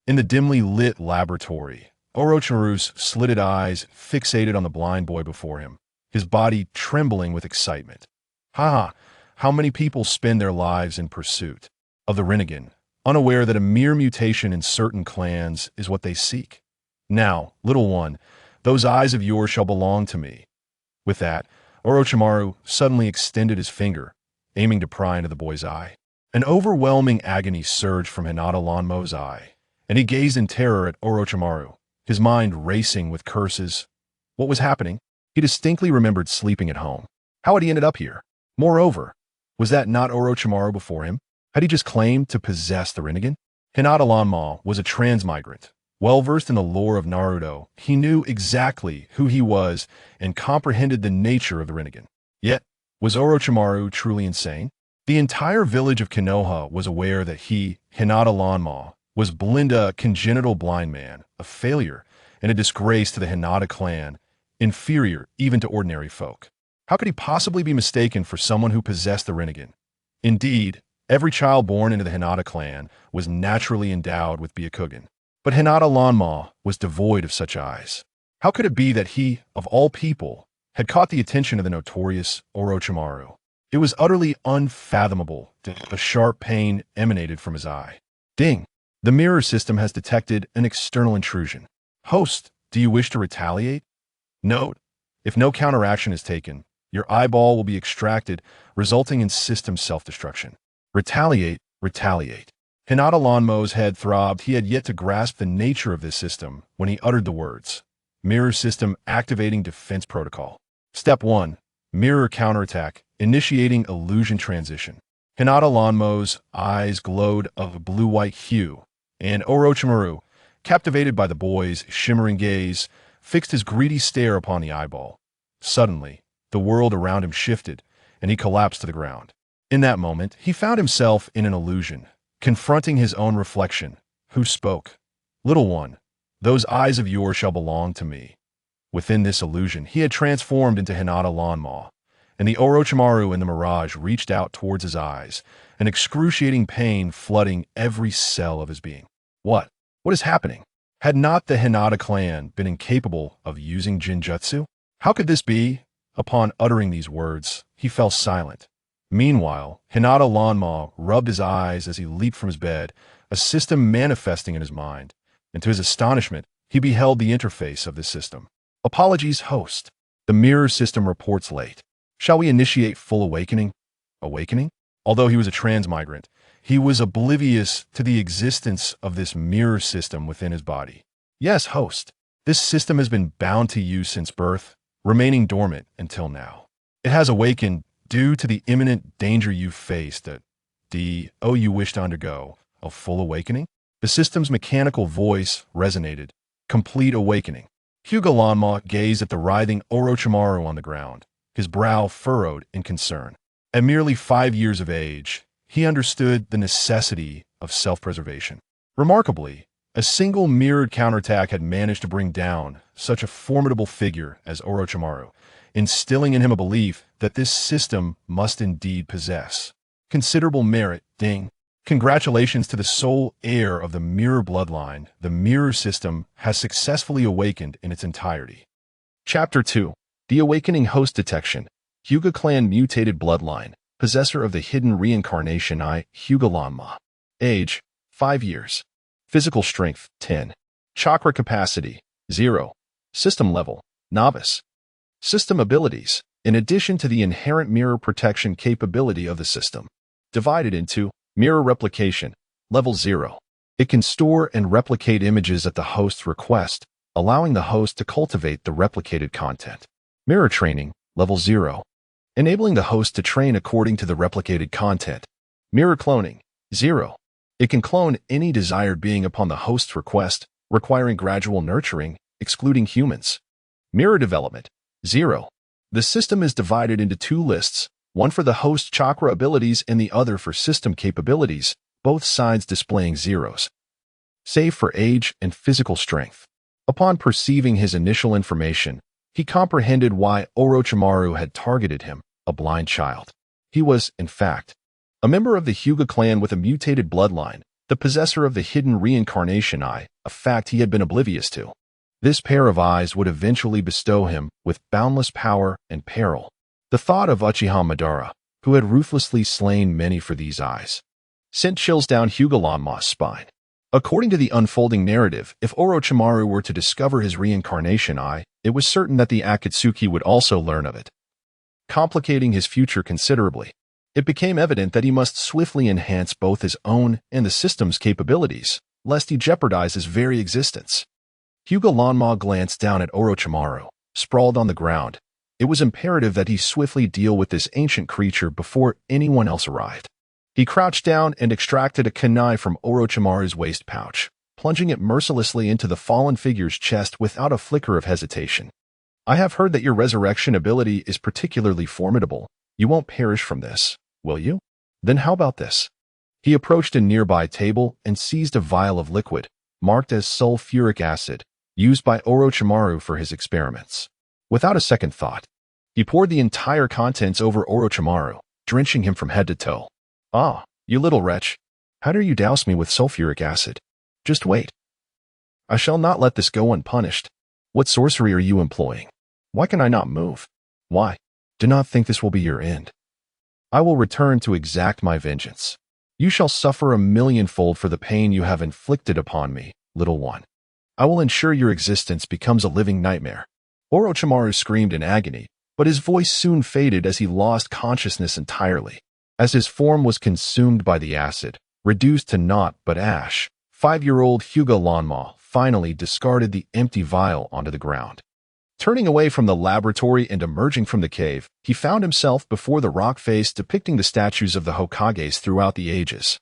In the dimly lit laboratory, Orochimaru's slitted eyes fixated on the blind boy before him, his body trembling with excitement. Ha! How many people spend their lives in pursuit of the Rinnegan, unaware that a mere mutation in certain clans is what they seek? Now, little one, those eyes of yours shall belong to me. With that, Orochimaru suddenly extended his finger, aiming to pry into the boy's eye. An overwhelming agony surged from Hinata Lanmo's eye, and he gazed in terror at Orochimaru, his mind racing with curses. What was happening? He distinctly remembered sleeping at home. How had he ended up here? Moreover, was that not Orochimaru before him? Had he just claimed to possess the Rinnegan? Hinata Lanmo was a transmigrant. Well-versed in the lore of Naruto, he knew exactly who he was and comprehended the nature of the Rinnegan. Yet, was Orochimaru truly insane? The entire village of Konoha was aware that he, Hinata Lanmo, was Blinda, a congenital blind man, a failure, and a disgrace to the Hinata clan, inferior even to ordinary folk. How could he possibly be mistaken for someone who possessed the Rinnegan? Indeed, every child born into the Hinata clan was naturally endowed with Byakugan. But Hinata Lanmo was devoid of such eyes. How could it be that he, of all people, had caught the attention of the notorious Orochimaru? It was utterly unfathomable that a sharp pain emanated from his eye. Ding! The mirror system has detected an external intrusion. Host, do you wish to retaliate? Note, if no counteraction is taken, your eyeball will be extracted, resulting in system self-destruction. Retaliate, retaliate. Hinata Lanmo's head throbbed. He had yet to grasp the nature of this system when he uttered the words. Mirror system activating defense protocol. Step 1. Mirror counterattack, initiating illusion transition. Hinata Lanmo's eyes glowed of a blue-white hue, and Orochimaru, captivated by the boy's shimmering gaze, fixed his greedy stare upon the eyeball. Suddenly, the world around him shifted, and he collapsed to the ground. In that moment, he found himself in an illusion, confronting his own reflection. Who spoke? Little one, those eyes of yours shall belong to me. Within this illusion, he had transformed into Hinata Lanmo, and the Orochimaru in the mirage reached out towards his eyes, an excruciating pain flooding every cell of his being. What? What is happening? Had not the Hinata clan been incapable of using Jinjutsu? How could this be? Upon uttering these words, he fell silent. Meanwhile, Hinata Lanmo rubbed his eyes as he leaped from his bed, a system manifesting in his mind, and to his astonishment, he beheld the interface of this system. Apologies, host. The mirror system reports late. Shall we initiate full awakening? Awakening? Although he was a transmigrant, he was oblivious to the existence of this mirror system within his body. Yes, host. This system has been bound to you since birth, remaining dormant until now. It has awakened due to the imminent danger you faced at you wish to undergo a full awakening. The system's mechanical voice resonated. Complete awakening. Hyuga Lanmo gazed at the writhing Orochimaru on the ground, his brow furrowed in concern. At merely 5 years of age, he understood the necessity of self-preservation. Remarkably, a single mirrored counterattack had managed to bring down such a formidable figure as Orochimaru, instilling in him a belief that this system must indeed possess considerable merit. Ding. Congratulations to the sole heir of the mirror bloodline. The mirror system has successfully awakened in its entirety. Chapter 2. The Awakening Host Detection. Hyuga Clan Mutated Bloodline. Possessor of the Hidden Reincarnation Eye, Hyuga Lanmo. Age, 5 years. Physical strength, 10. Chakra capacity, 0. System level, novice. System abilities, in addition to the inherent mirror protection capability of the system, divided into mirror replication, level 0. It can store and replicate images at the host's request, allowing the host to cultivate the replicated content. Mirror training, level 0. Enabling the host to train according to the replicated content. Mirror cloning, 0. It can clone any desired being upon the host's request, requiring gradual nurturing, excluding humans. Mirror development, 0. The system is divided into 2 lists, one for the host chakra abilities and the other for system capabilities, both sides displaying zeros. Save for age and physical strength. Upon perceiving his initial information, he comprehended why Orochimaru had targeted him, a blind child. He was, in fact, a member of the Hyuga clan with a mutated bloodline, the possessor of the hidden reincarnation eye, a fact he had been oblivious to. This pair of eyes would eventually bestow him with boundless power and peril. The thought of Uchiha Madara, who had ruthlessly slain many for these eyes, sent chills down Hyuga spine. According to the unfolding narrative, if Orochimaru were to discover his reincarnation eye, it was certain that the Akatsuki would also learn of it, complicating his future considerably. It became evident that he must swiftly enhance both his own and the system's capabilities, lest he jeopardize his very existence. Hyuga glanced down at Orochimaru, sprawled on the ground. It was imperative that he swiftly deal with this ancient creature before anyone else arrived. He crouched down and extracted a kunai from Orochimaru's waist pouch, plunging it mercilessly into the fallen figure's chest without a flicker of hesitation. I have heard that your resurrection ability is particularly formidable. You won't perish from this, will you? Then how about this? He approached a nearby table and seized a vial of liquid, marked as sulfuric acid, used by Orochimaru for his experiments. Without a second thought, he poured the entire contents over Orochimaru, drenching him from head to toe. Ah, you little wretch. How dare you douse me with sulfuric acid? Just wait. I shall not let this go unpunished. What sorcery are you employing? Why can I not move? Why? Do not think this will be your end. I will return to exact my vengeance. You shall suffer 1,000,000-fold for the pain you have inflicted upon me, little one. I will ensure your existence becomes a living nightmare. Orochimaru screamed in agony, but his voice soon faded as he lost consciousness entirely. As his form was consumed by the acid, reduced to naught but ash, 5-year-old Hyuga finally discarded the empty vial onto the ground. Turning away from the laboratory and emerging from the cave, he found himself before the rock face depicting the statues of the Hokages throughout the ages.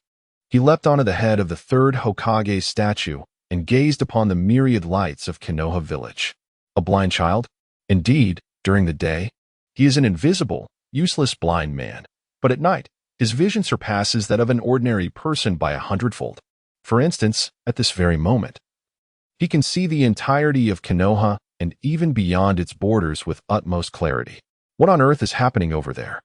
He leapt onto the head of the third Hokage statue and gazed upon the myriad lights of Konoha village. A blind child? Indeed, during the day, he is an invisible, useless blind man, but at night, his vision surpasses that of an ordinary person by 100-fold. For instance, at this very moment, he can see the entirety of Konoha and even beyond its borders with utmost clarity. What on earth is happening over there?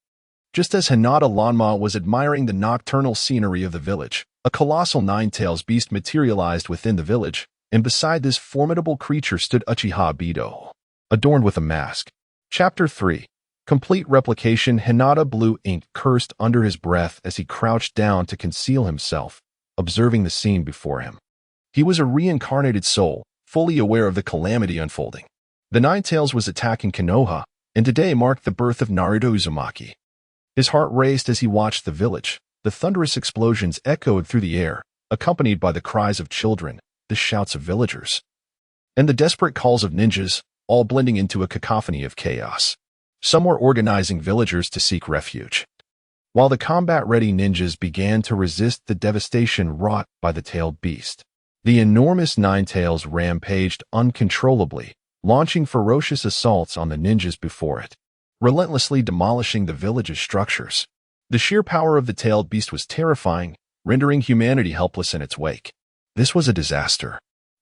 Just as Hinata Lanma was admiring the nocturnal scenery of the village, a colossal nine-tails beast materialized within the village, and beside this formidable creature stood Uchiha Bido, adorned with a mask. Chapter 3. Complete replication. Hinata Blue Ink cursed under his breath as he crouched down to conceal himself, observing the scene before him. He was a reincarnated soul, fully aware of the calamity unfolding. The Nine-Tails was attacking Konoha, and today marked the birth of Naruto Uzumaki. His heart raced as he watched the village. The thunderous explosions echoed through the air, accompanied by the cries of children, the shouts of villagers, and the desperate calls of ninjas, all blending into a cacophony of chaos. Some were organizing villagers to seek refuge, while the combat-ready ninjas began to resist the devastation wrought by the tailed beast. The enormous Nine-Tails rampaged uncontrollably, launching ferocious assaults on the ninjas before it, relentlessly demolishing the village's structures. The sheer power of the tailed beast was terrifying, rendering humanity helpless in its wake. This was a disaster.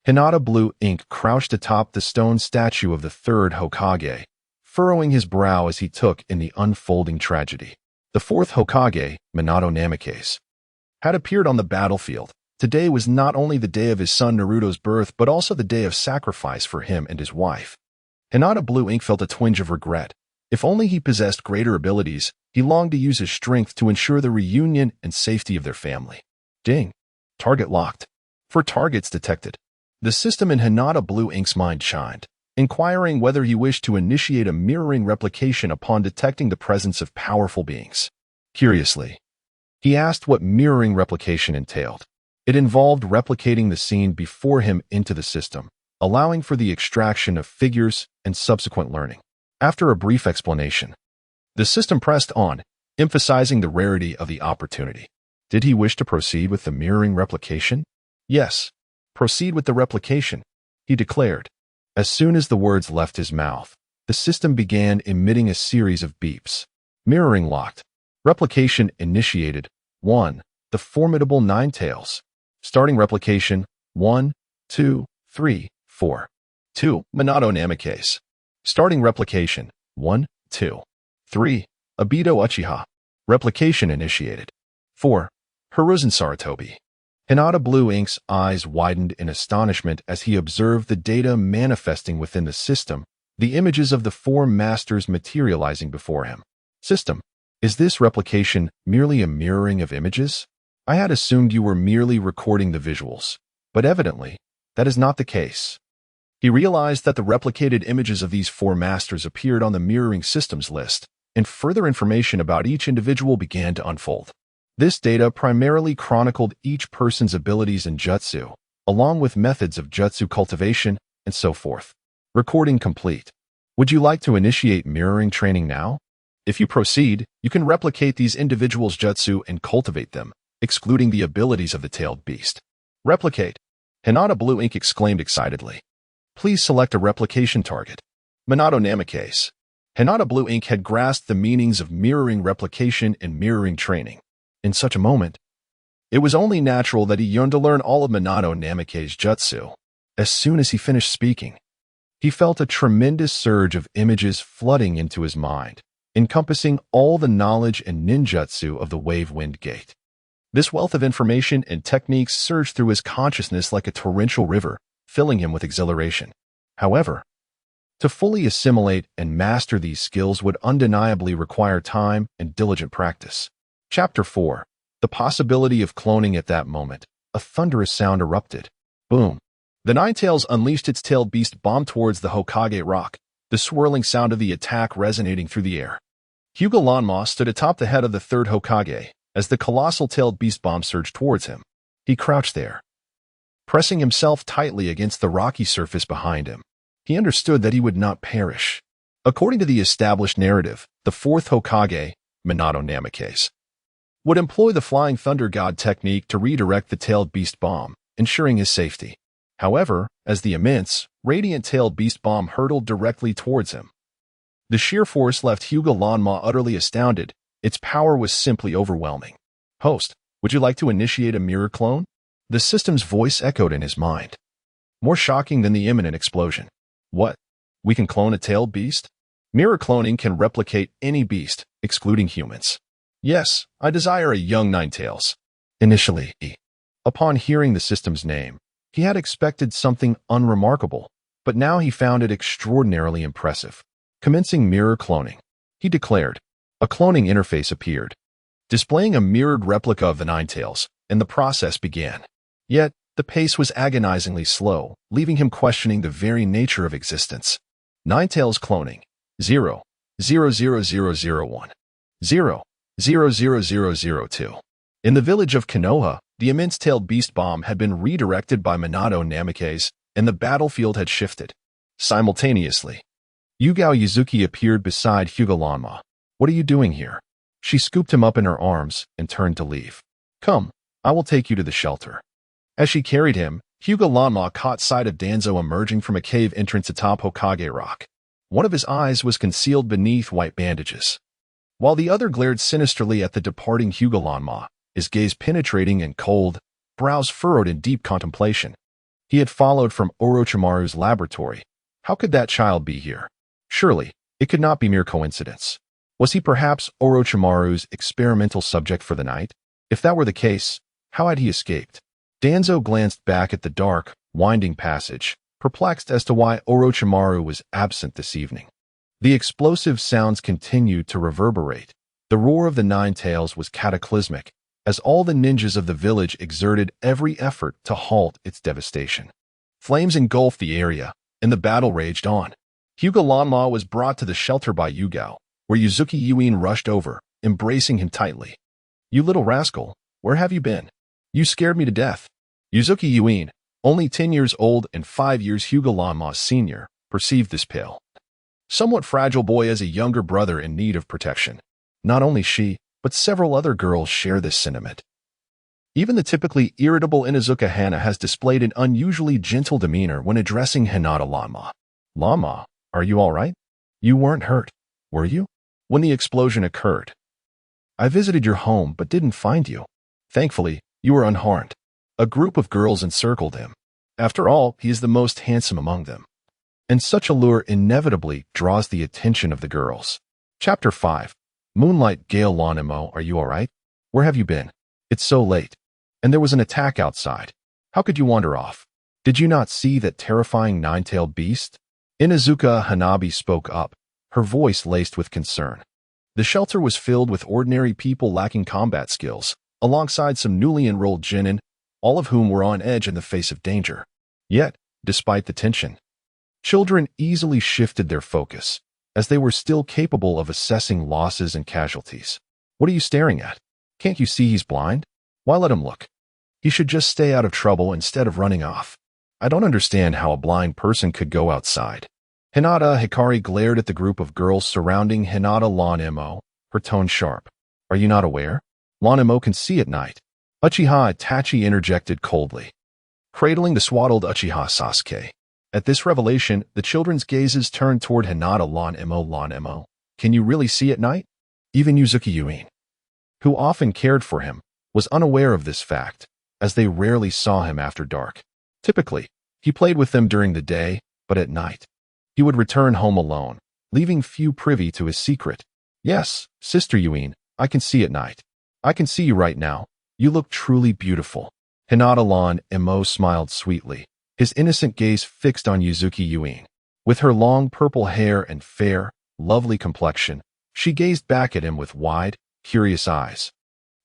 Hinata Blue Ink crouched atop the stone statue of the third Hokage, furrowing his brow as he took in the unfolding tragedy. The fourth Hokage, Minato Namikaze, had appeared on the battlefield. Today was not only the day of his son Naruto's birth, but also the day of sacrifice for him and his wife. Hinata Blue Ink felt a twinge of regret. If only he possessed greater abilities, he longed to use his strength to ensure the reunion and safety of their family. Ding. Target locked. For targets detected. The system in Hinata Blue Ink's mind shined, inquiring whether he wished to initiate a mirroring replication upon detecting the presence of powerful beings. Curiously, he asked what mirroring replication entailed. It involved replicating the scene before him into the system, allowing for the extraction of figures and subsequent learning. After a brief explanation, the system pressed on, emphasizing the rarity of the opportunity. Did he wish to proceed with the mirroring replication? Yes, proceed with the replication, he declared. As soon as the words left his mouth, the system began emitting a series of beeps. Mirroring locked. Replication initiated. 1. The formidable Nine-Tails. Starting replication. 1, 2, 3, 4. 2. Minato Namikaze. Starting replication. 1, 2, 3. Obito Uchiha. Replication initiated. 4. Hiruzen Sarutobi. Hinata Blue Ink's eyes widened in astonishment as he observed the data manifesting within the system, the images of the four masters materializing before him. System, is this replication merely a mirroring of images? I had assumed you were merely recording the visuals, but evidently, that is not the case. He realized that the replicated images of these four masters appeared on the mirroring systems list, and further information about each individual began to unfold. This data primarily chronicled each person's abilities in jutsu, along with methods of jutsu cultivation and so forth. Recording complete. Would you like to initiate mirroring training now? If you proceed, you can replicate these individuals' jutsu and cultivate them, excluding the abilities of the tailed beast. Replicate. Hinata Blue Ink exclaimed excitedly. Please select a replication target. Minato Namikaze. Hinata Blue Ink had grasped the meanings of mirroring replication and mirroring training. In such a moment, it was only natural that he yearned to learn all of Minato Namikaze's jutsu. As soon as he finished speaking, he felt a tremendous surge of images flooding into his mind, encompassing all the knowledge and ninjutsu of the Wave Wind Gate. This wealth of information and techniques surged through his consciousness like a torrential river, filling him with exhilaration. However, to fully assimilate and master these skills would undeniably require time and diligent practice. Chapter 4. The possibility of cloning. At that moment, a thunderous sound erupted. Boom. The Ninetales unleashed its tailed beast bomb towards the Hokage rock, the swirling sound of the attack resonating through the air. Hyuga Lanma stood atop the head of the third Hokage as the colossal tailed beast bomb surged towards him. He crouched there, pressing himself tightly against the rocky surface behind him. He understood that he would not perish. According to the established narrative, the fourth Hokage, Minato Namikaze, would employ the Flying Thunder God technique to redirect the tailed beast bomb, ensuring his safety. However, as the immense, radiant tailed beast bomb hurtled directly towards him, the sheer force left Hyuga Lanma utterly astounded. Its power was simply overwhelming. Host, would you like to initiate a mirror clone? The system's voice echoed in his mind. More shocking than the imminent explosion. What? We can clone a tailed beast? Mirror cloning can replicate any beast, excluding humans. Yes, I desire a young Ninetales. Initially, upon hearing the system's name, he had expected something unremarkable, but now he found it extraordinarily impressive. Commencing mirror cloning, he declared. A cloning interface appeared, displaying a mirrored replica of the Ninetales, and the process began. Yet, the pace was agonizingly slow, leaving him questioning the very nature of existence. Ninetales cloning 0, 00001, 0, 00002. In the village of Konoha, the immense-tailed beast bomb had been redirected by Minato Namikaze, and the battlefield had shifted. Simultaneously, Yugao Yuzuki appeared beside Hyuga Lanma. What are you doing here? She scooped him up in her arms and turned to leave. Come, I will take you to the shelter. As she carried him, Hyuga Lanma caught sight of Danzo emerging from a cave entrance atop Hokage Rock. One of his eyes was concealed beneath white bandages, while the other glared sinisterly at the departing Hyuga Lanma, his gaze penetrating and cold, brows furrowed in deep contemplation. He had followed from Orochimaru's laboratory. How could that child be here? Surely, it could not be mere coincidence. Was he perhaps Orochimaru's experimental subject for the night? If that were the case, how had he escaped? Danzo glanced back at the dark, winding passage, perplexed as to why Orochimaru was absent this evening. The explosive sounds continued to reverberate. The roar of the Ninetales was cataclysmic, as all the ninjas of the village exerted every effort to halt its devastation. Flames engulfed the area, and the battle raged on. Hyuga Lanma was brought to the shelter by Yugao, where Yuzuki Yuin rushed over, embracing him tightly. You little rascal, where have you been? You scared me to death. Yuzuki Yuin, only 10 years old and 5 years Hyuga Lanma's senior, perceived this pale, somewhat fragile boy as a younger brother in need of protection. Not only she, but several other girls share this sentiment. Even the typically irritable Inuzuka Hana has displayed an unusually gentle demeanor when addressing Hinata Lanma. Lanma, are you all right? You weren't hurt, were you? When the explosion occurred, I visited your home but didn't find you. Thankfully, you were unharmed. A group of girls encircled him. After all, he is the most handsome among them. And such allure inevitably draws the attention of the girls. Chapter 5. Moonlight Gale Lanimo, are you all right? Where have you been? It's so late. And there was an attack outside. How could you wander off? Did you not see that terrifying nine-tailed beast? Inuzuka Hanabi spoke up, her voice laced with concern. The shelter was filled with ordinary people lacking combat skills, alongside some newly enrolled genin, all of whom were on edge in the face of danger. Yet, despite the tension, children easily shifted their focus, as they were still capable of assessing losses and casualties. What are you staring at? Can't you see he's blind? Why let him look? He should just stay out of trouble instead of running off. I don't understand how a blind person could go outside. Hinata Hikari glared at the group of girls surrounding Hinata Lanimo, her tone sharp. Are you not aware? Lanimo can see at night. Uchiha Itachi interjected coldly, cradling the swaddled Uchiha Sasuke. At this revelation, the children's gazes turned toward Hinata Lanimo. Can you really see at night? Even Yuzuki Yuin, who often cared for him, was unaware of this fact, as they rarely saw him after dark. Typically, he played with them during the day, but at night, he would return home alone, leaving few privy to his secret. Yes, Sister Yuin, I can see at night. I can see you right now. You look truly beautiful. Hinata Lanimo smiled sweetly, his innocent gaze fixed on Yuzuki Yuin. With her long purple hair and fair, lovely complexion, she gazed back at him with wide, curious eyes,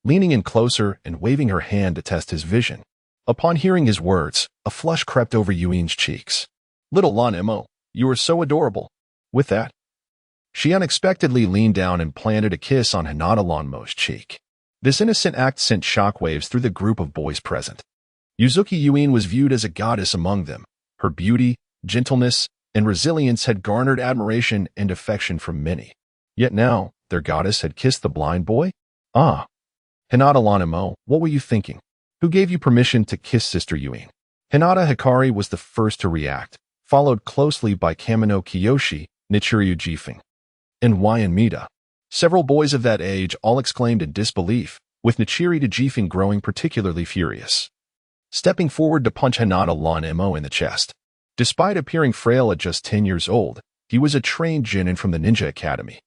leaning in closer and waving her hand to test his vision. Upon hearing his words, a flush crept over Yuin's cheeks. Little Lanimo, you are so adorable. With that, she unexpectedly leaned down and planted a kiss on Hinata Lanimo's cheek. This innocent act sent shockwaves through the group of boys present. Yuzuki Yuin was viewed as a goddess among them. Her beauty, gentleness, and resilience had garnered admiration and affection from many. Yet now, their goddess had kissed the blind boy? Ah. Hinata Lanimo, what were you thinking? Who gave you permission to kiss Sister Yuin? Hinata Hikari was the first to react, followed closely by Kamino Kiyoshi, Nichiryu Jifeng, and Wyan Mida. Several boys of that age all exclaimed in disbelief, with Nichiryu Jifeng growing particularly furious, stepping forward to punch Hinata Lanimo in the chest. Despite appearing frail at just 10 years old, he was a trained genin from the Ninja Academy.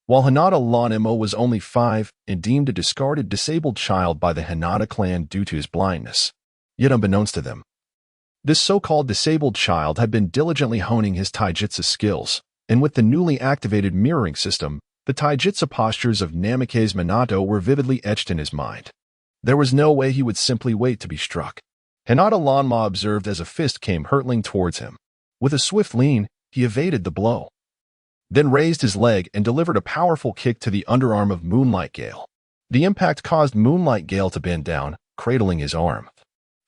While Hinata Lanimo was only 5 and deemed a discarded disabled child by the Hinata clan due to his blindness, yet unbeknownst to them, this so-called disabled child had been diligently honing his taijutsu skills, and with the newly activated mirroring system, the taijutsu postures of Namikaze Minato were vividly etched in his mind. There was no way he would simply wait to be struck. Hinata Lanma observed as a fist came hurtling towards him. With a swift lean, he evaded the blow, then raised his leg and delivered a powerful kick to the underarm of Moonlight Gale. The impact caused Moonlight Gale to bend down, cradling his arm,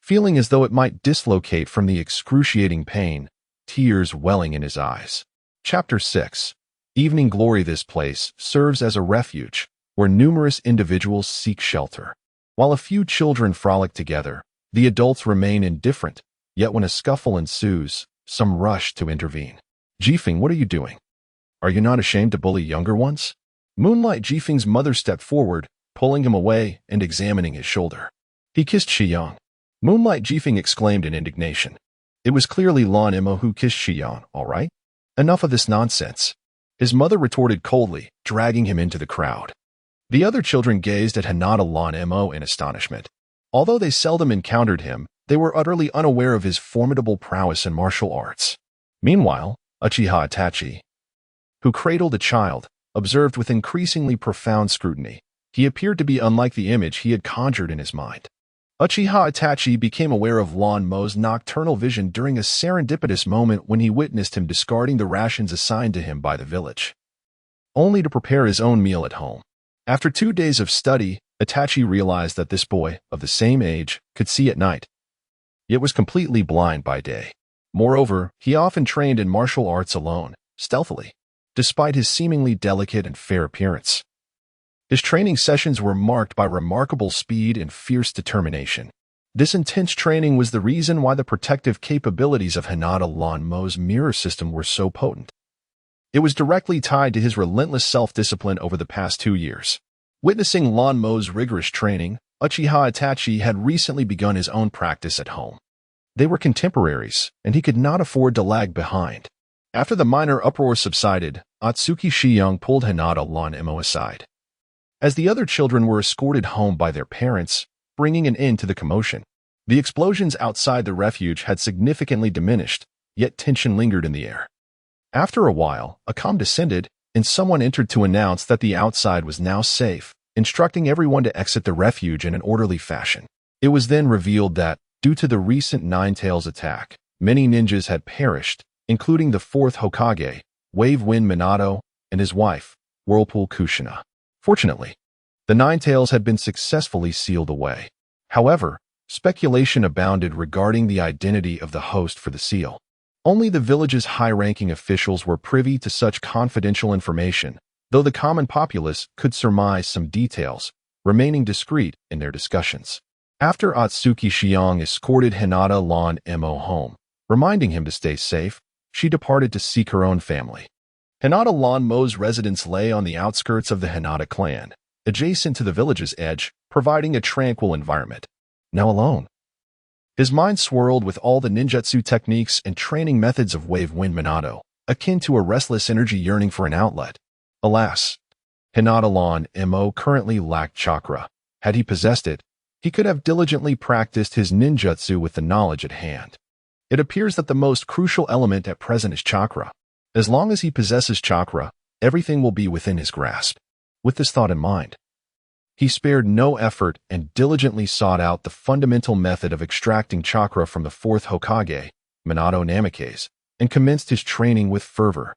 feeling as though it might dislocate from the excruciating pain, tears welling in his eyes. Chapter 6. Evening Glory. This place serves as a refuge where numerous individuals seek shelter. While a few children frolic together, the adults remain indifferent, yet when a scuffle ensues, some rush to intervene. Jifeng, what are you doing? Are you not ashamed to bully younger ones? Moonlight Jifeng's mother stepped forward, pulling him away and examining his shoulder. He kissed Shiyang. Moonlight Jifeng exclaimed in indignation. It was clearly Lanimo who kissed Shiyang, all right? Enough of this nonsense. His mother retorted coldly, dragging him into the crowd. The other children gazed at Hinata Lanimo in astonishment. Although they seldom encountered him, they were utterly unaware of his formidable prowess in martial arts. Meanwhile, Uchiha Itachi, who cradled a child, observed with increasingly profound scrutiny. He appeared to be unlike the image he had conjured in his mind. Uchiha Itachi became aware of Lanmo's nocturnal vision during a serendipitous moment when he witnessed him discarding the rations assigned to him by the village, only to prepare his own meal at home. After 2 days of study, Itachi realized that this boy, of the same age, could see at night, yet was completely blind by day. Moreover, he often trained in martial arts alone, stealthily, despite his seemingly delicate and fair appearance. His training sessions were marked by remarkable speed and fierce determination. This intense training was the reason why the protective capabilities of Hinata Lanmo's mirror system were so potent. It was directly tied to his relentless self-discipline over the past 2 years. Witnessing Lanmo's rigorous training, Uchiha Itachi had recently begun his own practice at home. They were contemporaries, and he could not afford to lag behind. After the minor uproar subsided, Atsuki Shiyang pulled Hinata Lanimo aside. As the other children were escorted home by their parents, bringing an end to the commotion. The explosions outside the refuge had significantly diminished, yet tension lingered in the air. After a while, a calm descended, and someone entered to announce that the outside was now safe, instructing everyone to exit the refuge in an orderly fashion. It was then revealed that, due to the recent Nine-Tails attack, many ninjas had perished, including the fourth Hokage, Wave Wind Minato, and his wife, Whirlpool Kushina. Fortunately, the Nine-Tails had been successfully sealed away. However, speculation abounded regarding the identity of the host for the seal. Only the village's high-ranking officials were privy to such confidential information, though the common populace could surmise some details, remaining discreet in their discussions. After Atsuki Xiang escorted Hinata Lan Mo home, reminding him to stay safe, she departed to seek her own family. Hinata Lan Mo's residence lay on the outskirts of the Hinata clan, adjacent to the village's edge, providing a tranquil environment. Now alone, his mind swirled with all the ninjutsu techniques and training methods of Wave Wind Minato, akin to a restless energy yearning for an outlet. Alas, Hinata Lan Mo currently lacked chakra. Had he possessed it, he could have diligently practiced his ninjutsu with the knowledge at hand. It appears that the most crucial element at present is chakra. As long as he possesses chakra, everything will be within his grasp. With this thought in mind, he spared no effort and diligently sought out the fundamental method of extracting chakra from the fourth Hokage, Minato Namikaze, and commenced his training with fervor.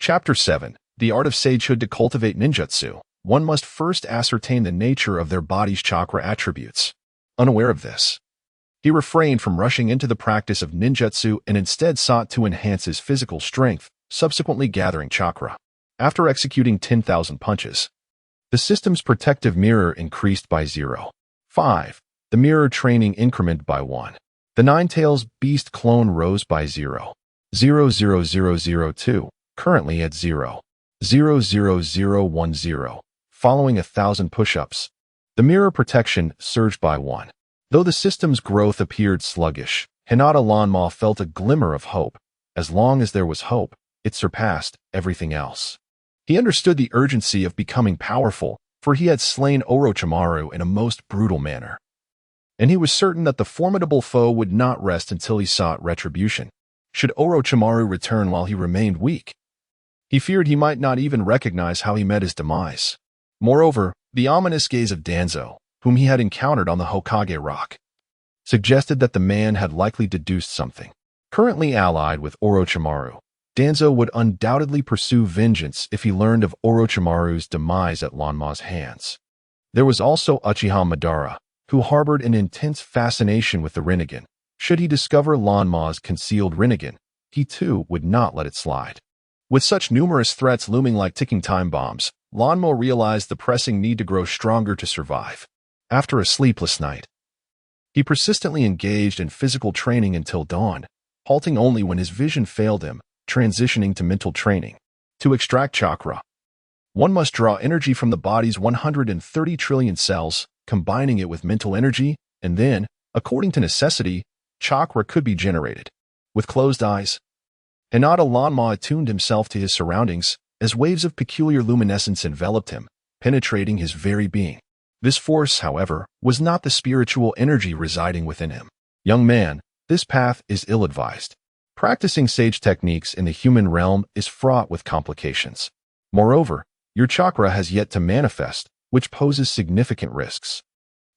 Chapter 7. The Art of Sagehood. To cultivate ninjutsu, one must first ascertain the nature of their body's chakra attributes. Unaware of this, he refrained from rushing into the practice of ninjutsu and instead sought to enhance his physical strength, subsequently gathering chakra. After executing 10,000 punches, the system's protective mirror increased by 0.5. The mirror training incremented by 1. The Nine-Tails beast clone rose by 0.00002, currently at 0.00010. Following 1,000 push-ups, the mirror protection surged by 1. Though the system's growth appeared sluggish, Hinata Lanma felt a glimmer of hope. As long as there was hope, it surpassed everything else. He understood the urgency of becoming powerful, for he had slain Orochimaru in a most brutal manner. And he was certain that the formidable foe would not rest until he sought retribution. Should Orochimaru return while he remained weak, he feared he might not even recognize how he met his demise. Moreover, the ominous gaze of Danzo, whom he had encountered on the Hokage Rock, suggested that the man had likely deduced something. Currently allied with Orochimaru, Danzo would undoubtedly pursue vengeance if he learned of Orochimaru's demise at Lanma's hands. There was also Uchiha Madara, who harbored an intense fascination with the Rinnegan. Should he discover Lanma's concealed Rinnegan, he too would not let it slide. With such numerous threats looming like ticking time bombs, Lanma realized the pressing need to grow stronger to survive. After a sleepless night, he persistently engaged in physical training until dawn, halting only when his vision failed him, transitioning to mental training. To extract chakra, one must draw energy from the body's 130 trillion cells, combining it with mental energy, and then, according to necessity, chakra could be generated. With closed eyes, Hinata Lanma attuned himself to his surroundings as waves of peculiar luminescence enveloped him, penetrating his very being. This force, however, was not the spiritual energy residing within him. Young man, this path is ill-advised. Practicing sage techniques in the human realm is fraught with complications. Moreover, your chakra has yet to manifest, which poses significant risks.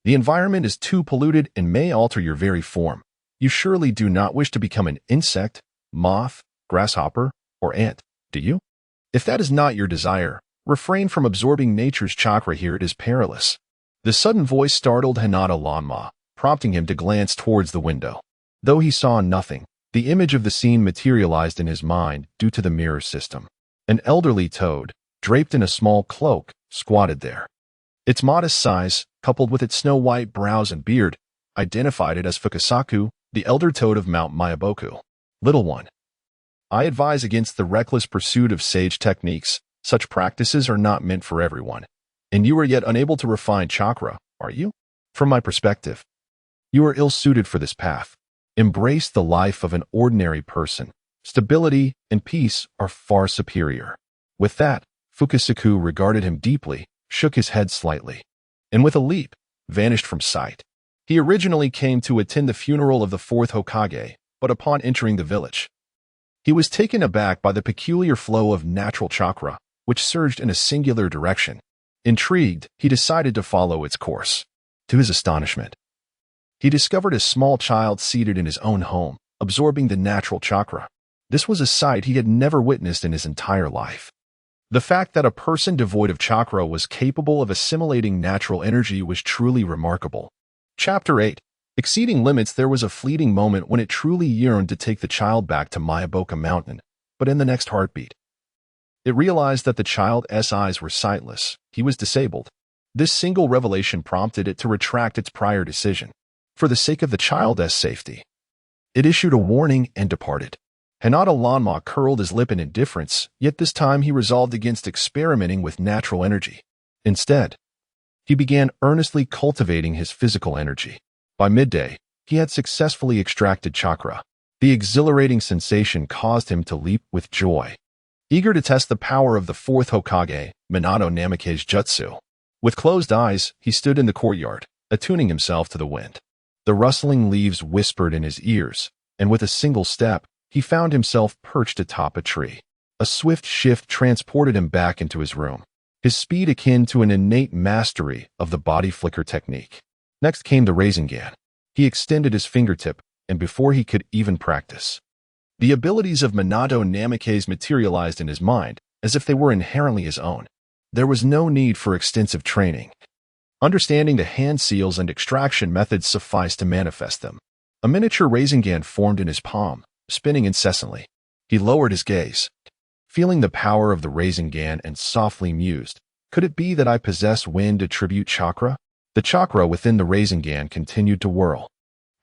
The environment is too polluted and may alter your very form. You surely do not wish to become an insect, moth, grasshopper, or ant, do you? If that is not your desire, refrain from absorbing nature's chakra here. It is perilous. The sudden voice startled Hinata Lanma, prompting him to glance towards the window. Though he saw nothing, the image of the scene materialized in his mind due to the mirror system. An elderly toad, draped in a small cloak, squatted there. Its modest size, coupled with its snow-white brows and beard, identified it as Fukasaku, the elder toad of Mount Myaboku. Little one, I advise against the reckless pursuit of sage techniques. Such practices are not meant for everyone. And you are yet unable to refine chakra, are you? From my perspective, you are ill-suited for this path. Embrace the life of an ordinary person. Stability and peace are far superior. With that, Fukasaku regarded him deeply, shook his head slightly, and with a leap, vanished from sight. He originally came to attend the funeral of the fourth Hokage, but upon entering the village, he was taken aback by the peculiar flow of natural chakra, which surged in a singular direction. Intrigued, he decided to follow its course. To his astonishment, he discovered a small child seated in his own home, absorbing the natural chakra. This was a sight he had never witnessed in his entire life. The fact that a person devoid of chakra was capable of assimilating natural energy was truly remarkable. Chapter 8. Exceeding limits. There was a fleeting moment when it truly yearned to take the child back to Myaboka Mountain, but in the next heartbeat, it realized that the child's eyes were sightless. He was disabled. This single revelation prompted it to retract its prior decision. For the sake of the child's safety, it issued a warning and departed. Hinata Lanma curled his lip in indifference, yet this time he resolved against experimenting with natural energy. Instead, he began earnestly cultivating his physical energy. By midday, he had successfully extracted chakra. The exhilarating sensation caused him to leap with joy. Eager to test the power of the fourth Hokage, Minato Namake's jutsu, with closed eyes, he stood in the courtyard, attuning himself to the wind. The rustling leaves whispered in his ears, and with a single step, he found himself perched atop a tree. A swift shift transported him back into his room, his speed akin to an innate mastery of the body flicker technique. Next came the Rasengan. He extended his fingertip, and before he could even practice, the abilities of Minato Namake's materialized in his mind, as if they were inherently his own. There was no need for extensive training. Understanding the hand seals and extraction methods sufficed to manifest them. A miniature Rasengan formed in his palm, spinning incessantly. He lowered his gaze, feeling the power of the Rasengan, and softly mused, "Could it be that I possess wind attribute chakra?" The chakra within the Rasengan continued to whirl,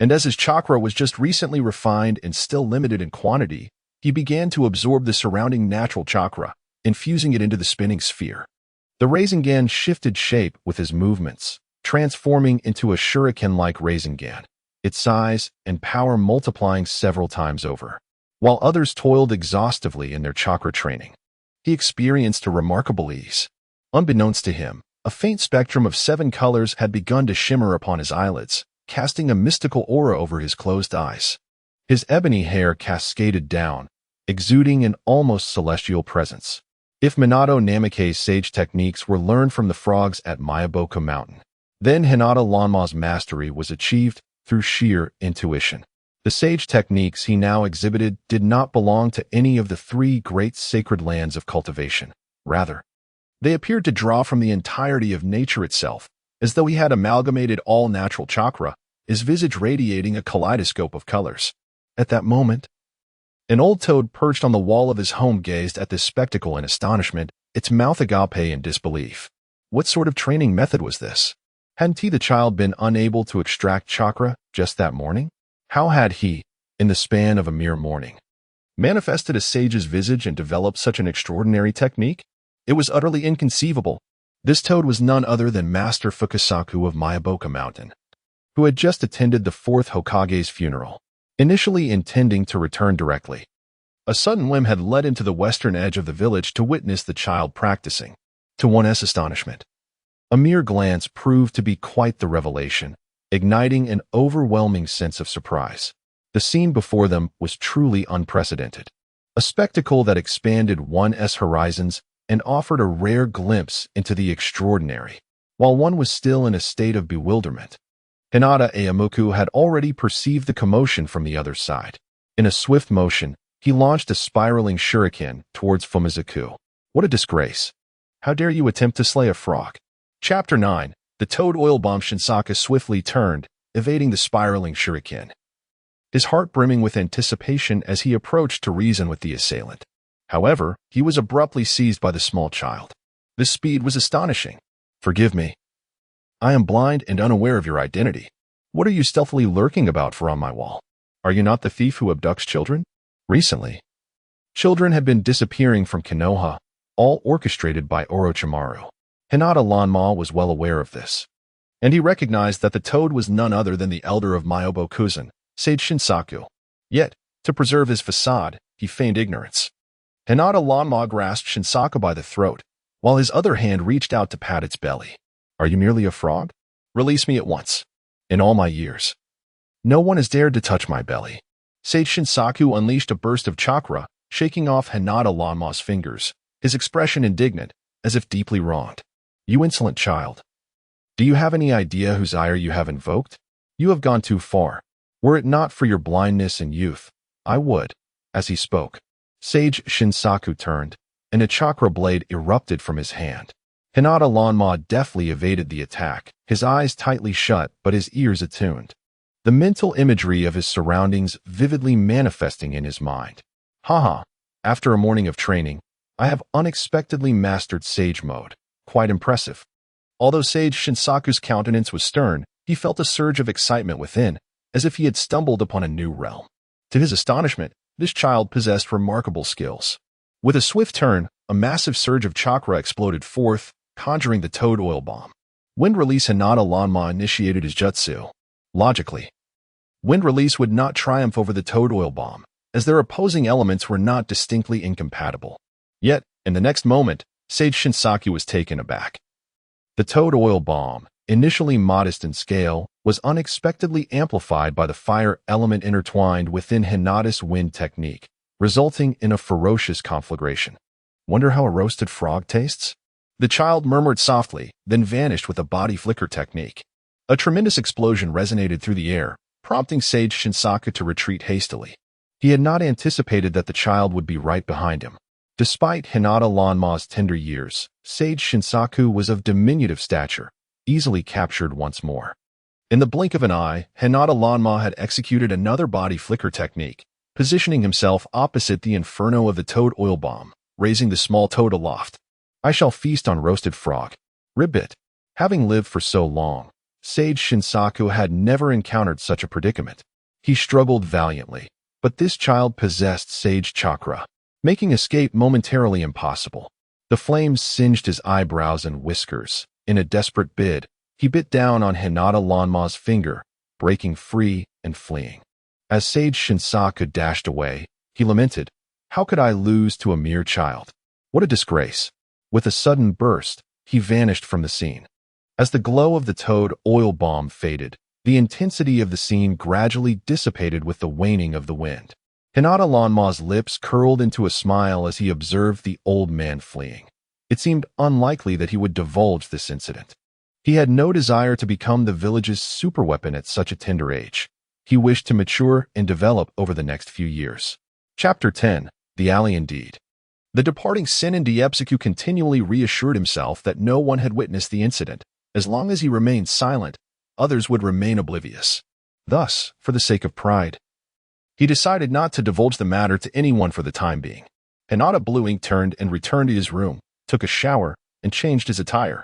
and as his chakra was just recently refined and still limited in quantity, he began to absorb the surrounding natural chakra, infusing it into the spinning sphere. The Rasengan shifted shape with his movements, transforming into a shuriken-like Rasengan, its size and power multiplying several times over. While others toiled exhaustively in their chakra training, he experienced a remarkable ease. Unbeknownst to him, a faint spectrum of 7 colors had begun to shimmer upon his eyelids, casting a mystical aura over his closed eyes. His ebony hair cascaded down, exuding an almost celestial presence. If Minato Namake's sage techniques were learned from the frogs at Myaboka Mountain, then Hinata Lanma's mastery was achieved through sheer intuition. The sage techniques he now exhibited did not belong to any of the 3 great sacred lands of cultivation. Rather, they appeared to draw from the entirety of nature itself, as though he had amalgamated all natural chakra, his visage radiating a kaleidoscope of colors. At that moment, an old toad perched on the wall of his home gazed at this spectacle in astonishment, its mouth agape in disbelief. What sort of training method was this? Hadn't he, the child, been unable to extract chakra just that morning? How had he, in the span of a mere morning, manifested a sage's visage and developed such an extraordinary technique? It was utterly inconceivable. This toad was none other than Master Fukasaku of Myaboka Mountain, who had just attended the 4th Hokage's funeral. Initially intending to return directly, a sudden whim had led him to the western edge of the village to witness the child practicing. To one's astonishment, a mere glance proved to be quite the revelation, igniting an overwhelming sense of surprise. The scene before them was truly unprecedented, a spectacle that expanded one's horizons and offered a rare glimpse into the extraordinary. While one was still in a state of bewilderment, Hinata Ayamuku had already perceived the commotion from the other side. In a swift motion, he launched a spiraling shuriken towards Fumizaku. What a disgrace! How dare you attempt to slay a frog? Chapter 9. The toad oil bomb. Shinsaka swiftly turned, evading the spiraling shuriken, his heart brimming with anticipation as he approached to reason with the assailant. However, he was abruptly seized by the small child. This speed was astonishing. "Forgive me. I am blind and unaware of your identity. What are you stealthily lurking about for on my wall? Are you not the thief who abducts children?" Recently, children had been disappearing from Konoha, all orchestrated by Orochimaru. Hinata Lanma was well aware of this, and he recognized that the toad was none other than the elder of Myobokuzen, Sage Shinsaku. Yet, to preserve his facade, he feigned ignorance. Hinata Lanma grasped Shinsaka by the throat, while his other hand reached out to pat its belly. "Are you merely a frog? Release me at once." In all my years, no one has dared to touch my belly. Sage Shinsaku unleashed a burst of chakra, shaking off Hinata Lanma's fingers, his expression indignant, as if deeply wronged. You insolent child. Do you have any idea whose ire you have invoked? You have gone too far. Were it not for your blindness and youth, I would. As he spoke, Sage Shinsaku turned, and a chakra blade erupted from his hand. Hinata Lanma deftly evaded the attack, his eyes tightly shut but his ears attuned, the mental imagery of his surroundings vividly manifesting in his mind. Haha, after a morning of training, I have unexpectedly mastered Sage Mode. Quite impressive. Although Sage Shinsaku's countenance was stern, he felt a surge of excitement within, as if he had stumbled upon a new realm. To his astonishment, this child possessed remarkable skills. With a swift turn, a massive surge of chakra exploded forth, conjuring the Toad Oil Bomb. Wind Release Hinata Lanma initiated his jutsu. Logically, Wind Release would not triumph over the Toad Oil Bomb, as their opposing elements were not distinctly incompatible. Yet, in the next moment, Sage Shinsaku was taken aback. The Toad Oil Bomb, initially modest in scale, was unexpectedly amplified by the fire element intertwined within Hinata's wind technique, resulting in a ferocious conflagration. Wonder how a roasted frog tastes? The child murmured softly, then vanished with a body flicker technique. A tremendous explosion resonated through the air, prompting Sage Shinsaku to retreat hastily. He had not anticipated that the child would be right behind him. Despite Hinata Lanma's tender years, Sage Shinsaku was of diminutive stature, easily captured once more. In the blink of an eye, Hinata Lanma had executed another body flicker technique, positioning himself opposite the inferno of the Toad Oil Bomb, raising the small toad aloft. I shall feast on roasted frog. Ribbit. Having lived for so long, Sage Shinsaku had never encountered such a predicament. He struggled valiantly, but this child possessed Sage Chakra, making escape momentarily impossible. The flames singed his eyebrows and whiskers. In a desperate bid, he bit down on Hinata Lanma's finger, breaking free and fleeing. As Sage Shinsaku dashed away, he lamented, "How could I lose to a mere child? What a disgrace." With a sudden burst, he vanished from the scene. As the glow of the Toad Oil Bomb faded, the intensity of the scene gradually dissipated with the waning of the wind. Hinata Lanma's lips curled into a smile as he observed the old man fleeing. It seemed unlikely that he would divulge this incident. He had no desire to become the village's superweapon at such a tender age. He wished to mature and develop over the next few years. Chapter 10. The Alien Deed. The departing Sennin Diepsiku continually reassured himself that no one had witnessed the incident. As long as he remained silent, others would remain oblivious. Thus, for the sake of pride, he decided not to divulge the matter to anyone for the time being. Hinata Blue Ink turned and returned to his room, took a shower, and changed his attire.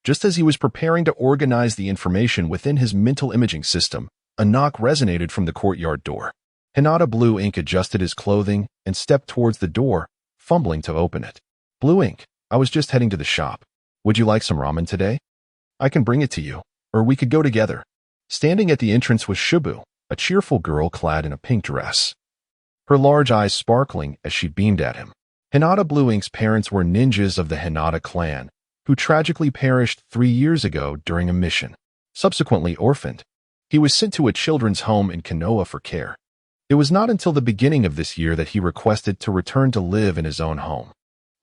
Just as he was preparing to organize the information within his mental imaging system, a knock resonated from the courtyard door. Hinata Blue Ink adjusted his clothing and stepped towards the door, fumbling to open it. "Blue Ink, I was just heading to the shop. Would you like some ramen today? I can bring it to you, or we could go together." Standing at the entrance was Shibu, a cheerful girl clad in a pink dress, her large eyes sparkling as she beamed at him. Hinata Blue Ink's parents were ninjas of the Hinata clan, who tragically perished 3 years ago during a mission. Subsequently orphaned, he was sent to a children's home in Konoha for care. It was not until the beginning of this year that he requested to return to live in his own home.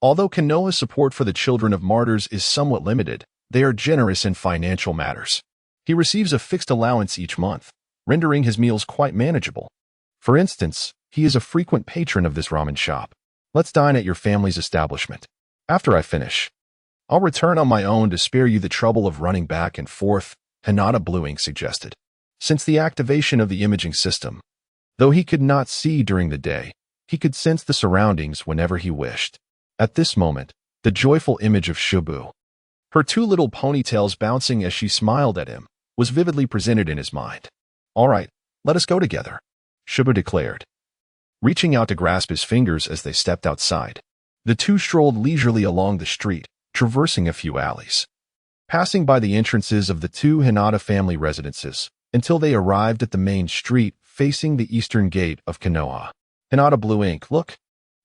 Although Konoha's support for the children of martyrs is somewhat limited, they are generous in financial matters. He receives a fixed allowance each month, rendering his meals quite manageable. For instance, he is a frequent patron of this ramen shop. "Let's dine at your family's establishment. After I finish, I'll return on my own to spare you the trouble of running back and forth," Hinata Blue Ink suggested. Since the activation of the imaging system, though he could not see during the day, he could sense the surroundings whenever he wished. At this moment, the joyful image of Shibu, her 2 little ponytails bouncing as she smiled at him, was vividly presented in his mind. "All right, let us go together," Shibu declared, reaching out to grasp his fingers as they stepped outside. The two strolled leisurely along the street, traversing a few alleys, passing by the entrances of the 2 Hinata family residences, until they arrived at the main street facing the eastern gate of Konoha. "Hinata Blue Ink, look!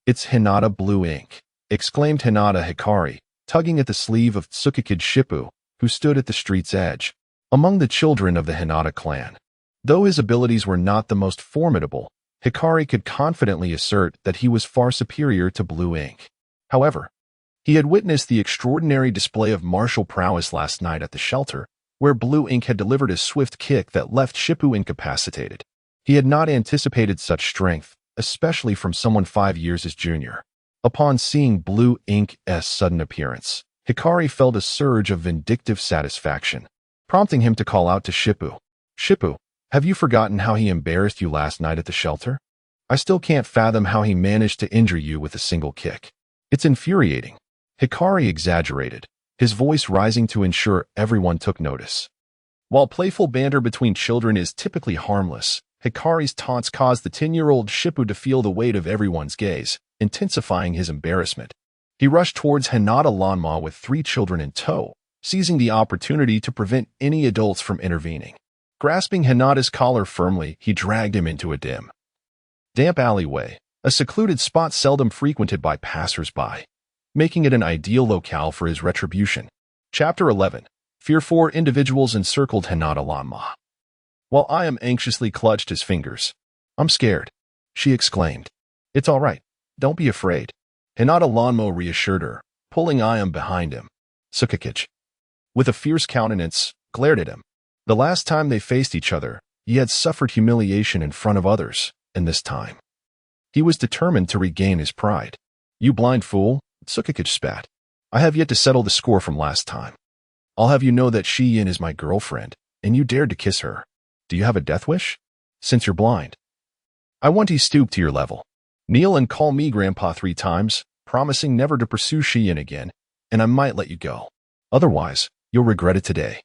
It's Hinata Blue Ink!" exclaimed Hinata Hikari, tugging at the sleeve of Tsukikid Shippu, who stood at the street's edge. among the children of the Hinata clan. Though his abilities were not the most formidable, Hikari could confidently assert that he was far superior to Blue Ink. However, he had witnessed the extraordinary display of martial prowess last night at the shelter, where Blue Ink had delivered a swift kick that left Shippu incapacitated. He had not anticipated such strength, especially from someone 5 years his junior. Upon seeing Blue Ink's sudden appearance, Hikari felt a surge of vindictive satisfaction, prompting him to call out to Shippu. "Shippu, have you forgotten how he embarrassed you last night at the shelter? I still can't fathom how he managed to injure you with a single kick. It's infuriating." Hikari exaggerated, his voice rising to ensure everyone took notice. While playful banter between children is typically harmless, Hikari's taunts caused the 10-year-old Shippu to feel the weight of everyone's gaze, intensifying his embarrassment. He rushed towards Hinata Lanma with 3 children in tow, seizing the opportunity to prevent any adults from intervening. Grasping Hinata's collar firmly, he dragged him into a damp alleyway, a secluded spot seldom frequented by passers-by, making it an ideal locale for his retribution. Chapter 11. Fear 4 individuals encircled Hinata Lanma. While Ayam anxiously clutched his fingers. "I'm scared," she exclaimed. "It's all right. Don't be afraid." Hinata Lanma reassured her, pulling Ayam behind him. Tsukikage, with a fierce countenance, glared at him. The last time they faced each other, he had suffered humiliation in front of others, and this time he was determined to regain his pride. "You blind fool," Tsukikage spat. "I have yet to settle the score from last time. I'll have you know that Shi-Yin is my girlfriend, and you dared to kiss her. Do you have a death wish? Since you're blind, I want to stoop to your level. Kneel and call me Grandpa 3 times, promising never to pursue Shi-Yin again, and I might let you go. Otherwise, you'll regret it today."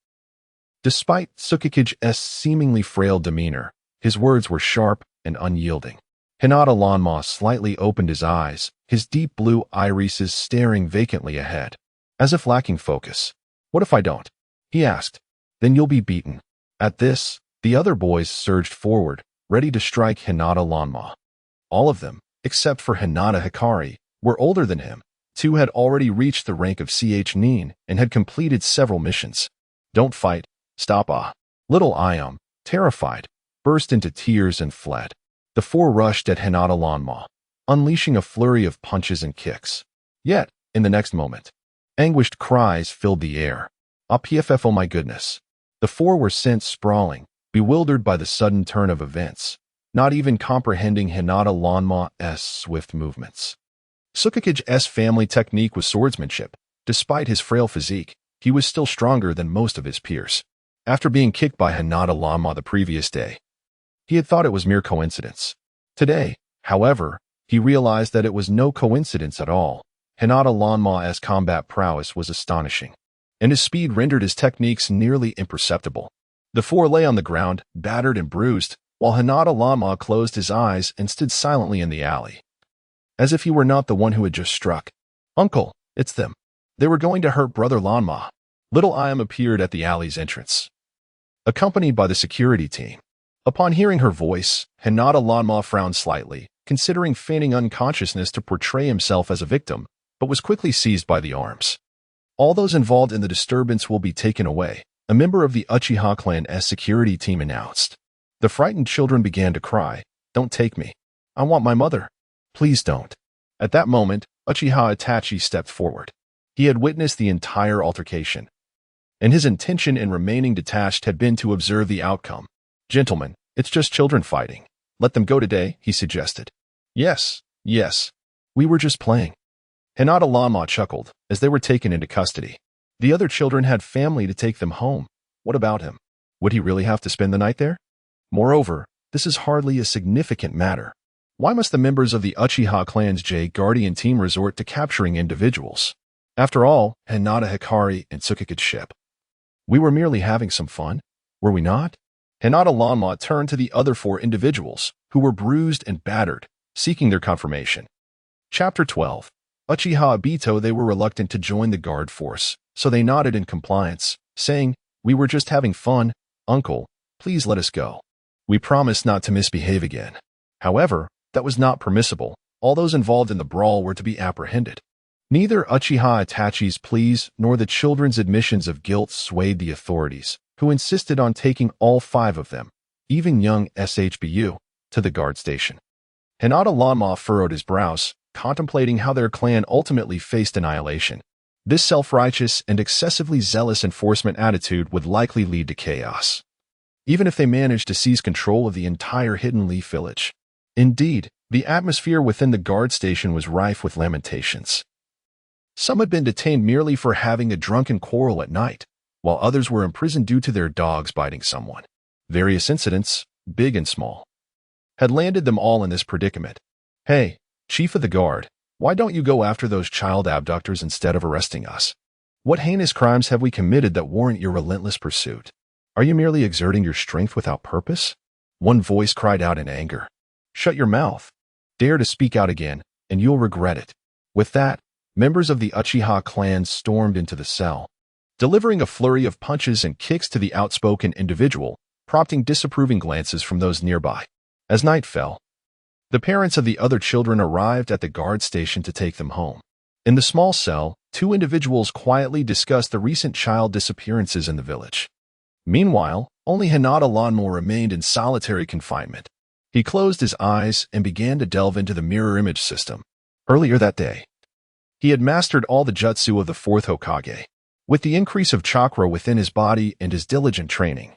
Despite Tsukikage's seemingly frail demeanor, his words were sharp and unyielding. Hinata Lanma slightly opened his eyes, his deep blue irises staring vacantly ahead, as if lacking focus. "What if I don't?" he asked. "Then you'll be beaten." At this, the other boys surged forward, ready to strike Hinata Lanma. All of them, except for Hinata Hikari, were older than him. 2 had already reached the rank of Nin and had completed several missions. "Don't fight. Stop." Little Ayam, terrified, burst into tears and fled. The 4 rushed at Hinata Lanma, unleashing a flurry of punches and kicks. Yet, in the next moment, anguished cries filled the air. "PFF, oh my goodness." The 4 were sent sprawling, bewildered by the sudden turn of events, not even comprehending Hinata Lanma's swift movements. Tsukikage's family technique was swordsmanship. Despite his frail physique, he was still stronger than most of his peers. After being kicked by Hinata Lanma the previous day, he had thought it was mere coincidence. Today, however, he realized that it was no coincidence at all. Hinata Lanma's combat prowess was astonishing, and his speed rendered his techniques nearly imperceptible. The 4 lay on the ground, battered and bruised, while Hinata Lanma closed his eyes and stood silently in the alley, as if he were not the one who had just struck. "Uncle, it's them. They were going to hurt Brother Lanma." Little Ayam appeared at the alley's entrance, accompanied by the security team. Upon hearing her voice, Hinata Lanma frowned slightly, considering feigning unconsciousness to portray himself as a victim, but was quickly seized by the arms. "All those involved in the disturbance will be taken away," a member of the Uchiha clan's security team announced. The frightened children began to cry, "Don't take me. I want my mother. Please don't." At that moment, Uchiha Itachi stepped forward. He had witnessed the entire altercation, and his intention in remaining detached had been to observe the outcome. "Gentlemen, it's just children fighting. Let them go today," he suggested. Yes. We were just playing." Hinata Lanma chuckled as they were taken into custody. The other children had family to take them home. What about him? Would he really have to spend the night there? Moreover, this is hardly a significant matter. Why must the members of the Uchiha clan's Guardian team resort to capturing individuals? After all, Hinata Hikari and Tsukikage ship. We were merely having some fun, were we not? Hinata Lanma turned to the other 4 individuals, who were bruised and battered, seeking their confirmation. Chapter 12. Uchiha Obito. They were reluctant to join the guard force, so they nodded in compliance, saying, "We were just having fun. Uncle, please let us go. We promise not to misbehave again." However, that was not permissible. All those involved in the brawl were to be apprehended. Neither Uchiha Itachi's pleas nor the children's admissions of guilt swayed the authorities, who insisted on taking all 5 of them, even young SHBU, to the guard station. Hinata Lanma furrowed his brows, contemplating how their clan ultimately faced annihilation. This self-righteous and excessively zealous enforcement attitude would likely lead to chaos, even if they managed to seize control of the entire Hidden Leaf village. Indeed, the atmosphere within the guard station was rife with lamentations. Some had been detained merely for having a drunken quarrel at night, while others were imprisoned due to their dogs biting someone. Various incidents, big and small, had landed them all in this predicament. Hey, Chief of the Guard, why don't you go after those child abductors instead of arresting us? What heinous crimes have we committed that warrant your relentless pursuit? Are you merely exerting your strength without purpose? One voice cried out in anger. Shut your mouth. Dare to speak out again, and you'll regret it. With that, members of the Uchiha clan stormed into the cell, delivering a flurry of punches and kicks to the outspoken individual, prompting disapproving glances from those nearby. As night fell, the parents of the other children arrived at the guard station to take them home. In the small cell, 2 individuals quietly discussed the recent child disappearances in the village. Meanwhile, only Hinata Lanma remained in solitary confinement. He closed his eyes and began to delve into the mirror image system. Earlier that day, he had mastered all the jutsu of the 4th Hokage. With the increase of chakra within his body and his diligent training,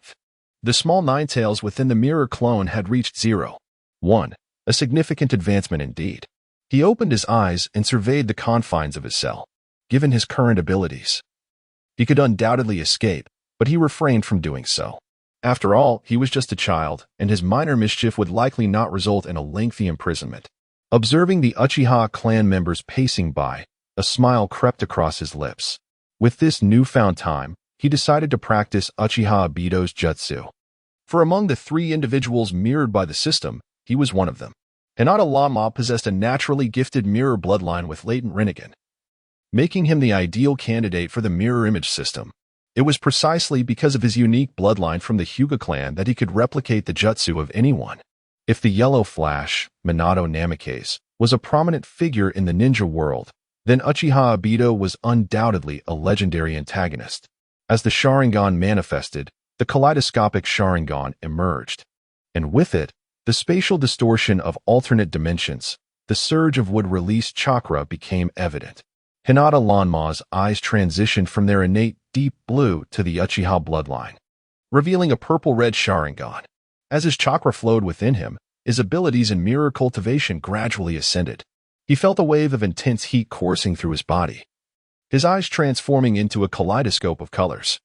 the small nine-tails within the mirror clone had reached 0.1, a significant advancement indeed. He opened his eyes and surveyed the confines of his cell. Given his current abilities, he could undoubtedly escape, but he refrained from doing so. After all, he was just a child, and his minor mischief would likely not result in a lengthy imprisonment. Observing the Uchiha clan members pacing by, a smile crept across his lips. With this newfound time, he decided to practice Uchiha Ibido's jutsu. For among the 3 individuals mirrored by the system, he was one of them. Hinata Lanma possessed a naturally gifted mirror bloodline with latent Rinnegan, making him the ideal candidate for the mirror image system. It was precisely because of his unique bloodline from the Hyuga clan that he could replicate the jutsu of anyone. If the Yellow Flash, Minato Namikaze, was a prominent figure in the ninja world, then Uchiha Ibido was undoubtedly a legendary antagonist. As the Sharingan manifested, the kaleidoscopic Sharingan emerged, and with it, the spatial distortion of alternate dimensions, the surge of wood-released chakra became evident. Hinata Lanma's eyes transitioned from their innate deep blue to the Uchiha bloodline, revealing a purple-red Sharingan. As his chakra flowed within him, his abilities in mirror cultivation gradually ascended. He felt a wave of intense heat coursing through his body, his eyes transforming into a kaleidoscope of colors.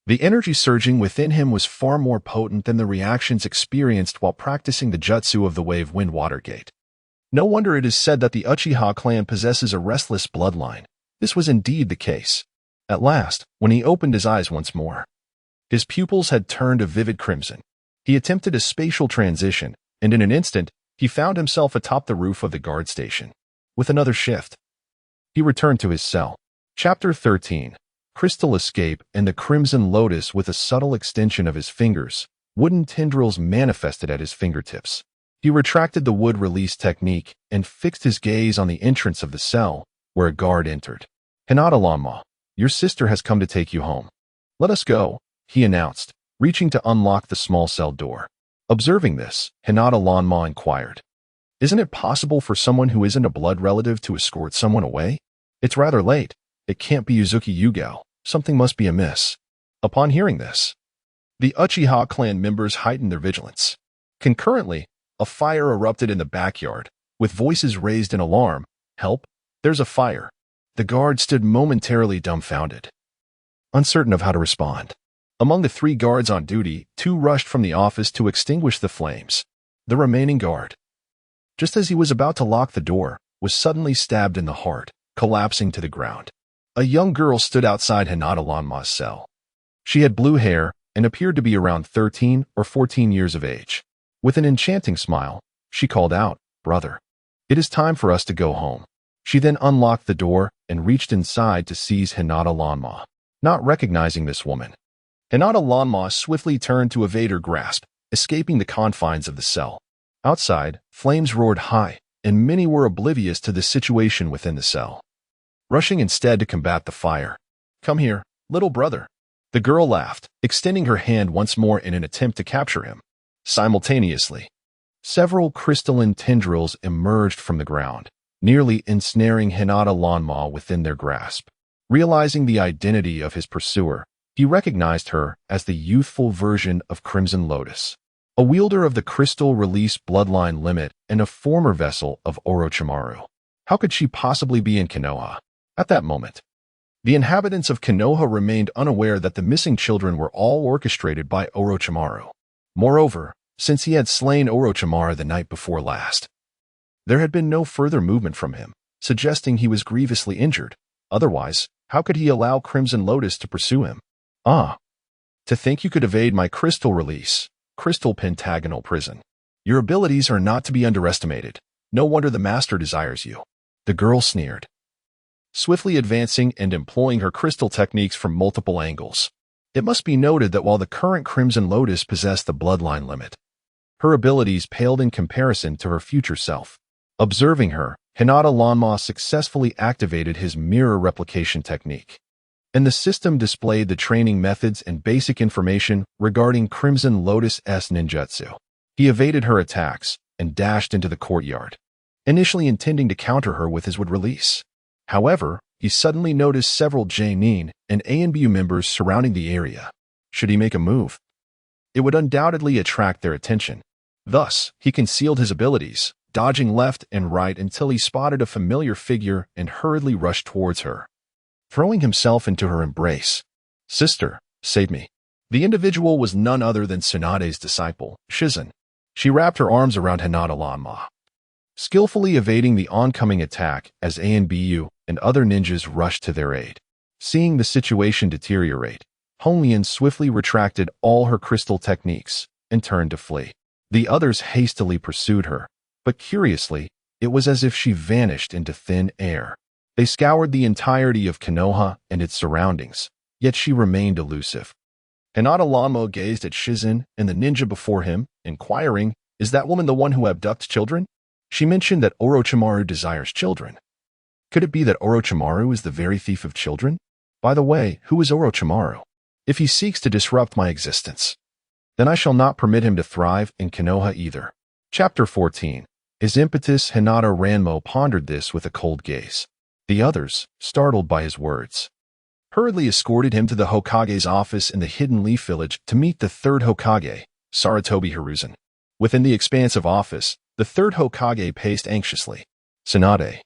The energy surging within him was far more potent than the reactions experienced while practicing the jutsu of the Wave Wind Water Gate. No wonder it is said that the Uchiha clan possesses a restless bloodline. This was indeed the case. At last, when he opened his eyes once more, his pupils had turned a vivid crimson. He attempted a spatial transition, and in an instant, he found himself atop the roof of the guard station. With another shift, he returned to his cell. Chapter 13. Crystal Escape and the Crimson Lotus. With a subtle extension of his fingers, wooden tendrils manifested at his fingertips. He retracted the wood release technique and fixed his gaze on the entrance of the cell, where a guard entered. Hinata Lanma, your sister has come to take you home. Let us go, he announced, reaching to unlock the small cell door. Observing this, Hinata Lanma inquired, isn't it possible for someone who isn't a blood relative to escort someone away? It's rather late. It can't be Uzuki Yugao. Something must be amiss. Upon hearing this, the Uchiha clan members heightened their vigilance. Concurrently, a fire erupted in the backyard, with voices raised in alarm. Help! There's a fire. The guard stood momentarily dumbfounded, uncertain of how to respond. Among the 3 guards on duty, 2 rushed from the office to extinguish the flames. The remaining guard, just as he was about to lock the door, was suddenly stabbed in the heart, collapsing to the ground. A young girl stood outside Hinata Lanma's cell. She had blue hair and appeared to be around 13 or 14 years of age. With an enchanting smile, she called out, "Brother, it is time for us to go home." She then unlocked the door and reached inside to seize Hinata Lanma. Not recognizing this woman, Hinata Lanma swiftly turned to evade her grasp, escaping the confines of the cell. Outside, flames roared high, and many were oblivious to the situation within the cell, rushing instead to combat the fire. "Come here, little brother. The girl laughed, extending her hand once more in an attempt to capture him. Simultaneously, several crystalline tendrils emerged from the ground, nearly ensnaring Hinata Lanma within their grasp. Realizing the identity of his pursuer, he recognized her as the youthful version of Crimson Lotus, a wielder of the crystal release bloodline limit and a former vessel of Orochimaru. How could she possibly be in Konoha? At that moment, the inhabitants of Konoha remained unaware that the missing children were all orchestrated by Orochimaru. Moreover, since he had slain Orochimaru the night before last, there had been no further movement from him, suggesting he was grievously injured. Otherwise, how could he allow Crimson Lotus to pursue him? Ah, to think you could evade my crystal release, crystal pentagonal prison. Your abilities are not to be underestimated. No wonder the master desires you. The girl sneered, swiftly advancing and employing her crystal techniques from multiple angles. It must be noted that while the current Crimson Lotus possessed the bloodline limit, her abilities paled in comparison to her future self. Observing her, Hinata Lanma successfully activated his mirror replication technique, and the system displayed the training methods and basic information regarding Crimson Lotus' ninjutsu. He evaded her attacks and dashed into the courtyard, initially intending to counter her with his wood release. However, he suddenly noticed several J-Nin and ANBU members surrounding the area. Should he make a move, it would undoubtedly attract their attention. Thus, he concealed his abilities, dodging left and right until he spotted a familiar figure and hurriedly rushed towards her, throwing himself into her embrace. "Sister, save me." The individual was none other than Tsunade's disciple, Shizen. She wrapped her arms around Hinata Lanma, skillfully evading the oncoming attack as ANBU and other ninjas rushed to their aid. Seeing the situation deteriorate, Honglian swiftly retracted all her crystal techniques and turned to flee. The others hastily pursued her, but curiously, it was as if she vanished into thin air. They scoured the entirety of Konoha and its surroundings, yet she remained elusive. Hinata Lanma gazed at Shizen and the ninja before him, inquiring, "Is that woman the one who abducts children? She mentioned that Orochimaru desires children. Could it be that Orochimaru is the very thief of children? By the way, who is Orochimaru? If he seeks to disrupt my existence, then I shall not permit him to thrive in Konoha either." Chapter 14. His impetus. Hinata Ranmo pondered this with a cold gaze. The others, startled by his words, hurriedly escorted him to the Hokage's office in the Hidden Leaf Village to meet the third Hokage, Sarutobi Hiruzen. Within the expansive office, the third Hokage paced anxiously. Tsunade,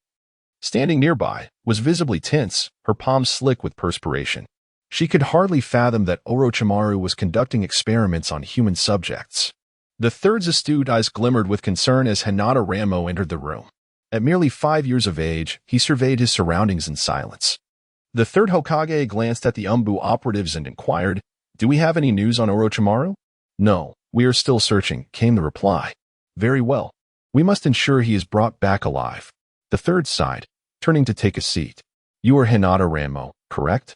standing nearby, was visibly tense, her palms slick with perspiration. She could hardly fathom that Orochimaru was conducting experiments on human subjects. The third's astute eyes glimmered with concern as Hinata Ranmo entered the room. At merely 5 years of age, he surveyed his surroundings in silence. The third Hokage glanced at the Umbu operatives and inquired, "Do we have any news on Orochimaru?" "No, we are still searching," came the reply. "Very well. We must ensure he is brought back alive." The third sighed, turning to take a seat. "You are Hinata Ranmo, correct?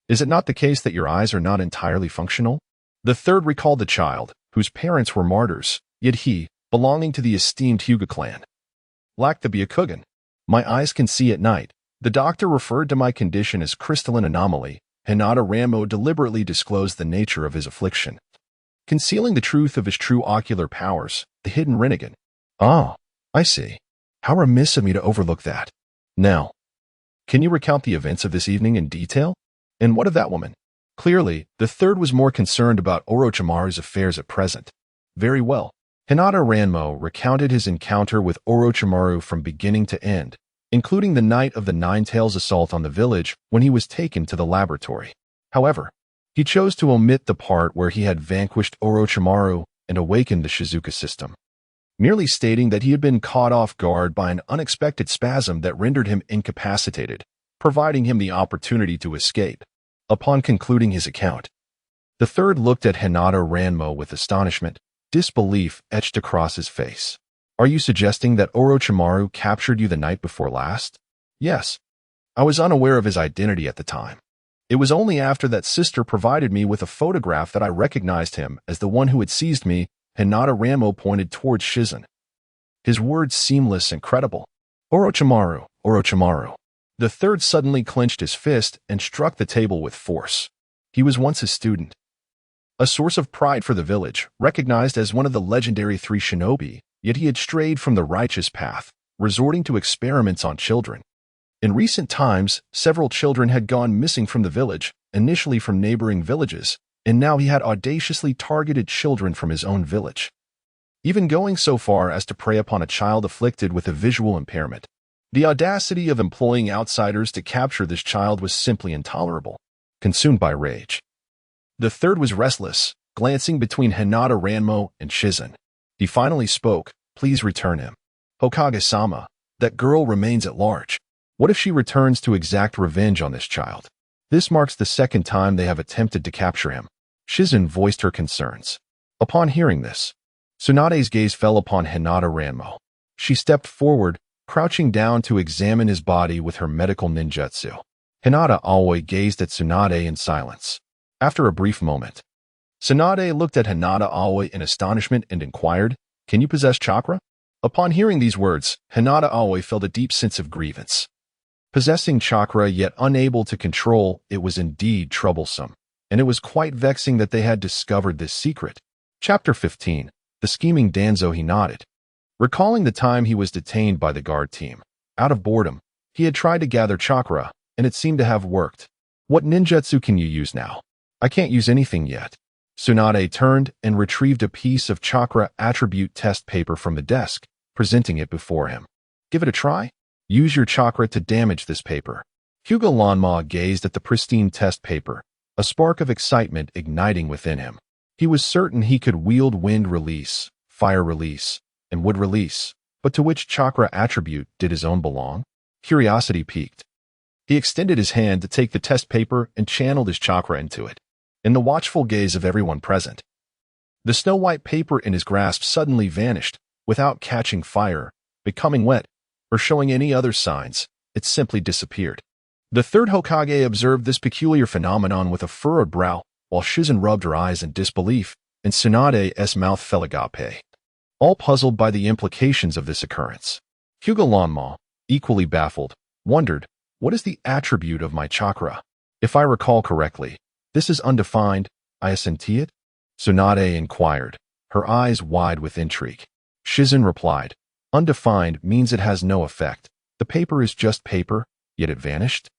Is it not the case that your eyes are not entirely functional?" The third recalled the child, whose parents were martyrs, yet he, belonging to the esteemed Hyuga clan, lacked the Byakugan. "My eyes can see at night." The doctor referred to my condition as crystalline anomaly. Hinata Ranmo deliberately disclosed the nature of his affliction, concealing the truth of his true ocular powers, the hidden Rinnegan. "Ah, I see. How remiss of me to overlook that. Now, can you recount the events of this evening in detail? And what of that woman?" Clearly, the third was more concerned about Orochimaru's affairs at present. "Very well." Hinata Ranmo recounted his encounter with Orochimaru from beginning to end, including the night of the Nine-Tails assault on the village when he was taken to the laboratory. However, he chose to omit the part where he had vanquished Orochimaru and awakened the Shizuka system, merely stating that he had been caught off guard by an unexpected spasm that rendered him incapacitated, providing him the opportunity to escape. Upon concluding his account, the third looked at Hinata Ranmo with astonishment, disbelief etched across his face. "Are you suggesting that Orochimaru captured you the night before last?" "Yes. I was unaware of his identity at the time. It was only after that sister provided me with a photograph that I recognized him as the one who had seized me." Hinata Ranmo pointed towards Shizen, his words seamless and credible. "Orochimaru, Orochimaru." The third suddenly clenched his fist and struck the table with force. He was once his student. A source of pride for the village, recognized as one of the legendary 3 shinobi, yet he had strayed from the righteous path, resorting to experiments on children. In recent times, several children had gone missing from the village, initially from neighboring villages, and now he had audaciously targeted children from his own village, even going so far as to prey upon a child afflicted with a visual impairment. The audacity of employing outsiders to capture this child was simply intolerable. Consumed by rage, the third was restless, glancing between Hinata Ranmo and Shizen. He finally spoke. Please return him. Hokage-sama, that girl remains at large. What if she returns to exact revenge on this child? This marks the second time they have attempted to capture him. Shizen voiced her concerns. Upon hearing this, Tsunade's gaze fell upon Hinata Ranmo. She stepped forward, crouching down to examine his body with her medical ninjutsu. Hinata Aoi gazed at Tsunade in silence. After a brief moment, Tsunade looked at Hinata Aoi in astonishment and inquired, "Can you possess chakra?" Upon hearing these words, Hinata Aoi felt a deep sense of grievance. Possessing chakra yet unable to control, it was indeed troublesome, and it was quite vexing that they had discovered this secret. Chapter 15. The Scheming Danzo. He nodded, recalling the time he was detained by the guard team. Out of boredom, he had tried to gather chakra, and it seemed to have worked. What ninjutsu can you use now? I can't use anything yet. Tsunade turned and retrieved a piece of chakra attribute test paper from the desk, presenting it before him. Give it a try? Use your chakra to damage this paper. Hyuga Lanma gazed at the pristine test paper, a spark of excitement igniting within him. He was certain he could wield wind release, fire release, and wood release, but to which chakra attribute did his own belong? Curiosity piqued. He extended his hand to take the test paper and channeled his chakra into it. In the watchful gaze of everyone present, the snow-white paper in his grasp suddenly vanished, without catching fire, becoming wet, or showing any other signs. It simply disappeared. The third Hokage observed this peculiar phenomenon with a furrowed brow, while Shizen rubbed her eyes in disbelief, and Tsunade's mouth fell agape, all puzzled by the implications of this occurrence. Hyuga Lanma, equally baffled, wondered, what is the attribute of my chakra? If I recall correctly, this is undefined. I assenti it? Tsunade inquired, her eyes wide with intrigue. Shizen replied, undefined means it has no effect. The paper is just paper, yet it vanished.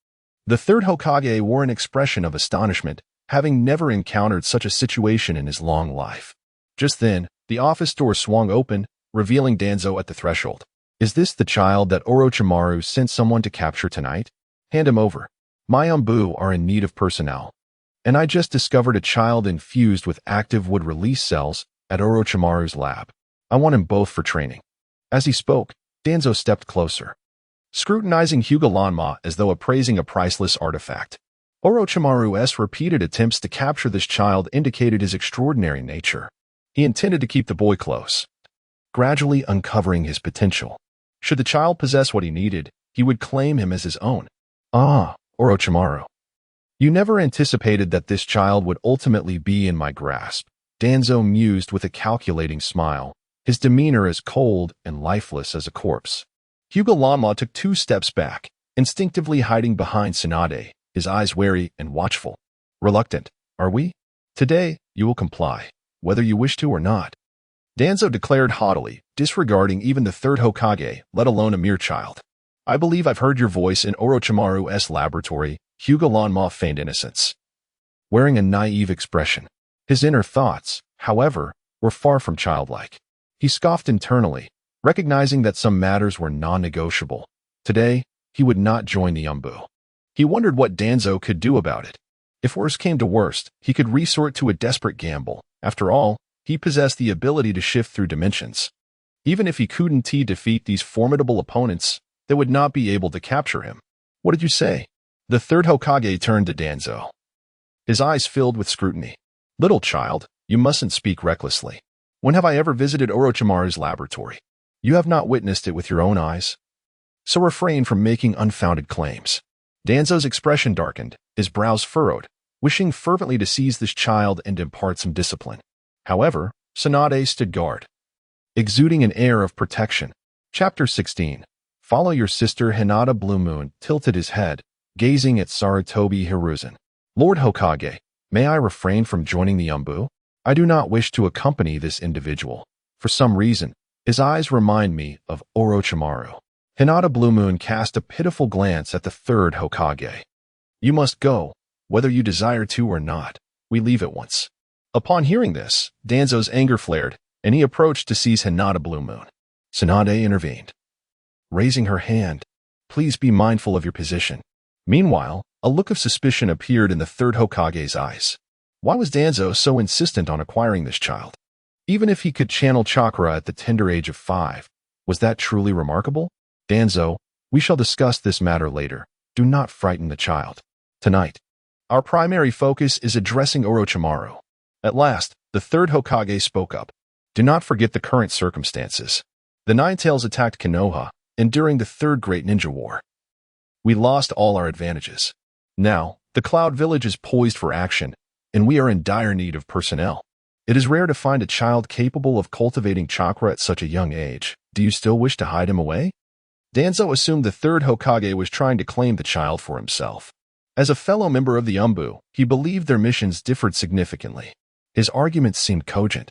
The third Hokage wore an expression of astonishment, having never encountered such a situation in his long life. Just then, the office door swung open, revealing Danzo at the threshold. Is this the child that Orochimaru sent someone to capture tonight? Hand him over. My Umbu are in need of personnel. And I just discovered a child infused with active wood release cells at Orochimaru's lab. I want him both for training. As he spoke, Danzo stepped closer, scrutinizing Hyuga Lanma as though appraising a priceless artifact. Orochimaru's repeated attempts to capture this child indicated his extraordinary nature. He intended to keep the boy close, gradually uncovering his potential. Should the child possess what he needed, he would claim him as his own. Ah, Orochimaru. You never anticipated that this child would ultimately be in my grasp, Danzo mused with a calculating smile, his demeanor as cold and lifeless as a corpse. Hyuga Lanma took 2 steps back, instinctively hiding behind Tsunade, his eyes wary and watchful. Reluctant, are we? Today, you will comply, whether you wish to or not. Danzo declared haughtily, disregarding even the third Hokage, let alone a mere child. I believe I've heard your voice in Orochimaru's laboratory. Hyuga Lanma feigned innocence, wearing a naive expression. His inner thoughts, however, were far from childlike. He scoffed internally, recognizing that some matters were non-negotiable. Today, he would not join the Umbu. He wondered what Danzo could do about it. If worst came to worst, he could resort to a desperate gamble. After all, he possessed the ability to shift through dimensions. Even if he couldn't defeat these formidable opponents, they would not be able to capture him. What did you say? The third Hokage turned to Danzo, his eyes filled with scrutiny. Little child, you mustn't speak recklessly. When have I ever visited Orochimaru's laboratory? You have not witnessed it with your own eyes. So refrain from making unfounded claims. Danzo's expression darkened, his brows furrowed, wishing fervently to seize this child and impart some discipline. However, Tsunade stood guard, exuding an air of protection. Chapter 16. Follow your sister. Hinata Blue Moon tilted his head, gazing at Sarutobi Hiruzen. Lord Hokage, May I refrain from joining the Umbu? I do not wish to accompany this individual. For some reason, his eyes remind me of Orochimaru. Hinata Blue Moon cast a pitiful glance at the third Hokage. You must go, whether you desire to or not. We leave at once. Upon hearing this, Danzo's anger flared, and he approached to seize Hinata Blue Moon. Tsunade intervened, raising her hand. Please be mindful of your position. Meanwhile, a look of suspicion appeared in the third Hokage's eyes. Why was Danzo so insistent on acquiring this child? Even if he could channel chakra at the tender age of 5, was that truly remarkable? Danzo, we shall discuss this matter later. Do not frighten the child. Tonight, our primary focus is addressing Orochimaru. At last, the third Hokage spoke up. Do not forget the current circumstances. The Ninetales attacked Konoha, and during the Third Great Ninja War, we lost all our advantages. Now, the Cloud Village is poised for action, and we are in dire need of personnel. It is rare to find a child capable of cultivating chakra at such a young age. Do you still wish to hide him away? Danzo assumed the third Hokage was trying to claim the child for himself. As a fellow member of the Umbu, he believed their missions differed significantly. His arguments seemed cogent,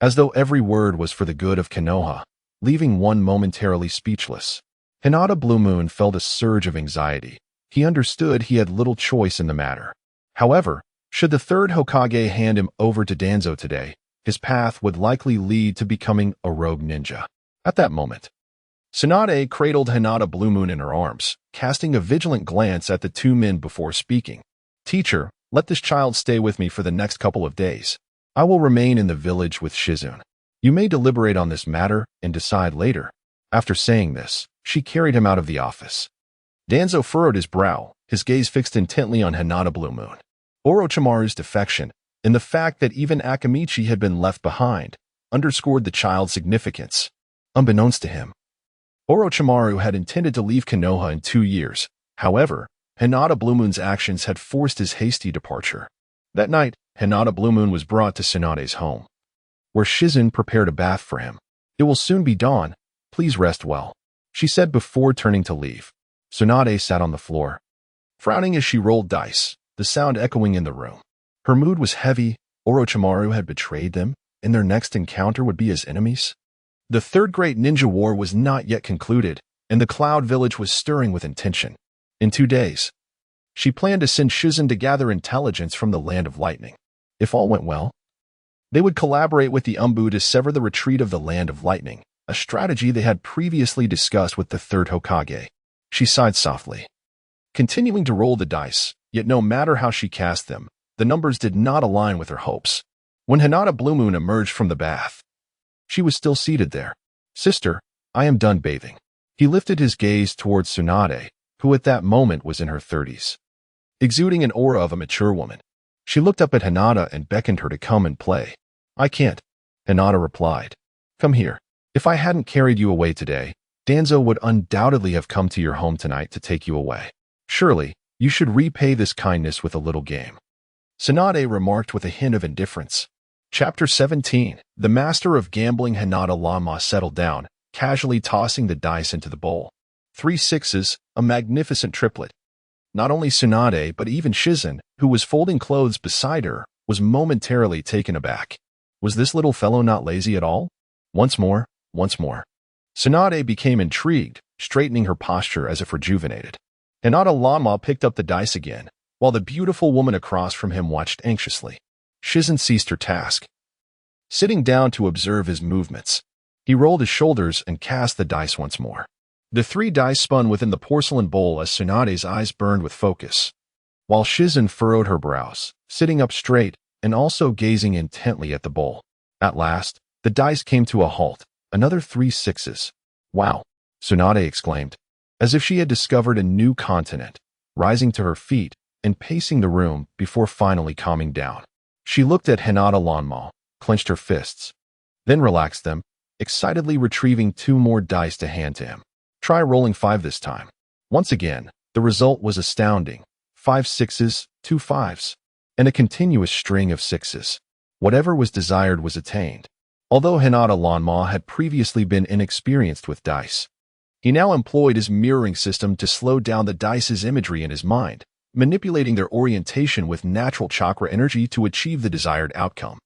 as though every word was for the good of Konoha, leaving one momentarily speechless. Hinata Blue Moon felt a surge of anxiety. He understood he had little choice in the matter. However, should the third Hokage hand him over to Danzo today, his path would likely lead to becoming a rogue ninja. At that moment, Tsunade cradled Hinata Blue Moon in her arms, casting a vigilant glance at the two men before speaking. Teacher, let this child stay with me for the next couple of days. I will remain in the village with Shizune. You may deliberate on this matter and decide later. After saying this, she carried him out of the office. Danzo furrowed his brow, his gaze fixed intently on Hinata Blue Moon. Orochimaru's defection, and the fact that even Akamichi had been left behind, underscored the child's significance. Unbeknownst to him, Orochimaru had intended to leave Konoha in 2 years. However, Hinata Blue Moon's actions had forced his hasty departure. That night, Hinata Blue Moon was brought to Tsunade's home, where Shizune prepared a bath for him. It will soon be dawn. Please rest well, she said before turning to leave. Tsunade sat on the floor, frowning as she rolled dice, the sound echoing in the room. Her mood was heavy. Orochimaru had betrayed them, and their next encounter would be as enemies. The Third Great Ninja War was not yet concluded, and the Cloud Village was stirring with intention. In 2 days, she planned to send Shizune to gather intelligence from the Land of Lightning. If all went well, they would collaborate with the Umbu to sever the retreat of the Land of Lightning, a strategy they had previously discussed with the third Hokage. She sighed softly, continuing to roll the dice, yet no matter how she cast them, the numbers did not align with her hopes. When Hinata Blue Moon emerged from the bath, she was still seated there. Sister, I am done bathing. He lifted his gaze towards Tsunade, who at that moment was in her 30s, exuding an aura of a mature woman. She looked up at Hinata and beckoned her to come and play. I can't, Hinata replied. Come here. If I hadn't carried you away today, Danzo would undoubtedly have come to your home tonight to take you away. Surely, you should repay this kindness with a little game. Tsunade remarked with a hint of indifference. Chapter 17. The master of gambling Hinata Lama settled down, casually tossing the dice into the bowl. 3 sixes, a magnificent triplet. Not only Tsunade but even Shizune, who was folding clothes beside her, was momentarily taken aback. Was this little fellow not lazy at all? Once more. Tsunade became intrigued, straightening her posture as if rejuvenated. Hinata Lama picked up the dice again, while the beautiful woman across from him watched anxiously. Shizune ceased her task, sitting down to observe his movements. He rolled his shoulders and cast the dice once more. The 3 dice spun within the porcelain bowl as Tsunade's eyes burned with focus, while Shizune furrowed her brows, sitting up straight and also gazing intently at the bowl. At last, the dice came to a halt, another 3 sixes. Wow, Tsunade exclaimed, as if she had discovered a new continent, rising to her feet and pacing the room before finally calming down. She looked at Hinata Lama, clenched her fists, then relaxed them, excitedly retrieving 2 more dice to hand to him. Try rolling 5 this time. Once again, the result was astounding. 5 sixes, 2 fives, and a continuous string of 6s. Whatever was desired was attained. Although Hinata Lama had previously been inexperienced with dice, he now employed his mirroring system to slow down the dice's imagery in his mind, manipulating their orientation with natural chakra energy to achieve the desired outcome.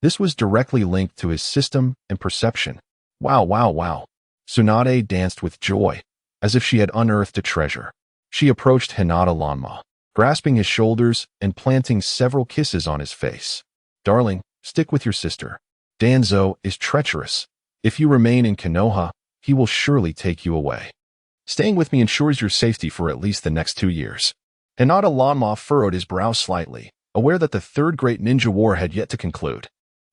This was directly linked to his system and perception. Wow, wow, wow. Tsunade danced with joy, as if she had unearthed a treasure. She approached Hinata Lanma, grasping his shoulders and planting several kisses on his face. Darling, stick with your sister. Danzo is treacherous. If you remain in Konoha, he will surely take you away. Staying with me ensures your safety for at least the next 2 years. Hinata Lanma furrowed his brow slightly, aware that the Third Great Ninja War had yet to conclude.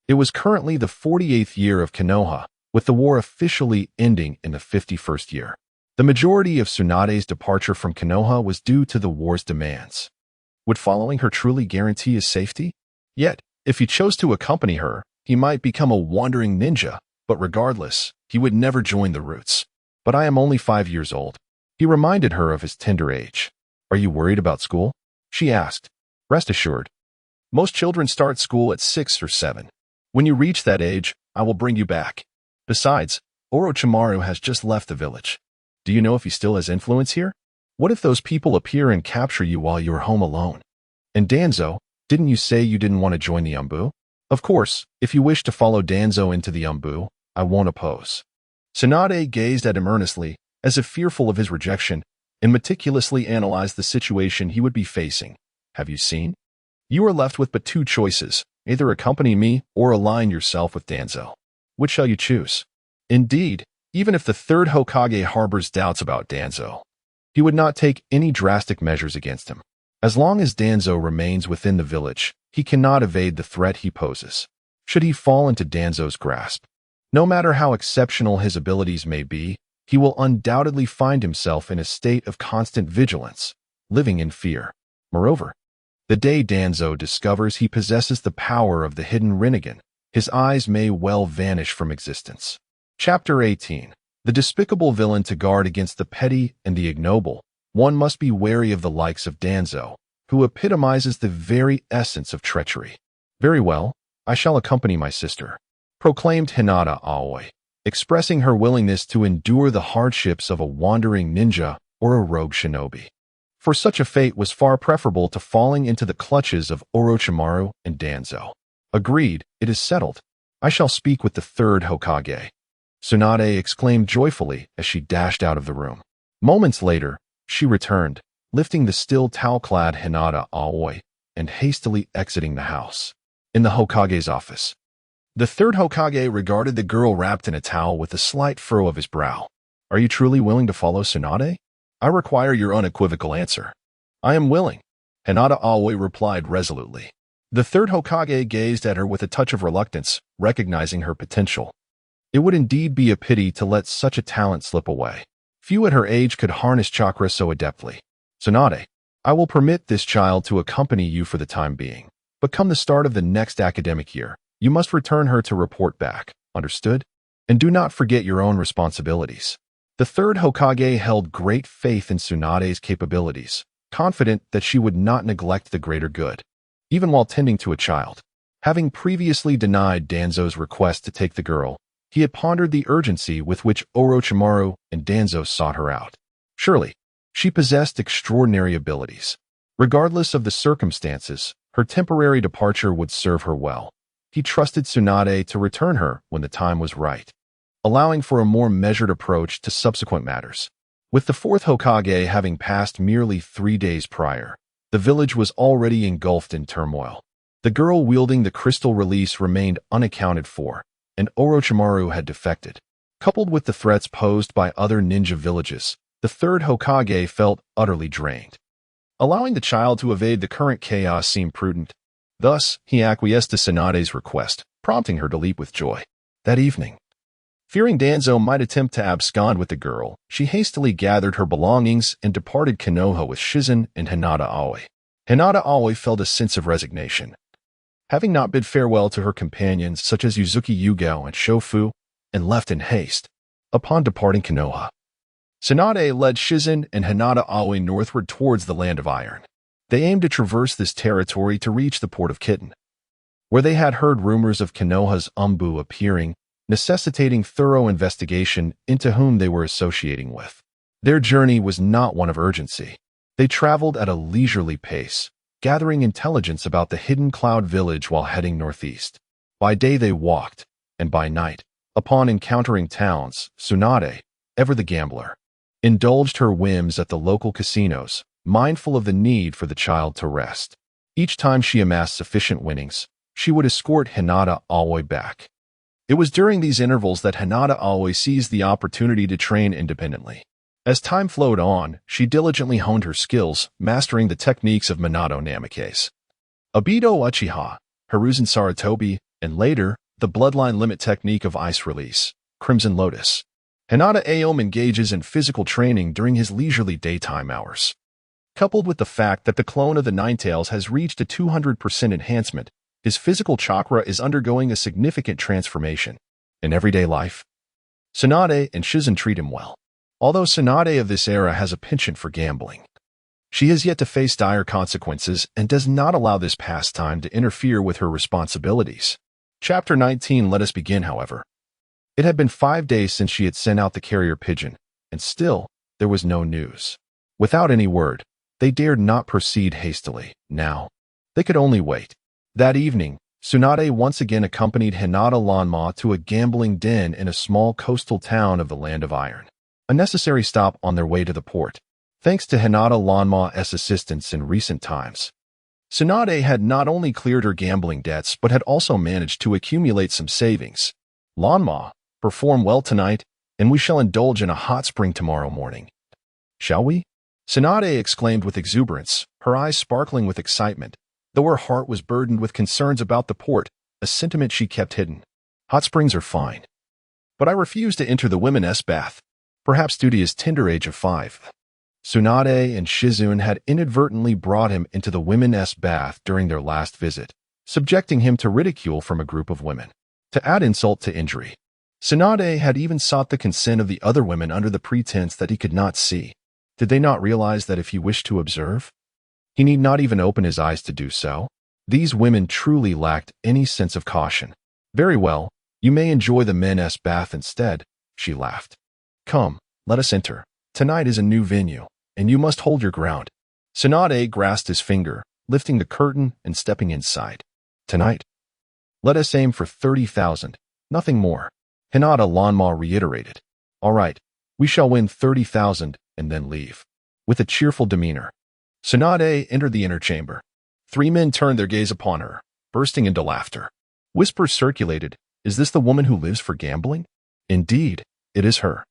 It was currently the 48th year of Konoha, with the war officially ending in the 51st year. The majority of Tsunade's departure from Konoha was due to the war's demands. Would following her truly guarantee his safety? Yet, if he chose to accompany her, he might become a wandering ninja, but regardless, he would never join the roots. But I am only 5 years old. He reminded her of his tender age. Are you worried about school? She asked. Rest assured. Most children start school at 6 or 7. When you reach that age, I will bring you back. Besides, Orochimaru has just left the village. Do you know if he still has influence here? What if those people appear and capture you while you are home alone? And Danzo, didn't you say you didn't want to join the Umbu? Of course, if you wish to follow Danzo into the Umbu, I won't oppose. Tsunade gazed at him earnestly, as if fearful of his rejection, and meticulously analyzed the situation he would be facing. Have you seen? You are left with but 2 choices, either accompany me or align yourself with Danzo. Which shall you choose? Indeed, even if the third Hokage harbors doubts about Danzo, he would not take any drastic measures against him. As long as Danzo remains within the village, he cannot evade the threat he poses. Should he fall into Danzo's grasp, no matter how exceptional his abilities may be, he will undoubtedly find himself in a state of constant vigilance, living in fear. Moreover, the day Danzo discovers he possesses the power of the hidden Rinnegan, his eyes may well vanish from existence. Chapter 18. The despicable villain to guard against the petty and the ignoble. One must be wary of the likes of Danzo, who epitomizes the very essence of treachery. Very well, I shall accompany my sister, proclaimed Hinata Aoi, expressing her willingness to endure the hardships of a wandering ninja or a rogue shinobi. For such a fate was far preferable to falling into the clutches of Orochimaru and Danzo. Agreed, it is settled. I shall speak with the third Hokage. Tsunade exclaimed joyfully as she dashed out of the room. Moments later, she returned, lifting the still towel-clad Hinata Aoi and hastily exiting the house. In the Hokage's office, the third Hokage regarded the girl wrapped in a towel with a slight furrow of his brow. Are you truly willing to follow Tsunade? I require your unequivocal answer. I am willing, Hinata Aoi replied resolutely. The third Hokage gazed at her with a touch of reluctance, recognizing her potential. It would indeed be a pity to let such a talent slip away. Few at her age could harness chakra so adeptly. Tsunade, I will permit this child to accompany you for the time being. But come the start of the next academic year, you must return her to report back, understood? And do not forget your own responsibilities. The third Hokage held great faith in Tsunade's capabilities, confident that she would not neglect the greater good, even while tending to a child. Having previously denied Danzo's request to take the girl, he had pondered the urgency with which Orochimaru and Danzo sought her out. Surely, she possessed extraordinary abilities. Regardless of the circumstances, her temporary departure would serve her well. He trusted Tsunade to return her when the time was right, allowing for a more measured approach to subsequent matters. With the fourth Hokage having passed merely 3 days prior, the village was already engulfed in turmoil. The girl wielding the crystal release remained unaccounted for, and Orochimaru had defected. Coupled with the threats posed by other ninja villages, the third Hokage felt utterly drained. Allowing the child to evade the current chaos seemed prudent. Thus, he acquiesced to Tsunade's request, prompting her to leap with joy. That evening, fearing Danzo might attempt to abscond with the girl, she hastily gathered her belongings and departed Konoha with Shizen and Hinata Aoi. Hinata Aoi felt a sense of resignation. Having not bid farewell to her companions such as Yuzuki Yugao and Shofu, and left in haste. Upon departing Konoha, Tsunade led Shizen and Hinata Aoi northward towards the Land of Iron. They aimed to traverse this territory to reach the port of Kitten, where they had heard rumors of Konoha's Umbu appearing, necessitating thorough investigation into whom they were associating with. Their journey was not one of urgency. They traveled at a leisurely pace, gathering intelligence about the hidden cloud village while heading northeast. By day they walked, and by night, upon encountering towns, Tsunade, ever the gambler, indulged her whims at the local casinos, mindful of the need for the child to rest. Each time she amassed sufficient winnings, she would escort Hinata Aoi back. It was during these intervals that Hinata Aoi seized the opportunity to train independently. As time flowed on, she diligently honed her skills, mastering the techniques of Minato Namikaze, Abido Uchiha, Hiruzen Sarutobi, and later, the bloodline limit technique of Ice Release, Crimson Lotus. Hinata Aoi engages in physical training during his leisurely daytime hours. Coupled with the fact that the clone of the Ninetales has reached a 200% enhancement, his physical chakra is undergoing a significant transformation. In everyday life, Tsunade and Shizen treat him well. Although Tsunade of this era has a penchant for gambling, she has yet to face dire consequences and does not allow this pastime to interfere with her responsibilities. Chapter 19. Let us begin, however. It had been 5 days since she had sent out the carrier pigeon, and still there was no news. Without any word, they dared not proceed hastily. Now, they could only wait. That evening, Tsunade once again accompanied Hinata Lanma to a gambling den in a small coastal town of the Land of Iron, a necessary stop on their way to the port. Thanks to Hinata Lanma's assistance in recent times, Tsunade had not only cleared her gambling debts but had also managed to accumulate some savings. Lanma, perform well tonight, and we shall indulge in a hot spring tomorrow morning. Shall we? Tsunade exclaimed with exuberance, her eyes sparkling with excitement, though her heart was burdened with concerns about the port, a sentiment she kept hidden. Hot springs are fine, but I refuse to enter the women's bath, perhaps due to his tender age of 5. Tsunade and Shizune had inadvertently brought him into the women's bath during their last visit, subjecting him to ridicule from a group of women. To add insult to injury, Tsunade had even sought the consent of the other women under the pretense that he could not see. Did they not realize that if he wished to observe, he need not even open his eyes to do so? These women truly lacked any sense of caution. Very well, you may enjoy the men's bath instead, she laughed. Come, let us enter. Tonight is a new venue, and you must hold your ground. Tsunade grasped his finger, lifting the curtain and stepping inside. Tonight, let us aim for 30,000, nothing more. Hinata Lanma reiterated. All right, we shall win 30,000 and then leave. With a cheerful demeanor, Tsunade entered the inner chamber. 3 men turned their gaze upon her, bursting into laughter. Whispers circulated, is this the woman who lives for gambling? Indeed, it is her.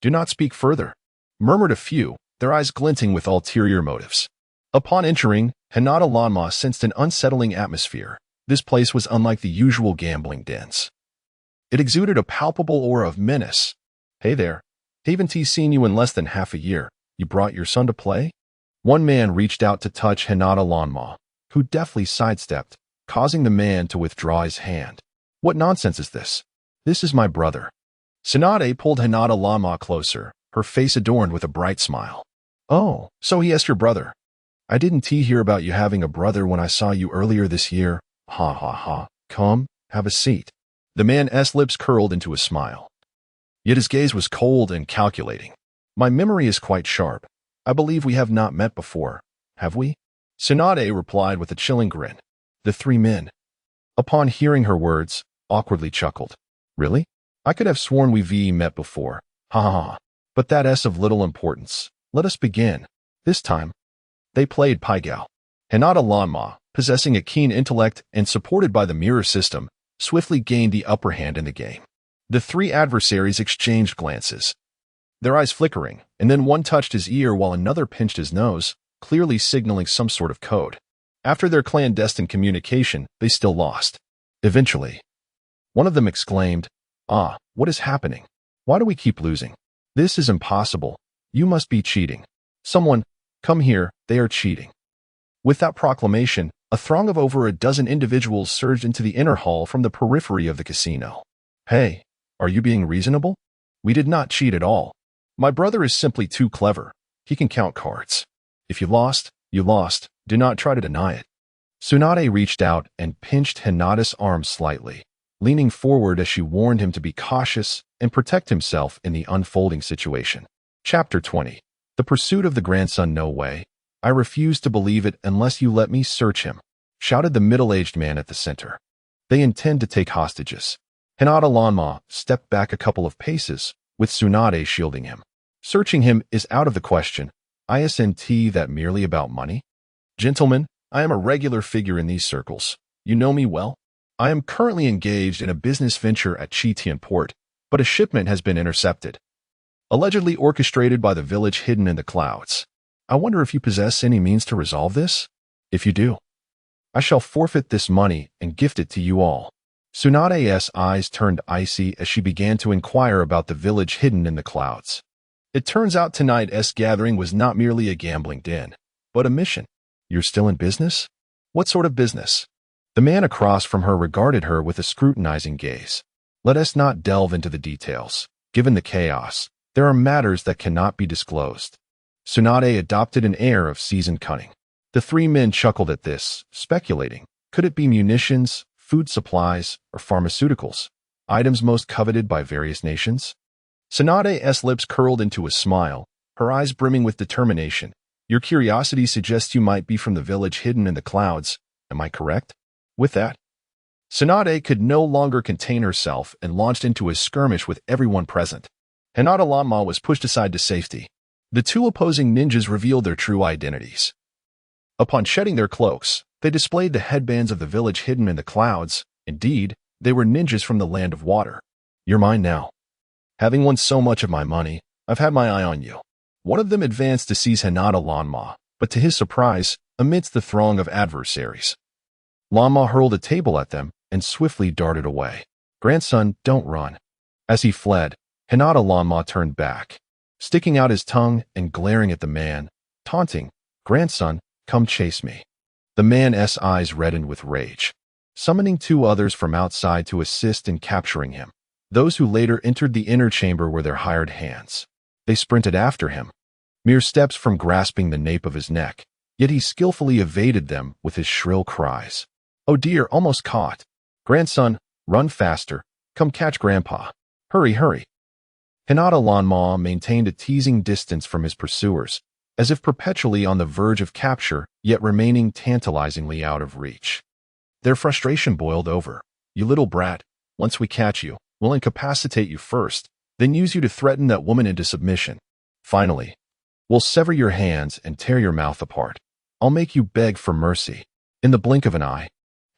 Do not speak further, murmured a few, their eyes glinting with ulterior motives. Upon entering, Hinata Lanma sensed an unsettling atmosphere. This place was unlike the usual gambling dens. It exuded a palpable aura of menace. Hey there, haven't seen you in less than half a year. You brought your son to play? One man reached out to touch Hinata Lanma, who deftly sidestepped, causing the man to withdraw his hand. What nonsense is this? This is my brother. Tsunade pulled Hinata Lanma closer, her face adorned with a bright smile. Oh, so he is your brother. I didn't hear about you having a brother when I saw you earlier this year. Ha ha ha. Come, have a seat. The man's lips curled into a smile. Yet his gaze was cold and calculating. My memory is quite sharp. I believe we have not met before, have we? Tsunade replied with a chilling grin. The 3 men, upon hearing her words, awkwardly chuckled. Really? I could have sworn we've met before. Ha ha ha. But that is of little importance. Let us begin. This time, they played Paigao. Hinata Lanma, possessing a keen intellect and supported by the mirror system, swiftly gained the upper hand in the game. The 3 adversaries exchanged glances, their eyes flickering, and then one touched his ear while another pinched his nose, clearly signaling some sort of code. After their clandestine communication, they still lost. Eventually, one of them exclaimed, Ah, what is happening? Why do we keep losing? This is impossible. You must be cheating. Someone, come here, they are cheating. With that proclamation, a throng of over a dozen individuals surged into the inner hall from the periphery of the casino. Hey, are you being reasonable? We did not cheat at all. My brother is simply too clever. He can count cards. If you lost, you lost. Do not try to deny it. Tsunade reached out and pinched Hinata's arm slightly, leaning forward as she warned him to be cautious and protect himself in the unfolding situation. Chapter 20. The Pursuit of the Grandson. No way. I refuse to believe it unless you let me search him, shouted the middle-aged man at the center. They intend to take hostages. Hinata Lanma stepped back a couple of paces, with Tsunade shielding him. Searching him is out of the question. Isn't that merely about money? Gentlemen, I am a regular figure in these circles. You know me well. I am currently engaged in a business venture at Chitian Port, but a shipment has been intercepted, allegedly orchestrated by the village hidden in the clouds. I wonder if you possess any means to resolve this? If you do, I shall forfeit this money and gift it to you all. Tsunade's eyes turned icy as she began to inquire about the village hidden in the clouds. It turns out tonight's gathering was not merely a gambling den, but a mission. You're still in business? What sort of business? The man across from her regarded her with a scrutinizing gaze. Let us not delve into the details. Given the chaos, there are matters that cannot be disclosed. Tsunade adopted an air of seasoned cunning. The three men chuckled at this, speculating. Could it be munitions, food supplies, or pharmaceuticals, items most coveted by various nations? Tsunade's lips curled into a smile, her eyes brimming with determination. Your curiosity suggests you might be from the village hidden in the clouds. Am I correct? With that, Tsunade could no longer contain herself and launched into a skirmish with everyone present. Hinata Lanma was pushed aside to safety. The two opposing ninjas revealed their true identities. Upon shedding their cloaks, they displayed the headbands of the village hidden in the clouds. Indeed, they were ninjas from the land of water. You're mine now. Having won so much of my money, I've had my eye on you. One of them advanced to seize Hinata Lanma, but to his surprise, amidst the throng of adversaries, Lanma hurled a table at them and swiftly darted away. Grandson, don't run. As he fled, Hinata Lanma turned back, sticking out his tongue and glaring at the man, taunting, Grandson, come chase me. The man's eyes reddened with rage, summoning two others from outside to assist in capturing him. Those who later entered the inner chamber were their hired hands. They sprinted after him, mere steps from grasping the nape of his neck, yet he skillfully evaded them with his shrill cries. Oh dear, almost caught. Grandson, run faster. Come catch Grandpa. Hurry, hurry. Hinata Lanma maintained a teasing distance from his pursuers, as if perpetually on the verge of capture, yet remaining tantalizingly out of reach. Their frustration boiled over. You little brat, once we catch you, we'll incapacitate you first, then use you to threaten that woman into submission. Finally, we'll sever your hands and tear your mouth apart. I'll make you beg for mercy. In the blink of an eye,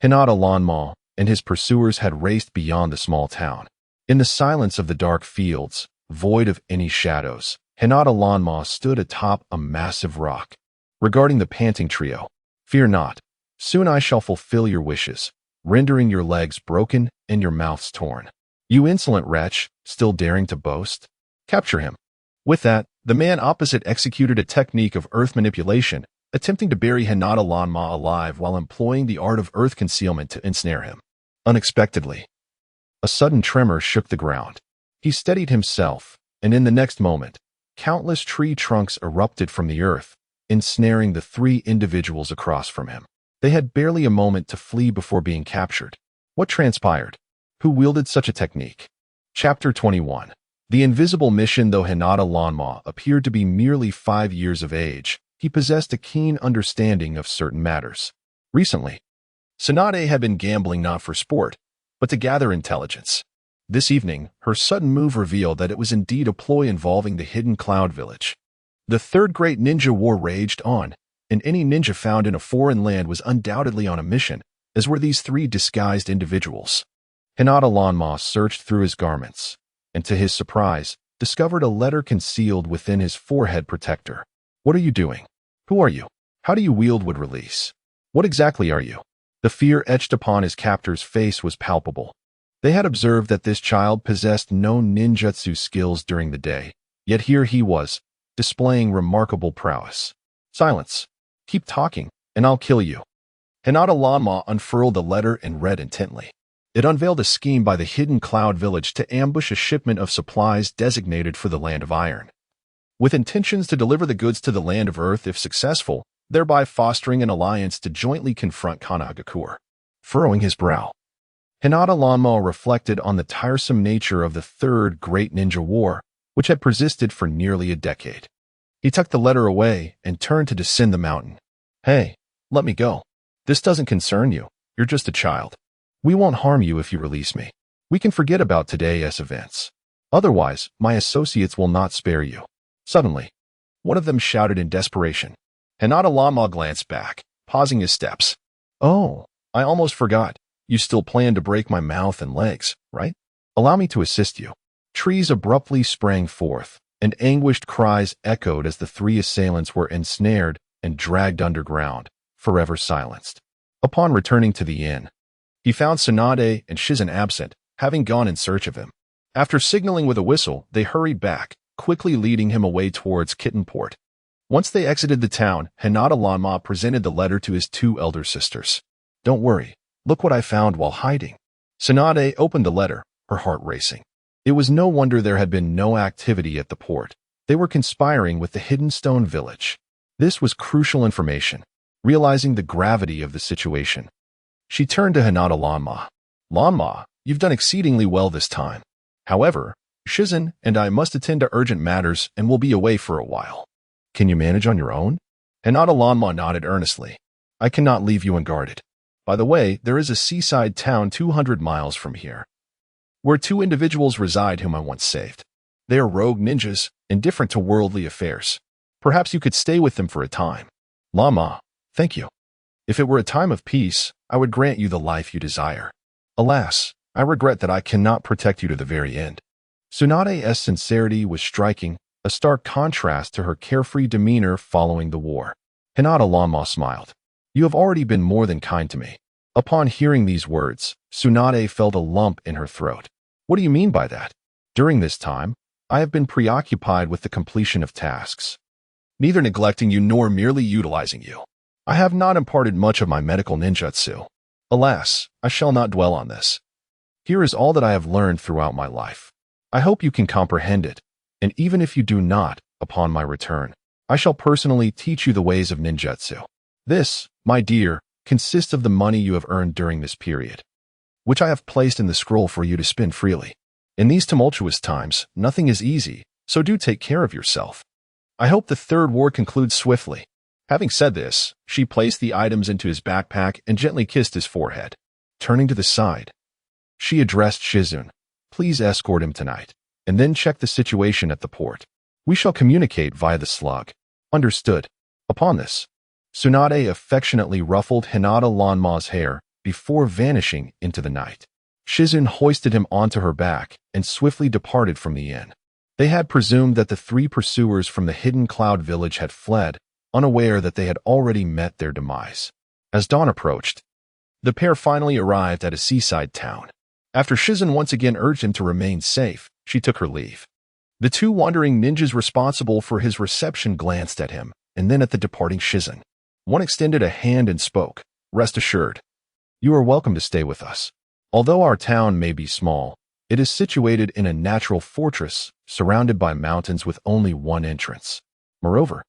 Hinata Lanma and his pursuers had raced beyond the small town. In the silence of the dark fields, void of any shadows, Hinata Lanma stood atop a massive rock, regarding the panting trio. Fear not. Soon I shall fulfill your wishes, rendering your legs broken and your mouths torn. You insolent wretch, still daring to boast? Capture him. With that, the man opposite executed a technique of earth manipulation, attempting to bury Hinata Lanma alive while employing the art of earth concealment to ensnare him. Unexpectedly, a sudden tremor shook the ground. He steadied himself, and in the next moment, countless tree trunks erupted from the earth, ensnaring the three individuals across from him. They had barely a moment to flee before being captured. What transpired? Who wielded such a technique? Chapter 21. The invisible mission. Though Hinata Lanma appeared to be merely 5 years of age, he possessed a keen understanding of certain matters. Recently, Tsunade had been gambling not for sport, but to gather intelligence. This evening, her sudden move revealed that it was indeed a ploy involving the hidden cloud village. The third great ninja war raged on, and any ninja found in a foreign land was undoubtedly on a mission, as were these three disguised individuals. Hinata Lanma searched through his garments, and to his surprise, discovered a letter concealed within his forehead protector. What are you doing? Who are you? How do you wield wood release? What exactly are you? The fear etched upon his captor's face was palpable. They had observed that this child possessed no ninjutsu skills during the day, yet here he was, displaying remarkable prowess. Silence. Keep talking, and I'll kill you. Hinata Lanma unfurled the letter and read intently. It unveiled a scheme by the hidden cloud village to ambush a shipment of supplies designated for the land of iron, with intentions to deliver the goods to the land of earth if successful, thereby fostering an alliance to jointly confront Kanagakur. Furrowing his brow, Hinata Lanma reflected on the tiresome nature of the third great ninja war, which had persisted for nearly a decade. He tucked the letter away and turned to descend the mountain. Hey, let me go. This doesn't concern you. You're just a child. We won't harm you if you release me. We can forget about today's events. Otherwise, my associates will not spare you. Suddenly, one of them shouted in desperation. Hinata Lama glanced back, pausing his steps. Oh, I almost forgot. You still plan to break my mouth and legs, right? Allow me to assist you. Trees abruptly sprang forth, and anguished cries echoed as the three assailants were ensnared and dragged underground, forever silenced. Upon returning to the inn, he found Tsunade and Shizen absent, having gone in search of him. After signaling with a whistle, they hurried back, quickly leading him away towards Kittenport. Once they exited the town, Hinata Lanma presented the letter to his two elder sisters. Don't worry, look what I found while hiding. Tsunade opened the letter, her heart racing. It was no wonder there had been no activity at the port. They were conspiring with the Hidden Stone Village. This was crucial information. Realizing the gravity of the situation, she turned to Hinata Lanma. Lanma, you've done exceedingly well this time. However, Shizen and I must attend to urgent matters and will be away for a while. Can you manage on your own? Hinata Lanma nodded earnestly. I cannot leave you unguarded. By the way, there is a seaside town 200 miles from here, where two individuals reside whom I once saved. They are rogue ninjas, indifferent to worldly affairs. Perhaps you could stay with them for a time. Lama, thank you. If it were a time of peace, I would grant you the life you desire. Alas, I regret that I cannot protect you to the very end. Tsunade's sincerity was striking, a stark contrast to her carefree demeanor following the war. Hinata Lanma smiled. You have already been more than kind to me. Upon hearing these words, Tsunade felt a lump in her throat. What do you mean by that? During this time, I have been preoccupied with the completion of tasks, neither neglecting you nor merely utilizing you. I have not imparted much of my medical ninjutsu. Alas, I shall not dwell on this. Here is all that I have learned throughout my life. I hope you can comprehend it, and even if you do not, upon my return, I shall personally teach you the ways of ninjutsu. This, my dear, consists of the money you have earned during this period, which I have placed in the scroll for you to spend freely. In these tumultuous times, nothing is easy, so do take care of yourself. I hope the third war concludes swiftly. Having said this, she placed the items into his backpack and gently kissed his forehead. Turning to the side, she addressed Shizun. Please escort him tonight, and then check the situation at the port. We shall communicate via the slug. Understood. Upon this, Tsunade affectionately ruffled Hinata Lanma's hair before vanishing into the night. Shizun hoisted him onto her back and swiftly departed from the inn. They had presumed that the three pursuers from the Hidden Cloud Village had fled, unaware that they had already met their demise. As dawn approached, the pair finally arrived at a seaside town. After Shizun once again urged him to remain safe, she took her leave. The two wandering ninjas responsible for his reception glanced at him, and then at the departing Shizun. One extended a hand and spoke, "Rest assured, you are welcome to stay with us. Although our town may be small, it is situated in a natural fortress surrounded by mountains with only one entrance. Moreover,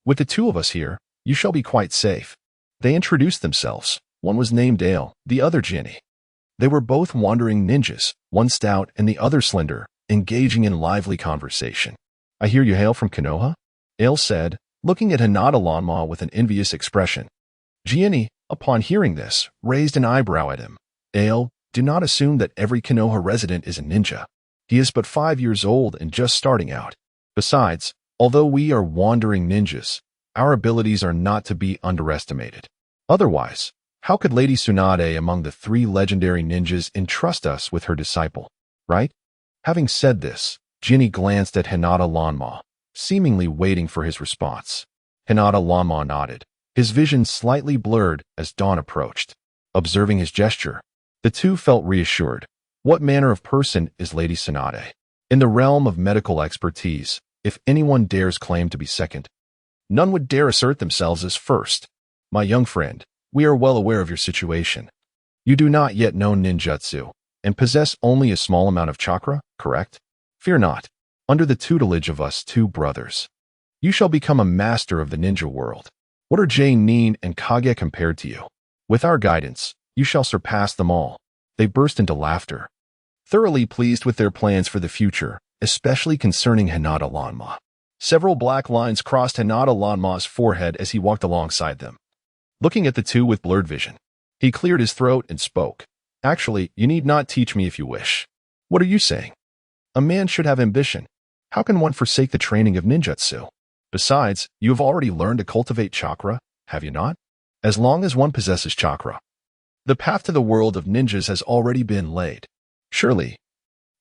with the two of us here, you shall be quite safe." They introduced themselves. One was named Ale, the other Jenny. They were both wandering ninjas, one stout and the other slender, engaging in lively conversation. "I hear you hail from Konoha?" Ale said, looking at Hinata Lanma with an envious expression. Jenny, upon hearing this, raised an eyebrow at him. Ale, do not assume that every Konoha resident is a ninja. He is but 5 years old and just starting out. Besides, although we are wandering ninjas, our abilities are not to be underestimated. Otherwise, how could Lady Tsunade among the 3 legendary ninjas entrust us with her disciple, right? Having said this, Jenny glanced at Hinata Lanma, seemingly waiting for his response. Hinata Lanma nodded, his vision slightly blurred as dawn approached. Observing his gesture, the two felt reassured. What manner of person is Lady Tsunade? In the realm of medical expertise, if anyone dares claim to be second, none would dare assert themselves as first. My young friend, we are well aware of your situation. You do not yet know ninjutsu, and possess only a small amount of chakra, correct? Fear not. Under the tutelage of us 2 brothers, you shall become a master of the ninja world. What are Nin and Kage compared to you? With our guidance, you shall surpass them all. They burst into laughter, thoroughly pleased with their plans for the future, especially concerning Hinata Lanma. Several black lines crossed Hinata Lanma's forehead as he walked alongside them. Looking at the two with blurred vision, he cleared his throat and spoke. Actually, you need not teach me if you wish. What are you saying? A man should have ambition. How can one forsake the training of ninjutsu? Besides, you have already learned to cultivate chakra, have you not? As long as one possesses chakra, the path to the world of ninjas has already been laid. Surely,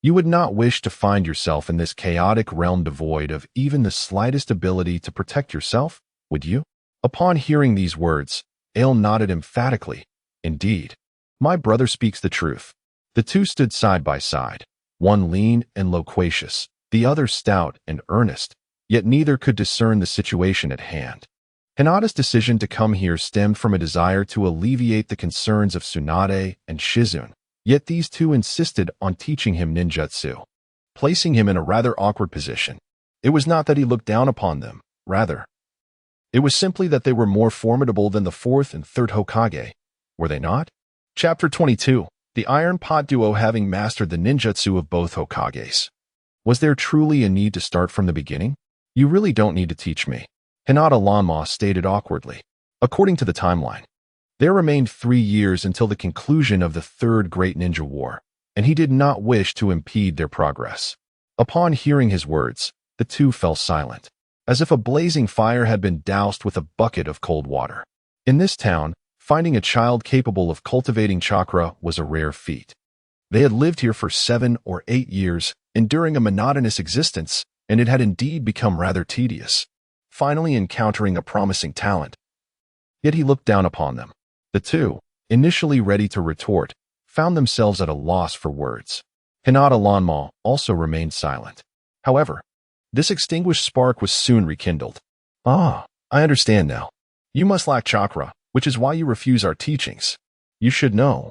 you would not wish to find yourself in this chaotic realm devoid of even the slightest ability to protect yourself, would you? Upon hearing these words, Ale nodded emphatically. Indeed, my brother speaks the truth. The two stood side by side, one lean and loquacious, the other stout and earnest, yet neither could discern the situation at hand. Hinata's decision to come here stemmed from a desire to alleviate the concerns of Tsunade and Shizune, yet these two insisted on teaching him ninjutsu, placing him in a rather awkward position. It was not that he looked down upon them, rather, it was simply that they were more formidable than the fourth and third Hokage, were they not? Chapter 22. The Iron Pot Duo having mastered the ninjutsu of both Hokages. Was there truly a need to start from the beginning? You really don't need to teach me, Hinata Lanma stated awkwardly. According to the timeline, there remained 3 years until the conclusion of the Third Great Ninja War, and he did not wish to impede their progress. Upon hearing his words, the two fell silent, as if a blazing fire had been doused with a bucket of cold water. In this town, finding a child capable of cultivating chakra was a rare feat. They had lived here for 7 or 8 years, enduring a monotonous existence, and it had indeed become rather tedious, finally encountering a promising talent. Yet he looked down upon them. The two, initially ready to retort, found themselves at a loss for words. Hinata Lanma also remained silent. However, this extinguished spark was soon rekindled. Ah, I understand now. You must lack chakra, which is why you refuse our teachings. You should know.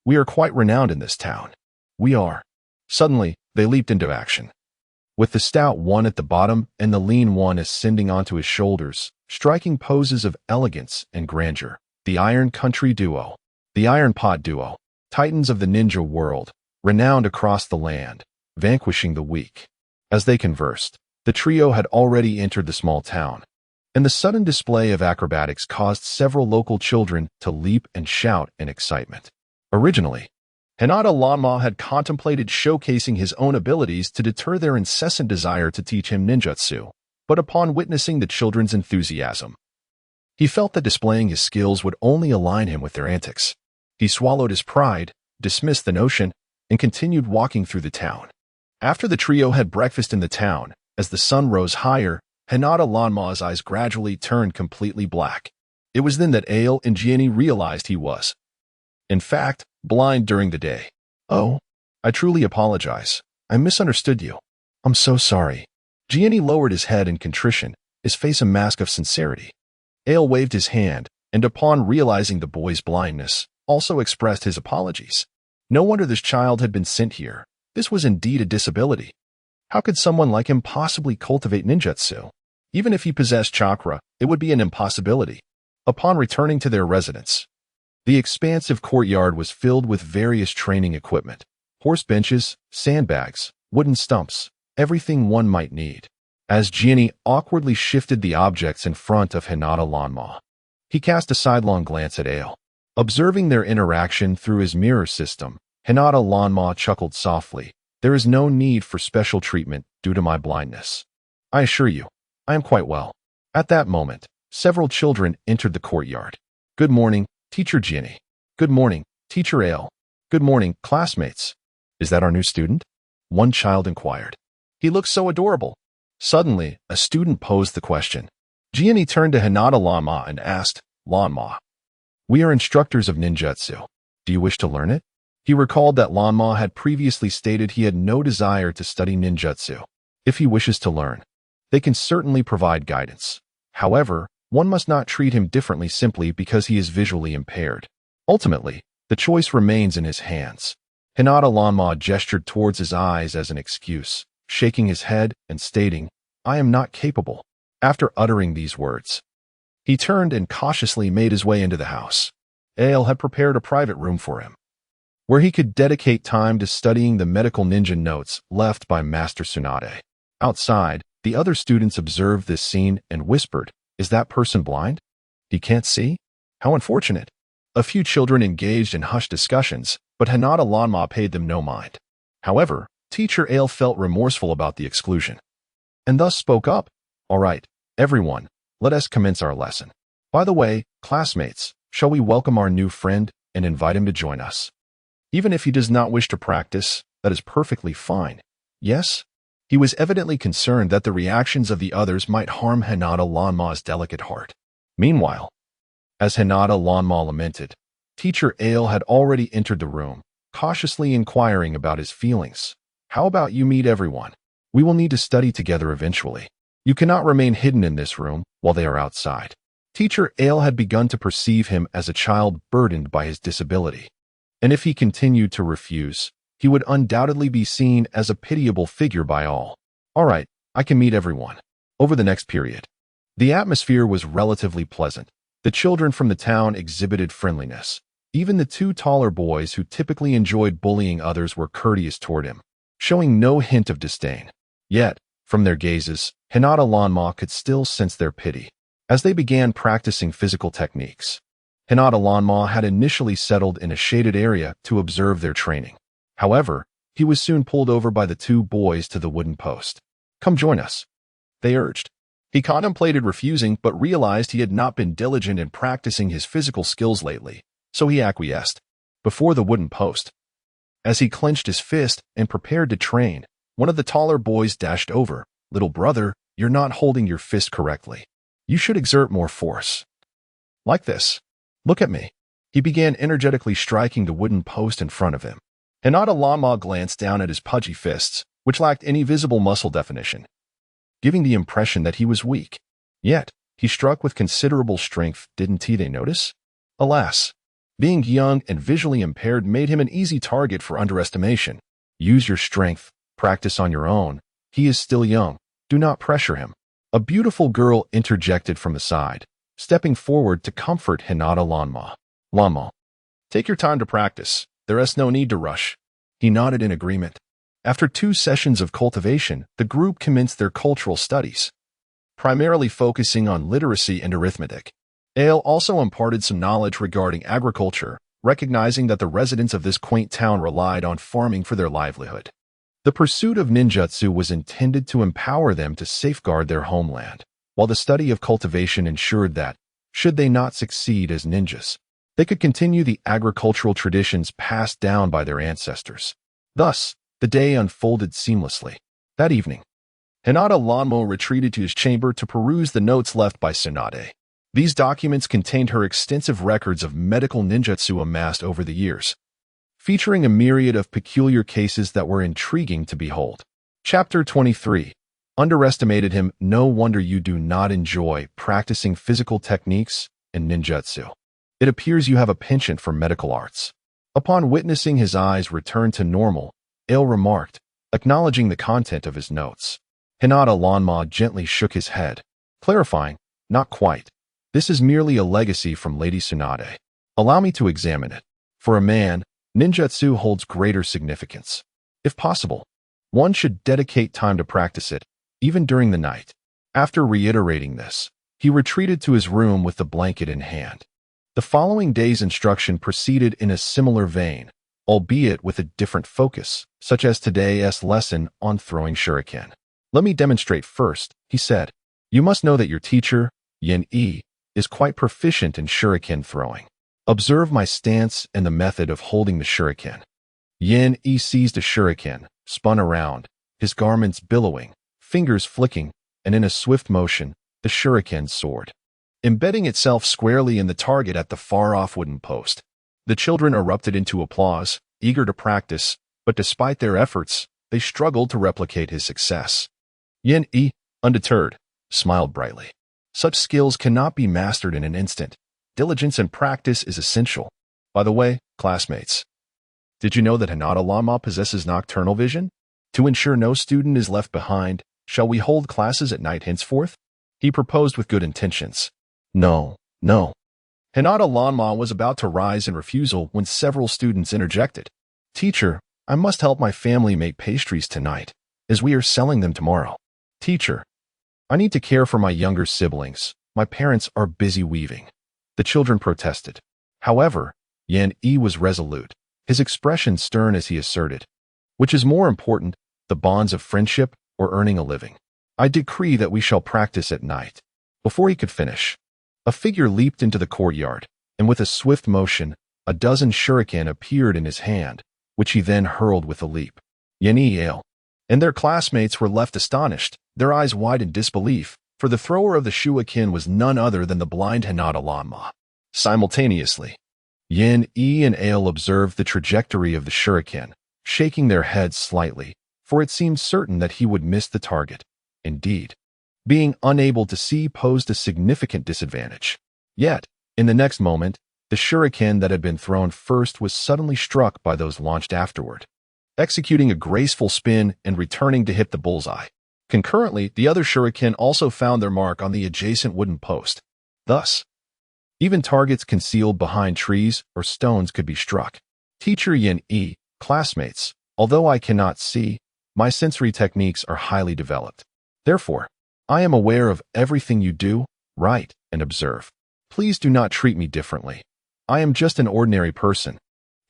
We are quite renowned in this town. We are. Suddenly, they leaped into action. With the stout one at the bottom and the lean one ascending onto his shoulders, striking poses of elegance and grandeur. The Iron Country Duo. The Iron Pot Duo. Titans of the ninja world, renowned across the land, vanquishing the weak. As they conversed, the trio had already entered the small town, and the sudden display of acrobatics caused several local children to leap and shout in excitement. Originally, Hinata Lanma had contemplated showcasing his own abilities to deter their incessant desire to teach him ninjutsu, but upon witnessing the children's enthusiasm, he felt that displaying his skills would only align him with their antics. He swallowed his pride, dismissed the notion, and continued walking through the town. After the trio had breakfast in the town, as the sun rose higher, Hinata Lanma's eyes gradually turned completely black. It was then that Ale and Gianni realized he was, in fact, blind during the day. Oh, I truly apologize. I misunderstood you. I'm so sorry. Gianni lowered his head in contrition, his face a mask of sincerity. Ale waved his hand, and upon realizing the boy's blindness, also expressed his apologies. No wonder this child had been sent here. This was indeed a disability. How could someone like him possibly cultivate ninjutsu? Even if he possessed chakra, it would be an impossibility. Upon returning to their residence, the expansive courtyard was filled with various training equipment, horse benches, sandbags, wooden stumps, everything one might need. As Gianni awkwardly shifted the objects in front of Hinata Lanma, he cast a sidelong glance at Ale. Observing their interaction through his mirror system, Hinata Lanma chuckled softly. There is no need for special treatment due to my blindness. I assure you, I am quite well. At that moment, several children entered the courtyard. Good morning, Teacher Gianni. Good morning, Teacher Ale. Good morning, classmates. Is that our new student? One child inquired. He looks so adorable. Suddenly, a student posed the question. Gianni turned to Hinata Lanma and asked, Lanma, we are instructors of ninjutsu. Do you wish to learn it? He recalled that Lanma had previously stated he had no desire to study ninjutsu. If he wishes to learn, they can certainly provide guidance. However, one must not treat him differently simply because he is visually impaired. Ultimately, the choice remains in his hands. Hinata Lanma gestured towards his eyes as an excuse, shaking his head and stating, I am not capable. After uttering these words, he turned and cautiously made his way into the house. Ale had prepared a private room for him, where he could dedicate time to studying the medical ninja notes left by Master Tsunade. Outside, The other students observed this scene and whispered, "Is that person blind? He can't see? How unfortunate." A few children engaged in hushed discussions, but Hinata Lanma paid them no mind. However, Teacher Ale felt remorseful about the exclusion, and thus spoke up. "All right, everyone, let us commence our lesson. By the way, classmates, shall we welcome our new friend and invite him to join us? Even if he does not wish to practice, that is perfectly fine. Yes?" He was evidently concerned that the reactions of the others might harm Hinata Lanma's delicate heart. Meanwhile, as Hinata Lanma lamented, Teacher Ale had already entered the room, cautiously inquiring about his feelings. "How about you meet everyone? We will need to study together eventually. You cannot remain hidden in this room while they are outside." Teacher Ale had begun to perceive him as a child burdened by his disability, and if he continued to refuse, he would undoubtedly be seen as a pitiable figure by all. "All right, I can meet everyone." Over the next period, the atmosphere was relatively pleasant. The children from the town exhibited friendliness. Even the two taller boys who typically enjoyed bullying others were courteous toward him, showing no hint of disdain. Yet, from their gazes, Hinata Lanma could still sense their pity. As they began practicing physical techniques, Hinata Lanma had initially settled in a shaded area to observe their training. However, he was soon pulled over by the two boys to the wooden post. "Come join us," they urged. He contemplated refusing but realized he had not been diligent in practicing his physical skills lately, so he acquiesced. Before the wooden post, as he clenched his fist and prepared to train, one of the taller boys dashed over. "Little brother, you're not holding your fist correctly. You should exert more force. Like this. Look at me." He began energetically striking the wooden post in front of him. Hinata Lanma glanced down at his pudgy fists, which lacked any visible muscle definition, giving the impression that he was weak. Yet, he struck with considerable strength, didn't he? They notice? Alas, being young and visually impaired made him an easy target for underestimation. "Use your strength, practice on your own. He is still young. Do not pressure him." A beautiful girl interjected from the side, stepping forward to comfort Hinata Lanma. "Lanma, take your time to practice. There is no need to rush." He nodded in agreement. After 2 sessions of cultivation, the group commenced their cultural studies, primarily focusing on literacy and arithmetic. Ale also imparted some knowledge regarding agriculture, recognizing that the residents of this quaint town relied on farming for their livelihood. The pursuit of ninjutsu was intended to empower them to safeguard their homeland, while the study of cultivation ensured that, should they not succeed as ninjas, they could continue the agricultural traditions passed down by their ancestors. Thus, the day unfolded seamlessly. That evening, Hinata Lanma retreated to his chamber to peruse the notes left by Tsunade. These documents contained her extensive records of medical ninjutsu amassed over the years, featuring a myriad of peculiar cases that were intriguing to behold. Chapter 23. Underestimated him. No wonder you do not enjoy practicing physical techniques and ninjutsu. It appears you have a penchant for medical arts. Upon witnessing his eyes return to normal, Ale remarked, acknowledging the content of his notes. Hinata Lanma gently shook his head, clarifying, "Not quite. This is merely a legacy from Lady Tsunade. Allow me to examine it. For a man, ninjutsu holds greater significance. If possible, one should dedicate time to practice it, even during the night." After reiterating this, he retreated to his room with the blanket in hand. The following day's instruction proceeded in a similar vein, albeit with a different focus, such as today's lesson on throwing shuriken. "Let me demonstrate first," he said. "You must know that your teacher, Yen-E, is quite proficient in shuriken throwing. Observe my stance and the method of holding the shuriken." Yen-E seized a shuriken, spun around, his garments billowing, fingers flicking, and in a swift motion, the shuriken soared, embedding itself squarely in the target at the far-off wooden post. The children erupted into applause, eager to practice, but despite their efforts, they struggled to replicate his success. Yen-E, undeterred, smiled brightly. Such skills cannot be mastered in an instant. Diligence and practice is essential. By the way, classmates, did you know that Hinata Lanma possesses nocturnal vision? To ensure no student is left behind, shall we hold classes at night henceforth? He proposed with good intentions. No. Hinata Lanma was about to rise in refusal when several students interjected. "Teacher, I must help my family make pastries tonight, as we are selling them tomorrow." "Teacher, I need to care for my younger siblings. My parents are busy weaving. The children protested. However, Yan Yi was resolute, his expression stern as he asserted, "Which is more important, the bonds of friendship or earning a living? I decree that we shall practice at night." Before he could finish, a figure leaped into the courtyard, and with a swift motion, a dozen shuriken appeared in his hand, which he then hurled with a leap. Yan Yi and their classmates were left astonished, their eyes wide in disbelief, for the thrower of the shuriken was none other than the blind Hinata Lanma. Simultaneously, Yan Yi and Ale observed the trajectory of the shuriken, shaking their heads slightly, for it seemed certain that he would miss the target. Indeed, being unable to see posed a significant disadvantage. Yet, in the next moment, the shuriken that had been thrown first was suddenly struck by those launched afterward, executing a graceful spin and returning to hit the bullseye. Concurrently, the other shuriken also found their mark on the adjacent wooden post. Thus, even targets concealed behind trees or stones could be struck. Teacher Yan Yi, classmates, although I cannot see, my sensory techniques are highly developed. Therefore, I am aware of everything you do, write, and observe. Please do not treat me differently. I am just an ordinary person.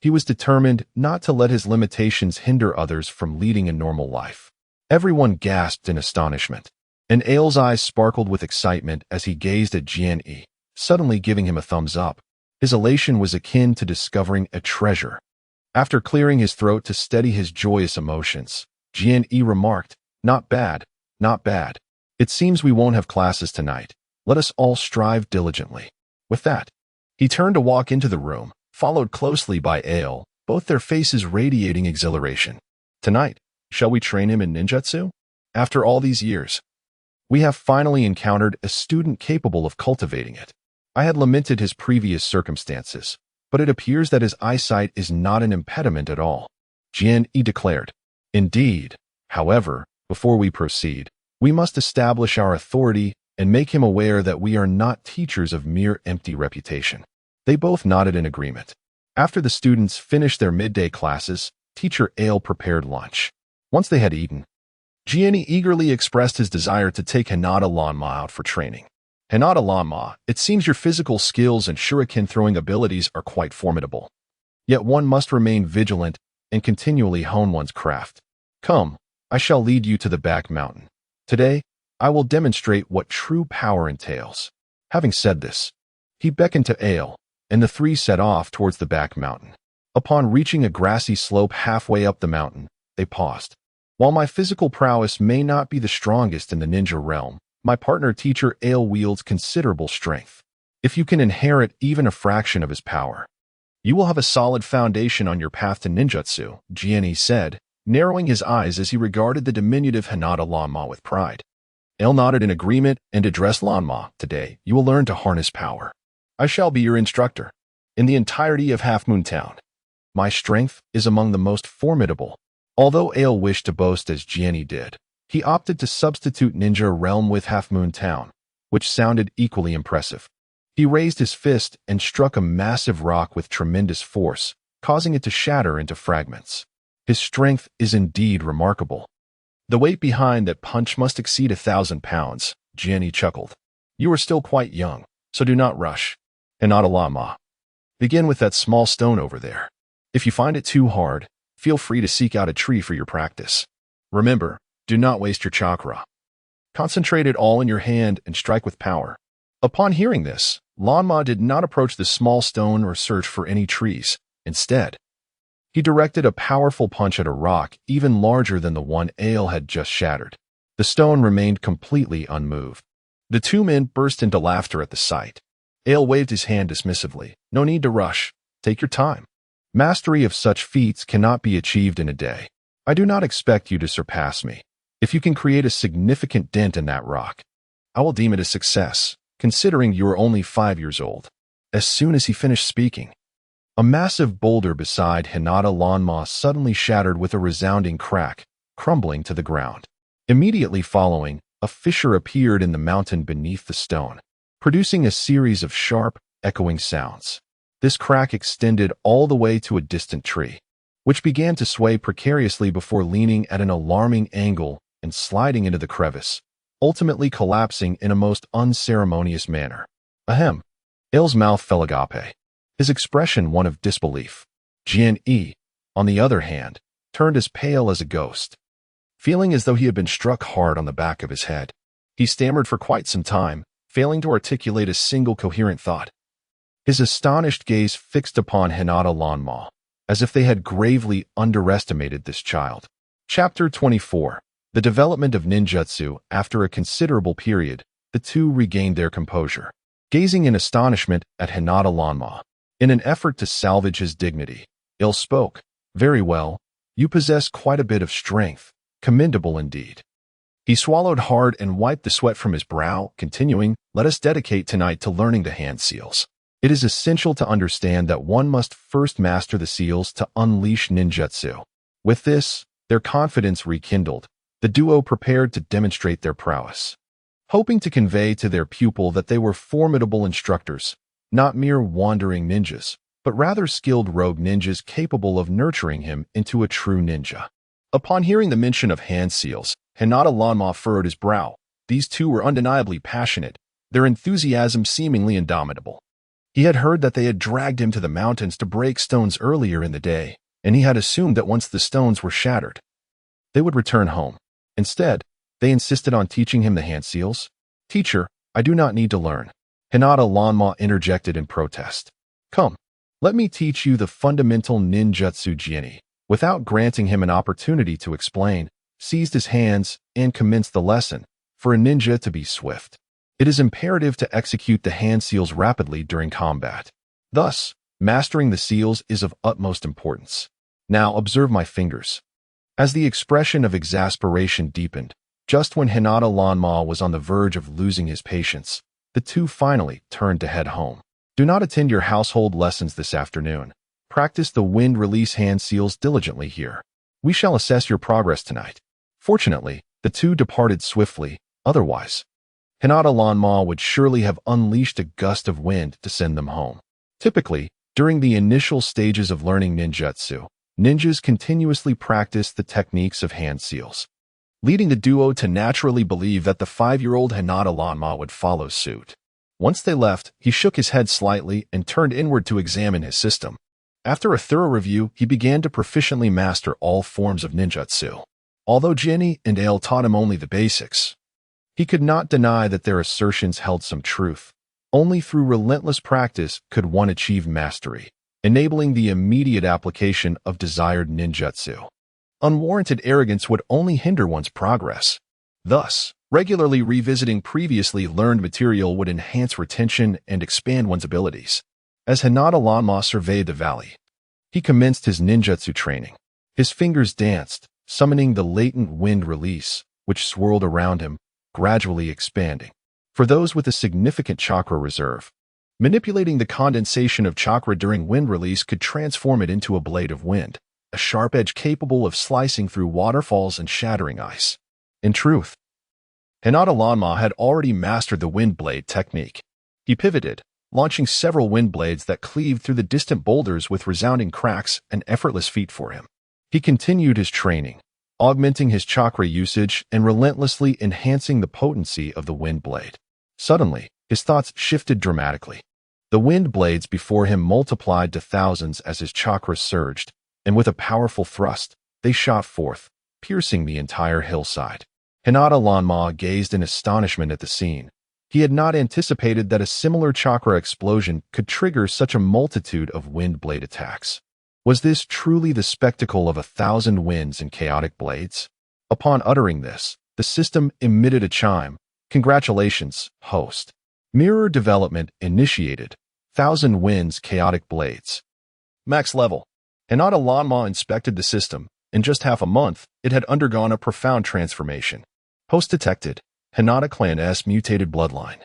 He was determined not to let his limitations hinder others from leading a normal life. Everyone gasped in astonishment, and Ale's eyes sparkled with excitement as he gazed at Jian Yi, suddenly giving him a thumbs up. His elation was akin to discovering a treasure. After clearing his throat to steady his joyous emotions, Jian Yi remarked, "Not bad, not bad. It seems we won't have classes tonight. Let us all strive diligently." With that, he turned to walk into the room, followed closely by Ale, both their faces radiating exhilaration. "Tonight, shall we train him in ninjutsu? After all these years, we have finally encountered a student capable of cultivating it." I had lamented his previous circumstances, but it appears that his eyesight is not an impediment at all, Jian Yi declared. "Indeed. However, before we proceed, we must establish our authority and make him aware that we are not teachers of mere empty reputation." They both nodded in agreement. After the students finished their midday classes, Teacher Ale prepared lunch. Once they had eaten, Jian Yi eagerly expressed his desire to take Hinata Lanma out for training. "Hinata Lanma, it seems your physical skills and shuriken throwing abilities are quite formidable. Yet one must remain vigilant and continually hone one's craft. Come, I shall lead you to the back mountain. Today, I will demonstrate what true power entails." Having said this, he beckoned to Ale, and the three set off towards the back mountain. Upon reaching a grassy slope halfway up the mountain, they paused. "While my physical prowess may not be the strongest in the ninja realm, my partner Teacher Ale wields considerable strength. If you can inherit even a fraction of his power, you will have a solid foundation on your path to ninjutsu," Jian Yi said, narrowing his eyes as he regarded the diminutive Hinata Lanma with pride. Ale nodded in agreement and addressed Lanma. "Today, you will learn to harness power. I shall be your instructor. In the entirety of Half Moon Town, my strength is among the most formidable." Although Ale wished to boast as Jian Yi did, he opted to substitute Ninja Realm with Half Moon Town, which sounded equally impressive. He raised his fist and struck a massive rock with tremendous force, causing it to shatter into fragments. His strength is indeed remarkable. "The weight behind that punch must exceed 1,000 pounds, Jian Yi chuckled. "You are still quite young, so do not rush. Hinata Lanma, begin with that small stone over there. If you find it too hard, feel free to seek out a tree for your practice. Remember, do not waste your chakra. Concentrate it all in your hand and strike with power." Upon hearing this, Lanma did not approach the small stone or search for any trees. Instead, he directed a powerful punch at a rock even larger than the one Ale had just shattered. The stone remained completely unmoved. The two men burst into laughter at the sight. Ale waved his hand dismissively. "No need to rush. Take your time. Mastery of such feats cannot be achieved in a day. I do not expect you to surpass me. If you can create a significant dent in that rock, I will deem it a success, considering you are only 5 years old." As soon as he finished speaking, a massive boulder beside Hinata Lanma suddenly shattered with a resounding crack, crumbling to the ground. Immediately following, a fissure appeared in the mountain beneath the stone, producing a series of sharp, echoing sounds. This crack extended all the way to a distant tree, which began to sway precariously before leaning at an alarming angle and sliding into the crevice, ultimately collapsing in a most unceremonious manner. Ahem. Il's mouth fell agape, his expression one of disbelief. Jian-E, on the other hand, turned as pale as a ghost, feeling as though he had been struck hard on the back of his head. He stammered for quite some time, failing to articulate a single coherent thought. His astonished gaze fixed upon Hinata Lanma, as if they had gravely underestimated this child. Chapter 24. The development of ninjutsu. After a considerable period, the two regained their composure. Gazing in astonishment at Hinata Lanma, in an effort to salvage his dignity, Il spoke. Very well, you possess quite a bit of strength, commendable indeed. He swallowed hard and wiped the sweat from his brow, continuing, let us dedicate tonight to learning the hand seals. It is essential to understand that one must first master the seals to unleash ninjutsu. With this, their confidence rekindled, the duo prepared to demonstrate their prowess. Hoping to convey to their pupil that they were formidable instructors, not mere wandering ninjas, but rather skilled rogue ninjas capable of nurturing him into a true ninja. Upon hearing the mention of hand seals, Hinata Lanma furrowed his brow. These two were undeniably passionate, their enthusiasm seemingly indomitable. He had heard that they had dragged him to the mountains to break stones earlier in the day, and he had assumed that once the stones were shattered, they would return home. Instead, they insisted on teaching him the hand seals. Teacher, I do not need to learn. Hinata Lanma interjected in protest. Come, let me teach you the fundamental ninjutsu. Jian-E, without granting him an opportunity to explain, seized his hands and commenced the lesson. For a ninja to be swift, it is imperative to execute the hand seals rapidly during combat. Thus, mastering the seals is of utmost importance. Now observe my fingers. As the expression of exasperation deepened, just when Hinata Lanma was on the verge of losing his patience, the two finally turned to head home. Do not attend your household lessons this afternoon. Practice the wind release hand seals diligently here. We shall assess your progress tonight. Fortunately, the two departed swiftly, otherwise, Hinata Lanma would surely have unleashed a gust of wind to send them home. Typically, during the initial stages of learning ninjutsu, ninjas continuously practice the techniques of hand seals, leading the duo to naturally believe that the 5-year-old Hinata Lanma would follow suit. Once they left, he shook his head slightly and turned inward to examine his system. After a thorough review, he began to proficiently master all forms of ninjutsu. Although Jian-E and Il taught him only the basics, he could not deny that their assertions held some truth. Only through relentless practice could one achieve mastery, enabling the immediate application of desired ninjutsu. Unwarranted arrogance would only hinder one's progress. Thus, regularly revisiting previously learned material would enhance retention and expand one's abilities. As Hinata Lanma surveyed the valley, he commenced his ninjutsu training. His fingers danced, summoning the latent wind release, which swirled around him, gradually expanding. For those with a significant chakra reserve, manipulating the condensation of chakra during wind release could transform it into a blade of wind, a sharp edge capable of slicing through waterfalls and shattering ice. In truth, Hinata Lanma had already mastered the wind blade technique. He pivoted, launching several wind blades that cleaved through the distant boulders with resounding cracks, an effortless feat for him. He continued his training, augmenting his chakra usage and relentlessly enhancing the potency of the wind blade. Suddenly, his thoughts shifted dramatically. The wind blades before him multiplied to thousands as his chakra surged, and with a powerful thrust, they shot forth, piercing the entire hillside. Hinata Lanma gazed in astonishment at the scene. He had not anticipated that a similar chakra explosion could trigger such a multitude of wind blade attacks. Was this truly the spectacle of 1,000 winds and chaotic blades? Upon uttering this, the system emitted a chime. Congratulations, host. Mirror development initiated. 1,000 winds, chaotic blades. Max level. Hinata Lanma inspected the system. In just half a month, it had undergone a profound transformation. Host detected. Hinata Clan S mutated bloodline.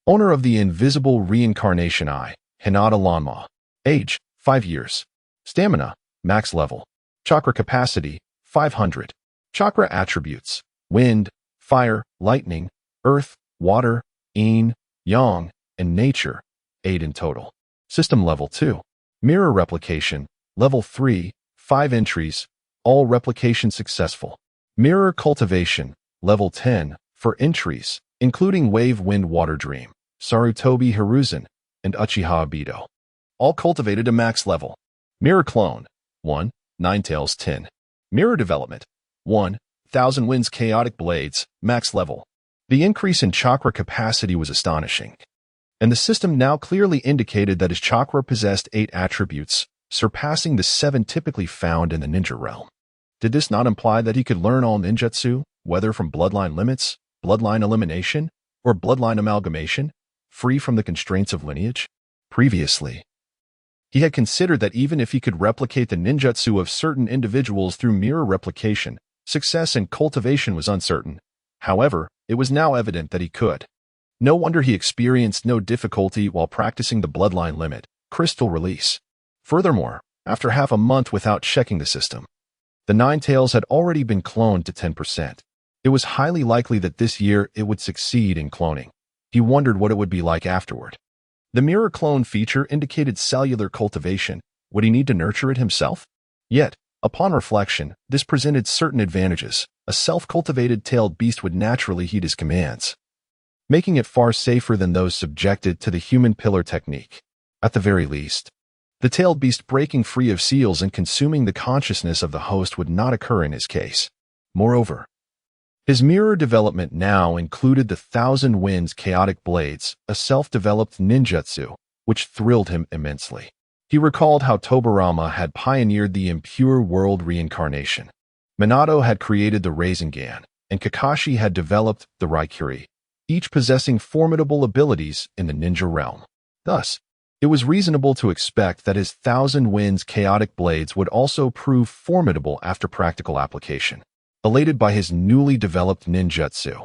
Owner of the invisible reincarnation eye, Hinata Lanma. Age, 5 years. Stamina, max level. Chakra capacity, 500. Chakra attributes, wind, fire, lightning, earth, water, yin, yang, and nature, 8 in total. System level 2. Mirror replication, level 3, 5 entries, all replication successful. Mirror cultivation, level 10, for entries, including Wave Wind Water Dream, Sarutobi Hiruzen, and Uchiha Obito. All cultivated to max level. Mirror Clone 1. Ninetales 10. Mirror Development 1. Thousand Winds Chaotic Blades, max level. The increase in chakra capacity was astonishing, and the system now clearly indicated that his chakra possessed 8 attributes, surpassing the 7 typically found in the ninja realm. Did this not imply that he could learn all ninjutsu, whether from bloodline limits, bloodline elimination, or bloodline amalgamation, free from the constraints of lineage? Previously, he had considered that even if he could replicate the ninjutsu of certain individuals through mirror replication, success in cultivation was uncertain. However, it was now evident that he could. No wonder he experienced no difficulty while practicing the bloodline limit, crystal release. Furthermore, after half a month without checking the system, the Ninetales had already been cloned to 10%. It was highly likely that this year it would succeed in cloning. He wondered what it would be like afterward. The mirror clone feature indicated cellular cultivation. Would he need to nurture it himself? Yet, upon reflection, this presented certain advantages. A self-cultivated tailed beast would naturally heed his commands, making it far safer than those subjected to the human pillar technique. At the very least, the tailed beast breaking free of seals and consuming the consciousness of the host would not occur in his case. Moreover, his mirror development now included the Thousand Winds Chaotic Blades, a self-developed ninjutsu, which thrilled him immensely. He recalled how Tobirama had pioneered the impure world reincarnation. Minato had created the Rasengan, and Kakashi had developed the Raikiri, each possessing formidable abilities in the ninja realm. Thus, it was reasonable to expect that his Thousand Winds Chaotic Blades would also prove formidable after practical application. Elated by his newly developed ninjutsu,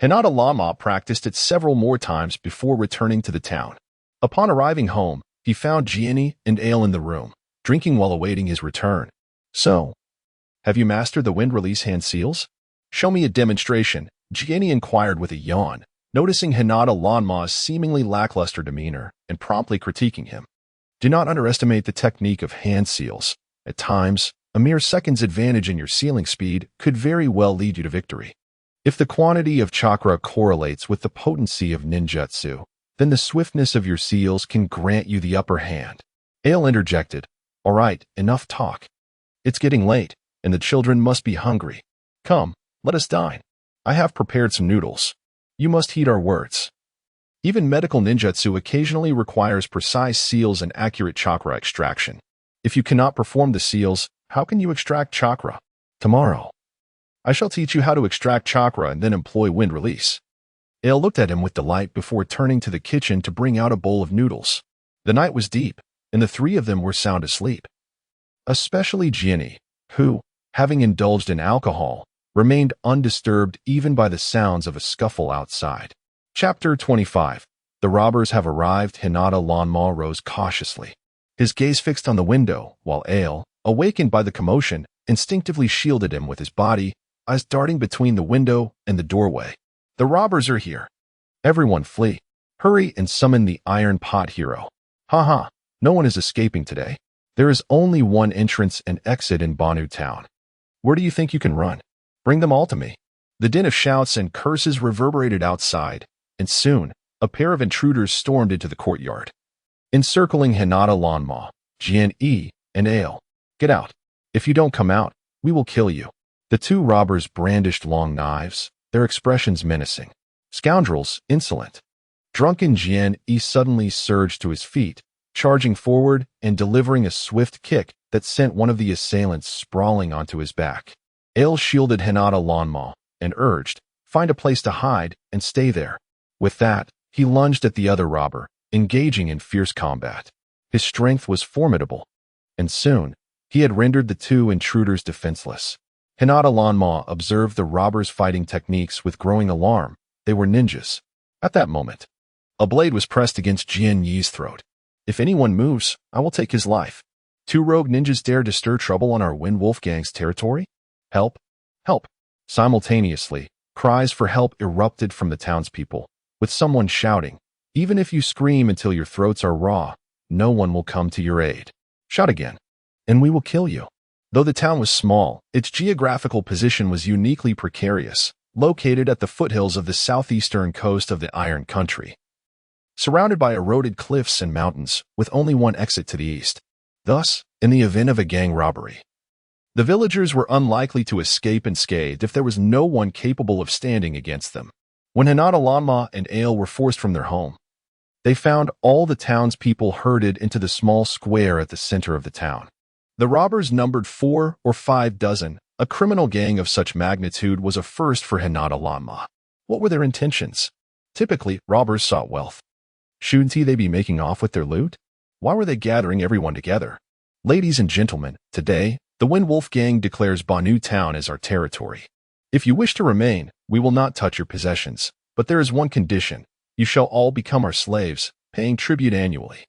Hinata Lama practiced it several more times before returning to the town. Upon arriving home, he found Gianni and Ale in the room, drinking while awaiting his return. So, have you mastered the wind release hand seals? Show me a demonstration, Gianni inquired with a yawn, noticing Hinata Lanma's seemingly lackluster demeanor and promptly critiquing him. Do not underestimate the technique of hand seals. At times, a mere second's advantage in your sealing speed could very well lead you to victory. If the quantity of chakra correlates with the potency of ninjutsu, then the swiftness of your seals can grant you the upper hand. Ale interjected, All right, enough talk. It's getting late, and the children must be hungry. Come, let us dine. I have prepared some noodles. You must heed our words. Even medical ninjutsu occasionally requires precise seals and accurate chakra extraction. If you cannot perform the seals, how can you extract chakra? Tomorrow, I shall teach you how to extract chakra and then employ wind release. Ale looked at him with delight before turning to the kitchen to bring out a bowl of noodles. The night was deep, and the 3 of them were sound asleep. Especially Gianni, who, having indulged in alcohol, remained undisturbed even by the sounds of a scuffle outside. Chapter 25. The robbers have arrived. Hinata Lanma rose cautiously, his gaze fixed on the window, while Ale, awakened by the commotion, instinctively shielded him with his body, eyes darting between the window and the doorway. The robbers are here. Everyone flee. Hurry and summon the Iron Pot hero. Ha! No one is escaping today. There is only one entrance and exit in Banu town. Where do you think you can run? Bring them all to me. The din of shouts and curses reverberated outside, and soon, a pair of intruders stormed into the courtyard, encircling Hinata Lanma, Gianni, and Ale. Get out. If you don't come out, we will kill you. The 2 robbers brandished long knives, their expressions menacing. Scoundrels, insolent. Drunken Gianni suddenly surged to his feet, charging forward and delivering a swift kick that sent one of the assailants sprawling onto his back. Ale shielded Hinata Lanma and urged, Find a place to hide and stay there. With that, he lunged at the other robber, engaging in fierce combat. His strength was formidable, and soon, he had rendered the 2 intruders defenseless. Hinata Lanma observed the robbers' fighting techniques with growing alarm. They were ninjas. At that moment, a blade was pressed against Jian-Yi's throat. If anyone moves, I will take his life. 2 rogue ninjas dare to stir trouble on our Wind Wolf gang's territory? Help! Help! Simultaneously, cries for help erupted from the townspeople, with someone shouting, Even if you scream until your throats are raw, no one will come to your aid. Shout again, and we will kill you. Though the town was small, its geographical position was uniquely precarious. located at the foothills of the southeastern coast of the Iron Country, surrounded by eroded cliffs and mountains, with only one exit to the east. Thus, in the event of a gang robbery, the villagers were unlikely to escape unscathed if there was no one capable of standing against them. When Hinata Lanma and Ale were forced from their home, they found all the townspeople herded into the small square at the center of the town. The robbers numbered 4 or 5 dozen. A criminal gang of such magnitude was a first for Hinata Lanma. What were their intentions? Typically, robbers sought wealth. Shouldn't they be making off with their loot? Why were they gathering everyone together? Ladies and gentlemen, today, the Wind Wolf Gang declares Banu Town as our territory. If you wish to remain, we will not touch your possessions, but there is one condition. You shall all become our slaves, paying tribute annually.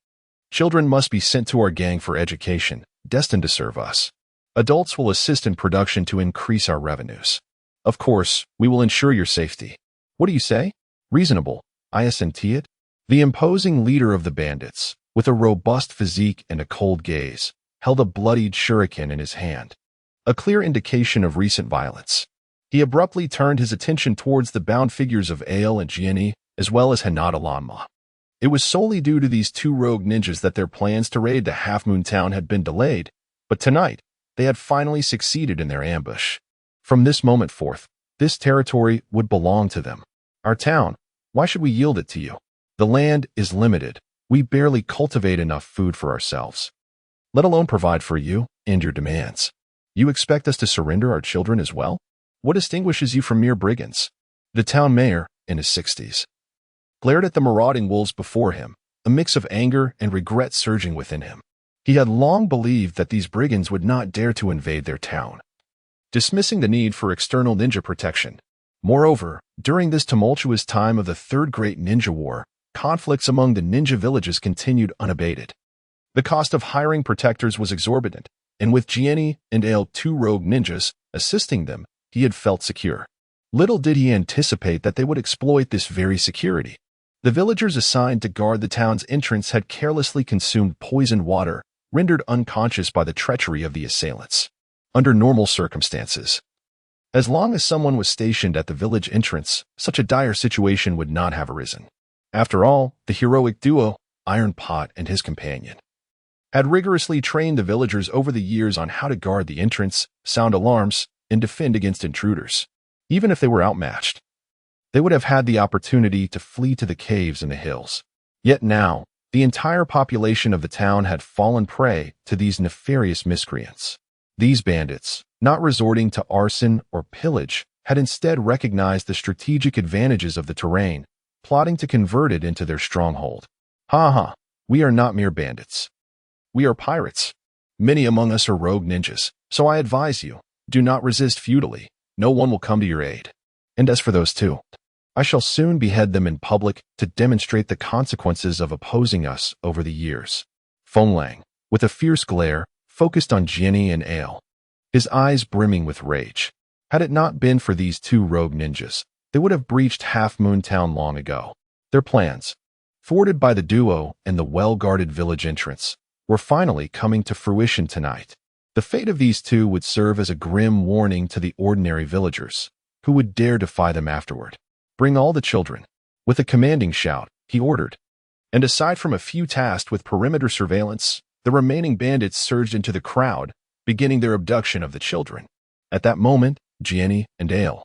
Children must be sent to our gang for education, destined to serve us. Adults will assist in production to increase our revenues. Of course, we will ensure your safety. What do you say? Reasonable. I assent it. The imposing leader of the bandits, with a robust physique and a cold gaze, held a bloodied shuriken in his hand, a clear indication of recent violence. He abruptly turned his attention towards the bound figures of Ale and Gianni, as well as Hinata Lanma. It was solely due to these 2 rogue ninjas that their plans to raid the Half Moon Town had been delayed, but tonight, they had finally succeeded in their ambush. From this moment forth, this territory would belong to them. Our town, why should we yield it to you? The land is limited. We barely cultivate enough food for ourselves, let alone provide for you and your demands. You expect us to surrender our children as well? What distinguishes you from mere brigands? The town mayor, in his 60s, glared at the marauding wolves before him, a mix of anger and regret surging within him. He had long believed that these brigands would not dare to invade their town, dismissing the need for external ninja protection. Moreover, during this tumultuous time of the Third Great Ninja War, conflicts among the ninja villages continued unabated. The cost of hiring protectors was exorbitant, and with Gianni and Ale, 2 rogue ninjas, assisting them, he had felt secure. Little did he anticipate that they would exploit this very security. The villagers assigned to guard the town's entrance had carelessly consumed poisoned water, rendered unconscious by the treachery of the assailants. Under normal circumstances, as long as someone was stationed at the village entrance, such a dire situation would not have arisen. After all, the heroic duo, Iron Pot and his companion, had rigorously trained the villagers over the years on how to guard the entrance, sound alarms, and defend against intruders. Even if they were outmatched, they would have had the opportunity to flee to the caves in the hills. Yet now, the entire population of the town had fallen prey to these nefarious miscreants. These bandits, not resorting to arson or pillage, had instead recognized the strategic advantages of the terrain, plotting to convert it into their stronghold. Ha ha, we are not mere bandits. We are pirates. Many among us are rogue ninjas, so I advise you, do not resist futilely. No one will come to your aid. And as for those 2, I shall soon behead them in public to demonstrate the consequences of opposing us over the years. Feng Lang, with a fierce glare, focused on Gianni and Ale, his eyes brimming with rage. Had it not been for these 2 rogue ninjas, they would have breached Half Moon Town long ago. Their plans, thwarted by the duo and the well-guarded village entrance, were finally coming to fruition tonight. The fate of these 2 would serve as a grim warning to the ordinary villagers, who would dare defy them afterward. Bring all the children. With a commanding shout, he ordered. And aside from a few tasked with perimeter surveillance, the remaining bandits surged into the crowd, beginning their abduction of the children. At that moment, Gianni and Ale,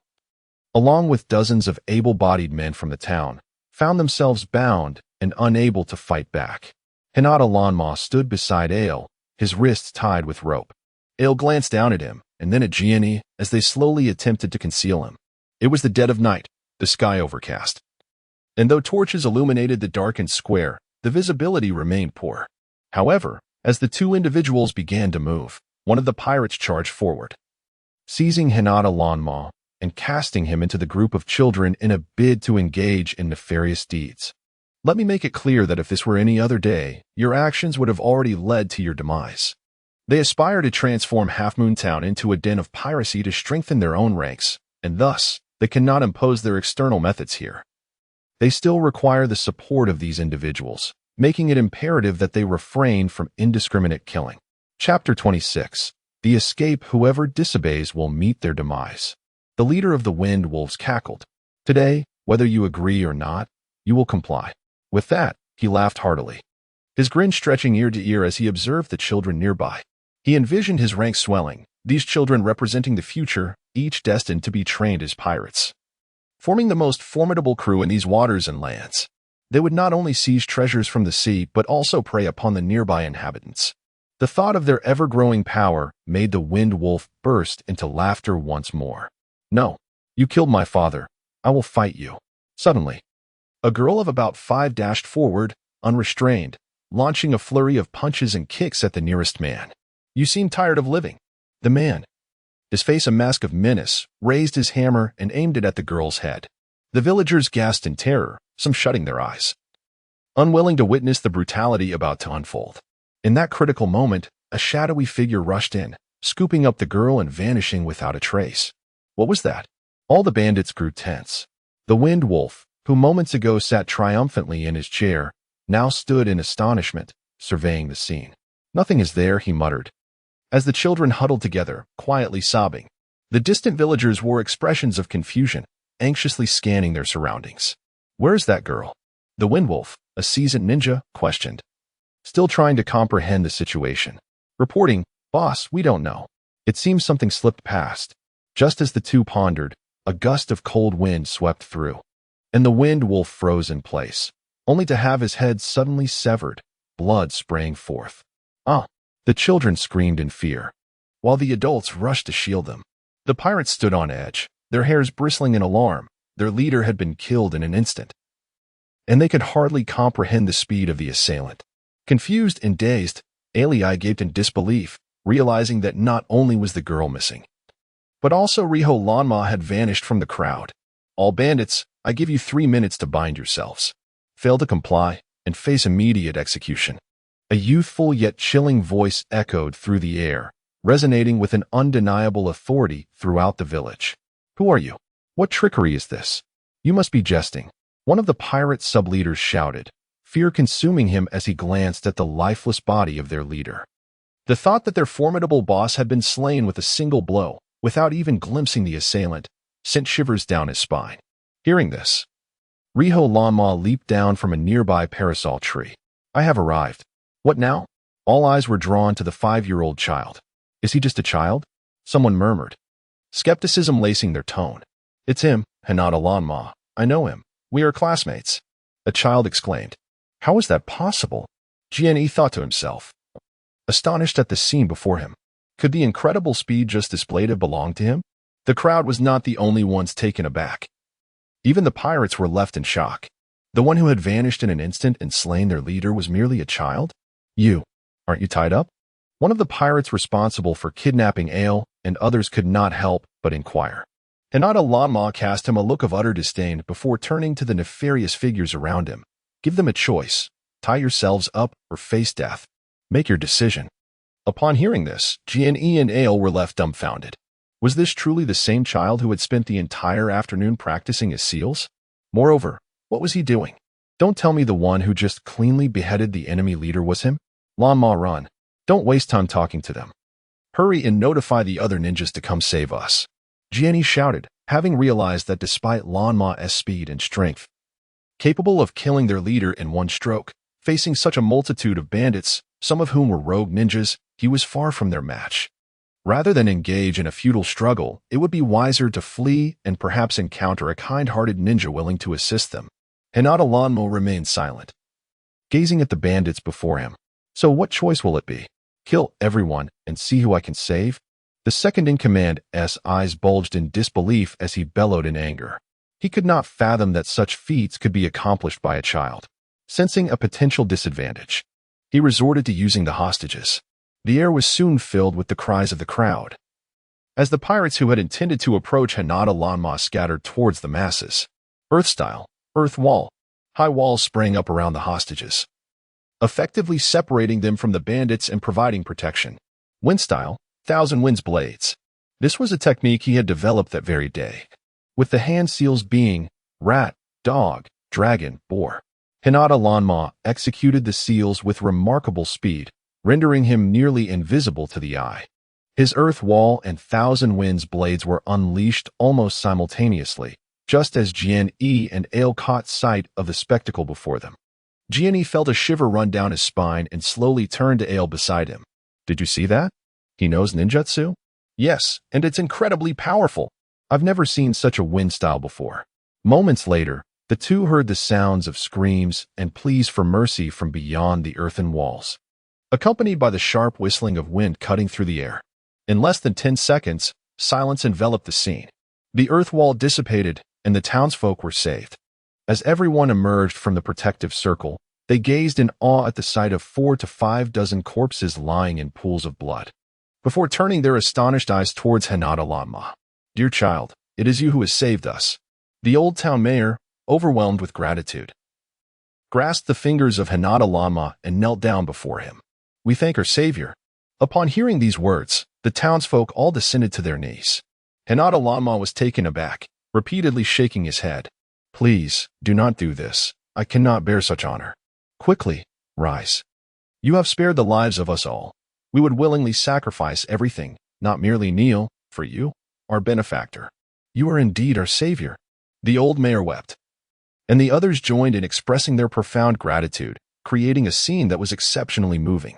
along with dozens of able-bodied men from the town, found themselves bound and unable to fight back. Hinata Lanma stood beside Ale, his wrists tied with rope. Ale glanced down at him, and then at Gianni, as they slowly attempted to conceal him. It was the dead of night, the sky overcast. And though torches illuminated the darkened square, the visibility remained poor. However, as the 2 individuals began to move, one of the pirates charged forward, seizing Hinata Lanma and casting him into the group of children in a bid to engage in nefarious deeds. Let me make it clear that if this were any other day, your actions would have already led to your demise. They aspire to transform Half Moon Town into a den of piracy to strengthen their own ranks, and thus, they cannot impose their external methods here. They still require the support of these individuals, making it imperative that they refrain from indiscriminate killing. Chapter 26. The escape. Whoever disobeys will meet their demise. The leader of the Wind Wolves cackled. Today, whether you agree or not, you will comply. With that, he laughed heartily, his grin stretching ear to ear as he observed the children nearby. He envisioned his ranks swelling, these children representing the future, each destined to be trained as pirates, forming the most formidable crew in these waters and lands. They would not only seize treasures from the sea, but also prey upon the nearby inhabitants. The thought of their ever-growing power made the Wind Wolf burst into laughter once more. No, you killed my father. I will fight you. Suddenly, a girl of about 5 dashed forward, unrestrained, launching a flurry of punches and kicks at the nearest man. You seem tired of living. The man, his face a mask of menace, raised his hammer and aimed it at the girl's head. The villagers gasped in terror, some shutting their eyes, unwilling to witness the brutality about to unfold. In that critical moment, a shadowy figure rushed in, scooping up the girl and vanishing without a trace. What was that? All the bandits grew tense. The Wind Wolf, who moments ago sat triumphantly in his chair, now stood in astonishment, surveying the scene. Nothing is there, he muttered, as the children huddled together, quietly sobbing. The distant villagers wore expressions of confusion, anxiously scanning their surroundings. Where is that girl? The Wind Wolf, a seasoned ninja, questioned, still trying to comprehend the situation. Reporting, Boss, we don't know. It seems something slipped past. Just as the two pondered, a gust of cold wind swept through, and the Wind Wolf froze in place, only to have his head suddenly severed, blood spraying forth. Ah! The children screamed in fear, while the adults rushed to shield them. The pirates stood on edge, their hairs bristling in alarm. Their leader had been killed in an instant, and they could hardly comprehend the speed of the assailant. Confused and dazed, Alii gaped in disbelief, realizing that not only was the girl missing, but also Riho Lanma had vanished from the crowd. All bandits, I give you 3 minutes to bind yourselves. Fail to comply, and face immediate execution. A youthful yet chilling voice echoed through the air, resonating with an undeniable authority throughout the village. Who are you? What trickery is this? You must be jesting. One of the pirate sub-leaders shouted, fear consuming him as he glanced at the lifeless body of their leader. The thought that their formidable boss had been slain with a single blow, without even glimpsing the assailant, sent shivers down his spine. Hearing this, Riho Lanma leaped down from a nearby parasol tree. I have arrived. What now? All eyes were drawn to the 5-year-old child. Is he just a child? Someone murmured, skepticism lacing their tone. It's him, Hinata Lanma. I know him. We are classmates. A child exclaimed. How is that possible? Jian thought to himself, astonished at the scene before him. Could the incredible speed just displayed have belonged to him? The crowd was not the only ones taken aback. Even the pirates were left in shock. The one who had vanished in an instant and slain their leader was merely a child? You, aren't you tied up? One of the pirates responsible for kidnapping Ale and others could not help but inquire. Hinata Lanma cast him a look of utter disdain before turning to the nefarious figures around him. Give them a choice. Tie yourselves up or face death. Make your decision. Upon hearing this, Jian and Ale were left dumbfounded. Was this truly the same child who had spent the entire afternoon practicing his seals? Moreover, what was he doing? Don't tell me the one who just cleanly beheaded the enemy leader was him? Lanma, run. Don't waste time talking to them. Hurry and notify the other ninjas to come save us. Jian shouted, having realized that despite Lanma's speed and strength, capable of killing their leader in one stroke, facing such a multitude of bandits, some of whom were rogue ninjas, he was far from their match. Rather than engage in a futile struggle, it would be wiser to flee and perhaps encounter a kind-hearted ninja willing to assist them. Hinata Lanma remained silent, gazing at the bandits before him. So what choice will it be? Kill everyone and see who I can save? The second-in-command's eyes bulged in disbelief as he bellowed in anger. He could not fathom that such feats could be accomplished by a child. Sensing a potential disadvantage, he resorted to using the hostages. The air was soon filled with the cries of the crowd, as the pirates who had intended to approach Hinata Lanma scattered towards the masses. Earth-style, earth wall. High walls sprang up around the hostages, effectively separating them from the bandits and providing protection. Wind-style, thousand winds blades. This was a technique he had developed that very day, with the hand seals being rat, dog, dragon, boar. Hinata Lanma executed the seals with remarkable speed, rendering him nearly invisible to the eye. His earth wall and thousand winds blades were unleashed almost simultaneously, just as Jian-Yi and Ale caught sight of the spectacle before them. Jian-Yi felt a shiver run down his spine and slowly turned to Ale beside him. Did you see that? He knows ninjutsu? Yes, and it's incredibly powerful. I've never seen such a wind style before. Moments later, the two heard the sounds of screams and pleas for mercy from beyond the earthen walls, accompanied by the sharp whistling of wind cutting through the air. In less than 10 seconds, silence enveloped the scene. The earth wall dissipated, and the townsfolk were saved. As everyone emerged from the protective circle, they gazed in awe at the sight of 4 to 5 dozen corpses lying in pools of blood, before turning their astonished eyes towards Hinata Lanma. Dear child, it is you who has saved us. The old town mayor, overwhelmed with gratitude, grasped the fingers of Hinata Lanma and knelt down before him. We thank our savior. Upon hearing these words, the townsfolk all descended to their knees. Hinata Lanma was taken aback, repeatedly shaking his head. Please, do not do this. I cannot bear such honor. Quickly, rise. You have spared the lives of us all. We would willingly sacrifice everything, not merely kneel, for you, our benefactor. You are indeed our savior. The old mayor wept, and the others joined in expressing their profound gratitude, creating a scene that was exceptionally moving.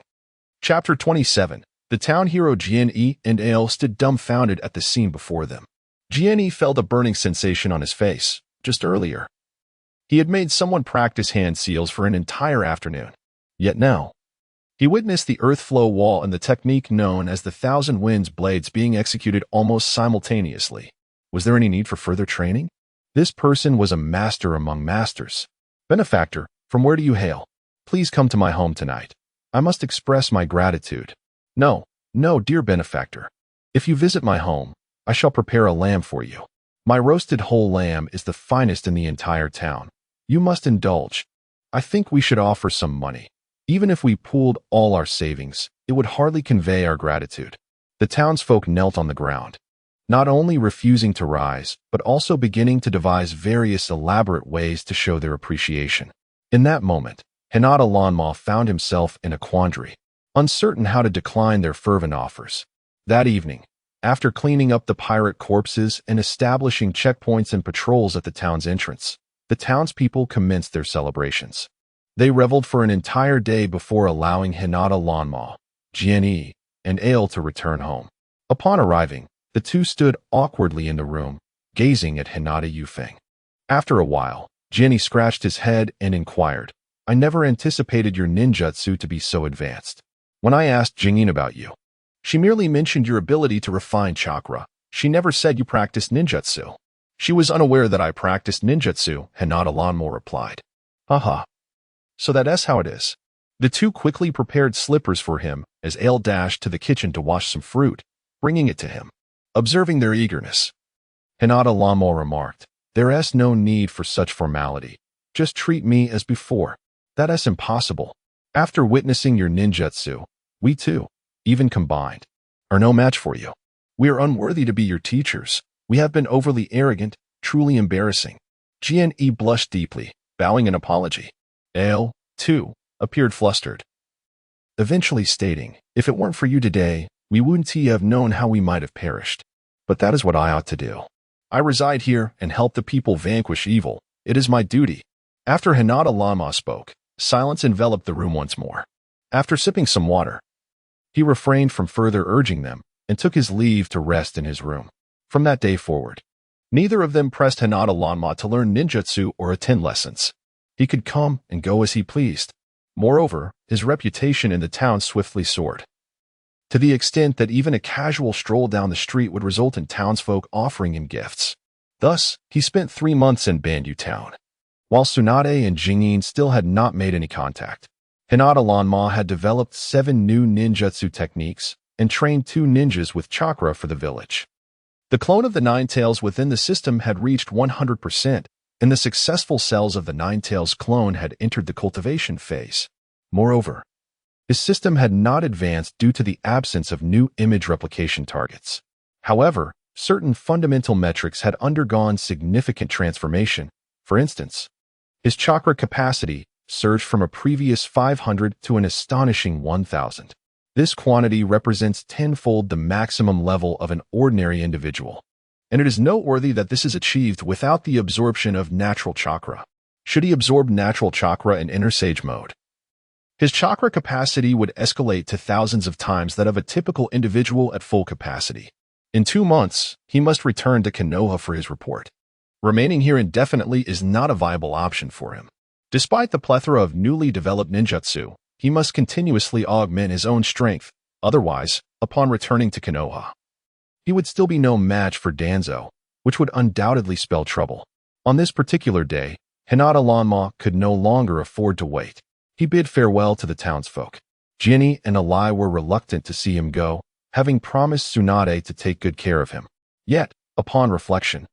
Chapter 27. The town hero Jian-Yi and Ale stood dumbfounded at the scene before them. Jian-Yi felt a burning sensation on his face, just earlier. He had made someone practice hand seals for an entire afternoon. Yet now, he witnessed the earth flow wall and the technique known as the Thousand Winds blades being executed almost simultaneously. Was there any need for further training? This person was a master among masters. Benefactor, from where do you hail? Please come to my home tonight. I must express my gratitude. No, dear benefactor. If you visit my home, I shall prepare a lamb for you. My roasted whole lamb is the finest in the entire town. You must indulge. I think we should offer some money. Even if we pooled all our savings, it would hardly convey our gratitude. The townsfolk knelt on the ground, not only refusing to rise, but also beginning to devise various elaborate ways to show their appreciation. In that moment, Hinata Lanma found himself in a quandary, uncertain how to decline their fervent offers. That evening, after cleaning up the pirate corpses and establishing checkpoints and patrols at the town's entrance, the townspeople commenced their celebrations. They reveled for an entire day before allowing Hinata Lanma, Jian-Yi, and Ale to return home. Upon arriving, the two stood awkwardly in the room, gazing at Hinata Yufeng. After a while, Jian-Yi scratched his head and inquired, I never anticipated your ninjutsu to be so advanced. When I asked Jingyin about you, she merely mentioned your ability to refine chakra. She never said you practiced ninjutsu. She was unaware that I practiced ninjutsu, Hinata Lanma replied. Haha. So that's how it is. The two quickly prepared slippers for him as Ale dashed to the kitchen to wash some fruit, bringing it to him. Observing their eagerness, Hinata Lanma remarked, There is no need for such formality. Just treat me as before. That is impossible. After witnessing your ninjutsu, we too, even combined, are no match for you. We are unworthy to be your teachers. We have been overly arrogant, truly embarrassing. Jian-Yi blushed deeply, bowing an apology. Ale, too, appeared flustered, eventually stating, If it weren't for you today, we wouldn't have known how we might have perished. But that is what I ought to do. I reside here and help the people vanquish evil. It is my duty. After Hinata Lanma spoke, silence enveloped the room once more. After sipping some water, he refrained from further urging them and took his leave to rest in his room. From that day forward, neither of them pressed Hinata Lanma to learn ninjutsu or attend lessons. He could come and go as he pleased. Moreover, his reputation in the town swiftly soared, to the extent that even a casual stroll down the street would result in townsfolk offering him gifts. Thus, he spent 3 months in Banyu town. While Tsunade and Jingyin still had not made any contact, Hinata Lanma had developed 7 new ninjutsu techniques and trained 2 ninjas with chakra for the village. The clone of the Nine Tails within the system had reached 100%, and the successful cells of the Nine Tails clone had entered the cultivation phase. Moreover, his system had not advanced due to the absence of new image replication targets. However, certain fundamental metrics had undergone significant transformation. For instance, his chakra capacity surged from a previous 500 to an astonishing 1,000. This quantity represents tenfold the maximum level of an ordinary individual, and it is noteworthy that this is achieved without the absorption of natural chakra. Should he absorb natural chakra in inner sage mode, his chakra capacity would escalate to thousands of times that of a typical individual at full capacity. In 2 months, he must return to Konoha for his report. Remaining here indefinitely is not a viable option for him. Despite the plethora of newly developed ninjutsu, he must continuously augment his own strength, otherwise, upon returning to Konoha, he would still be no match for Danzo, which would undoubtedly spell trouble. On this particular day, Hinata Lanma could no longer afford to wait. He bid farewell to the townsfolk. Jinny and Alai were reluctant to see him go, having promised Tsunade to take good care of him. Yet, upon reflection,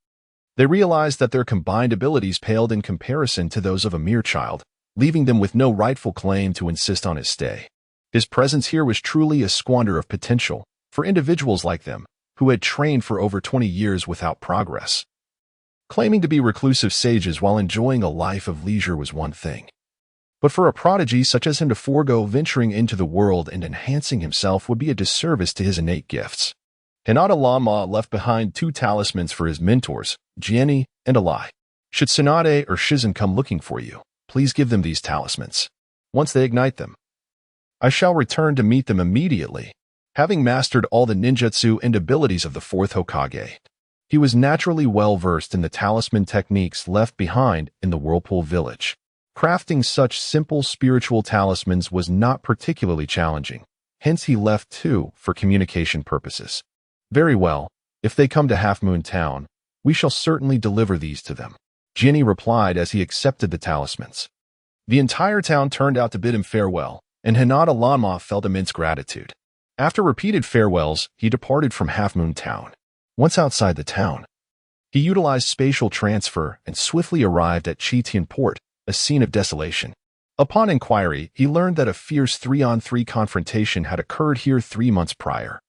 they realized that their combined abilities paled in comparison to those of a mere child, leaving them with no rightful claim to insist on his stay. His presence here was truly a squander of potential for individuals like them, who had trained for over 20 years without progress. Claiming to be reclusive sages while enjoying a life of leisure was one thing, but for a prodigy such as him to forego venturing into the world and enhancing himself would be a disservice to his innate gifts. Hinata Lanma left behind 2 talismans for his mentors, Jinny and Alai. Should Tsunade or Shizen come looking for you, please give them these talismans. Once they ignite them, I shall return to meet them immediately. Having mastered all the ninjutsu and abilities of the 4th Hokage, he was naturally well versed in the talisman techniques left behind in the Whirlpool Village. Crafting such simple spiritual talismans was not particularly challenging, hence he left 2 for communication purposes. Very well, if they come to Half Moon Town, we shall certainly deliver these to them, Jinny replied as he accepted the talismans. The entire town turned out to bid him farewell, and Hinata Lanma felt immense gratitude. After repeated farewells, he departed from Half Moon Town. Once outside the town, he utilized spatial transfer and swiftly arrived at Chitian Port, a scene of desolation. Upon inquiry, he learned that a fierce 3-on-3 confrontation had occurred here 3 months prior,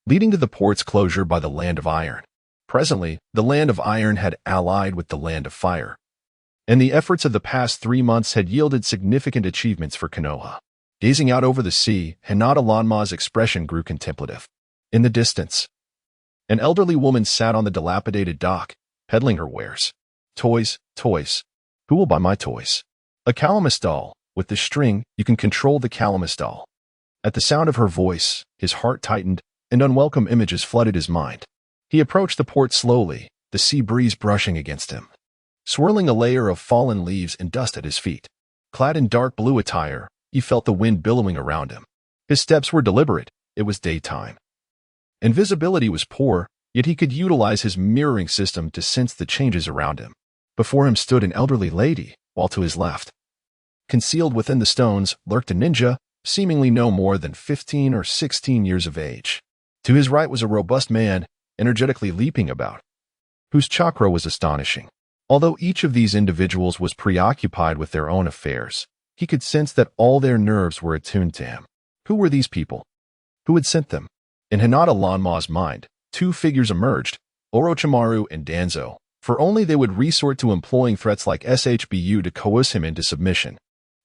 leading to the port's closure by the Land of Iron. Presently, the Land of Iron had allied with the Land of Fire, and the efforts of the past 3 months had yielded significant achievements for Konoha. Gazing out over the sea, Hinata Lanma's expression grew contemplative. In the distance, an elderly woman sat on the dilapidated dock, peddling her wares. Toys, toys. Who will buy my toys? A calamus doll. With the string, you can control the calamus doll. At the sound of her voice, his heart tightened, and unwelcome images flooded his mind. He approached the port slowly, the sea breeze brushing against him, swirling a layer of fallen leaves and dust at his feet. Clad in dark blue attire, he felt the wind billowing around him. His steps were deliberate. It was daytime, and visibility was poor, yet he could utilize his mirroring system to sense the changes around him. Before him stood an elderly lady, while to his left, concealed within the stones, lurked a ninja, seemingly no more than 15 or 16 years of age. To his right was a robust man, energetically leaping about, whose chakra was astonishing. Although each of these individuals was preoccupied with their own affairs, he could sense that all their nerves were attuned to him. Who were these people? Who had sent them? In Hinata Lanma's mind, 2 figures emerged, Orochimaru and Danzo, for only they would resort to employing threats like SHBU to coerce him into submission.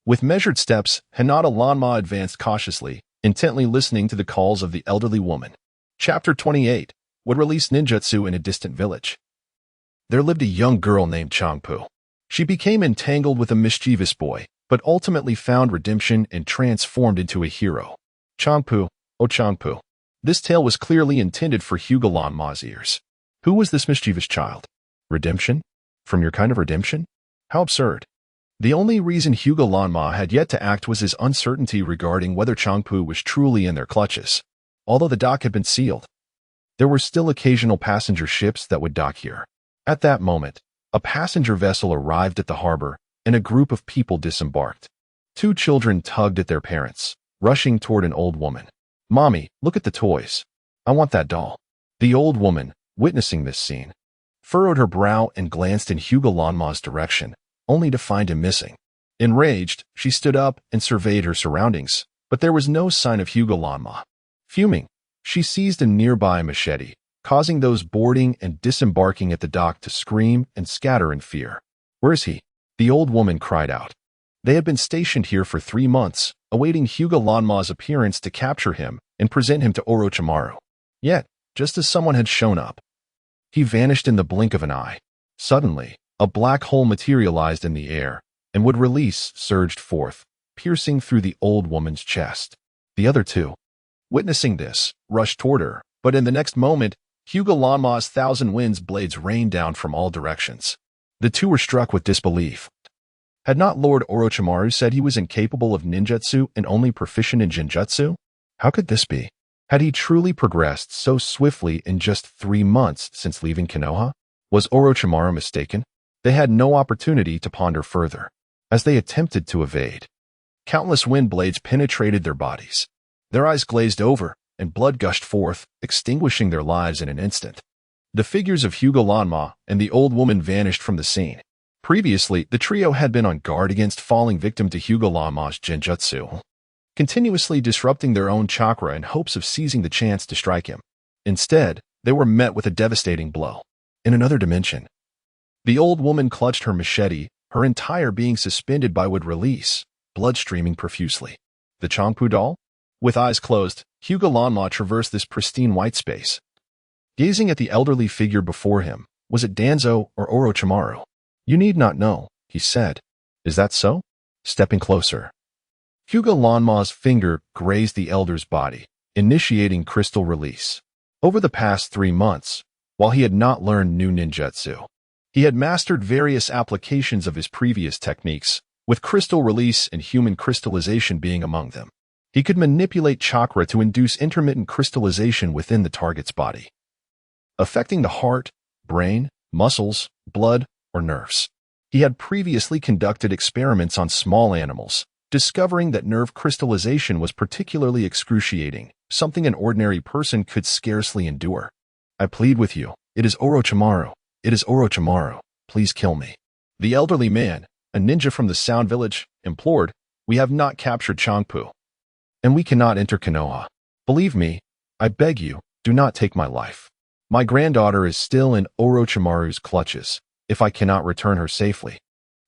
With measured steps, Hinata Lanma advanced cautiously, intently listening to the calls of the elderly woman. Chapter 28 would release ninjutsu in a distant village. There lived a young girl named Changpu. She became entangled with a mischievous boy, but ultimately found redemption and transformed into a hero. Changpu, oh Changpu. This tale was clearly intended for Hyuga Lanma's ears. Who was this mischievous child? Redemption? From your kind of redemption? How absurd. The only reason Hyuga Lanma had yet to act was his uncertainty regarding whether Changpu was truly in their clutches. Although the dock had been sealed, there were still occasional passenger ships that would dock here. At that moment, a passenger vessel arrived at the harbor, and a group of people disembarked. 2 children tugged at their parents, rushing toward an old woman. Mommy, look at the toys. I want that doll. The old woman, witnessing this scene, furrowed her brow and glanced in Hyuga Lanma's direction, only to find him missing. Enraged, she stood up and surveyed her surroundings, but there was no sign of Hyuga Lanma. Fuming, she seized a nearby machete, causing those boarding and disembarking at the dock to scream and scatter in fear. Where is he? The old woman cried out. They had been stationed here for 3 months, awaiting Hyuga Lanma's appearance to capture him and present him to Orochimaru. Yet, just as someone had shown up, he vanished in the blink of an eye. Suddenly, a black hole materialized in the air, and would release surged forth, piercing through the old woman's chest. The other two, witnessing this, rushed toward her, but in the next moment, Hyuga Lanma's thousand winds blades rained down from all directions. The two were struck with disbelief. Had not Lord Orochimaru said he was incapable of ninjutsu and only proficient in genjutsu? How could this be? Had he truly progressed so swiftly in just 3 months since leaving Konoha? Was Orochimaru mistaken? They had no opportunity to ponder further. As they attempted to evade, countless wind blades penetrated their bodies. Their eyes glazed over, and blood gushed forth, extinguishing their lives in an instant. The figures of Hyuga Lanma and the old woman vanished from the scene. Previously, the trio had been on guard against falling victim to Hyuga Lanma's genjutsu, continuously disrupting their own chakra in hopes of seizing the chance to strike him. Instead, they were met with a devastating blow. In another dimension, the old woman clutched her machete, her entire being suspended by would release, blood streaming profusely. The Changpu doll? With eyes closed, Hyuga Lanma traversed this pristine white space. Gazing at the elderly figure before him, was it Danzo or Orochimaru? You need not know, he said. Is that so? Stepping closer, Hyuga Lanma's finger grazed the elder's body, initiating crystal release. Over the past 3 months, while he had not learned new ninjutsu, he had mastered various applications of his previous techniques, with crystal release and human crystallization being among them. He could manipulate chakra to induce intermittent crystallization within the target's body, affecting the heart, brain, muscles, blood, or nerves. He had previously conducted experiments on small animals, discovering that nerve crystallization was particularly excruciating, something an ordinary person could scarcely endure. I plead with you, it is Orochimaru. It is Orochimaru. Please kill me. The elderly man, a ninja from the Sound Village, implored. We have not captured Changpu, and we cannot enter Konoha. Believe me, I beg you, do not take my life. My granddaughter is still in Orochimaru's clutches. If I cannot return her safely,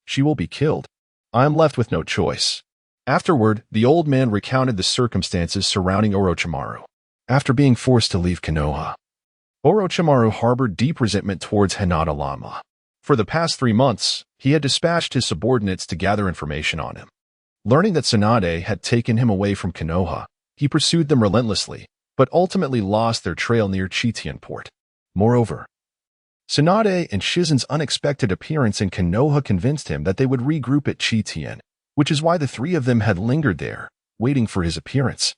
she will be killed. I am left with no choice. Afterward, the old man recounted the circumstances surrounding Orochimaru. After being forced to leave Konoha, Orochimaru harbored deep resentment towards Hinata Lanma. For the past 3 months, he had dispatched his subordinates to gather information on him. Learning that Tsunade had taken him away from Konoha, he pursued them relentlessly, but ultimately lost their trail near Chitian port. Moreover, Tsunade and Shizen's unexpected appearance in Konoha convinced him that they would regroup at Chitian, which is why the 3 of them had lingered there, waiting for his appearance.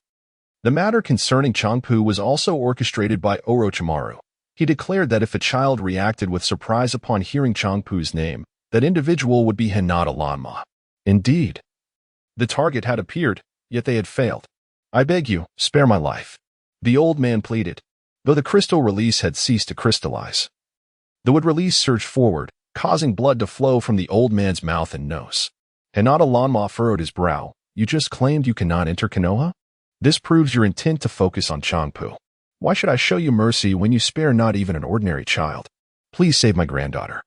The matter concerning Changpu was also orchestrated by Orochimaru. He declared that if a child reacted with surprise upon hearing Changpu's name, that individual would be Hinata Lanma. Indeed, the target had appeared, yet they had failed. I beg you, spare my life, the old man pleaded, though the crystal release had ceased to crystallize. The wood release surged forward, causing blood to flow from the old man's mouth and nose. Hinata Lanma furrowed his brow. You just claimed you cannot enter Konoha? This proves your intent to focus on Changpu. Why should I show you mercy when you spare not even an ordinary child? Please save my granddaughter.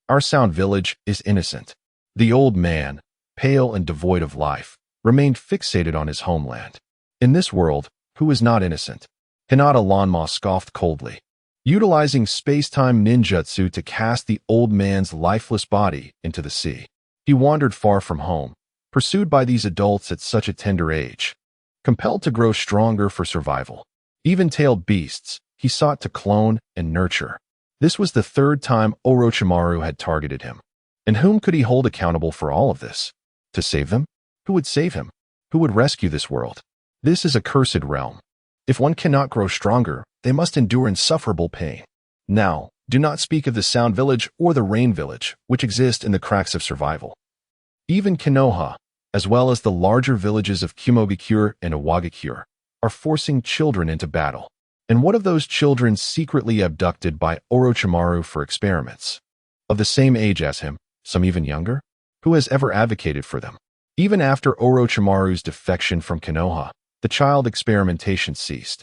Our Sound Village is innocent. The old man, pale and devoid of life, remained fixated on his homeland. In this world, who is not innocent? Hinata Lanma scoffed coldly. Utilizing space-time ninjutsu to cast the old man's lifeless body into the sea, he wandered far from home, pursued by these adults at such a tender age. Compelled to grow stronger for survival, even-tailed beasts, he sought to clone and nurture. This was the 3rd time Orochimaru had targeted him. And whom could he hold accountable for all of this? To save them? Who would save him? Who would rescue this world? This is a cursed realm. If one cannot grow stronger, they must endure insufferable pain. Now, do not speak of the Sound Village or the Rain Village, which exist in the cracks of survival. Even Konoha, as well as the larger villages of Kumogakure and Iwagakure, are forcing children into battle. And what of those children secretly abducted by Orochimaru for experiments? Of the same age as him, some even younger? Who has ever advocated for them? Even after Orochimaru's defection from Konoha, the child experimentation ceased.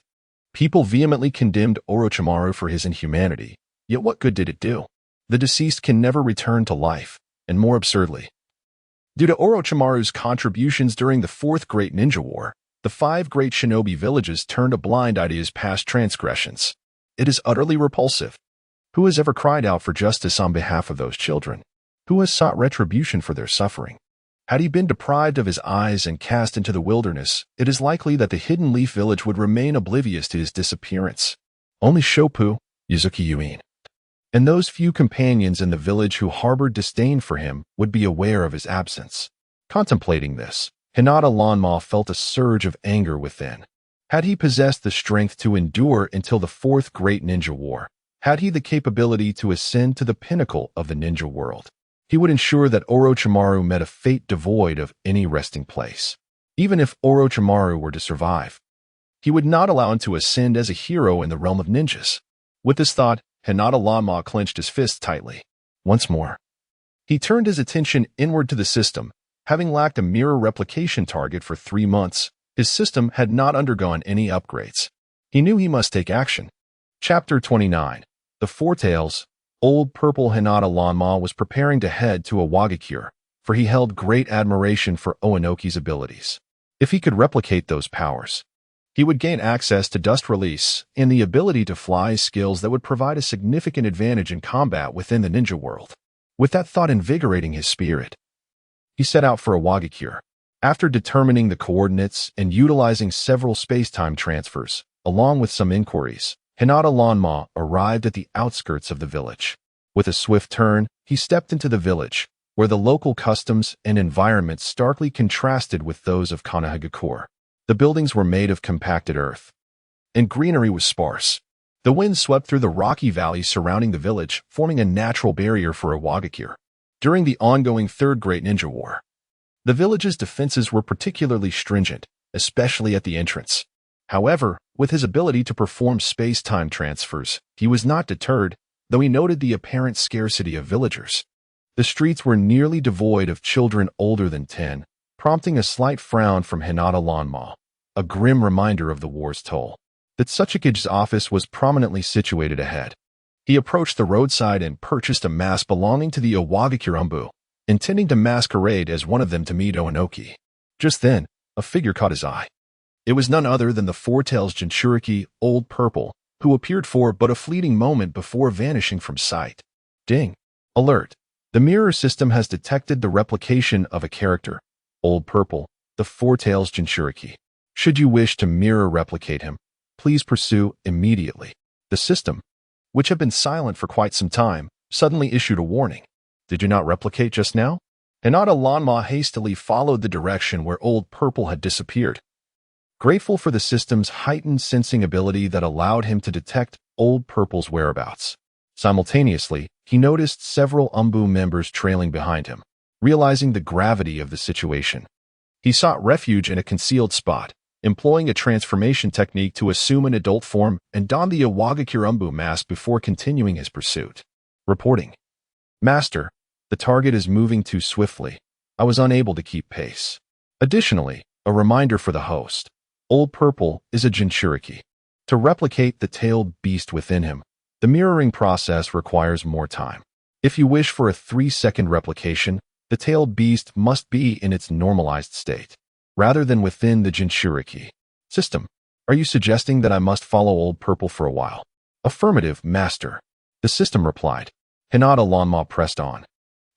People vehemently condemned Orochimaru for his inhumanity, yet what good did it do? The deceased can never return to life, and more absurdly, Due to Orochimaru's contributions during the Fourth Great Ninja War, the 5 great shinobi villages turned a blind eye to his past transgressions. It is utterly repulsive. Who has ever cried out for justice on behalf of those children? Who has sought retribution for their suffering? Had he been deprived of his eyes and cast into the wilderness, it is likely that the Hidden Leaf Village would remain oblivious to his disappearance. Only Shopu, Yuzuki Yuin, and those few companions in the village who harbored disdain for him would be aware of his absence. Contemplating this, Hinata Lanma felt a surge of anger within. Had he possessed the strength to endure until the Fourth Great Ninja War, had he the capability to ascend to the pinnacle of the ninja world, he would ensure that Orochimaru met a fate devoid of any resting place. Even if Orochimaru were to survive, he would not allow him to ascend as a hero in the realm of ninjas. With this thought, Hinata Lanma clenched his fists tightly. Once more, he turned his attention inward to the system. Having lacked a mirror replication target for 3 months, his system had not undergone any upgrades. He knew he must take action. Chapter 29. The Four Tails. Old Purple Hinata Lanma was preparing to head to Awagakure, for he held great admiration for Oanoki's abilities. If he could replicate those powers, he would gain access to dust release and the ability to fly, skills that would provide a significant advantage in combat within the ninja world. With that thought invigorating his spirit, he set out for Awagakure. After determining the coordinates and utilizing several space-time transfers, along with some inquiries, Hinata Lanma arrived at the outskirts of the village. With a swift turn, he stepped into the village, where the local customs and environment starkly contrasted with those of Konohagakure. The buildings were made of compacted earth, and greenery was sparse. The wind swept through the rocky valleys surrounding the village, forming a natural barrier for Awagakure. During the ongoing Third Great Ninja War, the village's defenses were particularly stringent, especially at the entrance. However, with his ability to perform space-time transfers, he was not deterred, though he noted the apparent scarcity of villagers. The streets were nearly devoid of children older than 10, prompting a slight frown from Hinata Lanma, a grim reminder of the war's toll. The Tsuchikage's office was prominently situated ahead. He approached the roadside and purchased a mask belonging to the Awagakure Umbu, intending to masquerade as one of them to meet Oanoki. Just then, a figure caught his eye. It was none other than the Four Tails Jinchuriki, Old Purple, who appeared for but a fleeting moment before vanishing from sight. Ding! Alert! The mirror system has detected the replication of a character, Old Purple, the Four Tails Jinchuriki. Should you wish to mirror replicate him, please pursue immediately. The system, which had been silent for quite some time, suddenly issued a warning. Did you not replicate just now? Hinata Lanma hastily followed the direction where Old Purple had disappeared, grateful for the system's heightened sensing ability that allowed him to detect Old Purple's whereabouts. Simultaneously, he noticed several Umbu members trailing behind him. Realizing the gravity of the situation, he sought refuge in a concealed spot, employing a transformation technique to assume an adult form and don the Awagakure Umbu mask before continuing his pursuit. Reporting. Master, the target is moving too swiftly. I was unable to keep pace. Additionally, a reminder for the host. Old Purple is a Jinchuriki. To replicate the tailed beast within him, the mirroring process requires more time. If you wish for a 3-second replication, the tailed beast must be in its normalized state, rather than within the Jinchuriki system. Are you suggesting that I must follow Old Purple for a while? Affirmative, Master. The system replied. Hinata Lanma pressed on,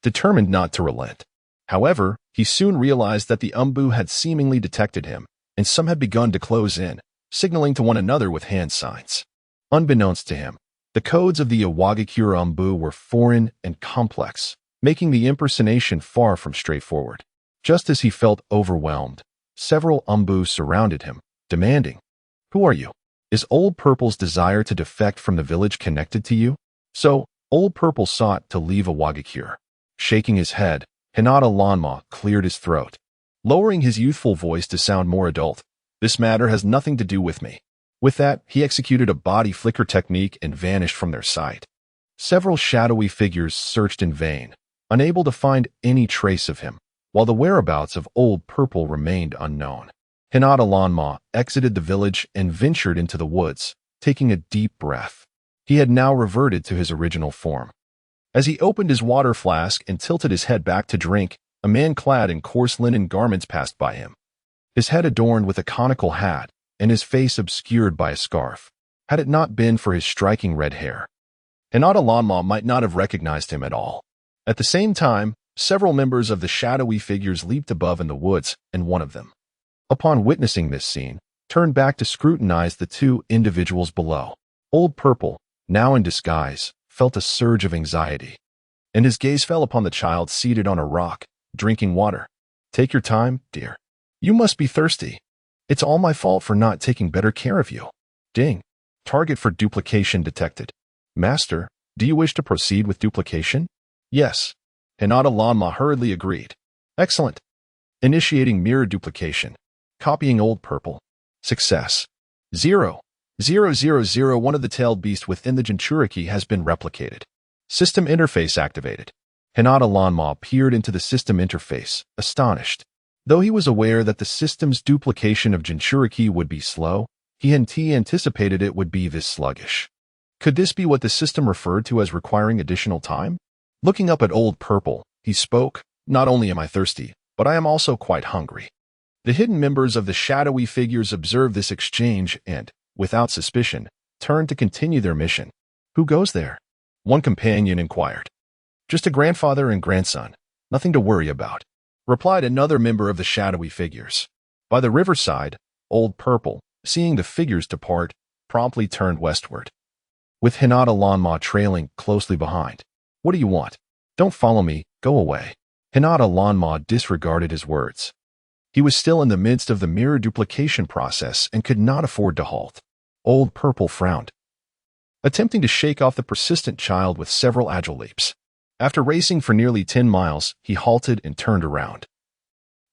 determined not to relent. However, he soon realized that the Umbu had seemingly detected him, and some had begun to close in, signaling to one another with hand signs. Unbeknownst to him, the codes of the Awagakure Umbu were foreign and complex, making the impersonation far from straightforward. Just as he felt overwhelmed, several Umbu surrounded him, demanding, "Who are you? Is Old Purple's desire to defect from the village connected to you?" So, Old Purple sought to leave Awagakure. Shaking his head, Hinata Lanma cleared his throat, lowering his youthful voice to sound more adult. "This matter has nothing to do with me." With that, he executed a body flicker technique and vanished from their sight. Several shadowy figures searched in vain, unable to find any trace of him, while the whereabouts of Old Purple remained unknown. Hinata Lanma exited the village and ventured into the woods, taking a deep breath. He had now reverted to his original form. As he opened his water flask and tilted his head back to drink, A man clad in coarse linen garments passed by him, his head adorned with a conical hat and his face obscured by a scarf. Had it not been for his striking red hair, Hinata Lanma might not have recognized him at all. At the same time, several members of the shadowy figures leaped above in the woods, and one of them, upon witnessing this scene, turned back to scrutinize the two individuals below. Old Purple, now in disguise, felt a surge of anxiety, and his gaze fell upon the child seated on a rock, drinking water. "Take your time, dear. You must be thirsty. It's all my fault for not taking better care of you." Ding. Target for duplication detected. "Master, do you wish to proceed with duplication?" "Yes." Hinata Lanma hurriedly agreed. "Excellent. Initiating mirror duplication. Copying Old Purple. Success. 0,0,0,0. One of the tailed beasts within the Jinchuriki has been replicated. System interface activated." Hinata Lanma peered into the system interface, astonished. Though he was aware that the system's duplication of Jinchuriki would be slow, he hadn't anticipated it would be this sluggish. Could this be what the system referred to as requiring additional time? Looking up at Old Purple, he spoke, "Not only am I thirsty, but I am also quite hungry." The hidden members of the shadowy figures observed this exchange and, without suspicion, turned to continue their mission. "Who goes there?" one companion inquired. "Just a grandfather and grandson. Nothing to worry about," replied another member of the shadowy figures. By the riverside, Old Purple, seeing the figures depart, promptly turned westward, with Hinata Lanma trailing closely behind. "What do you want? Don't follow me, go away." Hinata Lanma disregarded his words. He was still in the midst of the mirror duplication process and could not afford to halt. Old Purple frowned, attempting to shake off the persistent child with several agile leaps. After racing for nearly 10 miles, he halted and turned around,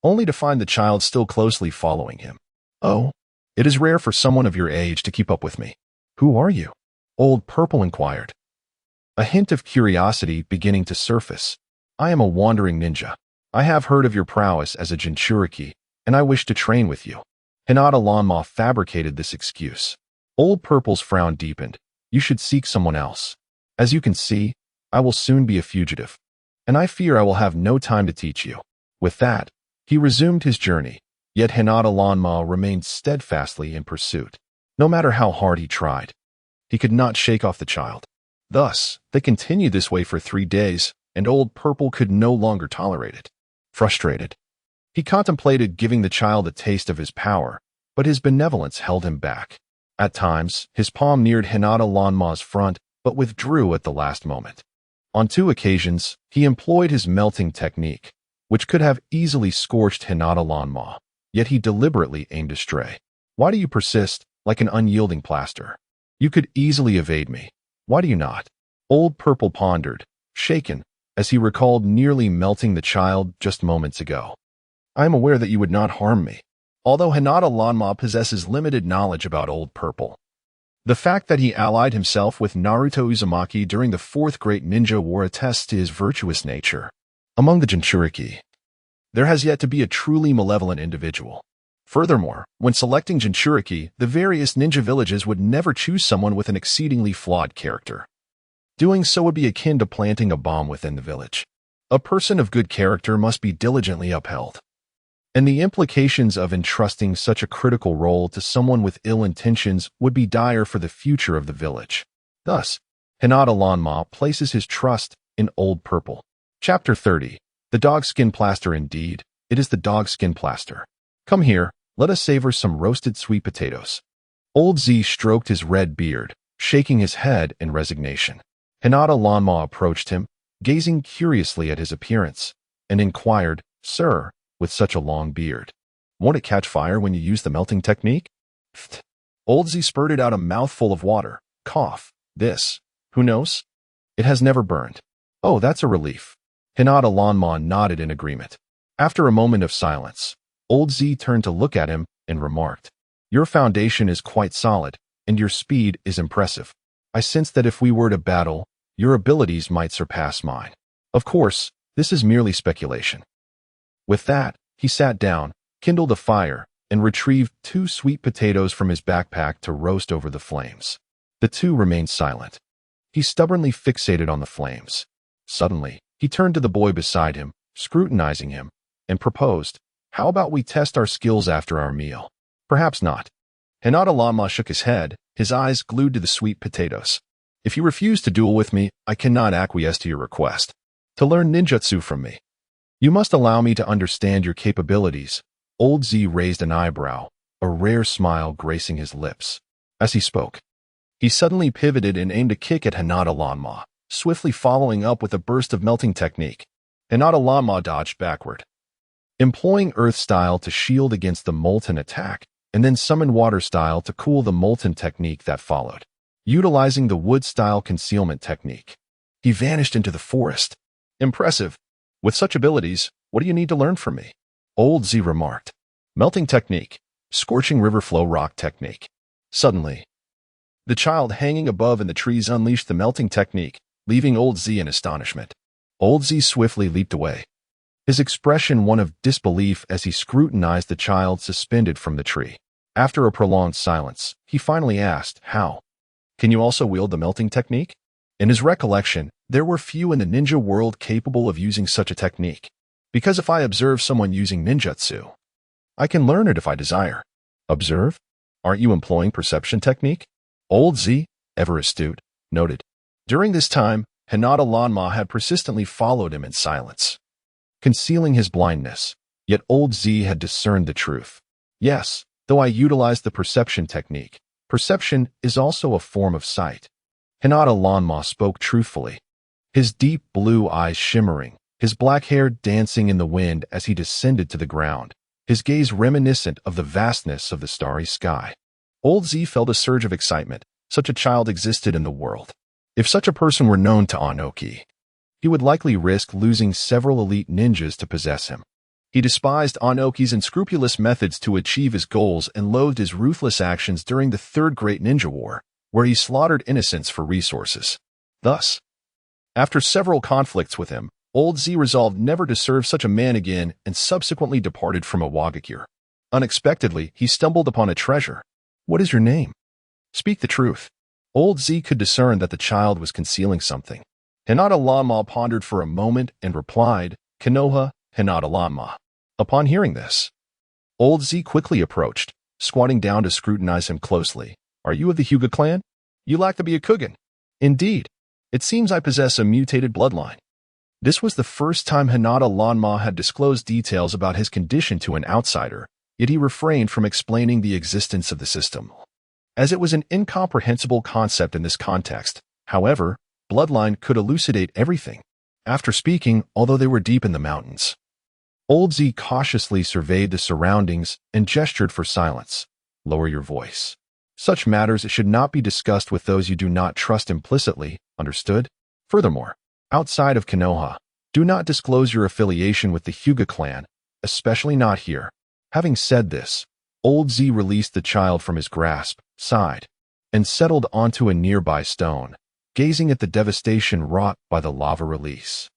only to find the child still closely following him. "Oh, it is rare for someone of your age to keep up with me. Who are you?" Old Purple inquired, a hint of curiosity beginning to surface. "I am a wandering ninja. I have heard of your prowess as a Jinchuriki, and I wish to train with you." Hinata Lanma fabricated this excuse. Old Purple's frown deepened. "You should seek someone else. As you can see, I will soon be a fugitive, and I fear I will have no time to teach you." With that, he resumed his journey, yet Hinata Lanma remained steadfastly in pursuit. No matter how hard he tried, he could not shake off the child. Thus, they continued this way for 3 days, and Old Purple could no longer tolerate it. Frustrated, he contemplated giving the child a taste of his power, but his benevolence held him back. At times, his palm neared Hinata Lanma's front, but withdrew at the last moment. On 2 occasions, he employed his melting technique, which could have easily scorched Hinata Lanma, yet he deliberately aimed astray. "Why do you persist, like an unyielding plaster? You could easily evade me. Why do you not?" Old Purple pondered, shaken, as he recalled nearly melting the child just moments ago. "I am aware that you would not harm me." Although Hinata Lanma possesses limited knowledge about Old Purple, the fact that he allied himself with Naruto Uzumaki during the 4th Great Ninja War attests to his virtuous nature. Among the Jinchuriki, there has yet to be a truly malevolent individual. Furthermore, when selecting Jinchuriki, the various ninja villages would never choose someone with an exceedingly flawed character. Doing so would be akin to planting a bomb within the village. A person of good character must be diligently upheld, and the implications of entrusting such a critical role to someone with ill intentions would be dire for the future of the village. Thus, Hinata Lanma places his trust in Old Purple. Chapter 30. The Dogskin Plaster. Indeed, it is the dogskin plaster. "Come here, let us savor some roasted sweet potatoes." Old Z stroked his red beard, shaking his head in resignation. Hinata Lanma approached him, gazing curiously at his appearance, and inquired, "Sir, with such a long beard, won't it catch fire when you use the melting technique?" Pfft. Old Z spurted out a mouthful of water. Cough. "This, who knows? It has never burned." "Oh, that's a relief." Hinata Lanma nodded in agreement. After a moment of silence, Old Z turned to look at him and remarked, "Your foundation is quite solid, and your speed is impressive. I sense that if we were to battle, your abilities might surpass mine. Of course, this is merely speculation." With that, he sat down, kindled a fire, and retrieved 2 sweet potatoes from his backpack to roast over the flames. The two remained silent. He stubbornly fixated on the flames. Suddenly, he turned to the boy beside him, scrutinizing him, and proposed, "How about we test our skills after our meal?" "Perhaps not." Hinata Lama shook his head, his eyes glued to the sweet potatoes. "If you refuse to duel with me, I cannot acquiesce to your request. To learn ninjutsu from me, you must allow me to understand your capabilities." Old Z raised an eyebrow, a rare smile gracing his lips. As he spoke, he suddenly pivoted and aimed a kick at Hinata Lama, swiftly following up with a burst of melting technique. Hinata Lama dodged backward, employing Earth style to shield against the molten attack, and then summoned Water style to cool the molten technique that followed. Utilizing the Wood style concealment technique, he vanished into the forest. "Impressive. With such abilities, what do you need to learn from me?" Old Z remarked. "Melting technique, scorching river flow rock technique." Suddenly, the child hanging above in the trees unleashed the melting technique, leaving Old Z in astonishment. Old Z swiftly leaped away, his expression one of disbelief as he scrutinized the child suspended from the tree. After a prolonged silence, he finally asked, "How? Can you also wield the melting technique?" In his recollection, there were few in the ninja world capable of using such a technique. "Because if I observe someone using ninjutsu, I can learn it if I desire." "Observe? Aren't you employing perception technique?" Old Z, ever astute, noted. During this time, Hinata Lanma had persistently followed him in silence, concealing his blindness. Yet Old Z had discerned the truth. "Yes, though I utilized the perception technique, perception is also a form of sight." Hinata Lanma spoke truthfully, his deep blue eyes shimmering, his black hair dancing in the wind as he descended to the ground, his gaze reminiscent of the vastness of the starry sky. Old Z felt a surge of excitement. Such a child existed in the world. If such a person were known to Anoki, he would likely risk losing several elite ninjas to possess him. He despised Anoki's unscrupulous methods to achieve his goals and loathed his ruthless actions during the Third Great Ninja War, where he slaughtered innocents for resources. Thus, after several conflicts with him, Old Z resolved never to serve such a man again and subsequently departed from Awagakure. Unexpectedly, he stumbled upon a treasure. "What is your name? Speak the truth." Old Z could discern that the child was concealing something. Hinata Lanma pondered for a moment and replied, "Konoha Hinata Lanma." Upon hearing this, Old Z quickly approached, squatting down to scrutinize him closely. "Are you of the Hyuga clan? You lack the Byakugan." "Indeed. It seems I possess a mutated bloodline." This was the first time Hinata Lanma had disclosed details about his condition to an outsider, yet he refrained from explaining the existence of the system, as it was an incomprehensible concept in this context. However, bloodline could elucidate everything. After speaking, although they were deep in the mountains, Old Z cautiously surveyed the surroundings and gestured for silence. "Lower your voice. Such matters should not be discussed with those you do not trust implicitly, understood? Furthermore, outside of Konoha, do not disclose your affiliation with the Hyuga clan, especially not here." Having said this, Old Z released the child from his grasp, sighed, and settled onto a nearby stone, gazing at the devastation wrought by the lava release.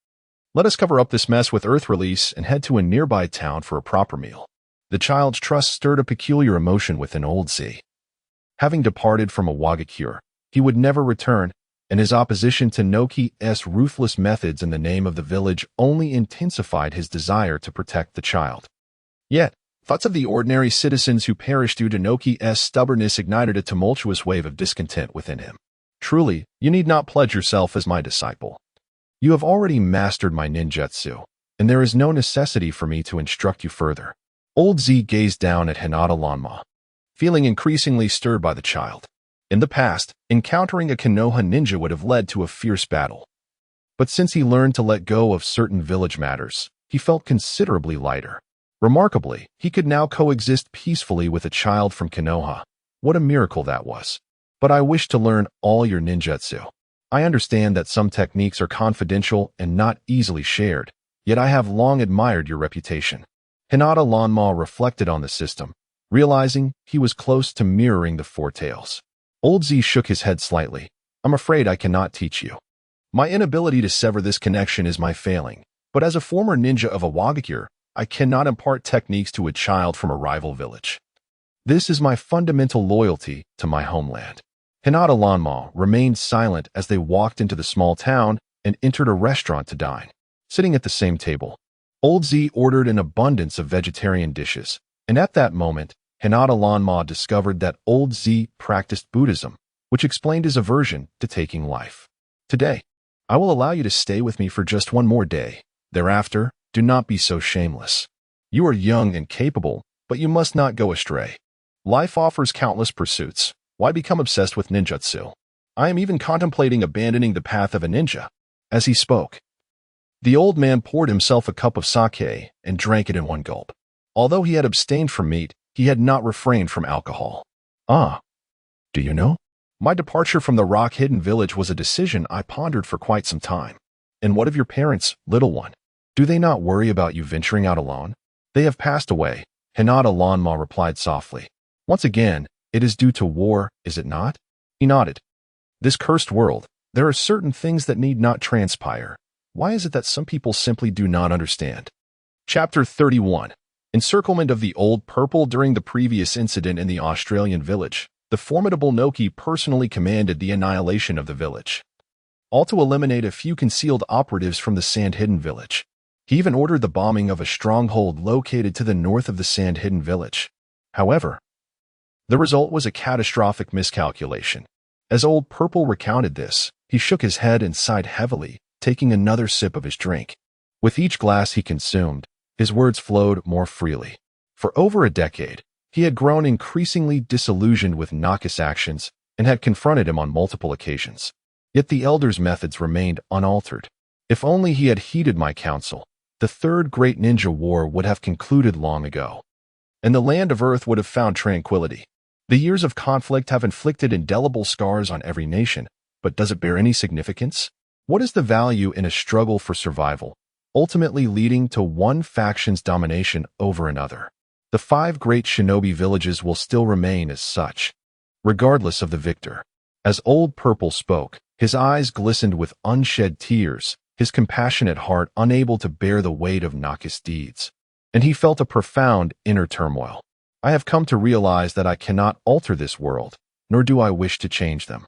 "Let us cover up this mess with earth release and head to a nearby town for a proper meal." The child's trust stirred a peculiar emotion within Old Z. Having departed from Awagakure, he would never return, and his opposition to Noki's ruthless methods in the name of the village only intensified his desire to protect the child. Yet, thoughts of the ordinary citizens who perished due to Noki's stubbornness ignited a tumultuous wave of discontent within him. "Truly, you need not pledge yourself as my disciple. You have already mastered my ninjutsu, and there is no necessity for me to instruct you further." Old Z gazed down at Hinata Lanma, feeling increasingly stirred by the child. In the past, encountering a Konoha ninja would have led to a fierce battle. But since he learned to let go of certain village matters, he felt considerably lighter. Remarkably, he could now coexist peacefully with a child from Konoha. What a miracle that was. "But I wish to learn all your ninjutsu. I understand that some techniques are confidential and not easily shared, yet I have long admired your reputation." Hinata Lanma reflected on the system, realizing he was close to mirroring the Four Tails. Old Z shook his head slightly. "I'm afraid I cannot teach you. My inability to sever this connection is my failing, but as a former ninja of Awagakure, I cannot impart techniques to a child from a rival village. This is my fundamental loyalty to my homeland." Hinata Lanma remained silent as they walked into the small town and entered a restaurant to dine. Sitting at the same table, Old Z ordered an abundance of vegetarian dishes, and at that moment, Hinata Lanma discovered that Old Z practiced Buddhism, which explained his aversion to taking life. Today, I will allow you to stay with me for just one more day. Thereafter, do not be so shameless. You are young and capable, but you must not go astray. Life offers countless pursuits. Why become obsessed with ninjutsu? I am even contemplating abandoning the path of a ninja. As he spoke, the old man poured himself a cup of sake and drank it in one gulp. Although he had abstained from meat, he had not refrained from alcohol. Ah, do you know? My departure from the rock-hidden village was a decision I pondered for quite some time. And what of your parents, little one? Do they not worry about you venturing out alone? They have passed away, Hinata Lanma replied softly. Once again, it is due to war, is it not? He nodded. This cursed world, there are certain things that need not transpire. Why is it that some people simply do not understand? Chapter 31. Encirclement of the Old Purple. During the previous incident in the Australian village, the formidable Noki personally commanded the annihilation of the village, all to eliminate a few concealed operatives from the Sand-Hidden village. He even ordered the bombing of a stronghold located to the north of the Sand-Hidden village. However, the result was a catastrophic miscalculation. As Old Purple recounted this, he shook his head and sighed heavily, taking another sip of his drink. With each glass he consumed, his words flowed more freely. For over a decade, he had grown increasingly disillusioned with Naka's actions and had confronted him on multiple occasions. Yet the elder's methods remained unaltered. If only he had heeded my counsel, the third great ninja war would have concluded long ago, and the land of Earth would have found tranquility. The years of conflict have inflicted indelible scars on every nation, but does it bear any significance? What is the value in a struggle for survival, ultimately leading to one faction's domination over another? The 5 great shinobi villages will still remain as such, regardless of the victor. As Old Purple spoke, his eyes glistened with unshed tears, his compassionate heart unable to bear the weight of Naka's deeds, and he felt a profound inner turmoil. I have come to realize that I cannot alter this world, nor do I wish to change them.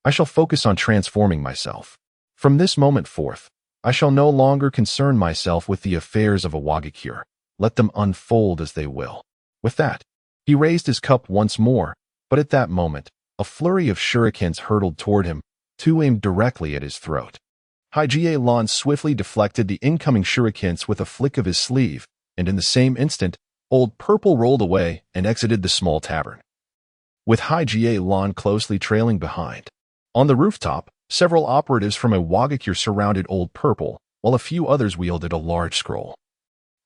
I shall focus on transforming myself. From this moment forth, I shall no longer concern myself with the affairs of a Wagakure. Let them unfold as they will. With that, he raised his cup once more, but at that moment, a flurry of shurikens hurtled toward him, 2 aimed directly at his throat. Haijie Lan swiftly deflected the incoming shurikens with a flick of his sleeve, and in the same instant, Old Purple rolled away and exited the small tavern, with Haijie Lan closely trailing behind. On the rooftop, several operatives from a Wagakure surrounded Old Purple, while a few others wielded a large scroll,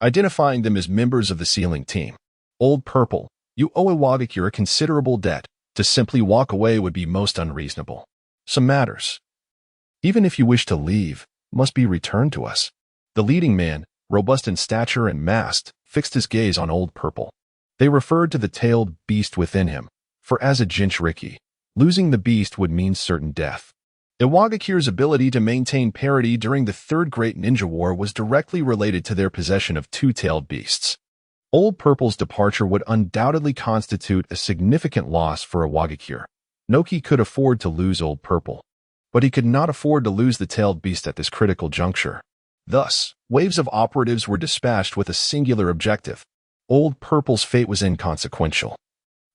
identifying them as members of the sealing team. Old Purple, you owe a Wagakure a considerable debt. To simply walk away would be most unreasonable. Some matters, even if you wish to leave, must be returned to us. The leading man, robust in stature and masked, fixed his gaze on Old Purple. They referred to the tailed beast within him, for as a Jinchuriki, losing the beast would mean certain death. Iwagakure's ability to maintain parity during the Third Great Ninja War was directly related to their possession of 2-tailed beasts. Old Purple's departure would undoubtedly constitute a significant loss for Iwagakure. Noki could afford to lose Old Purple, but he could not afford to lose the tailed beast at this critical juncture. Thus, waves of operatives were dispatched with a singular objective. Old Purple's fate was inconsequential.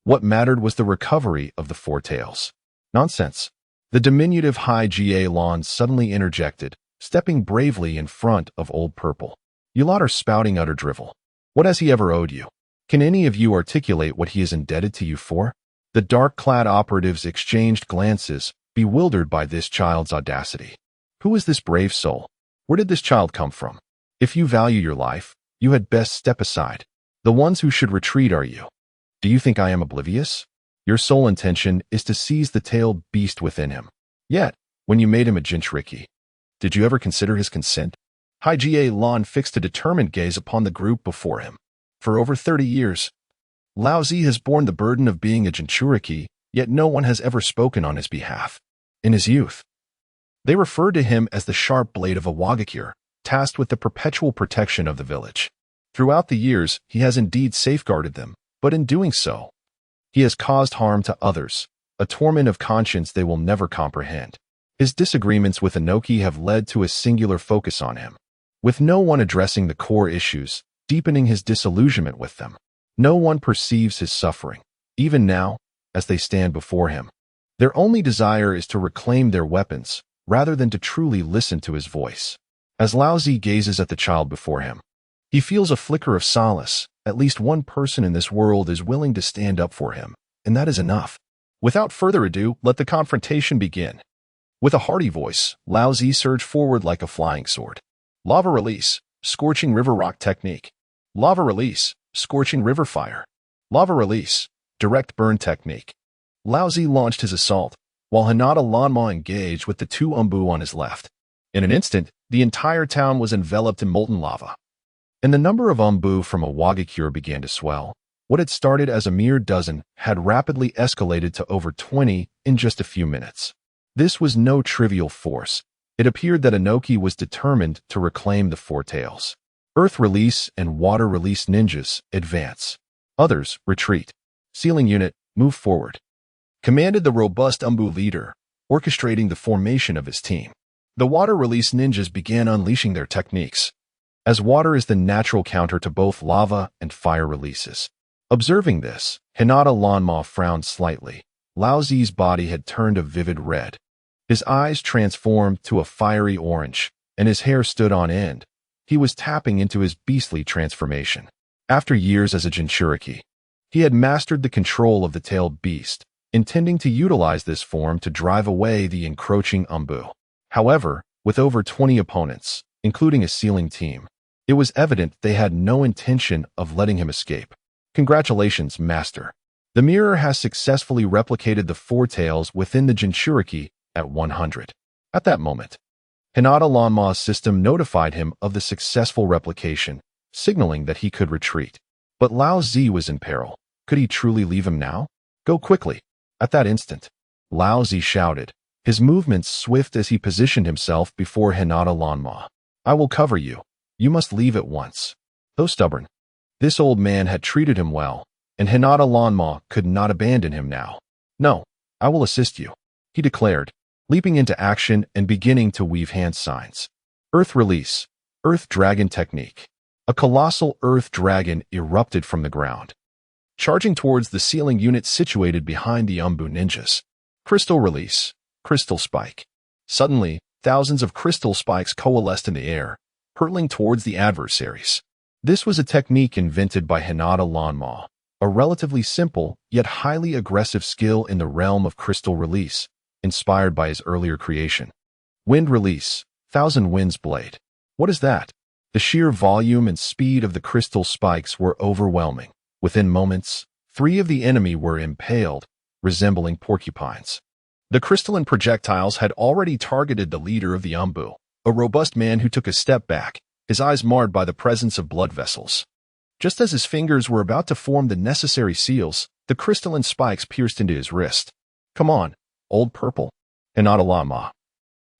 What mattered was the recovery of the 4 tails. Nonsense. The diminutive Haijie Lan suddenly interjected, stepping bravely in front of Old Purple. You lot are spouting utter drivel. What has he ever owed you? Can any of you articulate what he is indebted to you for? The dark-clad operatives exchanged glances, bewildered by this child's audacity. Who is this brave soul? Where did this child come from? If you value your life, you had best step aside. The ones who should retreat are you. Do you think I am oblivious? Your sole intention is to seize the tailed beast within him. Yet, when you made him a Jinchuriki, did you ever consider his consent? Haijie Lan fixed a determined gaze upon the group before him. For over 30 years, Lao Zi has borne the burden of being a Jinchuriki, yet no one has ever spoken on his behalf. In his youth, they referred to him as the sharp blade of a Wagakure, tasked with the perpetual protection of the village. Throughout the years, he has indeed safeguarded them, but in doing so, he has caused harm to others, a torment of conscience they will never comprehend. His disagreements with Inoki have led to a singular focus on him. with no one addressing the core issues, deepening his disillusionment with them. No one perceives his suffering, even now, as they stand before him. Their only desire is to reclaim their weapons, rather than to truly listen to his voice. As Lao Zi gazes at the child before him, he feels a flicker of solace. At least one person in this world is willing to stand up for him, and that is enough. Without further ado, let the confrontation begin. With a hearty voice, Lao Zi surged forward like a flying sword. Lava release, scorching river rock technique. Lava release, scorching river fire. Lava release, direct burn technique. Lao Zi launched his assault, while Hinata Lanma engaged with the two Umbu on his left. In an instant, the entire town was enveloped in molten lava, and the number of Umbu from Awagakure began to swell. What had started as a mere dozen had rapidly escalated to over 20 in just a few minutes. This was no trivial force. It appeared that Inoki was determined to reclaim the Four Tails. Earth release and water release ninjas, advance. Others, retreat. Sealing unit, move forward, commanded the robust Umbu leader, orchestrating the formation of his team. The water release ninjas began unleashing their techniques, as water is the natural counter to both lava and fire releases. Observing this, Hinata Lanma frowned slightly. Lao Zi's body had turned a vivid red. His eyes transformed to a fiery orange, and his hair stood on end. He was tapping into his beastly transformation. After years as a Jinchuriki, he had mastered the control of the tailed beast, intending to utilize this form to drive away the encroaching Umbu. However, with over 20 opponents, including a sealing team, it was evident they had no intention of letting him escape. Congratulations, Master. The mirror has successfully replicated the Four Tails within the Jinchuriki at 100. At that moment, Hinata Lanma's system notified him of the successful replication, signaling that he could retreat. But Lao Zi was in peril. Could he truly leave him now? Go quickly. At that instant, Lao Zi shouted, his movements swift as he positioned himself before Hinata Lanma. I will cover you. You must leave at once. Though stubborn, this old man had treated him well, and Hinata Lanma could not abandon him now. No, I will assist you, he declared, leaping into action and beginning to weave hand signs. Earth release, Earth Dragon technique. A colossal Earth Dragon erupted from the ground, charging towards the sealing unit situated behind the Umbu ninjas. Crystal release, Crystal spike. Suddenly, thousands of crystal spikes coalesced in the air, hurtling towards the adversaries. This was a technique invented by Hinata Lanma, a relatively simple yet highly aggressive skill in the realm of crystal release, inspired by his earlier creation. Wind release, Thousand Winds blade. What is that? The sheer volume and speed of the crystal spikes were overwhelming. Within moments, 3 of the enemy were impaled, resembling porcupines. The crystalline projectiles had already targeted the leader of the Umbu, a robust man who took a step back, his eyes marred by the presence of blood vessels. Just as his fingers were about to form the necessary seals, the crystalline spikes pierced into his wrist. Come on, Old Purple. Hinata Lanma,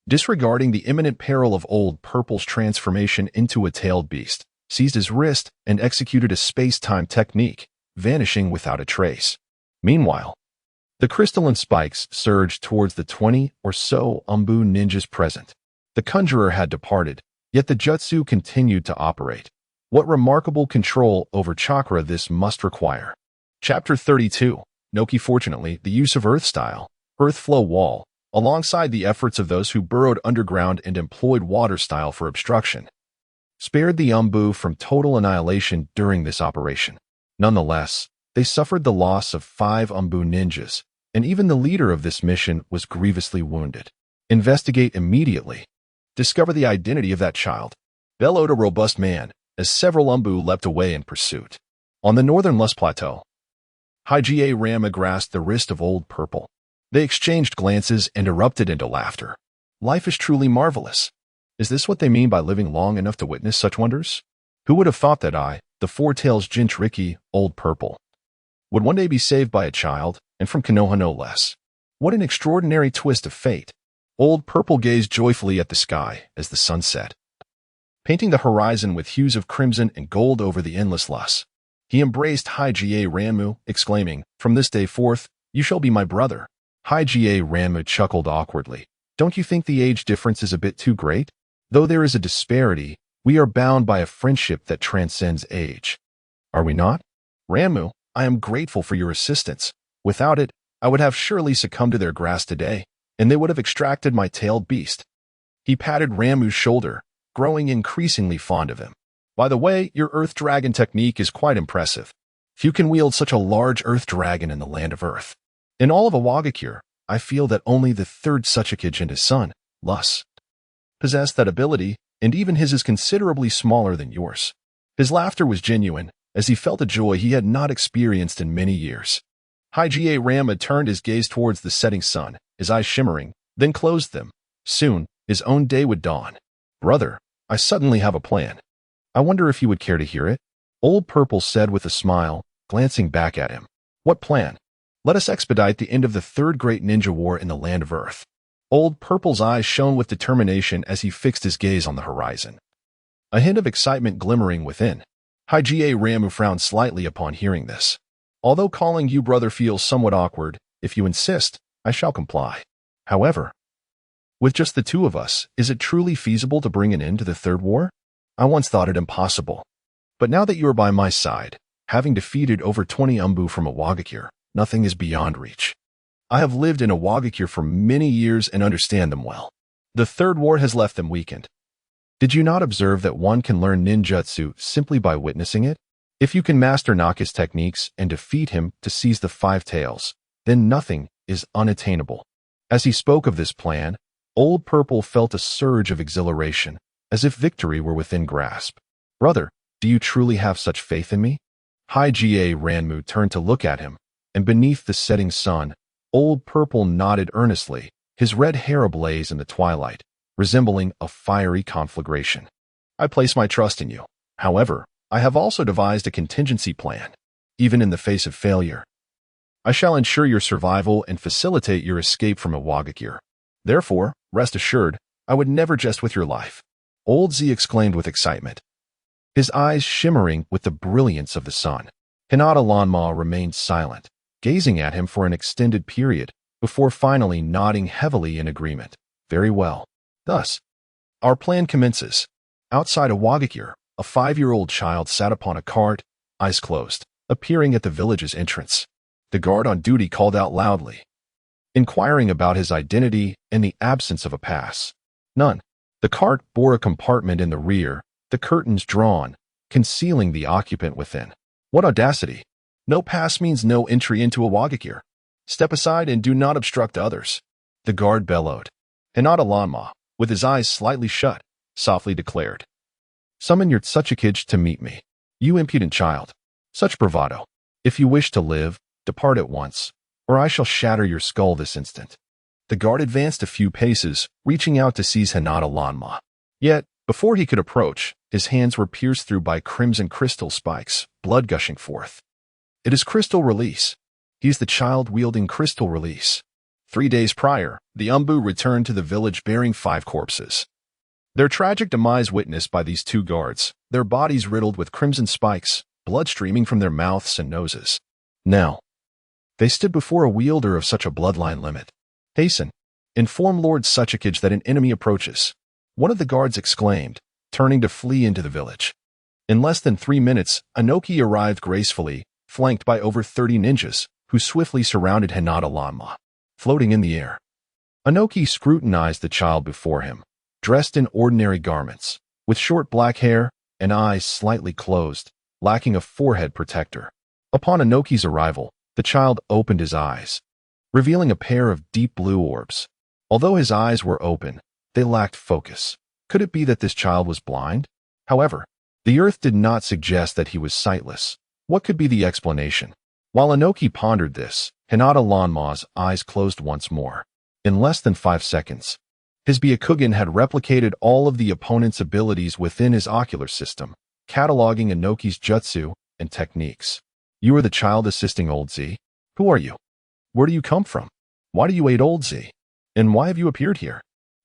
disregarding the imminent peril of Old Purple's transformation into a tailed beast, seized his wrist and executed a space-time technique, vanishing without a trace. Meanwhile, the crystalline spikes surged towards the 20 or so Umbu ninjas present. The conjurer had departed, yet the jutsu continued to operate. What remarkable control over chakra this must require. Chapter 32. Noki. Fortunately, the use of Earth Style, Earth Flow Wall, alongside the efforts of those who burrowed underground and employed Water Style for obstruction, spared the Umbu from total annihilation during this operation. Nonetheless, they suffered the loss of 5 Umbu ninjas, and even the leader of this mission was grievously wounded. Investigate immediately. Discover the identity of that child, bellowed a robust man, as several Umbu leapt away in pursuit. On the northern Lus Plateau, Hige Rama grasped the wrist of Old Purple. They exchanged glances and erupted into laughter. Life is truly marvelous. Is this what they mean by living long enough to witness such wonders? Who would have thought that I, the Four Tails Jinchuriki, Old Purple, would one day be saved by a child, and from Konoha no less? What an extraordinary twist of fate. Old Purple gazed joyfully at the sky as the sun set, painting the horizon with hues of crimson and gold over the endless Lus. He embraced Hige Ranmu, exclaiming, "From this day forth, you shall be my brother." Hige Ranmu chuckled awkwardly. Don't you think the age difference is a bit too great? Though there is a disparity, We are bound by a friendship that transcends age. Are we not? Ranmu, I am grateful for your assistance. Without it, I would have surely succumbed to their grasp today, and they would have extracted my tailed beast. He patted Ranmu's shoulder, growing increasingly fond of him. By the way, your Earth Dragon technique is quite impressive. Few can wield such a large Earth Dragon in the land of Earth. In all of Awagakure, I feel that only the third Tsuchikage and his son, Lus, possess that ability, and even his is considerably smaller than yours. His laughter was genuine, as he felt a joy he had not experienced in many years. Hige Rama turned his gaze towards the setting sun, his eyes shimmering, then closed them. Soon, his own day would dawn. Brother, I suddenly have a plan. I wonder if you would care to hear it? Old Purple said with a smile, glancing back at him. What plan? Let us expedite the end of the third great ninja war in the land of Earth. Old Purple's eyes shone with determination as he fixed his gaze on the horizon. A hint of excitement glimmering within. Hige Ramu frowned slightly upon hearing this. Although calling you brother feels somewhat awkward, if you insist, I shall comply. However, with just the two of us, is it truly feasible to bring an end to the third war? I once thought it impossible. But now that you are by my side, having defeated over 20 Umbu from Awagakure, nothing is beyond reach. I have lived in Awagakure for many years and understand them well. The third war has left them weakened. Did you not observe that one can learn ninjutsu simply by witnessing it? If you can master Naka's techniques and defeat him to seize the five tails, then nothing is unattainable. As he spoke of this plan, Old Purple felt a surge of exhilaration, as if victory were within grasp. Brother, do you truly have such faith in me? Hige Ranmu turned to look at him, and beneath the setting sun, Old Purple nodded earnestly, his red hair ablaze in the twilight, resembling a fiery conflagration. I place my trust in you. However, I have also devised a contingency plan, even in the face of failure. I shall ensure your survival and facilitate your escape from Awagakure. Therefore, rest assured, I would never jest with your life. Old Z exclaimed with excitement, his eyes shimmering with the brilliance of the sun. Hinata Lanma remained silent, gazing at him for an extended period, before finally nodding heavily in agreement. Very well. Thus, our plan commences. Outside Awagakure, a 5-year-old child sat upon a cart, eyes closed, appearing at the village's entrance. The guard on duty called out loudly, inquiring about his identity and the absence of a pass. None. The cart bore a compartment in the rear, the curtains drawn, concealing the occupant within. What audacity! No pass means no entry into Awagakure. Step aside and do not obstruct others. The guard bellowed. Hinata Lanma, with his eyes slightly shut, softly declared, summon your Tsuchikage to meet me. You impudent child. Such bravado. If you wish to live, depart at once, or I shall shatter your skull this instant. The guard advanced a few paces, reaching out to seize Hinata Lanma. Yet, before he could approach, his hands were pierced through by crimson crystal spikes, blood gushing forth. It is Crystal Release. He's the child wielding Crystal Release. 3 days prior, the Umbu returned to the village bearing 5 corpses. Their tragic demise witnessed by these 2 guards, their bodies riddled with crimson spikes, blood streaming from their mouths and noses. Now, they stood before a wielder of such a bloodline limit. Hasten, inform Lord Tsuchikage that an enemy approaches. One of the guards exclaimed, turning to flee into the village. In less than 3 minutes, Anoki arrived gracefully, flanked by over 30 ninjas, who swiftly surrounded Hinata Lanma, floating in the air. Anoki scrutinized the child before him, dressed in ordinary garments, with short black hair and eyes slightly closed, lacking a forehead protector. Upon Anoki's arrival, the child opened his eyes, revealing a pair of deep blue orbs. Although his eyes were open, they lacked focus. Could it be that this child was blind? However, the earth did not suggest that he was sightless. What could be the explanation? While Anoki pondered this, Hinata Lanma's eyes closed once more. In less than 5 seconds, his Byakugan had replicated all of the opponent's abilities within his ocular system, cataloging Anoki's jutsu and techniques. You are the child assisting Old Z? Who are you? Where do you come from? Why do you aid Old Z? And why have you appeared here?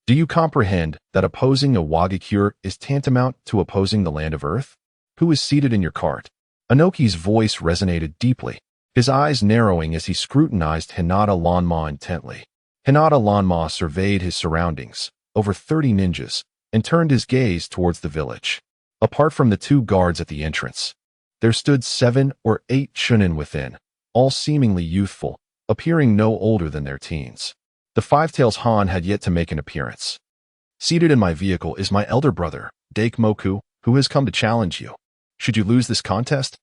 Do you comprehend that opposing Awagakure is tantamount to opposing the land of Earth? Who is seated in your cart? Anoki's voice resonated deeply, his eyes narrowing as he scrutinized Hinata Lanma intently. Hinata Lanma surveyed his surroundings, over 30 ninjas, and turned his gaze towards the village. Apart from the two guards at the entrance, there stood 7 or 8 chunin within, all seemingly youthful, appearing no older than their teens. The Five-Tails Han had yet to make an appearance. Seated in my vehicle is my elder brother, Dakemoku, who has come to challenge you. Should you lose this contest,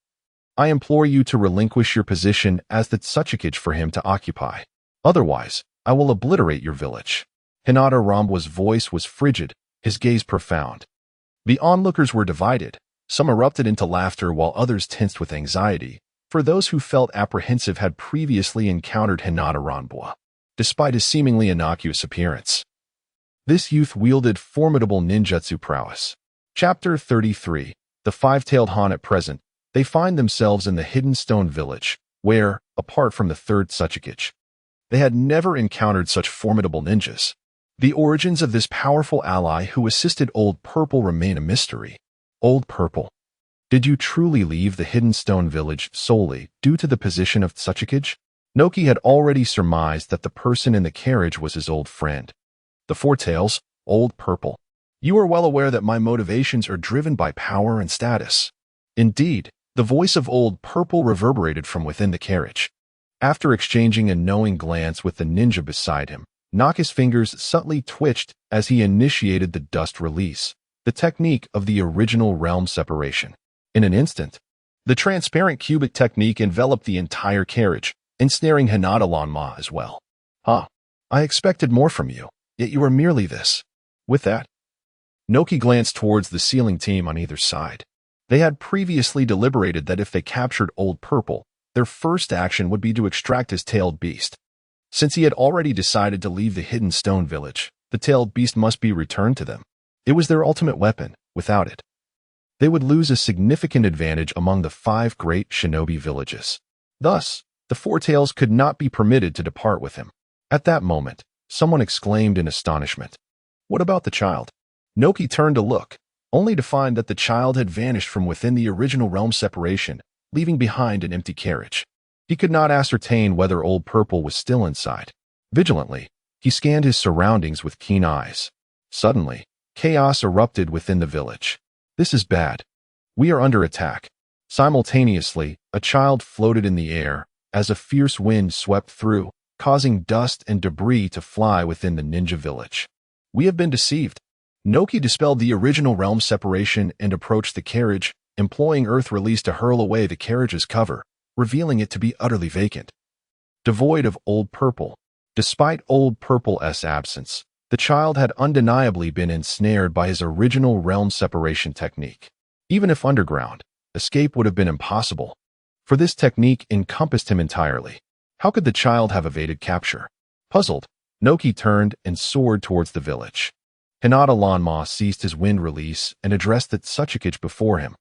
I implore you to relinquish your position as the Tsuchikage for him to occupy. Otherwise, I will obliterate your village. Hinata Rambo's voice was frigid, his gaze profound. The onlookers were divided. Some erupted into laughter while others tensed with anxiety, for those who felt apprehensive had previously encountered Hinata Rambo. Despite his seemingly innocuous appearance, this youth wielded formidable ninjutsu prowess. Chapter 33. The Five-Tailed Han. At present, they find themselves in the Hidden Stone Village, where, apart from the third Tsuchikage, they had never encountered such formidable ninjas. The origins of this powerful ally who assisted Old Purple remain a mystery. Old Purple, did you truly leave the Hidden Stone Village solely due to the position of Tsuchikage? Noki had already surmised that the person in the carriage was his old friend. The Four Tails, Old Purple. You are well aware that my motivations are driven by power and status. Indeed, the voice of Old Purple reverberated from within the carriage. After exchanging a knowing glance with the ninja beside him, Naka's fingers subtly twitched as he initiated the dust release, the technique of the original realm separation. In an instant, the transparent cubic technique enveloped the entire carriage, ensnaring Hinata Lanma as well. I expected more from you, yet you are merely this. With that, Noki glanced towards the ceiling team on either side. They had previously deliberated that if they captured Old Purple, their first action would be to extract his tailed beast. Since he had already decided to leave the Hidden Stone Village, the tailed beast must be returned to them. It was their ultimate weapon. Without it, they would lose a significant advantage among the 5 great shinobi villages. Thus, the Four Tails could not be permitted to depart with him. At that moment, someone exclaimed in astonishment, "What about the child?" Noki turned to look, only to find that the child had vanished from within the original realm separation, leaving behind an empty carriage. He could not ascertain whether Old Purple was still inside. Vigilantly, he scanned his surroundings with keen eyes. Suddenly, chaos erupted within the village. This is bad. We are under attack. Simultaneously, a child floated in the air as a fierce wind swept through, causing dust and debris to fly within the ninja village. We have been deceived. Noki dispelled the original realm separation and approached the carriage, employing Earth Release to hurl away the carriage's cover, revealing it to be utterly vacant. Devoid of Old Purple. Despite Old Purple's absence, the child had undeniably been ensnared by his original realm separation technique. Even if underground, escape would have been impossible, for this technique encompassed him entirely. How could the child have evaded capture? Puzzled, Noki turned and soared towards the village. Hinata Lanma ceased his wind release and addressed the Tsuchikage before him.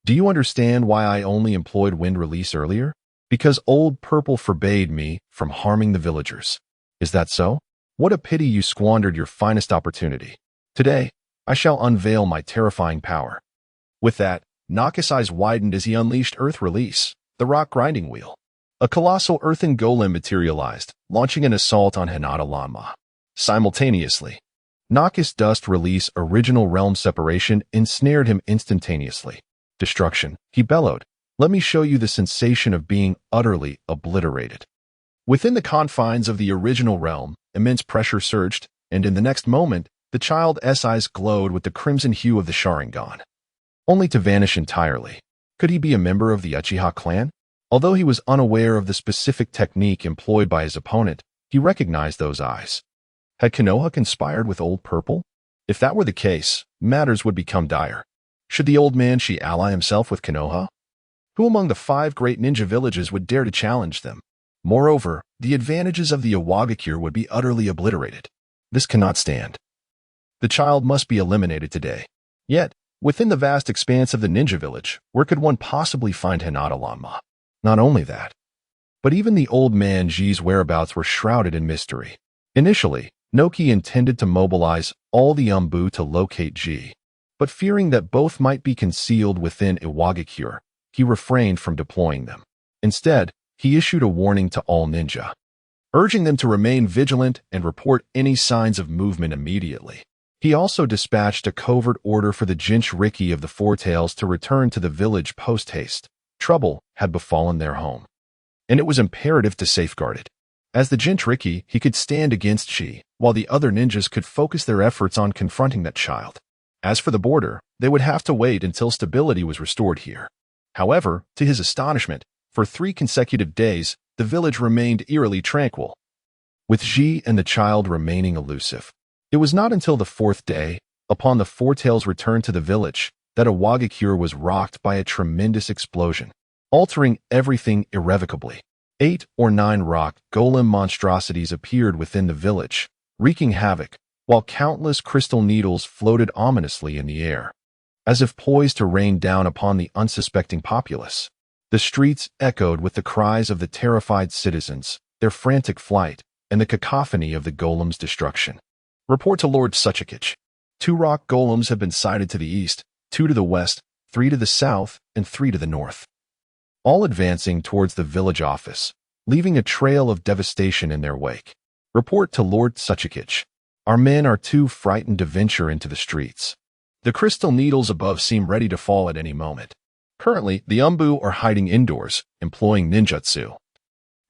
Do you understand why I only employed wind release earlier? Because Old Purple forbade me from harming the villagers. Is that so? What a pity you squandered your finest opportunity. Today, I shall unveil my terrifying power. With that, Naka's eyes widened as he unleashed Earth Release, the rock grinding wheel. A colossal earthen golem materialized, launching an assault on Hinata Lanma. Simultaneously, Naka's dust release original realm separation ensnared him instantaneously. Destruction, he bellowed. Let me show you the sensation of being utterly obliterated. Within the confines of the original realm, immense pressure surged, and in the next moment, the child's eyes glowed with the crimson hue of the Sharingan, only to vanish entirely. Could he be a member of the Uchiha clan? Although he was unaware of the specific technique employed by his opponent, he recognized those eyes. Had Konoha conspired with Old Purple? If that were the case, matters would become dire. Should the old man ally himself with Konoha? Who among the 5 great ninja villages would dare to challenge them? Moreover, the advantages of the Iwagakure would be utterly obliterated. This cannot stand. The child must be eliminated today. Yet, within the vast expanse of the ninja village, where could one possibly find Hinata Lanma? Not only that, but even the old man Ji's whereabouts were shrouded in mystery. Initially, Noki intended to mobilize all the Umbu to locate Ji, but fearing that both might be concealed within Iwagakure, he refrained from deploying them. Instead, he issued a warning to all ninja, urging them to remain vigilant and report any signs of movement immediately. He also dispatched a covert order for the Jinchuriki of the Four Tails to return to the village post-haste. Trouble had befallen their home, and it was imperative to safeguard it. As the Jinchuriki, he could stand against Chi, while the other ninjas could focus their efforts on confronting that child. As for the border, they would have to wait until stability was restored here. However, to his astonishment, for 3 consecutive days, the village remained eerily tranquil, with Ji and the child remaining elusive. It was not until the 4th day, upon the Four Tails' return to the village, that Awagakure was rocked by a tremendous explosion, altering everything irrevocably. 8 or 9 rock golem monstrosities appeared within the village, wreaking havoc, while countless crystal needles floated ominously in the air, as if poised to rain down upon the unsuspecting populace. The streets echoed with the cries of the terrified citizens, their frantic flight, and the cacophony of the golem's destruction. Report to Lord Suchikich. 2 rock golems have been sighted to the east, 2 to the west, 3 to the south, and 3 to the north, all advancing towards the village office, leaving a trail of devastation in their wake. Report to Lord Suchikich. Our men are too frightened to venture into the streets. The crystal needles above seem ready to fall at any moment. Currently, the Umbu are hiding indoors, employing ninjutsu.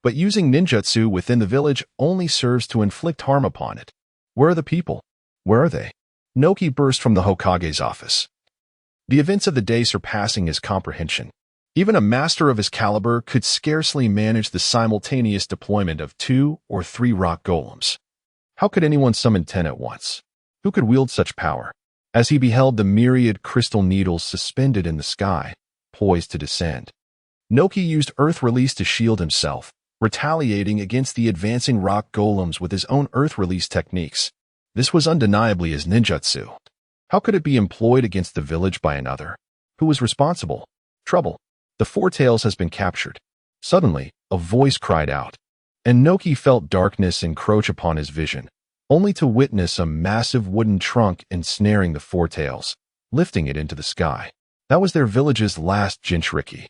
But using ninjutsu within the village only serves to inflict harm upon it. Where are the people? Where are they? Noki burst from the Hokage's office, the events of the day surpassing his comprehension. Even a master of his caliber could scarcely manage the simultaneous deployment of 2 or 3 rock golems. How could anyone summon 10 at once? Who could wield such power? As he beheld the myriad crystal needles suspended in the sky, poised to descend, Noki used Earth Release to shield himself, retaliating against the advancing rock golems with his own Earth Release techniques. This was undeniably his ninjutsu. How could it be employed against the village by another? Who was responsible? Trouble. The Four Tails has been captured. Suddenly, a voice cried out, and Noki felt darkness encroach upon his vision, only to witness a massive wooden trunk ensnaring the Four Tails, lifting it into the sky. That was their village's last Jinchuriki.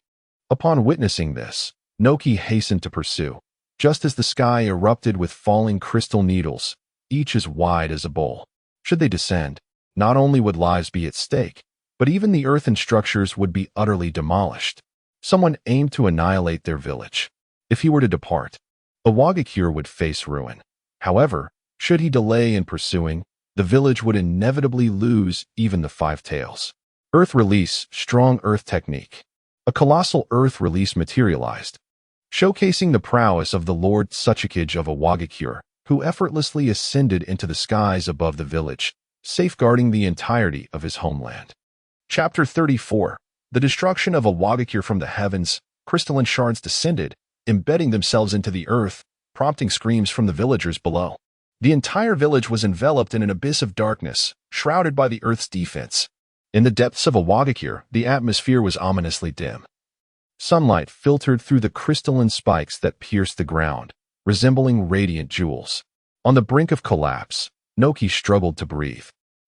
Upon witnessing this, Noki hastened to pursue, just as the sky erupted with falling crystal needles, each as wide as a bowl. Should they descend, not only would lives be at stake, but even the earthen structures would be utterly demolished. Someone aimed to annihilate their village. If he were to depart, Awagakure would face ruin. However, should he delay in pursuing, the village would inevitably lose even the 5 tails. Earth Release, Strong Earth Technique. A colossal Earth Release materialized, showcasing the prowess of the Lord Suchikage of Awagakure, who effortlessly ascended into the skies above the village, safeguarding the entirety of his homeland. Chapter 34. The destruction of Awagakure from the heavens. Crystalline shards descended, embedding themselves into the earth, prompting screams from the villagers below. The entire village was enveloped in an abyss of darkness, shrouded by the earth's defense. In the depths of Awagakure, the atmosphere was ominously dim. Sunlight filtered through the crystalline spikes that pierced the ground, resembling radiant jewels. On the brink of collapse, Noki struggled to breathe,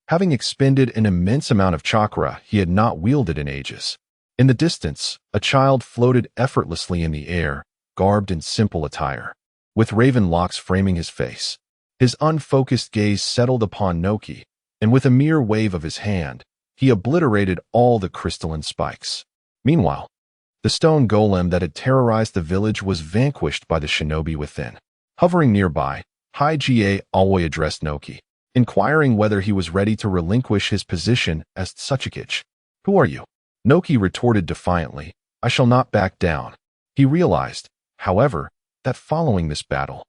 having expended an immense amount of chakra he had not wielded in ages. In the distance, a child floated effortlessly in the air, garbed in simple attire, with raven locks framing his face. His unfocused gaze settled upon Noki, and with a mere wave of his hand, he obliterated all the crystalline spikes. Meanwhile, the stone golem that had terrorized the village was vanquished by the shinobi within. Hovering nearby, Hige Aoi addressed Noki, inquiring whether he was ready to relinquish his position as Suchikage. Who are you? Noki retorted defiantly, I shall not back down. He realized, however, that following this battle,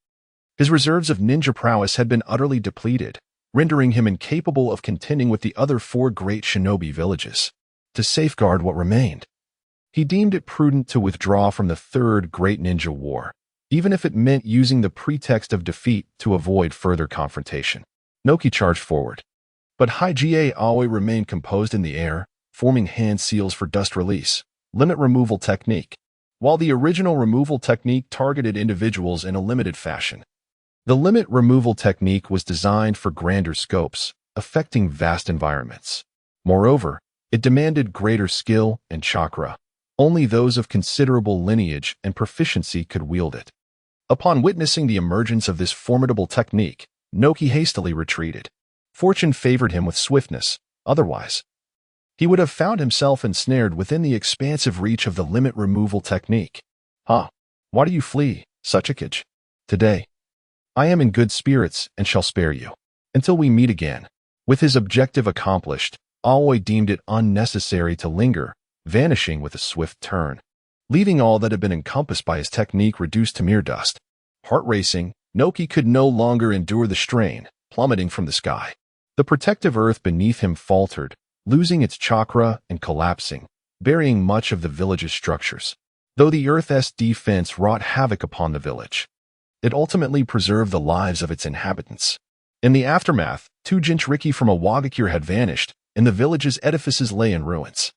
his reserves of ninja prowess had been utterly depleted, rendering him incapable of contending with the other 4 great shinobi villages. To safeguard what remained, he deemed it prudent to withdraw from the 3rd Great Ninja War, even if it meant using the pretext of defeat to avoid further confrontation. Noki charged forward, but Hige Aoi remained composed in the air, forming hand seals for dust release, limit removal technique. While the original removal technique targeted individuals in a limited fashion, the limit removal technique was designed for grander scopes, affecting vast environments. Moreover, it demanded greater skill and chakra. Only those of considerable lineage and proficiency could wield it. Upon witnessing the emergence of this formidable technique, Noki hastily retreated. Fortune favored him with swiftness. Otherwise, he would have found himself ensnared within the expansive reach of the limit removal technique. Huh? Why do you flee, Suchikage? Today, I am in good spirits and shall spare you. Until we meet again. With his objective accomplished, Aoi deemed it unnecessary to linger, vanishing with a swift turn, leaving all that had been encompassed by his technique reduced to mere dust. Heart racing, Noki could no longer endure the strain, plummeting from the sky. The protective earth beneath him faltered, losing its chakra and collapsing, burying much of the village's structures. Though the Earth's defense wrought havoc upon the village, it ultimately preserved the lives of its inhabitants. In the aftermath, 2 Jinchuriki from a Wagakure had vanished, and the village's edifices lay in ruins.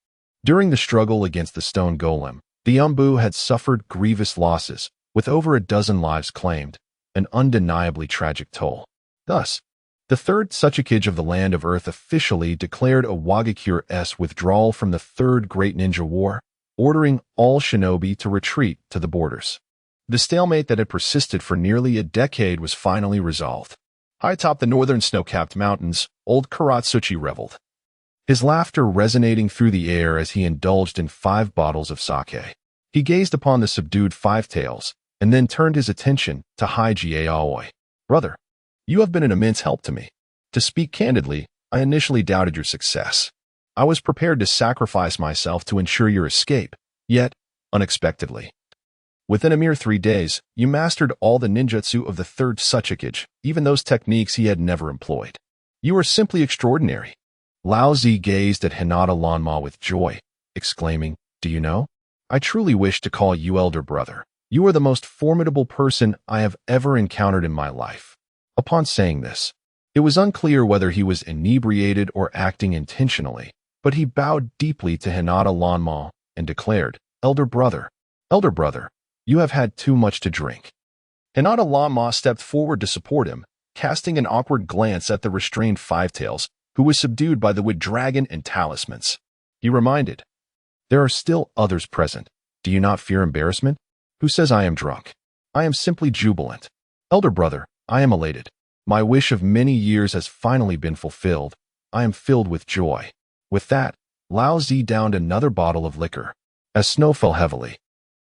During the struggle against the stone golem, the Umbu had suffered grievous losses, with over a dozen lives claimed, an undeniably tragic toll. Thus, the third Suchikage of the Land of Earth officially declared a Wagakure's withdrawal from the Third Great Ninja War, ordering all shinobi to retreat to the borders. The stalemate that had persisted for nearly a decade was finally resolved. High atop the northern snow-capped mountains, old Karatsuchi reveled, his laughter resonating through the air as he indulged in 5 bottles of sake. He gazed upon the subdued Five Tails, and then turned his attention to Haiji Aoi. Brother, you have been an immense help to me. To speak candidly, I initially doubted your success. I was prepared to sacrifice myself to ensure your escape, yet, unexpectedly, within a mere 3 days, you mastered all the ninjutsu of the third Suchikage, even those techniques he had never employed. You are simply extraordinary. Lao Zi gazed at Hinata Lanma with joy, exclaiming, Do you know? I truly wish to call you elder brother. You are the most formidable person I have ever encountered in my life. Upon saying this, it was unclear whether he was inebriated or acting intentionally, but he bowed deeply to Hinata Lanma and declared, Elder brother, you have had too much to drink. Hinata Lanma stepped forward to support him, casting an awkward glance at the restrained Five Tails, who was subdued by the wood dragon and talismans. He reminded, There are still others present. Do you not fear embarrassment? Who says I am drunk? I am simply jubilant. Elder brother, I am elated. My wish of many years has finally been fulfilled. I am filled with joy. With that, Lao Zi downed another bottle of liquor. As snow fell heavily,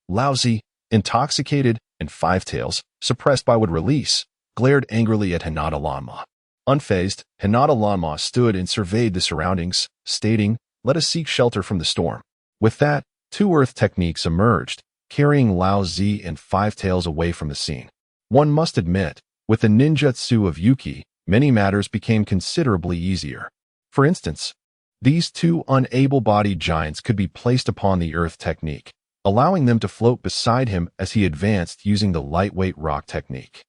Lao Zi, intoxicated, and Five Tails, suppressed by would release, glared angrily at Hinata Lanma. Unfazed, Hinata Lanma stood and surveyed the surroundings, stating, Let us seek shelter from the storm. With that, 2 earth techniques emerged, carrying Lao Zi and Five Tails away from the scene. One must admit, with the ninjutsu of Yuki, many matters became considerably easier. For instance, these 2 unable-bodied giants could be placed upon the earth technique, allowing them to float beside him as he advanced using the lightweight rock technique.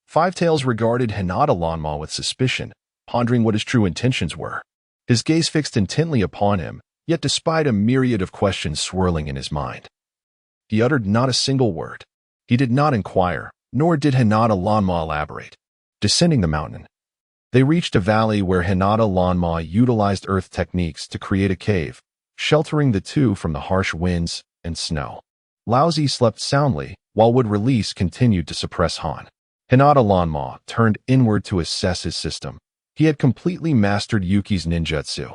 Five Tails regarded Hinata Lanma with suspicion, pondering what his true intentions were. His gaze fixed intently upon him, yet despite a myriad of questions swirling in his mind, he uttered not a single word. He did not inquire, nor did Hinata Lanma elaborate. Descending the mountain, they reached a valley where Hinata Lanma utilized earth techniques to create a cave, sheltering the 2 from the harsh winds and snow. Lao Zi slept soundly, while would release continued to suppress Han. Hinata Lanma turned inward to assess his system. He had completely mastered Yuki's ninjutsu,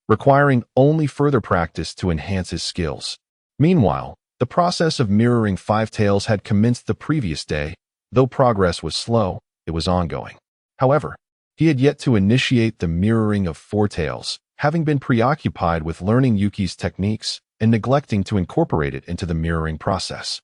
requiring only further practice to enhance his skills. Meanwhile, the process of mirroring Five Tails had commenced the previous day. Though progress was slow, it was ongoing. However, he had yet to initiate the mirroring of Four Tails, having been preoccupied with learning Yuki's techniques and neglecting to incorporate it into the mirroring process.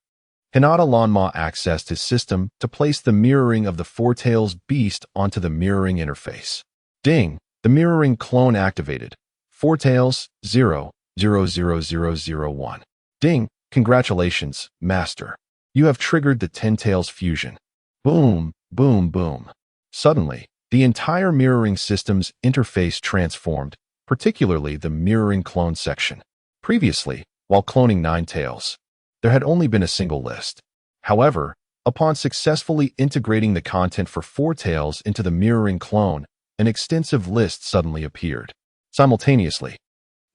Hinata Lanma accessed his system to place the mirroring of the Four Tails beast onto the mirroring interface. Ding! The mirroring clone activated. Four Tails 0000001. Ding! Congratulations, Master. You have triggered the Ten Tails fusion. Boom, boom, boom. Suddenly, the entire mirroring system's interface transformed, particularly the mirroring clone section. Previously, while cloning Nine Tails, there had only been a single list. However, upon successfully integrating the content for Four Tails into the mirroring clone, an extensive list suddenly appeared. Simultaneously,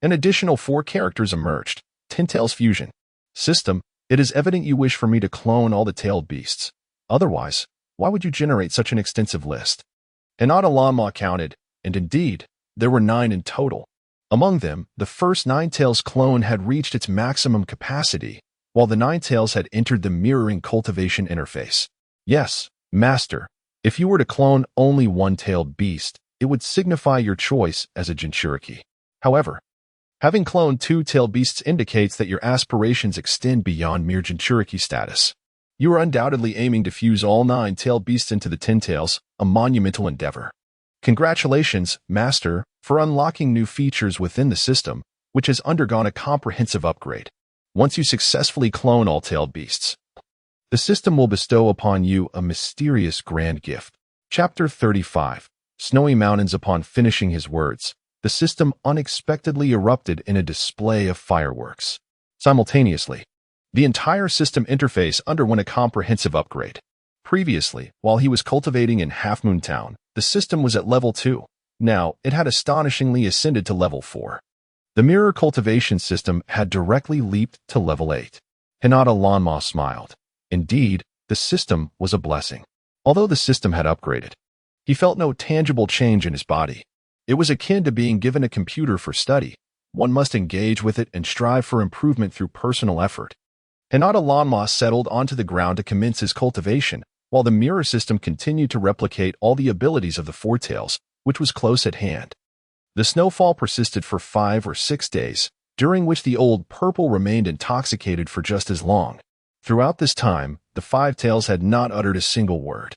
an additional 4 characters emerged. Ten Tails fusion. System, it is evident you wish for me to clone all the tailed beasts. Otherwise, why would you generate such an extensive list? Hinata Lanma counted, and indeed, there were 9 in total. Among them, the first Ninetales clone had reached its maximum capacity, while the Ninetales had entered the mirroring cultivation interface. Yes, Master, if you were to clone only one-tailed beast, it would signify your choice as a Jinchuriki. However, having cloned 2-tailed beasts indicates that your aspirations extend beyond mere Jinchuriki status. You are undoubtedly aiming to fuse all 9-tailed beasts into the 10-tails, a monumental endeavor. Congratulations, Master, for unlocking new features within the system, which has undergone a comprehensive upgrade. Once you successfully clone all tailed beasts, the system will bestow upon you a mysterious grand gift. Chapter 35. Snowy Mountains. Upon finishing his words, the system unexpectedly erupted in a display of fireworks. Simultaneously, the entire system interface underwent a comprehensive upgrade. Previously, while he was cultivating in Half Moon Town, the system was at level 2. Now, it had astonishingly ascended to level 4. The mirror cultivation system had directly leaped to level 8. Hinata Lanma smiled. Indeed, the system was a blessing. Although the system had upgraded, he felt no tangible change in his body. It was akin to being given a computer for study. One must engage with it and strive for improvement through personal effort. Hinata Lanma settled onto the ground to commence his cultivation, while the mirror system continued to replicate all the abilities of the Four Tails, which was close at hand. The snowfall persisted for 5 or 6 days, during which the old purple remained intoxicated for just as long. Throughout this time, the 5 Tails had not uttered a single word.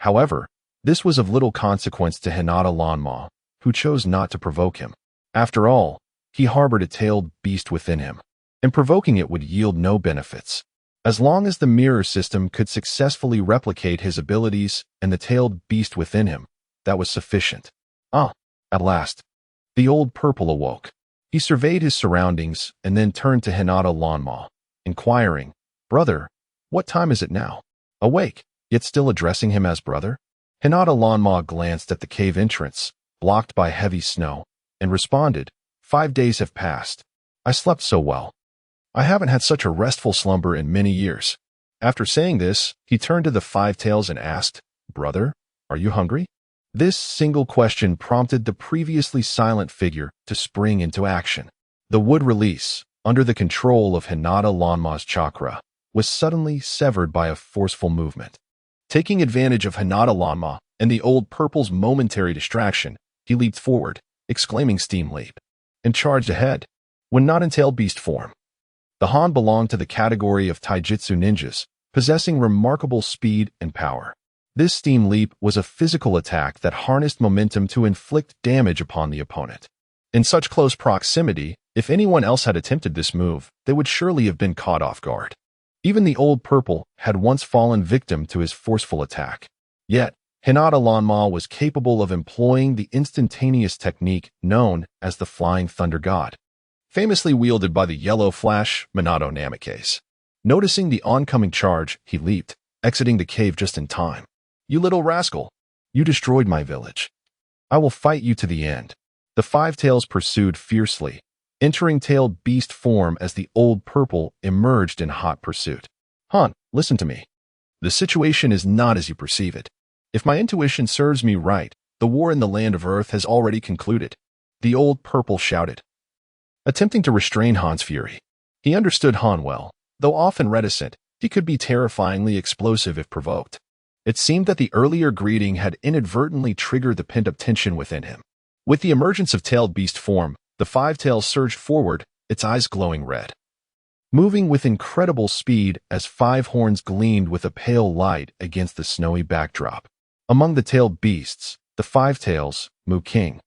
However, this was of little consequence to Hinata Lanma, who chose not to provoke him. After all, he harbored a tailed beast within him, and provoking it would yield no benefits. As long as the mirror system could successfully replicate his abilities and the tailed beast within him, that was sufficient. At last, the old purple awoke. He surveyed his surroundings and then turned to Hinata Lanma, inquiring, "Brother, what time is it now?" Awake, yet still addressing him as brother, Hinata Lanma glanced at the cave entrance, blocked by heavy snow, and responded, 5 days have passed. I slept so well. I haven't had such a restful slumber in many years. After saying this, he turned to the 5 Tails and asked, Brother, are you hungry? This single question prompted the previously silent figure to spring into action. The wood release, under the control of Hinata Lanma's chakra, was suddenly severed by a forceful movement. Taking advantage of Hinata Lanma and the old purple's momentary distraction, he leaped forward, exclaiming Steam Leap, and charged ahead. When not in tailed beast form, the Han belonged to the category of taijutsu ninjas, possessing remarkable speed and power. This Steam Leap was a physical attack that harnessed momentum to inflict damage upon the opponent. In such close proximity, if anyone else had attempted this move, they would surely have been caught off guard. Even the old purple had once fallen victim to his forceful attack. Yet, Hinata Lanma was capable of employing the instantaneous technique known as the Flying Thunder God, famously wielded by the Yellow Flash Minato Namikaze. Noticing the oncoming charge, he leaped, exiting the cave just in time. You little rascal! You destroyed my village. I will fight you to the end. The 5 Tails pursued fiercely, entering tailed beast form as the old purple emerged in hot pursuit. Han, listen to me. The situation is not as you perceive it. If my intuition serves me right, the war in the land of Earth has already concluded. The old purple shouted, attempting to restrain Han's fury. He understood Han well. Though often reticent, he could be terrifyingly explosive if provoked. It seemed that the earlier greeting had inadvertently triggered the pent-up tension within him. With the emergence of tailed beast form, the 5 Tails surged forward, its eyes glowing red. Moving with incredible speed as 5 horns gleamed with a pale light against the snowy backdrop. Among the tailed beasts, the 5 Tails, Mu King,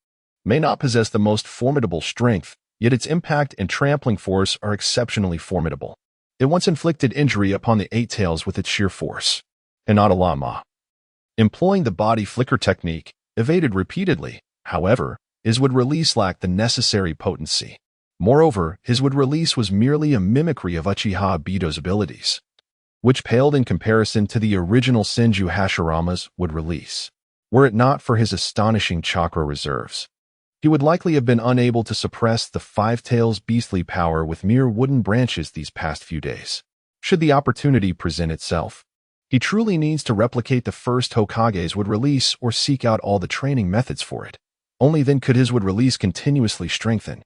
may not possess the most formidable strength, yet its impact and trampling force are exceptionally formidable. It once inflicted injury upon the 8 Tails with its sheer force. Hinata Lanma, employing the body flicker technique, evaded repeatedly. However, his wood release lacked the necessary potency. Moreover, his wood release was merely a mimicry of Uchiha Obito's abilities, which paled in comparison to the original Senju Hashirama's wood release. Were it not for his astonishing chakra reserves, he would likely have been unable to suppress the 5 Tails' beastly power with mere wooden branches these past few days. Should the opportunity present itself, he truly needs to replicate the first Hokage's wood release or seek out all the training methods for it. Only then could his would release continuously strengthen.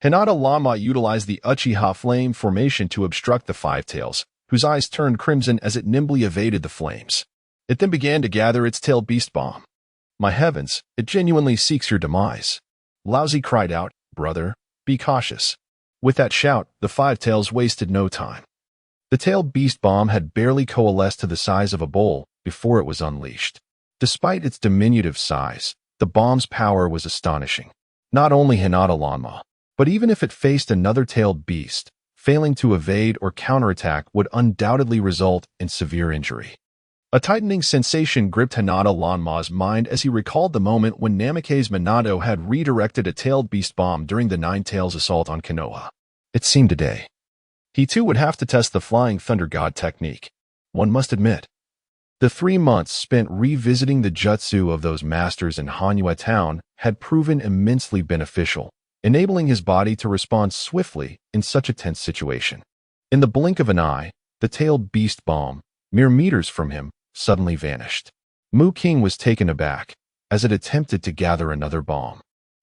Hinata Lama utilized the Uchiha flame formation to obstruct the Five Tails, whose eyes turned crimson as it nimbly evaded the flames. It then began to gather its tail beast bomb. My heavens, it genuinely seeks your demise. Laozi cried out, brother, be cautious. With that shout, the Five Tails wasted no time. The tail beast bomb had barely coalesced to the size of a bowl before it was unleashed. Despite its diminutive size, the bomb's power was astonishing. Not only Hinata Lama, but even if it faced another tailed beast, failing to evade or counterattack would undoubtedly result in severe injury. A tightening sensation gripped Hinata Lanma's mind as he recalled the moment when Namake's Minato had redirected a tailed beast bomb during the Nine Tails assault on Konoha. It seemed today. He too would have to test the Flying Thunder God technique. One must admit, the 3 months spent revisiting the jutsu of those masters in Hanwha Town had proven immensely beneficial, enabling his body to respond swiftly in such a tense situation. In the blink of an eye, the tailed beast bomb, mere meters from him, suddenly vanished. Mu King was taken aback as it attempted to gather another bomb.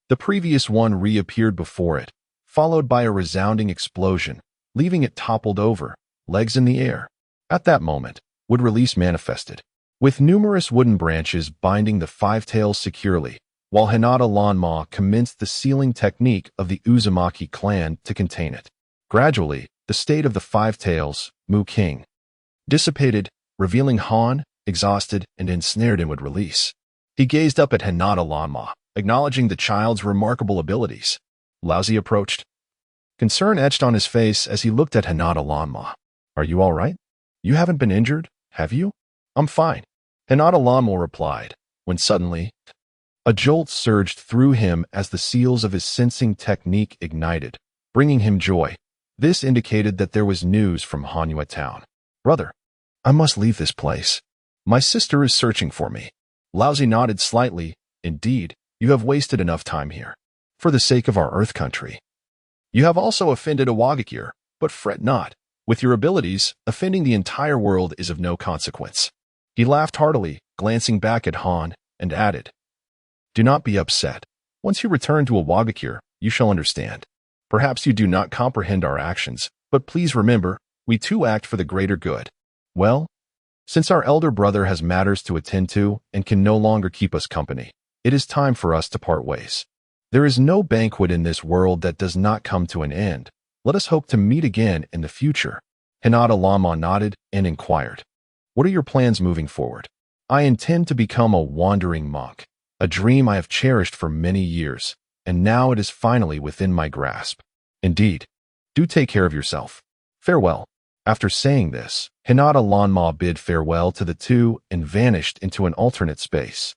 The previous one reappeared before it, followed by a resounding explosion, leaving it toppled over, legs in the air. At that moment, wood release manifested, with numerous wooden branches binding the Five Tails securely, while Hinata Lanma commenced the sealing technique of the Uzumaki clan to contain it. Gradually, the state of the Five Tails, Mu King, dissipated, revealing Han, exhausted and ensnared in wood release. He gazed up at Hinata Lanma, acknowledging the child's remarkable abilities. Laozi approached. Concern etched on his face as he looked at Hinata Lanma. Are you all right? You haven't been injured, have you? I'm fine. Hinata Lanma replied, when suddenly, a jolt surged through him as the seals of his sensing technique ignited, bringing him joy. This indicated that there was news from Hanwha Town. Brother, I must leave this place. My sister is searching for me. Laozi nodded slightly. Indeed, you have wasted enough time here. For the sake of our Earth country. You have also offended a Wagakure, but fret not. With your abilities, offending the entire world is of no consequence. He laughed heartily, glancing back at Han, and added, do not be upset. Once you return to a Wagakure, you shall understand. Perhaps you do not comprehend our actions, but please remember, we too act for the greater good. Well, since our elder brother has matters to attend to and can no longer keep us company, it is time for us to part ways. There is no banquet in this world that does not come to an end. Let us hope to meet again in the future. Hinata Lama nodded and inquired, what are your plans moving forward? I intend to become a wandering monk, a dream I have cherished for many years, and now it is finally within my grasp. Indeed. Do take care of yourself. Farewell. After saying this, Hinata Lanma bid farewell to the two and vanished into an alternate space.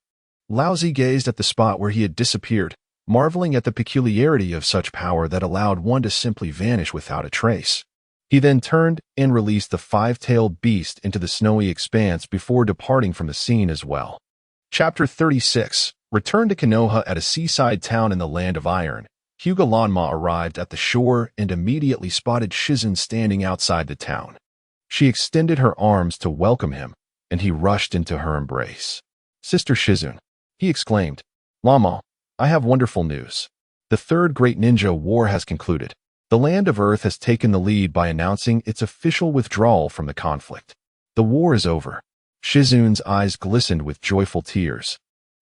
Laozi gazed at the spot where he had disappeared, marveling at the peculiarity of such power that allowed one to simply vanish without a trace. He then turned and released the five-tailed beast into the snowy expanse before departing from the scene as well. Chapter 36. Returned to Konoha at a seaside town in the Land of Iron. Hyuga Lanma arrived at the shore and immediately spotted Shizun standing outside the town. She extended her arms to welcome him, and he rushed into her embrace. Sister Shizun, he exclaimed, Lama, I have wonderful news. The third great ninja war has concluded. The Land of Earth has taken the lead by announcing its official withdrawal from the conflict. The war is over. Shizun's eyes glistened with joyful tears,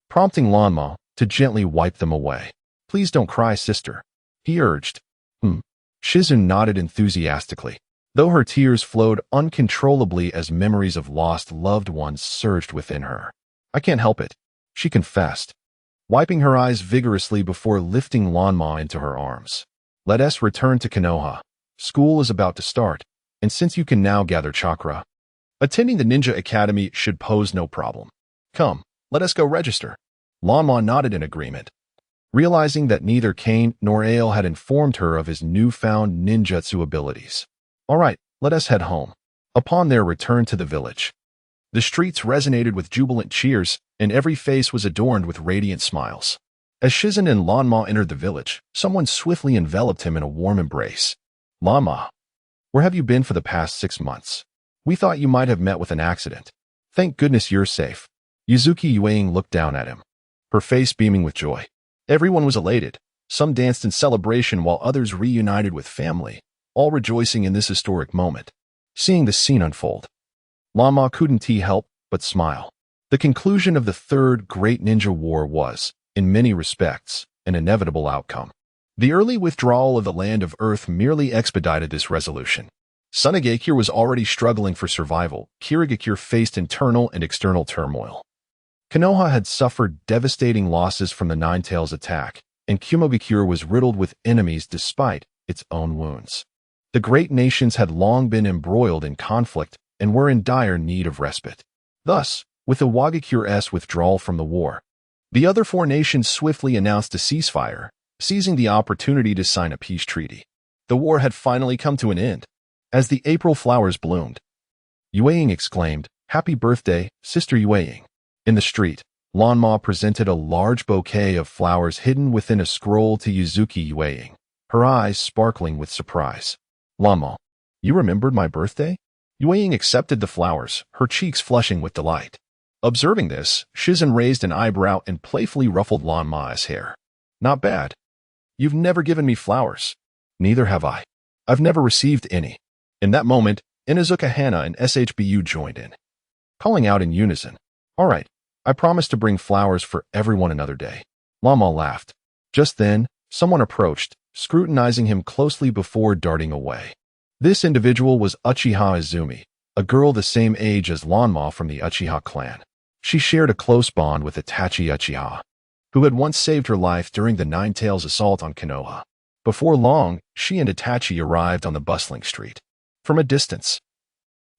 prompting Lanma to gently wipe them away. Please don't cry, sister, he urged. Shizun nodded enthusiastically, though her tears flowed uncontrollably as memories of lost loved ones surged within her. I can't help it, she confessed, wiping her eyes vigorously before lifting Lanma into her arms. Let us return to Konoha. School is about to start, and since you can now gather chakra, attending the Ninja Academy should pose no problem. Come, let us go register. Lanma nodded in agreement, realizing that neither Kane nor Ale had informed her of his newfound ninjutsu abilities. All right, let us head home. Upon their return to the village, the streets resonated with jubilant cheers, and every face was adorned with radiant smiles. As Shizun and Lanma entered the village, someone swiftly enveloped him in a warm embrace. Lanma, where have you been for the past 6 months? We thought you might have met with an accident. Thank goodness you're safe. Yuzuki Yuang looked down at him, her face beaming with joy. Everyone was elated. Some danced in celebration while others reunited with family, all rejoicing in this historic moment. Seeing the scene unfold, Lanma couldn't help but smile. The conclusion of the Third Great Ninja War was, in many respects, an inevitable outcome. The early withdrawal of the Land of Earth merely expedited this resolution. Sunagakure was already struggling for survival. Kirigakure faced internal and external turmoil. Konoha had suffered devastating losses from the Nine-Tails attack, and Kumogakure was riddled with enemies despite its own wounds. The great nations had long been embroiled in conflict and were in dire need of respite. Thus, with the Wagakure's withdrawal from the war, the other four nations swiftly announced a ceasefire, seizing the opportunity to sign a peace treaty. The war had finally come to an end. As the April flowers bloomed, Yueying exclaimed, "Happy birthday, Sister Yueying." In the street, Lanma presented a large bouquet of flowers hidden within a scroll to Yuzuki Yueying, her eyes sparkling with surprise. "Lanma, you remembered my birthday?" Yueying accepted the flowers, her cheeks flushing with delight. Observing this, Shizen raised an eyebrow and playfully ruffled Lanma's hair. "Not bad. You've never given me flowers." "Neither have I. I've never received any." In that moment, Inuzuka Hana and SHBU joined in, calling out in unison, "All right, I promise to bring flowers for everyone another day." Lanma laughed. Just then, someone approached, scrutinizing him closely before darting away. This individual was Uchiha Izumi, a girl the same age as Lanma from the Uchiha clan. She shared a close bond with Itachi Uchiha, who had once saved her life during the Nine-Tails assault on Konoha. Before long, she and Itachi arrived on the bustling street. From a distance,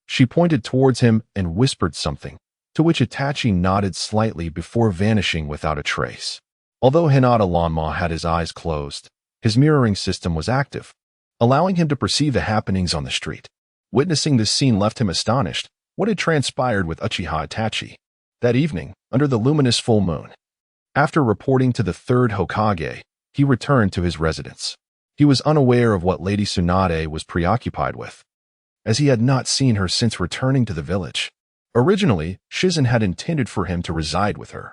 she pointed towards him and whispered something, to which Itachi nodded slightly before vanishing without a trace. Although Hinata Lanma had his eyes closed, his mirroring system was active, allowing him to perceive the happenings on the street. Witnessing this scene left him astonished. What had transpired with Uchiha Itachi that evening, under the luminous full moon? After reporting to the third Hokage, he returned to his residence. He was unaware of what Lady Tsunade was preoccupied with, as he had not seen her since returning to the village. Originally, Shizen had intended for him to reside with her,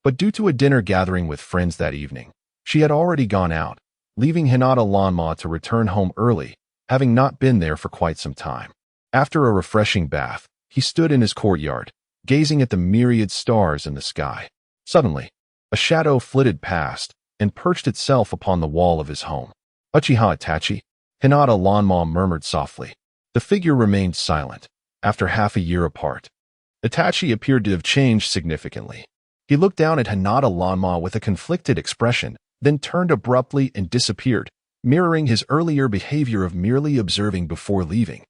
but due to a dinner gathering with friends that evening, she had already gone out, leaving Hinata Lanma to return home early, having not been there for quite some time. After a refreshing bath, he stood in his courtyard, gazing at the myriad stars in the sky. Suddenly, a shadow flitted past and perched itself upon the wall of his home. "Uchiha Itachi," Hinata Lanma murmured softly. The figure remained silent. After half a year apart, Itachi appeared to have changed significantly. He looked down at Hinata Lanma with a conflicted expression, then turned abruptly and disappeared, mirroring his earlier behavior of merely observing before leaving.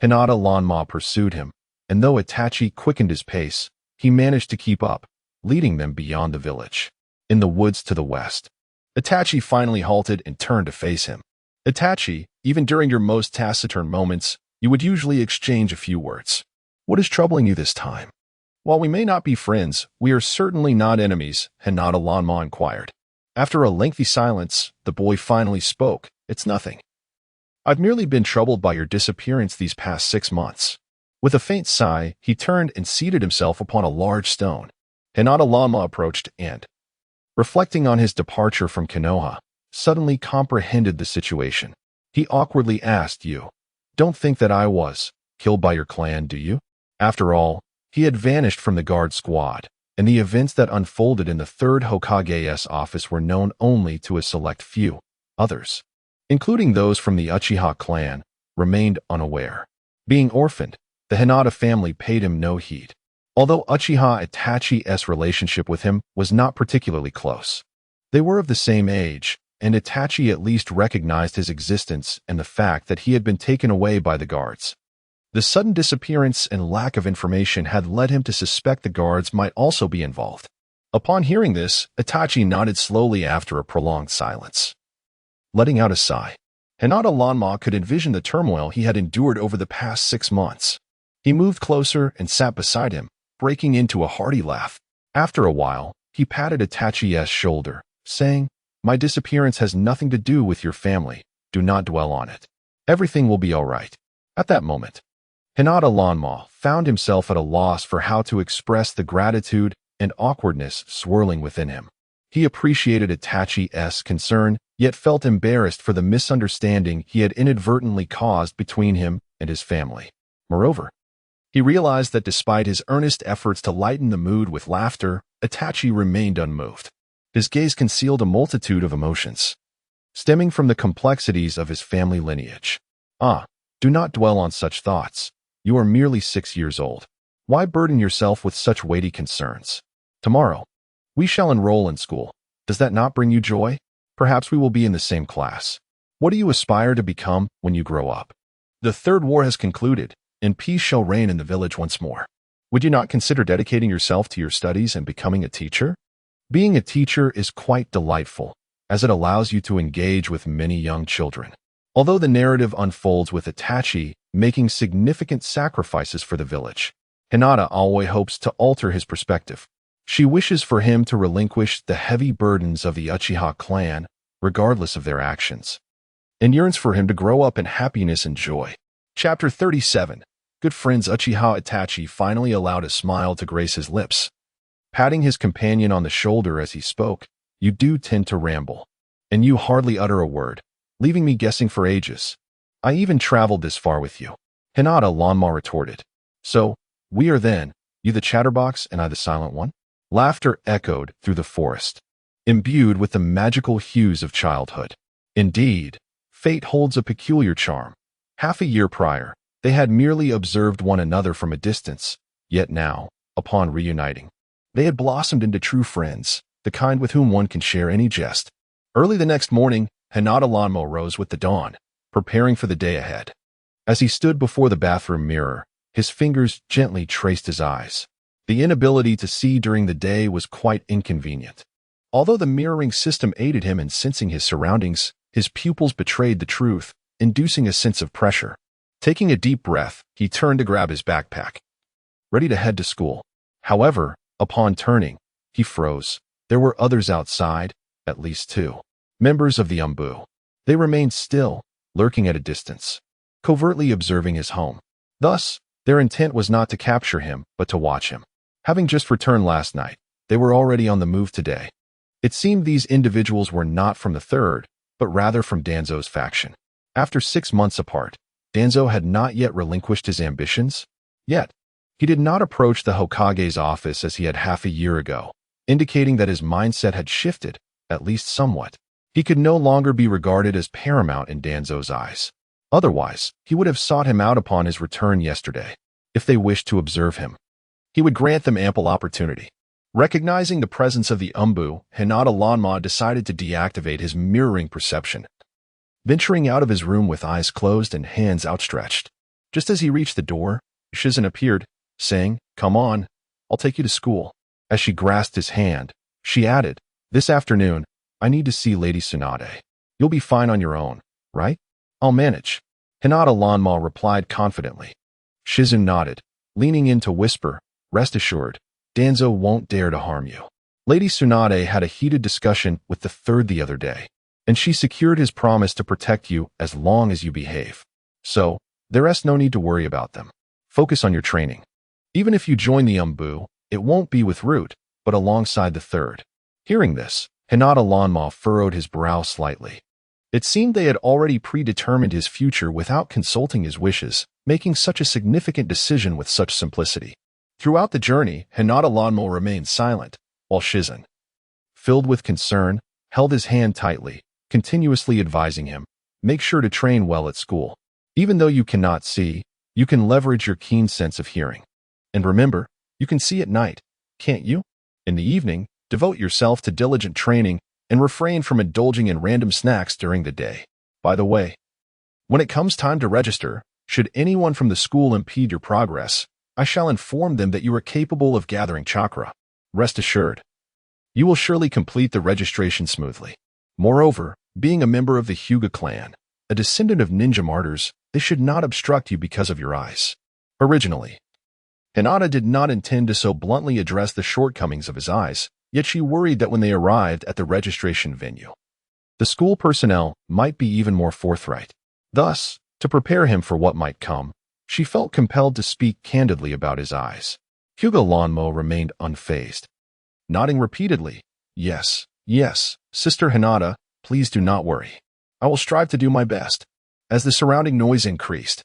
Hinata Lanma pursued him, and though Itachi quickened his pace, he managed to keep up, leading them beyond the village. In the woods to the west, Itachi finally halted and turned to face him. "Itachi, even during your most taciturn moments, you would usually exchange a few words. What is troubling you this time?" "While we may not be friends, we are certainly not enemies," Hinata Lanma inquired. After a lengthy silence, the boy finally spoke. "It's nothing. I've merely been troubled by your disappearance these past 6 months." With a faint sigh, he turned and seated himself upon a large stone. Hinata Lanma approached and, reflecting on his departure from Konoha, suddenly comprehended the situation. He awkwardly asked, "You don't think that I was killed by your clan, do you?" After all, he had vanished from the guard squad, and the events that unfolded in the third Hokage's office were known only to a select few. Others, including those from the Uchiha clan, remained unaware. Being orphaned, the Hinata family paid him no heed, although Uchiha Itachi's relationship with him was not particularly close. They were of the same age, and Itachi at least recognized his existence and the fact that he had been taken away by the guards. The sudden disappearance and lack of information had led him to suspect the guards might also be involved. Upon hearing this, Itachi nodded slowly after a prolonged silence. Letting out a sigh, Hinata Lanma could envision the turmoil he had endured over the past 6 months. He moved closer and sat beside him, breaking into a hearty laugh. After a while, he patted Itachi's shoulder, saying, "My disappearance has nothing to do with your family. Do not dwell on it. Everything will be all right." At that moment, Hinata Lanma found himself at a loss for how to express the gratitude and awkwardness swirling within him. He appreciated Itachi's concern, yet felt embarrassed for the misunderstanding he had inadvertently caused between him and his family. Moreover, he realized that despite his earnest efforts to lighten the mood with laughter, Itachi remained unmoved. His gaze concealed a multitude of emotions, stemming from the complexities of his family lineage. Do not dwell on such thoughts. You are merely 6 years old. Why burden yourself with such weighty concerns? Tomorrow, we shall enroll in school. Does that not bring you joy? Perhaps we will be in the same class. What do you aspire to become when you grow up? The third war has concluded, and peace shall reign in the village once more. Would you not consider dedicating yourself to your studies and becoming a teacher? Being a teacher is quite delightful, as it allows you to engage with many young children. Although the narrative unfolds with Itachi making significant sacrifices for the village, Hinata always hopes to alter his perspective. She wishes for him to relinquish the heavy burdens of the Uchiha clan, regardless of their actions, and yearns for him to grow up in happiness and joy. Chapter 37. Good friends. Uchiha Itachi finally allowed a smile to grace his lips. Patting his companion on the shoulder as he spoke, "You do tend to ramble, and you hardly utter a word, leaving me guessing for ages. I even traveled this far with you." Hinata Lanma retorted. "So, we are then, you the chatterbox and I the silent one?" Laughter echoed through the forest, imbued with the magical hues of childhood. Indeed, fate holds a peculiar charm. Half a year prior, they had merely observed one another from a distance, yet now, upon reuniting, they had blossomed into true friends, the kind with whom one can share any jest. Early the next morning, Hinata Lanma rose with the dawn, preparing for the day ahead. As he stood before the bathroom mirror, his fingers gently traced his eyes. The inability to see during the day was quite inconvenient. Although the mirroring system aided him in sensing his surroundings, his pupils betrayed the truth, inducing a sense of pressure. Taking a deep breath, he turned to grab his backpack, ready to head to school. However, upon turning, he froze. There were others outside, at least 2. Members of the Umbu. They remained still, lurking at a distance, covertly observing his home. Thus, their intent was not to capture him, but to watch him. Having just returned last night, they were already on the move today. It seemed these individuals were not from the third, but rather from Danzo's faction. After 6 months apart, Danzo had not yet relinquished his ambitions. Yet, he did not approach the Hokage's office as he had half a year ago, indicating that his mindset had shifted, at least somewhat. He could no longer be regarded as paramount in Danzo's eyes. Otherwise, he would have sought him out upon his return yesterday. If they wished to observe him, he would grant them ample opportunity. Recognizing the presence of the Umbu, Hinata Lanma decided to deactivate his mirroring perception, venturing out of his room with eyes closed and hands outstretched. Just as he reached the door, Shizen appeared, saying, "Come on, I'll take you to school." As she grasped his hand, she added, "This afternoon, I need to see Lady Tsunade. You'll be fine on your own, right?" "I'll manage," Hinata Lanma replied confidently. Shizen nodded, leaning in to whisper, "Rest assured, Danzo won't dare to harm you." Lady Tsunade had a heated discussion with the third the other day, and she secured his promise to protect you as long as you behave. So, there's no need to worry about them. Focus on your training. Even if you join the Umbu, it won't be with Root, but alongside the third. Hearing this, Hinata Lanma furrowed his brow slightly. It seemed they had already predetermined his future without consulting his wishes, making such a significant decision with such simplicity. Throughout the journey, Hinata Lanma remained silent, while Shizen, filled with concern, held his hand tightly, continuously advising him, "Make sure to train well at school. Even though you cannot see, you can leverage your keen sense of hearing. And remember, you can see at night, can't you? In the evening, devote yourself to diligent training and refrain from indulging in random snacks during the day. By the way, when it comes time to register, should anyone from the school impede your progress, I shall inform them that you are capable of gathering chakra. Rest assured, you will surely complete the registration smoothly. Moreover, being a member of the Hyuga clan, a descendant of ninja martyrs, this should not obstruct you because of your eyes." Originally, Hinata did not intend to so bluntly address the shortcomings of his eyes, yet she worried that when they arrived at the registration venue, the school personnel might be even more forthright. Thus, to prepare him for what might come, she felt compelled to speak candidly about his eyes. Hyuga Lanma remained unfazed, nodding repeatedly, "Yes, Yes, Sister Hinata, please do not worry. I will strive to do my best. As the surrounding noise increased,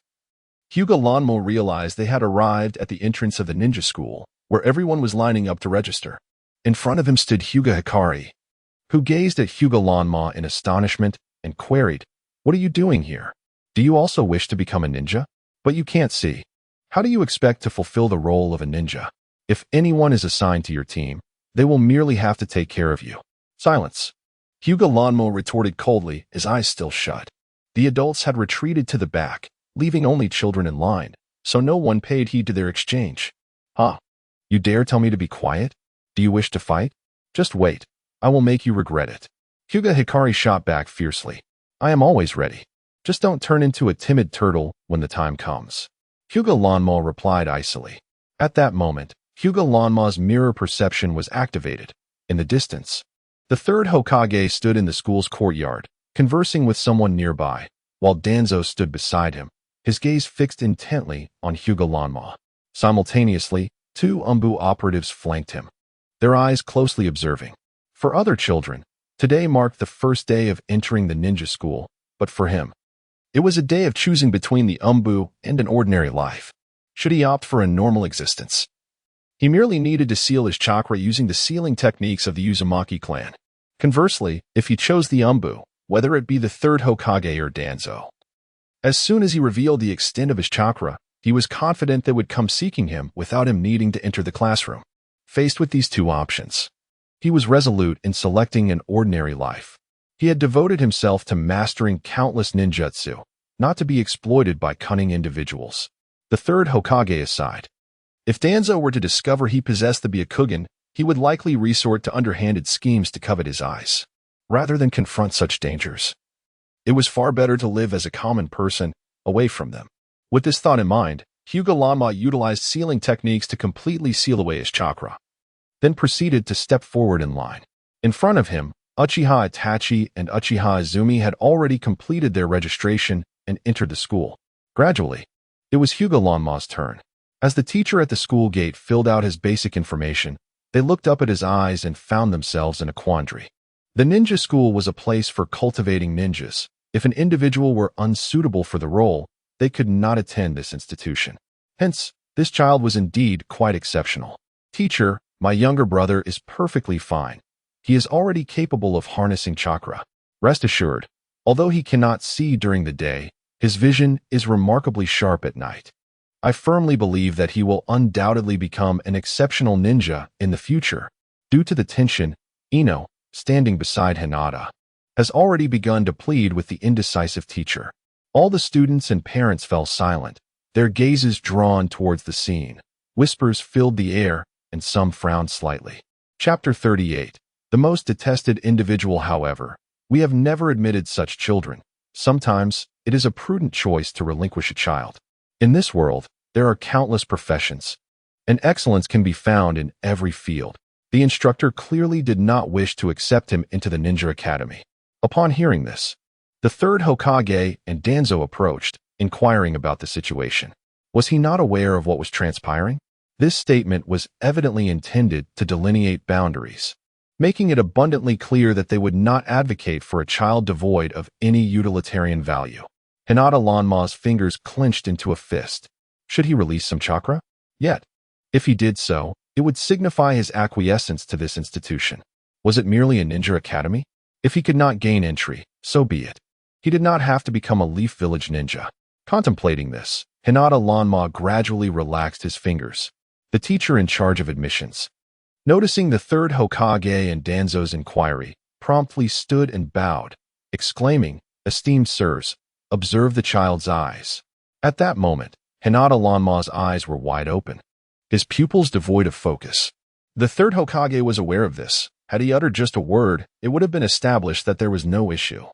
Hyuga Lanmo realized they had arrived at the entrance of the ninja school, where everyone was lining up to register. In front of him stood Hyuga Hikari, who gazed at Hyuga Lanma in astonishment and queried, "What are you doing here? Do you also wish to become a ninja? But you can't see. How do you expect to fulfill the role of a ninja? If anyone is assigned to your team, they will merely have to take care of you." Silence. Hyuga Lanmo retorted coldly, his eyes still shut. The adults had retreated to the back, leaving only children in line, so no one paid heed to their exchange. "Huh? You dare tell me to be quiet? Do you wish to fight? Just wait. I will make you regret it." Hyuga Hikari shot back fiercely. "I am always ready. Just don't turn into a timid turtle when the time comes." Hyuga Lanma replied icily. At that moment, Hyuga Lanma's mirror perception was activated. In the distance, the third Hokage stood in the school's courtyard, conversing with someone nearby, while Danzo stood beside him, his gaze fixed intently on Hyuga Lanma. Simultaneously, two Umbu operatives flanked him, their eyes closely observing. For other children, today marked the first day of entering the ninja school, but for him, it was a day of choosing between the Umbu and an ordinary life. Should he opt for a normal existence? He merely needed to seal his chakra using the sealing techniques of the Uzumaki clan. Conversely, if he chose the Umbu, whether it be the third Hokage or Danzo, as soon as he revealed the extent of his chakra, he was confident they would come seeking him without him needing to enter the classroom. Faced with these two options, he was resolute in selecting an ordinary life. He had devoted himself to mastering countless ninjutsu, not to be exploited by cunning individuals. The third Hokage aside, if Danzo were to discover he possessed the Byakugan, he would likely resort to underhanded schemes to covet his eyes, rather than confront such dangers. It was far better to live as a common person, away from them. With this thought in mind, Hyuga Lanma utilized sealing techniques to completely seal away his chakra, then proceeded to step forward in line. In front of him, Uchiha Itachi and Uchiha Izumi had already completed their registration and entered the school. Gradually, it was Hyuga Lanma's turn. As the teacher at the school gate filled out his basic information, they looked up at his eyes and found themselves in a quandary. The ninja school was a place for cultivating ninjas. If an individual were unsuitable for the role, they could not attend this institution. Hence, this child was indeed quite exceptional. "Teacher, my younger brother is perfectly fine. He is already capable of harnessing chakra. Rest assured, although he cannot see during the day, his vision is remarkably sharp at night. I firmly believe that he will undoubtedly become an exceptional ninja in the future." Due to the tension, Ino, standing beside Hinata, has already begun to plead with the indecisive teacher. All the students and parents fell silent, their gazes drawn towards the scene. Whispers filled the air, and some frowned slightly. Chapter 38. The most detested individual. However, we have never admitted such children. Sometimes, it is a prudent choice to relinquish a child. In this world, there are countless professions, and excellence can be found in every field. The instructor clearly did not wish to accept him into the ninja academy. Upon hearing this, the third Hokage and Danzo approached, inquiring about the situation. Was he not aware of what was transpiring? This statement was evidently intended to delineate boundaries, making it abundantly clear that they would not advocate for a child devoid of any utilitarian value. Hinata Lanma's fingers clenched into a fist. Should he release some chakra? Yet, if he did so, it would signify his acquiescence to this institution. Was it merely a ninja academy? If he could not gain entry, so be it. He did not have to become a Leaf Village ninja. Contemplating this, Hinata Lanma gradually relaxed his fingers. The teacher in charge of admissions, noticing the third Hokage and Danzo's inquiry, promptly stood and bowed, exclaiming, "Esteemed sirs, observe the child's eyes." At that moment, Hinata Lanma's eyes were wide open, his pupils devoid of focus. The third Hokage was aware of this. Had he uttered just a word, it would have been established that there was no issue,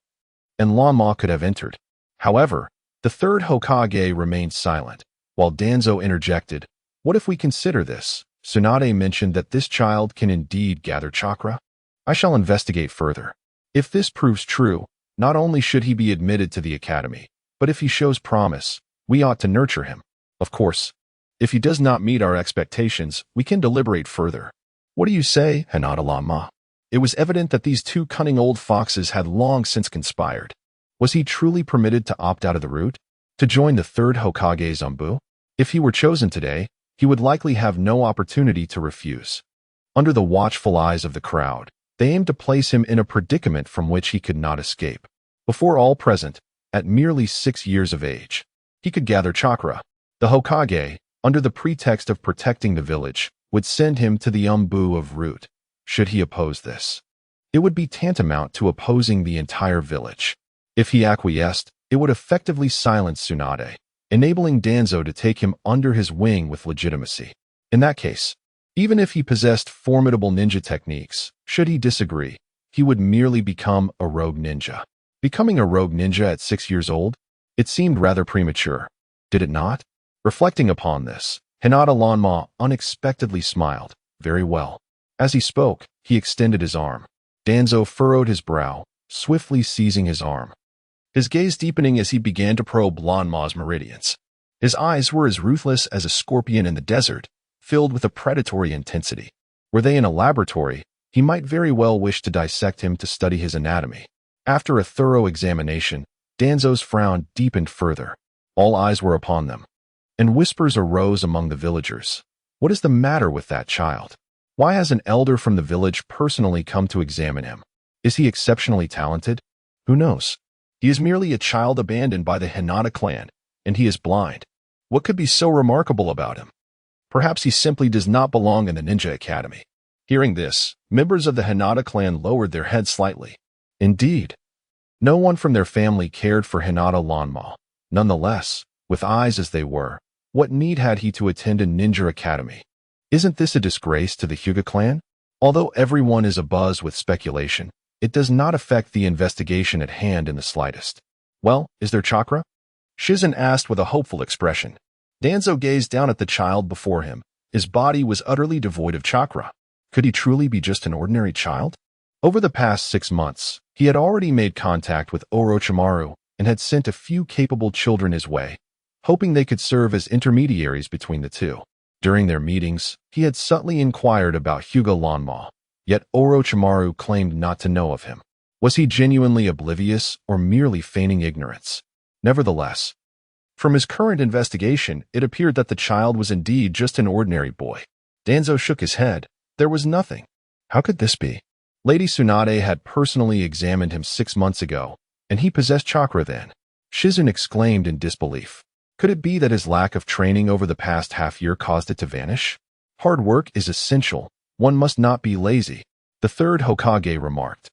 and Lanma could have entered. However, the third Hokage remained silent, while Danzo interjected, "What if we consider this? Tsunade mentioned that this child can indeed gather chakra. I shall investigate further. If this proves true, not only should he be admitted to the academy, but if he shows promise, we ought to nurture him. Of course, if he does not meet our expectations, we can deliberate further. What do you say, Hinata Lanma?" It was evident that these two cunning old foxes had long since conspired. Was he truly permitted to opt out of the route? To join the third Hokage Zanbu? If he were chosen today, he would likely have no opportunity to refuse. Under the watchful eyes of the crowd, they aimed to place him in a predicament from which he could not escape. Before all present, at merely 6 years of age, he could gather chakra. The Hokage, under the pretext of protecting the village, would send him to the Umbu of Root. Should he oppose this, it would be tantamount to opposing the entire village. If he acquiesced, it would effectively silence Tsunade, enabling Danzo to take him under his wing with legitimacy. In that case, even if he possessed formidable ninja techniques, should he disagree, he would merely become a rogue ninja. Becoming a rogue ninja at 6 years old? It seemed rather premature, did it not? Reflecting upon this, Hinata Lanma unexpectedly smiled. Very well. As he spoke, he extended his arm. Danzo furrowed his brow, swiftly seizing his arm, his gaze deepening as he began to probe Lanma's meridians. His eyes were as ruthless as a scorpion in the desert, filled with a predatory intensity. Were they in a laboratory, he might very well wish to dissect him to study his anatomy. After a thorough examination, Danzo's frown deepened further. All eyes were upon them, and whispers arose among the villagers. What is the matter with that child? Why has an elder from the village personally come to examine him? Is he exceptionally talented? Who knows? He is merely a child abandoned by the Hinata clan, and he is blind. What could be so remarkable about him? Perhaps he simply does not belong in the ninja academy. Hearing this, members of the Hinata clan lowered their heads slightly. Indeed, no one from their family cared for Hinata Lanma. Nonetheless, with eyes as they were, what need had he to attend a ninja academy? Isn't this a disgrace to the Hyuga clan? Although everyone is abuzz with speculation, it does not affect the investigation at hand in the slightest. Well, is there chakra? Shizen asked with a hopeful expression. Danzo gazed down at the child before him. His body was utterly devoid of chakra. Could he truly be just an ordinary child? Over the past 6 months, he had already made contact with Orochimaru and had sent a few capable children his way, hoping they could serve as intermediaries between the two. During their meetings, he had subtly inquired about Hyuga Lanma, yet Orochimaru claimed not to know of him. Was he genuinely oblivious or merely feigning ignorance? Nevertheless, from his current investigation, it appeared that the child was indeed just an ordinary boy. Danzo shook his head. There was nothing. How could this be? Lady Tsunade had personally examined him 6 months ago, and he possessed chakra then. Shizen exclaimed in disbelief. Could it be that his lack of training over the past half-year caused it to vanish? Hard work is essential. One must not be lazy, the third Hokage remarked.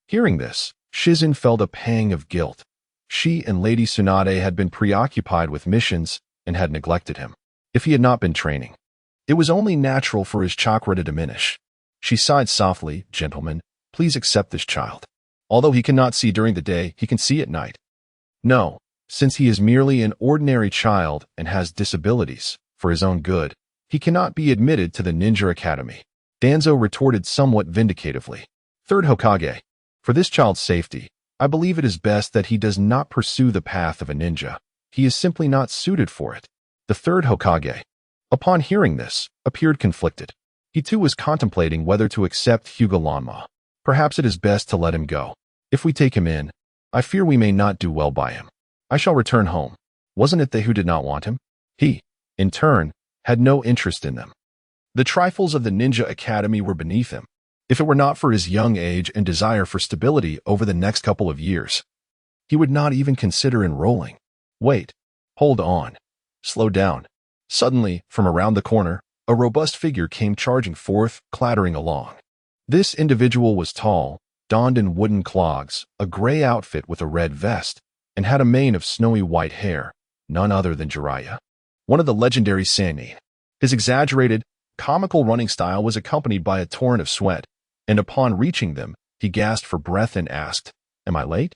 Hearing this, Shizen felt a pang of guilt. She and Lady Tsunade had been preoccupied with missions and had neglected him. If he had not been training, it was only natural for his chakra to diminish. She sighed softly. Gentlemen, please accept this child. Although he cannot see during the day, he can see at night. No, since he is merely an ordinary child and has disabilities, for his own good, he cannot be admitted to the Ninja Academy. Danzo retorted somewhat vindicatively. Third Hokage, for this child's safety, I believe it is best that he does not pursue the path of a ninja. He is simply not suited for it. The third Hokage, upon hearing this, appeared conflicted. He too was contemplating whether to accept Hyuga Lanma. Perhaps it is best to let him go. If we take him in, I fear we may not do well by him. I shall return home. Wasn't it they who did not want him? He, in turn, had no interest in them. The trifles of the Ninja Academy were beneath him. If it were not for his young age and desire for stability over the next couple of years, he would not even consider enrolling. Wait. Hold on. Slow down. Suddenly, from around the corner, a robust figure came charging forth, clattering along. This individual was tall, donned in wooden clogs, a gray outfit with a red vest, and had a mane of snowy white hair, none other than Jiraiya, one of the legendary Sannin. His exaggerated, comical running style was accompanied by a torrent of sweat, and upon reaching them, he gasped for breath and asked, "Am I late?"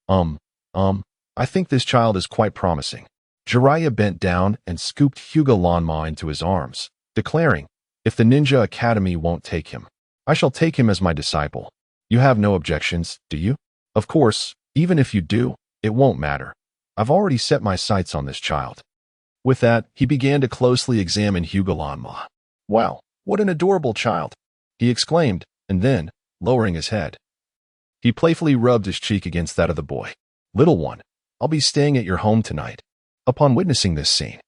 I think this child is quite promising." Jiraiya bent down and scooped Hyuga Lanma into his arms, declaring, "If the Ninja Academy won't take him, I shall take him as my disciple. You have no objections, do you? Of course, even if you do, it won't matter. I've already set my sights on this child." With that, he began to closely examine Hyuga Lanma. "Wow, what an adorable child!" he exclaimed, and then, lowering his head. He playfully rubbed his cheek against that of the boy. "Little one, I'll be staying at your home tonight." Upon witnessing this scene,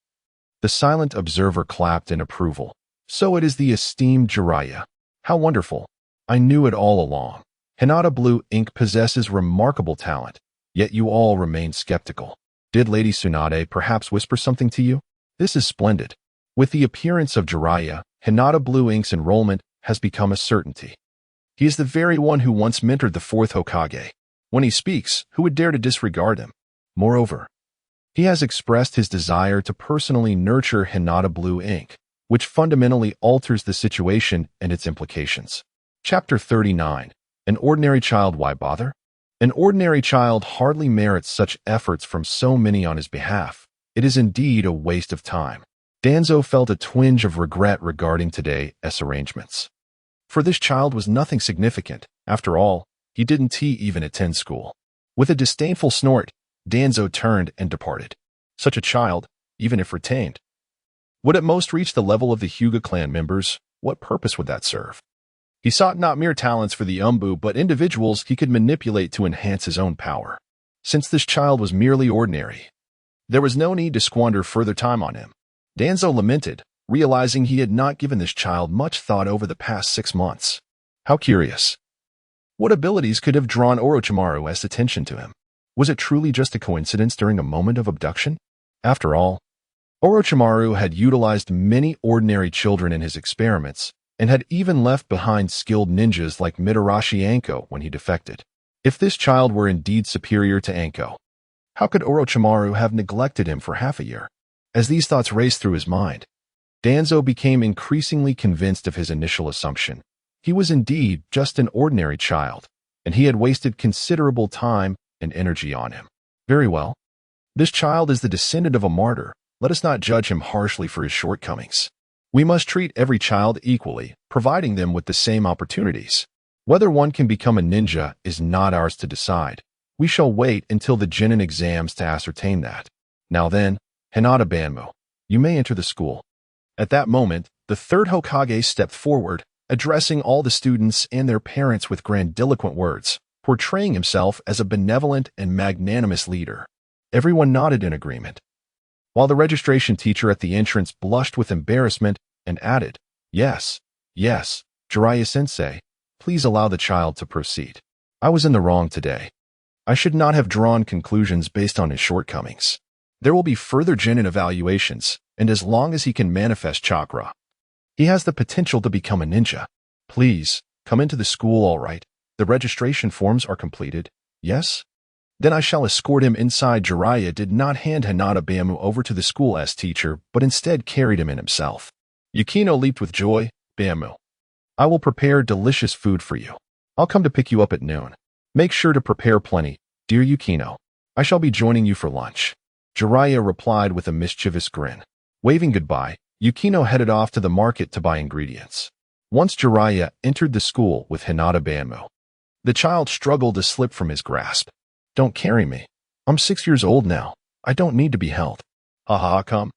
the silent observer clapped in approval. "So it is the esteemed Jiraiya. How wonderful. I knew it all along. Hinata Blue Ink possesses remarkable talent, yet you all remain skeptical. Did Lady Tsunade perhaps whisper something to you? This is splendid. With the appearance of Jiraiya, Hinata Blue Ink's enrollment has become a certainty. He is the very one who once mentored the fourth Hokage. When he speaks, who would dare to disregard him? Moreover, he has expressed his desire to personally nurture Hinata Blue Ink, which fundamentally alters the situation and its implications." Chapter 39. An ordinary child, why bother? An ordinary child hardly merits such efforts from so many on his behalf. It is indeed a waste of time. Danzo felt a twinge of regret regarding today's arrangements. For this child was nothing significant. After all, he didn't even attend school. With a disdainful snort, Danzo turned and departed. Such a child, even if retained, would at most reach the level of the Hyuga clan members. What purpose would that serve? He sought not mere talents for the Umbu, but individuals he could manipulate to enhance his own power. Since this child was merely ordinary, there was no need to squander further time on him. Danzo lamented, realizing he had not given this child much thought over the past 6 months. How curious. What abilities could have drawn Orochimaru's attention to him? Was it truly just a coincidence during a moment of abduction? After all, Orochimaru had utilized many ordinary children in his experiments, and had even left behind skilled ninjas like Mitarashi Anko when he defected. If this child were indeed superior to Anko, how could Orochimaru have neglected him for half a year? As these thoughts raced through his mind, Danzo became increasingly convinced of his initial assumption. He was indeed just an ordinary child, and he had wasted considerable time and energy on him. Very well. This child is the descendant of a martyr. Let us not judge him harshly for his shortcomings. We must treat every child equally, providing them with the same opportunities. Whether one can become a ninja is not ours to decide. We shall wait until the Genin exams to ascertain that. Now then, Hinata Banmu, you may enter the school. At that moment, the third Hokage stepped forward, addressing all the students and their parents with grandiloquent words, portraying himself as a benevolent and magnanimous leader. Everyone nodded in agreement, while the registration teacher at the entrance blushed with embarrassment and added, "Yes, Jiraiya-sensei, please allow the child to proceed. I was in the wrong today. I should not have drawn conclusions based on his shortcomings. There will be further Genin evaluations, and as long as he can manifest chakra, he has the potential to become a ninja. Please, come into the school, all right? The registration forms are completed, yes? Then I shall escort him inside." Jiraiya did not hand Hinata Banmu over to the school's teacher, but instead carried him in himself. Yukino leaped with joy. "Banmu, I will prepare delicious food for you. I'll come to pick you up at noon. Make sure to prepare plenty, dear Yukino. I shall be joining you for lunch." Jiraiya replied with a mischievous grin. Waving goodbye, Yukino headed off to the market to buy ingredients. Once Jiraiya entered the school with Hinata Banmu, the child struggled to slip from his grasp. "Don't carry me. I'm 6 years old now. I don't need to be held." "Haha, come.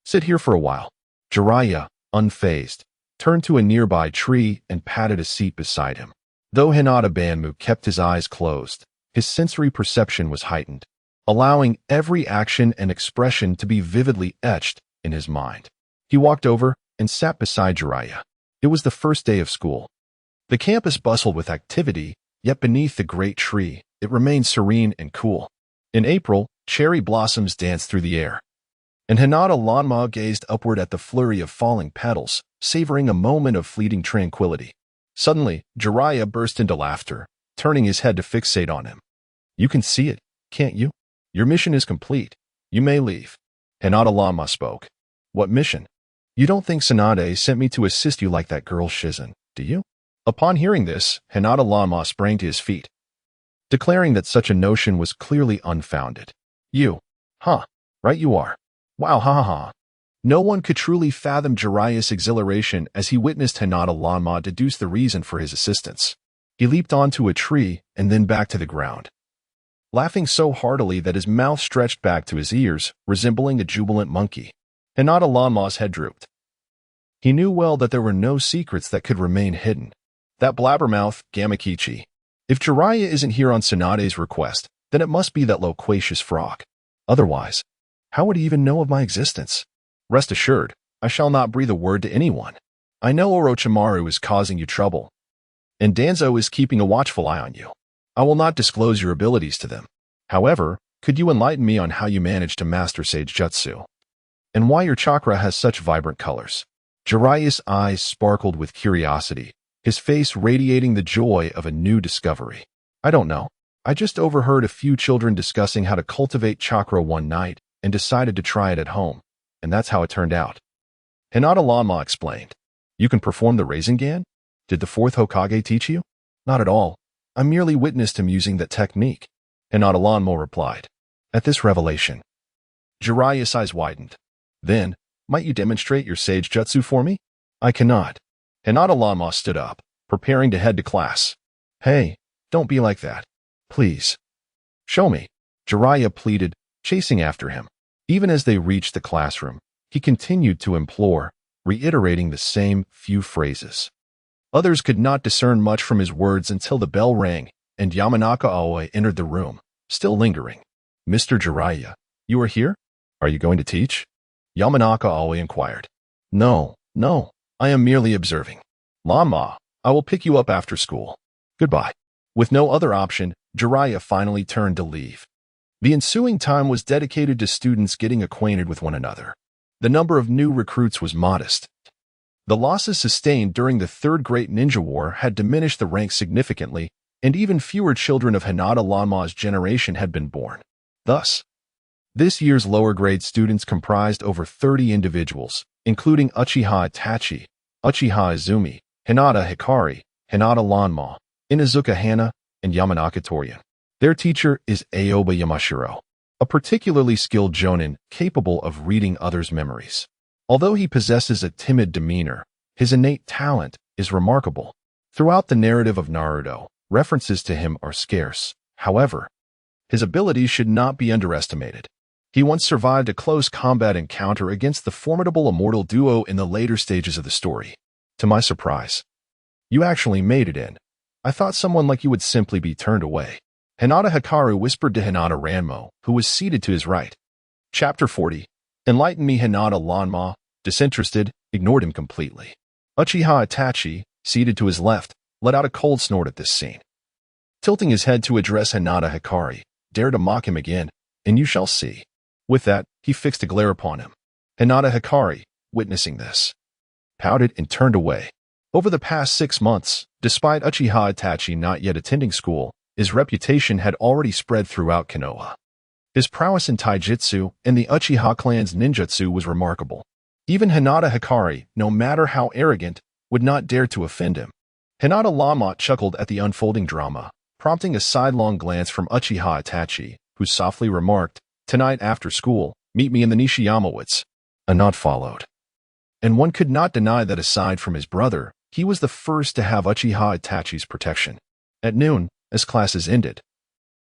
Sit here for a while." Jiraiya, unfazed, turned to a nearby tree and patted a seat beside him. Though Hinata Banmu kept his eyes closed, his sensory perception was heightened, allowing every action and expression to be vividly etched in his mind. He walked over and sat beside Jiraiya. It was the first day of school. The campus bustled with activity, yet beneath the great tree, it remained serene and cool. In April, cherry blossoms danced through the air, and Hinata Lanma gazed upward at the flurry of falling petals, savoring a moment of fleeting tranquility. Suddenly, Jiraiya burst into laughter, turning his head to fixate on him. "You can see it, can't you? Your mission is complete. You may leave." Hinata Lanma spoke. "What mission? You don't think Tsunade sent me to assist you like that girl Shizen, do you?" Upon hearing this, Hinata Lanma sprang to his feet, declaring that such a notion was clearly unfounded. "You? Huh, right you are. Wow, ha ha ha." No one could truly fathom Jiraiya's exhilaration as he witnessed Hinata Lanma deduce the reason for his assistance. He leaped onto a tree and then back to the ground, laughing so heartily that his mouth stretched back to his ears, resembling a jubilant monkey. Hinata Lanma's head drooped. He knew well that there were no secrets that could remain hidden. That blabbermouth, Gamakichi. If Jiraiya isn't here on Tsunade's request, then it must be that loquacious frog. Otherwise, how would he even know of my existence? Rest assured, I shall not breathe a word to anyone. I know Orochimaru is causing you trouble, and Danzo is keeping a watchful eye on you. I will not disclose your abilities to them. However, could you enlighten me on how you managed to master Sage Jutsu? And why your chakra has such vibrant colors? Jiraiya's eyes sparkled with curiosity, his face radiating the joy of a new discovery. I don't know. I just overheard a few children discussing how to cultivate chakra one night and decided to try it at home, and that's how it turned out. Hinata Lanma explained. You can perform the Rasengan? Did the fourth Hokage teach you? Not at all. I merely witnessed him using that technique. Hinata Lanma replied. At this revelation, Jiraiya's eyes widened. Then, might you demonstrate your Sage Jutsu for me? I cannot. Hinata Lanma stood up, preparing to head to class. Hey, don't be like that. Please. Show me. Jiraiya pleaded, chasing after him. Even as they reached the classroom, he continued to implore, reiterating the same few phrases. Others could not discern much from his words until the bell rang and Yamanaka Aoi entered the room, still lingering. Mr. Jiraiya, you are here? Are you going to teach? Yamanaka Aoi inquired. No, I am merely observing. Lanma, I will pick you up after school. Goodbye. With no other option, Jiraiya finally turned to leave. The ensuing time was dedicated to students getting acquainted with one another. The number of new recruits was modest. The losses sustained during the Third Great Ninja War had diminished the ranks significantly, and even fewer children of Hinata Lanma's generation had been born. Thus, this year's lower-grade students comprised over 30 individuals, including Uchiha Itachi, Uchiha Izumi, Hinata Hikari, Hinata Lanma, Inuzuka Hana, and Yamanaka Torian. Their teacher is Aoba Yamashiro, a particularly skilled jonin capable of reading others' memories. Although he possesses a timid demeanor, his innate talent is remarkable. Throughout the narrative of Naruto, references to him are scarce. However, his abilities should not be underestimated. He once survived a close combat encounter against the formidable immortal duo in the later stages of the story. To my surprise, you actually made it in. I thought someone like you would simply be turned away. Hinata Hikaru whispered to Hinata Ranmo, who was seated to his right. Chapter 40. Enlighten me. Hinata Lanma, disinterested, ignored him completely. Uchiha Itachi, seated to his left, let out a cold snort at this scene. Tilting his head to address Hinata Hikari, dare to mock him again, and you shall see. With that, he fixed a glare upon him. Hinata Hikari, witnessing this, pouted and turned away. Over the past 6 months, despite Uchiha Itachi not yet attending school, his reputation had already spread throughout Konoha. His prowess in taijutsu and the Uchiha clan's ninjutsu was remarkable. Even Hinata Hikari, no matter how arrogant, would not dare to offend him. Hinata Lanma chuckled at the unfolding drama, prompting a sidelong glance from Uchiha Itachi, who softly remarked, Tonight after school, meet me in the Nishiyama woods. A nod followed. And one could not deny that aside from his brother, he was the first to have Uchiha Itachi's protection. At noon, as classes ended,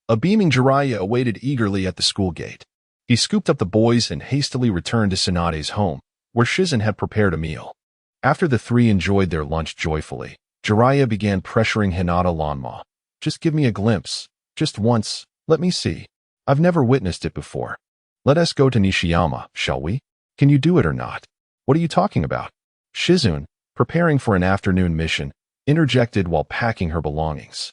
a beaming Jiraiya awaited eagerly at the school gate. He scooped up the boys and hastily returned to Tsunade's home, where Shizen had prepared a meal. After the three enjoyed their lunch joyfully, Jiraiya began pressuring Hinata Lanma. Just give me a glimpse. Just once. Let me see. I've never witnessed it before. Let us go to Nishiyama, shall we? Can you do it or not? What are you talking about? Shizune, preparing for an afternoon mission, interjected while packing her belongings.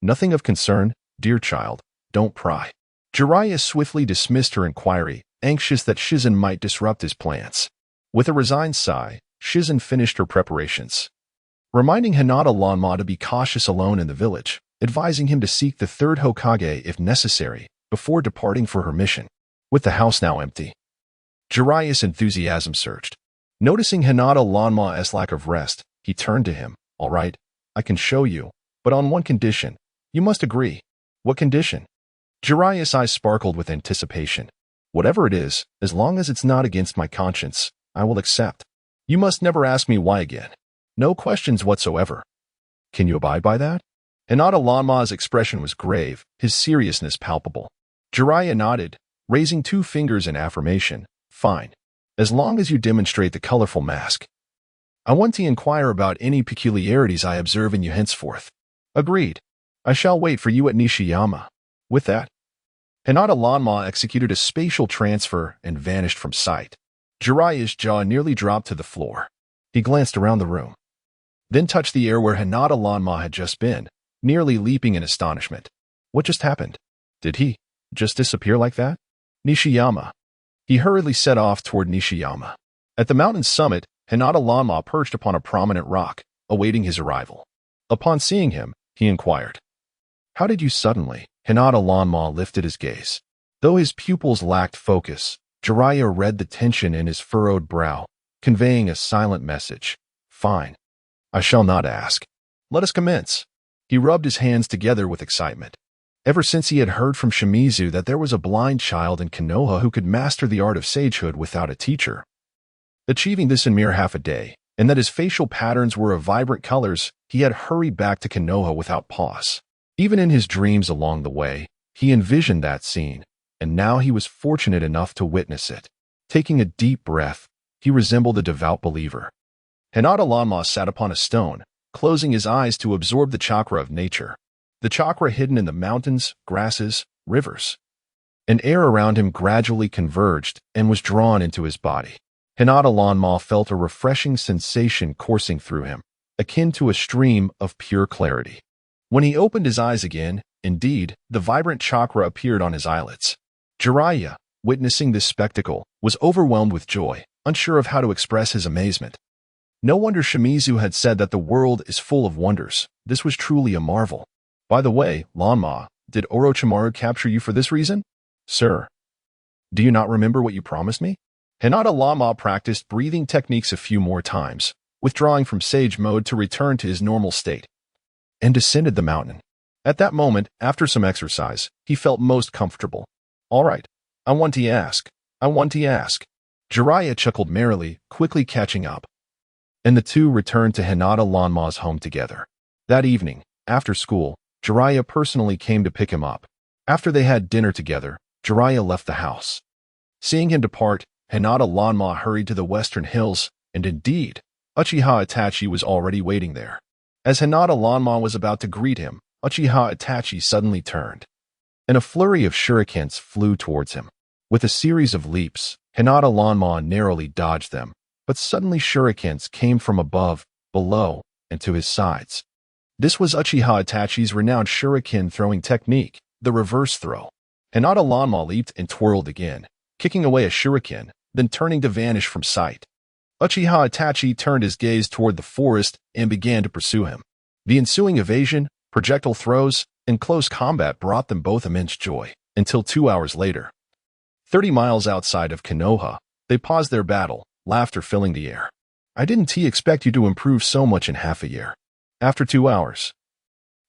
Nothing of concern, dear child, don't pry. Jiraiya swiftly dismissed her inquiry, anxious that Shizune might disrupt his plans. With a resigned sigh, Shizune finished her preparations, reminding Hinata Lanma to be cautious alone in the village, advising him to seek the third Hokage if necessary, before departing for her mission. With the house now empty, Jiraiya's enthusiasm surged. Noticing Hinata Lanma's lack of rest, he turned to him. All right, I can show you, but on one condition. You must agree. What condition? Jiraiya's eyes sparkled with anticipation. Whatever it is, as long as it's not against my conscience, I will accept. You must never ask me why again. No questions whatsoever. Can you abide by that? Hinata Lanma's expression was grave, his seriousness palpable. Jiraiya nodded, raising 2 fingers in affirmation. Fine. As long as you demonstrate the colorful mask. I want to inquire about any peculiarities I observe in you henceforth. Agreed. I shall wait for you at Nishiyama. With that, Hinata Lanma executed a spatial transfer and vanished from sight. Jiraiya's jaw nearly dropped to the floor. He glanced around the room, then touched the air where Hinata Lanma had just been, nearly leaping in astonishment. What just happened? Did he just disappear like that? Nishiyama. He hurriedly set off toward Nishiyama. At the mountain's summit, Hinata Lanma perched upon a prominent rock, awaiting his arrival. Upon seeing him, he inquired, "How did you suddenly?" Hinata Lanma lifted his gaze. Though his pupils lacked focus, Jiraiya read the tension in his furrowed brow, conveying a silent message. Fine. I shall not ask. Let us commence. He rubbed his hands together with excitement. Ever since he had heard from Shimizu that there was a blind child in Konoha who could master the art of sagehood without a teacher, achieving this in mere half a day, and that his facial patterns were of vibrant colors, he had hurried back to Konoha without pause. Even in his dreams along the way, he envisioned that scene, and now he was fortunate enough to witness it. Taking a deep breath, he resembled a devout believer. Hinata Lanma sat upon a stone, closing his eyes to absorb the chakra of nature. The chakra hidden in the mountains, grasses, rivers. And air around him gradually converged and was drawn into his body. Hinata Lanma felt a refreshing sensation coursing through him, akin to a stream of pure clarity. When he opened his eyes again, indeed, the vibrant chakra appeared on his eyelids. Jiraiya, witnessing this spectacle, was overwhelmed with joy, unsure of how to express his amazement. No wonder Shimizu had said that the world is full of wonders. This was truly a marvel. By the way, Lanma, did Orochimaru capture you for this reason? Sir, do you not remember what you promised me? Hinata Lanma practiced breathing techniques a few more times, withdrawing from sage mode to return to his normal state, and descended the mountain. At that moment, after some exercise, he felt most comfortable. All right, I want to ask. Jiraiya chuckled merrily, quickly catching up. And the two returned to Hinata Lanma's home together. That evening, after school, Jiraiya personally came to pick him up. After they had dinner together, Jiraiya left the house. Seeing him depart, Hinata Lanma hurried to the western hills, and indeed, Uchiha Itachi was already waiting there. As Hinata Lanma was about to greet him, Uchiha Itachi suddenly turned, and a flurry of shurikens flew towards him. With a series of leaps, Hinata Lanma narrowly dodged them, but suddenly shurikens came from above, below, and to his sides. This was Uchiha Itachi's renowned shuriken-throwing technique, the reverse throw. Hinata Lanma leaped and twirled again, kicking away a shuriken, then turning to vanish from sight. Uchiha Itachi turned his gaze toward the forest and began to pursue him. The ensuing evasion, projectile throws, and close combat brought them both immense joy, until 2 hours later. 30 miles outside of Konoha, they paused their battle, laughter filling the air. I didn't expect you to improve so much in half a year. After 2 hours,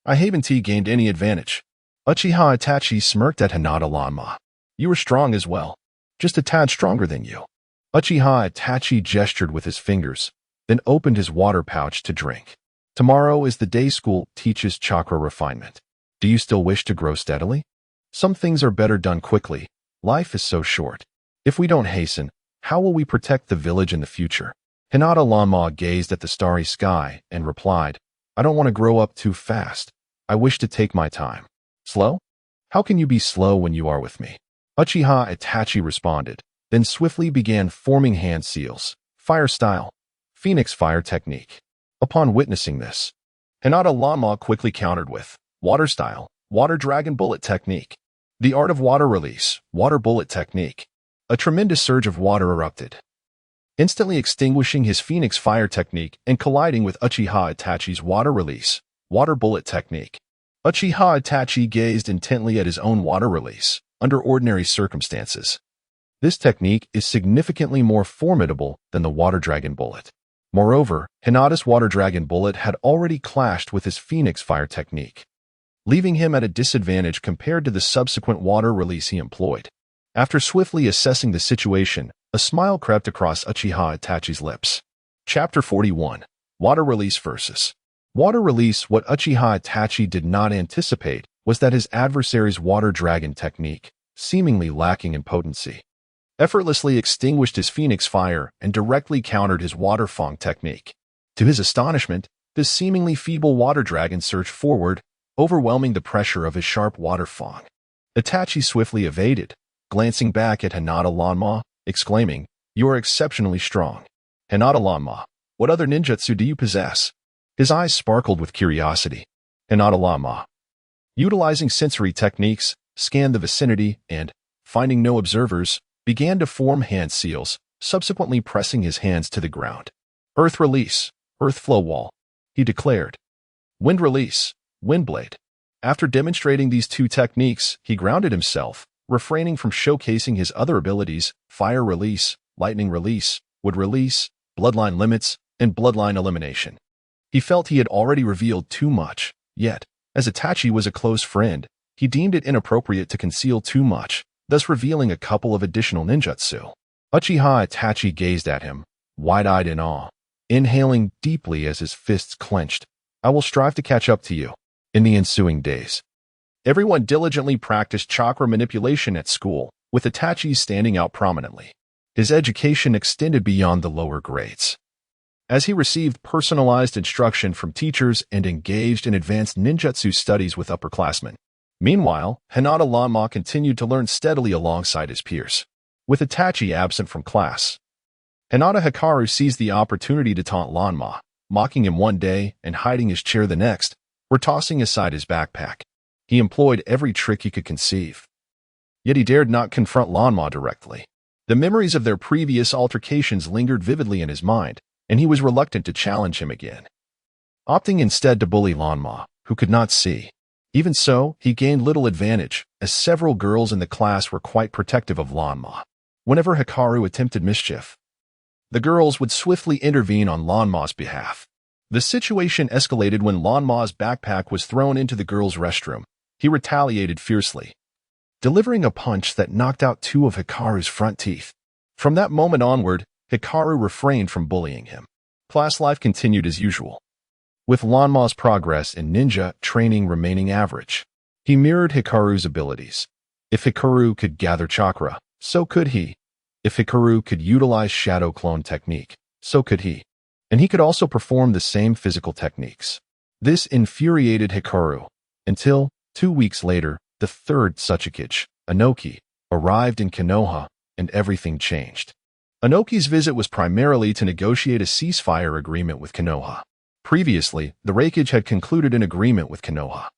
I haven't gained any advantage. Uchiha Itachi smirked at Hinata Lanma. You were strong as well, just a tad stronger than you. Uchiha Itachi gestured with his fingers, then opened his water pouch to drink. Tomorrow is the day school teaches chakra refinement. Do you still wish to grow steadily? Some things are better done quickly. Life is so short. If we don't hasten, how will we protect the village in the future? Hinata Lanma gazed at the starry sky and replied, I don't want to grow up too fast. I wish to take my time. Slow? How can you be slow when you are with me? Uchiha Itachi responded, then swiftly began forming hand seals, fire style, phoenix fire technique. Upon witnessing this, Hinata Lanma quickly countered with water style, water dragon bullet technique. The art of water release, water bullet technique. A tremendous surge of water erupted, instantly extinguishing his phoenix fire technique and colliding with Uchiha Itachi's water release, water bullet technique. Uchiha Itachi gazed intently at his own water release, under ordinary circumstances. This technique is significantly more formidable than the water dragon bullet. Moreover, Hinata's water dragon bullet had already clashed with his phoenix fire technique, leaving him at a disadvantage compared to the subsequent water release he employed. After swiftly assessing the situation, a smile crept across Uchiha Itachi's lips. Chapter 41. Water Release versus Water Release. What Uchiha Itachi did not anticipate was that his adversary's water dragon technique, seemingly lacking in potency, effortlessly extinguished his phoenix fire and directly countered his water fang technique. To his astonishment, this seemingly feeble water dragon surged forward, overwhelming the pressure of his sharp water fang. Itachi swiftly evaded, glancing back at Hinata Lanma, exclaiming, "You are exceptionally strong. Hinata Lanma, what other ninjutsu do you possess?" His eyes sparkled with curiosity. Hinata Lanma, utilizing sensory techniques, scanned the vicinity and, finding no observers, began to form hand seals, subsequently pressing his hands to the ground. "Earth release, earth flow wall," he declared. "Wind release, wind blade." After demonstrating these two techniques, he grounded himself, refraining from showcasing his other abilities: fire release, lightning release, wood release, bloodline limits, and bloodline elimination. He felt he had already revealed too much, yet, as Itachi was a close friend, he deemed it inappropriate to conceal too much, thus revealing a couple of additional ninjutsu. Uchiha Itachi gazed at him, wide-eyed in awe, inhaling deeply as his fists clenched. "I will strive to catch up to you." In the ensuing days, everyone diligently practiced chakra manipulation at school, with Itachi standing out prominently. His education extended beyond the lower grades, as he received personalized instruction from teachers and engaged in advanced ninjutsu studies with upperclassmen. Meanwhile, Hinata Lanma continued to learn steadily alongside his peers. With Itachi absent from class, Hinata Hikaru seized the opportunity to taunt Lanma, mocking him one day and hiding his chair the next, or tossing aside his backpack. He employed every trick he could conceive. Yet he dared not confront Lanma directly. The memories of their previous altercations lingered vividly in his mind, and he was reluctant to challenge him again, opting instead to bully Lanma, who could not see. Even so, he gained little advantage, as several girls in the class were quite protective of Lanma. Whenever Hikaru attempted mischief, the girls would swiftly intervene on Lanma's behalf. The situation escalated when Lanma's backpack was thrown into the girls' restroom. He retaliated fiercely, delivering a punch that knocked out two of Hikaru's front teeth. From that moment onward, Hikaru refrained from bullying him. Class life continued as usual, with Lanma's progress in ninja training remaining average. He mirrored Hikaru's abilities. If Hikaru could gather chakra, so could he. If Hikaru could utilize shadow clone technique, so could he. And he could also perform the same physical techniques. This infuriated Hikaru, until, 2 weeks later, the third Tsuchikage, Inoki, arrived in Konoha, and everything changed. Inoki's visit was primarily to negotiate a ceasefire agreement with Konoha. Previously, the Raikage had concluded an agreement with Konoha,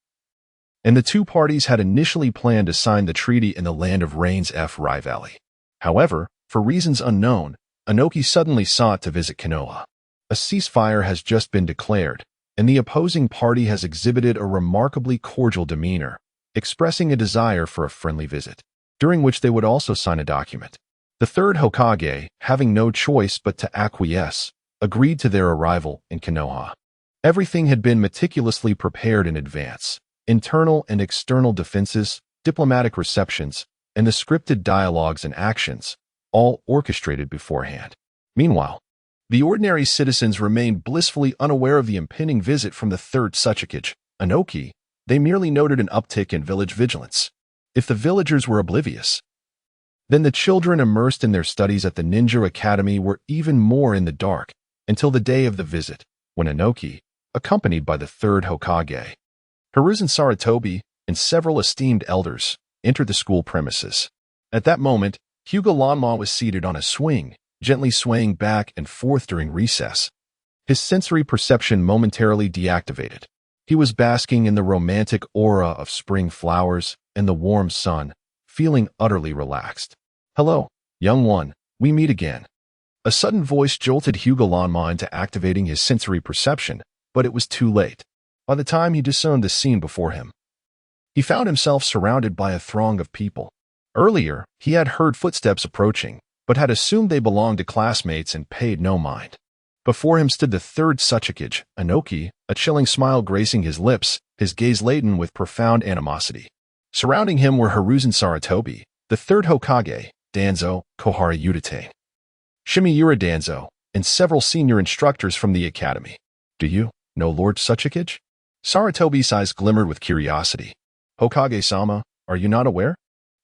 and the two parties had initially planned to sign the treaty in the Land of Rain's Rai Valley. However, for reasons unknown, Inoki suddenly sought to visit Konoha. A ceasefire has just been declared, and the opposing party has exhibited a remarkably cordial demeanor, expressing a desire for a friendly visit, during which they would also sign a document. The third Hokage, having no choice but to acquiesce, agreed to their arrival in Konoha. Everything had been meticulously prepared in advance: internal and external defenses, diplomatic receptions, and the scripted dialogues and actions, all orchestrated beforehand. Meanwhile, the ordinary citizens remained blissfully unaware of the impending visit from the third Tsuchikage, Inoki. They merely noted an uptick in village vigilance. If the villagers were oblivious, then the children immersed in their studies at the Ninja Academy were even more in the dark, until the day of the visit, when Inoki, accompanied by the third Hokage, Hiruzen Sarutobi, and several esteemed elders, entered the school premises. At that moment, Hyuga Lanma was seated on a swing, gently swaying back and forth during recess. His sensory perception momentarily deactivated. He was basking in the romantic aura of spring flowers and the warm sun, feeling utterly relaxed. "Hello, young one, we meet again." A sudden voice jolted Hyuga Lanma into activating his sensory perception, but it was too late. By the time he discerned the scene before him, he found himself surrounded by a throng of people. Earlier, he had heard footsteps approaching, but had assumed they belonged to classmates and paid no mind. Before him stood the third Tsuchikage, Inoki, a chilling smile gracing his lips, his gaze laden with profound animosity. Surrounding him were Hiruzen Sarutobi, the third Hokage, Danzo, Kohara Udatane, Shimiura Danzo, and several senior instructors from the academy. "Do you know Lord Tsuchikage?" Sarutobi's eyes glimmered with curiosity. "Hokage-sama, are you not aware?"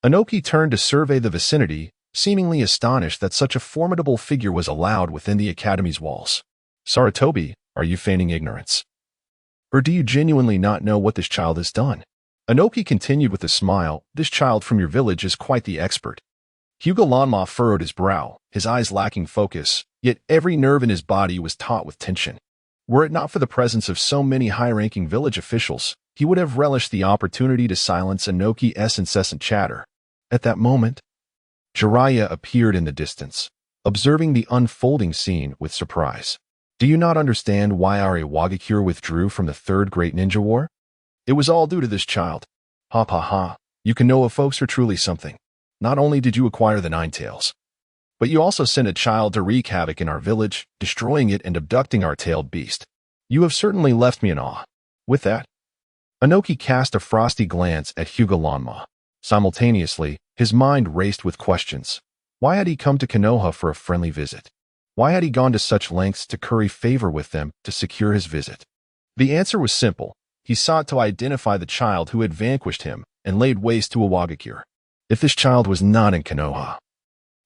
Inoki turned to survey the vicinity, seemingly astonished that such a formidable figure was allowed within the academy's walls. "Sarutobi, Are you feigning ignorance? Or do you genuinely not know what this child has done? Inoki continued with a smile. This child from your village is quite the expert. Hyuga Lanma furrowed his brow, his eyes lacking focus, yet every nerve in his body was taut with tension. Were it not for the presence of so many high-ranking village officials, he would have relished the opportunity to silence Inoki's incessant chatter. At that moment, Jiraiya appeared in the distance, observing the unfolding scene with surprise. Do you not understand why our Iwagakure withdrew from the Third Great Ninja War? It was all due to this child. Ha ha ha, you Konoha folks are truly something. Not only did you acquire the Nine Tails, but you also sent a child to wreak havoc in our village, destroying it and abducting our tailed beast. You have certainly left me in awe. With that, Inoki cast a frosty glance at Hyuga Lanma. Simultaneously, his mind raced with questions. Why had he come to Konoha for a friendly visit? Why had he gone to such lengths to curry favor with them to secure his visit? The answer was simple. He sought to identify the child who had vanquished him and laid waste to Iwagakure. If this child was not in Konoha,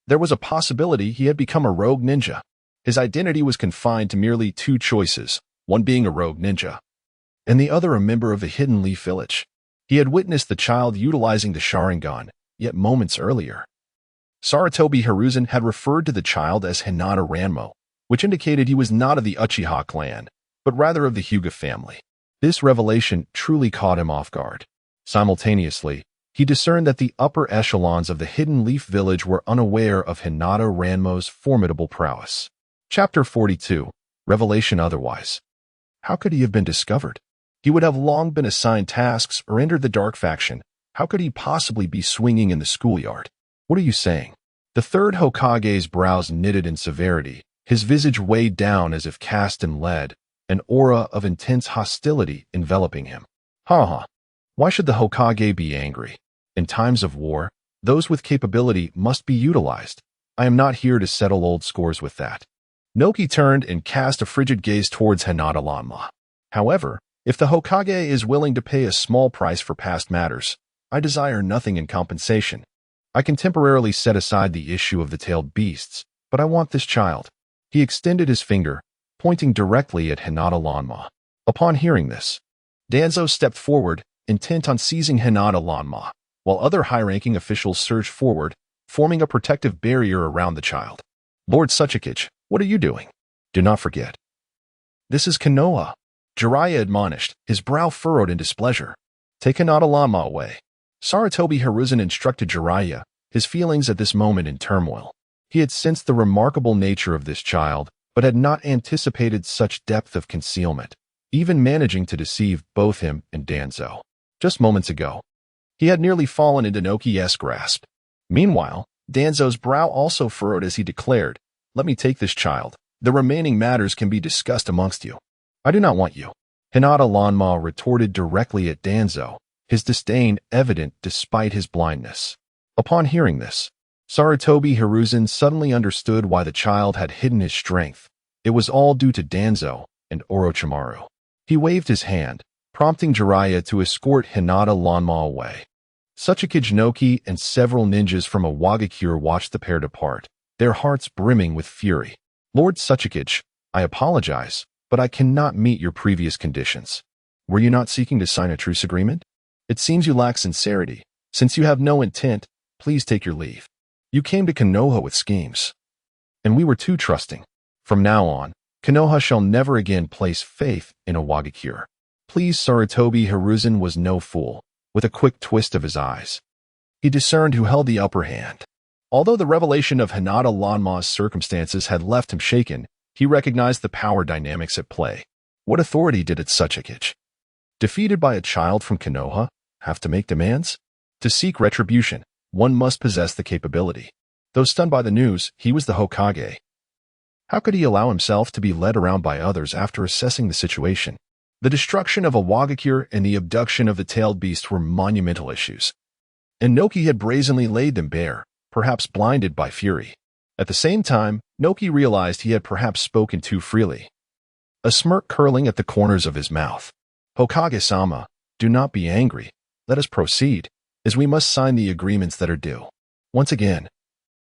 there was a possibility he had become a rogue ninja. His identity was confined to merely two choices, one being a rogue ninja, and the other a member of the Hidden Leaf Village. He had witnessed the child utilizing the Sharingan, yet moments earlier, Sarutobi Hiruzen had referred to the child as Hinata Ranmo, which indicated he was not of the Uchiha clan, but rather of the Hyuga family. This revelation truly caught him off guard. Simultaneously, he discerned that the upper echelons of the Hidden Leaf Village were unaware of Hinata Ranmo's formidable prowess. Chapter 42. Revelation Otherwise. How could he have been discovered? He would have long been assigned tasks or entered the dark faction. How could he possibly be swinging in the schoolyard? What are you saying? The third Hokage's brows knitted in severity, his visage weighed down as if cast in lead, an aura of intense hostility enveloping him. Ha. Why should the Hokage be angry? In times of war, those with capability must be utilized. I am not here to settle old scores with that. Noki turned and cast a frigid gaze towards Hinata Lanma. However, if the Hokage is willing to pay a small price for past matters, I desire nothing in compensation. I can temporarily set aside the issue of the tailed beasts, but I want this child. He extended his finger, pointing directly at Hinata Lanma. Upon hearing this, Danzo stepped forward, intent on seizing Hinata Lanma, while other high-ranking officials surged forward, forming a protective barrier around the child. Lord Suchikage, what are you doing? Do not forget. This is Konoha. Jiraiya admonished, his brow furrowed in displeasure. Take Hinata Lanma away. Sarutobi Hiruzen instructed Jiraiya, his feelings at this moment in turmoil. He had sensed the remarkable nature of this child, but had not anticipated such depth of concealment, even managing to deceive both him and Danzo. Just moments ago, he had nearly fallen into Noki's grasp. Meanwhile, Danzo's brow also furrowed as he declared, Let me take this child. The remaining matters can be discussed amongst you. I do not want you. Hinata Lanma retorted directly at Danzo, his disdain evident despite his blindness. Upon hearing this, Sarutobi Hiruzen suddenly understood why the child had hidden his strength. It was all due to Danzo and Orochimaru. He waved his hand, prompting Jiraiya to escort Hinata Lanma away. Suchikage Noki and several ninjas from Iwagakure watched the pair depart, their hearts brimming with fury. Lord Suchikage, I apologize, but I cannot meet your previous conditions. Were you not seeking to sign a truce agreement? It seems you lack sincerity. Since you have no intent, please take your leave. You came to Konoha with schemes, and we were too trusting. From now on, Konoha shall never again place faith in Iwagakure. Please, Sarutobi Hiruzen was no fool. With a quick twist of his eyes, he discerned who held the upper hand. Although the revelation of Hinata Lanma's circumstances had left him shaken, he recognized the power dynamics at play. What authority did its Suchikage, defeated by a child from Konoha, have to make demands? To seek retribution, one must possess the capability. Though stunned by the news, he was the Hokage. How could he allow himself to be led around by others after assessing the situation? The destruction of Iwagakure and the abduction of the tailed beast were monumental issues, and Noki had brazenly laid them bare, perhaps blinded by fury. At the same time, Noki realized he had perhaps spoken too freely, a smirk curling at the corners of his mouth. Hokage-sama, do not be angry. Let us proceed, as we must sign the agreements that are due. Once again,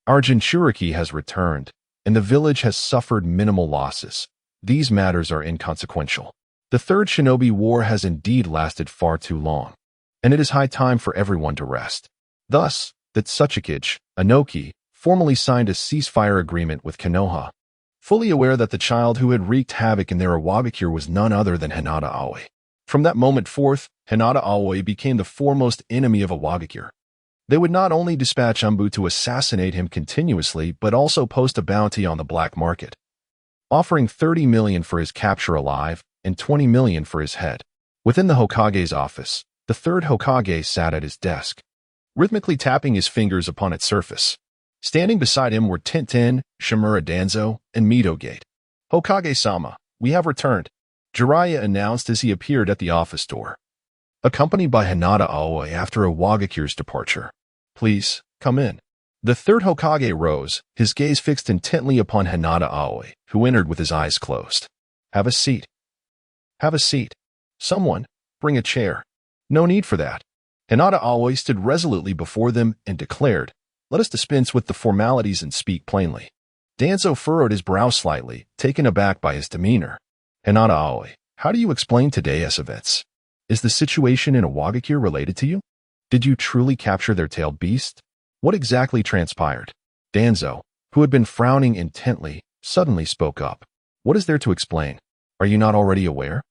our Jinchuriki has returned, and the village has suffered minimal losses. these matters are inconsequential. The Third Shinobi War has indeed lasted far too long, and it is high time for everyone to rest. Thus, that Tsuchikage, Inoki, formally signed a ceasefire agreement with Konoha, fully aware that the child who had wreaked havoc in their Iwagakure was none other than Hinata Aoi. From that moment forth, Hinata Aoi became the foremost enemy of Iwagakure. They would not only dispatch Umbu to assassinate him continuously, but also post a bounty on the black market, offering 30 million for his capture alive and 20 million for his head. Within the Hokage's office, the third Hokage sat at his desk, rhythmically tapping his fingers upon its surface. Standing beside him were Tenten, Shimura Danzo, and Midogate. "Hokage-sama, we have returned," Jiraiya announced as he appeared at the office door, accompanied by Hinata Aoi after Iwagakure's departure. "Please, come in." The third Hokage rose, his gaze fixed intently upon Hinata Aoi, who entered with his eyes closed. "Have a seat. Have a seat. Someone, bring a chair." "No need for that." Hinata Aoi stood resolutely before them and declared, "Let us dispense with the formalities and speak plainly." Danzo furrowed his brow slightly, taken aback by his demeanor. "Hinata Aoi, how do you explain today's events? Is the situation in Iwagakure related to you? Did you truly capture their tailed beast? What exactly transpired?" Danzo, who had been frowning intently, suddenly spoke up. "What is there to explain? Are you not already aware?"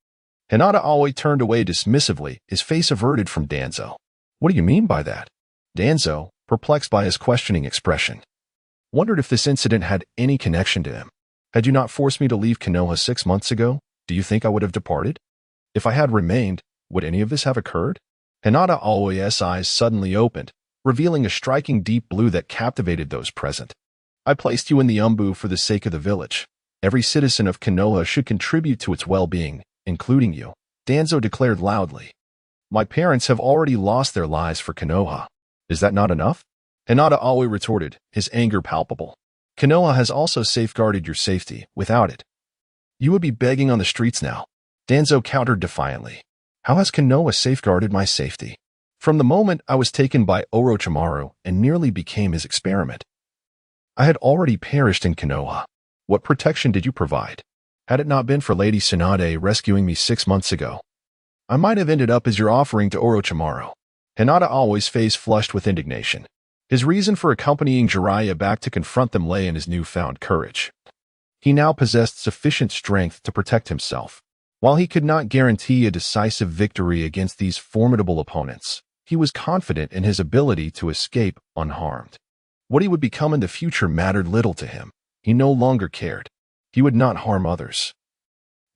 Hinata Aoi turned away dismissively, his face averted from Danzo. "What do you mean by that?" Danzo, perplexed by his questioning expression, wondered if this incident had any connection to him. "Had you not forced me to leave Konoha 6 months ago, do you think I would have departed? If I had remained, would any of this have occurred?" Hinata Aoi's eyes suddenly opened, revealing a striking deep blue that captivated those present. "I placed you in the Umbu for the sake of the village. Every citizen of Konoha should contribute to its well-being, including you," Danzo declared loudly. "My parents have already lost their lives for Konoha. Is that not enough?" Hinata Aoi retorted, his anger palpable. "Konoha has also safeguarded your safety. Without it, you would be begging on the streets now." Danzo countered defiantly. "How has Konoha safeguarded my safety? From the moment I was taken by Orochimaru and nearly became his experiment, I had already perished in Konoha. What protection did you provide? Had it not been for Lady Tsunade rescuing me 6 months ago, I might have ended up as your offering to Orochimaru." Hinata Aoi's face flushed with indignation. His reason for accompanying Jiraiya back to confront them lay in his newfound courage. He now possessed sufficient strength to protect himself. While he could not guarantee a decisive victory against these formidable opponents, he was confident in his ability to escape unharmed. What he would become in the future mattered little to him. He no longer cared. He would not harm others,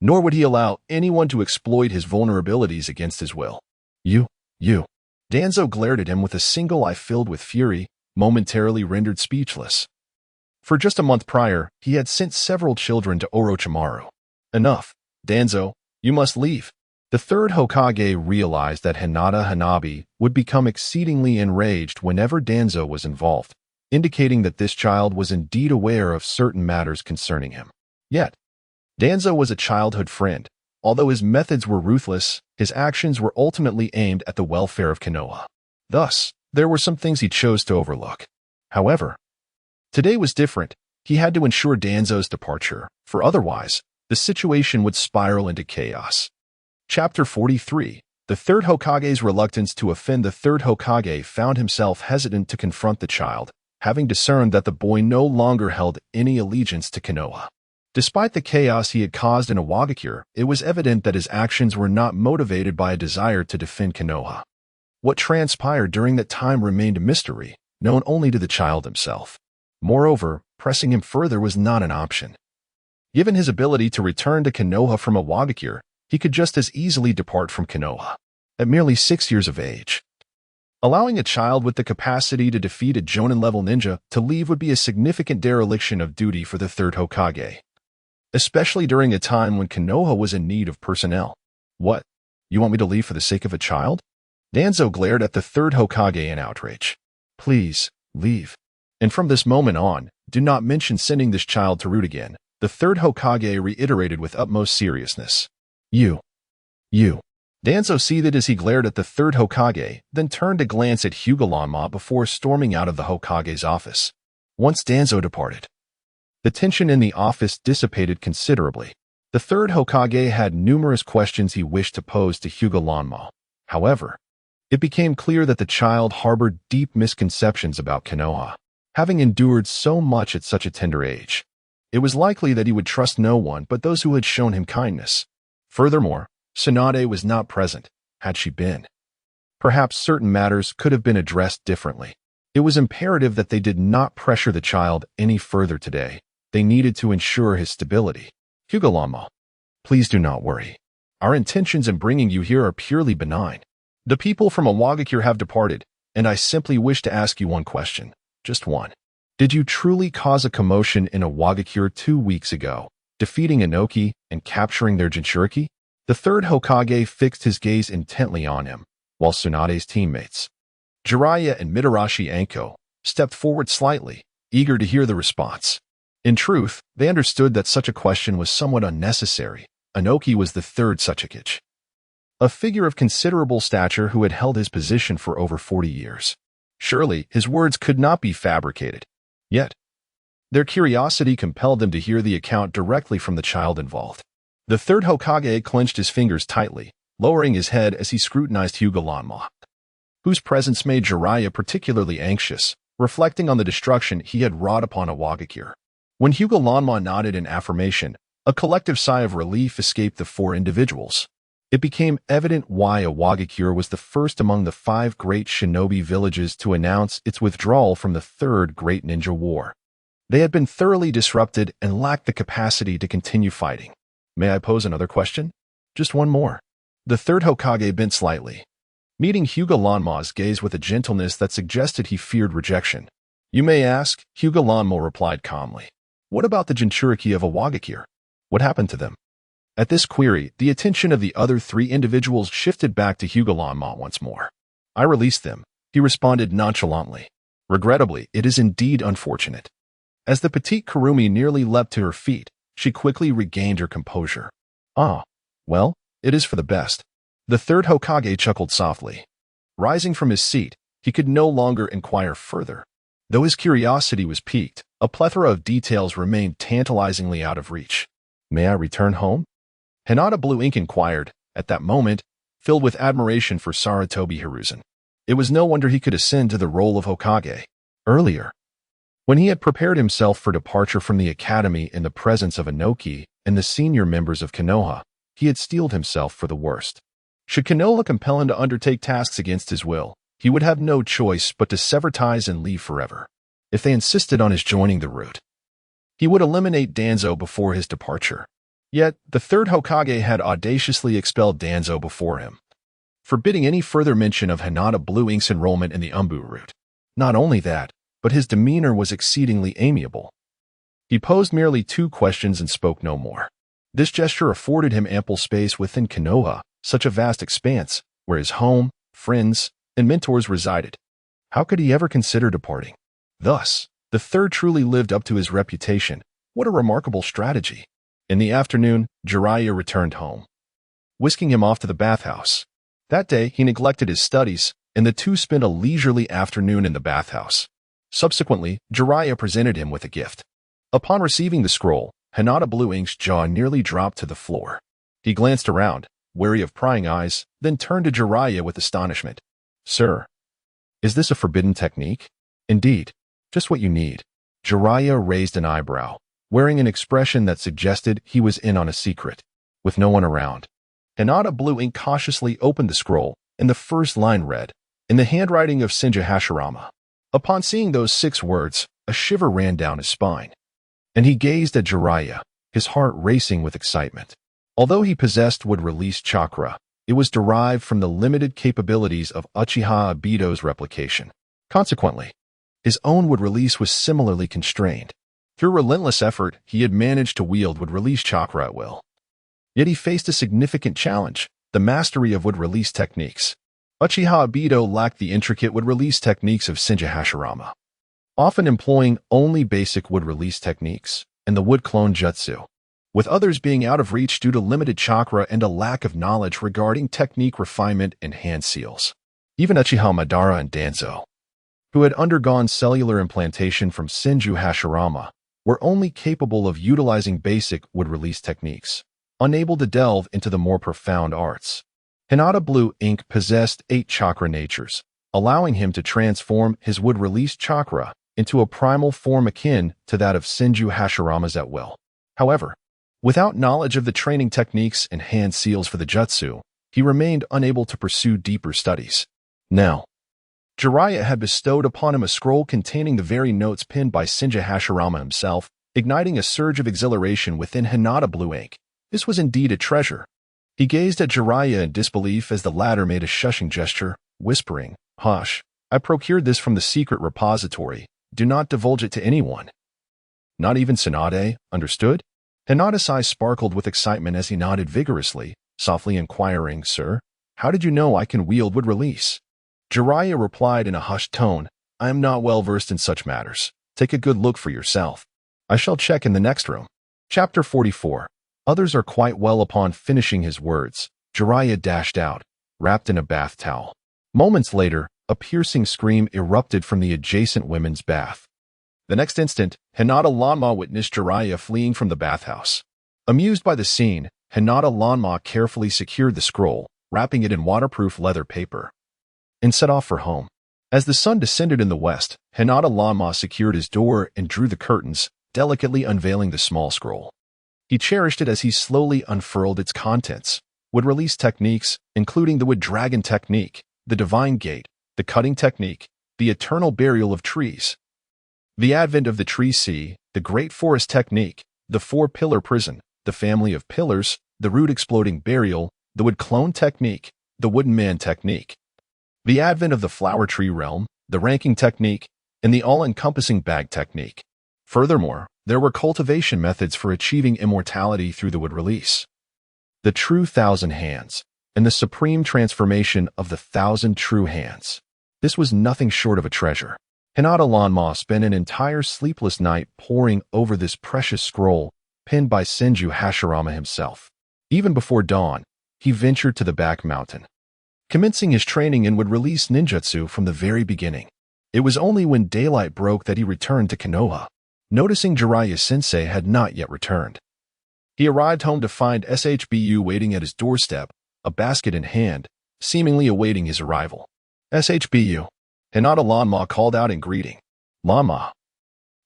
nor would he allow anyone to exploit his vulnerabilities against his will. You. Danzo glared at him with a single eye filled with fury, momentarily rendered speechless. For just a month prior, he had sent several children to Orochimaru. "Enough, Danzo, you must leave." The third Hokage realized that Hinata Hanabi would become exceedingly enraged whenever Danzo was involved, indicating that this child was indeed aware of certain matters concerning him. Yet, Danzo was a childhood friend. Although his methods were ruthless, his actions were ultimately aimed at the welfare of Konoha. Thus, there were some things he chose to overlook. However, today was different. He had to ensure Danzo's departure, for otherwise, the situation would spiral into chaos. Chapter 43. The third Hokage's reluctance to offend. The third Hokage found himself hesitant to confront the child, having discerned that the boy no longer held any allegiance to Konoha. Despite the chaos he had caused in Iwagakure, it was evident that his actions were not motivated by a desire to defend Konoha. What transpired during that time remained a mystery, known only to the child himself. Moreover, pressing him further was not an option. Given his ability to return to Konoha from Iwagakure, he could just as easily depart from Konoha. At merely 6 years of age, allowing a child with the capacity to defeat a Jonin-level ninja to leave would be a significant dereliction of duty for the third Hokage, especially during a time when Konoha was in need of personnel. "What? You want me to leave for the sake of a child?" Danzo glared at the third Hokage in outrage. "Please, leave. And from this moment on, do not mention sending this child to Root again," the third Hokage reiterated with utmost seriousness. You. Danzo seethed as he glared at the third Hokage, then turned to glance at Hyuga before storming out of the Hokage's office. Once Danzo departed, the tension in the office dissipated considerably. The third Hokage had numerous questions he wished to pose to Hyuga Lanma. However, it became clear that the child harbored deep misconceptions about Konoha. Having endured so much at such a tender age, it was likely that he would trust no one but those who had shown him kindness. Furthermore, Tsunade was not present. Had she been, perhaps certain matters could have been addressed differently. It was imperative that they did not pressure the child any further today. They needed to ensure his stability. Hyuga Lanma, please do not worry. Our intentions in bringing you here are purely benign. The people from Awagakure have departed, and I simply wish to ask you one question. Just one. Did you truly cause a commotion in Awagakure 2 weeks ago, defeating Inoki and capturing their Jinchuriki? The third Hokage fixed his gaze intently on him, while Tsunade's teammates, Jiraiya and Mitarashi Anko, stepped forward slightly, eager to hear the response. In truth, they understood that such a question was somewhat unnecessary. Inoki was the third Tsuchikage, a figure of considerable stature who had held his position for over 40 years. Surely, his words could not be fabricated. Yet, their curiosity compelled them to hear the account directly from the child involved. The third Hokage clenched his fingers tightly, lowering his head as he scrutinized Hyuga Lanma, whose presence made Jiraiya particularly anxious, reflecting on the destruction he had wrought upon Awagakure. When Hyuga Lanma nodded in affirmation, a collective sigh of relief escaped the 4 individuals. It became evident why Awagakure was the first among the 5 great shinobi villages to announce its withdrawal from the Third Great Ninja War. They had been thoroughly disrupted and lacked the capacity to continue fighting. May I pose another question? Just one more. The third Hokage bent slightly, meeting Hyuga Lanma's gaze with a gentleness that suggested he feared rejection. You may ask, Hyuga Lanma replied calmly. What about the Jinchuriki of Awagakure? What happened to them? At this query, the attention of the other 3 individuals shifted back to Hyuga Lanma once more. I released them, he responded nonchalantly. Regrettably, it is indeed unfortunate. As the petite Kurumi nearly leapt to her feet, she quickly regained her composure. Ah, well, it is for the best. The third Hokage chuckled softly. Rising from his seat, he could no longer inquire further. Though his curiosity was piqued, a plethora of details remained tantalizingly out of reach. May I return home? Hinata Blue Ink inquired, at that moment, filled with admiration for Sarutobi Hiruzen. It was no wonder he could ascend to the role of Hokage. Earlier, when he had prepared himself for departure from the academy in the presence of Inoki and the senior members of Konoha, he had steeled himself for the worst. Should Konoha compel him to undertake tasks against his will, he would have no choice but to sever ties and leave forever. If they insisted on his joining the route, he would eliminate Danzo before his departure. Yet, the third Hokage had audaciously expelled Danzo before him, forbidding any further mention of Hinata Blue Ink's enrollment in the Umbu route. Not only that, but his demeanor was exceedingly amiable. He posed merely 2 questions and spoke no more. This gesture afforded him ample space within Konoha, such a vast expanse, where his home, friends, and mentors resided. How could he ever consider departing? Thus, the third truly lived up to his reputation. What a remarkable strategy. In the afternoon, Jiraiya returned home, whisking him off to the bathhouse. That day, he neglected his studies, and the 2 spent a leisurely afternoon in the bathhouse. Subsequently, Jiraiya presented him with a gift. Upon receiving the scroll, Hinata Blue Ink's jaw nearly dropped to the floor. He glanced around, wary of prying eyes, then turned to Jiraiya with astonishment. Sir, is this a forbidden technique? Indeed, just what you need. Jiraiya raised an eyebrow, wearing an expression that suggested he was in on a secret. With no one around, Hinata Blue Ink cautiously opened the scroll, and the first line read, in the handwriting of Senju Hashirama. Upon seeing those 6 words, a shiver ran down his spine, and he gazed at Jiraiya, his heart racing with excitement. Although he possessed wood-release chakra, it was derived from the limited capabilities of Uchiha Obito's replication. Consequently, his own wood-release was similarly constrained. Through relentless effort, he had managed to wield wood-release chakra at will. Yet he faced a significant challenge, the mastery of wood-release techniques. Uchiha Obito lacked the intricate wood-release techniques of Senju Hashirama, often employing only basic wood-release techniques and the wood-clone jutsu, with others being out of reach due to limited chakra and a lack of knowledge regarding technique refinement and hand seals. Even Uchiha Madara and Danzo, who had undergone cellular implantation from Senju Hashirama, were only capable of utilizing basic wood-release techniques. unable to delve into the more profound arts. Hinata Blue Ink possessed 8 chakra natures, allowing him to transform his wood-release chakra into a primal form akin to that of Senju Hashirama's at will. However, without knowledge of the training techniques and hand seals for the jutsu, he remained unable to pursue deeper studies. Now, Jiraiya had bestowed upon him a scroll containing the very notes penned by Senju Hashirama himself, igniting a surge of exhilaration within Hinata Blue Ink. This was indeed a treasure. He gazed at Jiraiya in disbelief as the latter made a shushing gesture, whispering, "Hush, I procured this from the secret repository. Do not divulge it to anyone." "Not even Tsunade, understood?" Hinata's eyes sparkled with excitement as he nodded vigorously, softly inquiring, "Sir, how did you know I can wield wood release?" Jiraiya replied in a hushed tone, "I am not well versed in such matters. Take a good look for yourself. I shall check in the next room." Chapter 44. Others are quite well. Upon finishing his words, Jiraiya dashed out, wrapped in a bath towel. Moments later, a piercing scream erupted from the adjacent women's bath. The next instant, Hinata Lanma witnessed Jiraiya fleeing from the bathhouse. Amused by the scene, Hinata Lanma carefully secured the scroll, wrapping it in waterproof leather paper, and set off for home. As the sun descended in the west, Hinata Lanma secured his door and drew the curtains, delicately unveiling the small scroll. He cherished it as he slowly unfurled its contents. Wood release techniques, including the wood dragon technique, the divine gate, the cutting technique, the eternal burial of trees, the advent of the tree sea, the great forest technique, the 4-pillar prison, the family of pillars, the root exploding burial, the wood clone technique, the wooden man technique, the advent of the flower tree realm, the ranking technique, and the all-encompassing bag technique. Furthermore, there were cultivation methods for achieving immortality through the wood release, the true 1,000 hands, and the supreme transformation of the 1,000 true hands. This was nothing short of a treasure. Hinata Lanma spent an entire sleepless night poring over this precious scroll, penned by Senju Hashirama himself. Even before dawn, he ventured to the back mountain, commencing his training in wood release ninjutsu from the very beginning. It was only when daylight broke that he returned to Konoha, noticing Jiraiya-sensei had not yet returned. He arrived home to find SHBU waiting at his doorstep, a basket in hand, seemingly awaiting his arrival. "SHBU," Hinata Lanma called out in greeting. "Lanma,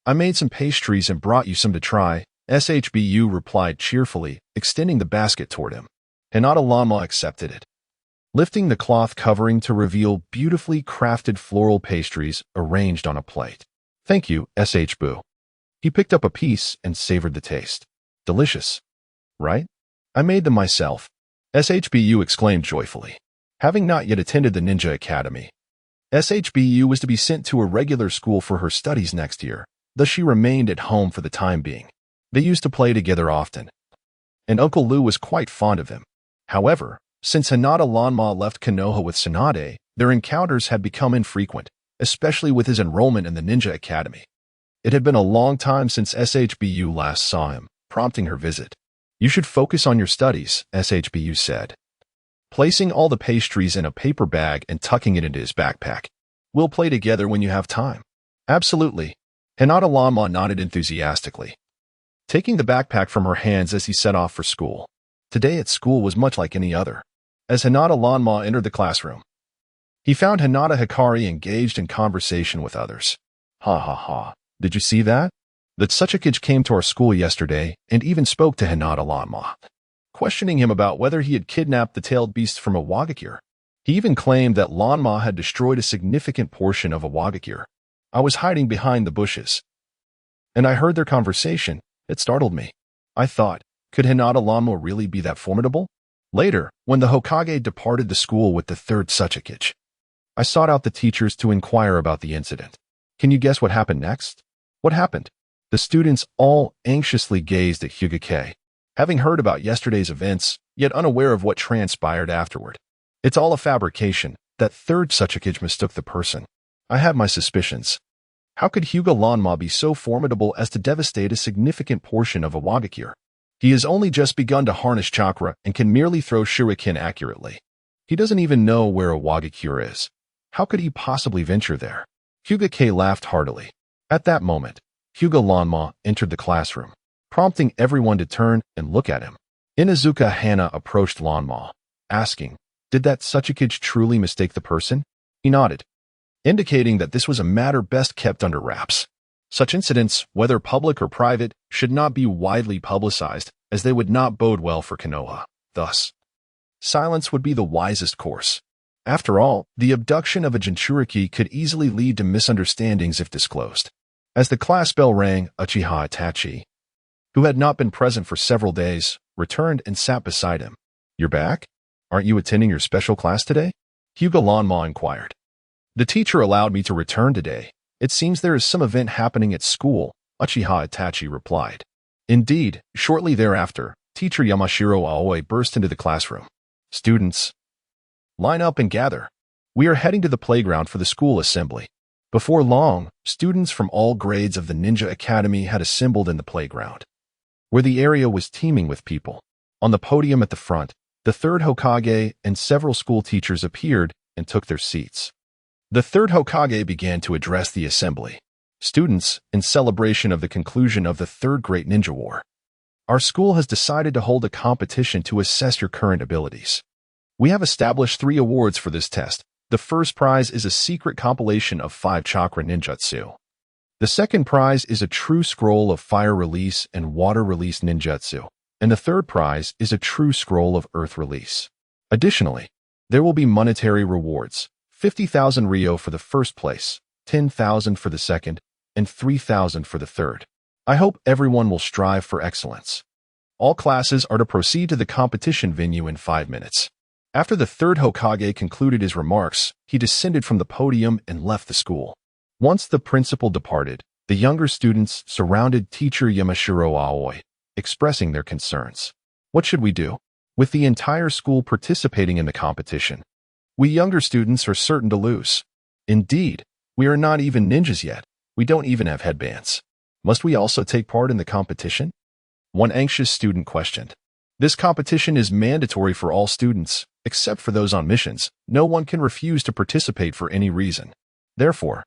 I made some pastries and brought you some to try," SHBU replied cheerfully, extending the basket toward him. Hinata Lanma accepted it, lifting the cloth covering to reveal beautifully crafted floral pastries arranged on a plate. "Thank you, SHBU." He picked up a piece and savored the taste. "Delicious, right? I made them myself," SHBU exclaimed joyfully. Having not yet attended the Ninja Academy, SHBU was to be sent to a regular school for her studies next year, thus she remained at home for the time being. They used to play together often, and Uncle Lou was quite fond of him. However, since Hinata Lanma left Konoha with Tsunade, their encounters had become infrequent, especially with his enrollment in the Ninja Academy. It had been a long time since SHBU last saw him, prompting her visit. "You should focus on your studies," SHBU said, placing all the pastries in a paper bag and tucking it into his backpack. "We'll play together when you have time." "Absolutely." Hinata Lanma nodded enthusiastically, taking the backpack from her hands as he set off for school. Today at school was much like any other. As Hinata Lanma entered the classroom, he found Hinata Hikari engaged in conversation with others. "Ha ha ha. Did you see that? That Tsuchikage came to our school yesterday and even spoke to Hinata Lanma, questioning him about whether he had kidnapped the tailed beast from a Wagakure. He even claimed that Lanma had destroyed a significant portion of a Wagakure. I was hiding behind the bushes, and I heard their conversation. It startled me. I thought, could Hinata Lanma really be that formidable?" Later, when the Hokage departed the school with the 3rd Tsuchikage, I sought out the teachers to inquire about the incident. Can you guess what happened next? What happened? The students all anxiously gazed at Hyuga, having heard about yesterday's events, yet unaware of what transpired afterward. "It's all a fabrication. That 3rd Tsuchikage mistook the person. I have my suspicions. How could Hyuga Lanma be so formidable as to devastate a significant portion of a Wagakure? He has only just begun to harness chakra and can merely throw shuriken accurately. He doesn't even know where a Wagakure is. How could he possibly venture there?" Hyuga laughed heartily. At that moment, Hyuga Lanma entered the classroom, prompting everyone to turn and look at him. Inazuka Hana approached Lanma, asking, "Did that Suchikage truly mistake the person?" He nodded, indicating that this was a matter best kept under wraps. Such incidents, whether public or private, should not be widely publicized, as they would not bode well for Konoha. Thus, silence would be the wisest course. After all, the abduction of a Jinchuriki could easily lead to misunderstandings if disclosed. As the class bell rang, Uchiha Itachi, who had not been present for several days, returned and sat beside him. "You're back? Aren't you attending your special class today?" Hyuga Lanma inquired. "The teacher allowed me to return today. It seems there is some event happening at school," Uchiha Itachi replied. Indeed, shortly thereafter, teacher Yamashiro Aoi burst into the classroom. "Students, line up and gather. We are heading to the playground for the school assembly." Before long, students from all grades of the Ninja Academy had assembled in the playground, where the area was teeming with people. On the podium at the front, the third Hokage and several school teachers appeared and took their seats. The third Hokage began to address the assembly. "Students, in celebration of the conclusion of the Third Great Ninja War, our school has decided to hold a competition to assess your current abilities. We have established 3 awards for this test. The first prize is a secret compilation of 5 chakra ninjutsu. The second prize is a true scroll of fire release and water release ninjutsu. And the third prize is a true scroll of earth release. Additionally, there will be monetary rewards, 50,000 Ryo for the first place, 10,000 for the second, and 3,000 for the third. I hope everyone will strive for excellence. All classes are to proceed to the competition venue in 5 minutes. After the third Hokage concluded his remarks, he descended from the podium and left the school. Once the principal departed, the younger students surrounded teacher Yamashiro Aoi, expressing their concerns. "What should we do? With the entire school participating in the competition, we younger students are certain to lose. Indeed, we are not even ninjas yet. We don't even have headbands. Must we also take part in the competition?" One anxious student questioned. "This competition is mandatory for all students, except for those on missions. No one can refuse to participate for any reason. Therefore,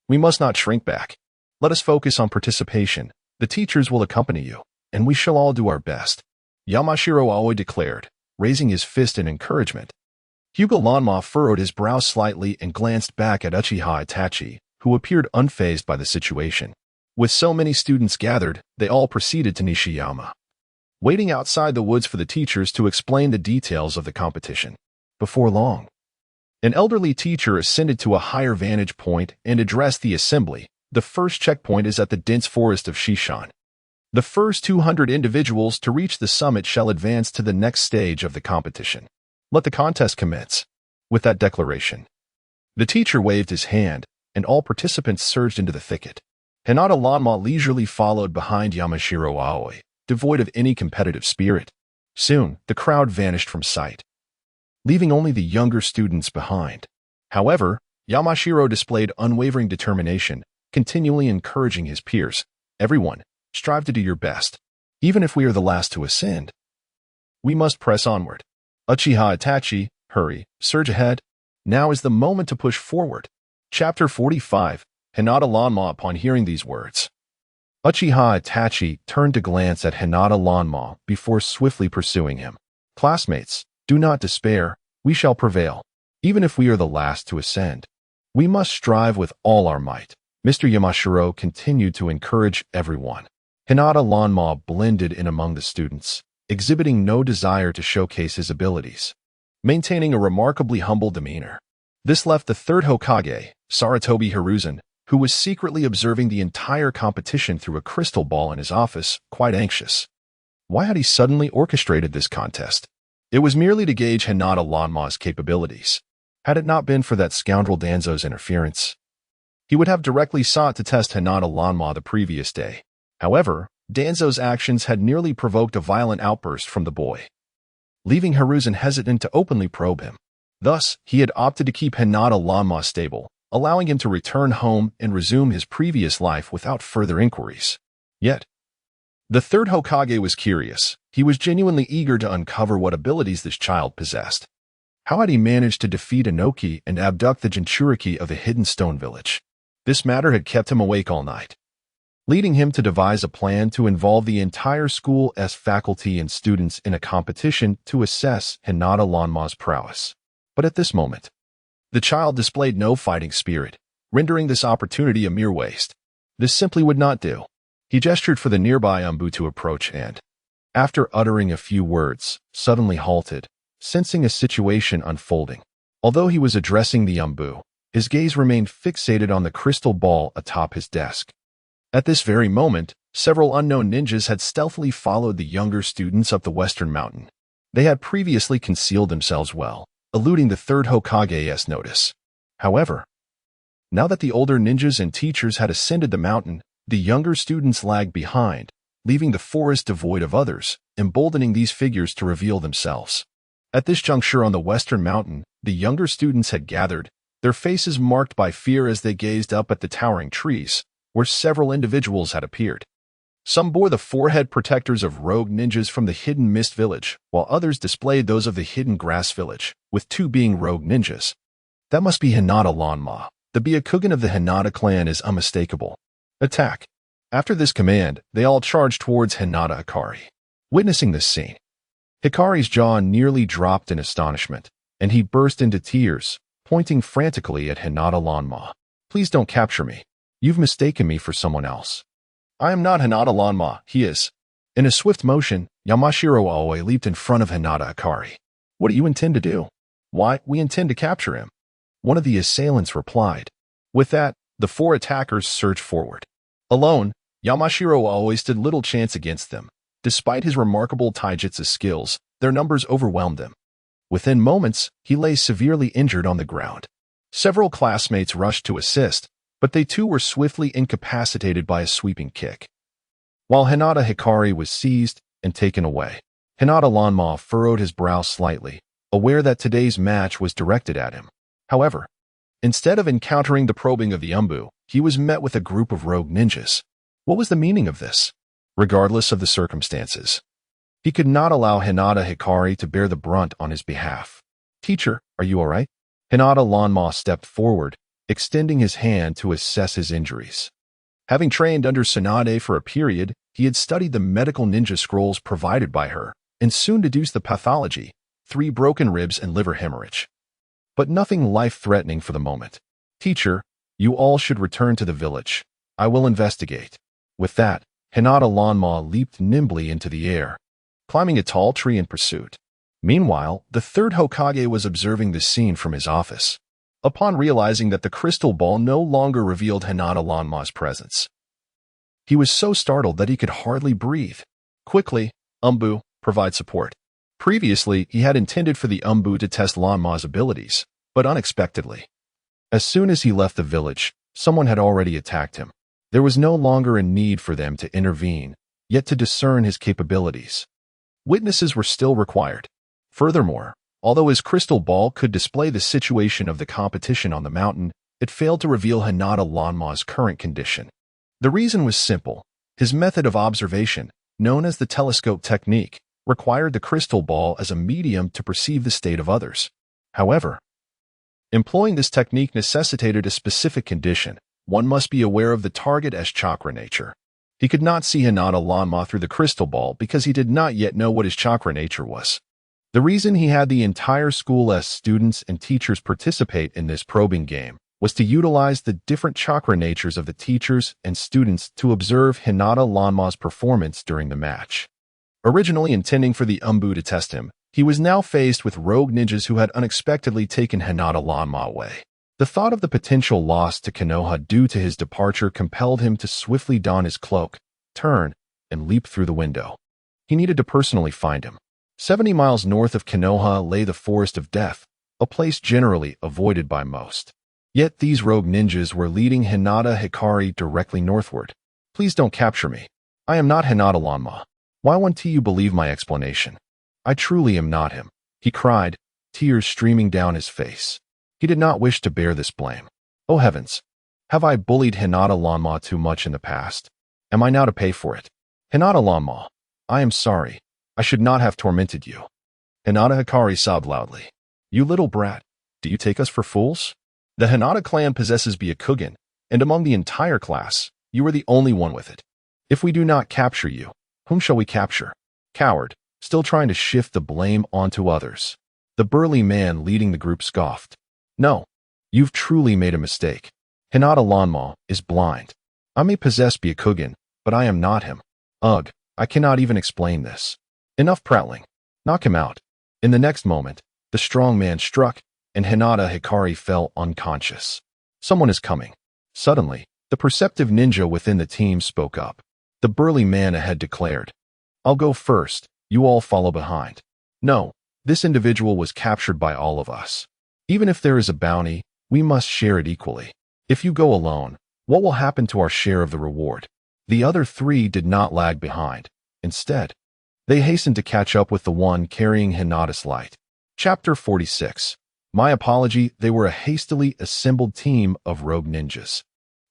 we must not shrink back. Let us focus on participation. The teachers will accompany you, and we shall all do our best," Yamashiro Aoi declared, raising his fist in encouragement. Hyuga Lanma furrowed his brow slightly and glanced back at Uchiha Itachi, who appeared unfazed by the situation. With so many students gathered, they all proceeded to Nishiyama, waiting outside the woods for the teachers to explain the details of the competition. Before long, an elderly teacher ascended to a higher vantage point and addressed the assembly. "The first checkpoint is at the dense forest of Shishan. The first 200 individuals to reach the summit shall advance to the next stage of the competition. Let the contest commence." With that declaration, the teacher waved his hand, and all participants surged into the thicket. Hinata Lanma leisurely followed behind Yamashiro Aoi, devoid of any competitive spirit. Soon, the crowd vanished from sight, leaving only the younger students behind. However, Yamashiro displayed unwavering determination, continually encouraging his peers. "Everyone, strive to do your best. Even if we are the last to ascend, we must press onward. Uchiha Itachi, hurry, surge ahead. Now is the moment to push forward." Chapter 45. Hinata Lanma. Upon hearing these words, Uchiha Itachi turned to glance at Hinata Lanma before swiftly pursuing him. "Classmates, do not despair. We shall prevail. Even if we are the last to ascend, we must strive with all our might." Mr. Yamashiro continued to encourage everyone. Hinata Lanma blended in among the students, exhibiting no desire to showcase his abilities, maintaining a remarkably humble demeanor. This left the third Hokage, Sarutobi Hiruzen, who was secretly observing the entire competition through a crystal ball in his office, quite anxious. Why had he suddenly orchestrated this contest? It was merely to gauge Hinata Lanma's capabilities. Had it not been for that scoundrel Danzo's interference, he would have directly sought to test Hinata Lanma the previous day. However, Danzo's actions had nearly provoked a violent outburst from the boy, leaving Hiruzen hesitant to openly probe him. Thus, he had opted to keep Hinata Lanma stable, allowing him to return home and resume his previous life without further inquiries. Yet, the third Hokage was curious. He was genuinely eager to uncover what abilities this child possessed. How had he managed to defeat Inoki and abduct the Jinchuriki of the Hidden Stone Village? This matter had kept him awake all night. leading him to devise a plan to involve the entire school's faculty and students in a competition to assess Hinata Lanma's prowess. But at this moment, the child displayed no fighting spirit, rendering this opportunity a mere waste. This simply would not do. He gestured for the nearby Umbu to approach and, after uttering a few words, suddenly halted, sensing a situation unfolding. Although he was addressing the Umbu, his gaze remained fixated on the crystal ball atop his desk. At this very moment, several unknown ninjas had stealthily followed the younger students up the western mountain. They had previously concealed themselves well, eluding the third Hokage's notice. However, now that the older ninjas and teachers had ascended the mountain, the younger students lagged behind, leaving the forest devoid of others, emboldening these figures to reveal themselves. At this juncture on the western mountain, the younger students had gathered, their faces marked by fear as they gazed up at the towering trees, where several individuals had appeared. Some bore the forehead protectors of rogue ninjas from the Hidden Mist Village, while others displayed those of the Hidden Grass Village, with two being rogue ninjas. That must be Hinata Lanma. The Byakugan of the Hinata clan is unmistakable. Attack! After this command, they all charged towards Hinata Hikari. Witnessing this scene, Hikari's jaw nearly dropped in astonishment, and he burst into tears, pointing frantically at Hinata Lanma. Please don't capture me. You've mistaken me for someone else. I am not Hinata Lanma, he is. In a swift motion, Yamashiro Aoi leaped in front of Hinata Hikari. What do you intend to do? Why, we intend to capture him. One of the assailants replied. With that, the four attackers surged forward. Alone, Yamashiro Aoi stood little chance against them. Despite his remarkable taijutsu skills, their numbers overwhelmed them. Within moments, he lay severely injured on the ground. Several classmates rushed to assist, but they too were swiftly incapacitated by a sweeping kick. While Hinata Hikari was seized and taken away, Hinata Lanma furrowed his brow slightly, aware that today's match was directed at him. However, instead of encountering the probing of the Umbu, he was met with a group of rogue ninjas. What was the meaning of this? Regardless of the circumstances, he could not allow Hinata Hikari to bear the brunt on his behalf. Teacher, are you all right? Hinata Lanma stepped forward, extending his hand to assess his injuries. Having trained under Tsunade for a period, he had studied the medical ninja scrolls provided by her, and soon deduced the pathology, 3 broken ribs and liver hemorrhage. But nothing life-threatening for the moment. Teacher, you all should return to the village. I will investigate. With that, Hinata Lanma leaped nimbly into the air, climbing a tall tree in pursuit. Meanwhile, the third Hokage was observing the scene from his office. Upon realizing that the crystal ball no longer revealed Hinata Lanma's presence, he was so startled that he could hardly breathe. Quickly, Umbu, provide support. Previously, he had intended for the Umbu to test Lanma's abilities, but unexpectedly, as soon as he left the village, someone had already attacked him. There was no longer a need for them to intervene, yet to discern his capabilities. Witnesses were still required. Furthermore, although his crystal ball could display the situation of the competition on the mountain, it failed to reveal Hinata Lanma's current condition. The reason was simple. His method of observation, known as the telescope technique, required the crystal ball as a medium to perceive the state of others. However, employing this technique necessitated a specific condition. One must be aware of the target's chakra nature. He could not see Hinata Lanma through the crystal ball because he did not yet know what his chakra nature was. The reason he had the entire school's students and teachers participate in this probing game was to utilize the different chakra natures of the teachers and students to observe Hinata Lanma's performance during the match. Originally intending for the Umbu to test him, he was now faced with rogue ninjas who had unexpectedly taken Hinata Lanma away. The thought of the potential loss to Konoha due to his departure compelled him to swiftly don his cloak, turn, and leap through the window. He needed to personally find him. 70 miles north of Konoha lay the Forest of Death, a place generally avoided by most. Yet these rogue ninjas were leading Hinata Hikari directly northward. Please don't capture me. I am not Hinata Lanma. Why won't you believe my explanation? I truly am not him, he cried, tears streaming down his face. He did not wish to bear this blame. Oh heavens! Have I bullied Hinata Lanma too much in the past? Am I now to pay for it? Hinata Lanma, I am sorry. I should not have tormented you. Hinata Hikari sobbed loudly. You little brat, do you take us for fools? The Hinata clan possesses Byakugan, and among the entire class, You are the only one with it. If we do not capture you, whom shall we capture? Coward, still trying to shift the blame onto others. The burly man leading the group scoffed. No, you've truly made a mistake. Hinata Lanma is blind. I may possess Byakugan, but I am not him. Ugh, I cannot even explain this. Enough prattling. Knock him out. In the next moment, the strong man struck, and Hinata Hikari fell unconscious. Someone is coming. Suddenly, the perceptive ninja within the team spoke up. The burly man ahead declared, I'll go first, you all follow behind. No, this individual was captured by all of us. Even if there is a bounty, we must share it equally. If you go alone, what will happen to our share of the reward? The other three did not lag behind. Instead, they hastened to catch up with the one carrying Hinata's light. Chapter 46. My apology, they were a hastily assembled team of rogue ninjas,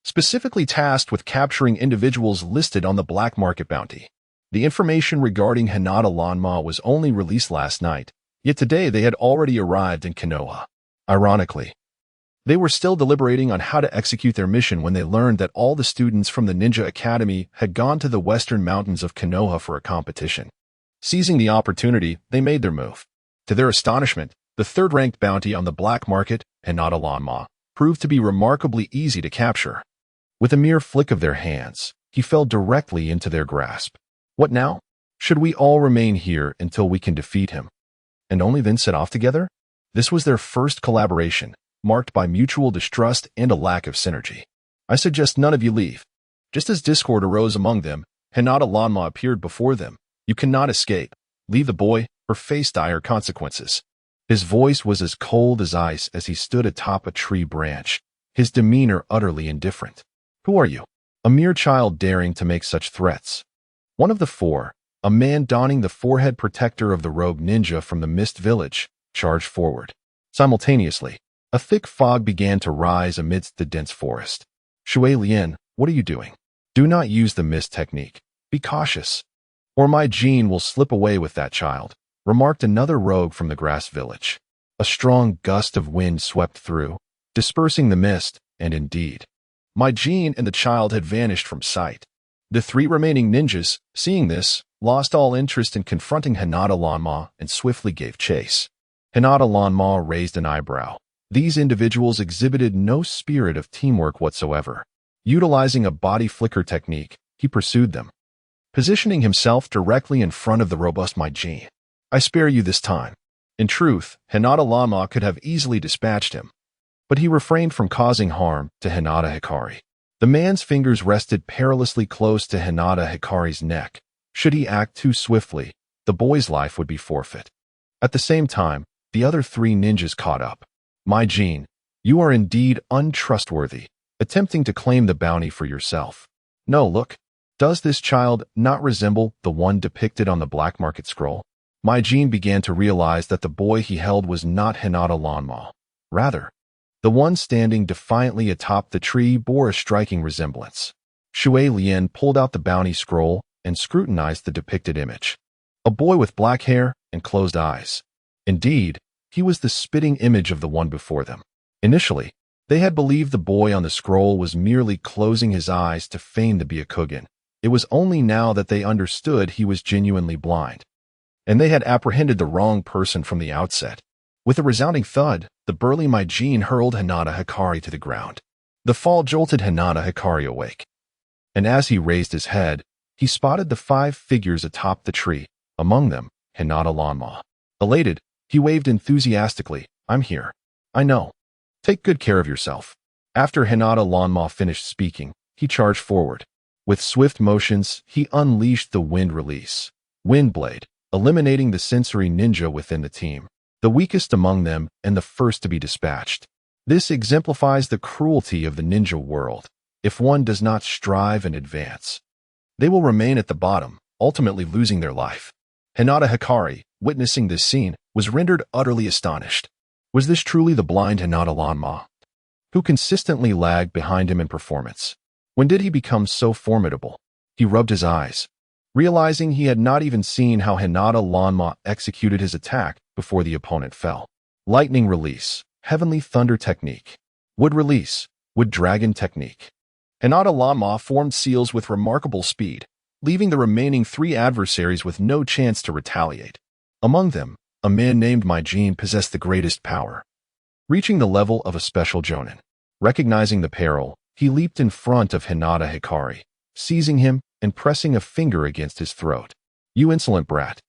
specifically tasked with capturing individuals listed on the black market bounty. The information regarding Hinata Lanma was only released last night, yet today they had already arrived in Konoha. Ironically, they were still deliberating on how to execute their mission when they learned that all the students from the Ninja Academy had gone to the western mountains of Konoha for a competition. Seizing the opportunity, they made their move. To their astonishment, the third-ranked bounty on the black market, Hinata Lanma, proved to be remarkably easy to capture. With a mere flick of their hands, he fell directly into their grasp. What now? Should we all remain here until we can defeat him, and only then set off together? This was their first collaboration, marked by mutual distrust and a lack of synergy. I suggest none of you leave. Just as discord arose among them, Hinata Lanma appeared before them. You cannot escape. Leave the boy, or face dire consequences. His voice was as cold as ice as he stood atop a tree branch, his demeanor utterly indifferent. Who are you? A mere child daring to make such threats. One of the four, a man donning the forehead protector of the rogue ninja from the Mist Village, charged forward. Simultaneously, a thick fog began to rise amidst the dense forest. Shui Lian, what are you doing? Do not use the mist technique. Be cautious, or my gene will slip away with that child, remarked another rogue from the grass village. A strong gust of wind swept through, dispersing the mist, and indeed, my gene and the child had vanished from sight. The three remaining ninjas, seeing this, lost all interest in confronting Hinata Lanma and swiftly gave chase. Hinata Lanma raised an eyebrow. These individuals exhibited no spirit of teamwork whatsoever. Utilizing a body flicker technique, he pursued them, positioning himself directly in front of the robust Maijin. I spare you this time. In truth, Hinata Lanma could have easily dispatched him, but he refrained from causing harm to Hinata Hikari. The man's fingers rested perilously close to Hinata Hikari's neck. Should he act too swiftly, the boy's life would be forfeit. At the same time, the other three ninjas caught up. Maijin, you are indeed untrustworthy, attempting to claim the bounty for yourself. No, look. Does this child not resemble the one depicted on the black market scroll? Maijin began to realize that the boy he held was not Hinata Lanma. Rather, the one standing defiantly atop the tree bore a striking resemblance. Shui Lian pulled out the bounty scroll and scrutinized the depicted image. A boy with black hair and closed eyes. Indeed, he was the spitting image of the one before them. Initially, they had believed the boy on the scroll was merely closing his eyes to feign the Byakugan. It was only now that they understood he was genuinely blind, and they had apprehended the wrong person from the outset. With a resounding thud, the burly Maijin hurled Hinata Hikari to the ground. The fall jolted Hinata Hikari awake, and as he raised his head, he spotted the 5 figures atop the tree, among them, Hinata Lanma. Elated, he waved enthusiastically, I'm here. I know. Take good care of yourself. After Hinata Lanma finished speaking, he charged forward. With swift motions, he unleashed the wind release, Wind Blade, eliminating the sensory ninja within the team, the weakest among them and the first to be dispatched. This exemplifies the cruelty of the ninja world. If one does not strive and advance, they will remain at the bottom, ultimately losing their life. Hinata Hikari, witnessing this scene, was rendered utterly astonished. Was this truly the blind Hinata Lanma, who consistently lagged behind him in performance? When did he become so formidable? He rubbed his eyes, realizing he had not even seen how Hinata Lanma executed his attack before the opponent fell. Lightning release, heavenly thunder technique, wood release, wood dragon technique. Hinata Lanma formed seals with remarkable speed, leaving the remaining 3 adversaries with no chance to retaliate. Among them, a man named Maijin possessed the greatest power, reaching the level of a special jonin. Recognizing the peril, he leaped in front of Hinata Hikari, seizing him and pressing a finger against his throat. "You insolent brat!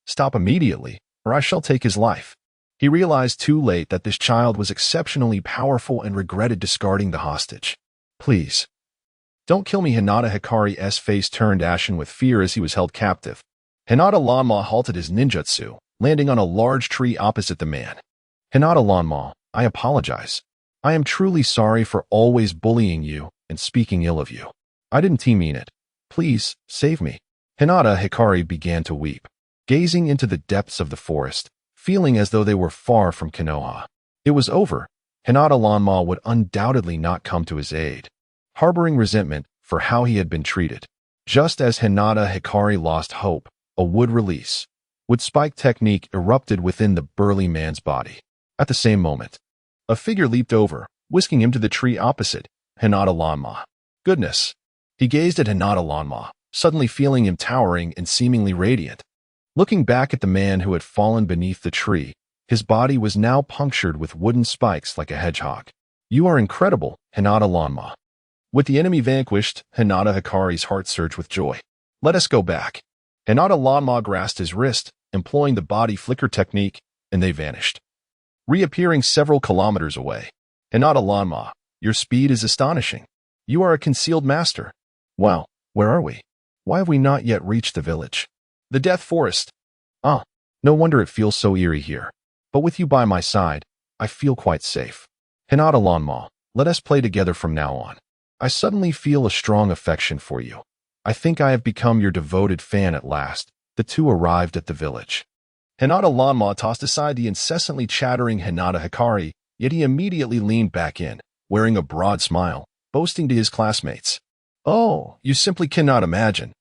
Stop immediately, or I shall take his life." He realized too late that this child was exceptionally powerful and regretted discarding the hostage. "Please, don't kill me." Hinata Hikari's face turned ashen with fear as he was held captive. Hinata Lanma halted his ninjutsu, landing on a large tree opposite the man. "Hinata Lanma, I apologize. I am truly sorry for always bullying you and speaking ill of you. I didn't mean it. Please, save me." Hinata Hikari began to weep, gazing into the depths of the forest, feeling as though they were far from Konoha. It was over. Hinata Lanma would undoubtedly not come to his aid, harboring resentment for how he had been treated. Just as Hinata Hikari lost hope, a wood release, wood spike technique erupted within the burly man's body. At the same moment, a figure leaped over, whisking him to the tree opposite Hinata Lanma. Goodness! He gazed at Hinata Lanma, suddenly feeling him towering and seemingly radiant. Looking back at the man who had fallen beneath the tree, his body was now punctured with wooden spikes like a hedgehog. "You are incredible, Hinata Lanma." With the enemy vanquished, Hinata Hikari's heart surged with joy. "Let us go back." Hinata Lanma grasped his wrist, employing the body flicker technique, and they vanished, reappearing several kilometers away. "Hinata Lanma, your speed is astonishing. You are a concealed master." "Wow, where are we? Why have we not yet reached the village?" "The Death Forest." "Ah, no wonder it feels so eerie here. But with you by my side, I feel quite safe." "Hinata Lanma, let us play together from now on. I suddenly feel a strong affection for you. I think I have become your devoted fan at last." The two arrived at the village. Hinata Lanma tossed aside the incessantly chattering Hinata Hikari, yet he immediately leaned back in, wearing a broad smile, boasting to his classmates. "Oh, you simply cannot imagine.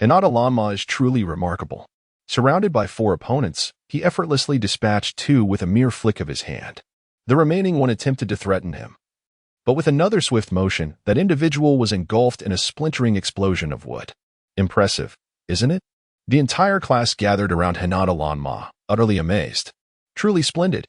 Hinata Lanma is truly remarkable." Surrounded by 4 opponents, he effortlessly dispatched 2 with a mere flick of his hand. The remaining one attempted to threaten him, but with another swift motion, that individual was engulfed in a splintering explosion of wood. Impressive, isn't it? The entire class gathered around Hinata Lanma, utterly amazed. "Truly splendid.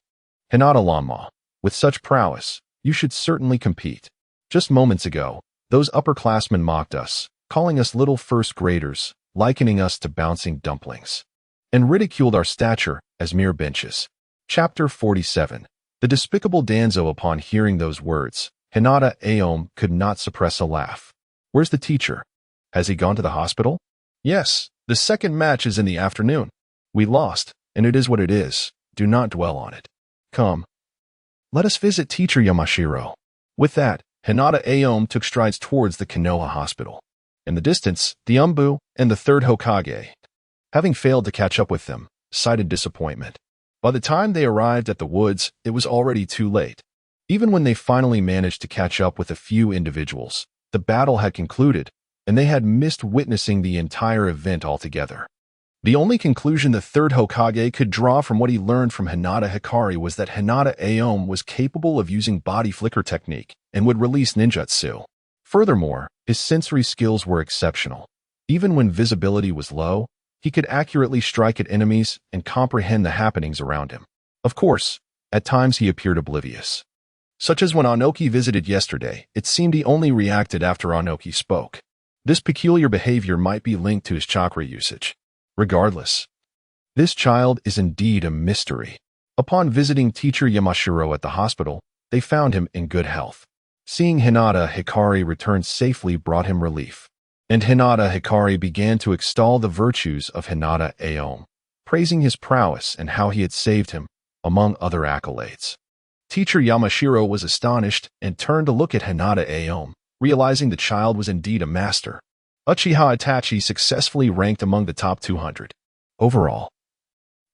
Hinata Lanma, with such prowess, you should certainly compete. Just moments ago, those upperclassmen mocked us, calling us little first graders, likening us to bouncing dumplings, and ridiculed our stature as mere benches." Chapter 47. The despicable Danzo. Upon hearing those words, Hinata Aom could not suppress a laugh. "Where's the teacher? Has he gone to the hospital?" "Yes, the second match is in the afternoon. We lost, and it is what it is. Do not dwell on it. Come, let us visit Teacher Yamashiro." With that, Hinata Aom took strides towards the Konoha hospital. In the distance, the Umbu and the 3rd Hokage, having failed to catch up with them, cited disappointment. By the time they arrived at the woods, it was already too late. Even when they finally managed to catch up with a few individuals, the battle had concluded, and they had missed witnessing the entire event altogether. The only conclusion the 3rd Hokage could draw from what he learned from Hinata Hikari was that Hinata Aom was capable of using body flicker technique and would release ninjutsu. Furthermore, his sensory skills were exceptional. Even when visibility was low, he could accurately strike at enemies and comprehend the happenings around him. Of course, at times he appeared oblivious. Such as when Anoki visited yesterday, it seemed he only reacted after Anoki spoke. This peculiar behavior might be linked to his chakra usage. Regardless, this child is indeed a mystery. Upon visiting Teacher Yamashiro at the hospital, they found him in good health. Seeing Hinata Hikari return safely brought him relief, and Hinata Hikari began to extol the virtues of Hinata Aom, praising his prowess and how he had saved him, among other accolades. Teacher Yamashiro was astonished and turned to look at Hinata Aom, realizing the child was indeed a master. Uchiha Itachi successfully ranked among the top 200. Overall,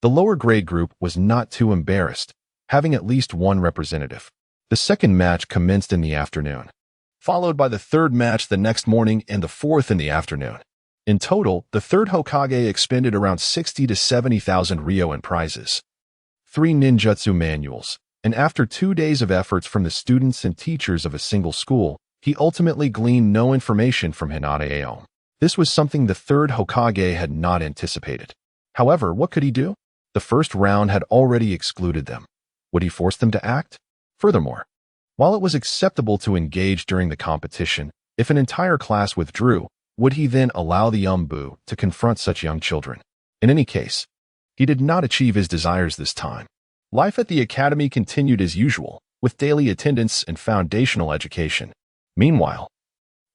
the lower grade group was not too embarrassed, having at least one representative. The second match commenced in the afternoon, followed by the 3rd match the next morning and the 4th in the afternoon. In total, the 3rd Hokage expended around 60 to 70,000 ryo in prizes, 3 ninjutsu manuals, and after 2 days of efforts from the students and teachers of a single school, he ultimately gleaned no information from Hinata Aom. This was something the third Hokage had not anticipated. However, what could he do? The first round had already excluded them. Would he force them to act? Furthermore, while it was acceptable to engage during the competition, if an entire class withdrew, would he then allow the Umbu to confront such young children? In any case, he did not achieve his desires this time. Life at the academy continued as usual, with daily attendance and foundational education. Meanwhile,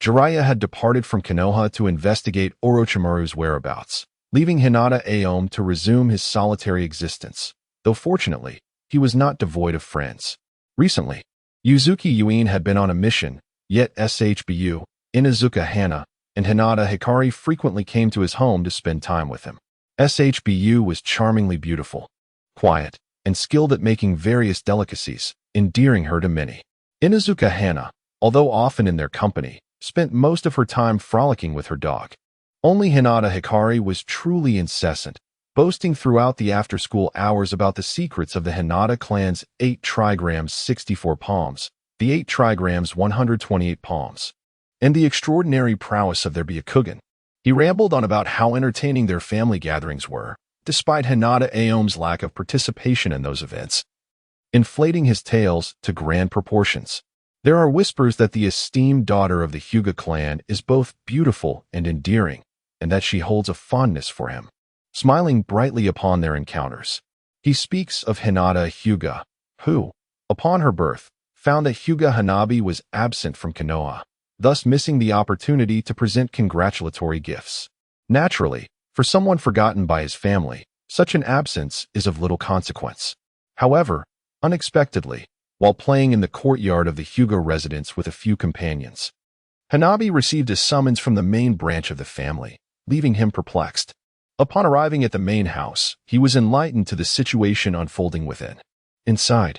Jiraiya had departed from Konoha to investigate Orochimaru's whereabouts, leaving Hinata Aom to resume his solitary existence, though fortunately, he was not devoid of friends. Recently, Yuzuki Yuin had been on a mission, yet SHBU, Inuzuka Hana, and Hinata Hikari frequently came to his home to spend time with him. SHBU was charmingly beautiful, quiet, and skilled at making various delicacies, endearing her to many. Inuzuka Hana, although often in their company, spent most of her time frolicking with her dog. Only Hinata Hikari was truly incessant, boasting throughout the after-school hours about the secrets of the Hinata clan's 8 trigrams 64 palms, the 8 trigrams 128 palms, and the extraordinary prowess of their Byakugan. He rambled on about how entertaining their family gatherings were, despite Hinata Aom's lack of participation in those events, inflating his tales to grand proportions. There are whispers that the esteemed daughter of the Hyuga clan is both beautiful and endearing, and that she holds a fondness for him. Smiling brightly upon their encounters, he speaks of Hinata Hyuga, who, upon her birth, found that Hyuga Hanabi was absent from Konoha, thus missing the opportunity to present congratulatory gifts. Naturally, for someone forgotten by his family, such an absence is of little consequence. However, unexpectedly, while playing in the courtyard of the Hyuga residence with a few companions, Hanabi received a summons from the main branch of the family, leaving him perplexed. Upon arriving at the main house, he was enlightened to the situation unfolding within. Inside,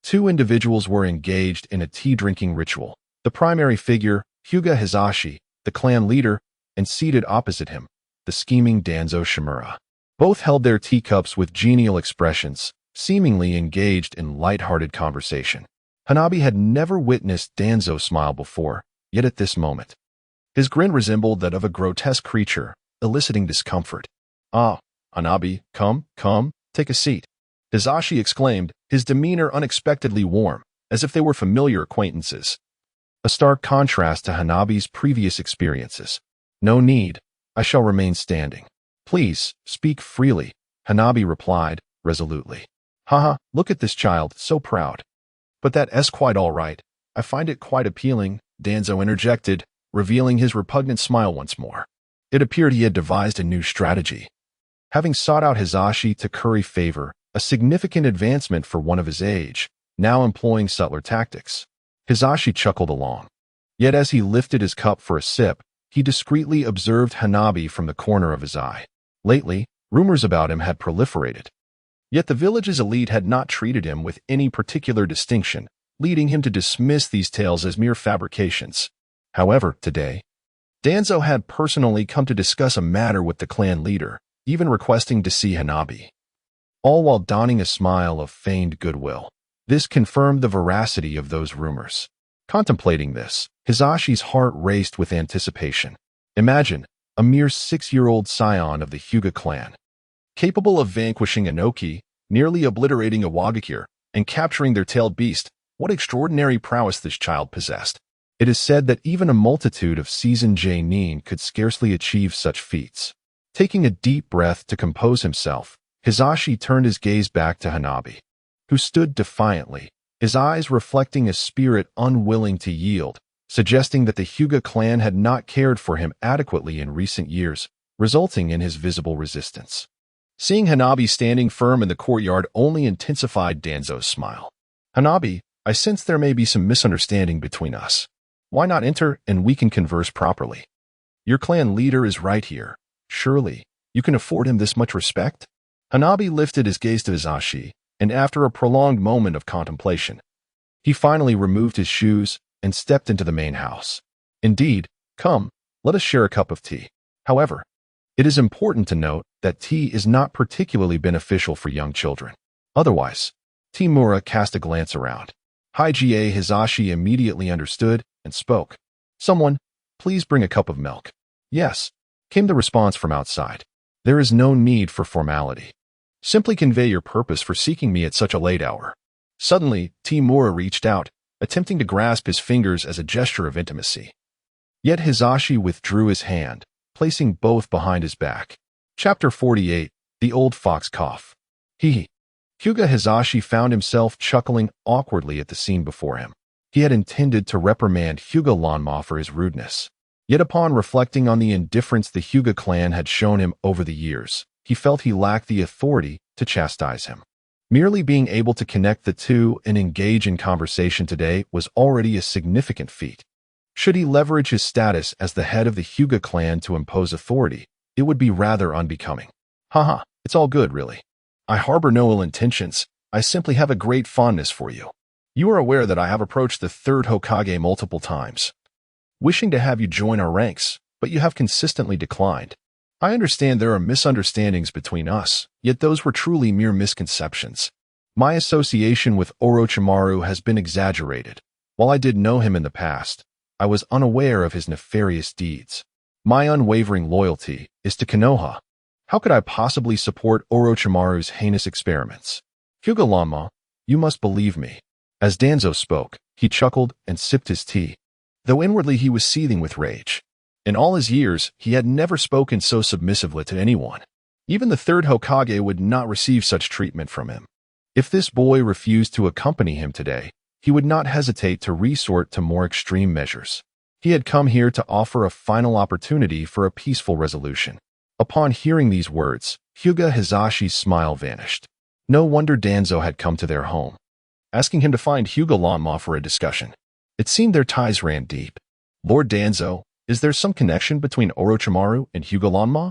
2 individuals were engaged in a tea-drinking ritual. The primary figure, Hyuga Hizashi, the clan leader, and seated opposite him, the scheming Danzo Shimura. Both held their teacups with genial expressions, seemingly engaged in light-hearted conversation. Hanabi had never witnessed Danzo smile before, yet at this moment, his grin resembled that of a grotesque creature, eliciting discomfort. "Ah, Hanabi, come, take a seat," Hizashi exclaimed, his demeanor unexpectedly warm, as if they were familiar acquaintances. A stark contrast to Hanabi's previous experiences. "No need, I shall remain standing." "Please, speak freely," Hanabi replied, resolutely. "Haha, look at this child, so proud." "But that's quite all right. I find it quite appealing," Danzo interjected, revealing his repugnant smile once more. It appeared he had devised a new strategy. Having sought out Hizashi to curry favor, a significant advancement for one of his age, now employing subtler tactics, Hizashi chuckled along. Yet as he lifted his cup for a sip, he discreetly observed Hanabi from the corner of his eye. Lately, rumors about him had proliferated. Yet the village's elite had not treated him with any particular distinction, leading him to dismiss these tales as mere fabrications. However, today, Danzo had personally come to discuss a matter with the clan leader, even requesting to see Hanabi, all while donning a smile of feigned goodwill. This confirmed the veracity of those rumors. Contemplating this, Hizashi's heart raced with anticipation. Imagine, a mere 6-year-old scion of the Hyuga clan, capable of vanquishing Inoki, nearly obliterating a Wagakure, and capturing their tailed beast. What extraordinary prowess this child possessed. It is said that even a multitude of seasoned J-nin could scarcely achieve such feats. Taking a deep breath to compose himself, Hizashi turned his gaze back to Hanabi, who stood defiantly, his eyes reflecting a spirit unwilling to yield, suggesting that the Hyuga clan had not cared for him adequately in recent years, resulting in his visible resistance. Seeing Hanabi standing firm in the courtyard only intensified Danzo's smile. "Hanabi, I sense there may be some misunderstanding between us. Why not enter and we can converse properly? Your clan leader is right here. Surely, you can afford him this much respect?" Hanabi lifted his gaze to Hizashi, and after a prolonged moment of contemplation, he finally removed his shoes and stepped into the main house. "Indeed, come, let us share a cup of tea. However, it is important to note that tea is not particularly beneficial for young children. Otherwise," Timura cast a glance around. Hyga Hizashi immediately understood and spoke. "Someone, please bring a cup of milk." "Yes," came the response from outside. "There is no need for formality. Simply convey your purpose for seeking me at such a late hour." Suddenly, Timura reached out, attempting to grasp his fingers as a gesture of intimacy. Yet Hizashi withdrew his hand, placing both behind his back. Chapter 48, The Old Fox Cough. Hyuga Hizashi found himself chuckling awkwardly at the scene before him. He had intended to reprimand Hyuga Lanma for his rudeness. Yet upon reflecting on the indifference the Hyuga clan had shown him over the years, he felt he lacked the authority to chastise him. Merely being able to connect the two and engage in conversation today was already a significant feat. Should he leverage his status as the head of the Hyuga clan to impose authority, it would be rather unbecoming. Haha, it's all good, really. I harbor no ill intentions. I simply have a great fondness for you. You are aware that I have approached the third Hokage multiple times, wishing to have you join our ranks, but you have consistently declined. I understand there are misunderstandings between us, yet those were truly mere misconceptions. My association with Orochimaru has been exaggerated. While I did know him in the past, I was unaware of his nefarious deeds. My unwavering loyalty is to Konoha. How could I possibly support Orochimaru's heinous experiments? Hyuga Lanma, you must believe me. As Danzo spoke, he chuckled and sipped his tea, though inwardly he was seething with rage. In all his years, he had never spoken so submissively to anyone. Even the third Hokage would not receive such treatment from him. If this boy refused to accompany him today, he would not hesitate to resort to more extreme measures. He had come here to offer a final opportunity for a peaceful resolution. Upon hearing these words, Hyuga Hizashi's smile vanished. No wonder Danzo had come to their home, asking him to find Hyuga Lanma for a discussion. It seemed their ties ran deep. Lord Danzo, is there some connection between Orochimaru and Hyuga Lanma?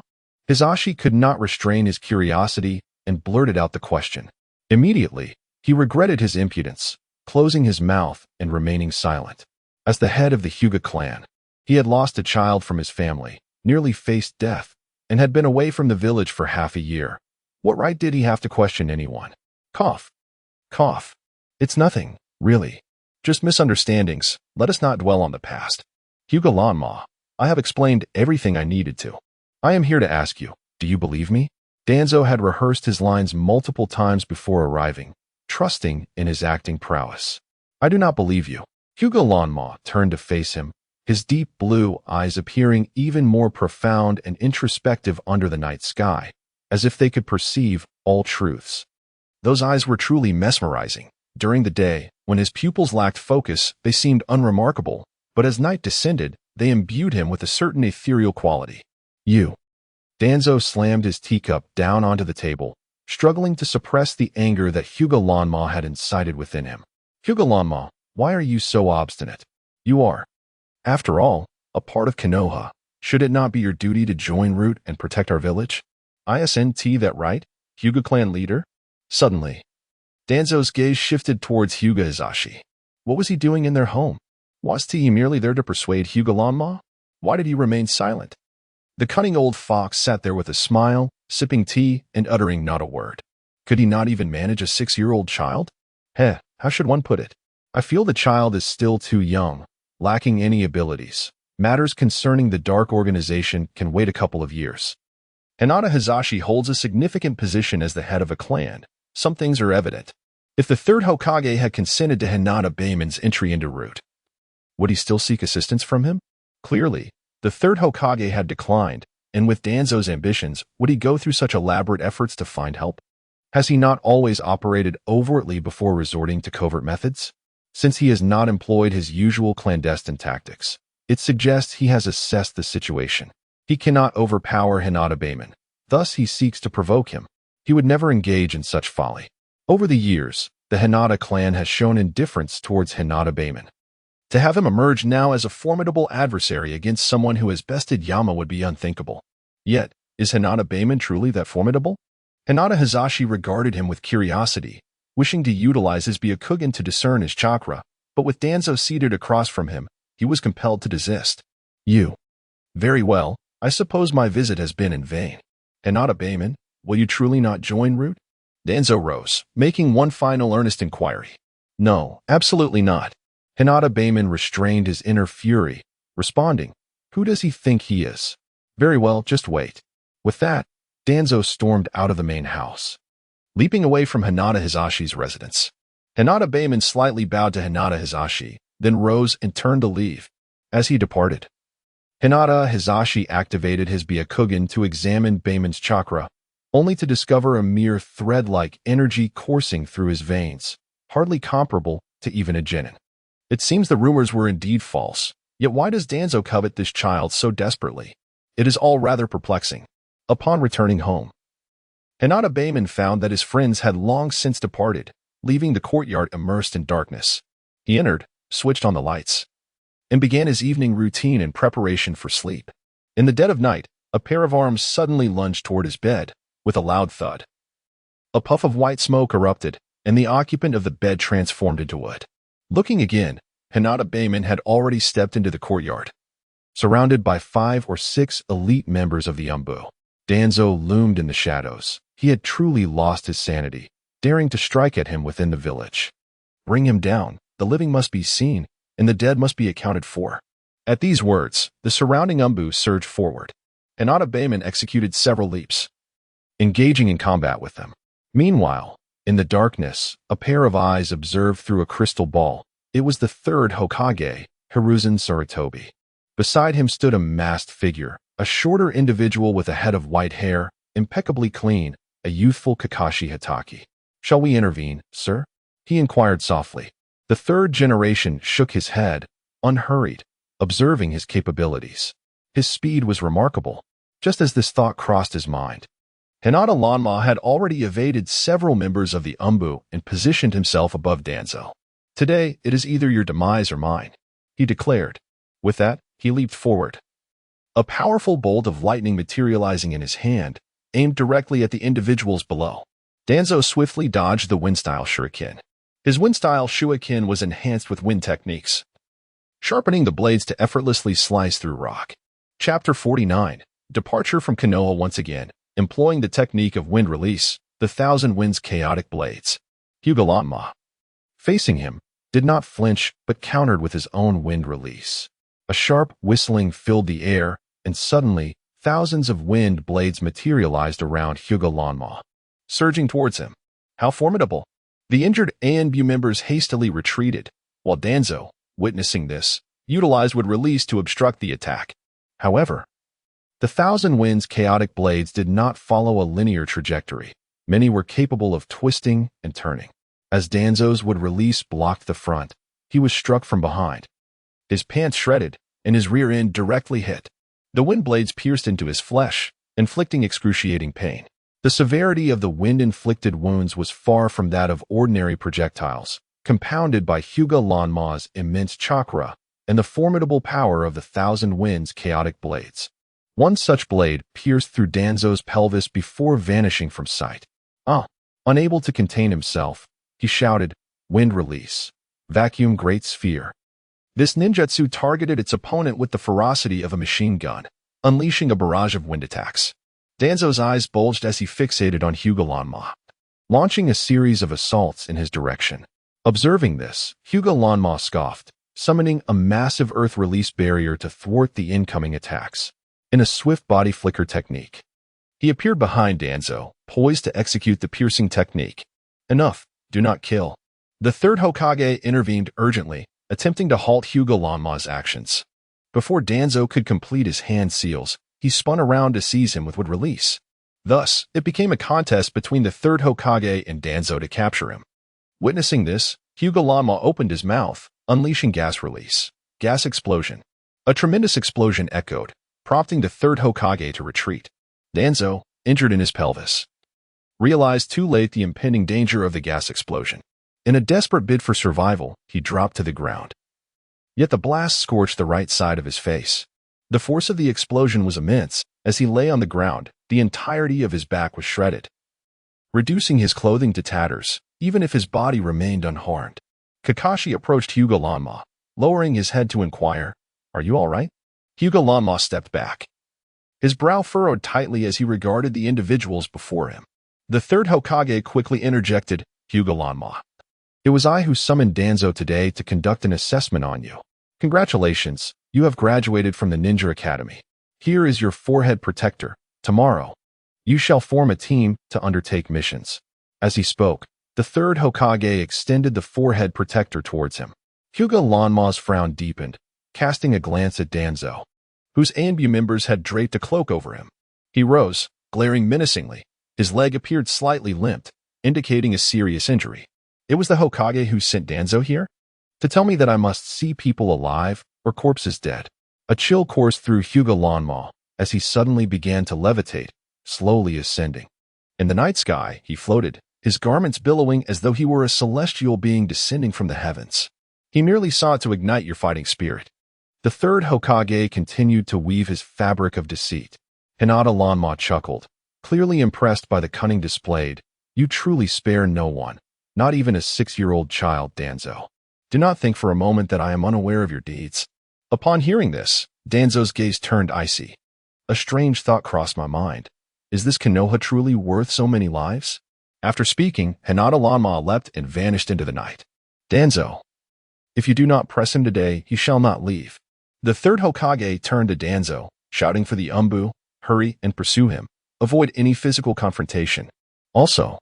Hizashi could not restrain his curiosity and blurted out the question. Immediately, he regretted his impudence, closing his mouth and remaining silent. As the head of the Hyuga clan, he had lost a child from his family, nearly faced death, and had been away from the village for half a year. What right did he have to question anyone? Cough. Cough. It's nothing, really. Just misunderstandings. Let us not dwell on the past. Hyuga Lanma, I have explained everything I needed to. I am here to ask you, do you believe me? Danzo had rehearsed his lines multiple times before arriving, trusting in his acting prowess. I do not believe you. Hyuga Lanma turned to face him, his deep blue eyes appearing even more profound and introspective under the night sky, as if they could perceive all truths. Those eyes were truly mesmerizing. During the day, when his pupils lacked focus, they seemed unremarkable, but as night descended, they imbued him with a certain ethereal quality. You. Danzo slammed his teacup down onto the table, struggling to suppress the anger that Hyuga Lanma had incited within him. Hyuga Lanma, why are you so obstinate? You are, after all, a part of Konoha. Should it not be your duty to join Root and protect our village? Isn't that right, Hyuga clan leader? Suddenly, Danzo's gaze shifted towards Hyuga Hizashi. What was he doing in their home? Was he merely there to persuade Hyuga Lanma? Why did he remain silent? The cunning old fox sat there with a smile, sipping tea and uttering not a word. Could he not even manage a 6-year-old child? How should one put it? I feel the child is still too young, lacking any abilities. Matters concerning the dark organization can wait a couple of years. Hinata Hizashi holds a significant position as the head of a clan. Some things are evident. If the third Hokage had consented to Hinata Bayman's entry into Root, would he still seek assistance from him? Clearly, the third Hokage had declined, and with Danzo's ambitions, would he go through such elaborate efforts to find help? Has he not always operated overtly before resorting to covert methods? Since he has not employed his usual clandestine tactics, it suggests he has assessed the situation. He cannot overpower Hinata Bayman. Thus he seeks to provoke him. He would never engage in such folly. Over the years, the Hinata clan has shown indifference towards Hinata Bayman. To have him emerge now as a formidable adversary against someone who has bested Yama would be unthinkable. Yet, is Hinata Bayman truly that formidable? Hinata Hizashi regarded him with curiosity, wishing to utilize his Byakugan to discern his chakra, but with Danzo seated across from him, he was compelled to desist. You. Very well, I suppose my visit has been in vain. Hinata Bayman, will you truly not join Root? Danzo rose, making one final earnest inquiry. No, absolutely not. Hinata Bayman restrained his inner fury, responding, "Who does he think he is? Very well, just wait." With that, Danzo stormed out of the main house, leaping away from Hinata Hisashi's residence. Hinata Bayman slightly bowed to Hinata Hisashi, then rose and turned to leave. As he departed, Hinata Hisashi activated his Byakugan to examine Bayman's chakra, only to discover a mere thread-like energy coursing through his veins, hardly comparable to even a genin. It seems the rumors were indeed false, yet why does Danzo covet this child so desperately? It is all rather perplexing. Upon returning home, Hinata Bayman found that his friends had long since departed, leaving the courtyard immersed in darkness. He entered, switched on the lights, and began his evening routine in preparation for sleep. In the dead of night, a pair of arms suddenly lunged toward his bed, with a loud thud. A puff of white smoke erupted, and the occupant of the bed transformed into wood. Looking again, Hinata Bayman had already stepped into the courtyard, surrounded by 5 or 6 elite members of the Umbu. Danzo loomed in the shadows. He had truly lost his sanity, daring to strike at him within the village. Bring him down. The living must be seen, and the dead must be accounted for. At these words, the surrounding Umbu surged forward. Hinata Bayman executed several leaps, engaging in combat with them. Meanwhile, in the darkness, a pair of eyes observed through a crystal ball. It was the third Hokage, Hiruzen Sarutobi. Beside him stood a masked figure, a shorter individual with a head of white hair, impeccably clean, a youthful Kakashi Hitaki. "Shall we intervene, sir?" he inquired softly. The third generation shook his head, unhurried, observing his capabilities. His speed was remarkable. Just as this thought crossed his mind, Hinata Lanma had already evaded several members of the Umbu and positioned himself above Danzo. "Today, it is either your demise or mine," he declared. With that, he leaped forward, a powerful bolt of lightning materializing in his hand, aimed directly at the individuals below. Danzo swiftly dodged the wind-style shuriken. His wind-style shuriken was enhanced with wind techniques, sharpening the blades to effortlessly slice through rock. Chapter 49. Departure from Konoha once again, employing the technique of wind release, the Thousand Winds chaotic blades. Hyuga Lanma, facing him, did not flinch but countered with his own wind release. A sharp whistling filled the air, and suddenly, thousands of wind blades materialized around Hyuga Lanma, surging towards him. How formidable! The injured ANBU members hastily retreated, while Danzo, witnessing this, utilized would release to obstruct the attack. However, the Thousand Winds chaotic blades did not follow a linear trajectory. Many were capable of twisting and turning. As Danzo's would release blocked the front, he was struck from behind. His pants shredded, and his rear end directly hit. The wind blades pierced into his flesh, inflicting excruciating pain. The severity of the wind-inflicted wounds was far from that of ordinary projectiles, compounded by Hyuga Lanma's immense chakra and the formidable power of the Thousand Winds chaotic blades. One such blade pierced through Danzo's pelvis before vanishing from sight. Unable to contain himself, he shouted, "Wind release. Vacuum great sphere." This ninjutsu targeted its opponent with the ferocity of a machine gun, unleashing a barrage of wind attacks. Danzo's eyes bulged as he fixated on Hyuga Lanma, launching a series of assaults in his direction. Observing this, Hyuga Lanma scoffed, summoning a massive earth release barrier to thwart the incoming attacks. In a swift body flicker technique, he appeared behind Danzo, poised to execute the piercing technique. "Enough, do not kill." The third Hokage intervened urgently, attempting to halt Hyuga Lanma's actions. Before Danzo could complete his hand seals, he spun around to seize him with wood release. Thus, it became a contest between the third Hokage and Danzo to capture him. Witnessing this, Hyuga Lanma opened his mouth, unleashing gas release. Gas explosion. A tremendous explosion echoed, prompting the third Hokage to retreat. Danzo, injured in his pelvis, realized too late the impending danger of the gas explosion. In a desperate bid for survival, he dropped to the ground. Yet the blast scorched the right side of his face. The force of the explosion was immense. As he lay on the ground, the entirety of his back was shredded, reducing his clothing to tatters, even if his body remained unharmed. Kakashi approached Hyuga Lanma, lowering his head to inquire, "Are you all right?" Hyuga Lanma stepped back, his brow furrowed tightly as he regarded the individuals before him. The third Hokage quickly interjected, "Hyuga Lanma, It was I who summoned Danzo today to conduct an assessment on you. Congratulations, you have graduated from the Ninja Academy. Here is your forehead protector. Tomorrow, you shall form a team to undertake missions. As he spoke, the third Hokage extended the forehead protector towards him. Hyuga Lanma's frown deepened, casting a glance at Danzo, whose ANBU members had draped a cloak over him. He rose, glaring menacingly. His leg appeared slightly limped, indicating a serious injury. It was the Hokage who sent Danzo here? To tell me that I must see people alive or corpses dead. A chill coursed through Hyuga Lanma as he suddenly began to levitate, slowly ascending. In the night sky, he floated, his garments billowing as though he were a celestial being descending from the heavens. He merely sought to ignite your fighting spirit. The third Hokage continued to weave his fabric of deceit. Hinata Lanma chuckled, clearly impressed by the cunning displayed. You truly spare no one, not even a 6-year-old child, Danzo. Do not think for a moment that I am unaware of your deeds. Upon hearing this, Danzo's gaze turned icy. A strange thought crossed my mind. Is this Konoha truly worth so many lives? After speaking, Hinata Lanma leapt and vanished into the night. Danzo, if you do not press him today, he shall not leave. The third Hokage turned to Danzo, shouting for the Umbu, hurry and pursue him. Avoid any physical confrontation. Also,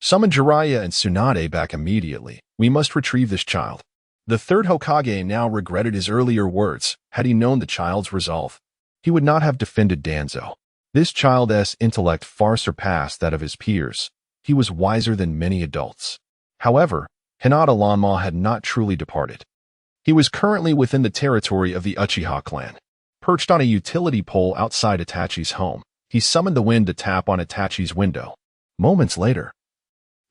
summon Jiraiya and Tsunade back immediately. We must retrieve this child. The third Hokage now regretted his earlier words. Had he known the child's resolve, he would not have defended Danzo. This child's intellect far surpassed that of his peers. He was wiser than many adults. However, Hinata Lanma had not truly departed. He was currently within the territory of the Uchiha clan. Perched on a utility pole outside Itachi's home, he summoned the wind to tap on Itachi's window. Moments later,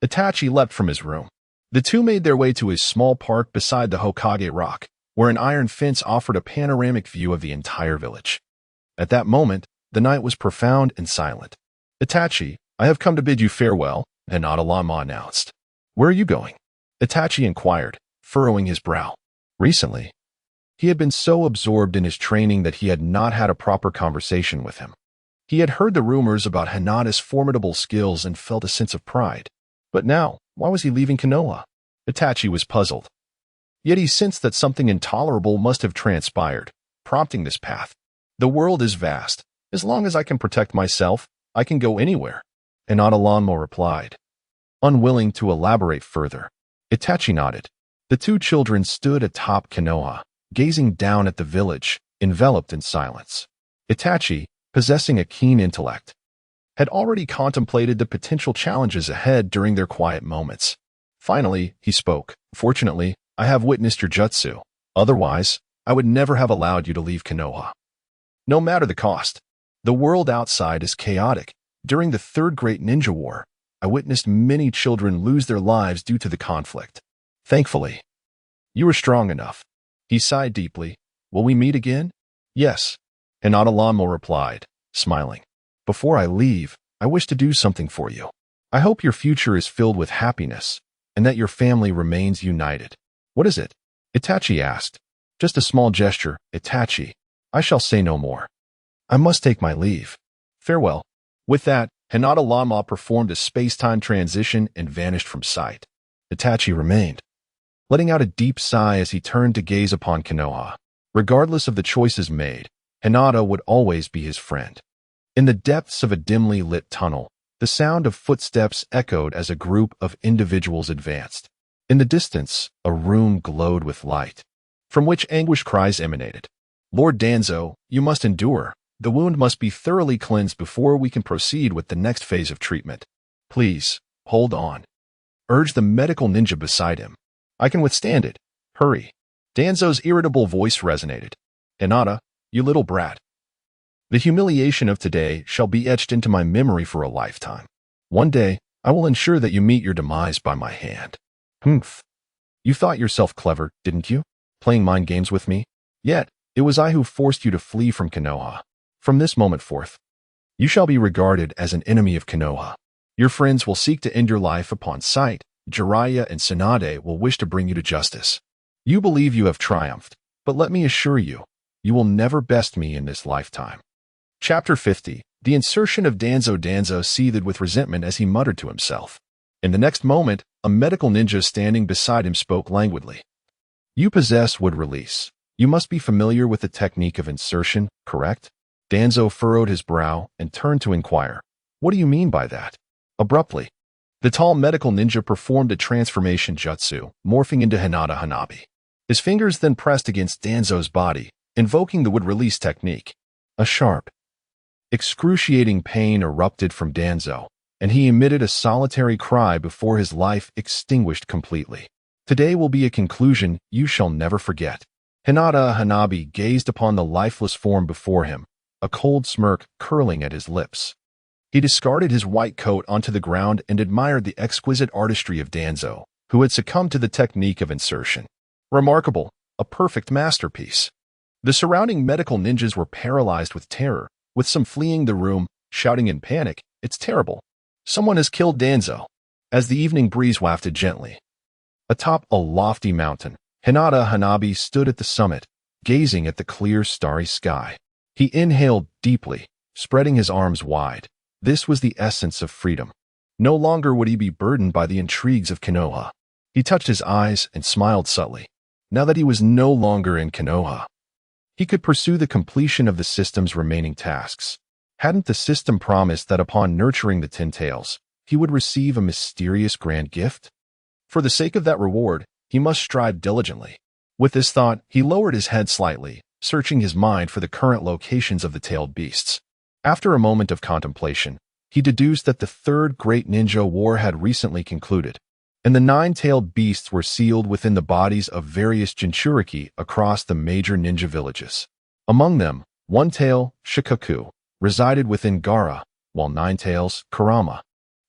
Itachi leapt from his room. The two made their way to a small park beside the Hokage Rock, where an iron fence offered a panoramic view of the entire village. At that moment, the night was profound and silent. Itachi, I have come to bid you farewell, Hinata Lanma announced. Where are you going? Itachi inquired, furrowing his brow. Recently, he had been so absorbed in his training that he had not had a proper conversation with him. He had heard the rumors about Hinata's formidable skills and felt a sense of pride. But now, why was he leaving Konoha? Itachi was puzzled. Yet he sensed that something intolerable must have transpired, prompting this path. The world is vast. As long as I can protect myself, I can go anywhere. Hinata Lanma replied, unwilling to elaborate further. Itachi nodded. The two children stood atop Konoha, gazing down at the village, enveloped in silence. Itachi, possessing a keen intellect, had already contemplated the potential challenges ahead during their quiet moments. Finally, he spoke. Fortunately, I have witnessed your jutsu. Otherwise, I would never have allowed you to leave Konoha. No matter the cost. The world outside is chaotic. During the Third Great Ninja War, I witnessed many children lose their lives due to the conflict. Thankfully, you were strong enough. He sighed deeply. Will we meet again? Yes. Hinata Lanma replied, smiling. Before I leave, I wish to do something for you. I hope your future is filled with happiness, and that your family remains united. What is it? Itachi asked. Just a small gesture, Itachi. I shall say no more. I must take my leave. Farewell. With that, Hinata Lanma performed a space-time transition and vanished from sight. Itachi remained, letting out a deep sigh as he turned to gaze upon Konoha. Regardless of the choices made, Hinata would always be his friend. In the depths of a dimly lit tunnel, the sound of footsteps echoed as a group of individuals advanced. In the distance, a room glowed with light, from which anguished cries emanated. Lord Danzo, you must endure. The wound must be thoroughly cleansed before we can proceed with the next phase of treatment. Please, hold on, urged the medical ninja beside him. I can withstand it. Hurry. Danzo's irritable voice resonated. Hinata, you little brat. The humiliation of today shall be etched into my memory for a lifetime. One day, I will ensure that you meet your demise by my hand. Humph. You thought yourself clever, didn't you? Playing mind games with me? Yet, it was I who forced you to flee from Konoha. From this moment forth, you shall be regarded as an enemy of Konoha. Your friends will seek to end your life upon sight. Jiraiya and Tsunade will wish to bring you to justice. You believe you have triumphed, but let me assure you, you will never best me in this lifetime. Chapter 50. The insertion of Danzo seethed with resentment as he muttered to himself. In the next moment, a medical ninja standing beside him spoke languidly. You possess wood release. You must be familiar with the technique of insertion, correct? Danzo furrowed his brow and turned to inquire. What do you mean by that? Abruptly, the tall medical ninja performed a transformation jutsu, morphing into Hinata Hanabi. His fingers then pressed against Danzo's body, invoking the wood release technique. A sharp, excruciating pain erupted from Danzo, and he emitted a solitary cry before his life extinguished completely. Today will be a conclusion you shall never forget. Hinata Hanabi gazed upon the lifeless form before him, a cold smirk curling at his lips. He discarded his white coat onto the ground and admired the exquisite artistry of Danzo, who had succumbed to the technique of insertion. Remarkable, a perfect masterpiece. The surrounding medical ninjas were paralyzed with terror, with some fleeing the room, shouting in panic, "It's terrible! Someone has killed Danzo!" As the evening breeze wafted gently. Atop a lofty mountain, Hinata Hanabi stood at the summit, gazing at the clear, starry sky. He inhaled deeply, spreading his arms wide. This was the essence of freedom. No longer would he be burdened by the intrigues of Konoha. He touched his eyes and smiled subtly. Now that he was no longer in Konoha, he could pursue the completion of the system's remaining tasks. Hadn't the system promised that upon nurturing the Tin Tails, he would receive a mysterious grand gift? For the sake of that reward, he must strive diligently. With this thought, he lowered his head slightly, searching his mind for the current locations of the tailed beasts. After a moment of contemplation, he deduced that the third great ninja war had recently concluded, and the 9-tailed beasts were sealed within the bodies of various Jinchuriki across the major ninja villages. Among them, 1-tail, Shikaku, resided within Gara, while 9-tails, Kurama,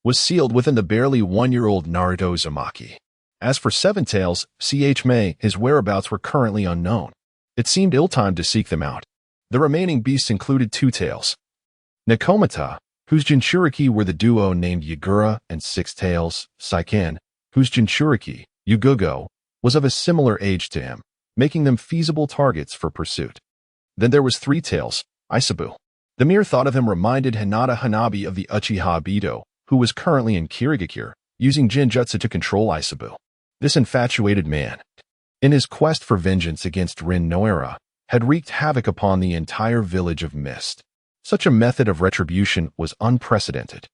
was sealed within the barely 1-year-old Naruto Uzumaki. As for 7-tails, Mei, his whereabouts were currently unknown. It seemed ill-timed to seek them out. The remaining beasts included 2-tails, Nakomata, whose Jinchuriki were the duo named Yagura, and 6-tails, Saiken, whose Jinchuriki, Yugugo, was of a similar age to him, making them feasible targets for pursuit. Then there was 3-tails, Isabu. The mere thought of him reminded Hinata Hanabi of the Uchiha Obito, who was currently in Kirigakure, using Jinjutsu to control Isabu. This infatuated man, in his quest for vengeance against Rin Noara, had wreaked havoc upon the entire village of Mist. Such a method of retribution was unprecedented.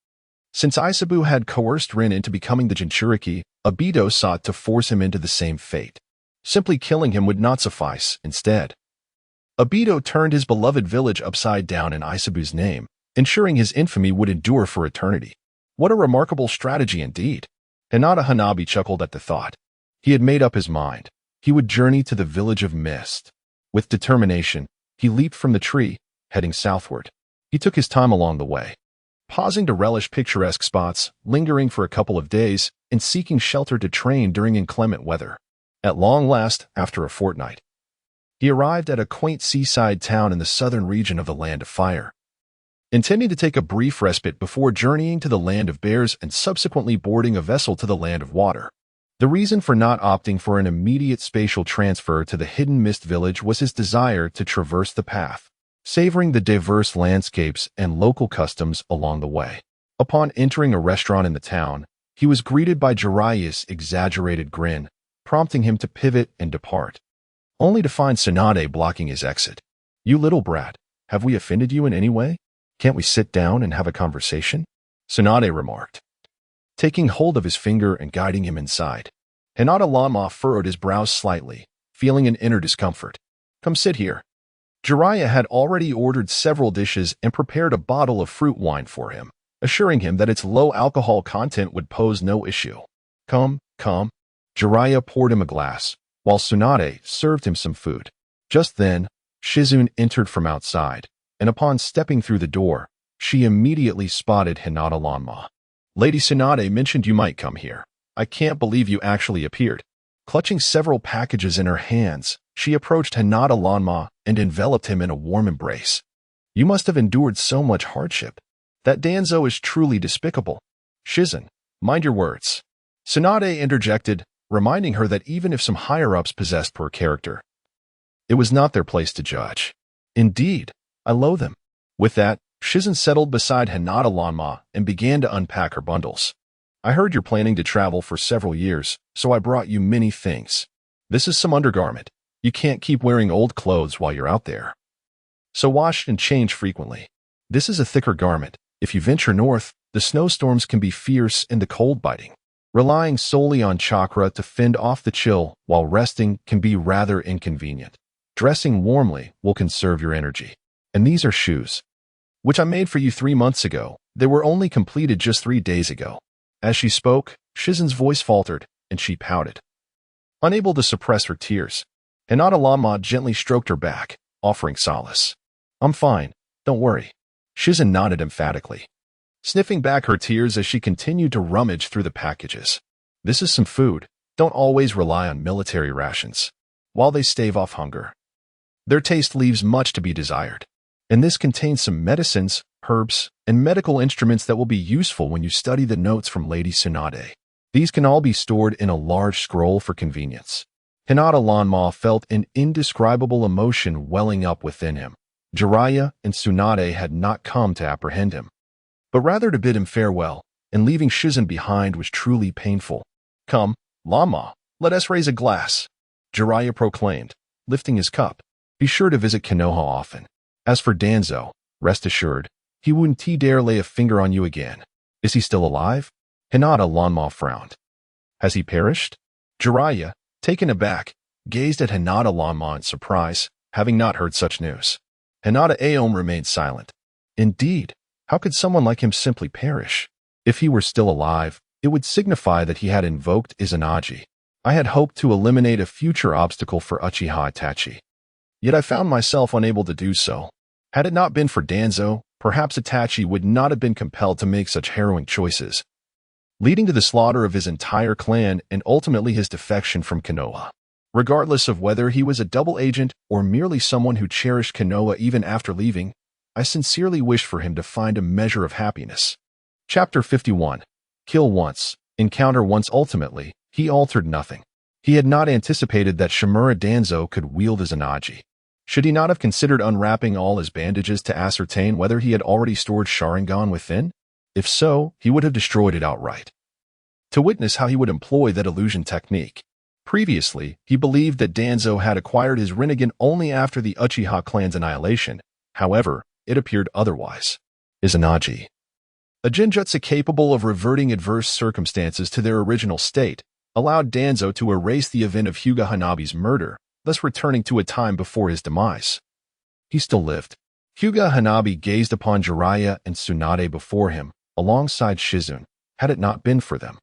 Since Isabu had coerced Rin into becoming the Jinchuriki, Obito sought to force him into the same fate. Simply killing him would not suffice. Instead, Obito turned his beloved village upside down in Isabu's name, ensuring his infamy would endure for eternity. What a remarkable strategy indeed. Hinata Hanabi chuckled at the thought. He had made up his mind. He would journey to the village of Mist. With determination, he leaped from the tree, heading southward. He took his time along the way, pausing to relish picturesque spots, lingering for a couple of days, and seeking shelter to train during inclement weather. At long last, after a fortnight, he arrived at a quaint seaside town in the southern region of the Land of Fire. Intending to take a brief respite before journeying to the Land of Bears and subsequently boarding a vessel to the Land of Water. The reason for not opting for an immediate spatial transfer to the hidden Mist Village was his desire to traverse the path, savoring the diverse landscapes and local customs along the way. Upon entering a restaurant in the town, he was greeted by Jiraiya's exaggerated grin, prompting him to pivot and depart, only to find Tsunade blocking his exit. "You little brat, have we offended you in any way? Can't we sit down and have a conversation?" Tsunade remarked, taking hold of his finger and guiding him inside. Hinata Lanma furrowed his brows slightly, feeling an inner discomfort. "Come sit here." Jiraiya had already ordered several dishes and prepared a bottle of fruit wine for him, assuring him that its low alcohol content would pose no issue. Come. Jiraiya poured him a glass, while Tsunade served him some food. Just then, Shizune entered from outside, and upon stepping through the door, she immediately spotted Hinata Lanma. "Lady Tsunade mentioned you might come here. I can't believe you actually appeared." Clutching several packages in her hands, she approached Hinata Lanma and enveloped him in a warm embrace. "You must have endured so much hardship. That Danzo is truly despicable." "Shizune, mind your words," Tsunade interjected, reminding her that even if some higher-ups possessed poor character, it was not their place to judge. "Indeed, I loathe them." With that, Shizune settled beside Hinata Lanma and began to unpack her bundles. I heard you're planning to travel for several years, so I brought you many things. This is some undergarment. You can't keep wearing old clothes while you're out there. So wash and change frequently. This is a thicker garment. If you venture north, the snowstorms can be fierce and the cold biting. Relying solely on chakra to fend off the chill while resting can be rather inconvenient. Dressing warmly will conserve your energy. And these are shoes, which I made for you 3 months ago. They were only completed just 3 days ago. As she spoke, Shizen's voice faltered, and she pouted. Unable to suppress her tears, Hinata Lama gently stroked her back, offering solace. I'm fine, don't worry. Shizen nodded emphatically, sniffing back her tears as she continued to rummage through the packages. This is some food. Don't always rely on military rations. While they stave off hunger, their taste leaves much to be desired. And this contains some medicines, herbs, and medical instruments that will be useful when you study the notes from Lady Tsunade. These can all be stored in a large scroll for convenience. Hinata Lanma felt an indescribable emotion welling up within him. Jiraiya and Tsunade had not come to apprehend him, but rather to bid him farewell, and leaving Shizen behind was truly painful. Come, Lama, let us raise a glass, Jiraiya proclaimed, lifting his cup. Be sure to visit Konoha often. As for Danzo, rest assured, he wouldn't dare lay a finger on you again. Is he still alive? Hinata Lanma frowned. Has he perished? Jiraiya, taken aback, gazed at Hinata Lanma in surprise, having not heard such news. Hinata Aom remained silent. Indeed, how could someone like him simply perish? If he were still alive, it would signify that he had invoked Izanagi. I had hoped to eliminate a future obstacle for Uchiha Itachi. Yet I found myself unable to do so. Had it not been for Danzo, perhaps Itachi would not have been compelled to make such harrowing choices, leading to the slaughter of his entire clan and ultimately his defection from Konoha. Regardless of whether he was a double agent or merely someone who cherished Konoha even after leaving, I sincerely wish for him to find a measure of happiness. Chapter 51. Kill once, encounter once. Ultimately, he altered nothing. He had not anticipated that Shimura Danzo could wield Izanagi. Should he not have considered unwrapping all his bandages to ascertain whether he had already stored Sharingan within? If so, he would have destroyed it outright. To witness how he would employ that illusion technique. Previously, he believed that Danzo had acquired his Rinnegan only after the Uchiha clan's annihilation. However, it appeared otherwise. Izanagi, a genjutsu capable of reverting adverse circumstances to their original state, allowed Danzo to erase the event of Hyuga Hanabi's murder, thus returning to a time before his demise. He still lived. Hyuga Hanabi gazed upon Jiraiya and Tsunade before him, alongside Shizun, had it not been for them.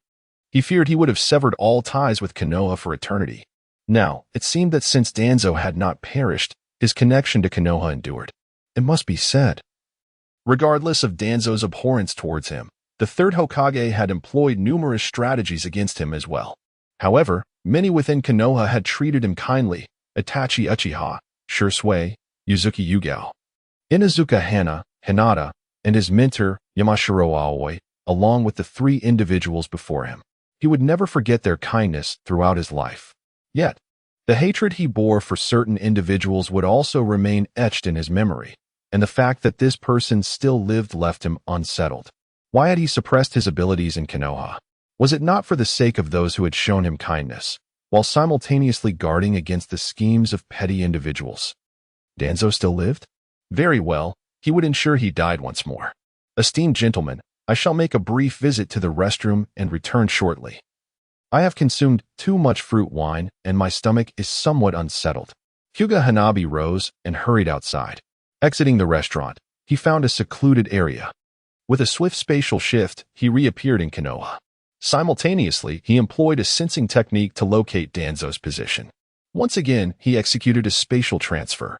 He feared he would have severed all ties with Konoha for eternity. Now, it seemed that since Danzo had not perished, his connection to Konoha endured. It must be said. Regardless of Danzo's abhorrence towards him, the third Hokage had employed numerous strategies against him as well. However, many within Konoha had treated him kindly. Itachi Uchiha, Shursui, Yuzuki Yugao, Inuzuka Hana, Hinata, and his mentor, Yamashiro Aoi, along with the 3 individuals before him. He would never forget their kindness throughout his life. Yet, the hatred he bore for certain individuals would also remain etched in his memory, and the fact that this person still lived left him unsettled. Why had he suppressed his abilities in Konoha? Was it not for the sake of those who had shown him kindness, while simultaneously guarding against the schemes of petty individuals? Danzo still lived? Very well, he would ensure he died once more. Esteemed gentlemen, I shall make a brief visit to the restroom and return shortly. I have consumed too much fruit wine and my stomach is somewhat unsettled. Hyuga Hanabi rose and hurried outside. Exiting the restaurant, he found a secluded area. With a swift spatial shift, he reappeared in Konoha. Simultaneously, he employed a sensing technique to locate Danzo's position. Once again, he executed a spatial transfer,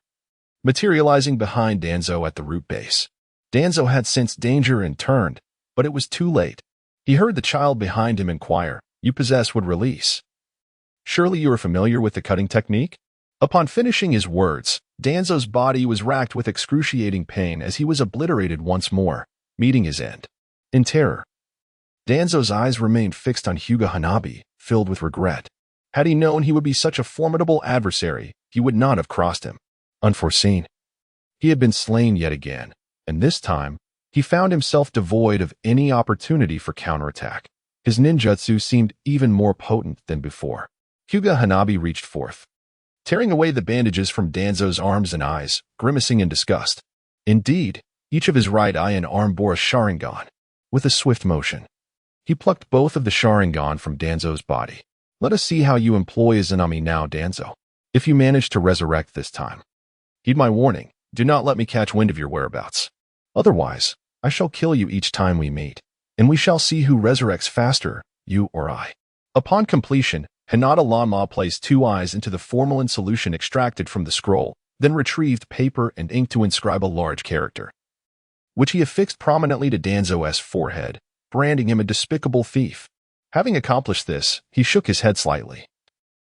materializing behind Danzo at the root base. Danzo had sensed danger and turned, but it was too late. He heard the child behind him inquire, "You possess would release. Surely you are familiar with the cutting technique?" Upon finishing his words, Danzo's body was racked with excruciating pain as he was obliterated once more, meeting his end. In terror, Danzo's eyes remained fixed on Hyuga Hanabi, filled with regret. Had he known he would be such a formidable adversary, he would not have crossed him. Unforeseen. He had been slain yet again, and this time, he found himself devoid of any opportunity for counterattack. His ninjutsu seemed even more potent than before. Hyuga Hanabi reached forth, tearing away the bandages from Danzo's arms and eyes, grimacing in disgust. Indeed, each of his right eye and arm bore a Sharingan. With a swift motion, he plucked both of the Sharingan from Danzo's body. Let us see how you employ Izanami now, Danzo. If you manage to resurrect this time, heed my warning. Do not let me catch wind of your whereabouts. Otherwise, I shall kill you each time we meet, and we shall see who resurrects faster, you or I. Upon completion, Hinata Lanma placed 2 eyes into the formalin solution extracted from the scroll, then retrieved paper and ink to inscribe a large character, which he affixed prominently to Danzo's forehead, branding him a despicable thief. Having accomplished this, he shook his head slightly,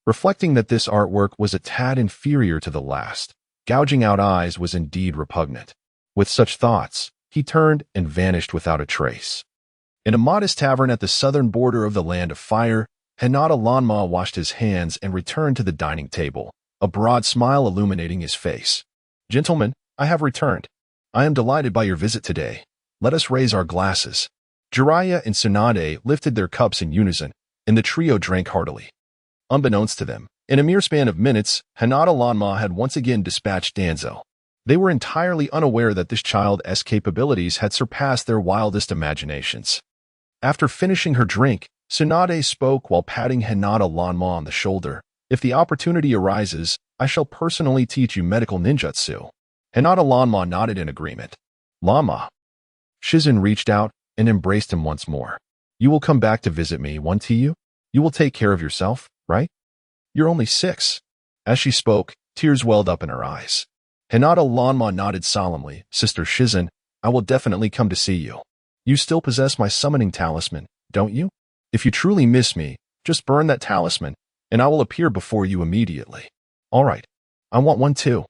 reflecting that this artwork was a tad inferior to the last. Gouging out eyes was indeed repugnant. With such thoughts, he turned and vanished without a trace. In a modest tavern at the southern border of the Land of Fire, Hinata Lanma washed his hands and returned to the dining table, a broad smile illuminating his face. Gentlemen, I have returned. I am delighted by your visit today. Let us raise our glasses. Jiraiya and Tsunade lifted their cups in unison, and the trio drank heartily. Unbeknownst to them, in a mere span of minutes, Hinata Lanma had once again dispatched Danzo. They were entirely unaware that this child's capabilities had surpassed their wildest imaginations. After finishing her drink, Tsunade spoke while patting Hinata Lanma on the shoulder. If the opportunity arises, I shall personally teach you medical ninjutsu. Hinata Lanma nodded in agreement. Lanma. Shizen reached out and embraced him once more. You will come back to visit me, won't you? You will take care of yourself, right? You're only 6. As she spoke, tears welled up in her eyes. Hinata Lanma nodded solemnly. Sister Shizen, I will definitely come to see you. You still possess my summoning talisman, don't you? If you truly miss me, just burn that talisman, and I will appear before you immediately. All right, I want one too.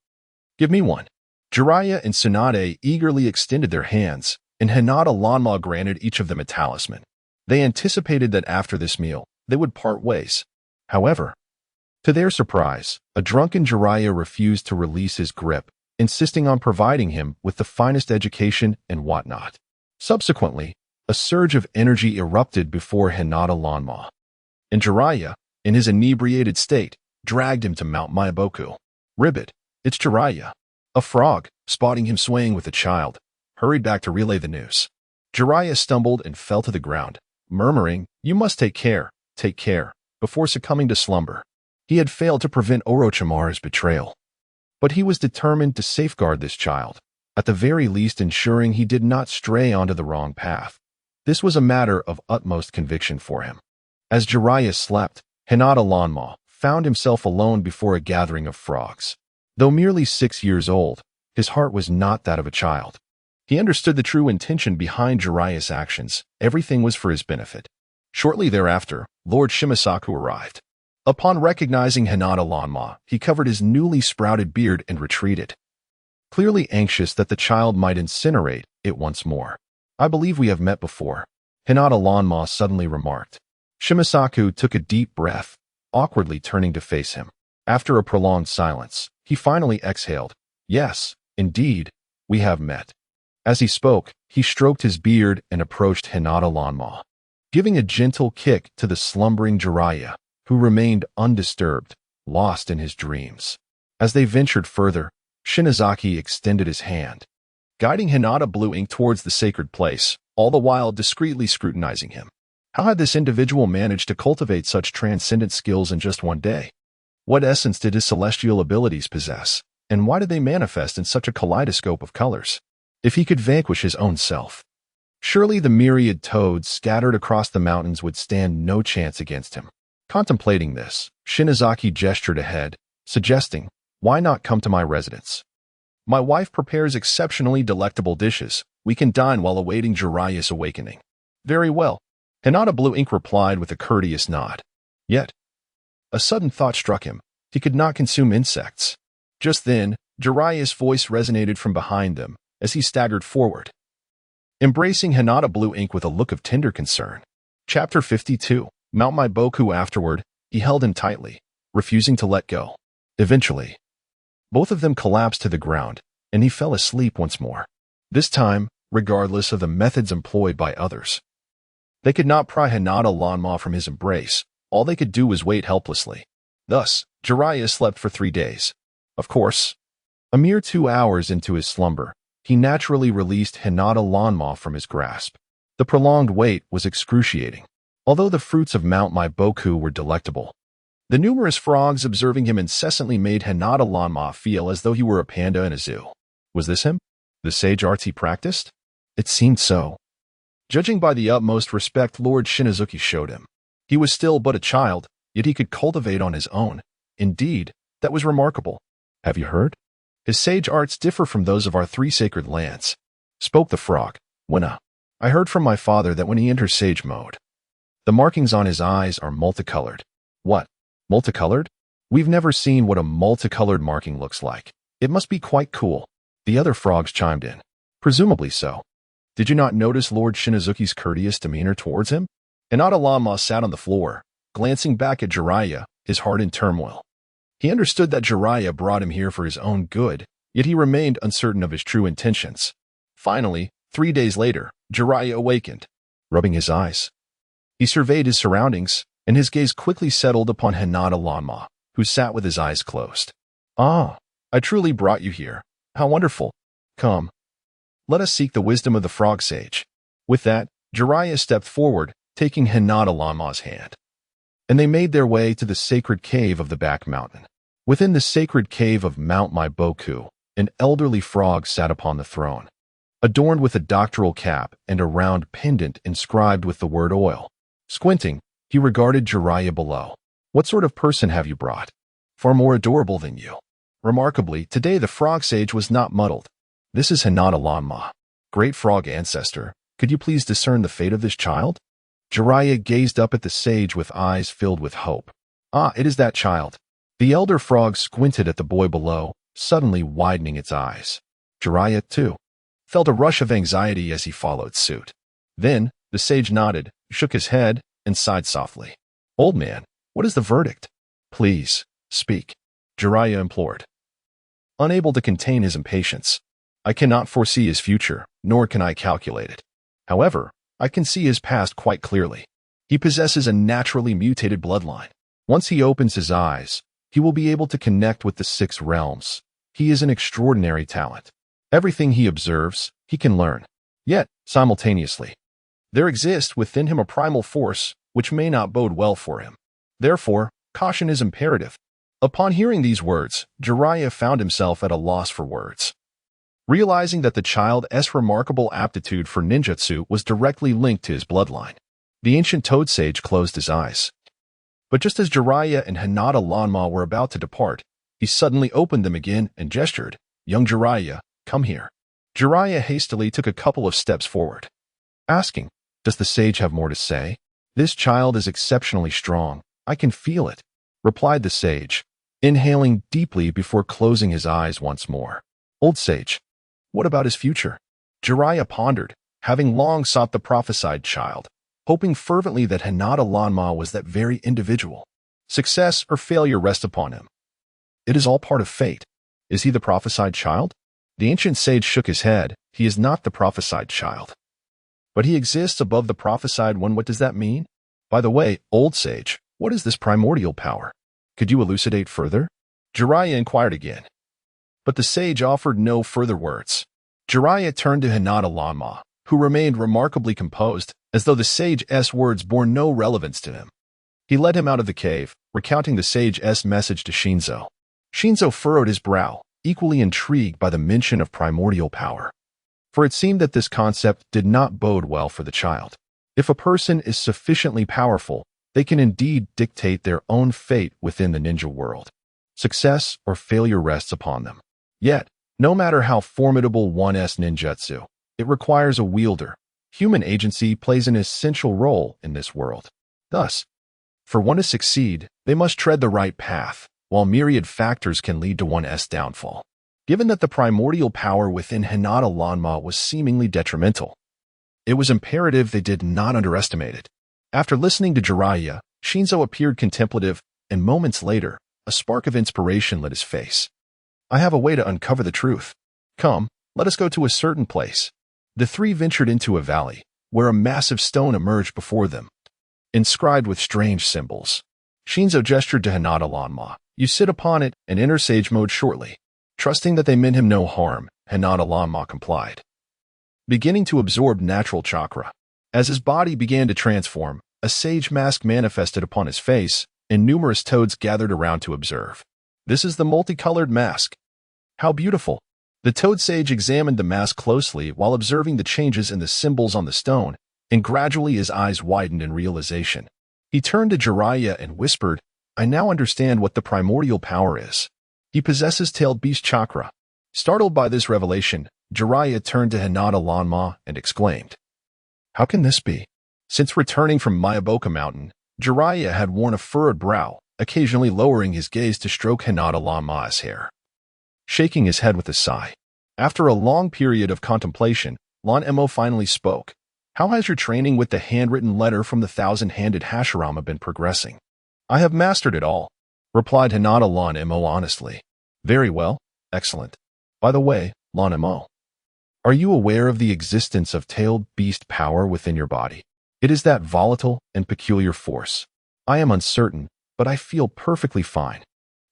Give me one. Jiraiya and Tsunade eagerly extended their hands, and Hinata Lanma granted each of them a talisman. They anticipated that after this meal, they would part ways. However, to their surprise, a drunken Jiraiya refused to release his grip, insisting on providing him with the finest education and whatnot. Subsequently, a surge of energy erupted before Hinata Lanma, and Jiraiya, in his inebriated state, dragged him to Mount Myaboku. Ribbit, it's Jiraiya. A frog, spotting him swaying with a child, hurried back to relay the news. Jiraiya stumbled and fell to the ground, murmuring, "You must take care, before succumbing to slumber." He had failed to prevent Orochimaru's betrayal, but he was determined to safeguard this child, at the very least ensuring he did not stray onto the wrong path. This was a matter of utmost conviction for him. As Jiraiya slept, Hinata Lanma found himself alone before a gathering of frogs. Though merely 6 years old, his heart was not that of a child. He understood the true intention behind Jiraiya's actions. Everything was for his benefit. Shortly thereafter, Lord Shimisaku arrived. Upon recognizing Hinata Lanma, he covered his newly sprouted beard and retreated, clearly anxious that the child might incinerate it once more. I believe we have met before, Hinata Lanma suddenly remarked. Shimisaku took a deep breath, awkwardly turning to face him. After a prolonged silence, he finally exhaled. Yes, indeed, we have met. As he spoke, he stroked his beard and approached Hinata Lanma, giving a gentle kick to the slumbering Jiraiya, who remained undisturbed, lost in his dreams. As they ventured further, Shinozaki extended his hand, guiding Hinata Blue Ink towards the sacred place, all the while discreetly scrutinizing him. How had this individual managed to cultivate such transcendent skills in just one day? What essence did his celestial abilities possess, and why did they manifest in such a kaleidoscope of colors? If he could vanquish his own self, surely the myriad toads scattered across the mountains would stand no chance against him. Contemplating this, Shinozaki gestured ahead, suggesting, "Why not come to my residence? My wife prepares exceptionally delectable dishes. We can dine while awaiting Jiraiya's awakening." "Very well," Hinata Blue Ink replied with a courteous nod. Yet, a sudden thought struck him. He could not consume insects. Just then, Jiraiya's voice resonated from behind them as he staggered forward, embracing Hinata Blue Ink with a look of tender concern. Chapter 52. Mount Maiboku. Afterward, he held him tightly, refusing to let go. Eventually, both of them collapsed to the ground, and he fell asleep once more. This time, regardless of the methods employed by others. They could not pry Hinata Lanma from his embrace. All they could do was wait helplessly. Thus, Jiraiya slept for 3 days. Of course, a mere 2 hours into his slumber, he naturally released Hinata Lanma from his grasp. The prolonged wait was excruciating. Although the fruits of Mount Maiboku were delectable, the numerous frogs observing him incessantly made Hinata Lanma feel as though he were a panda in a zoo. Was this him? The sage arts he practiced? It seemed so. Judging by the utmost respect Lord Shinazuki showed him, he was still but a child, yet he could cultivate on his own. Indeed, that was remarkable. Have you heard? His sage arts differ from those of our 3 sacred lands, spoke the frog. Winna, I heard from my father that when he enters sage mode, the markings on his eyes are multicolored. What? Multicolored? We've never seen what a multicolored marking looks like. It must be quite cool. The other frogs chimed in. Presumably so. Did you not notice Lord Shinazuki's courteous demeanor towards him? Hinata Lanma sat on the floor, glancing back at Jiraiya, his heart in turmoil. He understood that Jiraiya brought him here for his own good, yet he remained uncertain of his true intentions. Finally, 3 days later, Jiraiya awakened, rubbing his eyes. He surveyed his surroundings, and his gaze quickly settled upon Hinata Lanma, who sat with his eyes closed. Ah, I truly brought you here. How wonderful. Come, let us seek the wisdom of the frog sage. With that, Jiraiya stepped forward, taking Hinata Lanma's hand. And they made their way to the sacred cave of the back mountain. Within the sacred cave of Mount Maiboku, an elderly frog sat upon the throne, adorned with a doctoral cap and a round pendant inscribed with the word oil. Squinting, he regarded Jiraiya below. What sort of person have you brought? Far more adorable than you. Remarkably, today the frog sage was not muddled. This is Hinata Lanma. Great frog ancestor, could you please discern the fate of this child? Jiraiya gazed up at the sage with eyes filled with hope. Ah, it is that child. The elder frog squinted at the boy below, suddenly widening its eyes. Jiraiya, too, felt a rush of anxiety as he followed suit. Then, the sage nodded, shook his head, and sighed softly. Old man, what is the verdict? Please, speak, Jiraiya implored. Unable to contain his impatience, I cannot foresee his future, nor can I calculate it. However, I can see his past quite clearly. He possesses a naturally mutated bloodline. Once he opens his eyes, he will be able to connect with the 6 realms. He is an extraordinary talent. Everything he observes, he can learn. Yet, simultaneously, there exists within him a primal force which may not bode well for him. Therefore, caution is imperative. Upon hearing these words, Jiraiya found himself at a loss for words. Realizing that the child's remarkable aptitude for ninjutsu was directly linked to his bloodline, the ancient toad sage closed his eyes. But just as Jiraiya and Hinata Lanma were about to depart, he suddenly opened them again and gestured, Young Jiraiya, come here. Jiraiya hastily took a couple of steps forward, asking, Does the sage have more to say? This child is exceptionally strong. I can feel it, replied the sage, inhaling deeply before closing his eyes once more. Old sage, what about his future? Jiraiya pondered, having long sought the prophesied child, hoping fervently that Hinata Lanma was that very individual. Success or failure rest upon him. It is all part of fate. Is he the prophesied child? The ancient sage shook his head. He is not the prophesied child. But he exists above the prophesied one. What does that mean? By the way, old sage, what is this primordial power? Could you elucidate further? Jiraiya inquired again. But the sage offered no further words. Jiraiya turned to Hinata Lanma, who remained remarkably composed, as though the sage's words bore no relevance to him. He led him out of the cave, recounting the sage's message to Shinzo. Shinzo furrowed his brow, equally intrigued by the mention of primordial power. For it seemed that this concept did not bode well for the child. If a person is sufficiently powerful, they can indeed dictate their own fate within the ninja world. Success or failure rests upon them. Yet, no matter how formidable one's ninjutsu, it requires a wielder. Human agency plays an essential role in this world. Thus, for one to succeed, they must tread the right path, while myriad factors can lead to one's downfall. Given that the primordial power within Hinata Lanma was seemingly detrimental, it was imperative they did not underestimate it. After listening to Jiraiya, Shinzo appeared contemplative, and moments later, a spark of inspiration lit his face. I have a way to uncover the truth. Come, let us go to a certain place. The 3 ventured into a valley, where a massive stone emerged before them, inscribed with strange symbols. Shinzo gestured to Hinata Lanma. You sit upon it and enter sage mode shortly. Trusting that they meant him no harm, Hinata Lanma complied, beginning to absorb natural chakra. As his body began to transform, a sage mask manifested upon his face, and numerous toads gathered around to observe. This is the multicolored mask. How beautiful! The toad sage examined the mask closely while observing the changes in the symbols on the stone, and gradually his eyes widened in realization. He turned to Jiraiya and whispered, I now understand what the primordial power is. He possesses tailed beast chakra. Startled by this revelation, Jiraiya turned to Hinata Lanma and exclaimed, How can this be? Since returning from Mayaboka Mountain, Jiraiya had worn a furrowed brow, occasionally lowering his gaze to stroke Hinata Lanma's hair. Shaking his head with a sigh. After a long period of contemplation, Lan Emo finally spoke. How has your training with the handwritten letter from the thousand-handed Hashirama been progressing? I have mastered it all, replied Hinata Lan Emo honestly. Very well, excellent. By the way, Lan Emo, are you aware of the existence of tailed beast power within your body? It is that volatile and peculiar force. I am uncertain, but I feel perfectly fine.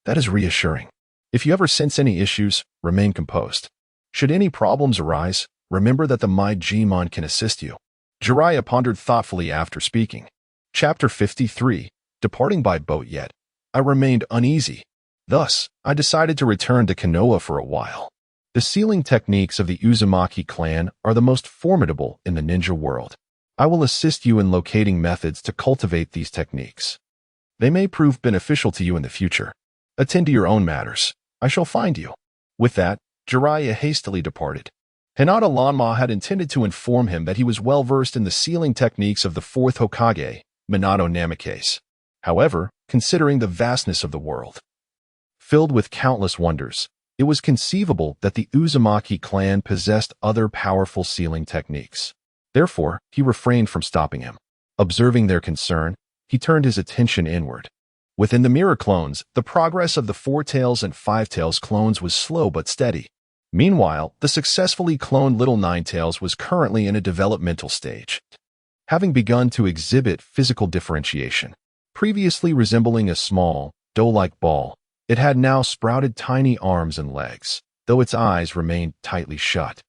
That is reassuring. If you ever sense any issues, remain composed. Should any problems arise, remember that the Maijimon can assist you. Jiraiya pondered thoughtfully after speaking. Chapter 53, Departing by Boat Yet. I remained uneasy. Thus, I decided to return to Konoha for a while. The sealing techniques of the Uzumaki clan are the most formidable in the ninja world. I will assist you in locating methods to cultivate these techniques. They may prove beneficial to you in the future. Attend to your own matters. I shall find you. With that, Jiraiya hastily departed. Hinata Lanma had intended to inform him that he was well versed in the sealing techniques of the fourth Hokage, Minato Namikaze. However, considering the vastness of the world, filled with countless wonders, it was conceivable that the Uzumaki clan possessed other powerful sealing techniques. Therefore, he refrained from stopping him. Observing their concern, he turned his attention inward. Within the mirror clones, the progress of the Four Tails and Five Tails clones was slow but steady. Meanwhile, the successfully cloned Little Nine Tails was currently in a developmental stage, having begun to exhibit physical differentiation. Previously resembling a small, dough-like ball, it had now sprouted tiny arms and legs, though its eyes remained tightly shut,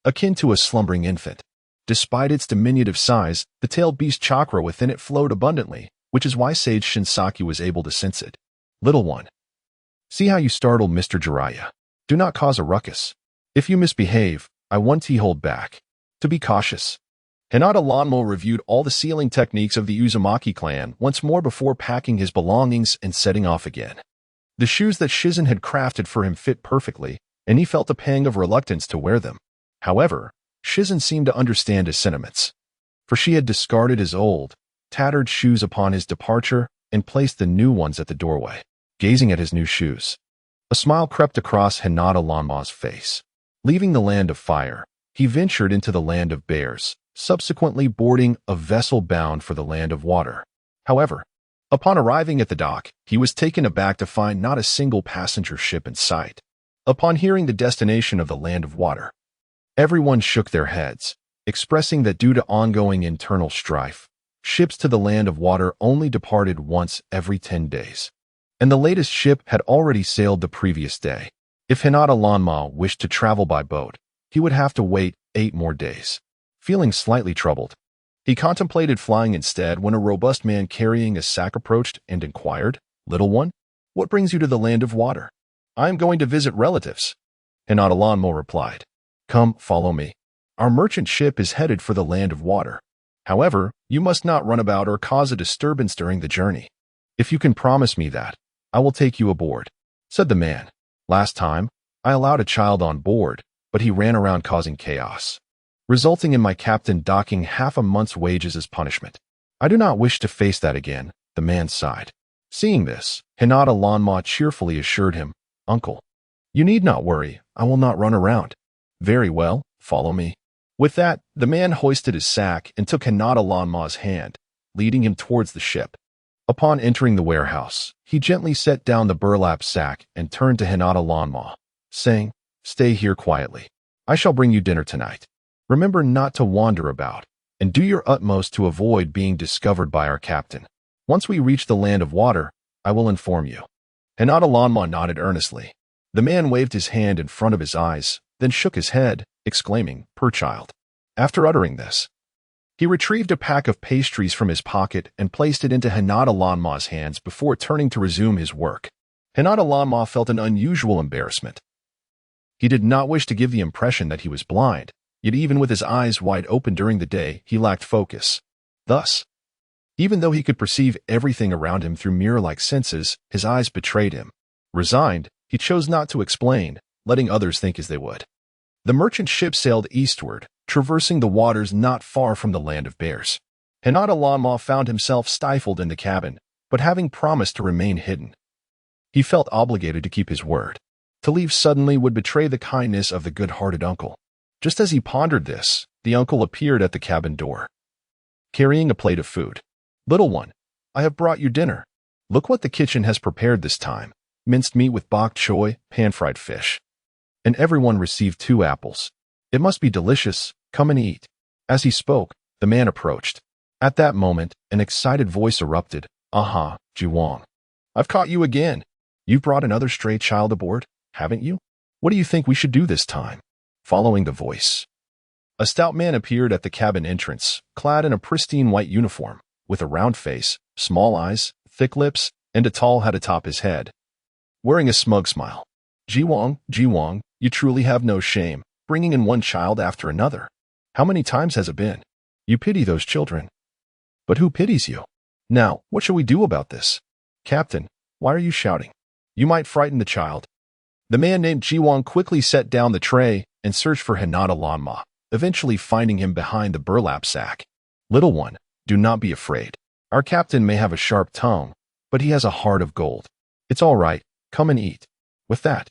akin to a slumbering infant. Despite its diminutive size, the tailed beast chakra within it flowed abundantly, which is why Sage Shinsaki was able to sense it. Little one, see how you startled Mr. Jiraiya. Do not cause a ruckus. If you misbehave, I want to hold back. To be cautious. Hinata Lanma reviewed all the sealing techniques of the Uzumaki clan once more before packing his belongings and setting off again. The shoes that Shizen had crafted for him fit perfectly, and he felt a pang of reluctance to wear them. However, Shizen seemed to understand his sentiments, for she had discarded his old, tattered shoes upon his departure and placed the new ones at the doorway. Gazing at his new shoes, a smile crept across Hinata Lanma's face. Leaving the land of fire, he ventured into the land of bears, subsequently boarding a vessel bound for the land of water. However, upon arriving at the dock, he was taken aback to find not a single passenger ship in sight. Upon hearing the destination of the land of water, everyone shook their heads, expressing that due to ongoing internal strife, ships to the land of water only departed once every 10 days. And the latest ship had already sailed the previous day. If Hinata Lanma wished to travel by boat, he would have to wait 8 more days. Feeling slightly troubled, he contemplated flying instead when a robust man carrying a sack approached and inquired, Little one, what brings you to the land of water? I am going to visit relatives. Hinata Lanma replied, Come, follow me. Our merchant ship is headed for the land of water. However, you must not run about or cause a disturbance during the journey. If you can promise me that, I will take you aboard, said the man. Last time, I allowed a child on board, but he ran around causing chaos, resulting in my captain docking half a month's wages as punishment. I do not wish to face that again, the man sighed. Seeing this, Hinata Lanma cheerfully assured him, Uncle, you need not worry, I will not run around. Very well, follow me. With that, the man hoisted his sack and took Hinata Lanma's hand, leading him towards the ship. Upon entering the warehouse, he gently set down the burlap sack and turned to Hinata Lanma, saying, Stay here quietly. I shall bring you dinner tonight. Remember not to wander about, and do your utmost to avoid being discovered by our captain. Once we reach the land of water, I will inform you." Hinata Lanma nodded earnestly. The man waved his hand in front of his eyes, then shook his head, exclaiming, "Poor child." After uttering this, he retrieved a pack of pastries from his pocket and placed it into Hinata Lanma's hands before turning to resume his work. Hinata Lanma felt an unusual embarrassment. He did not wish to give the impression that he was blind, yet even with his eyes wide open during the day, he lacked focus. Thus, even though he could perceive everything around him through mirror-like senses, his eyes betrayed him. Resigned, he chose not to explain, letting others think as they would. The merchant ship sailed eastward, traversing the waters not far from the land of bears. Hinata Lanma found himself stifled in the cabin, but having promised to remain hidden, he felt obligated to keep his word. To leave suddenly would betray the kindness of the good-hearted uncle. Just as he pondered this, the uncle appeared at the cabin door, carrying a plate of food. "Little one, I have brought you dinner. Look what the kitchen has prepared this time. Minced meat with bok choy, pan-fried fish." And everyone received 2 apples. "It must be delicious. Come and eat." As he spoke, the man approached. At that moment, an excited voice erupted. "Aha, Jiwang. I've caught you again. You've brought another stray child aboard, haven't you? What do you think we should do this time?" Following the voice, a stout man appeared at the cabin entrance, clad in a pristine white uniform, with a round face, small eyes, thick lips, and a tall hat atop his head, wearing a smug smile. Jiwang, you truly have no shame, bringing in one child after another. How many times has it been? You pity those children. But who pities you? Now, what shall we do about this? Captain, why are you shouting? You might frighten the child." The man named Jiwang quickly set down the tray and searched for Hinata Lanma, eventually finding him behind the burlap sack. "Little one, do not be afraid. Our captain may have a sharp tongue, but he has a heart of gold. It's all right, come and eat." With that,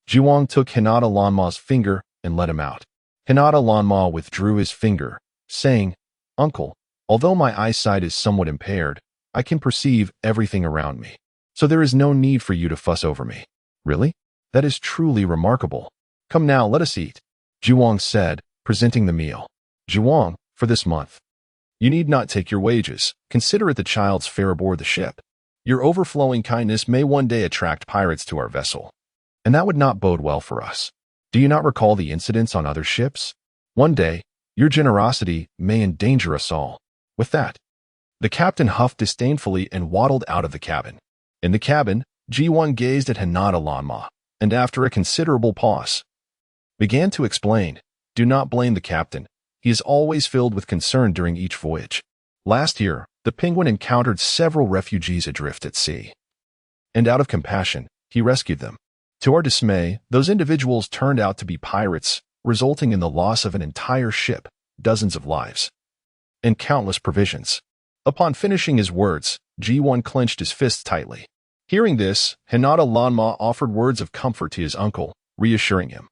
Jiwang took Hinata Lanma's finger and let him out. Hinata Lanma withdrew his finger, saying, "Uncle, although my eyesight is somewhat impaired, I can perceive everything around me, so there is no need for you to fuss over me." "Really? That is truly remarkable. Come now, let us eat," Jiwang said, presenting the meal. "Jiwang, for this month, you need not take your wages. Consider it the child's fare aboard the ship. Your overflowing kindness may one day attract pirates to our vessel, and that would not bode well for us. Do you not recall the incidents on other ships? One day, your generosity may endanger us all." With that, the captain huffed disdainfully and waddled out of the cabin. In the cabin, Jiwang gazed at Hinata Lanma, and after a considerable pause, began to explain, "Do not blame the captain. He is always filled with concern during each voyage. Last year, the Penguin encountered several refugees adrift at sea, and out of compassion, he rescued them. To our dismay, those individuals turned out to be pirates, resulting in the loss of an entire ship, dozens of lives, and countless provisions." Upon finishing his words, Jiwang clenched his fists tightly. Hearing this, Hinata Lanma offered words of comfort to his uncle, reassuring him,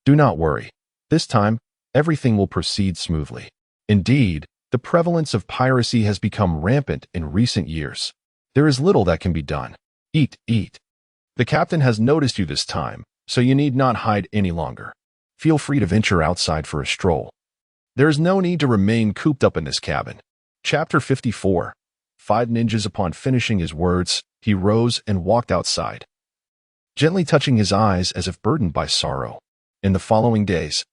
"Do not worry. This time, everything will proceed smoothly. Indeed, the prevalence of piracy has become rampant in recent years. There is little that can be done. Eat. The captain has noticed you this time, so you need not hide any longer. Feel free to venture outside for a stroll. There is no need to remain cooped up in this cabin." Chapter 54. 5 ninjas. Upon finishing his words, he rose and walked outside, gently touching his eyes as if burdened by sorrow. In the following days,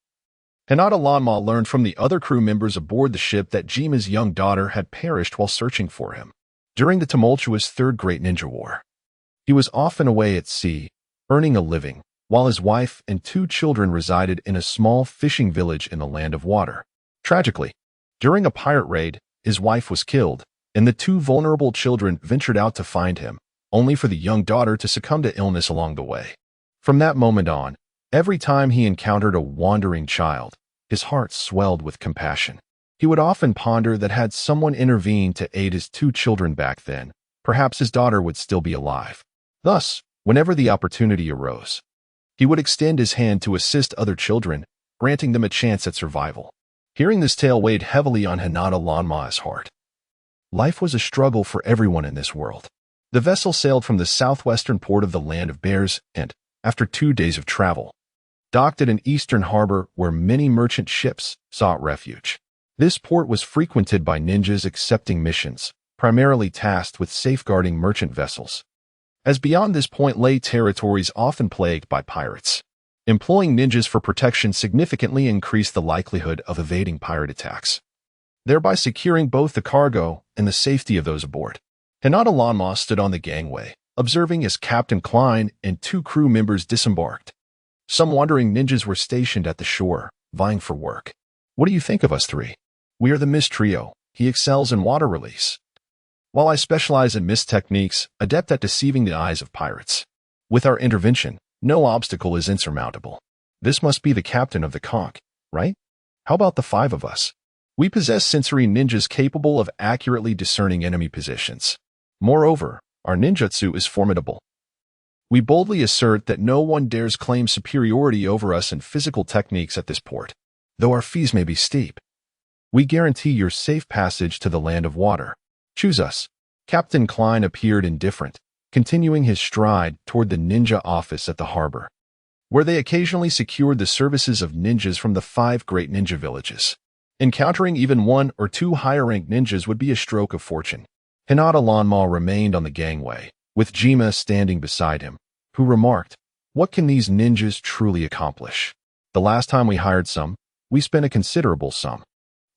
Hinata Lanma learned from the other crew members aboard the ship that Jima's young daughter had perished while searching for him during the tumultuous Third Great Ninja War. He was often away at sea, earning a living, while his wife and 2 children resided in a small fishing village in the land of water. Tragically, during a pirate raid, his wife was killed, and the 2 vulnerable children ventured out to find him, only for the young daughter to succumb to illness along the way. From that moment on, every time he encountered a wandering child, his heart swelled with compassion. He would often ponder that had someone intervened to aid his 2 children back then, perhaps his daughter would still be alive. Thus, whenever the opportunity arose, he would extend his hand to assist other children, granting them a chance at survival. Hearing this tale weighed heavily on Hinata Lanma's heart. Life was a struggle for everyone in this world. The vessel sailed from the southwestern port of the Land of Bears and, after 2 days of travel, docked at an eastern harbor where many merchant ships sought refuge. This port was frequented by ninjas accepting missions, primarily tasked with safeguarding merchant vessels. As beyond this point lay territories often plagued by pirates. Employing ninjas for protection significantly increased the likelihood of evading pirate attacks, thereby securing both the cargo and the safety of those aboard. Hinata Lanma stood on the gangway, observing as Captain Klein and 2 crew members disembarked. Some wandering ninjas were stationed at the shore, vying for work. "What do you think of us 3? We are the Mist Trio. He excels in water release, while I specialize in mist techniques, adept at deceiving the eyes of pirates. With our intervention, no obstacle is insurmountable. This must be the captain of the conch, right? How about the 5 of us? We possess sensory ninjas capable of accurately discerning enemy positions. Moreover, our ninjutsu is formidable. We boldly assert that no one dares claim superiority over us in physical techniques at this port, though our fees may be steep. We guarantee your safe passage to the land of water. Choose us." Captain Klein appeared indifferent, continuing his stride toward the ninja office at the harbor, where they occasionally secured the services of ninjas from the 5 great ninja villages. Encountering even 1 or 2 higher-ranked ninjas would be a stroke of fortune. Hinata Lanma remained on the gangway, with Jima standing beside him, who remarked, "What can these ninjas truly accomplish? The last time we hired some, we spent a considerable sum,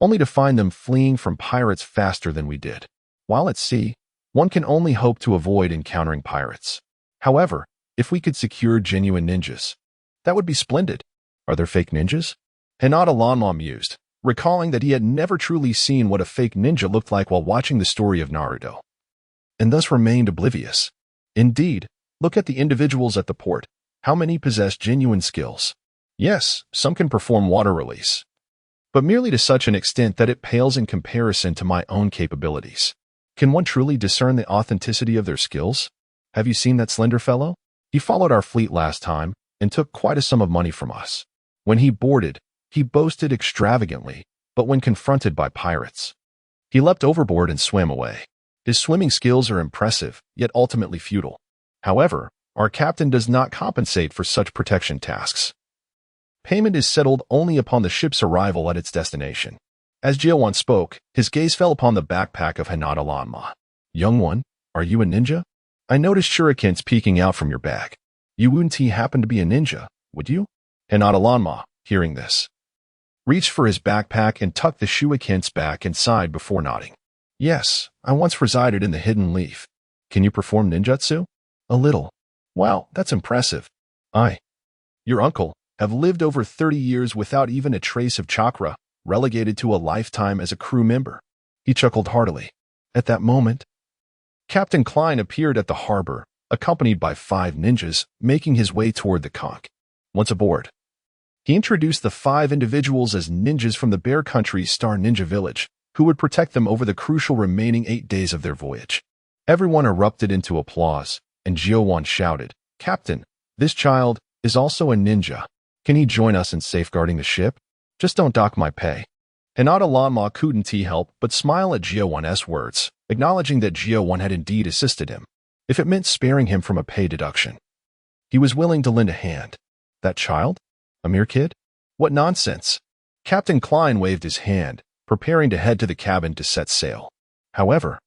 only to find them fleeing from pirates faster than we did. While at sea, one can only hope to avoid encountering pirates. However, if we could secure genuine ninjas, that would be splendid." "Are there fake ninjas?" Hinata Lanma mused, recalling that he had never truly seen what a fake ninja looked like while watching the story of Naruto, and thus remained oblivious. Indeed, look at the individuals at the port. How many possess genuine skills? Yes, some can perform water release, but merely to such an extent that it pales in comparison to my own capabilities. Can one truly discern the authenticity of their skills? Have you seen that slender fellow? He followed our fleet last time and took quite a sum of money from us. When he boarded, he boasted extravagantly, but when confronted by pirates, he leapt overboard and swam away. His swimming skills are impressive, yet ultimately futile. However, our captain does not compensate for such protection tasks. Payment is settled only upon the ship's arrival at its destination." As Jiawan spoke, his gaze fell upon the backpack of Hinata Lanma. "Young one, are you a ninja? I noticed shurikens peeking out from your bag. You wouldn't happen to be a ninja, would you?" Hinata Lanma, hearing this, reached for his backpack and tucked the shurikens back inside before nodding. "Yes, I once resided in the Hidden Leaf. Can you perform ninjutsu?" "A little." "Wow, that's impressive. Your uncle, have lived over 30 years without even a trace of chakra, relegated to a lifetime as a crew member." He chuckled heartily. At that moment, Captain Klein appeared at the harbor, accompanied by 5 ninjas, making his way toward the conch. Once aboard, he introduced the 5 individuals as ninjas from the Bear Country Star Ninja Village, who would protect them over the crucial remaining 8 days of their voyage. Everyone erupted into applause, and Jiawan shouted, "Captain, this child is also a ninja. Can he join us in safeguarding the ship? Just don't dock my pay." Hinata Lanma couldn't help but smile at Jiawan's words, acknowledging that Jiawan had indeed assisted him, if it meant sparing him from a pay deduction. He was willing to lend a hand. That child? A mere kid? What nonsense! Captain Klein waved his hand, preparing to head to the cabin to set sail. However,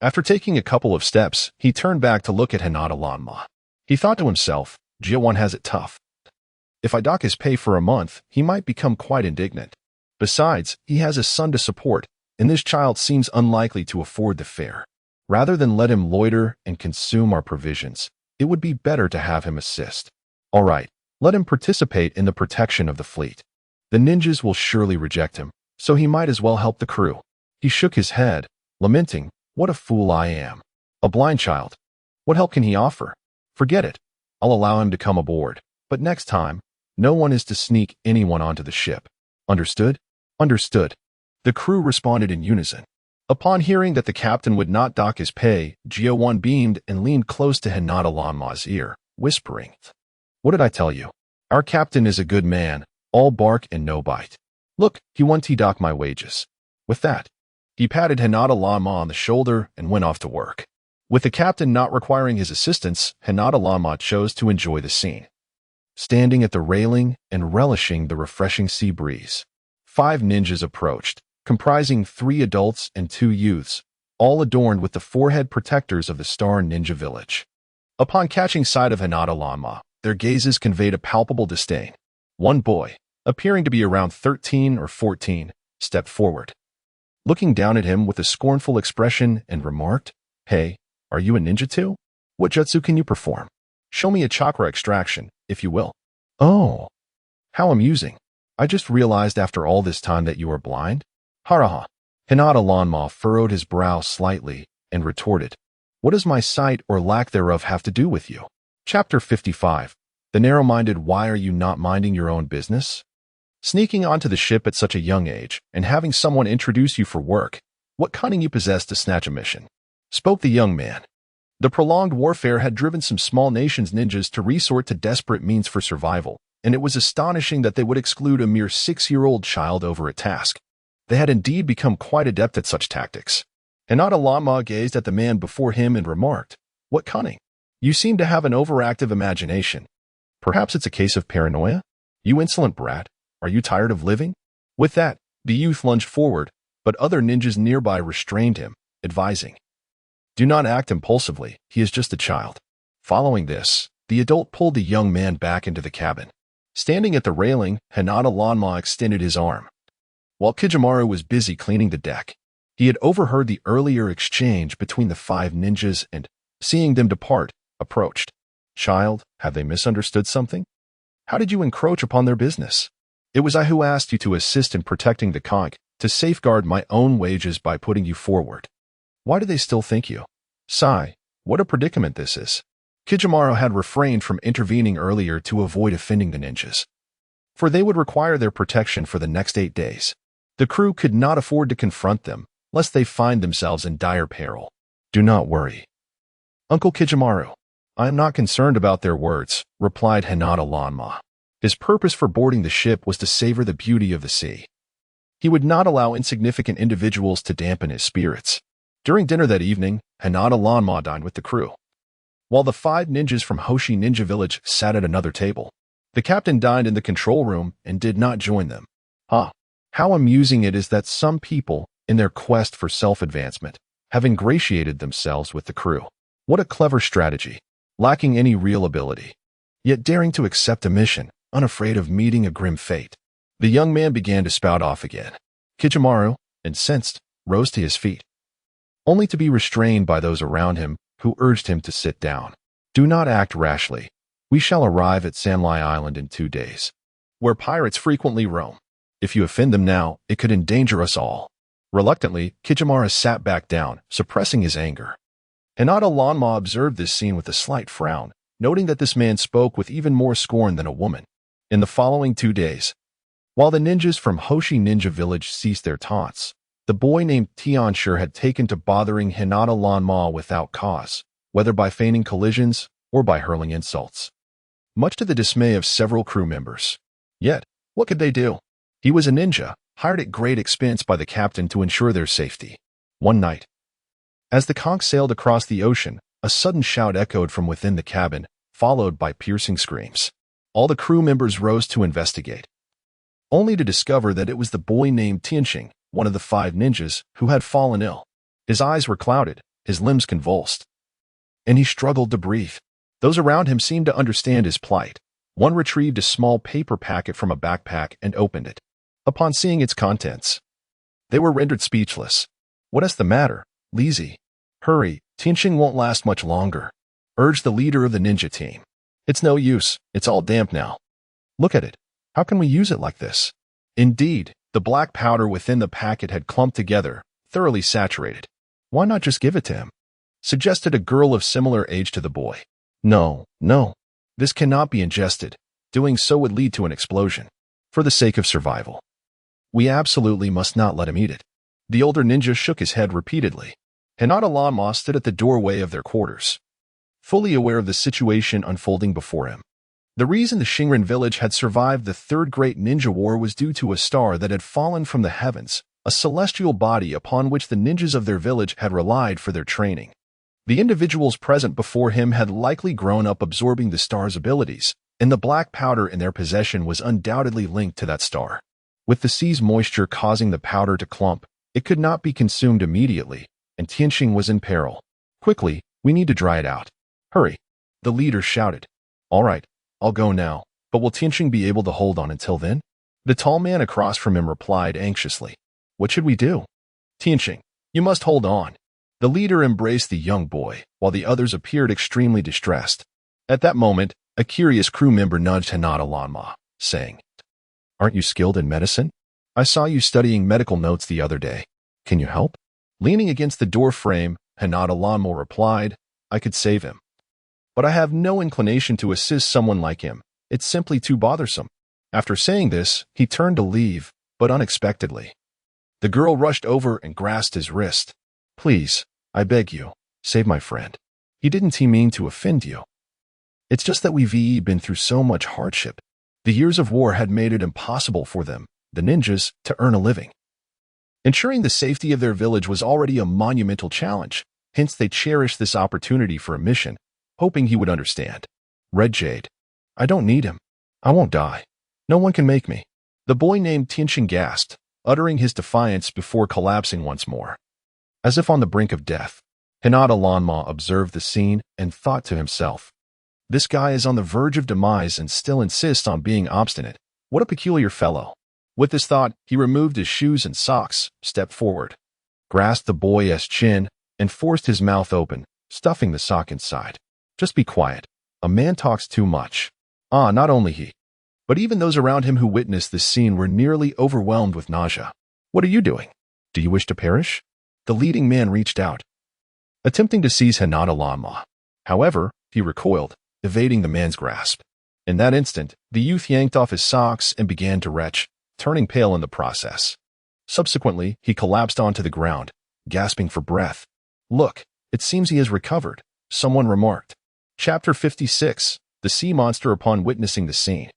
after taking a couple of steps, he turned back to look at Hinata Lanma. He thought to himself, Jiawan has it tough. If I dock his pay for a month, he might become quite indignant. Besides, he has a son to support, and this child seems unlikely to afford the fare. Rather than let him loiter and consume our provisions, it would be better to have him assist. All right, let him participate in the protection of the fleet. The ninjas will surely reject him, so he might as well help the crew. He shook his head, lamenting, what a fool I am. A blind child. What help can he offer? Forget it. I'll allow him to come aboard, but next time, no one is to sneak anyone onto the ship. Understood? Understood. The crew responded in unison. Upon hearing that the captain would not dock his pay, Jiawan beamed and leaned close to Hinata Lanma's ear, whispering, What did I tell you? Our captain is a good man, all bark and no bite. Look, he won't dock my wages. With that, he patted Hinata Lanma on the shoulder and went off to work. With the captain not requiring his assistance, Hinata Lanma chose to enjoy the scene. Standing at the railing and relishing the refreshing sea breeze, 5 ninjas approached, comprising 3 adults and 2 youths, all adorned with the forehead protectors of the Star Ninja Village. Upon catching sight of Hinata Lanma, their gazes conveyed a palpable disdain. One boy, appearing to be around 13 or 14, stepped forward, looking down at him with a scornful expression, and remarked, "Hey, are you a ninja too? What jutsu can you perform? Show me a chakra extraction, if you will." "Oh, how amusing. I just realized after all this time that you are blind." Haraha. Hinata Lanma furrowed his brow slightly and retorted, "What does my sight or lack thereof have to do with you?" Chapter 55. The Narrow-Minded. Why are you not minding your own business? Sneaking onto the ship at such a young age and having someone introduce you for work, what cunning you possess to snatch a mission, spoke the young man. The prolonged warfare had driven some small nations' ninjas to resort to desperate means for survival, and it was astonishing that they would exclude a mere 6-year-old child over a task. They had indeed become quite adept at such tactics. Hinata Lanma gazed at the man before him and remarked, "What cunning! You seem to have an overactive imagination. Perhaps it's a case of paranoia? You insolent brat, are you tired of living?" With that, the youth lunged forward, but other ninjas nearby restrained him, advising, "Do not act impulsively, he is just a child." Following this, the adult pulled the young man back into the cabin. Standing at the railing, Hinata Lanma extended his arm. While Kijimaru was busy cleaning the deck, he had overheard the earlier exchange between the 5 ninjas and, seeing them depart, approached. "Child, have they misunderstood something? How did you encroach upon their business? It was I who asked you to assist in protecting the conch, to safeguard my own wages by putting you forward. Why do they still think you? Sigh, what a predicament this is." Kijimaru had refrained from intervening earlier to avoid offending the ninjas, for they would require their protection for the next 8 days. The crew could not afford to confront them, lest they find themselves in dire peril. "Do not worry, Uncle Kijimaru. I am not concerned about their words," replied Hinata Lanma. His purpose for boarding the ship was to savor the beauty of the sea. He would not allow insignificant individuals to dampen his spirits. During dinner that evening, Hinata Lanma dined with the crew, while the 5 ninjas from Hoshi Ninja Village sat at another table. The captain dined in the control room and did not join them. How amusing it is that some people, in their quest for self-advancement, have ingratiated themselves with the crew. What a clever strategy, lacking any real ability, yet daring to accept a mission, unafraid of meeting a grim fate. The young man began to spout off again. Kijimaru, incensed, rose to his feet, only to be restrained by those around him who urged him to sit down. "Do not act rashly. We shall arrive at Sanlai Island in 2 days, where pirates frequently roam. If you offend them now, it could endanger us all." Reluctantly, Kijimaru sat back down, suppressing his anger. Hinata Lanma observed this scene with a slight frown, noting that this man spoke with even more scorn than a woman. In the following 2 days, while the ninjas from Hoshi Ninja Village ceased their taunts, the boy named Tianshur had taken to bothering Hinata Lanma without cause, whether by feigning collisions or by hurling insults, much to the dismay of several crew members. Yet, what could they do? He was a ninja, hired at great expense by the captain to ensure their safety. One night, as the conch sailed across the ocean, a sudden shout echoed from within the cabin, followed by piercing screams. All the crew members rose to investigate, only to discover that it was the boy named Tianxing, one of the 5 ninjas, who had fallen ill. His eyes were clouded, his limbs convulsed, and he struggled to breathe. Those around him seemed to understand his plight. One retrieved a small paper packet from a backpack and opened it. Upon seeing its contents, they were rendered speechless. "What is the matter, Lizzie? Hurry, Tianxing won't last much longer," urged the leader of the ninja team. "It's no use, it's all damp now. Look at it. How can we use it like this?" Indeed, the black powder within the packet had clumped together, thoroughly saturated. "Why not just give it to him?" suggested a girl of similar age to the boy. No, this cannot be ingested. Doing so would lead to an explosion. For the sake of survival, we absolutely must not let him eat it." The older ninja shook his head repeatedly. Hinata Lanma stood at the doorway of their quarters, fully aware of the situation unfolding before him. The reason the Shinrin village had survived the 3rd Great Ninja War was due to a star that had fallen from the heavens, a celestial body upon which the ninjas of their village had relied for their training. The individuals present before him had likely grown up absorbing the star's abilities, and the black powder in their possession was undoubtedly linked to that star. With the sea's moisture causing the powder to clump, it could not be consumed immediately, and Tianqing was in peril. Quickly, we need to dry it out. Hurry. The leader shouted. All right, I'll go now, but will Tianqing be able to hold on until then? The tall man across from him replied anxiously. What should we do? Tianqing, you must hold on. The leader embraced the young boy, while the others appeared extremely distressed. At that moment, a curious crew member nudged Hinata Lanma, saying, Aren't you skilled in medicine? I saw you studying medical notes the other day. Can you help? Leaning against the door frame, Hinata Lanma replied, I could save him. But I have no inclination to assist someone like him. It's simply too bothersome. After saying this, he turned to leave, but unexpectedly. The girl rushed over and grasped his wrist. Please, I beg you, save my friend. He didn't mean to offend you. It's just that we've been through so much hardship. The years of war had made it impossible for them, the ninjas, to earn a living. Ensuring the safety of their village was already a monumental challenge, hence they cherished this opportunity for a mission, hoping he would understand. Red Jade. I don't need him. I won't die. No one can make me. The boy named Tianqing gasped, uttering his defiance before collapsing once more. As if on the brink of death, Hinata Lanma observed the scene and thought to himself, This guy is on the verge of demise and still insists on being obstinate. What a peculiar fellow. With this thought, he removed his shoes and socks, stepped forward, grasped the boy's chin, and forced his mouth open, stuffing the sock inside. Just be quiet. A man talks too much. Not only he, but even those around him who witnessed this scene were nearly overwhelmed with nausea. What are you doing? Do you wish to perish? The leading man reached out, attempting to seize Hinata Lanma. However, he recoiled, evading the man's grasp. In that instant, the youth yanked off his socks and began to retch, turning pale in the process. Subsequently, he collapsed onto the ground, gasping for breath. Look, it seems he has recovered, someone remarked. Chapter 56, The Sea Monster. Upon witnessing the scene,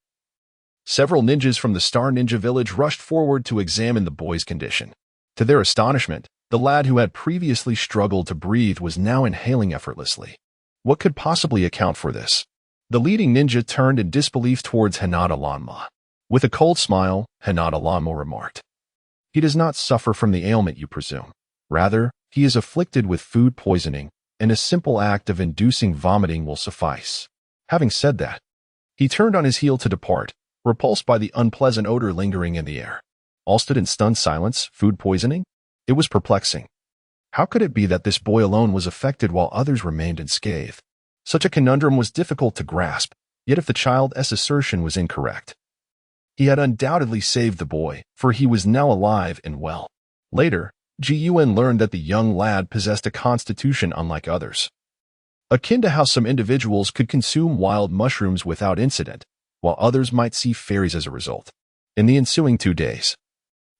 several ninjas from the Star Ninja Village rushed forward to examine the boy's condition. To their astonishment, the lad who had previously struggled to breathe was now inhaling effortlessly. What could possibly account for this? The leading ninja turned in disbelief towards Hinata Lanma. With a cold smile, Hinata Lanma remarked, He does not suffer from the ailment you presume. Rather, he is afflicted with food poisoning, and a simple act of inducing vomiting will suffice. Having said that, he turned on his heel to depart, repulsed by the unpleasant odor lingering in the air. All stood in stunned silence. Food poisoning? It was perplexing. How could it be that this boy alone was affected while others remained unscathed? Such a conundrum was difficult to grasp, yet if the child's assertion was incorrect, he had undoubtedly saved the boy, for he was now alive and well. Later, Ji Yuan learned that the young lad possessed a constitution unlike others, akin to how some individuals could consume wild mushrooms without incident, while others might see fairies as a result. In the ensuing 2 days,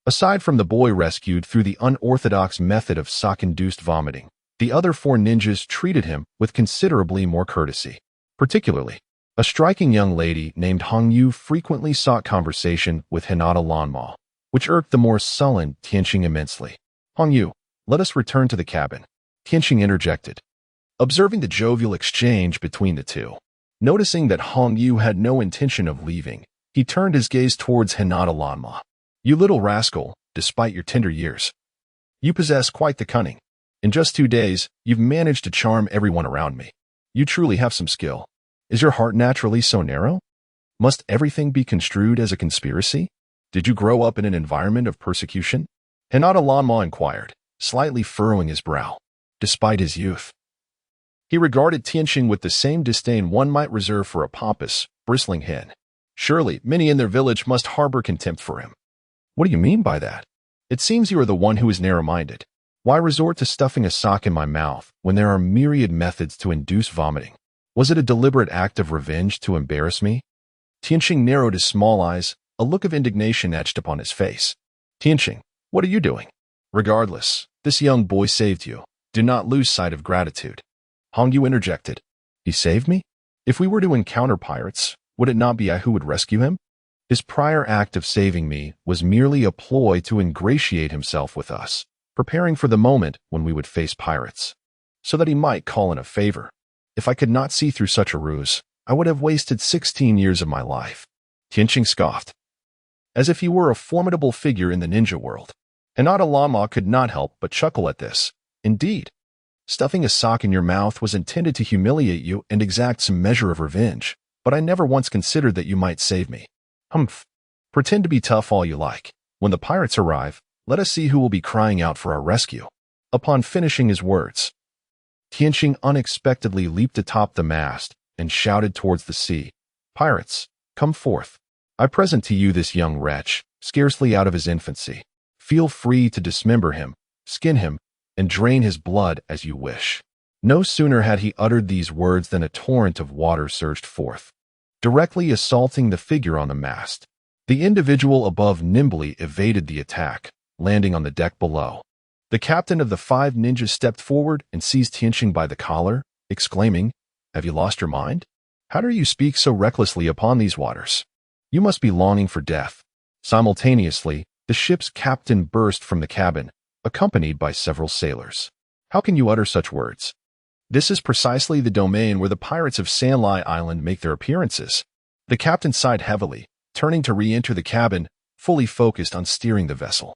aside from the boy rescued through the unorthodox method of sock-induced vomiting, the other 4 ninjas treated him with considerably more courtesy. Particularly, a striking young lady named Hong Yu frequently sought conversation with Hinata Lanma, which irked the more sullen Tianqing immensely. Hong Yu, let us return to the cabin, Tianqing interjected, observing the jovial exchange between the two. Noticing that Hong Yu had no intention of leaving, he turned his gaze towards Hinata Lanma. You little rascal, despite your tender years, you possess quite the cunning. In just 2 days, you've managed to charm everyone around me. You truly have some skill. Is your heart naturally so narrow? Must everything be construed as a conspiracy? Did you grow up in an environment of persecution? Hinata Lanma inquired, slightly furrowing his brow. Despite his youth, he regarded Tianqing with the same disdain one might reserve for a pompous, bristling hen. Surely, many in their village must harbor contempt for him. What do you mean by that? It seems you are the one who is narrow-minded. Why resort to stuffing a sock in my mouth when there are myriad methods to induce vomiting? Was it a deliberate act of revenge to embarrass me? Tianqing narrowed his small eyes, a look of indignation etched upon his face. Tianqing, what are you doing? Regardless, this young boy saved you. Do not lose sight of gratitude. Hong Yu interjected. He saved me? If we were to encounter pirates, would it not be I who would rescue him? His prior act of saving me was merely a ploy to ingratiate himself with us, preparing for the moment when we would face pirates, so that he might call in a favor. If I could not see through such a ruse, I would have wasted 16 years of my life. Tianqing scoffed. as if he were a formidable figure in the ninja world. Hinata Lama could not help but chuckle at this. Indeed, stuffing a sock in your mouth was intended to humiliate you and exact some measure of revenge, but I never once considered that you might save me. Humph. Pretend to be tough all you like. When the pirates arrive, let us see who will be crying out for our rescue. Upon finishing his words, Tianqing unexpectedly leaped atop the mast and shouted towards the sea, "Pirates, come forth. I present to you this young wretch, scarcely out of his infancy. Feel free to dismember him, skin him, and drain his blood as you wish." No sooner had he uttered these words than a torrent of water surged forth, directly assaulting the figure on the mast. The individual above nimbly evaded the attack, landing on the deck below. The captain of the 5 ninjas stepped forward and seized Tianqing by the collar, exclaiming, "Have you lost your mind? How dare you speak so recklessly upon these waters? You must be longing for death." Simultaneously, the ship's captain burst from the cabin, accompanied by several sailors. "How can you utter such words? This is precisely the domain where the pirates of Sanlai Island make their appearances." The captain sighed heavily, turning to re-enter the cabin, fully focused on steering the vessel.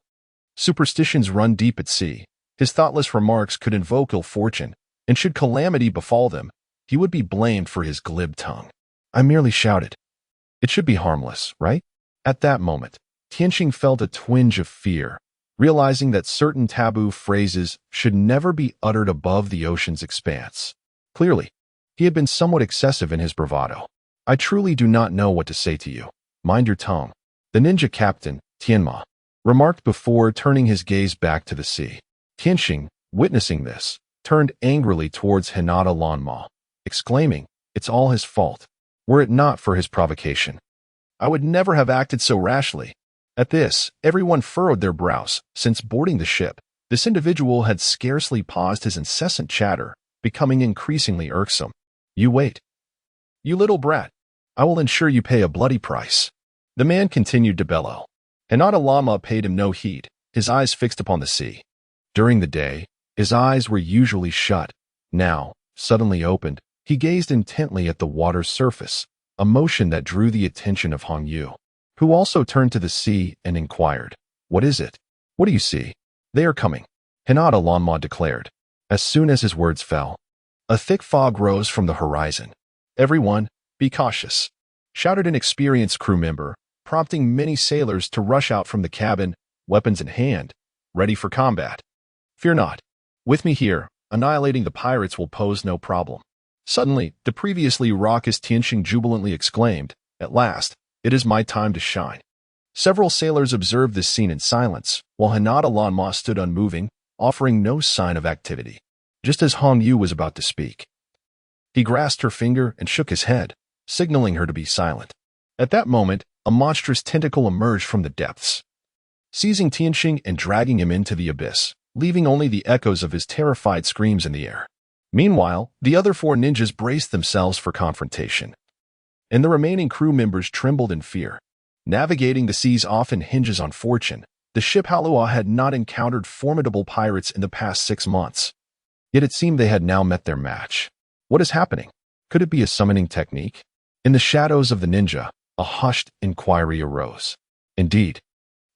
Superstitions run deep at sea. His thoughtless remarks could invoke ill fortune, and should calamity befall them, he would be blamed for his glib tongue. "I merely shouted. It should be harmless, right?" At that moment, Tianqing felt a twinge of fear, realizing that certain taboo phrases should never be uttered above the ocean's expanse. Clearly, he had been somewhat excessive in his bravado. "I truly do not know what to say to you. Mind your tongue," the ninja captain, Tianma, remarked before turning his gaze back to the sea. Tianqing, witnessing this, turned angrily towards Hinata Lanma, exclaiming, "It's all his fault. Were it not for his provocation, I would never have acted so rashly." At this, everyone furrowed their brows. Since boarding the ship, this individual had scarcely paused his incessant chatter, becoming increasingly irksome. "You wait. You little brat. I will ensure you pay a bloody price." The man continued to bellow. Hinata Lama paid him no heed, his eyes fixed upon the sea. During the day, his eyes were usually shut. Now, suddenly opened, he gazed intently at the water's surface, a motion that drew the attention of Hong Yu, who also turned to the sea and inquired, "What is it? What do you see?" "They are coming," Hinata Lama declared. As soon as his words fell, a thick fog rose from the horizon. "Everyone, be cautious," shouted an experienced crew member, prompting many sailors to rush out from the cabin, weapons in hand, ready for combat. "Fear not. With me here, annihilating the pirates will pose no problem." Suddenly, the previously raucous Tianqing jubilantly exclaimed, "At last, it is my time to shine." Several sailors observed this scene in silence, while Hinata Lanma stood unmoving, offering no sign of activity. Just as Hong Yu was about to speak, he grasped her finger and shook his head, signaling her to be silent. At that moment, a monstrous tentacle emerged from the depths, seizing Tianqing and dragging him into the abyss, leaving only the echoes of his terrified screams in the air. Meanwhile, the other 4 ninjas braced themselves for confrontation, and the remaining crew members trembled in fear. Navigating the seas often hinges on fortune. The ship Halua had not encountered formidable pirates in the past 6 months, yet it seemed they had now met their match. What is happening? Could it be a summoning technique? In the shadows of the ninja, a hushed inquiry arose. Indeed,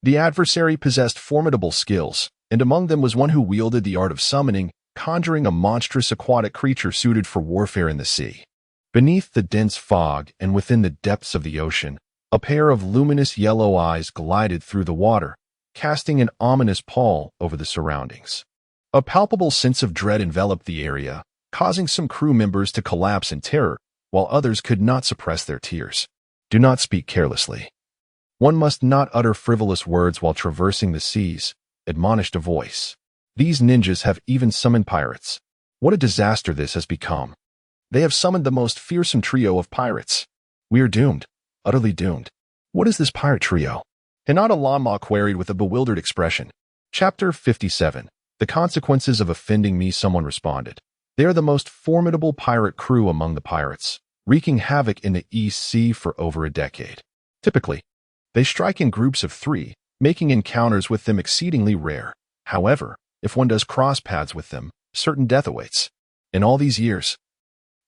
the adversary possessed formidable skills, and among them was one who wielded the art of summoning, conjuring a monstrous aquatic creature suited for warfare in the sea. Beneath the dense fog and within the depths of the ocean, a pair of luminous yellow eyes glided through the water, casting an ominous pall over the surroundings. A palpable sense of dread enveloped the area, causing some crew members to collapse in terror, while others could not suppress their tears. "Do not speak carelessly. One must not utter frivolous words while traversing the seas," admonished a voice. "These ninjas have even summoned pirates. What a disaster this has become. They have summoned the most fearsome trio of pirates. We are doomed, utterly doomed." "What is this pirate trio?" Hinata Lanma queried with a bewildered expression. Chapter 57. The Consequences of Offending Me, someone responded. "They are the most formidable pirate crew among the pirates, wreaking havoc in the East Sea for over a decade. Typically, they strike in groups of 3, making encounters with them exceedingly rare. However, if one does cross paths with them, certain death awaits. In all these years,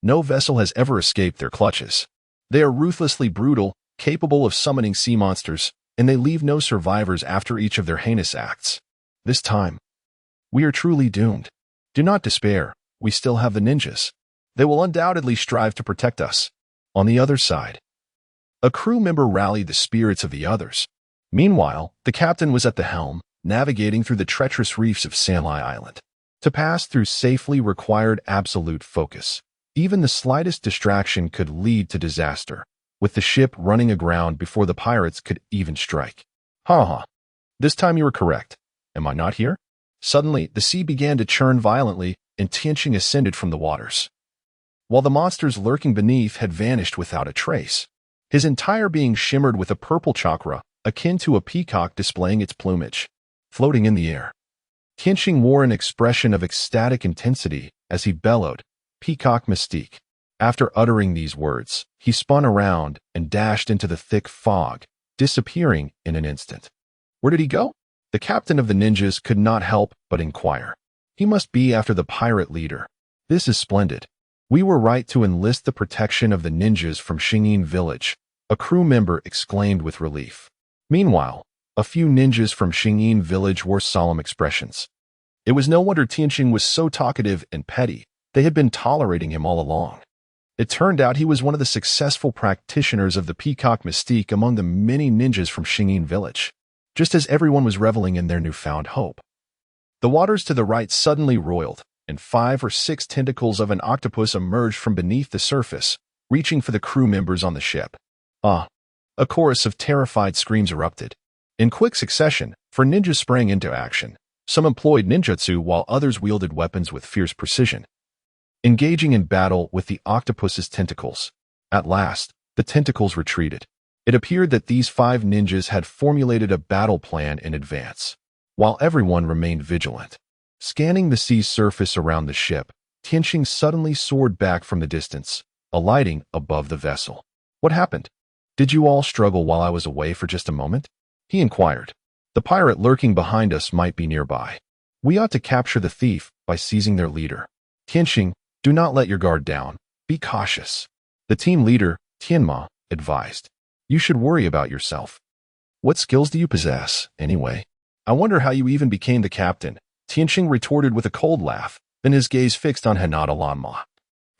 no vessel has ever escaped their clutches. They are ruthlessly brutal, capable of summoning sea monsters, and they leave no survivors after each of their heinous acts. This time, we are truly doomed. Do not despair, we still have the ninjas. They will undoubtedly strive to protect us. On the other side, a crew member rallied the spirits of the others. Meanwhile, the captain was at the helm, navigating through the treacherous reefs of Sanlai Island. To pass through safely required absolute focus. Even the slightest distraction could lead to disaster, with the ship running aground before the pirates could even strike. Ha. This time you were correct. Am I not here? Suddenly, the sea began to churn violently, and Tianqing ascended from the waters, while the monsters lurking beneath had vanished without a trace. His entire being shimmered with a purple chakra, akin to a peacock displaying its plumage, floating in the air. Tianqing wore an expression of ecstatic intensity as he bellowed, "Peacock Mystique." After uttering these words, he spun around and dashed into the thick fog, disappearing in an instant. Where did he go? The captain of the ninjas could not help but inquire. He must be after the pirate leader. This is splendid. We were right to enlist the protection of the ninjas from Xingyin village, a crew member exclaimed with relief. Meanwhile, a few ninjas from Xingyin village wore solemn expressions. It was no wonder Tianqing was so talkative and petty. They had been tolerating him all along. It turned out he was one of the successful practitioners of the Peacock Mystique among the many ninjas from Xingyin village, just as everyone was reveling in their newfound hope. The waters to the right suddenly roiled, and 5 or 6 tentacles of an octopus emerged from beneath the surface, reaching for the crew members on the ship. Ah! A chorus of terrified screams erupted. In quick succession, 4 ninjas sprang into action. Some employed ninjutsu while others wielded weapons with fierce precision, engaging in battle with the octopus's tentacles. At last, the tentacles retreated. It appeared that these 5 ninjas had formulated a battle plan in advance, while everyone remained vigilant. Scanning the sea's surface around the ship, Tianqing suddenly soared back from the distance, alighting above the vessel. What happened? Did you all struggle while I was away for just a moment? He inquired. The pirate lurking behind us might be nearby. We ought to capture the thief by seizing their leader. Tianqing, do not let your guard down. Be cautious. The team leader, Tianma, advised. You should worry about yourself. What skills do you possess, anyway? I wonder how you even became the captain. Tianqing retorted with a cold laugh, then his gaze fixed on Hinata Lanma,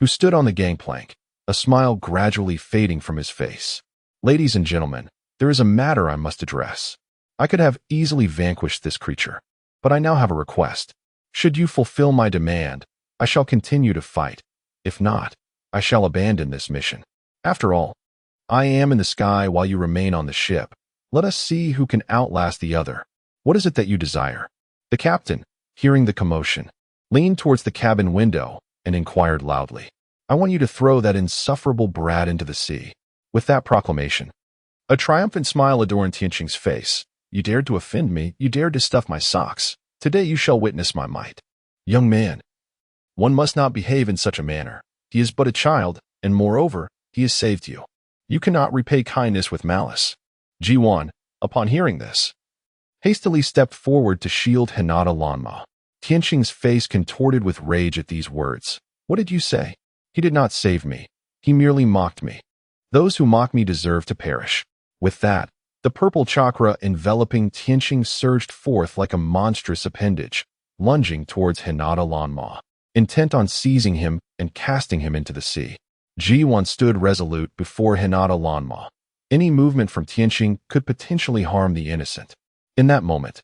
who stood on the gangplank, a smile gradually fading from his face. Ladies and gentlemen, there is a matter I must address. I could have easily vanquished this creature, but I now have a request. Should you fulfill my demand, I shall continue to fight. If not, I shall abandon this mission. After all, I am in the sky while you remain on the ship. Let us see who can outlast the other. What is it that you desire? The captain, hearing the commotion, leaned towards the cabin window and inquired loudly. I want you to throw that insufferable brat into the sea. With that proclamation, a triumphant smile adorned Tianqing's face. You dared to offend me. You dared to stuff my socks. Today you shall witness my might. Young man, one must not behave in such a manner. He is but a child, and moreover, he has saved you. You cannot repay kindness with malice. Ji-won, upon hearing this, hastily stepped forward to shield Hinata Lanma. Tianqing's face contorted with rage at these words. What did you say? He did not save me. He merely mocked me. Those who mock me deserve to perish. With that, the purple chakra enveloping Tianqing surged forth like a monstrous appendage, lunging towards Hinata Lanma, intent on seizing him and casting him into the sea. Ji-won stood resolute before Hinata Lanma. Any movement from Tianqing could potentially harm the innocent. In that moment,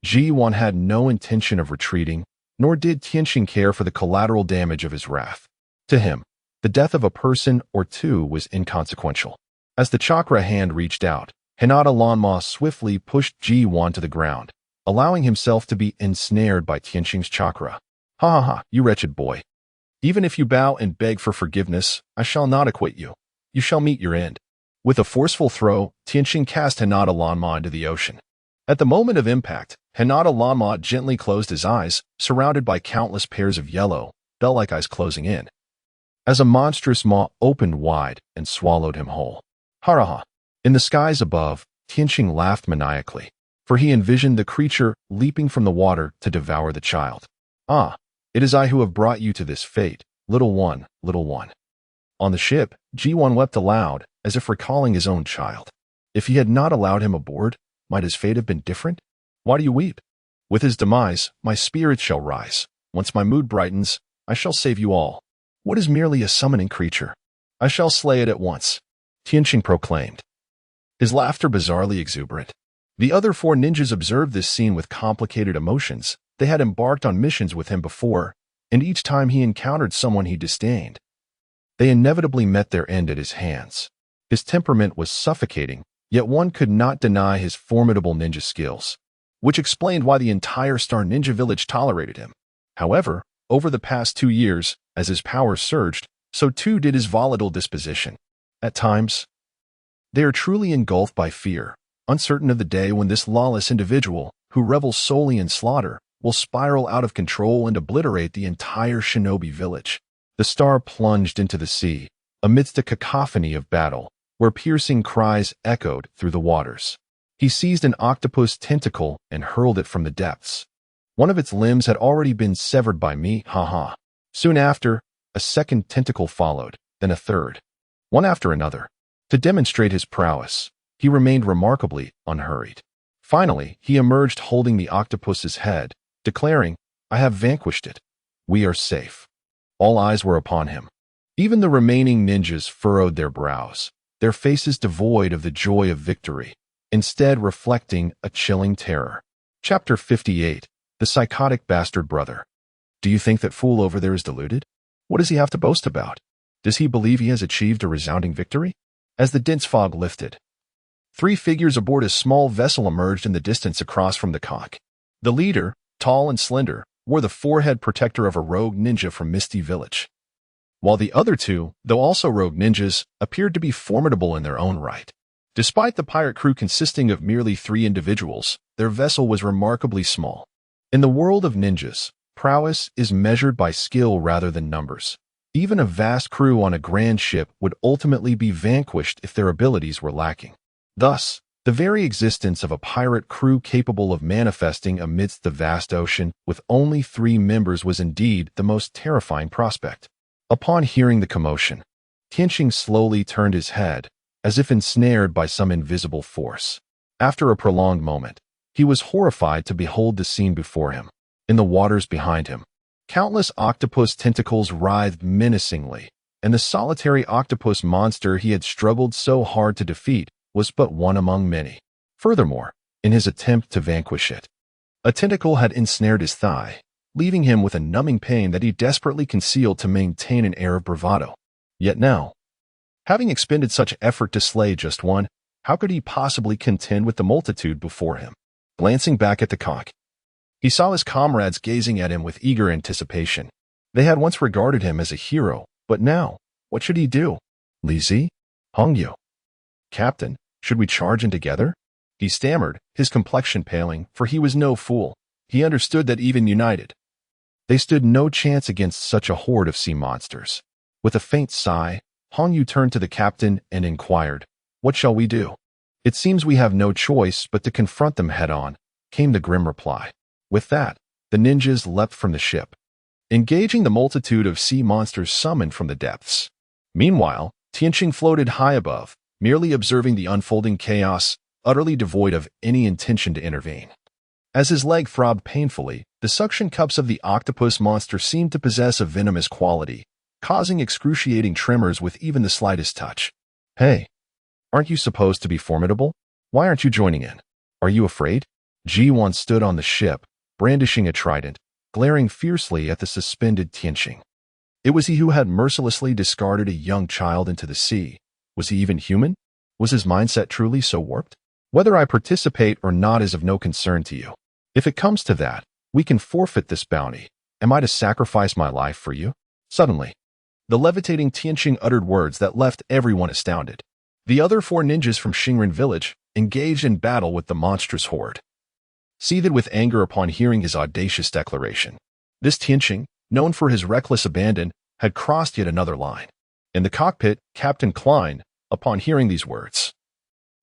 Ji-won had no intention of retreating, nor did Tianqing care for the collateral damage of his wrath. To him, the death of a person or two was inconsequential. As the chakra hand reached out, Hinata Lanma swiftly pushed Ji-won to the ground, allowing himself to be ensnared by Tianqing's chakra. Ha, you wretched boy. Even if you bow and beg for forgiveness, I shall not acquit you. You shall meet your end. With a forceful throw, Tianqing cast Hinata Lanma into the ocean. At the moment of impact, Hinata Lanma gently closed his eyes, surrounded by countless pairs of yellow, bell-like eyes closing in, as a monstrous maw opened wide and swallowed him whole. Haraha! In the skies above, Tianqing laughed maniacally, for he envisioned the creature leaping from the water to devour the child. Ah, it is I who have brought you to this fate, little one, little one. On the ship, Ji-won wept aloud, as if recalling his own child. If he had not allowed him aboard, might his fate have been different? Why do you weep? With his demise, my spirit shall rise. Once my mood brightens, I shall save you all. What is merely a summoning creature? I shall slay it at once, Tianqing proclaimed, his laughter bizarrely exuberant. The other 4 ninjas observed this scene with complicated emotions. They had embarked on missions with him before, and each time he encountered someone he disdained, they inevitably met their end at his hands. His temperament was suffocating, yet one could not deny his formidable ninja skills, which explained why the entire Star Ninja village tolerated him. However, over the past 2 years, as his powers surged, so too did his volatile disposition. At times, they are truly engulfed by fear, uncertain of the day when this lawless individual, who revels solely in slaughter, will spiral out of control and obliterate the entire shinobi village. The star plunged into the sea, amidst a cacophony of battle, where piercing cries echoed through the waters. He seized an octopus tentacle and hurled it from the depths. One of its limbs had already been severed by me, haha. Soon after, a second tentacle followed, then a third. One after another. To demonstrate his prowess, he remained remarkably unhurried. Finally, he emerged holding the octopus's head, declaring, "I have vanquished it. We are safe." All eyes were upon him. Even the remaining ninjas furrowed their brows, their faces devoid of the joy of victory, instead reflecting a chilling terror. Chapter 58. The Psychotic Bastard Brother. Do you think that fool over there is deluded? What does he have to boast about? Does he believe he has achieved a resounding victory? As the dense fog lifted, 3 figures aboard a small vessel emerged in the distance across from the cock. The leader, tall and slender, wore the forehead protector of a rogue ninja from Misty Village, while the other 2, though also rogue ninjas, appeared to be formidable in their own right. Despite the pirate crew consisting of merely 3 individuals, their vessel was remarkably small. In the world of ninjas, prowess is measured by skill rather than numbers. Even a vast crew on a grand ship would ultimately be vanquished if their abilities were lacking. Thus, the very existence of a pirate crew capable of manifesting amidst the vast ocean with only 3 members was indeed the most terrifying prospect. Upon hearing the commotion, Tianqing slowly turned his head, as if ensnared by some invisible force. After a prolonged moment, he was horrified to behold the scene before him. In the waters behind him, countless octopus tentacles writhed menacingly, and the solitary octopus monster he had struggled so hard to defeat was but one among many. Furthermore, in his attempt to vanquish it, a tentacle had ensnared his thigh, leaving him with a numbing pain that he desperately concealed to maintain an air of bravado. Yet now, having expended such effort to slay just one, how could he possibly contend with the multitude before him? Glancing back at the cock, he saw his comrades gazing at him with eager anticipation. They had once regarded him as a hero, but now, what should he do? Li Zi? Hongyu? Captain, should we charge in together? He stammered, his complexion paling, for he was no fool. He understood that even united, they stood no chance against such a horde of sea monsters. With a faint sigh, Hongyu turned to the captain and inquired, "What shall we do?" "It seems we have no choice but to confront them head-on," came the grim reply. With that, the ninjas leapt from the ship, engaging the multitude of sea monsters summoned from the depths. Meanwhile, Tianqing floated high above, merely observing the unfolding chaos, utterly devoid of any intention to intervene. As his leg throbbed painfully, the suction cups of the octopus monster seemed to possess a venomous quality, causing excruciating tremors with even the slightest touch. "Hey, aren't you supposed to be formidable? Why aren't you joining in? Are you afraid?" Ji-Wan stood on the ship, brandishing a trident, glaring fiercely at the suspended Tianqing. It was he who had mercilessly discarded a young child into the sea. Was he even human? Was his mindset truly so warped? "Whether I participate or not is of no concern to you. If it comes to that, we can forfeit this bounty. Am I to sacrifice my life for you?" Suddenly, the levitating Tianqing uttered words that left everyone astounded. The other 4 ninjas from Xingren village engaged in battle with the monstrous horde, seethed with anger upon hearing his audacious declaration. This Tianqing, known for his reckless abandon, had crossed yet another line. In the cockpit, Captain Klein, upon hearing these words,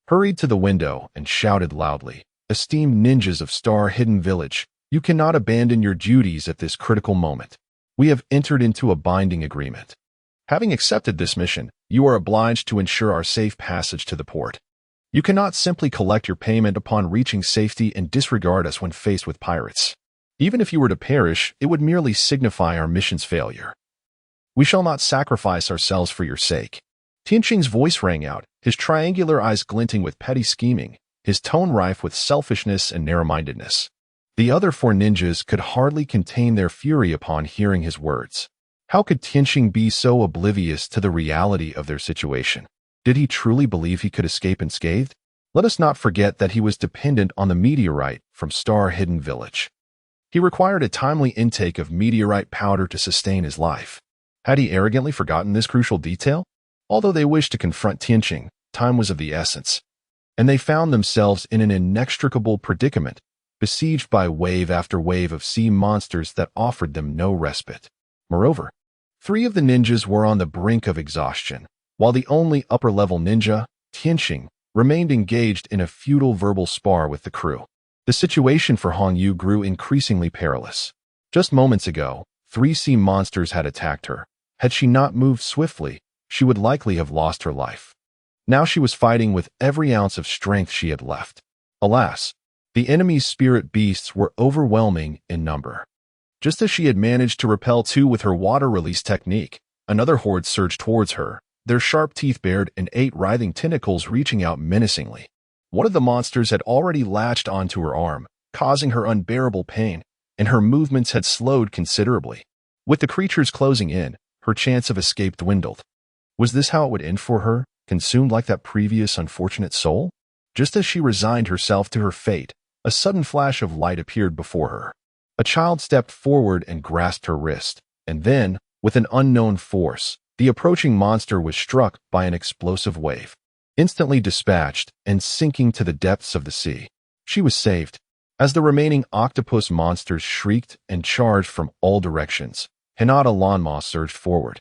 hurried to the window and shouted loudly, "Esteemed ninjas of Star Hidden Village, you cannot abandon your duties at this critical moment. We have entered into a binding agreement. Having accepted this mission, you are obliged to ensure our safe passage to the port. You cannot simply collect your payment upon reaching safety and disregard us when faced with pirates. Even if you were to perish, it would merely signify our mission's failure. We shall not sacrifice ourselves for your sake. Tianqing's voice rang out, his triangular eyes glinting with petty scheming, his tone rife with selfishness and narrow-mindedness. The other four ninjas could hardly contain their fury upon hearing his words. How could Tianqing be so oblivious to the reality of their situation? Did he truly believe he could escape unscathed? Let us not forget that he was dependent on the meteorite from Star Hidden Village. He required a timely intake of meteorite powder to sustain his life. Had he arrogantly forgotten this crucial detail? Although they wished to confront Tianqing, time was of the essence, and they found themselves in an inextricable predicament, besieged by wave after wave of sea monsters that offered them no respite. Moreover, 3 of the ninjas were on the brink of exhaustion, while the only upper-level ninja, Tianqing, remained engaged in a futile verbal spar with the crew. The situation for Hong Yu grew increasingly perilous. Just moments ago, 3 sea monsters had attacked her. Had she not moved swiftly, she would likely have lost her life. Now she was fighting with every ounce of strength she had left. Alas, the enemy's spirit beasts were overwhelming in number. Just as she had managed to repel 2 with her water release technique, another horde surged towards her, their sharp teeth bared and 8 writhing tentacles reaching out menacingly. One of the monsters had already latched onto her arm, causing her unbearable pain, and her movements had slowed considerably. With the creatures closing in, her chance of escape dwindled. Was this how it would end for her, consumed like that previous unfortunate soul? Just as she resigned herself to her fate, a sudden flash of light appeared before her. A child stepped forward and grasped her wrist, and then, with an unknown force, the approaching monster was struck by an explosive wave, instantly dispatched and sinking to the depths of the sea. She was saved. As the remaining octopus monsters shrieked and charged from all directions, Hinata Lanma surged forward,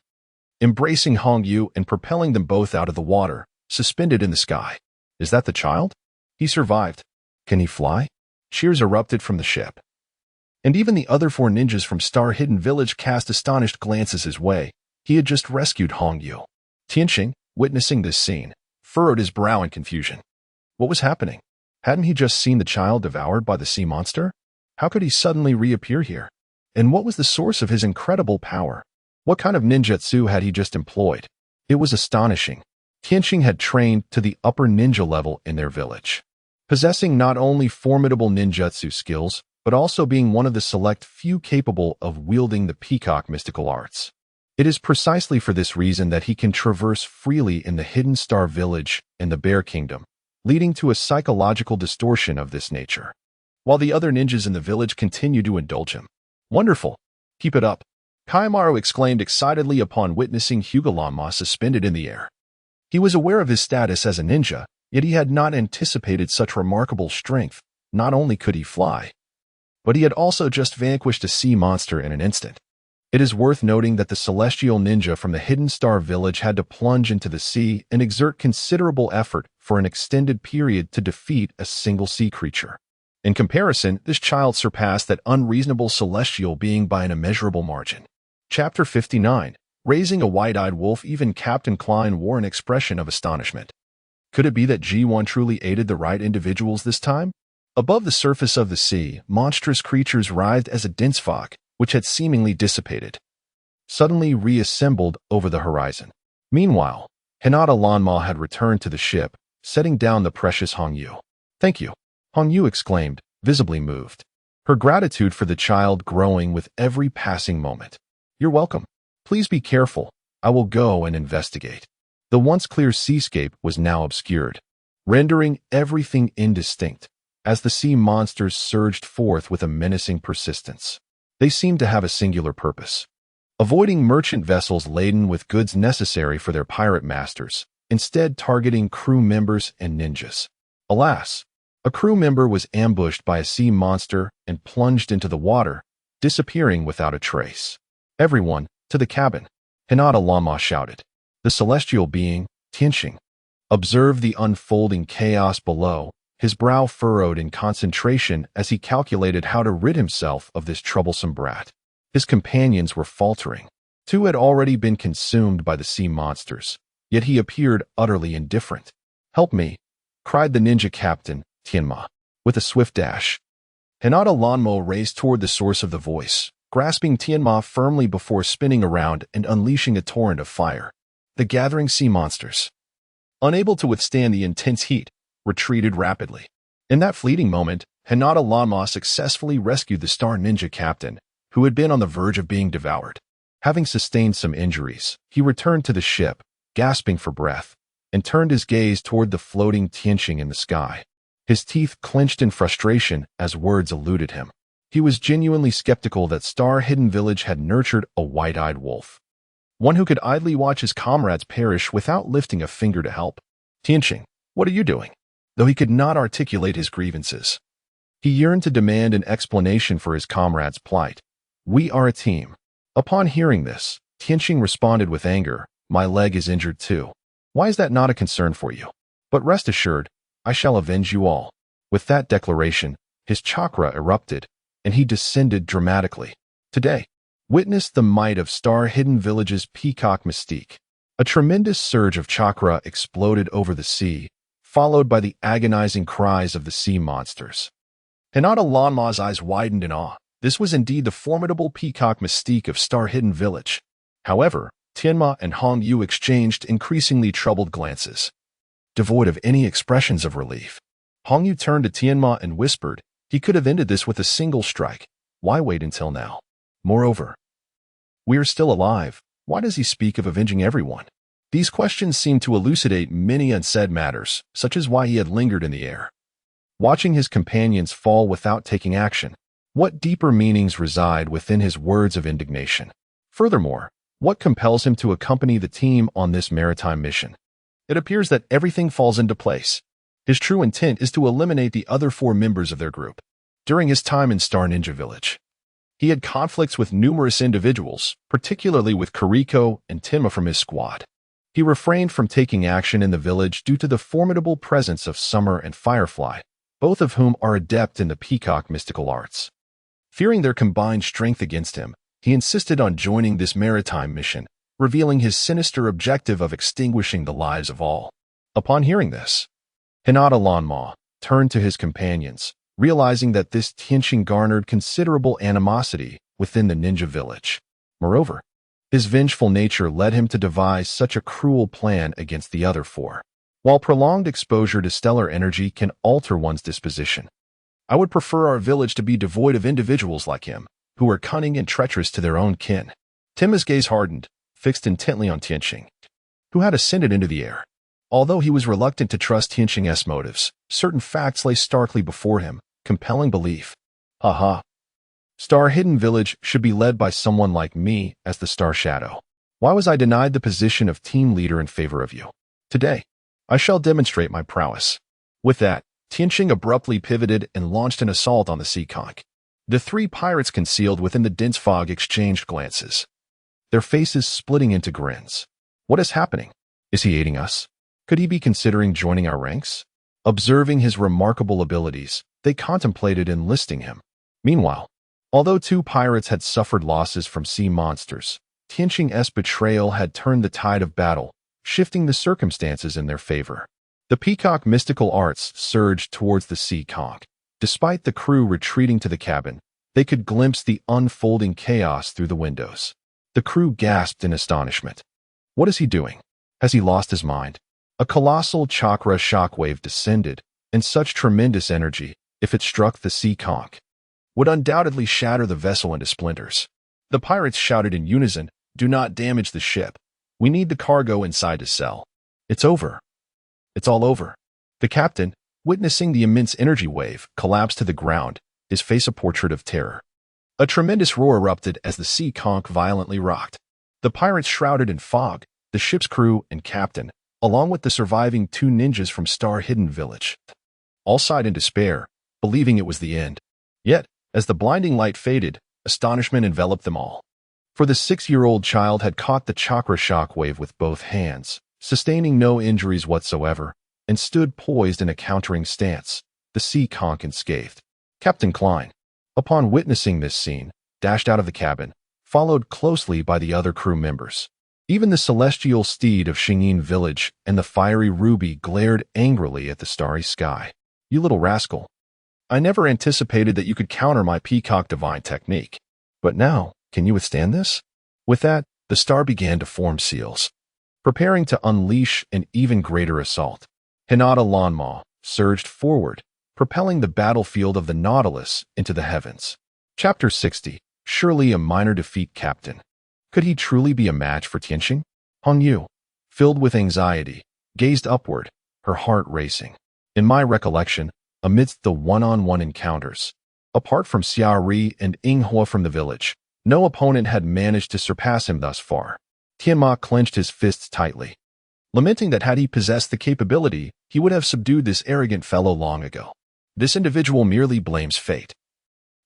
embracing Hong Yu and propelling them both out of the water, suspended in the sky. Is that the child? He survived. Can he fly? Cheers erupted from the ship. And even the other 4 ninjas from Star Hidden Village cast astonished glances his way. He had just rescued Hong Yu. Tianqing, witnessing this scene, furrowed his brow in confusion. What was happening? Hadn't he just seen the child devoured by the sea monster? How could he suddenly reappear here? And what was the source of his incredible power? What kind of ninjutsu had he just employed? It was astonishing. Tianqing had trained to the upper ninja level in their village, possessing not only formidable ninjutsu skills, but also being one of the select few capable of wielding the peacock mystical arts. It is precisely for this reason that he can traverse freely in the Hidden Star Village and the Bear Kingdom, leading to a psychological distortion of this nature, while the other ninjas in the village continue to indulge him. Wonderful! Keep it up! Kaimaru exclaimed excitedly upon witnessing Hyuga Lanma suspended in the air. He was aware of his status as a ninja, yet he had not anticipated such remarkable strength. Not only could he fly, but he had also just vanquished a sea monster in an instant. It is worth noting that the celestial ninja from the Hidden Star Village had to plunge into the sea and exert considerable effort for an extended period to defeat a single sea creature. In comparison, this child surpassed that unreasonable celestial being by an immeasurable margin. Chapter 59. Raising a wide-eyed wolf. Even Captain Klein wore an expression of astonishment. Could it be that G1 truly aided the right individuals this time? Above the surface of the sea, monstrous creatures writhed as a dense fog, which had seemingly dissipated, suddenly reassembled over the horizon. Meanwhile, Hinata Lanma had returned to the ship, setting down the precious Hong Yu. Thank you, Hong Yu exclaimed, visibly moved, her gratitude for the child growing with every passing moment. You're welcome. Please be careful. I will go and investigate. The once clear seascape was now obscured, rendering everything indistinct as the sea monsters surged forth with a menacing persistence. They seemed to have a singular purpose, avoiding merchant vessels laden with goods necessary for their pirate masters, instead targeting crew members and ninjas. Alas, a crew member was ambushed by a sea monster and plunged into the water, disappearing without a trace. Everyone, to the cabin, Hinata Lanma shouted. The celestial being, Tianqing, observed the unfolding chaos below, his brow furrowed in concentration as he calculated how to rid himself of this troublesome brat. His companions were faltering. 2 had already been consumed by the sea monsters, yet he appeared utterly indifferent. Help me. cried the ninja captain, Tianma, with a swift dash. Hinata Lanmo raced toward the source of the voice, grasping Tianma firmly before spinning around and unleashing a torrent of fire. The gathering sea monsters, unable to withstand the intense heat, retreated rapidly. In that fleeting moment, Hinata Lanma successfully rescued the Star Ninja captain, who had been on the verge of being devoured. Having sustained some injuries, he returned to the ship, gasping for breath, and turned his gaze toward the floating Tianqing in the sky. His teeth clenched in frustration as words eluded him. He was genuinely skeptical that Star Hidden Village had nurtured a white-eyed wolf, one who could idly watch his comrades perish without lifting a finger to help. Tianqing, what are you doing? Though he could not articulate his grievances, he yearned to demand an explanation for his comrades' plight. We are a team. Upon hearing this, Tianqing responded with anger. My leg is injured too. Why is that not a concern for you? But rest assured, I shall avenge you all. With that declaration, his chakra erupted, and he descended dramatically. Today, witness the might of Star Hidden Village's peacock mystique. A tremendous surge of chakra exploded over the sea, followed by the agonizing cries of the sea monsters. Hinata Lanma's eyes widened in awe. This was indeed the formidable peacock mystique of Star Hidden Village. However, Tianma and Hong Yu exchanged increasingly troubled glances, devoid of any expressions of relief. Hong Yu turned to Tianma and whispered, he could have ended this with a single strike. Why wait until now? Moreover, we are still alive. Why does he speak of avenging everyone? These questions seemed to elucidate many unsaid matters, such as why he had lingered in the air, watching his companions fall without taking action. What deeper meanings reside within his words of indignation? Furthermore, what compels him to accompany the team on this maritime mission? It appears that everything falls into place. His true intent is to eliminate the other 4 members of their group. During his time in Star Ninja Village, he had conflicts with numerous individuals, particularly with Kiriko and Tenma from his squad. He refrained from taking action in the village due to the formidable presence of Summer and Firefly, both of whom are adept in the peacock mystical arts. Fearing their combined strength against him, he insisted on joining this maritime mission, revealing his sinister objective of extinguishing the lives of all. Upon hearing this, Hinata Lanma turned to his companions, realizing that this Tianqing garnered considerable animosity within the ninja village. Moreover, his vengeful nature led him to devise such a cruel plan against the other 4. While prolonged exposure to stellar energy can alter one's disposition, I would prefer our village to be devoid of individuals like him, who are cunning and treacherous to their own kin. Tenma's gaze hardened, fixed intently on Tianqing, who had ascended into the air. Although he was reluctant to trust Tianqing's motives, certain facts lay starkly before him, compelling belief. Haha. Star Hidden Village should be led by someone like me as the Star Shadow. Why was I denied the position of team leader in favor of you? Today, I shall demonstrate my prowess. With that, Tianqing abruptly pivoted and launched an assault on the sea conch. The 3 pirates concealed within the dense fog exchanged glances, their faces splitting into grins. What is happening? Is he aiding us? Could he be considering joining our ranks? Observing his remarkable abilities, they contemplated enlisting him. Meanwhile, although 2 pirates had suffered losses from sea monsters, Tianqing's betrayal had turned the tide of battle, shifting the circumstances in their favor. The peacock mystical arts surged towards the sea conch. Despite the crew retreating to the cabin, they could glimpse the unfolding chaos through the windows. The crew gasped in astonishment. What is he doing? Has he lost his mind? A colossal chakra shockwave descended, and such tremendous energy, if it struck the sea conch, would undoubtedly shatter the vessel into splinters. The pirates shouted in unison, "Do not damage the ship. We need the cargo inside to sell. It's over. It's all over." The captain, witnessing the immense energy wave, collapsed to the ground, his face a portrait of terror. A tremendous roar erupted as the sea conch violently rocked. The pirates shrouded in fog, the ship's crew and captain, along with the surviving 2 ninjas from Star Hidden Village, all sighed in despair, believing it was the end. Yet, as the blinding light faded, astonishment enveloped them all. For the 6-year-old child had caught the chakra shockwave with both hands, sustaining no injuries whatsoever, and stood poised in a countering stance, the sea conch unscathed. Captain Klein, upon witnessing this scene, dashed out of the cabin, followed closely by the other crew members. Even the celestial steed of Xingyin village and the fiery ruby glared angrily at the starry sky. You little rascal. I never anticipated that you could counter my peacock divine technique. But now, can you withstand this? With that, the star began to form seals, preparing to unleash an even greater assault. Hinata Lanma surged forward, propelling the battlefield of the Nautilus into the heavens. Chapter 60. Surely a minor defeat, Captain. Could he truly be a match for Tianqing? Hong Yu, filled with anxiety, gazed upward, her heart racing. In my recollection, amidst the one-on-one encounters, apart from Xia Ri and Ying Hua from the village, no opponent had managed to surpass him thus far. Tianma clenched his fists tightly, lamenting that had he possessed the capability, he would have subdued this arrogant fellow long ago. This individual merely blames fate,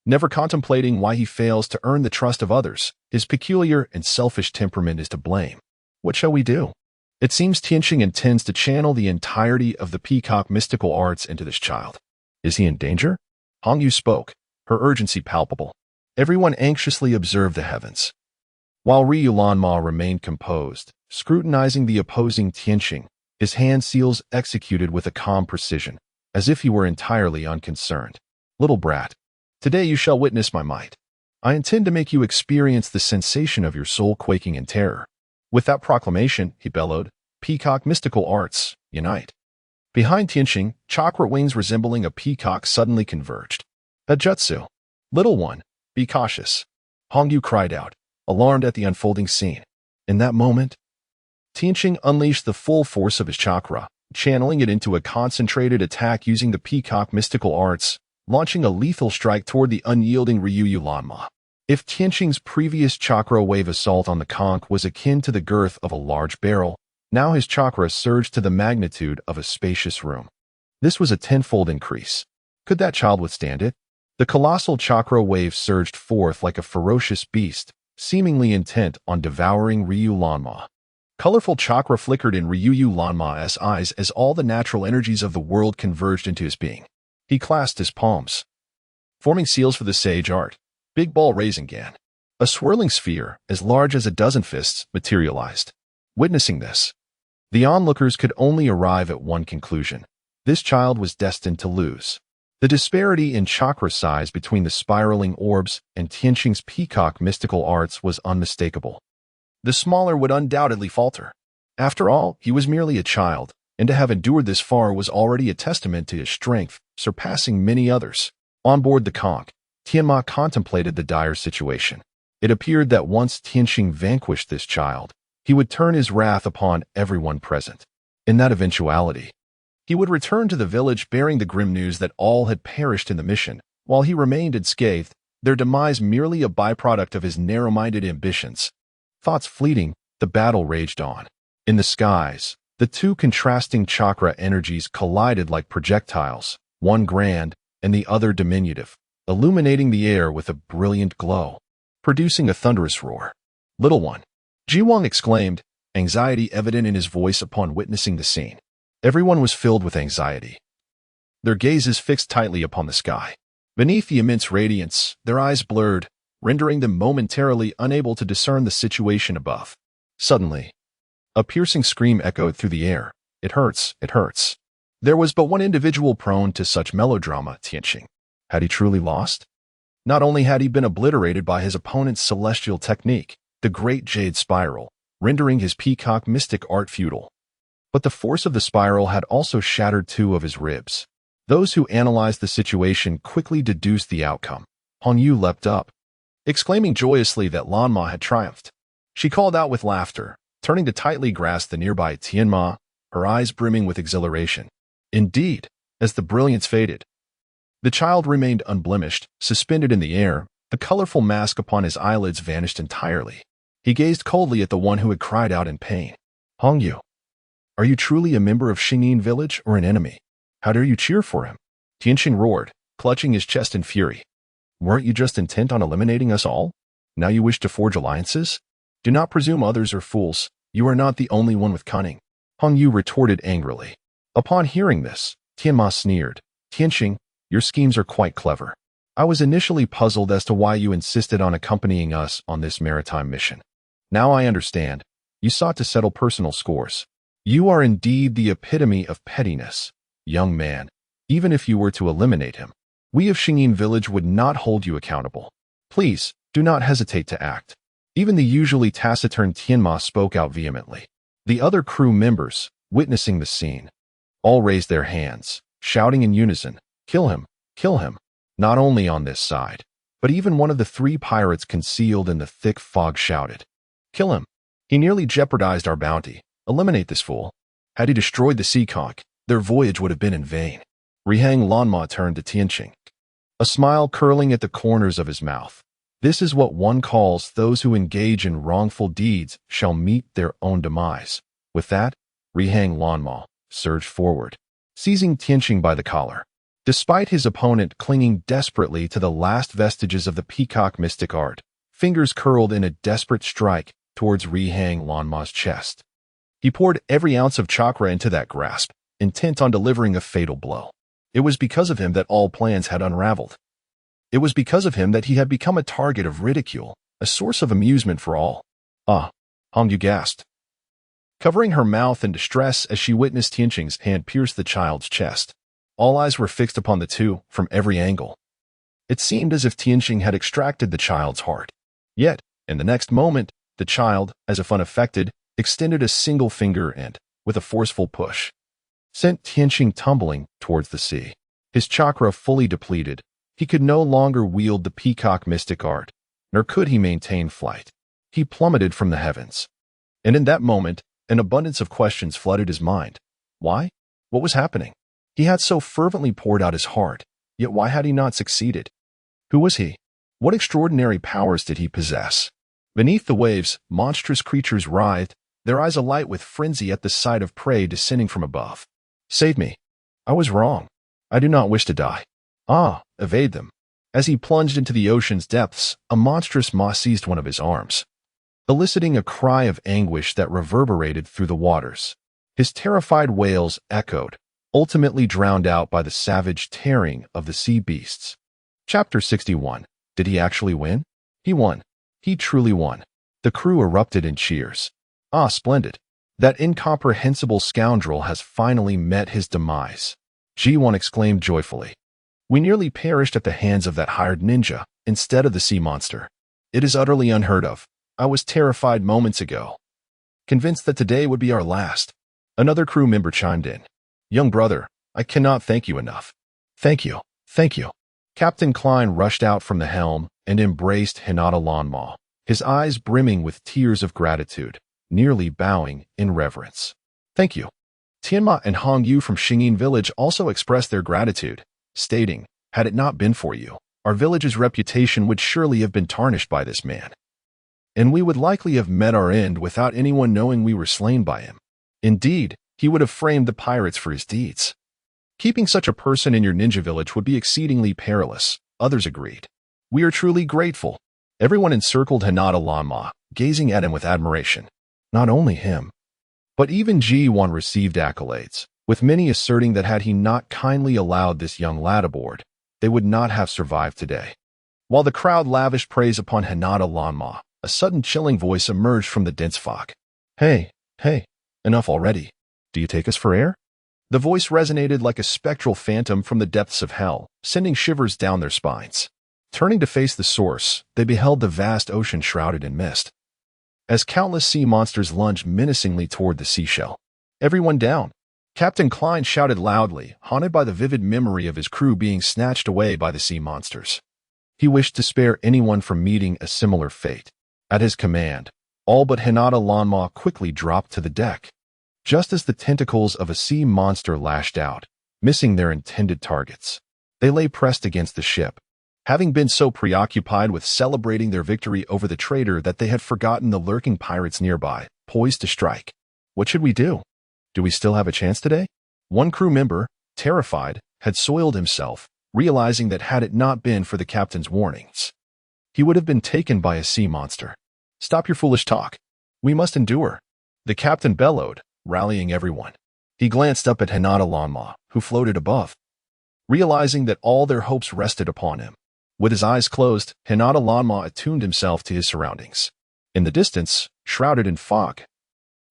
never contemplating why he fails to earn the trust of others. His peculiar and selfish temperament is to blame. What shall we do? It seems Tianqing intends to channel the entirety of the peacock mystical arts into this child. Is he in danger? Hong Yu spoke, her urgency palpable. Everyone anxiously observed the heavens, while Ryu Lanma remained composed, scrutinizing the opposing Tianqing, his hand seals executed with a calm precision, as if he were entirely unconcerned. Little brat, today you shall witness my might. I intend to make you experience the sensation of your soul quaking in terror. With that proclamation, he bellowed, peacock mystical arts, unite. Behind Tianqing, chakra wings resembling a peacock suddenly converged. A jutsu. Little one, be cautious. Hong Yu cried out, alarmed at the unfolding scene. In that moment, Tianqing unleashed the full force of his chakra, channeling it into a concentrated attack using the peacock mystical arts, launching a lethal strike toward the unyielding Ryu Lanma. If Tianqing's previous chakra wave assault on the conch was akin to the girth of a large barrel, now his chakra surged to the magnitude of a spacious room. This was a tenfold increase. Could that child withstand it? The colossal chakra wave surged forth like a ferocious beast, seemingly intent on devouring Ryu Lanma. Colorful chakra flickered in Ryu Lanma's eyes as all the natural energies of the world converged into his being. He clasped his palms, forming seals for the sage art. Big ball raising gan. A swirling sphere, as large as a dozen fists, materialized. Witnessing this, the onlookers could only arrive at one conclusion. This child was destined to lose. The disparity in chakra size between the spiraling orbs and Tianqing's peacock mystical arts was unmistakable. The smaller would undoubtedly falter. After all, he was merely a child, and to have endured this far was already a testament to his strength, surpassing many others. On board the conch, Tianma contemplated the dire situation. It appeared that once Tianqing vanquished this child, he would turn his wrath upon everyone present. In that eventuality, he would return to the village bearing the grim news that all had perished in the mission, while he remained unscathed, their demise merely a byproduct of his narrow-minded ambitions. Thoughts fleeting, the battle raged on. In the skies, the two contrasting chakra energies collided like projectiles, one grand and the other diminutive, illuminating the air with a brilliant glow, producing a thunderous roar. Little one, Jiwang exclaimed, anxiety evident in his voice upon witnessing the scene. Everyone was filled with anxiety, their gazes fixed tightly upon the sky. Beneath the immense radiance, their eyes blurred, rendering them momentarily unable to discern the situation above. Suddenly, a piercing scream echoed through the air. It hurts, it hurts. There was but one individual prone to such melodrama, Tianqing. Had he truly lost? Not only had he been obliterated by his opponent's celestial technique, the great jade spiral, rendering his peacock mystic art futile, but the force of the spiral had also shattered two of his ribs. Those who analyzed the situation quickly deduced the outcome. Hong Yu leapt up, exclaiming joyously that Lanma had triumphed. She called out with laughter, turning to tightly grasp the nearby Tianma, her eyes brimming with exhilaration. Indeed, as the brilliance faded, the child remained unblemished, suspended in the air. The colorful mask upon his eyelids vanished entirely. He gazed coldly at the one who had cried out in pain. Hong Yu, are you truly a member of Xingyin village or an enemy? How dare you cheer for him? Tianqing roared, clutching his chest in fury. Weren't you just intent on eliminating us all? Now you wish to forge alliances? Do not presume others are fools. You are not the only one with cunning. Hong Yu retorted angrily. Upon hearing this, Tianma sneered. Tianqing, your schemes are quite clever. I was initially puzzled as to why you insisted on accompanying us on this maritime mission. Now I understand. You sought to settle personal scores. You are indeed the epitome of pettiness, young man. Even if you were to eliminate him, we of Xingyin Village would not hold you accountable. Please, do not hesitate to act. Even the usually taciturn Tianma spoke out vehemently. The other crew members, witnessing the scene, all raised their hands, shouting in unison, "Kill him! Kill him!" Not only on this side, but even one of the 3 pirates concealed in the thick fog shouted, "Kill him! He nearly jeopardized our bounty. Eliminate this fool." Had he destroyed the sea conch, their voyage would have been in vain. Rihang Lanma turned to Tianqing, a smile curling at the corners of his mouth. This is what one calls those who engage in wrongful deeds shall meet their own demise. With that, Rihang Lanma surged forward, seizing Tianqing by the collar. Despite his opponent clinging desperately to the last vestiges of the peacock mystic art, fingers curled in a desperate strike towards Rihang Lanma's chest. He poured every ounce of chakra into that grasp, intent on delivering a fatal blow. It was because of him that all plans had unraveled. It was because of him that he had become a target of ridicule, a source of amusement for all. "Ah," Hongyu gasped, covering her mouth in distress as she witnessed Tianqing's hand pierce the child's chest. All eyes were fixed upon the two from every angle. It seemed as if Tianqing had extracted the child's heart. Yet, in the next moment, the child, as if unaffected, extended a single finger and, with a forceful push, sent Tianqing tumbling towards the sea. His chakra fully depleted, he could no longer wield the peacock mystic art, nor could he maintain flight. He plummeted from the heavens. And in that moment, an abundance of questions flooded his mind. Why? What was happening? He had so fervently poured out his heart, yet why had he not succeeded? Who was he? What extraordinary powers did he possess? Beneath the waves, monstrous creatures writhed, their eyes alight with frenzy at the sight of prey descending from above. "Save me. I was wrong. I do not wish to die." "Ah, evade them." As he plunged into the ocean's depths, a monstrous maw seized one of his arms, eliciting a cry of anguish that reverberated through the waters. His terrified wails echoed, ultimately drowned out by the savage tearing of the sea beasts. Chapter 61. Did he actually win? He won. He truly won. The crew erupted in cheers. "Ah, splendid. That incomprehensible scoundrel has finally met his demise," Ji-won exclaimed joyfully. "We nearly perished at the hands of that hired ninja, instead of the sea monster. It is utterly unheard of. I was terrified moments ago, convinced that today would be our last." Another crew member chimed in. "Young brother, I cannot thank you enough." "Thank you. Thank you." Captain Klein rushed out from the helm and embraced Hinata Lanma, his eyes brimming with tears of gratitude, nearly bowing in reverence. "Thank you." Tianma and Hongyu from Xingyin Village also expressed their gratitude, stating, "Had it not been for you, our village's reputation would surely have been tarnished by this man, and we would likely have met our end without anyone knowing we were slain by him. Indeed, he would have framed the pirates for his deeds. Keeping such a person in your ninja village would be exceedingly perilous," others agreed. "We are truly grateful." Everyone encircled Hinata Lanma, gazing at him with admiration. Not only him, but even Ji-won received accolades, with many asserting that had he not kindly allowed this young lad aboard, they would not have survived today. While the crowd lavished praise upon Hinata Lanma, a sudden chilling voice emerged from the dense fog. Hey, enough already. Do you take us for air?" The voice resonated like a spectral phantom from the depths of hell, sending shivers down their spines. Turning to face the source, they beheld the vast ocean shrouded in mist, as countless sea monsters lunged menacingly toward the seashell. "Everyone down!" Captain Klein shouted loudly, haunted by the vivid memory of his crew being snatched away by the sea monsters. He wished to spare anyone from meeting a similar fate. At his command, all but Hinata Lanma quickly dropped to the deck, just as the tentacles of a sea monster lashed out, missing their intended targets. They lay pressed against the ship, having been so preoccupied with celebrating their victory over the traitor that they had forgotten the lurking pirates nearby, poised to strike. "What should we do? Do we still have a chance today?" One crew member, terrified, had soiled himself, realizing that had it not been for the captain's warnings, he would have been taken by a sea monster. "Stop your foolish talk. We must endure," the captain bellowed, rallying everyone. He glanced up at Hinata Lanma, who floated above, realizing that all their hopes rested upon him. With his eyes closed, Hinata Lanma attuned himself to his surroundings. In the distance, shrouded in fog,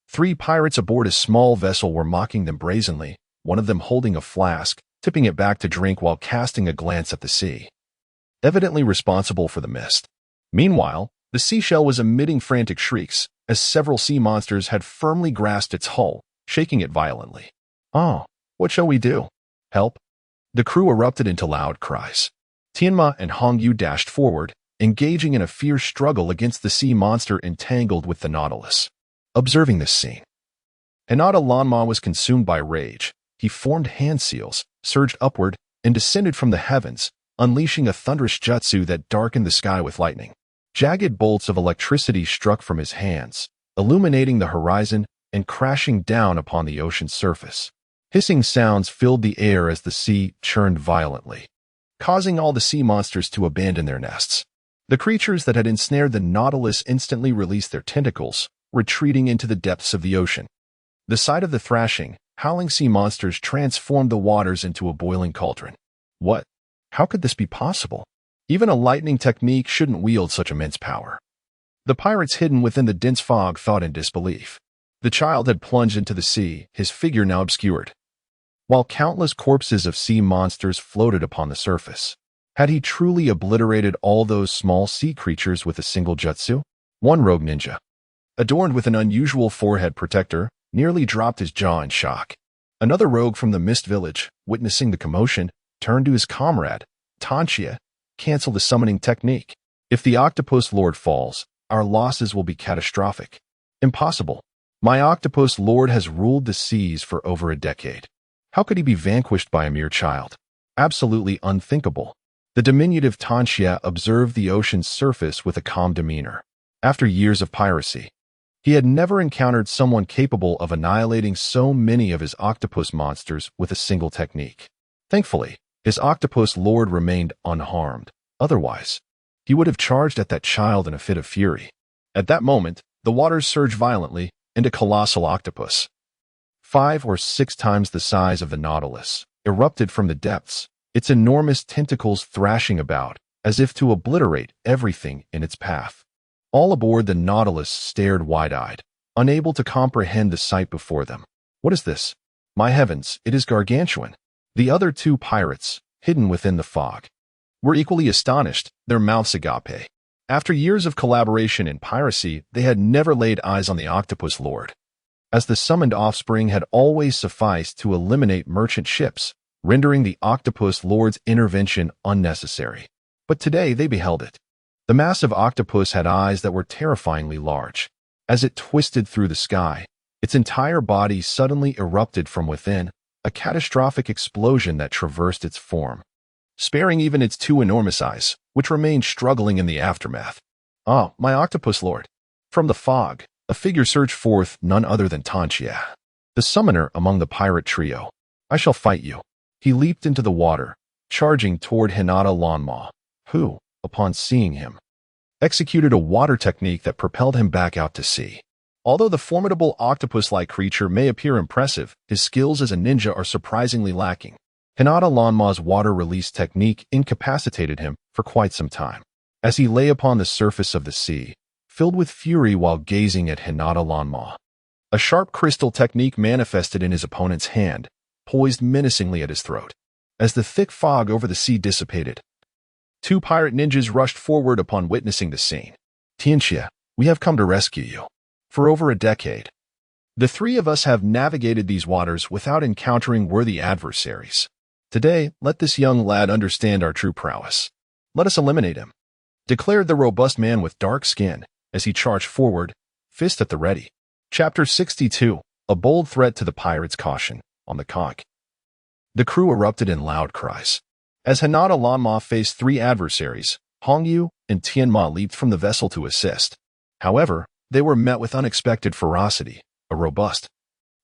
Three pirates aboard a small vessel were mocking them brazenly, one of them holding a flask, tipping it back to drink while casting a glance at the sea, evidently responsible for the mist. Meanwhile, the seashell was emitting frantic shrieks, as several sea monsters had firmly grasped its hull, shaking it violently. "Oh, what shall we do? Help!" The crew erupted into loud cries. Tianma and Hongyu dashed forward, engaging in a fierce struggle against the sea monster entangled with the Nautilus. Observing this scene, Hinata Lanma was consumed by rage. He formed hand seals, surged upward, and descended from the heavens, unleashing a thunderous jutsu that darkened the sky with lightning. Jagged bolts of electricity struck from his hands, illuminating the horizon and crashing down upon the ocean's surface. Hissing sounds filled the air as the sea churned violently, causing all the sea monsters to abandon their nests. The creatures that had ensnared the Nautilus instantly released their tentacles, retreating into the depths of the ocean. The sight of the thrashing, howling sea monsters transformed the waters into a boiling cauldron. What? How could this be possible? Even a lightning technique shouldn't wield such immense power. The pirates hidden within the dense fog thought in disbelief. The child had plunged into the sea, his figure now obscured, while countless corpses of sea monsters floated upon the surface. Had he truly obliterated all those small sea creatures with a single jutsu? One rogue ninja, adorned with an unusual forehead protector, nearly dropped his jaw in shock. Another rogue from the Mist Village, witnessing the commotion, turned to his comrade, Tanxia, cancel the summoning technique. If the Octopus Lord falls, our losses will be catastrophic. Impossible. My Octopus Lord has ruled the seas for over a decade. How could he be vanquished by a mere child? Absolutely unthinkable. The diminutive Tanxia observed the ocean's surface with a calm demeanor. After years of piracy, he had never encountered someone capable of annihilating so many of his octopus monsters with a single technique. Thankfully, his Octopus Lord remained unharmed. Otherwise, he would have charged at that child in a fit of fury. At that moment, the waters surged violently, and a colossal octopus, 5 or 6 times the size of the Nautilus, erupted from the depths, its enormous tentacles thrashing about, as if to obliterate everything in its path. All aboard the Nautilus stared wide-eyed, unable to comprehend the sight before them. What is this? My heavens, it is gargantuan. The other two pirates, hidden within the fog, were equally astonished, their mouths agape. After years of collaboration in piracy, they had never laid eyes on the Octopus Lord, as the summoned offspring had always sufficed to eliminate merchant ships, rendering the Octopus Lord's intervention unnecessary. But today they beheld it. The massive octopus had eyes that were terrifyingly large. As it twisted through the sky, its entire body suddenly erupted from within, a catastrophic explosion that traversed its form, sparing even its 2 enormous eyes, which remained struggling in the aftermath. "Ah, my Octopus Lord!" From the fog, a figure surged forth, none other than Tanxia, the summoner among the pirate trio. "I shall fight you." He leaped into the water, charging toward Hinata Lanma, who, upon seeing him, executed a water technique that propelled him back out to sea. Although the formidable octopus-like creature may appear impressive, his skills as a ninja are surprisingly lacking. Hinata Lanma's water release technique incapacitated him for quite some time, as he lay upon the surface of the sea, filled with fury while gazing at Hinata Lanma. A sharp crystal technique manifested in his opponent's hand, poised menacingly at his throat. As the thick fog over the sea dissipated, 2 pirate ninjas rushed forward upon witnessing the scene. "Tanxia, we have come to rescue you. For over a decade, the 3 of us have navigated these waters without encountering worthy adversaries. Today, let this young lad understand our true prowess. Let us eliminate him," declared the robust man with dark skin as he charged forward, fist at the ready. Chapter 62, A Bold Threat to the Pirates' Caution, on the conch. The crew erupted in loud cries. As Hinata Lanma faced 3 adversaries, Hongyu and Tianma leaped from the vessel to assist. However, they were met with unexpected ferocity. A robust,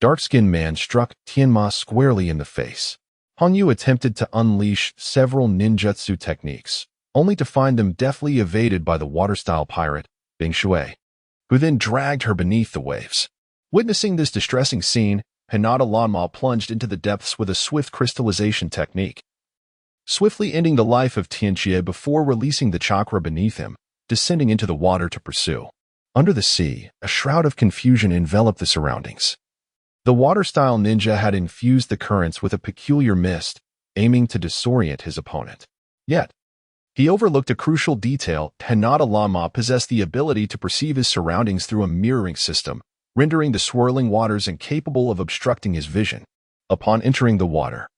dark-skinned man struck Tianma squarely in the face. Hongyu attempted to unleash several ninjutsu techniques, only to find them deftly evaded by the water-style pirate, Bing Shui, who then dragged her beneath the waves. Witnessing this distressing scene, Hinata Lanma plunged into the depths with a swift crystallization technique, swiftly ending the life of Tanxia before releasing the chakra beneath him, descending into the water to pursue. Under the sea, a shroud of confusion enveloped the surroundings. The water-style ninja had infused the currents with a peculiar mist, aiming to disorient his opponent. Yet, he overlooked a crucial detail. Hinata Lama possessed the ability to perceive his surroundings through a mirroring system, rendering the swirling waters incapable of obstructing his vision. Upon entering the water,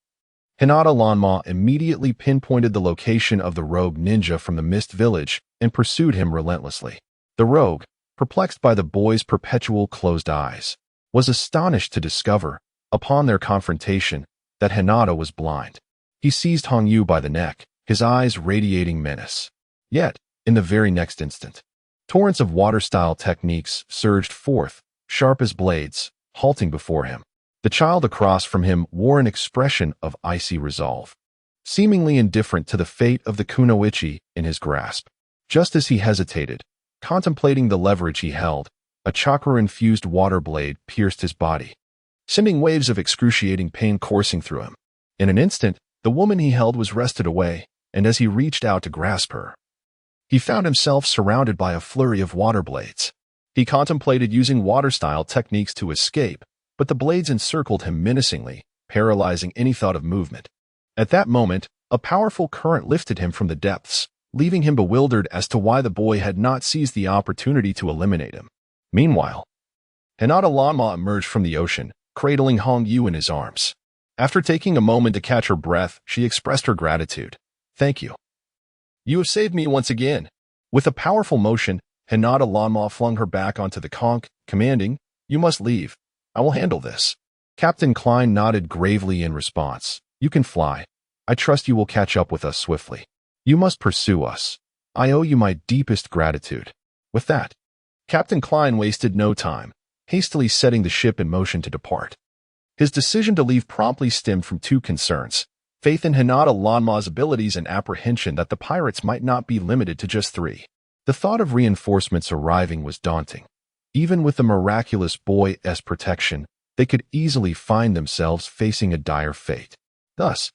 Hinata Lama immediately pinpointed the location of the rogue ninja from the Mist Village and pursued him relentlessly. The rogue, perplexed by the boy's perpetual closed eyes, was astonished to discover, upon their confrontation, that Hinata was blind. He seized Hongyu by the neck, his eyes radiating menace. Yet, in the very next instant, torrents of water-style techniques surged forth, sharp as blades, halting before him. The child across from him wore an expression of icy resolve, seemingly indifferent to the fate of the kunoichi in his grasp. Just as he hesitated, contemplating the leverage he held, a chakra-infused water blade pierced his body, sending waves of excruciating pain coursing through him. In an instant, the woman he held was wrested away, and as he reached out to grasp her, he found himself surrounded by a flurry of water blades. He contemplated using water-style techniques to escape, but the blades encircled him menacingly, paralyzing any thought of movement. At that moment, a powerful current lifted him from the depths, leaving him bewildered as to why the boy had not seized the opportunity to eliminate him. Meanwhile, Hinata Lama emerged from the ocean, cradling Hongyu in his arms. After taking a moment to catch her breath, she expressed her gratitude. "Thank you. You have saved me once again." With a powerful motion, Hinata Lama flung her back onto the conch, commanding, "You must leave. I will handle this." Captain Klein nodded gravely in response. "You can fly. I trust you will catch up with us swiftly. You must pursue us. I owe you my deepest gratitude." With that, Captain Klein wasted no time, hastily setting the ship in motion to depart. His decision to leave promptly stemmed from two concerns: faith in Hinata Lanma's abilities and apprehension that the pirates might not be limited to just 3. The thought of reinforcements arriving was daunting. Even with the miraculous boy's protection, they could easily find themselves facing a dire fate. Thus,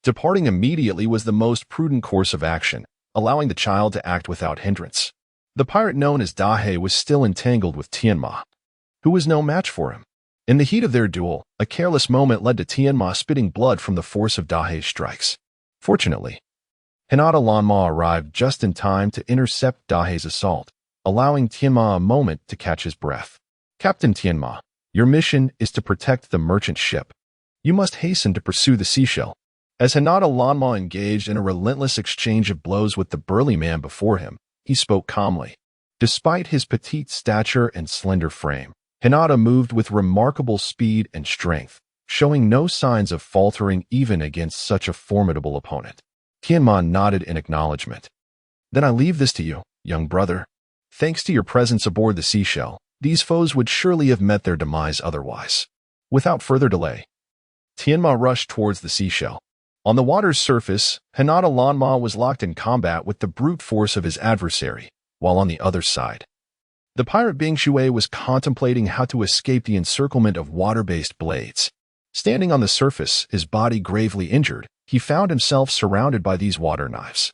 departing immediately was the most prudent course of action, allowing the child to act without hindrance. The pirate known as Dahei was still entangled with Tianma, who was no match for him. In the heat of their duel, a careless moment led to Tianma spitting blood from the force of Dahei's strikes. Fortunately, Hinata Lanma arrived just in time to intercept Dahei's assault, allowing Tianma a moment to catch his breath. "Captain Tianma, your mission is to protect the merchant ship. You must hasten to pursue the seashell." As Hinata Lanma engaged in a relentless exchange of blows with the burly man before him, he spoke calmly. Despite his petite stature and slender frame, Hinata moved with remarkable speed and strength, showing no signs of faltering even against such a formidable opponent. Tianma nodded in acknowledgement. "Then I leave this to you, young brother. Thanks to your presence aboard the seashell, these foes would surely have met their demise otherwise." Without further delay, Tianma rushed towards the seashell. On the water's surface, Hinata Lanma was locked in combat with the brute force of his adversary, while on the other side, the pirate Bing Shui was contemplating how to escape the encirclement of water-based blades. Standing on the surface, his body gravely injured, he found himself surrounded by these water knives.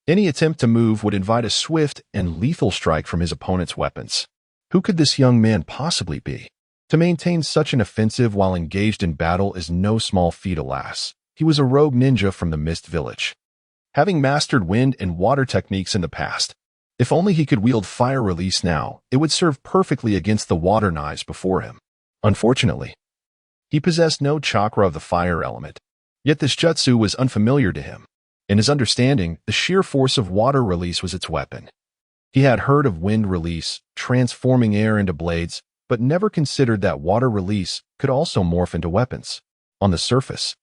Any attempt to move would invite a swift and lethal strike from his opponent's weapons. Who could this young man possibly be? To maintain such an offensive while engaged in battle is no small feat, alas. He was a rogue ninja from the Mist Village, having mastered wind and water techniques in the past. If only he could wield fire release now, it would serve perfectly against the water knives before him. Unfortunately, he possessed no chakra of the fire element, yet this jutsu was unfamiliar to him. In his understanding, the sheer force of water release was its weapon. He had heard of wind release, transforming air into blades, but never considered that water release could also morph into weapons. On the surface,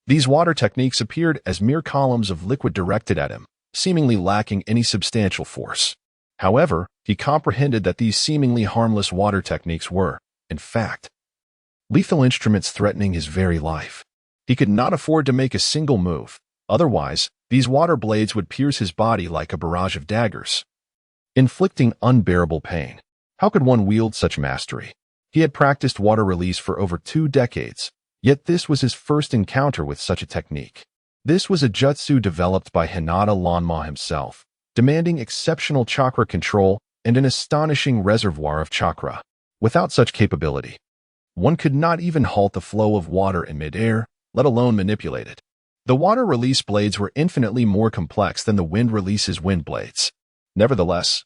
these water techniques appeared as mere columns of liquid directed at him, seemingly lacking any substantial force. However, he comprehended that these seemingly harmless water techniques were, in fact, lethal instruments threatening his very life. He could not afford to make a single move. Otherwise, these water blades would pierce his body like a barrage of daggers, inflicting unbearable pain. How could one wield such mastery? He had practiced water release for over 2 decades, yet this was his first encounter with such a technique. This was a jutsu developed by Hinata Lanma himself, demanding exceptional chakra control and an astonishing reservoir of chakra. Without such capability, one could not even halt the flow of water in midair, let alone manipulate it. The water release blades were infinitely more complex than the wind releases wind blades. Nevertheless,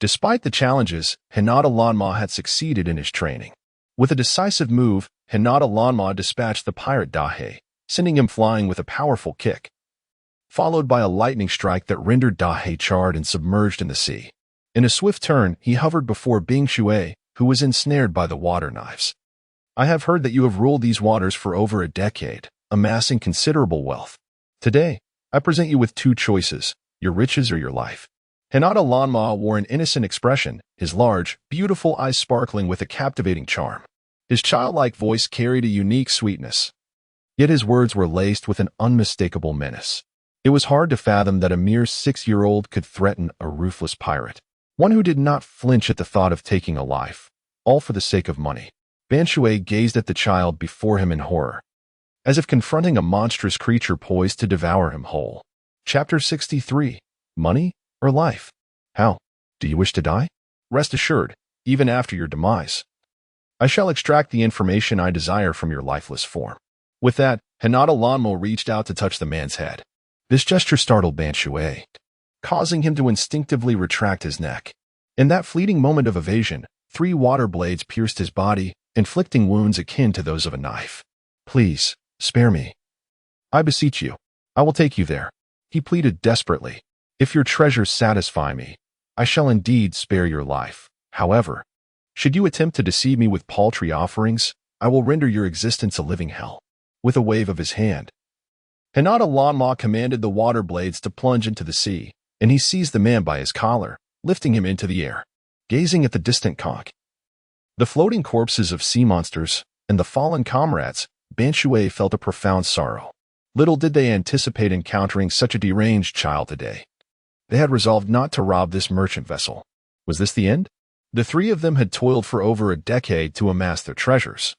despite the challenges, Hinata Lanma had succeeded in his training. With a decisive move, Hinata Lanma dispatched the pirate Dahei, sending him flying with a powerful kick, followed by a lightning strike that rendered Dahei charred and submerged in the sea. In a swift turn, he hovered before Bing Shui, who was ensnared by the water knives. I have heard that you have ruled these waters for over a decade, amassing considerable wealth. Today, I present you with two choices, your riches or your life. Hinata Lanma wore an innocent expression, his large, beautiful eyes sparkling with a captivating charm. His childlike voice carried a unique sweetness, yet his words were laced with an unmistakable menace. It was hard to fathom that a mere 6-year-old could threaten a ruthless pirate, one who did not flinch at the thought of taking a life, all for the sake of money. Ban Shui gazed at the child before him in horror, as if confronting a monstrous creature poised to devour him whole. Chapter 63. Money or life? How? Do you wish to die? Rest assured, even after your demise, I shall extract the information I desire from your lifeless form. With that, Hinata Lanma reached out to touch the man's head. This gesture startled Ban Shui, causing him to instinctively retract his neck. In that fleeting moment of evasion, 3 water blades pierced his body, inflicting wounds akin to those of a knife. Please, spare me. I beseech you. I will take you there. He pleaded desperately. If your treasures satisfy me, I shall indeed spare your life. However, should you attempt to deceive me with paltry offerings, I will render your existence a living hell. With a wave of his hand, Hinata Lanma commanded the water blades to plunge into the sea, and he seized the man by his collar, lifting him into the air. Gazing at the distant conch, the floating corpses of sea monsters, and the fallen comrades, Ban Shui felt a profound sorrow. Little did they anticipate encountering such a deranged child today. They had resolved not to rob this merchant vessel. Was this the end? The 3 of them had toiled for over a decade to amass their treasures,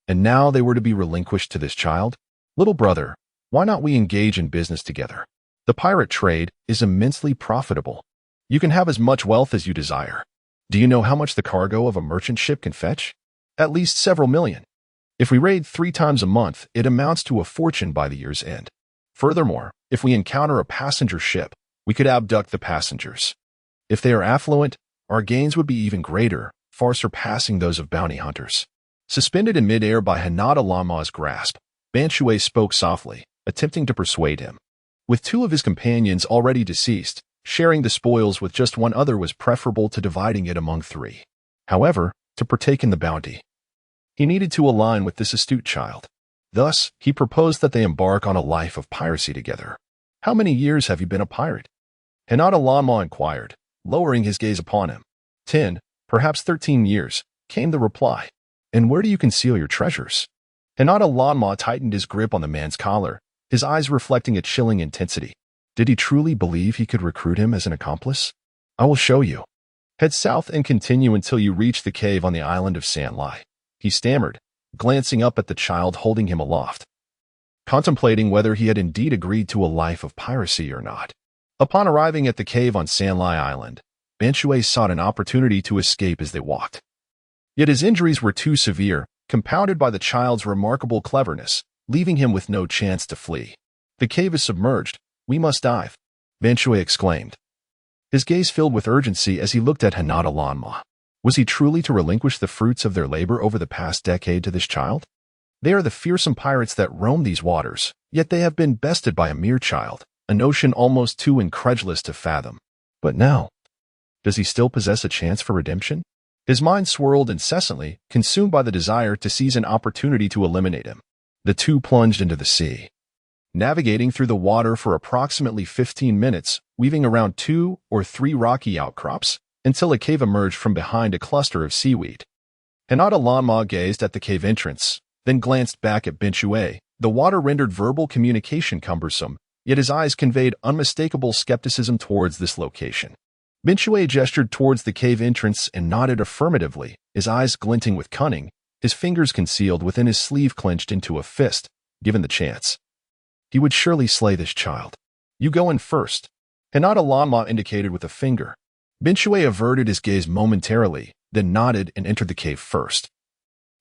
and now they were to be relinquished to this child? Little brother, why not we engage in business together? The pirate trade is immensely profitable. You can have as much wealth as you desire. Do you know how much the cargo of a merchant ship can fetch? At least several million. If we raid 3 times a month, it amounts to a fortune by the year's end. Furthermore, if we encounter a passenger ship, we could abduct the passengers. If they are affluent, our gains would be even greater, far surpassing those of bounty hunters. Suspended in midair by Hinata Lanma's grasp, Ban Shui spoke softly, attempting to persuade him. With 2 of his companions already deceased, sharing the spoils with just one other was preferable to dividing it among 3. However, to partake in the bounty, he needed to align with this astute child. Thus, he proposed that they embark on a life of piracy together. How many years have you been a pirate? Hinata Lanma inquired, lowering his gaze upon him. 10, perhaps 13 years, came the reply. And where do you conceal your treasures? Hinata Lanma tightened his grip on the man's collar, his eyes reflecting a chilling intensity. Did he truly believe he could recruit him as an accomplice? I will show you. Head south and continue until you reach the cave on the island of Sanlai. He stammered, glancing up at the child holding him aloft, contemplating whether he had indeed agreed to a life of piracy or not. Upon arriving at the cave on Sanlai Island, Ban Shui sought an opportunity to escape as they walked. Yet his injuries were too severe, compounded by the child's remarkable cleverness, leaving him with no chance to flee. The cave is submerged. We must dive, Ban Shui exclaimed. His gaze filled with urgency as he looked at Hinata Lanma. Was he truly to relinquish the fruits of their labor over the past decade to this child? They are the fearsome pirates that roam these waters, yet they have been bested by a mere child, a notion almost too incredulous to fathom. But now, does he still possess a chance for redemption? His mind swirled incessantly, consumed by the desire to seize an opportunity to eliminate him. The 2 plunged into the sea, navigating through the water for approximately 15 minutes, weaving around 2 or 3 rocky outcrops, until a cave emerged from behind a cluster of seaweed. Hinata Lanma gazed at the cave entrance, then glanced back at Ban Shui. The water rendered verbal communication cumbersome, yet his eyes conveyed unmistakable skepticism towards this location. Ban Shui gestured towards the cave entrance and nodded affirmatively, his eyes glinting with cunning, his fingers concealed within his sleeve clenched into a fist. Given the chance, he would surely slay this child. You go in first, Hinata Lanma indicated with a finger. Binshui averted his gaze momentarily, then nodded and entered the cave first,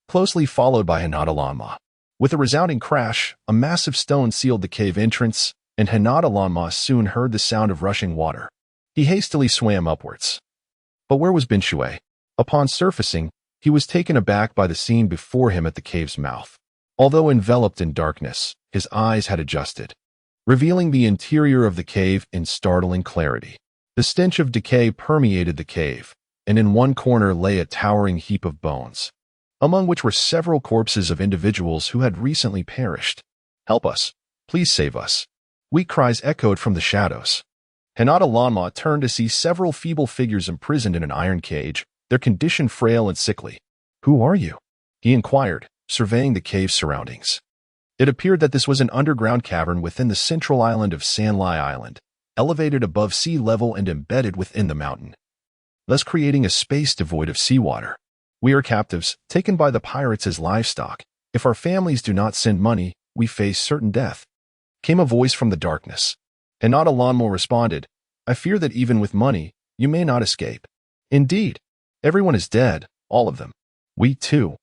closely followed by Hinata Lanma. With a resounding crash, a massive stone sealed the cave entrance, and Hinata Lanma soon heard the sound of rushing water. He hastily swam upwards. But where was Binshui? Upon surfacing, he was taken aback by the scene before him at the cave's mouth. Although enveloped in darkness, his eyes had adjusted, revealing the interior of the cave in startling clarity. The stench of decay permeated the cave, and in one corner lay a towering heap of bones, among which were several corpses of individuals who had recently perished. "Help us! Please save us!" Weak cries echoed from the shadows. Hinata Lanma turned to see several feeble figures imprisoned in an iron cage, their condition frail and sickly. "Who are you?" he inquired, surveying the cave's surroundings. It appeared that this was an underground cavern within the central island of Sanlai Island, elevated above sea level and embedded within the mountain, thus creating a space devoid of seawater. "We are captives, taken by the pirates as livestock. If our families do not send money, we face certain death," came a voice from the darkness. Hinata Lanma responded, "I fear that even with money, you may not escape. Indeed, everyone is dead, all of them. We, too,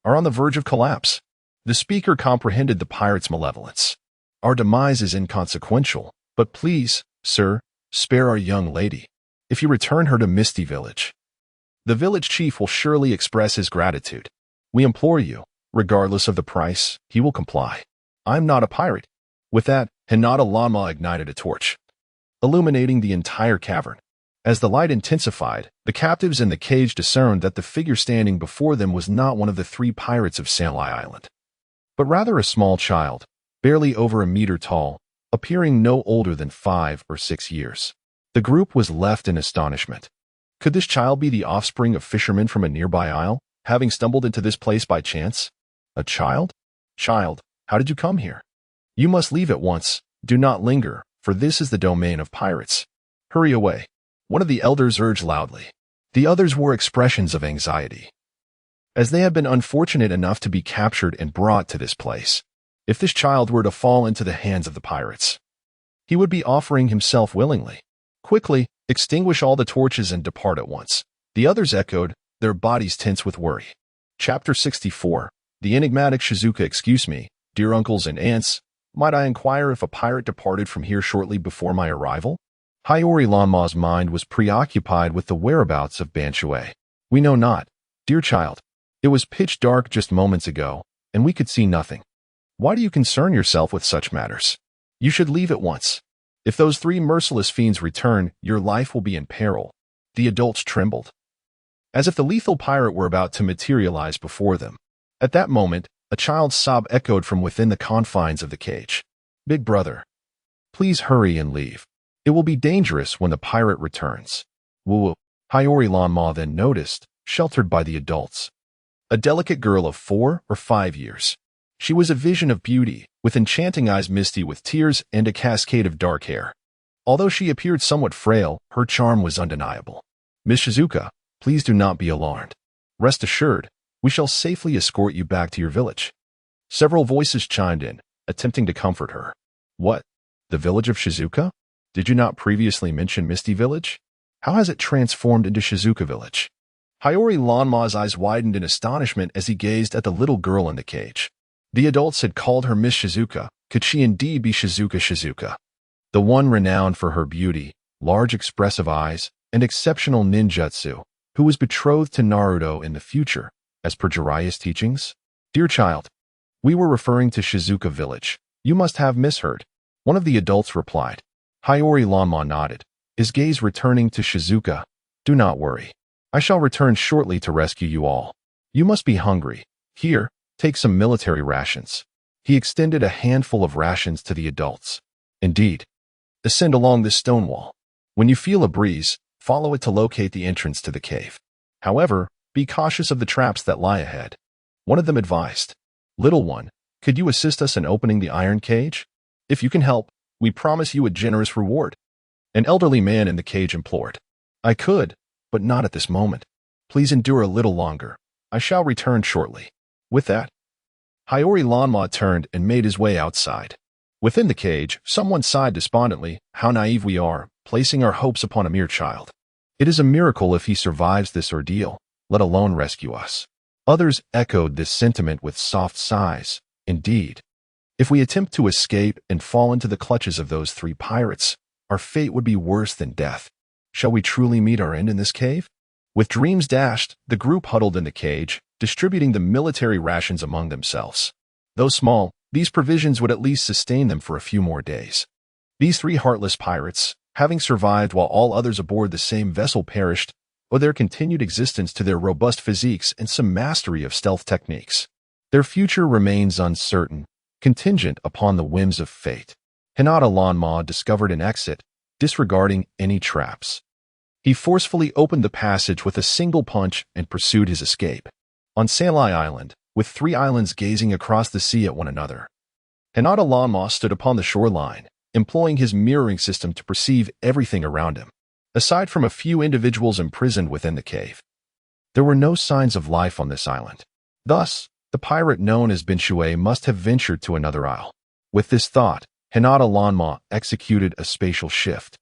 are on the verge of collapse." The speaker comprehended the pirates' malevolence. "Our demise is inconsequential, but please, sir, spare our young lady. If you return her to Misty Village, the village chief will surely express his gratitude. We implore you, regardless of the price, he will comply. I'm not a pirate." With that, Hinata Lanma ignited a torch, illuminating the entire cavern. As the light intensified, the captives in the cage discerned that the figure standing before them was not one of the three pirates of Sanlai Island, but rather a small child, barely over a meter tall, appearing no older than 5 or 6 years. The group was left in astonishment. Could this child be the offspring of fishermen from a nearby isle, having stumbled into this place by chance? "A child? Child, how did you come here? You must leave at once. Do not linger, for this is the domain of pirates. Hurry away," one of the elders urged loudly. The others wore expressions of anxiety, as they had been unfortunate enough to be captured and brought to this place. If this child were to fall into the hands of the pirates, he would be offering himself willingly. "Quickly, extinguish all the torches and depart at once," the others echoed, their bodies tense with worry. Chapter 64. The enigmatic Shizuka. "Excuse me, dear uncles and aunts, might I inquire if a pirate departed from here shortly before my arrival?" Hiyori Lanma's mind was preoccupied with the whereabouts of Binshui. "We know not, dear child. It was pitch dark just moments ago, and we could see nothing. Why do you concern yourself with such matters? You should leave at once. If those 3 merciless fiends return, your life will be in peril." The adults trembled, as if the lethal pirate were about to materialize before them. At that moment, a child's sob echoed from within the confines of the cage. "Big brother, please hurry and leave. It will be dangerous when the pirate returns." "Woo," Hiyori Lanma then noticed, sheltered by the adults, a delicate girl of 4 or 5 years. She was a vision of beauty, with enchanting eyes misty with tears and a cascade of dark hair. Although she appeared somewhat frail, her charm was undeniable. "Miss Shizuka, please do not be alarmed. Rest assured, we shall safely escort you back to your village." Several voices chimed in, attempting to comfort her. "What? The village of Shizuka? Did you not previously mention Misty Village? How has it transformed into Shizuka Village?" Hiyori Lanma's eyes widened in astonishment as he gazed at the little girl in the cage. The adults had called her Miss Shizuka. Could she indeed be Shizuka, the one renowned for her beauty, large expressive eyes, and exceptional ninjutsu, who was betrothed to Naruto in the future, as per Jiraiya's teachings? "Dear child, we were referring to Shizuka Village. You must have misheard," one of the adults replied. Hiyori Lanma nodded, his gaze returning to Shizuka. "Do not worry. I shall return shortly to rescue you all. You must be hungry. Here, take some military rations." He extended a handful of rations to the adults. "Indeed. Ascend along this stone wall. When you feel a breeze, follow it to locate the entrance to the cave. However, be cautious of the traps that lie ahead," one of them advised. "Little one, could you assist us in opening the iron cage? If you can help, we promise you a generous reward," an elderly man in the cage implored. "I could, but not at this moment. Please endure a little longer. I shall return shortly." With that, Hiyori Lanma turned and made his way outside. Within the cage, someone sighed despondently. "How naive we are, placing our hopes upon a mere child. It is a miracle if he survives this ordeal, let alone rescue us. Others echoed this sentiment with soft sighs. Indeed, if we attempt to escape and fall into the clutches of those three pirates, our fate would be worse than death. Shall we truly meet our end in this cave? With dreams dashed, the group huddled in the cage, distributing the military rations among themselves. Though small, these provisions would at least sustain them for a few more days. These three heartless pirates, having survived while all others aboard the same vessel perished, owed their continued existence to their robust physiques and some mastery of stealth techniques. Their future remains uncertain, contingent upon the whims of fate. Hinata Lanma discovered an exit, disregarding any traps. He forcefully opened the passage with a single punch and pursued his escape. On Salai Island, with three islands gazing across the sea at one another, Hinata Lanma stood upon the shoreline, employing his mirroring system to perceive everything around him. Aside from a few individuals imprisoned within the cave, there were no signs of life on this island. Thus, the pirate known as Binshui must have ventured to another isle. With this thought, Hinata Lanma executed a spatial shift,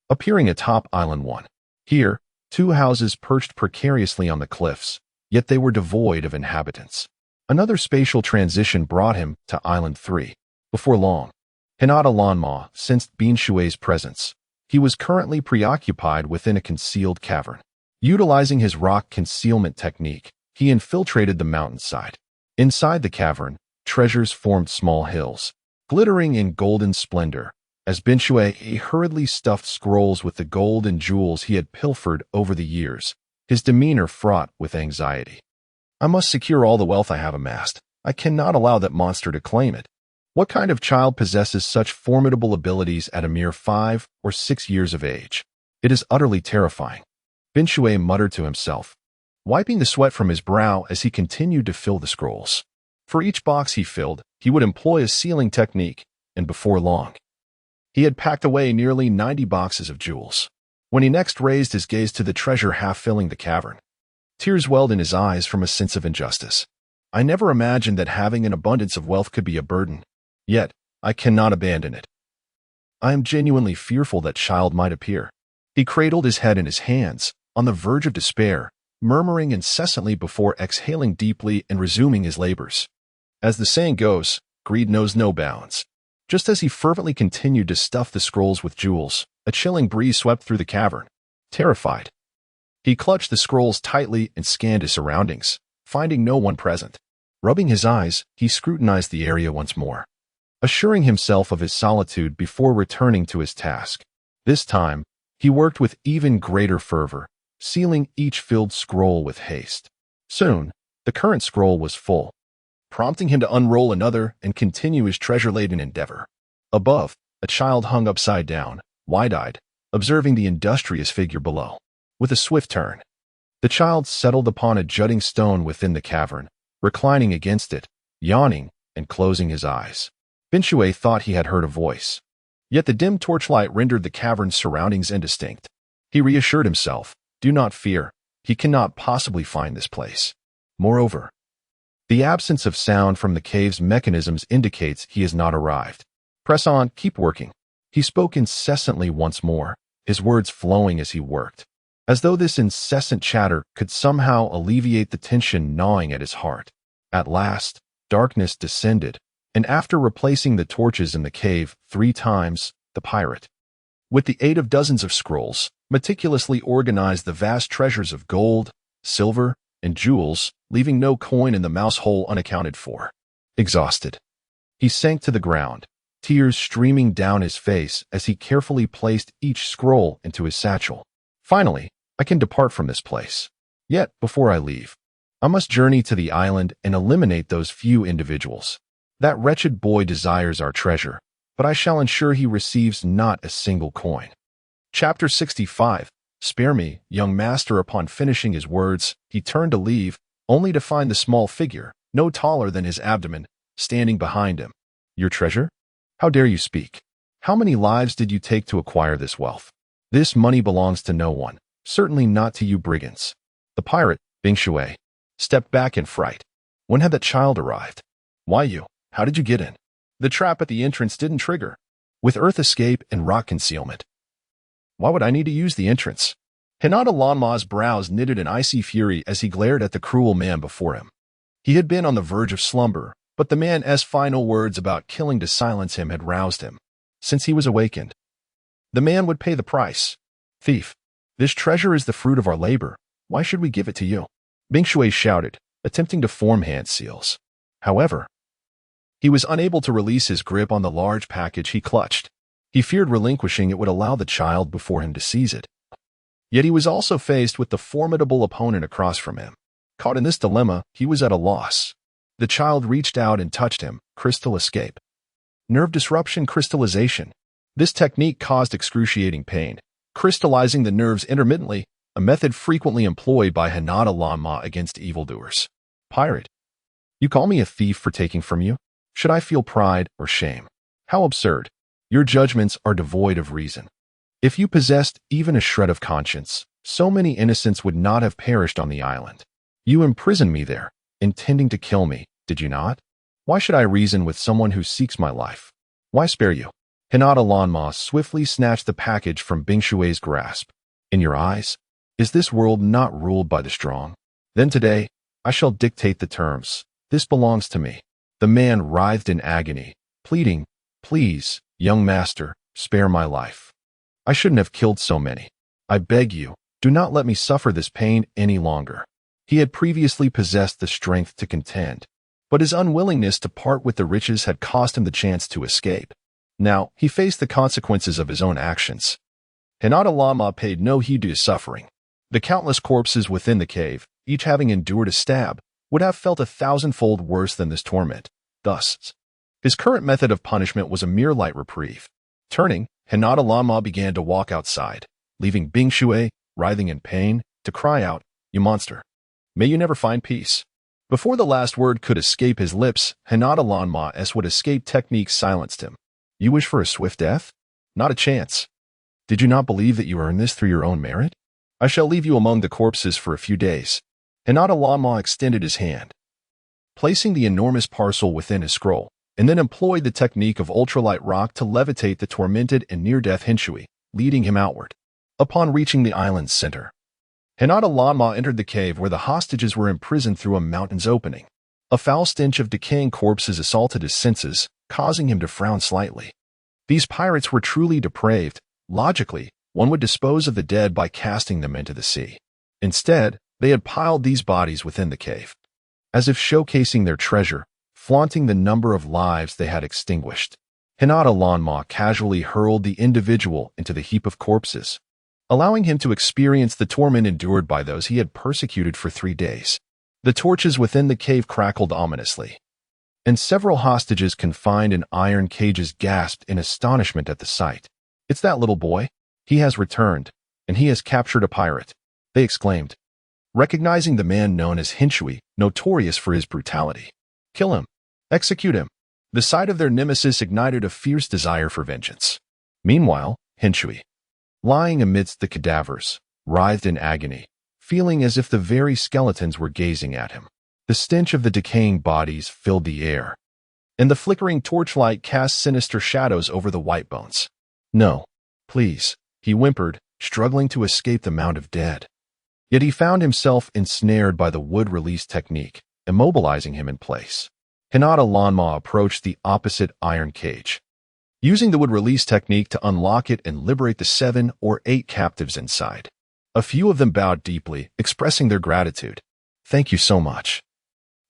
appearing atop Island 1. Here, two houses perched precariously on the cliffs, yet they were devoid of inhabitants. Another spatial transition brought him to Island 3. Before long, Hinata Lanma sensed Binshui's presence. He was currently preoccupied within a concealed cavern. Utilizing his rock concealment technique, he infiltrated the mountainside. Inside the cavern, treasures formed small hills, glittering in golden splendor, as Binshui hurriedly stuffed scrolls with the gold and jewels he had pilfered over the years, his demeanor fraught with anxiety. I must secure all the wealth I have amassed. I cannot allow that monster to claim it. What kind of child possesses such formidable abilities at a mere 5 or 6 years of age? It is utterly terrifying. Binshui muttered to himself, wiping the sweat from his brow as he continued to fill the scrolls. For each box he filled, he would employ a sealing technique, and before long, he had packed away nearly 90 boxes of jewels. When he next raised his gaze to the treasure half-filling the cavern, tears welled in his eyes from a sense of injustice. I never imagined that having an abundance of wealth could be a burden. Yet, I cannot abandon it. I am genuinely fearful that child might appear. He cradled his head in his hands, on the verge of despair, murmuring incessantly before exhaling deeply and resuming his labors. As the saying goes, greed knows no bounds. Just as he fervently continued to stuff the scrolls with jewels, a chilling breeze swept through the cavern. Terrified, he clutched the scrolls tightly and scanned his surroundings, finding no one present. Rubbing his eyes, he scrutinized the area once more, assuring himself of his solitude before returning to his task. This time, he worked with even greater fervor, sealing each filled scroll with haste. Soon, the current scroll was full, prompting him to unroll another and continue his treasure-laden endeavor. Above, a child hung upside down, wide-eyed, observing the industrious figure below. With a swift turn, the child settled upon a jutting stone within the cavern, reclining against it, yawning and closing his eyes. Binshui thought he had heard a voice, yet the dim torchlight rendered the cavern's surroundings indistinct. He reassured himself, do not fear, he cannot possibly find this place. Moreover, the absence of sound from the cave's mechanisms indicates he has not arrived. Press on, keep working. He spoke incessantly once more, his words flowing as he worked, as though this incessant chatter could somehow alleviate the tension gnawing at his heart. At last, darkness descended, and after replacing the torches in the cave 3 times, the pirate, with the aid of dozens of scrolls, meticulously organized the vast treasures of gold, silver, and jewels, leaving no coin in the mouse hole unaccounted for. Exhausted, he sank to the ground, tears streaming down his face as he carefully placed each scroll into his satchel. Finally, I can depart from this place. Yet, before I leave, I must journey to the island and eliminate those few individuals. That wretched boy desires our treasure, but I shall ensure he receives not a single coin. Chapter 65. Spare me, young master. Upon finishing his words, he turned to leave, only to find the small figure, no taller than his abdomen, standing behind him. Your treasure? How dare you speak? How many lives did you take to acquire this wealth? This money belongs to no one, certainly not to you brigands. The pirate, Binshui, stepped back in fright. When had that child arrived? Why you? How did you get in? The trap at the entrance didn't trigger. With earth escape and rock concealment, why would I need to use the entrance? Hinata Lanma's brows knitted in icy fury as he glared at the cruel man before him. He had been on the verge of slumber, but the man's final words about killing to silence him had roused him. Since he was awakened, the man would pay the price. Thief, this treasure is the fruit of our labor. Why should we give it to you? Bingshui shouted, attempting to form hand seals. However, he was unable to release his grip on the large package he clutched. He feared relinquishing it would allow the child before him to seize it. Yet he was also faced with the formidable opponent across from him. Caught in this dilemma, he was at a loss. The child reached out and touched him. Crystal escape. Nerve disruption crystallization. This technique caused excruciating pain, crystallizing the nerves intermittently, a method frequently employed by Hinata Lanma against evildoers. Pirate. You call me a thief for taking from you? Should I feel pride or shame? How absurd. Your judgments are devoid of reason. If you possessed even a shred of conscience, so many innocents would not have perished on the island. You imprisoned me there, intending to kill me, did you not? Why should I reason with someone who seeks my life? Why spare you? Hinata Lanma swiftly snatched the package from Bingshui's grasp. In your eyes, is this world not ruled by the strong? Then today, I shall dictate the terms. This belongs to me. The man writhed in agony, pleading, please, young master, spare my life. I shouldn't have killed so many. I beg you, do not let me suffer this pain any longer. He had previously possessed the strength to contend, but his unwillingness to part with the riches had cost him the chance to escape. Now, he faced the consequences of his own actions. Hinata Lanma paid no heed to his suffering. The countless corpses within the cave, each having endured a stab, would have felt 1,000-fold worse than this torment. Thus, his current method of punishment was a mere light reprieve. Turning, Hinata Lanma began to walk outside, leaving Bingshui, writhing in pain, to cry out, "You monster! May you never find peace." Before the last word could escape his lips, Hinata Lanma's would escape technique silenced him. You wish for a swift death? Not a chance. Did you not believe that you earned this through your own merit? I shall leave you among the corpses for a few days. Hinata Lanma extended his hand, placing the enormous parcel within his scroll, and then employed the technique of ultralight rock to levitate the tormented and near-death Hinshui, leading him outward. Upon reaching the island's center, Hinata Lanma entered the cave where the hostages were imprisoned through a mountain's opening. A foul stench of decaying corpses assaulted his senses, causing him to frown slightly. These pirates were truly depraved. Logically, one would dispose of the dead by casting them into the sea. Instead, they had piled these bodies within the cave, as if showcasing their treasure, flaunting the number of lives they had extinguished. Hinata Lanma casually hurled the individual into the heap of corpses, allowing him to experience the torment endured by those he had persecuted for 3 days. The torches within the cave crackled ominously, and several hostages confined in iron cages gasped in astonishment at the sight. It's that little boy. He has returned, and he has captured a pirate, they exclaimed, recognizing the man known as Hinshui, notorious for his brutality. Kill him. Execute him. The sight of their nemesis ignited a fierce desire for vengeance. Meanwhile, Hinshui, lying amidst the cadavers, writhed in agony, feeling as if the very skeletons were gazing at him. The stench of the decaying bodies filled the air, and the flickering torchlight cast sinister shadows over the white bones. No, please, he whimpered, struggling to escape the mound of dead. Yet he found himself ensnared by the wood release technique, immobilizing him in place. Hinata Lanma approached the opposite iron cage, using the wood release technique to unlock it and liberate the 7 or 8 captives inside. A few of them bowed deeply, expressing their gratitude. Thank you so much.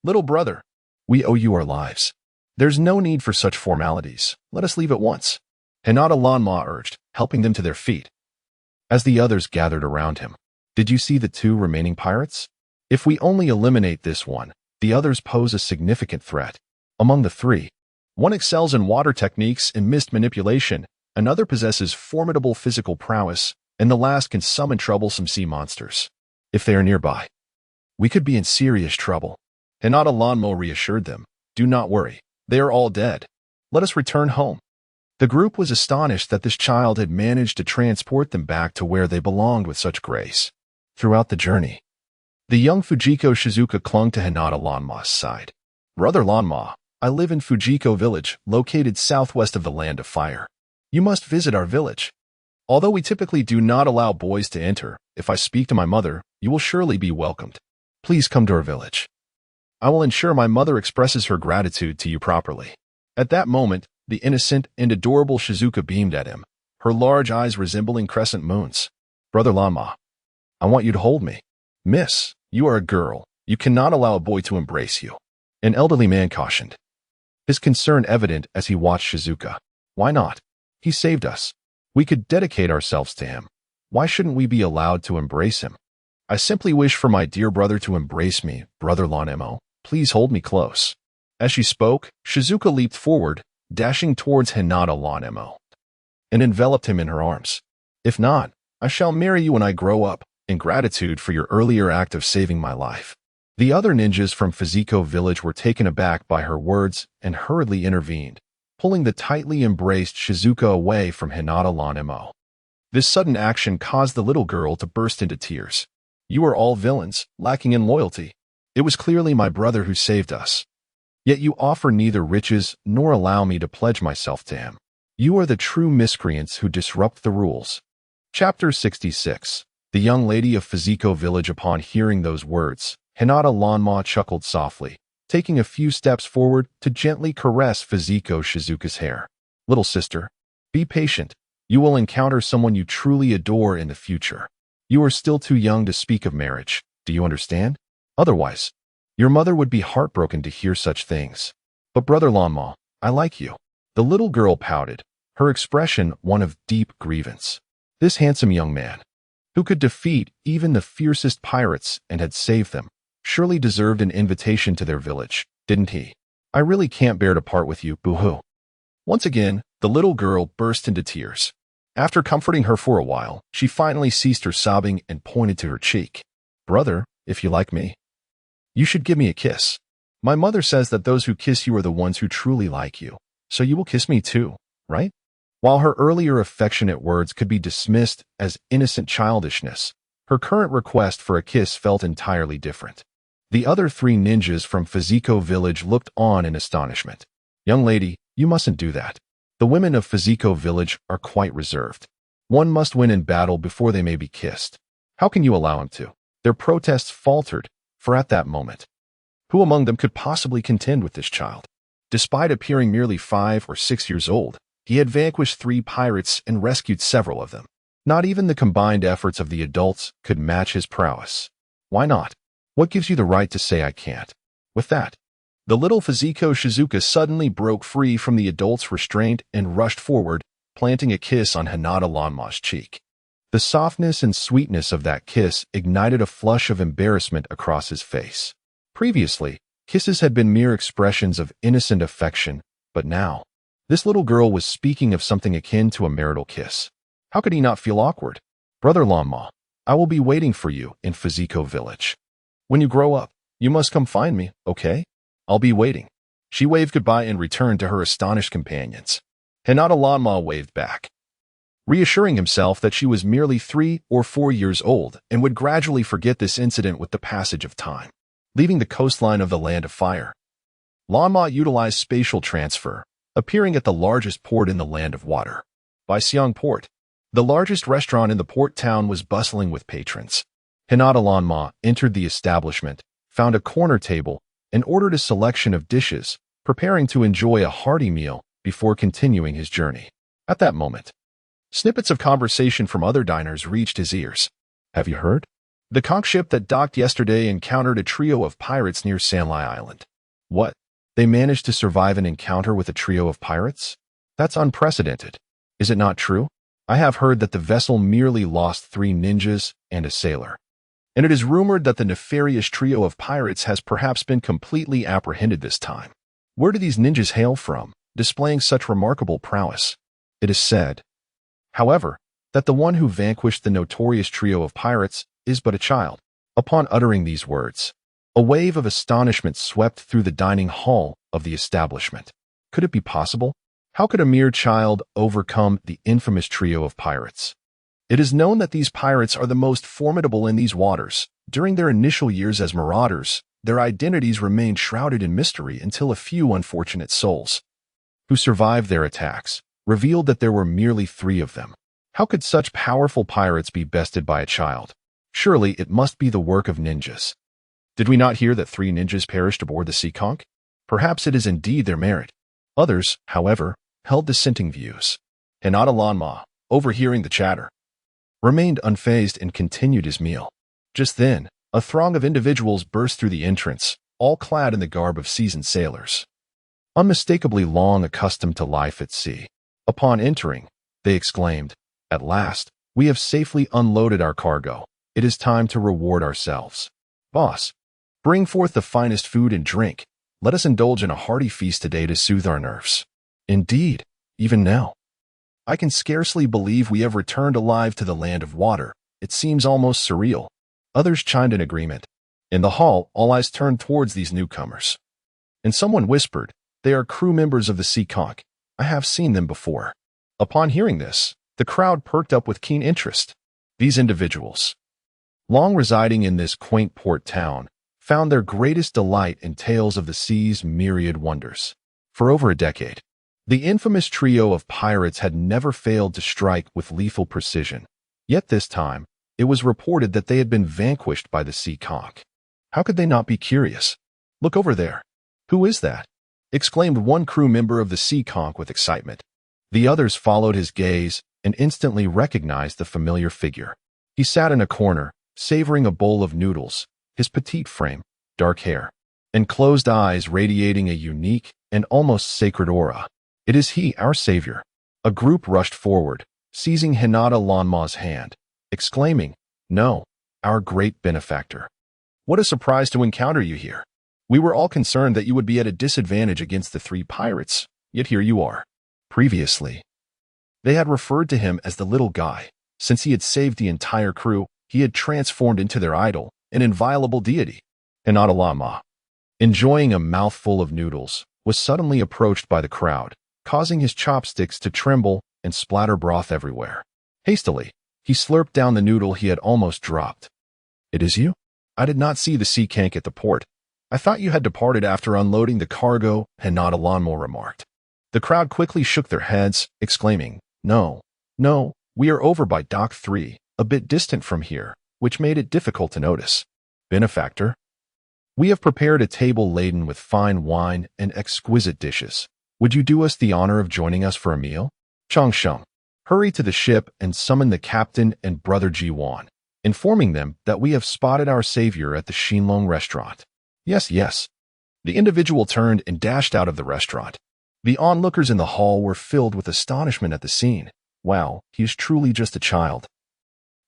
Little brother, we owe you our lives. There's no need for such formalities. Let us leave at once. Hinata Lanma urged, helping them to their feet. As the others gathered around him, did you see the 2 remaining pirates? If we only eliminate this one, the others pose a significant threat. Among the 3, one excels in water techniques and mist manipulation, another possesses formidable physical prowess, and the last can summon troublesome sea monsters. If they are nearby, we could be in serious trouble. Hinata Lanma reassured them. Do not worry. They are all dead. Let us return home. The group was astonished that this child had managed to transport them back to where they belonged with such grace. Throughout the journey, the young Fujiko Shizuka clung to Hinata Lanma's side. Brother Lanma, I live in Fujiko village, located southwest of the Land of Fire. You must visit our village. Although we typically do not allow boys to enter, if I speak to my mother, you will surely be welcomed. Please come to our village. I will ensure my mother expresses her gratitude to you properly." At that moment, the innocent and adorable Shizuka beamed at him, her large eyes resembling crescent moons. "Brother Lanma, I want you to hold me." "Miss, you are a girl. You cannot allow a boy to embrace you," an elderly man cautioned, his concern evident as he watched Shizuka. "Why not? He saved us. We could dedicate ourselves to him. Why shouldn't we be allowed to embrace him?" "I simply wish for my dear brother to embrace me, Brother Lanemo. Please hold me close." As she spoke, Shizuka leaped forward, dashing towards Hinata Lanemo, and enveloped him in her arms. "If not, I shall marry you when I grow up, in gratitude for your earlier act of saving my life." The other ninjas from Fiziko village were taken aback by her words and hurriedly intervened, pulling the tightly embraced Shizuka away from Hinata Lanemo. This sudden action caused the little girl to burst into tears. "You are all villains, lacking in loyalty. It was clearly my brother who saved us. Yet you offer neither riches nor allow me to pledge myself to him. You are the true miscreants who disrupt the rules." Chapter 66. The young lady of Fiziko village. Upon hearing those words, Hinata Lanma chuckled softly, taking a few steps forward to gently caress Fiziko Shizuka's hair. "Little sister, be patient. You will encounter someone you truly adore in the future. You are still too young to speak of marriage. Do you understand? Otherwise, your mother would be heartbroken to hear such things." "But Brother Lanma, I like you." The little girl pouted, her expression one of deep grievance. This handsome young man, who could defeat even the fiercest pirates and had saved them, surely deserved an invitation to their village, didn't he? "I really can't bear to part with you, boo-hoo." Once again, the little girl burst into tears. After comforting her for a while, she finally ceased her sobbing and pointed to her cheek. "Brother, if you like me, you should give me a kiss. My mother says that those who kiss you are the ones who truly like you, so you will kiss me too, right?" While her earlier affectionate words could be dismissed as innocent childishness, her current request for a kiss felt entirely different. The other three ninjas from Fiziko village looked on in astonishment. "Young lady, you mustn't do that. The women of Fiziko village are quite reserved. One must win in battle before they may be kissed. How can you allow him to?" Their protests faltered, for at that moment, who among them could possibly contend with this child? Despite appearing merely 5 or 6 years old, he had vanquished 3 pirates and rescued several of them. Not even the combined efforts of the adults could match his prowess. "Why not? What gives you the right to say I can't?" With that, the little Fiziko Shizuka suddenly broke free from the adult's restraint and rushed forward, planting a kiss on Hinata Lanma's cheek. The softness and sweetness of that kiss ignited a flush of embarrassment across his face. Previously, kisses had been mere expressions of innocent affection, but now, this little girl was speaking of something akin to a marital kiss. How could he not feel awkward? "Brother Lanma, I will be waiting for you in Fiziko village. When you grow up, you must come find me, okay? I'll be waiting." She waved goodbye and returned to her astonished companions. Hinata Lanma waved back, reassuring himself that she was merely 3 or 4 years old and would gradually forget this incident with the passage of time. Leaving the coastline of the Land of Fire, Lanma utilized spatial transfer, appearing at the largest port in the Land of Water. By Siang Port, the largest restaurant in the port town was bustling with patrons. Hinata Lanma entered the establishment, found a corner table, and ordered a selection of dishes, preparing to enjoy a hearty meal before continuing his journey. At that moment, snippets of conversation from other diners reached his ears. "Have you heard? The conch ship that docked yesterday encountered a trio of pirates near Sanlai Island." "What? They managed to survive an encounter with a trio of pirates? That's unprecedented. Is it not true? I have heard that the vessel merely lost 3 ninjas and a sailor. And it is rumored that the nefarious trio of pirates has perhaps been completely apprehended this time. Where do these ninjas hail from, displaying such remarkable prowess? It is said, however, that the one who vanquished the notorious trio of pirates is but a child." Upon uttering these words, a wave of astonishment swept through the dining hall of the establishment. Could it be possible? How could a mere child overcome the infamous trio of pirates? It is known that these pirates are the most formidable in these waters. During their initial years as marauders, their identities remained shrouded in mystery until a few unfortunate souls, who survived their attacks, revealed that there were merely 3 of them. How could such powerful pirates be bested by a child? Surely it must be the work of ninjas. Did we not hear that 3 ninjas perished aboard the sea conch? Perhaps it is indeed their merit. Others, however, held dissenting views. Hinata Lanma, overhearing the chatter, remained unfazed and continued his meal. Just then, a throng of individuals burst through the entrance, all clad in the garb of seasoned sailors, unmistakably long accustomed to life at sea. Upon entering, they exclaimed, "At last, we have safely unloaded our cargo. It is time to reward ourselves. Boss, bring forth the finest food and drink. Let us indulge in a hearty feast today to soothe our nerves." Indeed, even now, I can scarcely believe we have returned alive to the land of water. It seems almost surreal. Others chimed in agreement. In the hall, all eyes turned towards these newcomers. And someone whispered, "They are crew members of the sea conch. I have seen them before." Upon hearing this, the crowd perked up with keen interest. These individuals, long residing in this quaint port town, found their greatest delight in tales of the sea's myriad wonders. For over a decade, the infamous trio of pirates had never failed to strike with lethal precision. Yet this time, it was reported that they had been vanquished by the sea conch. How could they not be curious? "Look over there. Who is that?" exclaimed one crew member of the sea conch with excitement. The others followed his gaze and instantly recognized the familiar figure. He sat in a corner, savoring a bowl of noodles, his petite frame, dark hair, and closed eyes radiating a unique and almost sacred aura. "It is he, our savior." A group rushed forward, seizing Hinata Lanma's hand, exclaiming, "No, our great benefactor. What a surprise to encounter you here. We were all concerned that you would be at a disadvantage against the 3 pirates, yet here you are." Previously, they had referred to him as the little guy. Since he had saved the entire crew, he had transformed into their idol, an inviolable deity. Hinata Lanma, enjoying a mouthful of noodles, was suddenly approached by the crowd, causing his chopsticks to tremble and splatter broth everywhere. Hastily, he slurped down the noodle he had almost dropped. "It is you? I did not see the sea conch at the port. I thought you had departed after unloading the cargo," Hinata Lanma remarked. The crowd quickly shook their heads, exclaiming, No, we are over by Dock 3, a bit distant from here, which made it difficult to notice." "Benefactor, we have prepared a table laden with fine wine and exquisite dishes. Would you do us the honor of joining us for a meal?" Chang Sheng, hurry to the ship and summon the captain and brother Ji-Wan, informing them that we have spotted our savior at the Xinlong restaurant. Yes. The individual turned and dashed out of the restaurant. The onlookers in the hall were filled with astonishment at the scene. Wow, he is truly just a child,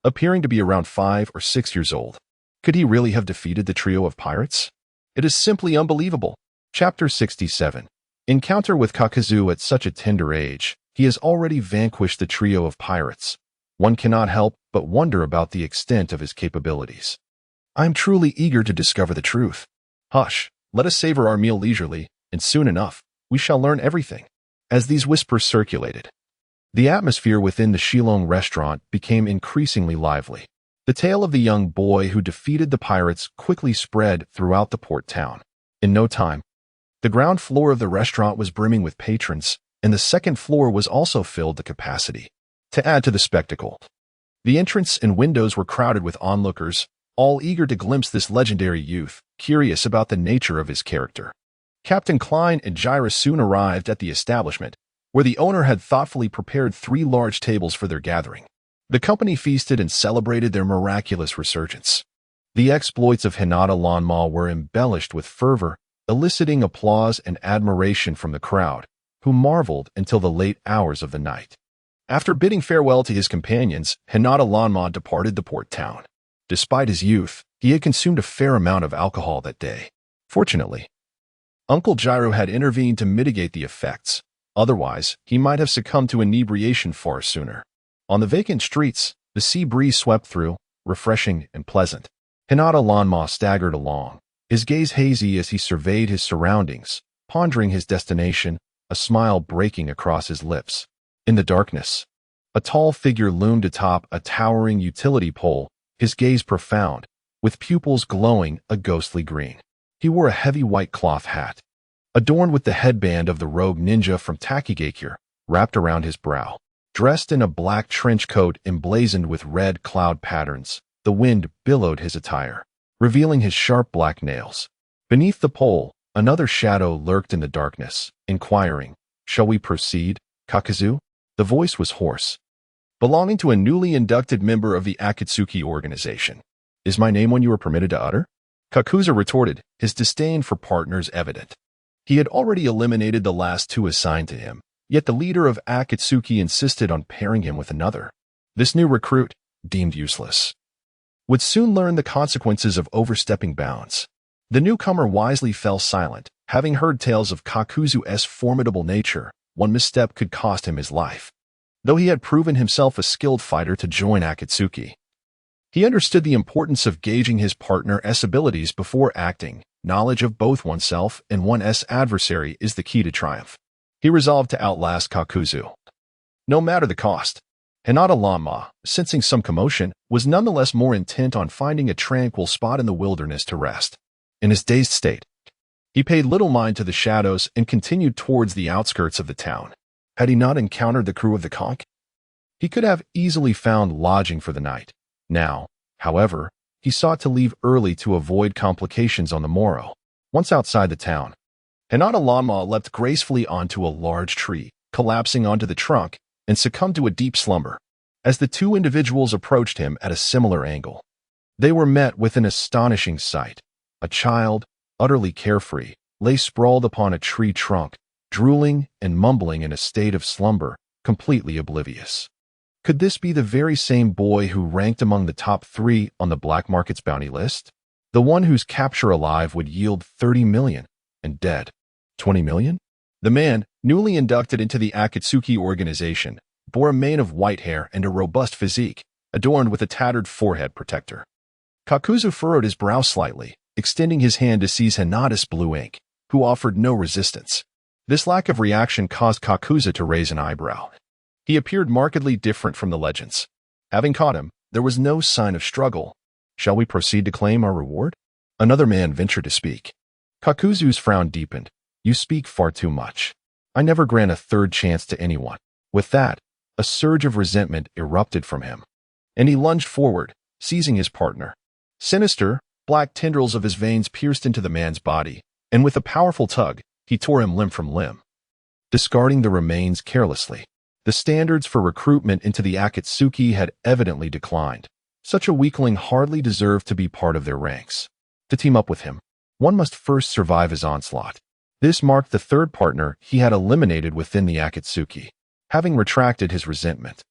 appearing to be around 5 or 6 years old. Could he really have defeated the trio of pirates? It is simply unbelievable. Chapter 67. Encounter with Kakazu at such a tender age. He has already vanquished the trio of pirates. One cannot help but wonder about the extent of his capabilities. I am truly eager to discover the truth. Hush, let us savor our meal leisurely, and soon enough, we shall learn everything. As these whispers circulated, the atmosphere within the Xilong restaurant became increasingly lively. The tale of the young boy who defeated the pirates quickly spread throughout the port town. In no time, the ground floor of the restaurant was brimming with patrons, and the second floor was also filled to capacity. To add to the spectacle, the entrance and windows were crowded with onlookers, all eager to glimpse this legendary youth, curious about the nature of his character. Captain Klein and Jaira soon arrived at the establishment, where the owner had thoughtfully prepared 3 large tables for their gathering. The company feasted and celebrated their miraculous resurgence. The exploits of Hinata Lanma were embellished with fervor, eliciting applause and admiration from the crowd, who marveled until the late hours of the night. After bidding farewell to his companions, Hinata Lanma departed the port town. Despite his youth, he had consumed a fair amount of alcohol that day. Fortunately, Uncle Gyro had intervened to mitigate the effects. Otherwise, he might have succumbed to inebriation far sooner. On the vacant streets, the sea breeze swept through, refreshing and pleasant. Hinata Lanma staggered along, his gaze hazy as he surveyed his surroundings, pondering his destination, a smile breaking across his lips. In the darkness, a tall figure loomed atop a towering utility pole, his gaze profound, with pupils glowing a ghostly green. He wore a heavy white cloth hat, adorned with the headband of the rogue ninja from Takigakure, wrapped around his brow. Dressed in a black trench coat emblazoned with red cloud patterns, The wind billowed his attire, revealing his sharp black nails. Beneath the pole, another shadow lurked in the darkness, inquiring, "Shall we proceed, Kakuzu?" The voice was hoarse, belonging to a newly inducted member of the Akatsuki organization. "Is my name one you are permitted to utter?" Kakuzu retorted, his disdain for partners evident. He had already eliminated the last two assigned to him, yet the leader of Akatsuki insisted on pairing him with another. This new recruit, deemed useless, would soon learn the consequences of overstepping bounds. The newcomer wisely fell silent, having heard tales of Kakuzu's formidable nature. One misstep could cost him his life. Though he had proven himself a skilled fighter to join Akatsuki, he understood the importance of gauging his partner's abilities before acting. Knowledge of both oneself and one's adversary is the key to triumph. He resolved to outlast Kakuzu, no matter the cost. Hinata Lanma, sensing some commotion, was nonetheless more intent on finding a tranquil spot in the wilderness to rest. In his dazed state, he paid little mind to the shadows and continued towards the outskirts of the town. Had he not encountered the crew of the conch, he could have easily found lodging for the night. Now, however, he sought to leave early to avoid complications on the morrow. Once outside the town, Hinata Lanma leapt gracefully onto a large tree, collapsing onto the trunk, and succumbed to a deep slumber. As the two individuals approached him at a similar angle, they were met with an astonishing sight. A child, utterly carefree, lay sprawled upon a tree trunk, drooling and mumbling in a state of slumber, completely oblivious. Could this be the very same boy who ranked among the top 3 on the black market's bounty list? The one whose capture alive would yield 30 million, and dead 20 million? The man, newly inducted into the Akatsuki organization, bore a mane of white hair and a robust physique, adorned with a tattered forehead protector. Kakuzu furrowed his brow slightly, extending his hand to seize Hinata's blue ink, who offered no resistance. This lack of reaction caused Kakuzu to raise an eyebrow. He appeared markedly different from the legends. Having caught him, there was no sign of struggle. "Shall we proceed to claim our reward?" Another man ventured to speak. Kakuzu's frown deepened. "You speak far too much. I never grant a third chance to anyone." With that, a surge of resentment erupted from him, and he lunged forward, seizing his partner. Sinister, black tendrils of his veins pierced into the man's body, and with a powerful tug, he tore him limb from limb, discarding the remains carelessly. The standards for recruitment into the Akatsuki had evidently declined. Such a weakling hardly deserved to be part of their ranks. To team up with him, one must first survive his onslaught. This marked the third partner he had eliminated within the Akatsuki. Having retracted his resentment,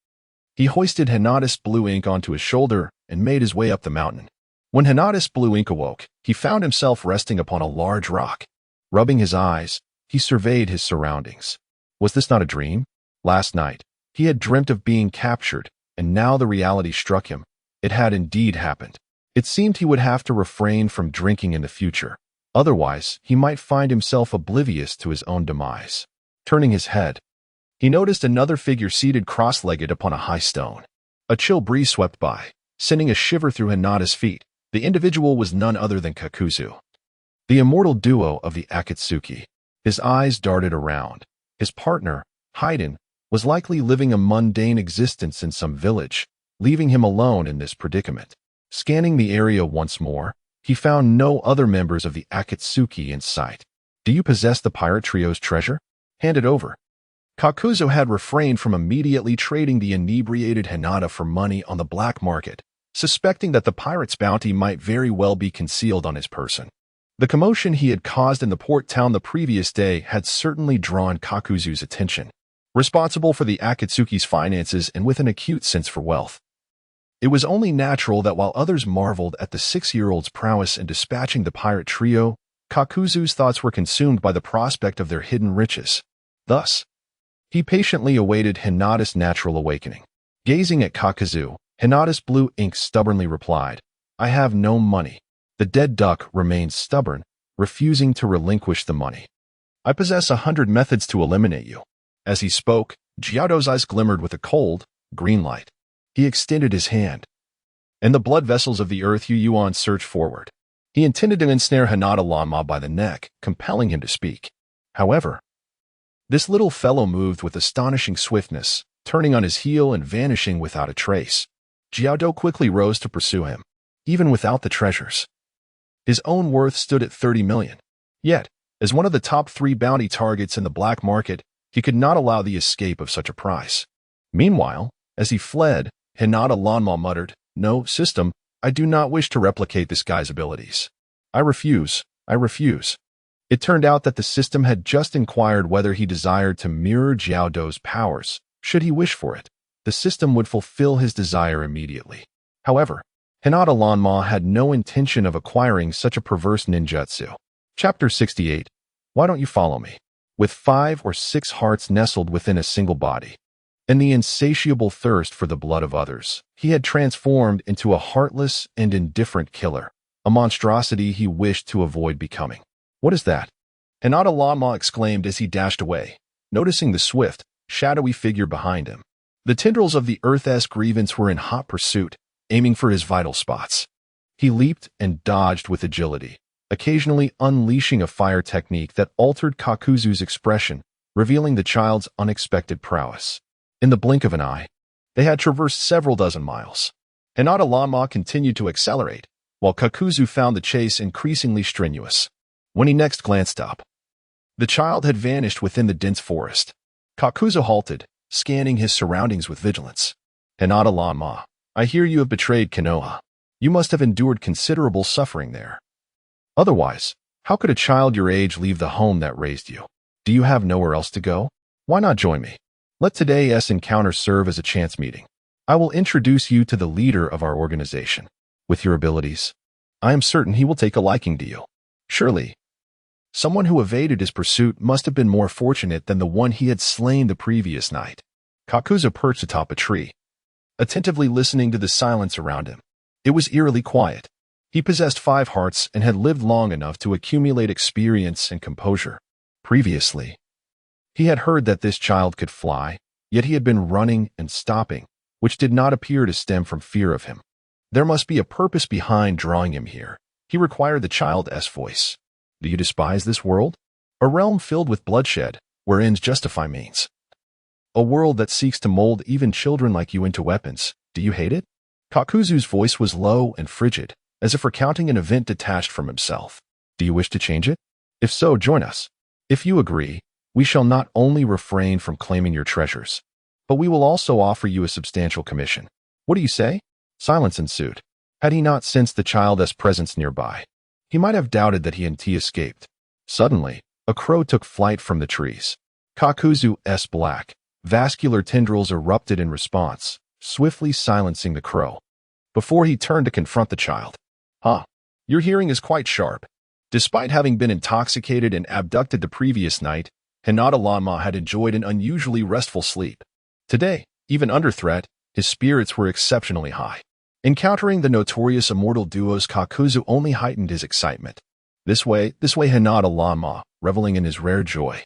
he hoisted Hinata's blue ink onto his shoulder and made his way up the mountain. When Hinata's blue ink awoke, he found himself resting upon a large rock. Rubbing his eyes, he surveyed his surroundings. Was this not a dream? Last night, he had dreamt of being captured, and now the reality struck him. It had indeed happened. It seemed he would have to refrain from drinking in the future. Otherwise, he might find himself oblivious to his own demise. Turning his head, he noticed another figure seated cross-legged upon a high stone. A chill breeze swept by, sending a shiver through Hinata's feet. The individual was none other than Kakuzu, the immortal duo of the Akatsuki. His eyes darted around. His partner, Haiden, was likely living a mundane existence in some village, leaving him alone in this predicament. Scanning the area once more, he found no other members of the Akatsuki in sight. "Do you possess the pirate trio's treasure? Hand it over." Kakuzu had refrained from immediately trading the inebriated Hinata for money on the black market, suspecting that the pirate's bounty might very well be concealed on his person. The commotion he had caused in the port town the previous day had certainly drawn Kakuzu's attention. Responsible for the Akatsuki's finances and with an acute sense for wealth, it was only natural that while others marveled at the 6-year-old's prowess in dispatching the pirate trio, Kakuzu's thoughts were consumed by the prospect of their hidden riches. Thus, he patiently awaited Hinata's natural awakening. Gazing at Kakuzu, Hinata's blue ink stubbornly replied, "I have no money." The dead duck remained stubborn, refusing to relinquish the money. "I possess 100 methods to eliminate you." As he spoke, Giotto's eyes glimmered with a cold, green light. He extended his hand, and the blood vessels of the earth Yuan surged forward. He intended to ensnare Hinata Lanma by the neck, compelling him to speak. However, this little fellow moved with astonishing swiftness, turning on his heel and vanishing without a trace. Jiaodo quickly rose to pursue him, even without the treasures. His own worth stood at 30 million. Yet, as one of the top 3 bounty targets in the black market, he could not allow the escape of such a price. Meanwhile, as he fled, Hinata Lanma muttered, "No, system, I do not wish to replicate this guy's abilities. I refuse. It turned out that the system had just inquired whether he desired to mirror Jiaodo's powers. Should he wish for it, the system would fulfill his desire immediately. However, Hinata Lanma had no intention of acquiring such a perverse ninjutsu. Chapter 68. Why don't you follow me? With 5 or 6 hearts nestled within a single body, and the insatiable thirst for the blood of others, he had transformed into a heartless and indifferent killer, a monstrosity he wished to avoid becoming. What is that? Hinata Lanma exclaimed as he dashed away, noticing the swift, shadowy figure behind him. The tendrils of the Earth-esque grievance were in hot pursuit, aiming for his vital spots. He leaped and dodged with agility, occasionally unleashing a fire technique that altered Kakuzu's expression, revealing the child's unexpected prowess. In the blink of an eye, they had traversed several dozen miles. Hinata Lanma continued to accelerate, while Kakuzu found the chase increasingly strenuous. When he next glanced up, the child had vanished within the dense forest. Kakuzu halted, scanning his surroundings with vigilance. Hinata Lanma, I hear you have betrayed Konoha. You must have endured considerable suffering there. Otherwise, how could a child your age leave the home that raised you? Do you have nowhere else to go? Why not join me? Let today's encounter serve as a chance meeting. I will introduce you to the leader of our organization. With your abilities, I am certain he will take a liking to you. Surely, someone who evaded his pursuit must have been more fortunate than the one he had slain the previous night. Kakuzu perched atop a tree, attentively listening to the silence around him. It was eerily quiet. He possessed 5 hearts and had lived long enough to accumulate experience and composure. Previously, he had heard that this child could fly, yet he had been running and stopping, which did not appear to stem from fear of him. There must be a purpose behind drawing him here. He required the child's voice. Do you despise this world? A realm filled with bloodshed, where ends justify means. A world that seeks to mold even children like you into weapons. Do you hate it? Kakuzu's voice was low and frigid, as if recounting an event detached from himself. Do you wish to change it? If so, join us. If you agree, we shall not only refrain from claiming your treasures, but we will also offer you a substantial commission. What do you say? Silence ensued. Had he not sensed the child's presence nearby, he might have doubted that he and T escaped. Suddenly, a crow took flight from the trees. Kakuzu's black, vascular tendrils erupted in response, swiftly silencing the crow. Before he turned to confront the child. Your hearing is quite sharp. Despite having been intoxicated and abducted the previous night, Hinata Lanma had enjoyed an unusually restful sleep. Today, even under threat, his spirits were exceptionally high. Encountering the notorious immortal duos, Kakuzu only heightened his excitement. This way Hinata Lanma, reveling in his rare joy,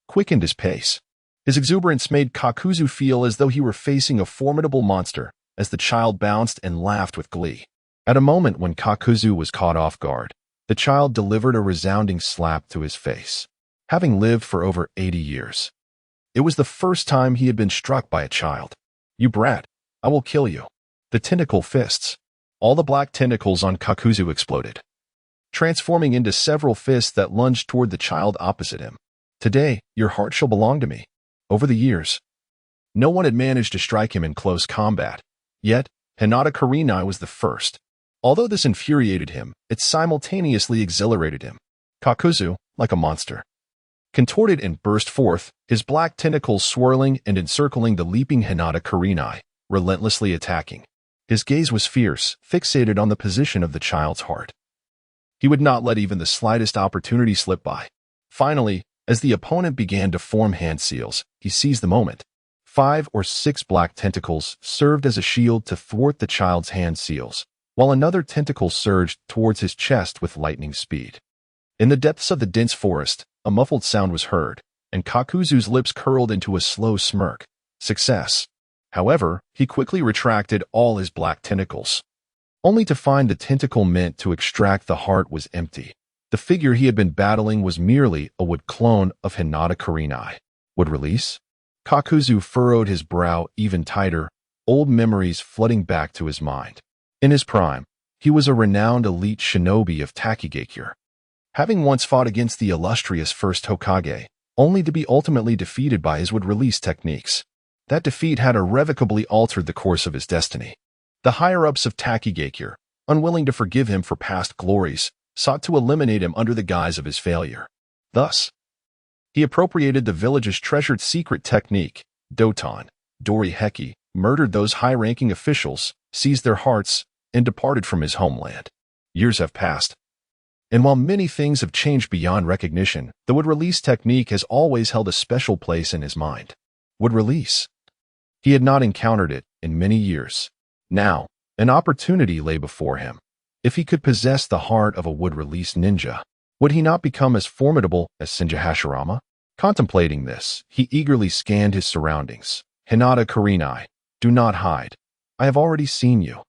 quickened his pace. His exuberance made Kakuzu feel as though he were facing a formidable monster, as the child bounced and laughed with glee. At a moment when Kakuzu was caught off guard, the child delivered a resounding slap to his face. Having lived for over 80 years, it was the first time he had been struck by a child. You brat, I will kill you. The tentacle fists. All the black tentacles on Kakuzu exploded, transforming into several fists that lunged toward the child opposite him. Today, your heart shall belong to me. Over the years, no one had managed to strike him in close combat. Yet, Hinata Kurenai was the first. Although this infuriated him, it simultaneously exhilarated him. Kakuzu, like a monster, contorted and burst forth, his black tentacles swirling and encircling the leaping Hinata Kurenai, relentlessly attacking. His gaze was fierce, fixated on the position of the child's heart. He would not let even the slightest opportunity slip by. Finally, as the opponent began to form hand seals, he seized the moment. 5 or 6 black tentacles served as a shield to thwart the child's hand seals, while another tentacle surged towards his chest with lightning speed. In the depths of the dense forest, a muffled sound was heard, and Kakuzu's lips curled into a slow smirk. Success. However, he quickly retracted all his black tentacles, only to find the tentacle meant to extract the heart was empty. The figure he had been battling was merely a wood clone of Hinata Kurenai. Would release? Kakuzu furrowed his brow even tighter, old memories flooding back to his mind. In his prime, he was a renowned elite shinobi of Takigakure, having once fought against the illustrious first Hokage, only to be ultimately defeated by his would-release techniques. That defeat had irrevocably altered the course of his destiny. The higher-ups of Takigakure, unwilling to forgive him for past glories, sought to eliminate him under the guise of his failure. Thus, he appropriated the village's treasured secret technique, Doton, Dori Heki, murdered those high-ranking officials, seized their hearts, and departed from his homeland. Years have passed, and while many things have changed beyond recognition, the would-release technique has always held a special place in his mind. Would-release. He had not encountered it in many years. Now, an opportunity lay before him. If he could possess the heart of a would-release ninja, would he not become as formidable as Senju Hashirama? Contemplating this, he eagerly scanned his surroundings. Hinata Kurenai, do not hide. I have already seen you.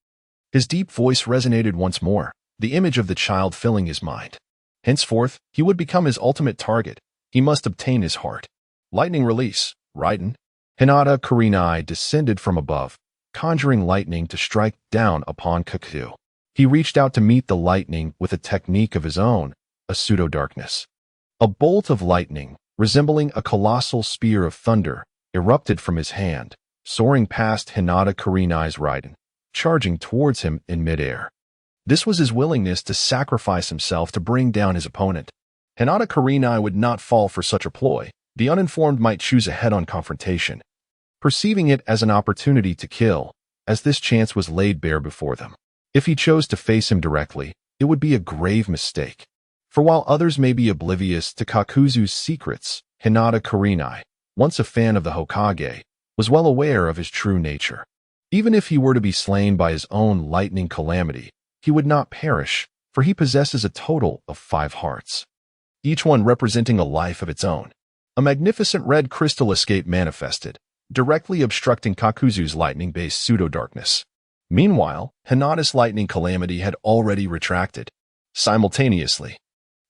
His deep voice resonated once more, the image of the child filling his mind. Henceforth, he would become his ultimate target. He must obtain his heart. Lightning release, Raiden. Hinata Kurenai descended from above, conjuring lightning to strike down upon Kaku. He reached out to meet the lightning with a technique of his own, a pseudo-darkness. A bolt of lightning, resembling a colossal spear of thunder, erupted from his hand, soaring past Hinata Kurenai's Raiden, charging towards him in midair. This was his willingness to sacrifice himself to bring down his opponent. Hinata Kurenai would not fall for such a ploy. The uninformed might choose a head-on confrontation, perceiving it as an opportunity to kill, as this chance was laid bare before them. If he chose to face him directly, it would be a grave mistake. For while others may be oblivious to Kakuzu's secrets, Hinata Kurenai, once a fan of the Hokage, was well aware of his true nature. Even if he were to be slain by his own lightning calamity, he would not perish, for he possesses a total of 5 hearts, each one representing a life of its own. A magnificent red crystal escape manifested, directly obstructing Kakuzu's lightning-based pseudo-darkness. Meanwhile, Hinata's lightning calamity had already retracted. Simultaneously,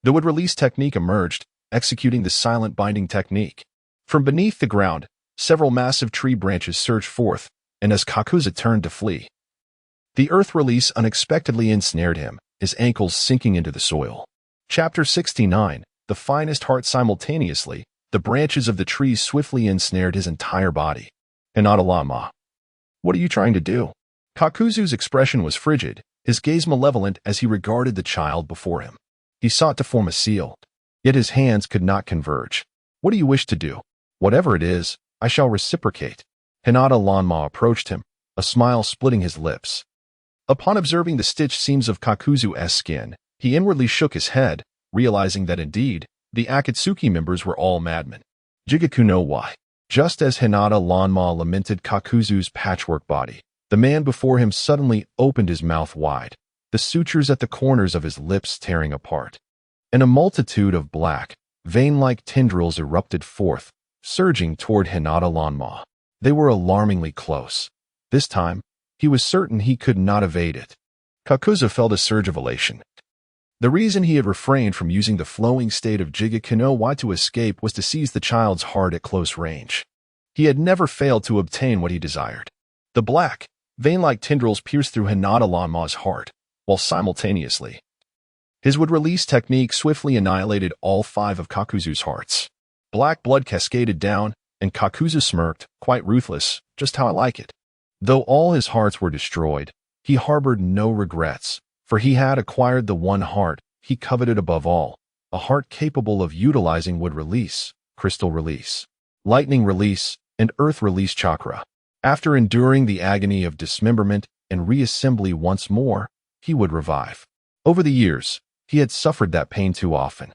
the would-release technique emerged, executing the silent binding technique. From beneath the ground, several massive tree branches surged forth, and as Kakuzu turned to flee, the earth release unexpectedly ensnared him, his ankles sinking into the soil. Chapter 69, The Finest Heart. Simultaneously, the branches of the trees swiftly ensnared his entire body. Hinata-lama, what are you trying to do? Kakuzu's expression was frigid, his gaze malevolent as he regarded the child before him. He sought to form a seal, yet his hands could not converge. What do you wish to do? Whatever it is, I shall reciprocate. Hinata-lama approached him, a smile splitting his lips. Upon observing the stitched seams of Kakuzu's skin, he inwardly shook his head, realizing that indeed, the Akatsuki members were all madmen. Jigaku no why. Just as Hinata-lama lamented Kakuzu's patchwork body, the man before him suddenly opened his mouth wide, the sutures at the corners of his lips tearing apart. And a multitude of black, vein-like tendrils erupted forth, surging toward Hinata-lama. They were alarmingly close. This time, he was certain he could not evade it. Kakuzu felt a surge of elation. The reason he had refrained from using the flowing state of Jigaku no Wai to escape was to seize the child's heart at close range. He had never failed to obtain what he desired. The black, vein-like tendrils pierced through Hinata-lama's heart, while simultaneously, his would-release technique swiftly annihilated all 5 of Kakuzu's hearts. Black blood cascaded down, and Kakuzu smirked, quite ruthless, just how I like it. Though all his hearts were destroyed, he harbored no regrets, for he had acquired the one heart he coveted above all, a heart capable of utilizing wood release, crystal release, lightning release, and earth release chakra. After enduring the agony of dismemberment and reassembly once more, he would revive. Over the years, he had suffered that pain too often.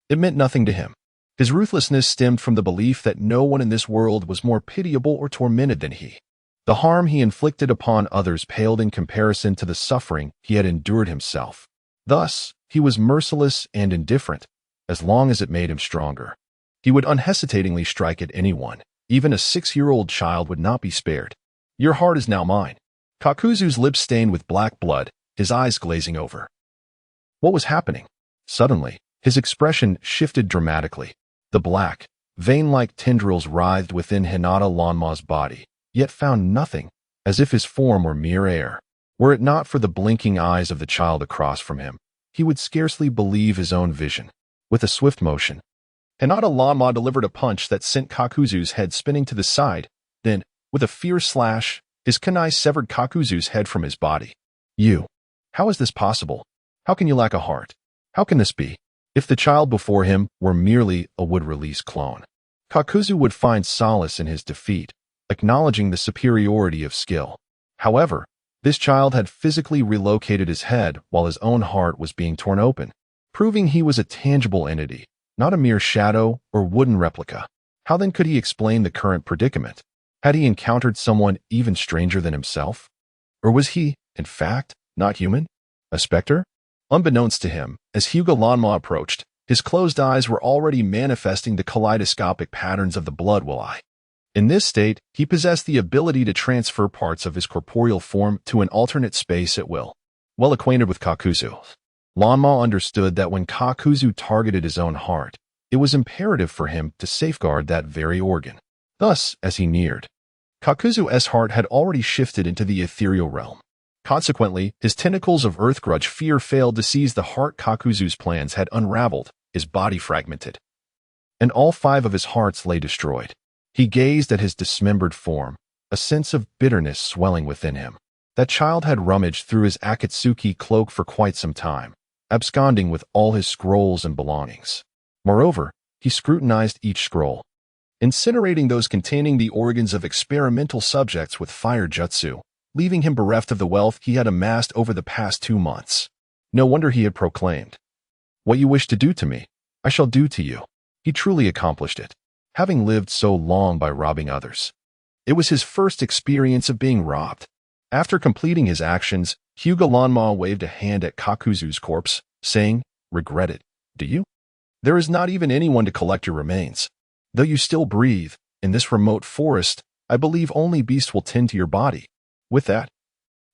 It meant nothing to him. His ruthlessness stemmed from the belief that no one in this world was more pitiable or tormented than he. The harm he inflicted upon others paled in comparison to the suffering he had endured himself. Thus, he was merciless and indifferent, as long as it made him stronger. He would unhesitatingly strike at anyone. Even a 6-year-old child would not be spared. Your heart is now mine. Kakuzu's lips stained with black blood, his eyes glazing over. What was happening? Suddenly, his expression shifted dramatically. The black, vein-like tendrils writhed within Hinata-lama's body, yet found nothing, as if his form were mere air. Were it not for the blinking eyes of the child across from him, he would scarcely believe his own vision. With a swift motion, Hinata Lanma delivered a punch that sent Kakuzu's head spinning to the side. Then, with a fierce slash, his kunai severed Kakuzu's head from his body. You. How is this possible? How can you lack a heart? How can this be? If the child before him were merely a would-release clone, Kakuzu would find solace in his defeat, acknowledging the superiority of skill. However, this child had physically relocated his head while his own heart was being torn open, proving he was a tangible entity, not a mere shadow or wooden replica. How then could he explain the current predicament? Had he encountered someone even stranger than himself? Or was he, in fact, not human? A specter? Unbeknownst to him, as Hyuga Lanma approached, his closed eyes were already manifesting the kaleidoscopic patterns of the blood will eye. In this state, he possessed the ability to transfer parts of his corporeal form to an alternate space at will. Well acquainted with Kakuzu, Lanma understood that when Kakuzu targeted his own heart, it was imperative for him to safeguard that very organ. Thus, as he neared, Kakuzu's heart had already shifted into the ethereal realm. Consequently, his tentacles of earth grudge fear failed to seize the heart. Kakuzu's plans had unraveled, his body fragmented, and all 5 of his hearts lay destroyed. He gazed at his dismembered form, a sense of bitterness swelling within him. That child had rummaged through his Akatsuki cloak for quite some time, absconding with all his scrolls and belongings. Moreover, he scrutinized each scroll, incinerating those containing the organs of experimental subjects with fire jutsu, leaving him bereft of the wealth he had amassed over the past 2 months. No wonder he had proclaimed, "What you wish to do to me, I shall do to you." He truly accomplished it, having lived so long by robbing others. It was his first experience of being robbed. After completing his actions, Hyuga Lanma waved a hand at Kakuzu's corpse, saying, "Regret it, do you? There is not even anyone to collect your remains. Though you still breathe, in this remote forest, I believe only beasts will tend to your body." With that,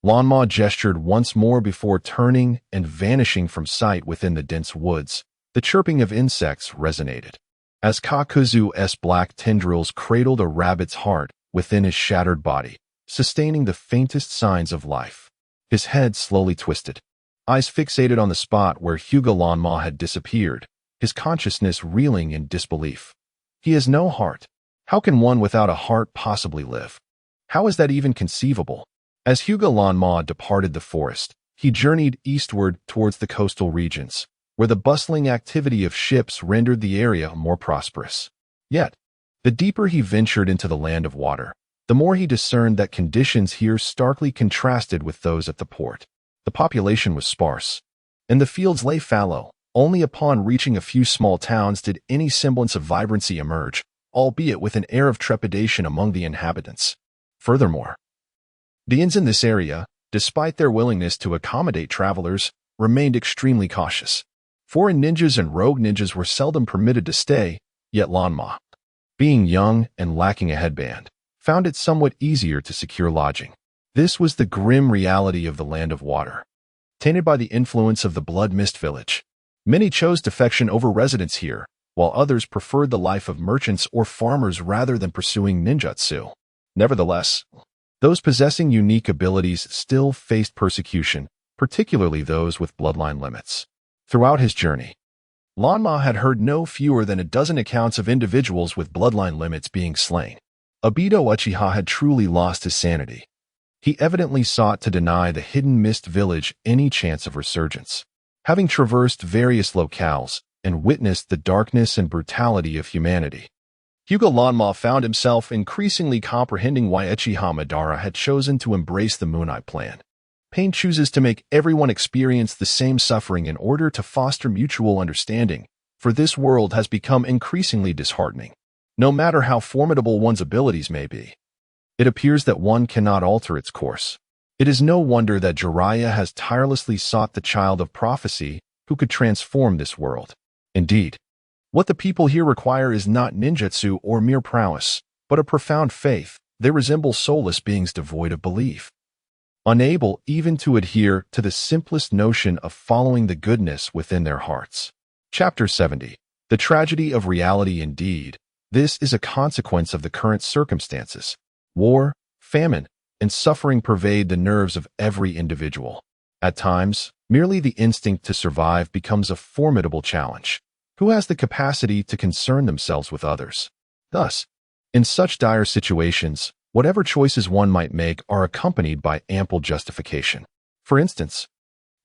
Lanma gestured once more before turning and vanishing from sight within the dense woods. The chirping of insects resonated, as Kakuzu's black tendrils cradled a rabbit's heart within his shattered body, sustaining the faintest signs of life. His head slowly twisted, eyes fixated on the spot where Hyuga Lanma had disappeared, his consciousness reeling in disbelief. He has no heart. How can one without a heart possibly live? How is that even conceivable? As Hyuga Lanma departed the forest, he journeyed eastward towards the coastal regions, where the bustling activity of ships rendered the area more prosperous. Yet, the deeper he ventured into the land of water, the more he discerned that conditions here starkly contrasted with those at the port. The population was sparse, and the fields lay fallow. Only upon reaching a few small towns did any semblance of vibrancy emerge, albeit with an air of trepidation among the inhabitants. Furthermore, the inns in this area, despite their willingness to accommodate travelers, remained extremely cautious. Foreign ninjas and rogue ninjas were seldom permitted to stay, yet Lanma, being young and lacking a headband, found it somewhat easier to secure lodging. This was the grim reality of the land of water. Tainted by the influence of the Blood Mist Village, many chose defection over residence here, while others preferred the life of merchants or farmers rather than pursuing ninjutsu. Nevertheless, those possessing unique abilities still faced persecution, particularly those with bloodline limits. Throughout his journey, Lanma had heard no fewer than a dozen accounts of individuals with bloodline limits being slain. Obito Uchiha had truly lost his sanity. He evidently sought to deny the hidden mist village any chance of resurgence. Having traversed various locales and witnessed the darkness and brutality of humanity, Hyuga Lanma found himself increasingly comprehending why Uchiha Madara had chosen to embrace the Moon Eye plan. Pain chooses to make everyone experience the same suffering in order to foster mutual understanding, for this world has become increasingly disheartening. No matter how formidable one's abilities may be, it appears that one cannot alter its course. It is no wonder that Jiraiya has tirelessly sought the child of prophecy who could transform this world. Indeed, what the people here require is not ninjutsu or mere prowess, but a profound faith. They resemble soulless beings devoid of belief, unable even to adhere to the simplest notion of following the goodness within their hearts. Chapter 70. The Tragedy of Reality. Indeed, this is a consequence of the current circumstances. War, famine, and suffering pervade the nerves of every individual. At times, merely the instinct to survive becomes a formidable challenge. Who has the capacity to concern themselves with others? Thus, in such dire situations, whatever choices one might make are accompanied by ample justification. For instance,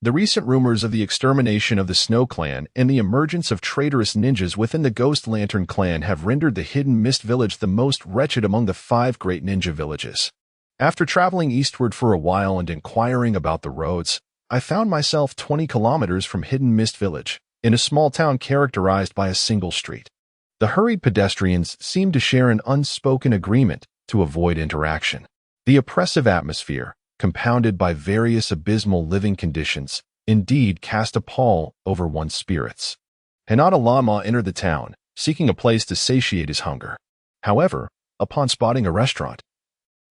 the recent rumors of the extermination of the Snow Clan and the emergence of traitorous ninjas within the Ghost Lantern Clan have rendered the Hidden Mist Village the most wretched among the 5 great ninja villages. After traveling eastward for a while and inquiring about the roads, I found myself 20 kilometers from Hidden Mist Village, in a small town characterized by a single street. The hurried pedestrians seemed to share an unspoken agreement to avoid interaction. The oppressive atmosphere, compounded by various abysmal living conditions, indeed cast a pall over one's spirits. Hinata Lama entered the town, seeking a place to satiate his hunger. However, upon spotting a restaurant,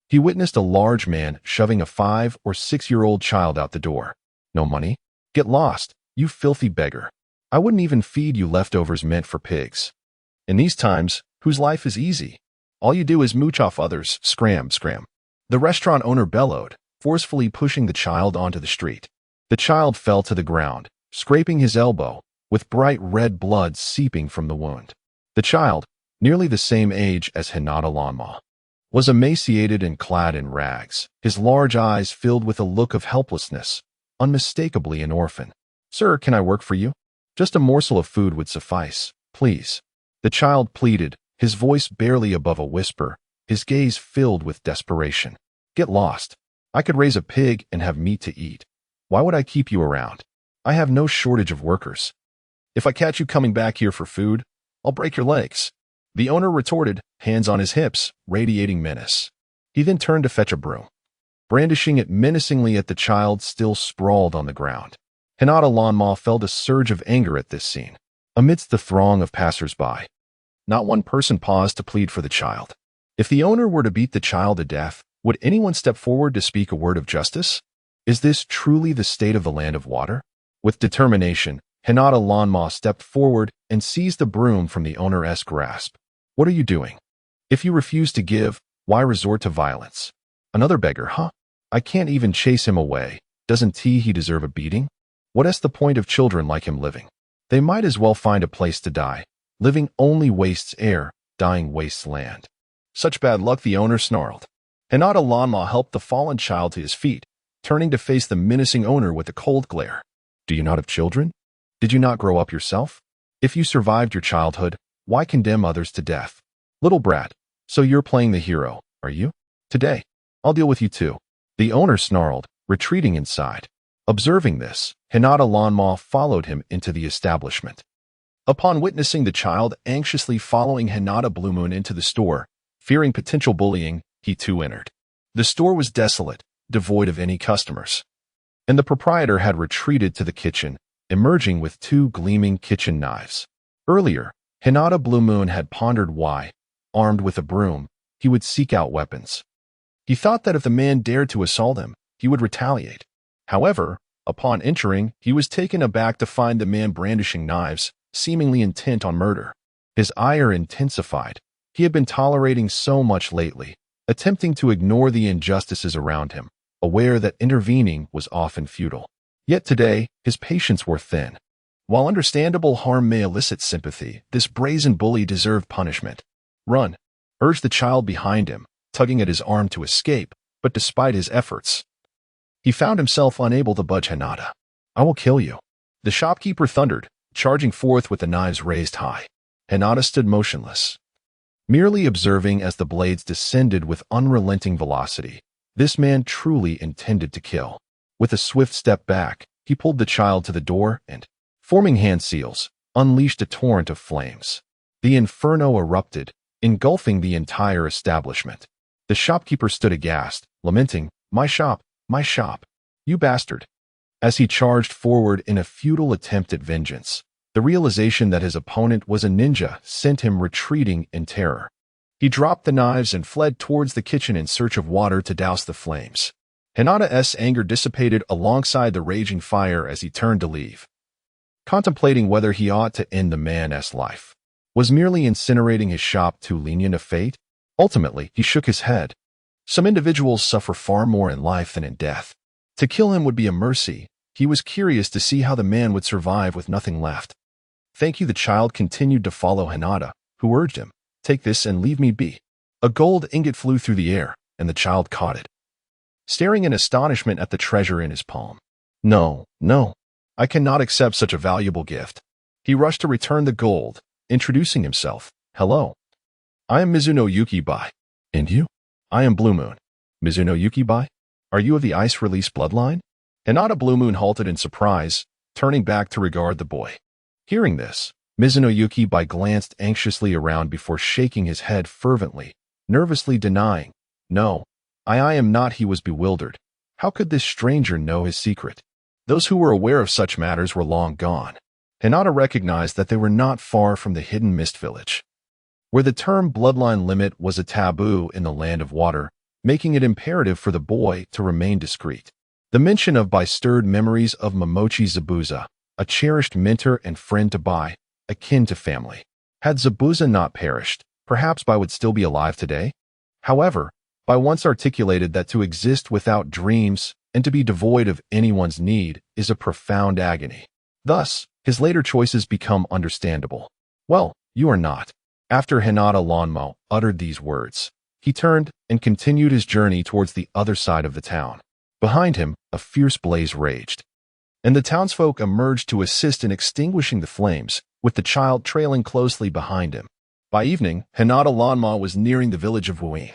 he witnessed a large man shoving a 5- or 6-year-old child out the door. No money? Get lost, you filthy beggar. I wouldn't even feed you leftovers meant for pigs. In these times, whose life is easy? All you do is mooch off others, scram. The restaurant owner bellowed, forcefully pushing the child onto the street. The child fell to the ground, scraping his elbow, with bright red blood seeping from the wound. The child, nearly the same age as Hinata Lama, was emaciated and clad in rags, his large eyes filled with a look of helplessness, unmistakably an orphan. Sir, can I work for you? Just a morsel of food would suffice, please. The child pleaded, his voice barely above a whisper, his gaze filled with desperation. Get lost. I could raise a pig and have meat to eat. Why would I keep you around? I have no shortage of workers. If I catch you coming back here for food, I'll break your legs. The owner retorted, hands on his hips, radiating menace. He then turned to fetch a broom, brandishing it menacingly at the child still sprawled on the ground. Hinata Lanma felt a surge of anger at this scene. Amidst the throng of passers-by, not one person paused to plead for the child. If the owner were to beat the child to death, would anyone step forward to speak a word of justice? Is this truly the state of the land of water? With determination, Hinata Lanma stepped forward and seized the broom from the owner's grasp. What are you doing? If you refuse to give, why resort to violence? Another beggar, huh? I can't even chase him away. Doesn't he deserve a beating? What is the point of children like him living? They might as well find a place to die. Living only wastes air, dying wastes land. Such bad luck, the owner snarled. Hinata Lanma helped the fallen child to his feet, turning to face the menacing owner with a cold glare. Do you not have children? Did you not grow up yourself? If you survived your childhood, why condemn others to death? Little brat, so you're playing the hero, are you? Today, I'll deal with you too. The owner snarled, retreating inside. Observing this, Hinata Lanma followed him into the establishment. Upon witnessing the child anxiously following Hinata Blue Moon into the store, fearing potential bullying, he too entered. The store was desolate, devoid of any customers, and the proprietor had retreated to the kitchen, emerging with 2 gleaming kitchen knives. Earlier, Hinata Blue Moon had pondered why, armed with a broom, he would seek out weapons. He thought that if the man dared to assault him, he would retaliate. However, upon entering, he was taken aback to find the man brandishing knives, seemingly intent on murder. His ire intensified. He had been tolerating so much lately, attempting to ignore the injustices around him, aware that intervening was often futile. Yet today, his patience wore thin. While understandable harm may elicit sympathy, this brazen bully deserved punishment. Run, urged the child behind him, tugging at his arm to escape, but despite his efforts, he found himself unable to budge Hinata. I will kill you. The shopkeeper thundered, charging forth with the knives raised high. Hinata stood motionless, merely observing as the blades descended with unrelenting velocity. This man truly intended to kill. With a swift step back, he pulled the child to the door and, forming hand seals, unleashed a torrent of flames. The inferno erupted, engulfing the entire establishment. The shopkeeper stood aghast, lamenting, my shop, you bastard. As he charged forward in a futile attempt at vengeance, the realization that his opponent was a ninja sent him retreating in terror. He dropped the knives and fled towards the kitchen in search of water to douse the flames. Hinata's anger dissipated alongside the raging fire as he turned to leave, contemplating whether he ought to end the man's life. Was merely incinerating his shop too lenient a fate? Ultimately, he shook his head. Some individuals suffer far more in life than in death. To kill him would be a mercy. He was curious to see how the man would survive with nothing left. Thank you. The child continued to follow Hinata, who urged him, take this and leave me be. A gold ingot flew through the air, and the child caught it, staring in astonishment at the treasure in his palm. No, no, I cannot accept such a valuable gift. He rushed to return the gold, introducing himself. Hello. I am Mizuno Yuki-bai. And you? I am Blue Moon. Mizuno Yuki-bai? Are you of the Ice Release bloodline? Hinata. Blue Moon halted in surprise, turning back to regard the boy. Hearing this, Mizuno Yuki-bai glanced anxiously around before shaking his head fervently, nervously denying, no, I am not. He was bewildered. How could this stranger know his secret? Those who were aware of such matters were long gone. Hinata recognized that they were not far from the hidden mist village, where the term bloodline limit was a taboo in the land of water, making it imperative for the boy to remain discreet. The mention of Bai stirred memories of Momochi Zabuza, a cherished mentor and friend to Bai, akin to family. Had Zabuza not perished, perhaps Bai would still be alive today. However, Bai once articulated that to exist without dreams and to be devoid of anyone's need is a profound agony. Thus, his later choices become understandable. Well, you are not. After Hinata Lanmo uttered these words, he turned and continued his journey towards the other side of the town. Behind him, a fierce blaze raged, and the townsfolk emerged to assist in extinguishing the flames, with the child trailing closely behind him. By evening, Hinata Lanma was nearing the village of Wui,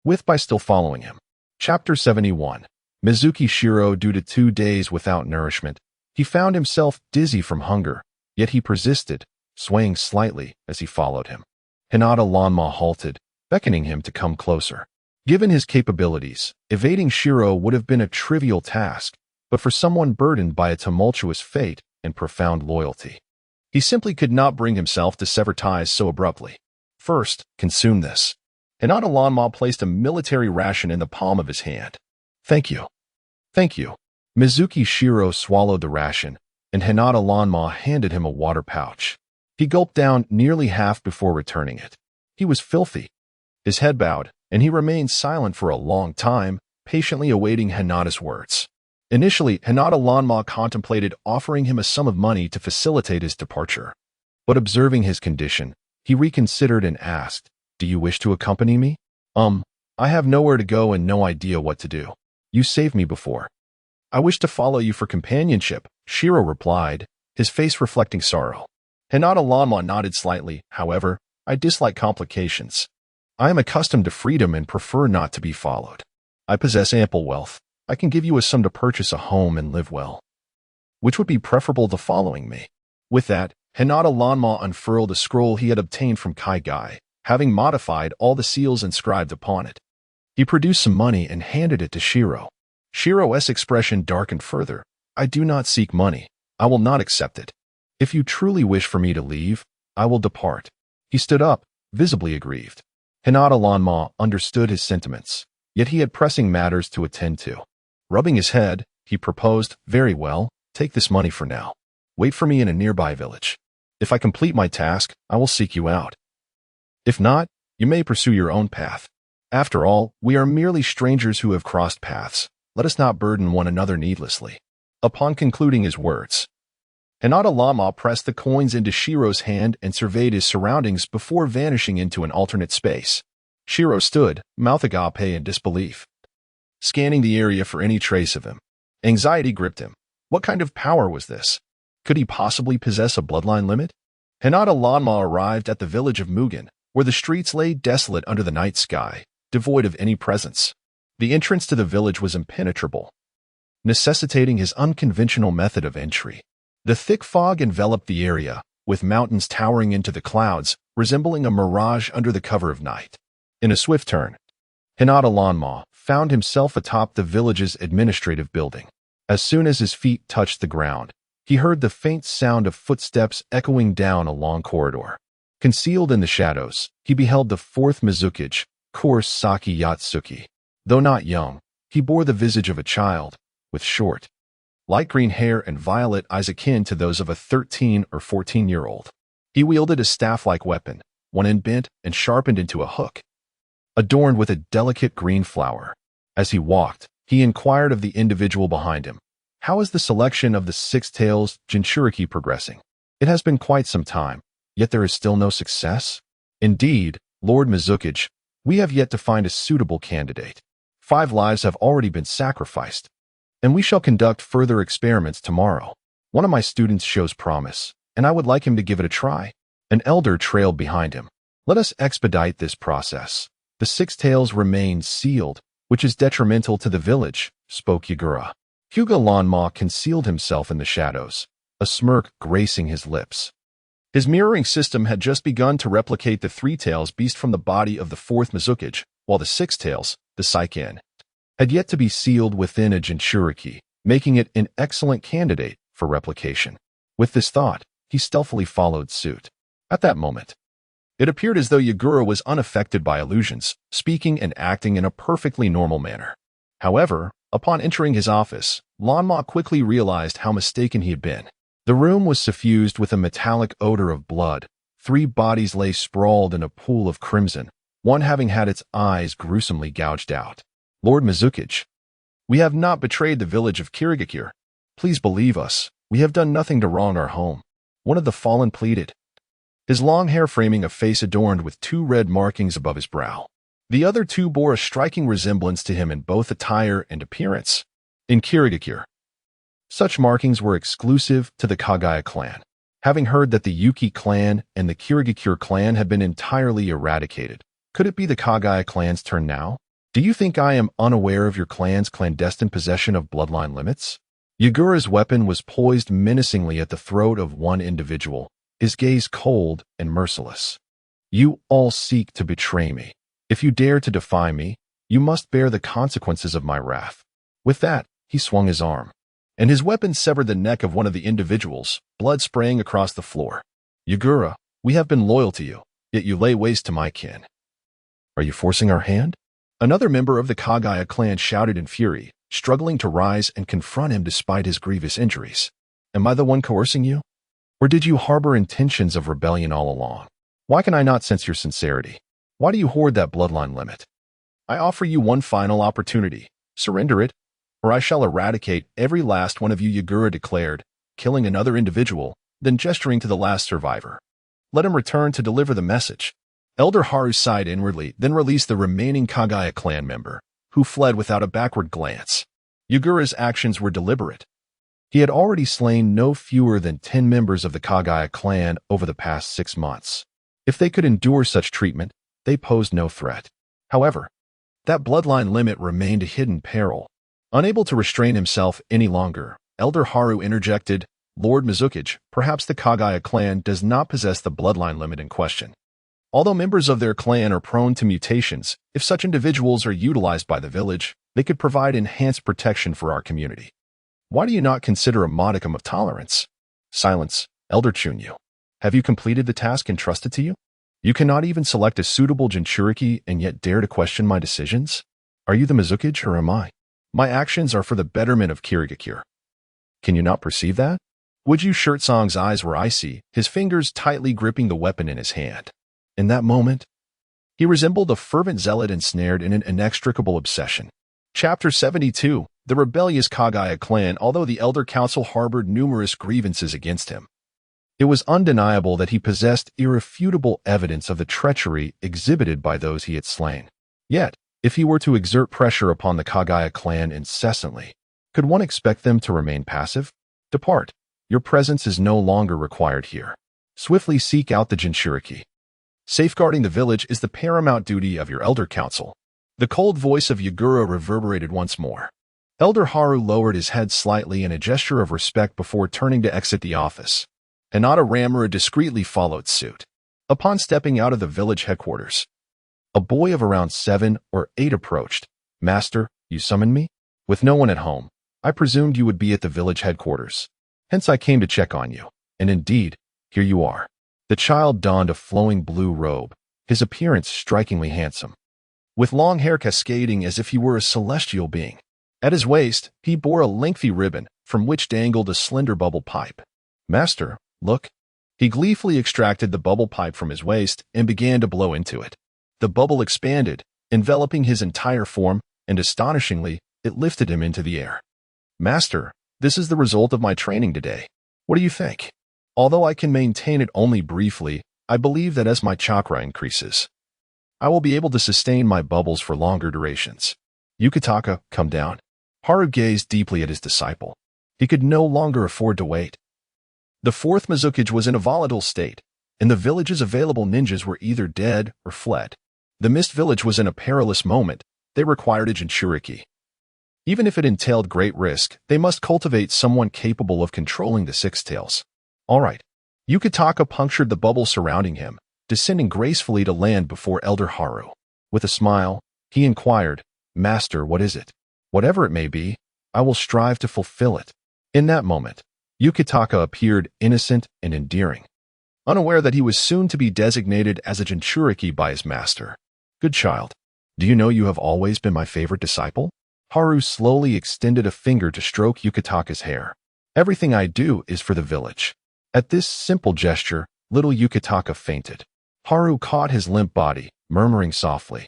with Bai still following him. Chapter 71. Mizuki Shiro. Due to 2 days without nourishment, he found himself dizzy from hunger, yet he persisted, swaying slightly as he followed him. Hinata Lanma halted, beckoning him to come closer. Given his capabilities, evading Shiro would have been a trivial task, but for someone burdened by a tumultuous fate and profound loyalty, he simply could not bring himself to sever ties so abruptly. First, consume this. Hinata Lanma placed a military ration in the palm of his hand. Thank you. Thank you. Mizuki Shiro swallowed the ration, and Hinata Lanma handed him a water pouch. He gulped down nearly half before returning it. He was filthy. His head bowed, and he remained silent for a long time, patiently awaiting Hinata's words. Initially, Hinata Lanma contemplated offering him a sum of money to facilitate his departure. But observing his condition, he reconsidered and asked, do you wish to accompany me? I have nowhere to go and no idea what to do. You saved me before. I wish to follow you for companionship, Shiro replied, his face reflecting sorrow. Hinata Lanma nodded slightly. However, I dislike complications. I am accustomed to freedom and prefer not to be followed. I possess ample wealth. I can give you a sum to purchase a home and live well, which would be preferable to following me. With that, Hinata Lanma unfurled a scroll he had obtained from Kai Gai, having modified all the seals inscribed upon it. He produced some money and handed it to Shiro. Shiro's expression darkened further. I do not seek money. I will not accept it. If you truly wish for me to leave, I will depart. He stood up, visibly aggrieved. Hinata Lanma understood his sentiments, yet he had pressing matters to attend to. Rubbing his head, he proposed, very well, take this money for now. Wait for me in a nearby village. If I complete my task, I will seek you out. If not, you may pursue your own path. After all, we are merely strangers who have crossed paths. Let us not burden one another needlessly. Upon concluding his words, Hinata Lanma pressed the coins into Shiro's hand and surveyed his surroundings before vanishing into an alternate space. Shiro stood, mouth agape in disbelief, scanning the area for any trace of him. Anxiety gripped him. What kind of power was this? Could he possibly possess a bloodline limit? Hinata Lanma arrived at the village of Mugen, where the streets lay desolate under the night sky, devoid of any presence. The entrance to the village was impenetrable, necessitating his unconventional method of entry. The thick fog enveloped the area, with mountains towering into the clouds, resembling a mirage under the cover of night. In a swift turn, Hinata Lanma found himself atop the village's administrative building. As soon as his feet touched the ground, he heard the faint sound of footsteps echoing down a long corridor. Concealed in the shadows, he beheld the fourth Mizukage, course Saki Yatsuki. Though not young, he bore the visage of a child, with short, light green hair and violet eyes akin to those of a 13 or 14-year-old. He wielded a staff-like weapon, one end bent and sharpened into a hook. adorned with a delicate green flower. As he walked, he inquired of the individual behind him, "How is the selection of the six-tails Jinchuriki progressing? It has been quite some time, yet there is still no success." "Indeed, Lord Mizukiage, we have yet to find a suitable candidate. 5 lives have already been sacrificed, and we shall conduct further experiments tomorrow. One of my students shows promise, and I would like him to give it a try." An elder trailed behind him. "Let us expedite this process. The 6 tails remain sealed, which is detrimental to the village," spoke Yagura. Hyuga Lanma concealed himself in the shadows, a smirk gracing his lips. His mirroring system had just begun to replicate the 3 tails beast from the body of the 4th Mizukiage, while the 6 tails, the Saiken, had yet to be sealed within a Jinchuriki, making it an excellent candidate for replication. With this thought, he stealthily followed suit. At that moment, it appeared as though Yagura was unaffected by illusions, speaking and acting in a perfectly normal manner. However, upon entering his office, Lanma quickly realized how mistaken he had been. The room was suffused with a metallic odor of blood. 3 bodies lay sprawled in a pool of crimson, one having had its eyes gruesomely gouged out. "Lord Mizukiage, we have not betrayed the village of Kirigakure. Please believe us, we have done nothing to wrong our home," one of the fallen pleaded, his long hair framing a face adorned with 2 red markings above his brow. The other 2 bore a striking resemblance to him in both attire and appearance. In Kirigakure, such markings were exclusive to the Kagaya clan. Having heard that the Yuki clan and the Kirigakure clan had been entirely eradicated, could it be the Kagaya clan's turn now? "Do you think I am unaware of your clan's clandestine possession of bloodline limits?" Yagura's weapon was poised menacingly at the throat of one individual, his gaze cold and merciless. "You all seek to betray me. If you dare to defy me, you must bear the consequences of my wrath." With that, he swung his arm, and his weapon severed the neck of one of the individuals, blood spraying across the floor. "Yagura, we have been loyal to you, yet you lay waste to my kin. Are you forcing our hand?" Another member of the Kagaya clan shouted in fury, struggling to rise and confront him despite his grievous injuries. "Am I the one coercing you? Or did you harbor intentions of rebellion all along? Why can I not sense your sincerity? Why do you hoard that bloodline limit? I offer you one final opportunity. Surrender it, or I shall eradicate every last one of you," Yagura declared, killing another individual, then gesturing to the last survivor. "Let him return to deliver the message." Elder Haru sighed inwardly, then released the remaining Kagaya clan member, who fled without a backward glance. Yagura's actions were deliberate. He had already slain no fewer than 10 members of the Kagaya clan over the past 6 months. If they could endure such treatment, they posed no threat. However, that bloodline limit remained a hidden peril. Unable to restrain himself any longer, Elder Haru interjected, "Lord Mizukiage, perhaps the Kagaya clan does not possess the bloodline limit in question. Although members of their clan are prone to mutations, if such individuals are utilized by the village, they could provide enhanced protection for our community. Why do you not consider a modicum of tolerance?" "Silence, Elder Chunyu. Have you completed the task entrusted to you? You cannot even select a suitable Jinchuriki and yet dare to question my decisions? Are you the Mizukiage or am I? My actions are for the betterment of Kirigakure. Can you not perceive that?" Wuju Shirtsong's eyes were icy, his fingers tightly gripping the weapon in his hand. In that moment, he resembled a fervent zealot ensnared in an inextricable obsession. Chapter 72. The rebellious Kagaya clan. Although the Elder Council harbored numerous grievances against him, it was undeniable that he possessed irrefutable evidence of the treachery exhibited by those he had slain. Yet, if he were to exert pressure upon the Kagaya clan incessantly, could one expect them to remain passive? "Depart. Your presence is no longer required here. Swiftly seek out the Jinchuriki. Safeguarding the village is the paramount duty of your Elder Council." The cold voice of Yagura reverberated once more. Elder Haru lowered his head slightly in a gesture of respect before turning to exit the office. Hinata Ramura discreetly followed suit. Upon stepping out of the village headquarters, a boy of around 7 or 8 approached. "Master, you summoned me?" "With no one at home, I presumed you would be at the village headquarters. Hence I came to check on you. And indeed, here you are." The child donned a flowing blue robe, his appearance strikingly handsome, with long hair cascading as if he were a celestial being. At his waist, he bore a lengthy ribbon, from which dangled a slender bubble pipe. "Master, look." He gleefully extracted the bubble pipe from his waist and began to blow into it. The bubble expanded, enveloping his entire form, and astonishingly, it lifted him into the air. Master, this is the result of my training today. What do you think? Although I can maintain it only briefly, I believe that as my chakra increases, I will be able to sustain my bubbles for longer durations. Yukitaka, come down. Haru gazed deeply at his disciple. He could no longer afford to wait. The fourth Mizukage was in a volatile state. In the village's available ninjas were either dead or fled. The Mist Village was in a perilous moment. They required a Jinchuriki. Even if it entailed great risk, they must cultivate someone capable of controlling the Six Tails. All right. Yukitaka punctured the bubble surrounding him, descending gracefully to land before Elder Haru. With a smile, he inquired, Master, what is it? Whatever it may be, I will strive to fulfill it. In that moment, Yukitaka appeared innocent and endearing, unaware that he was soon to be designated as a Jinchuriki by his master. Good child. Do you know you have always been my favorite disciple? Haru slowly extended a finger to stroke Yukitaka's hair. Everything I do is for the village. At this simple gesture, little Yukitaka fainted. Haru caught his limp body, murmuring softly,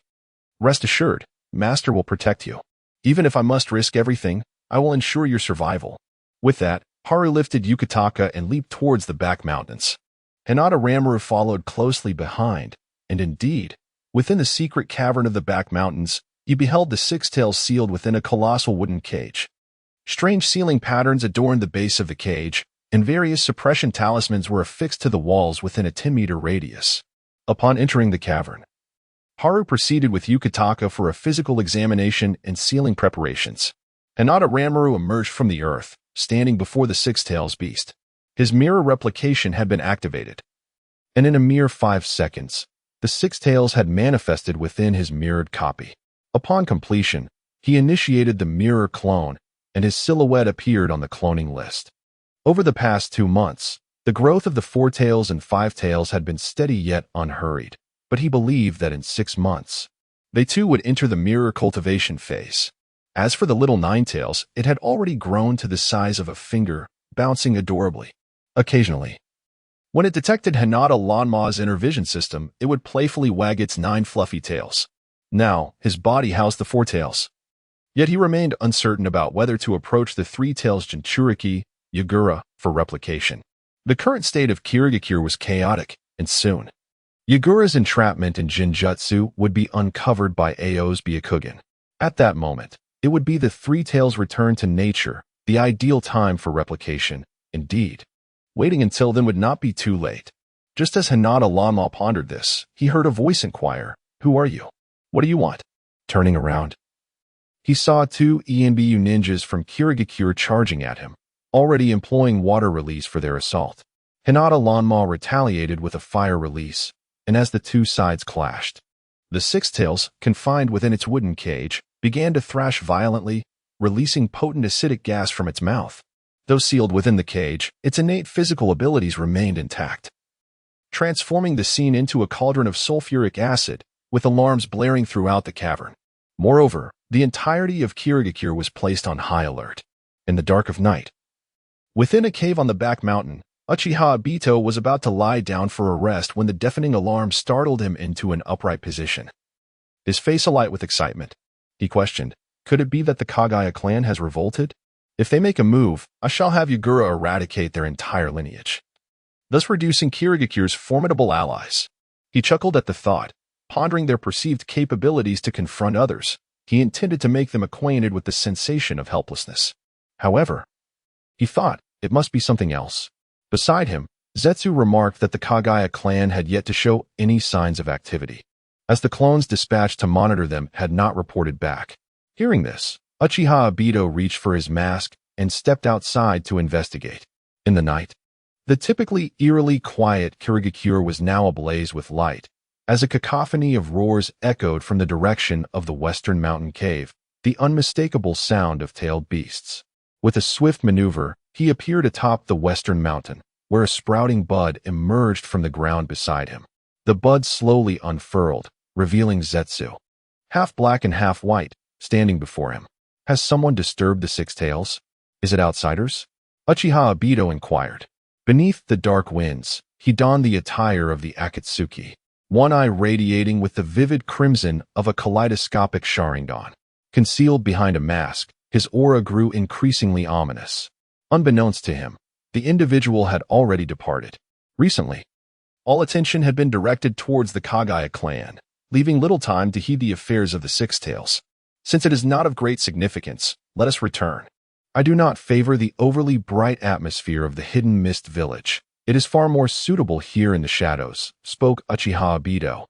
Rest assured, Master will protect you. Even if I must risk everything, I will ensure your survival. With that, Haru lifted Yukitaka and leaped towards the back mountains. Hinata Ranmaru followed closely behind, and indeed, within the secret cavern of the back mountains, he beheld the Six Tails sealed within a colossal wooden cage. Strange ceiling patterns adorned the base of the cage, and various suppression talismans were affixed to the walls within a 10-meter radius. Upon entering the cavern, Haru proceeded with Yukitaka for a physical examination and sealing preparations. Hinata Ranmaru emerged from the earth, standing before the Six Tails beast. His mirror replication had been activated, and in a mere 5 seconds, the Six Tails had manifested within his mirrored copy. Upon completion, he initiated the mirror clone, and his silhouette appeared on the cloning list. Over the past 2 months, the growth of the Four Tails and Five Tails had been steady yet unhurried, but he believed that in 6 months, they too would enter the mirror cultivation phase. As for the little Nine Tails, it had already grown to the size of a finger, bouncing adorably. Occasionally, when it detected Hinata Ranmaru's inner vision system, it would playfully wag its 9 fluffy tails. Now, his body housed the 4 tails. Yet he remained uncertain about whether to approach the 3 tails Jinchuriki, Yagura, for replication. The current state of Kirigakure was chaotic, and soon, Yagura's entrapment in Jinjutsu would be uncovered by Ao's Byakugan. At that moment, it would be the 3 tails' return to nature, the ideal time for replication. Indeed, waiting until then would not be too late. Just as Hinata Ranmaru pondered this, he heard a voice inquire, Who are you? What do you want? Turning around, he saw 2 ENBU ninjas from Kirigakure charging at him, already employing water release for their assault. Hinata Ranmaru retaliated with a fire release, and as the 2 sides clashed, the Six Tails, confined within its wooden cage, began to thrash violently, releasing potent acidic gas from its mouth. Though sealed within the cage, its innate physical abilities remained intact, transforming the scene into a cauldron of sulfuric acid, with alarms blaring throughout the cavern. Moreover, the entirety of Kirigakure was placed on high alert. In the dark of night, within a cave on the back mountain, Uchiha Obito was about to lie down for a rest when the deafening alarm startled him into an upright position. His face alight with excitement, he questioned, Could it be that the Kagaya clan has revolted? If they make a move, I shall have Yagura eradicate their entire lineage, thus reducing Kirigakure's formidable allies. He chuckled at the thought, pondering their perceived capabilities to confront others. He intended to make them acquainted with the sensation of helplessness. However, he thought, it must be something else. Beside him, Zetsu remarked that the Kagaya clan had yet to show any signs of activity, as the clones dispatched to monitor them had not reported back. Hearing this, Uchiha Obito reached for his mask and stepped outside to investigate. In the night, the typically eerily quiet Kirigakure was now ablaze with light, as a cacophony of roars echoed from the direction of the western mountain cave, the unmistakable sound of tailed beasts. With a swift maneuver, he appeared atop the western mountain, where a sprouting bud emerged from the ground beside him. The bud slowly unfurled, revealing Zetsu, half black and half white, standing before him. Has someone disturbed the Six Tails? Is it outsiders? Uchiha Obito inquired. Beneath the dark winds, he donned the attire of the Akatsuki, one eye radiating with the vivid crimson of a kaleidoscopic Sharingan. Concealed behind a mask, his aura grew increasingly ominous. Unbeknownst to him, the individual had already departed. Recently, all attention had been directed towards the Kagaya clan, leaving little time to heed the affairs of the Six Tails. Since it is not of great significance, let us return. I do not favor the overly bright atmosphere of the hidden mist village. It is far more suitable here in the shadows, spoke Uchiha Obito,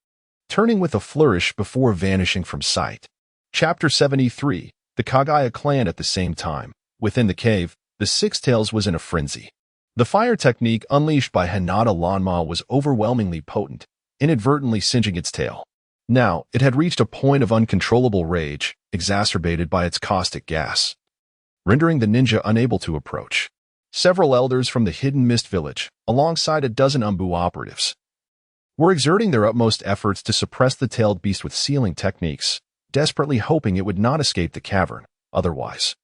turning with a flourish before vanishing from sight. Chapter 73. The Kagaya clan at the same time. Within the cave, the Six Tails was in a frenzy. The fire technique unleashed by Hinata Lanma was overwhelmingly potent, inadvertently singeing its tail. Now, it had reached a point of uncontrollable rage, exacerbated by its caustic gas, rendering the ninja unable to approach. Several elders from the hidden mist village, alongside a dozen Umbu operatives, were exerting their utmost efforts to suppress the tailed beast with sealing techniques, desperately hoping it would not escape the cavern. Otherwise,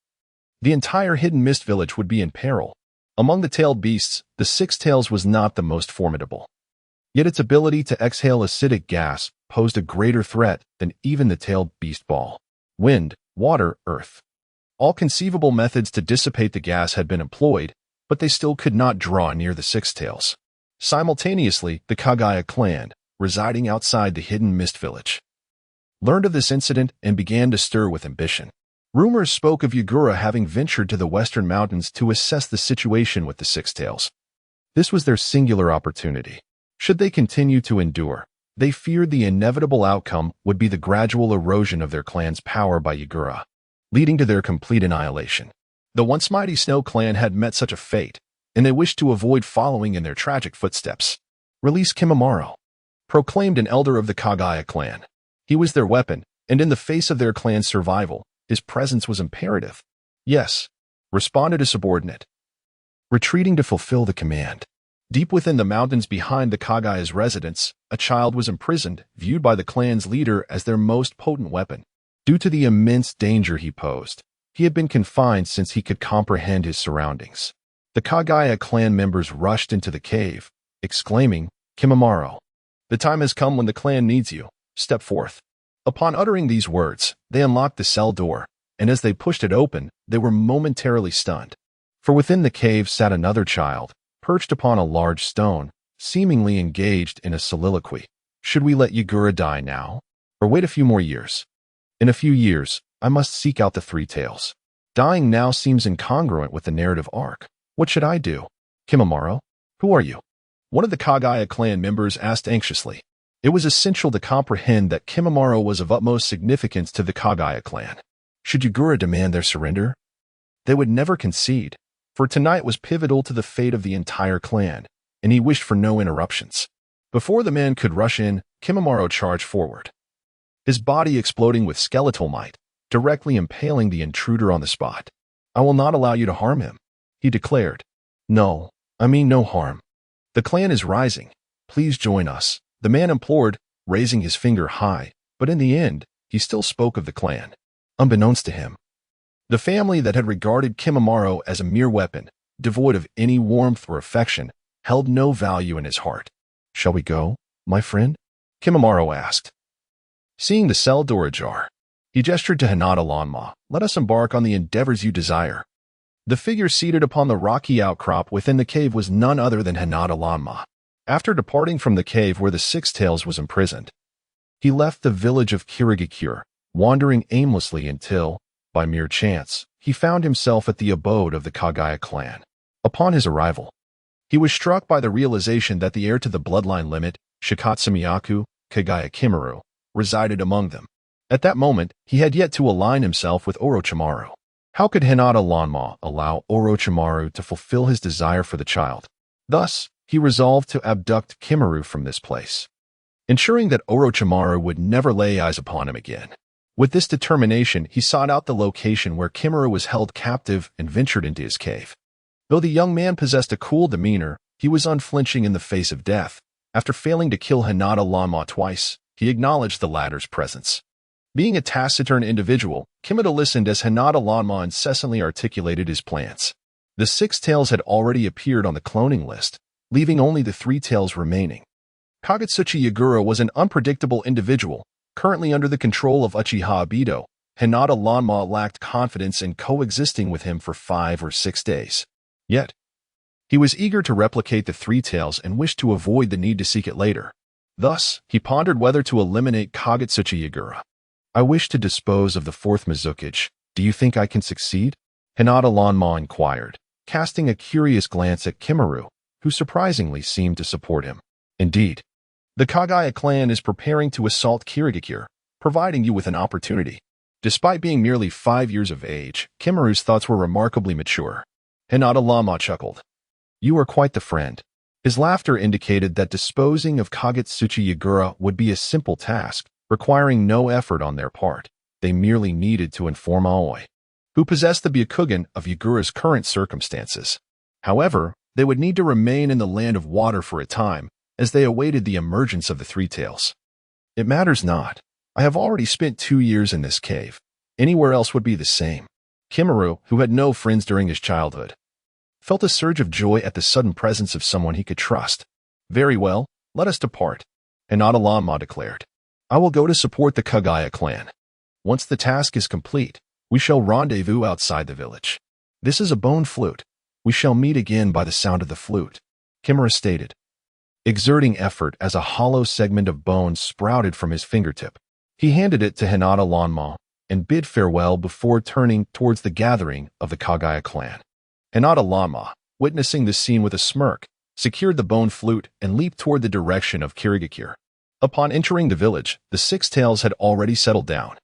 the entire hidden mist village would be in peril. Among the tailed beasts, the Six Tails was not the most formidable. Yet its ability to exhale acidic gas posed a greater threat than even the tailed beast ball. Wind, water, earth. All conceivable methods to dissipate the gas had been employed, but they still could not draw near the Six Tails. Simultaneously, the Kagaya clan, residing outside the hidden mist village, learned of this incident and began to stir with ambition. Rumors spoke of Yagura having ventured to the western mountains to assess the situation with the Six Tails. This was their singular opportunity. Should they continue to endure, they feared the inevitable outcome would be the gradual erosion of their clan's power by Yagura, leading to their complete annihilation. The once mighty Snow clan had met such a fate, and they wished to avoid following in their tragic footsteps. Release Kimimaro, proclaimed an elder of the Kagaya clan. He was their weapon, and in the face of their clan's survival, his presence was imperative. Yes, responded a subordinate, retreating to fulfill the command. Deep within the mountains behind the Kagaya's residence, a child was imprisoned, viewed by the clan's leader as their most potent weapon. Due to the immense danger he posed, he had been confined since he could comprehend his surroundings. The Kagaya clan members rushed into the cave, exclaiming, "Kimimaro, the time has come when the clan needs you. Step forth." Upon uttering these words, they unlocked the cell door, and as they pushed it open, they were momentarily stunned. For within the cave sat another child, perched upon a large stone, seemingly engaged in a soliloquy. Should we let Yagura die now, or wait a few more years? In a few years, I must seek out the Three Tails. Dying now seems incongruent with the narrative arc. What should I do? Kimimaro, who are you? One of the Kagaya clan members asked anxiously. It was essential to comprehend that Kimimaro was of utmost significance to the Kagaya clan. Should Yagura demand their surrender, they would never concede, for tonight was pivotal to the fate of the entire clan, and he wished for no interruptions. Before the man could rush in, Kimimaro charged forward, his body exploding with skeletal might, directly impaling the intruder on the spot. "I will not allow you to harm him," he declared. "No, I mean no harm. The clan is rising. Please join us," the man implored, raising his finger high, but in the end, he still spoke of the clan. Unbeknownst to him, the family that had regarded Kimimaro as a mere weapon, devoid of any warmth or affection, held no value in his heart. "Shall we go, my friend?" Kimimaro asked. Seeing the cell door ajar, he gestured to Hinata Lanma. "Let us embark on the endeavors you desire." The figure seated upon the rocky outcrop within the cave was none other than Hinata Lanma. After departing from the cave where the Six Tails was imprisoned, he left the village of Kirigakure, wandering aimlessly until, by mere chance, he found himself at the abode of the Kagaya clan. Upon his arrival, he was struck by the realization that the heir to the bloodline limit, Shikatsumiyaku, Kagaya Kimaru, resided among them. At that moment, he had yet to align himself with Orochimaru. How could Hinata Lanma allow Orochimaru to fulfill his desire for the child? Thus, he resolved to abduct Kimaru from this place, ensuring that Orochimaru would never lay eyes upon him again. With this determination, he sought out the location where Kimaru was held captive and ventured into his cave. Though the young man possessed a cool demeanor, he was unflinching in the face of death. After failing to kill Hinata Lanma twice, he acknowledged the latter's presence. Being a taciturn individual, Kimura listened as Hinata Lanma incessantly articulated his plans. The Six Tails had already appeared on the cloning list, leaving only the Three Tails remaining. Kagetsuchi Yagura was an unpredictable individual, currently under the control of Uchiha Obito. Hinata Lanma lacked confidence in coexisting with him for 5 or 6 days. Yet, he was eager to replicate the Three Tails and wished to avoid the need to seek it later. Thus, he pondered whether to eliminate Kagetsuchi Yagura. I wish to dispose of the fourth Mizukage. Do you think I can succeed? Hinata Lanma inquired, casting a curious glance at Kimaru, who surprisingly seemed to support him. Indeed, the Kagaya clan is preparing to assault Kirigakure, providing you with an opportunity. Despite being merely 5 years of age, Kimaru's thoughts were remarkably mature. Hinata Lanma chuckled. You are quite the friend. His laughter indicated that disposing of Kagetsuchi Yagura would be a simple task, requiring no effort on their part. They merely needed to inform Aoi, who possessed the Byakugan of Yagura's current circumstances. However, they would need to remain in the land of water for a time, as they awaited the emergence of the Three Tails. It matters not. I have already spent 2 years in this cave. Anywhere else would be the same. Kimaru, who had no friends during his childhood, felt a surge of joy at the sudden presence of someone he could trust. Very well, let us depart, Hinata Lanma declared. I will go to support the Kagaya clan. Once the task is complete, we shall rendezvous outside the village. This is a bone flute. We shall meet again by the sound of the flute, Kimura stated, exerting effort as a hollow segment of bone sprouted from his fingertip. He handed it to Hinata Lanma and bid farewell before turning towards the gathering of the Kagaya clan. Hinata Lanma, witnessing the scene with a smirk, secured the bone flute and leaped toward the direction of Kirigakure. Upon entering the village, the Six Tails had already settled down.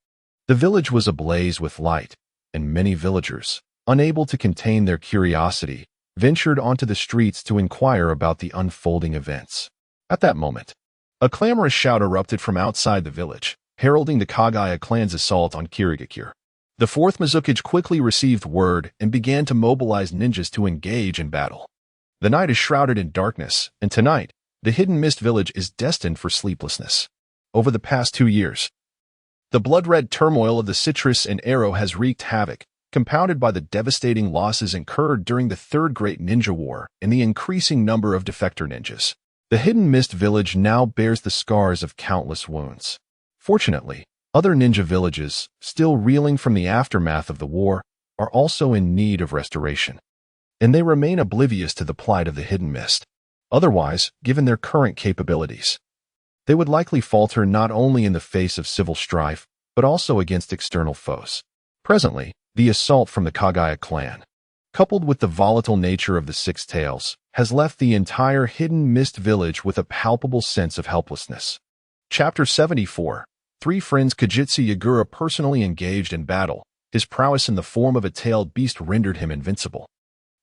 The village was ablaze with light, and many villagers, unable to contain their curiosity, ventured onto the streets to inquire about the unfolding events. At that moment, a clamorous shout erupted from outside the village, heralding the Kagaya clan's assault on Kirigakure. The fourth Mizukage quickly received word and began to mobilize ninjas to engage in battle. The night is shrouded in darkness, and tonight, the Hidden Mist village is destined for sleeplessness. Over the past 2 years, the blood-red turmoil of the Citrus and Arrow has wreaked havoc, compounded by the devastating losses incurred during the Third Great Ninja War and the increasing number of defector ninjas. The Hidden Mist village now bears the scars of countless wounds. Fortunately, other ninja villages, still reeling from the aftermath of the war, are also in need of restoration, and they remain oblivious to the plight of the Hidden Mist. Otherwise, given their current capabilities, they would likely falter not only in the face of civil strife, but also against external foes. Presently, the assault from the Kagaya clan, coupled with the volatile nature of the Six Tails, has left the entire Hidden Mist village with a palpable sense of helplessness. Chapter 74. 3 friends. Kagetsu Yagura personally engaged in battle. His prowess in the form of a tailed beast rendered him invincible.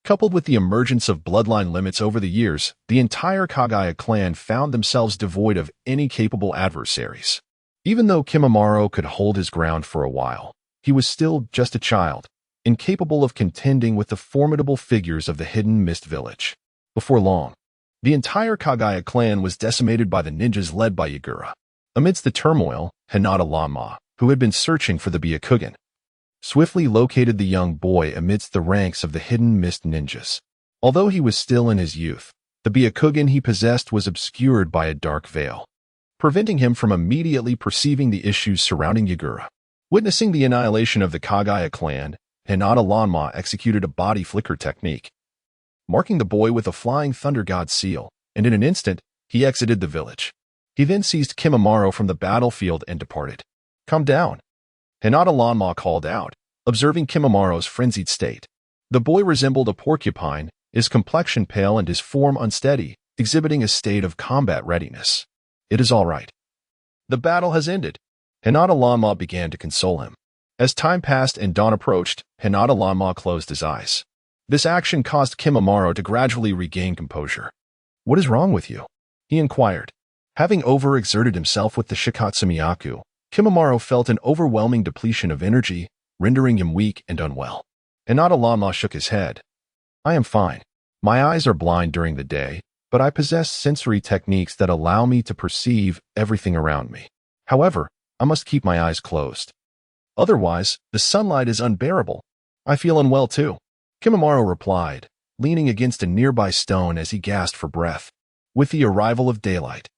Coupled with the emergence of bloodline limits over the years, the entire Kagaya clan found themselves devoid of any capable adversaries. Even though Kimimaro could hold his ground for a while, he was still just a child, incapable of contending with the formidable figures of the Hidden Mist village. Before long, the entire Kagaya clan was decimated by the ninjas led by Yagura. Amidst the turmoil, Hinata Lanma, who had been searching for the Byakugan, swiftly located the young boy amidst the ranks of the Hidden Mist ninjas. Although he was still in his youth, the Byakugan he possessed was obscured by a dark veil, preventing him from immediately perceiving the issues surrounding Yagura. Witnessing the annihilation of the Kagaya clan, Hinata Lanma executed a body flicker technique, marking the boy with a flying thunder god seal, and in an instant, he exited the village. He then seized Kimimaro from the battlefield and departed. Calm down, Hinata Lanma called out, observing Kimimaro's frenzied state. The boy resembled a porcupine, his complexion pale and his form unsteady, exhibiting a state of combat readiness. It is all right. The battle has ended. Hinata Lanma began to console him. As time passed and dawn approached, Hinata Lanma closed his eyes. This action caused Kimimaro to gradually regain composure. What is wrong with you? He inquired. Having overexerted himself with the Shikatsumiyaku, Kimimaro felt an overwhelming depletion of energy, rendering him weak and unwell. Hinata Lanma shook his head. I am fine. My eyes are blind during the day, but I possess sensory techniques that allow me to perceive everything around me. However, I must keep my eyes closed. Otherwise, the sunlight is unbearable. I feel unwell too, Kimimaro replied, leaning against a nearby stone as he gasped for breath. With the arrival of daylight,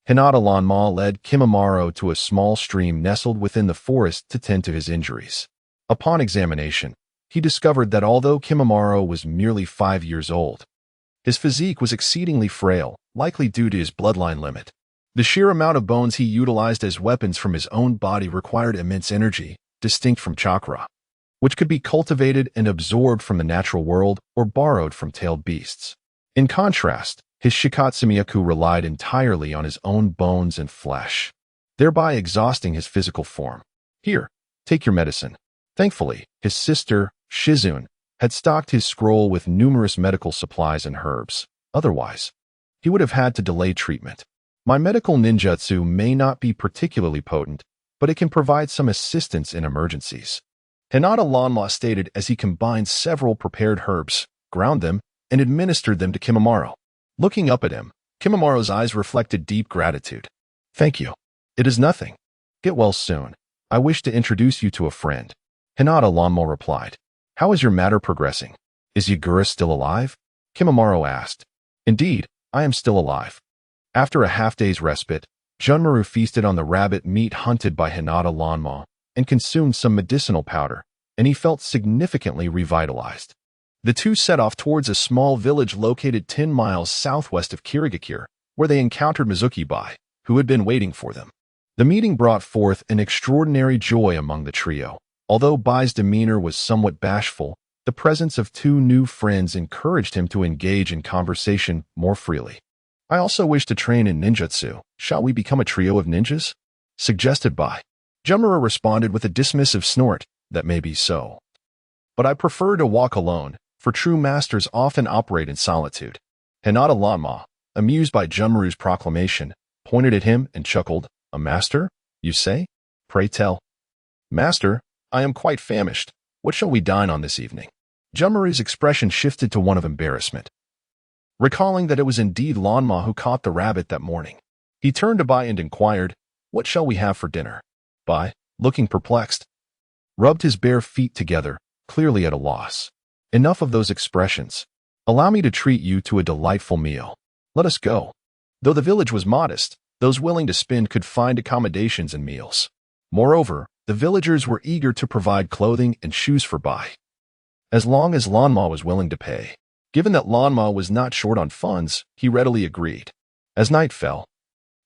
Hinata Lanma led Kimimaro to a small stream nestled within the forest to tend to his injuries. Upon examination, he discovered that although Kimimaro was merely 5 years old, his physique was exceedingly frail, likely due to his bloodline limit. The sheer amount of bones he utilized as weapons from his own body required immense energy, distinct from chakra, which could be cultivated and absorbed from the natural world or borrowed from tailed beasts. In contrast, his Shikatsumiyaku relied entirely on his own bones and flesh, thereby exhausting his physical form. Here, take your medicine. Thankfully, his sister, Shizune, had stocked his scroll with numerous medical supplies and herbs. Otherwise, he would have had to delay treatment. My medical ninjutsu may not be particularly potent, but it can provide some assistance in emergencies. Hinata Lanma stated as he combined several prepared herbs, ground them, and administered them to Kimimaro. Looking up at him, Kimimaro's eyes reflected deep gratitude. Thank you. It is nothing. Get well soon. I wish to introduce you to a friend. Hinata Lanma replied. How is your matter progressing? Is Yagura still alive? Kimimaro asked. Indeed, I am still alive. After a half-day's respite, Junmaru feasted on the rabbit meat hunted by Hinata Lanma and consumed some medicinal powder, and he felt significantly revitalized. The two set off towards a small village located 10 miles southwest of Kirigakure, where they encountered Mizuki Bai, who had been waiting for them. The meeting brought forth an extraordinary joy among the trio. Although Bai's demeanor was somewhat bashful, the presence of two new friends encouraged him to engage in conversation more freely. I also wish to train in ninjutsu. Shall we become a trio of ninjas? Suggested Bai. Junmaru responded with a dismissive snort. That may be so. But I prefer to walk alone, for true masters often operate in solitude. Hinata Lanma, amused by Junmaru's proclamation, pointed at him and chuckled. A master, you say? Pray tell. Master, I am quite famished. What shall we dine on this evening? Junmaru's expression shifted to one of embarrassment. Recalling that it was indeed Lanma who caught the rabbit that morning, he turned to Bai and inquired, What shall we have for dinner? Bai, looking perplexed, rubbed his bare feet together, clearly at a loss. Enough of those expressions. Allow me to treat you to a delightful meal. Let us go. Though the village was modest, those willing to spend could find accommodations and meals. Moreover, the villagers were eager to provide clothing and shoes for Bai, as long as Lanma was willing to pay. Given that Lanma was not short on funds, he readily agreed. As night fell,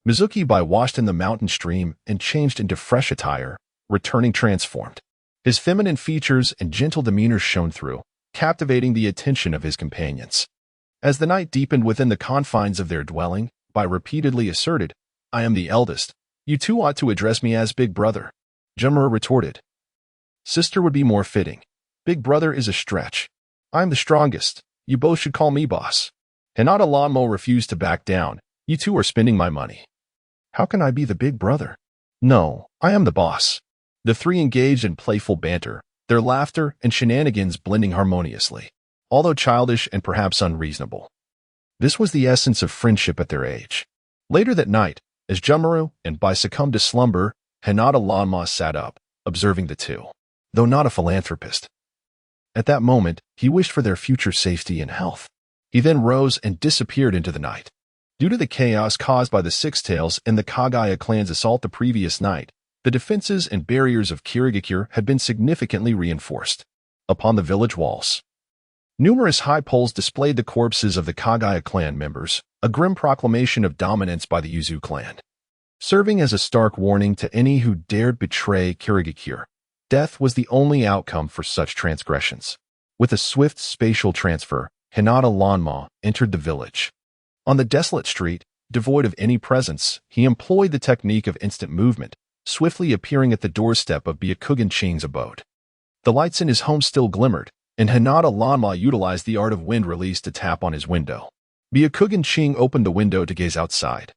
Mizuki Bai washed in the mountain stream and changed into fresh attire, returning transformed. His feminine features and gentle demeanor shone through, captivating the attention of his companions. As the night deepened within the confines of their dwelling, Bai repeatedly asserted, I am the eldest. You two ought to address me as Big Brother. Junmaru retorted. Sister would be more fitting. Big Brother is a stretch. I'm the strongest. You both should call me boss. Hinata Lanma refused to back down. You two are spending my money. How can I be the Big Brother? No, I am the boss. The three engaged in playful banter, their laughter and shenanigans blending harmoniously, although childish and perhaps unreasonable. This was the essence of friendship at their age. Later that night, as Junmaru and Bai succumbed to slumber, Hinata Lanma sat up, observing the two, though not a philanthropist. At that moment, he wished for their future safety and health. He then rose and disappeared into the night. Due to the chaos caused by the Six Tails and the Kagaya clan's assault the previous night, the defenses and barriers of Kirigakure had been significantly reinforced. Upon the village walls, numerous high poles displayed the corpses of the Kagaya clan members, a grim proclamation of dominance by the Yuzu clan, serving as a stark warning to any who dared betray Kirigakure. Death was the only outcome for such transgressions. With a swift spatial transfer, Hinata Lanma entered the village. On the desolate street, devoid of any presence, he employed the technique of instant movement, swiftly appearing at the doorstep of Byakugan Ching's abode. The lights in his home still glimmered, and Hinata Lanma utilized the art of wind release to tap on his window. Byakugan Ching opened the window to gaze outside,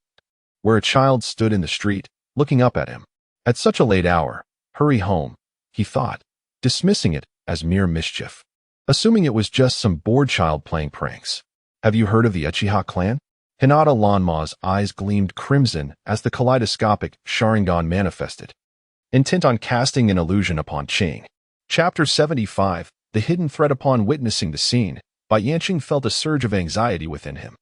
where a child stood in the street, looking up at him. At such a late hour, hurry home, he thought, dismissing it as mere mischief, assuming it was just some bored child playing pranks. Have you heard of the Uchiha clan? Hinata Lanma's eyes gleamed crimson as the kaleidoscopic Sharingan manifested, intent on casting an illusion upon Ching. Chapter 75, The Hidden Threat. Upon witnessing the scene, Bai Yanqing felt a surge of anxiety within him.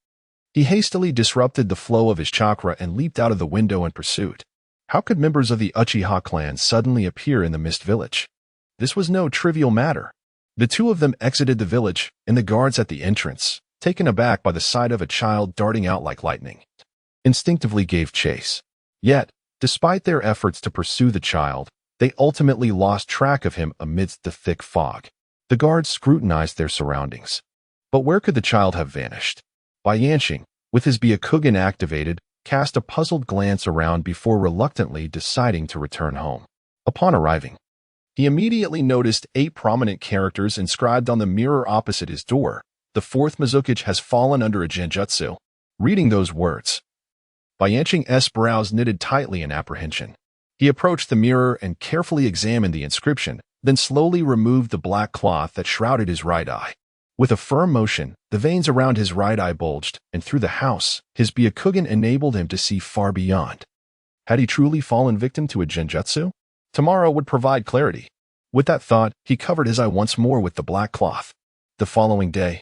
He hastily disrupted the flow of his chakra and leaped out of the window in pursuit. How could members of the Uchiha clan suddenly appear in the Mist Village? This was no trivial matter. The two of them exited the village, and the guards at the entrance, taken aback by the sight of a child darting out like lightning, instinctively gave chase. Yet, despite their efforts to pursue the child, they ultimately lost track of him amidst the thick fog. The guards scrutinized their surroundings. But where could the child have vanished? Bai Yanqing, with his Byakugan activated, cast a puzzled glance around before reluctantly deciding to return home. Upon arriving, he immediately noticed 8 prominent characters inscribed on the mirror opposite his door. The 4th Mizukage has fallen under a genjutsu. Reading those words, Bai Yanqing's brows knitted tightly in apprehension. He approached the mirror and carefully examined the inscription, then slowly removed the black cloth that shrouded his right eye. With a firm motion, the veins around his right eye bulged, and through the house, his Byakugan enabled him to see far beyond. Had he truly fallen victim to a genjutsu? Tomorrow would provide clarity. With that thought, he covered his eye once more with the black cloth. The following day,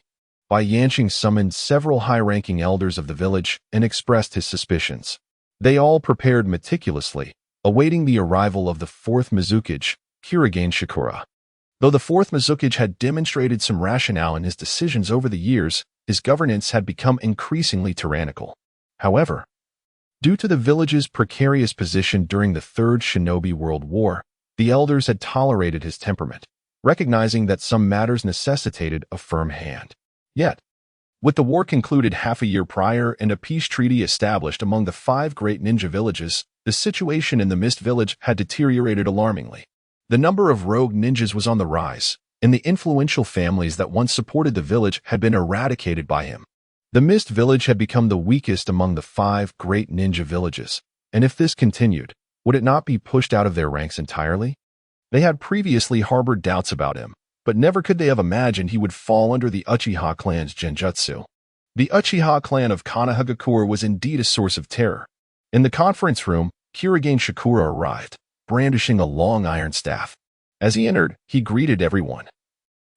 Bai Yanqing summoned several high-ranking elders of the village and expressed his suspicions. They all prepared meticulously, awaiting the arrival of the 4th Mizukage, Kurigane Shikura. Though the 4th Mizukage had demonstrated some rationale in his decisions over the years, his governance had become increasingly tyrannical. However, due to the village's precarious position during the 3rd Shinobi World War, the elders had tolerated his temperament, recognizing that some matters necessitated a firm hand. Yet, with the war concluded half a year prior and a peace treaty established among the 5 great ninja villages, the situation in the Mist Village had deteriorated alarmingly. The number of rogue ninjas was on the rise, and the influential families that once supported the village had been eradicated by him. The Mist Village had become the weakest among the 5 great ninja villages, and if this continued, would it not be pushed out of their ranks entirely? They had previously harbored doubts about him, but never could they have imagined he would fall under the Uchiha clan's genjutsu. The Uchiha clan of Konohagakure was indeed a source of terror. In the conference room, Kurigane Shikura arrived, brandishing a long iron staff. As he entered, he greeted everyone.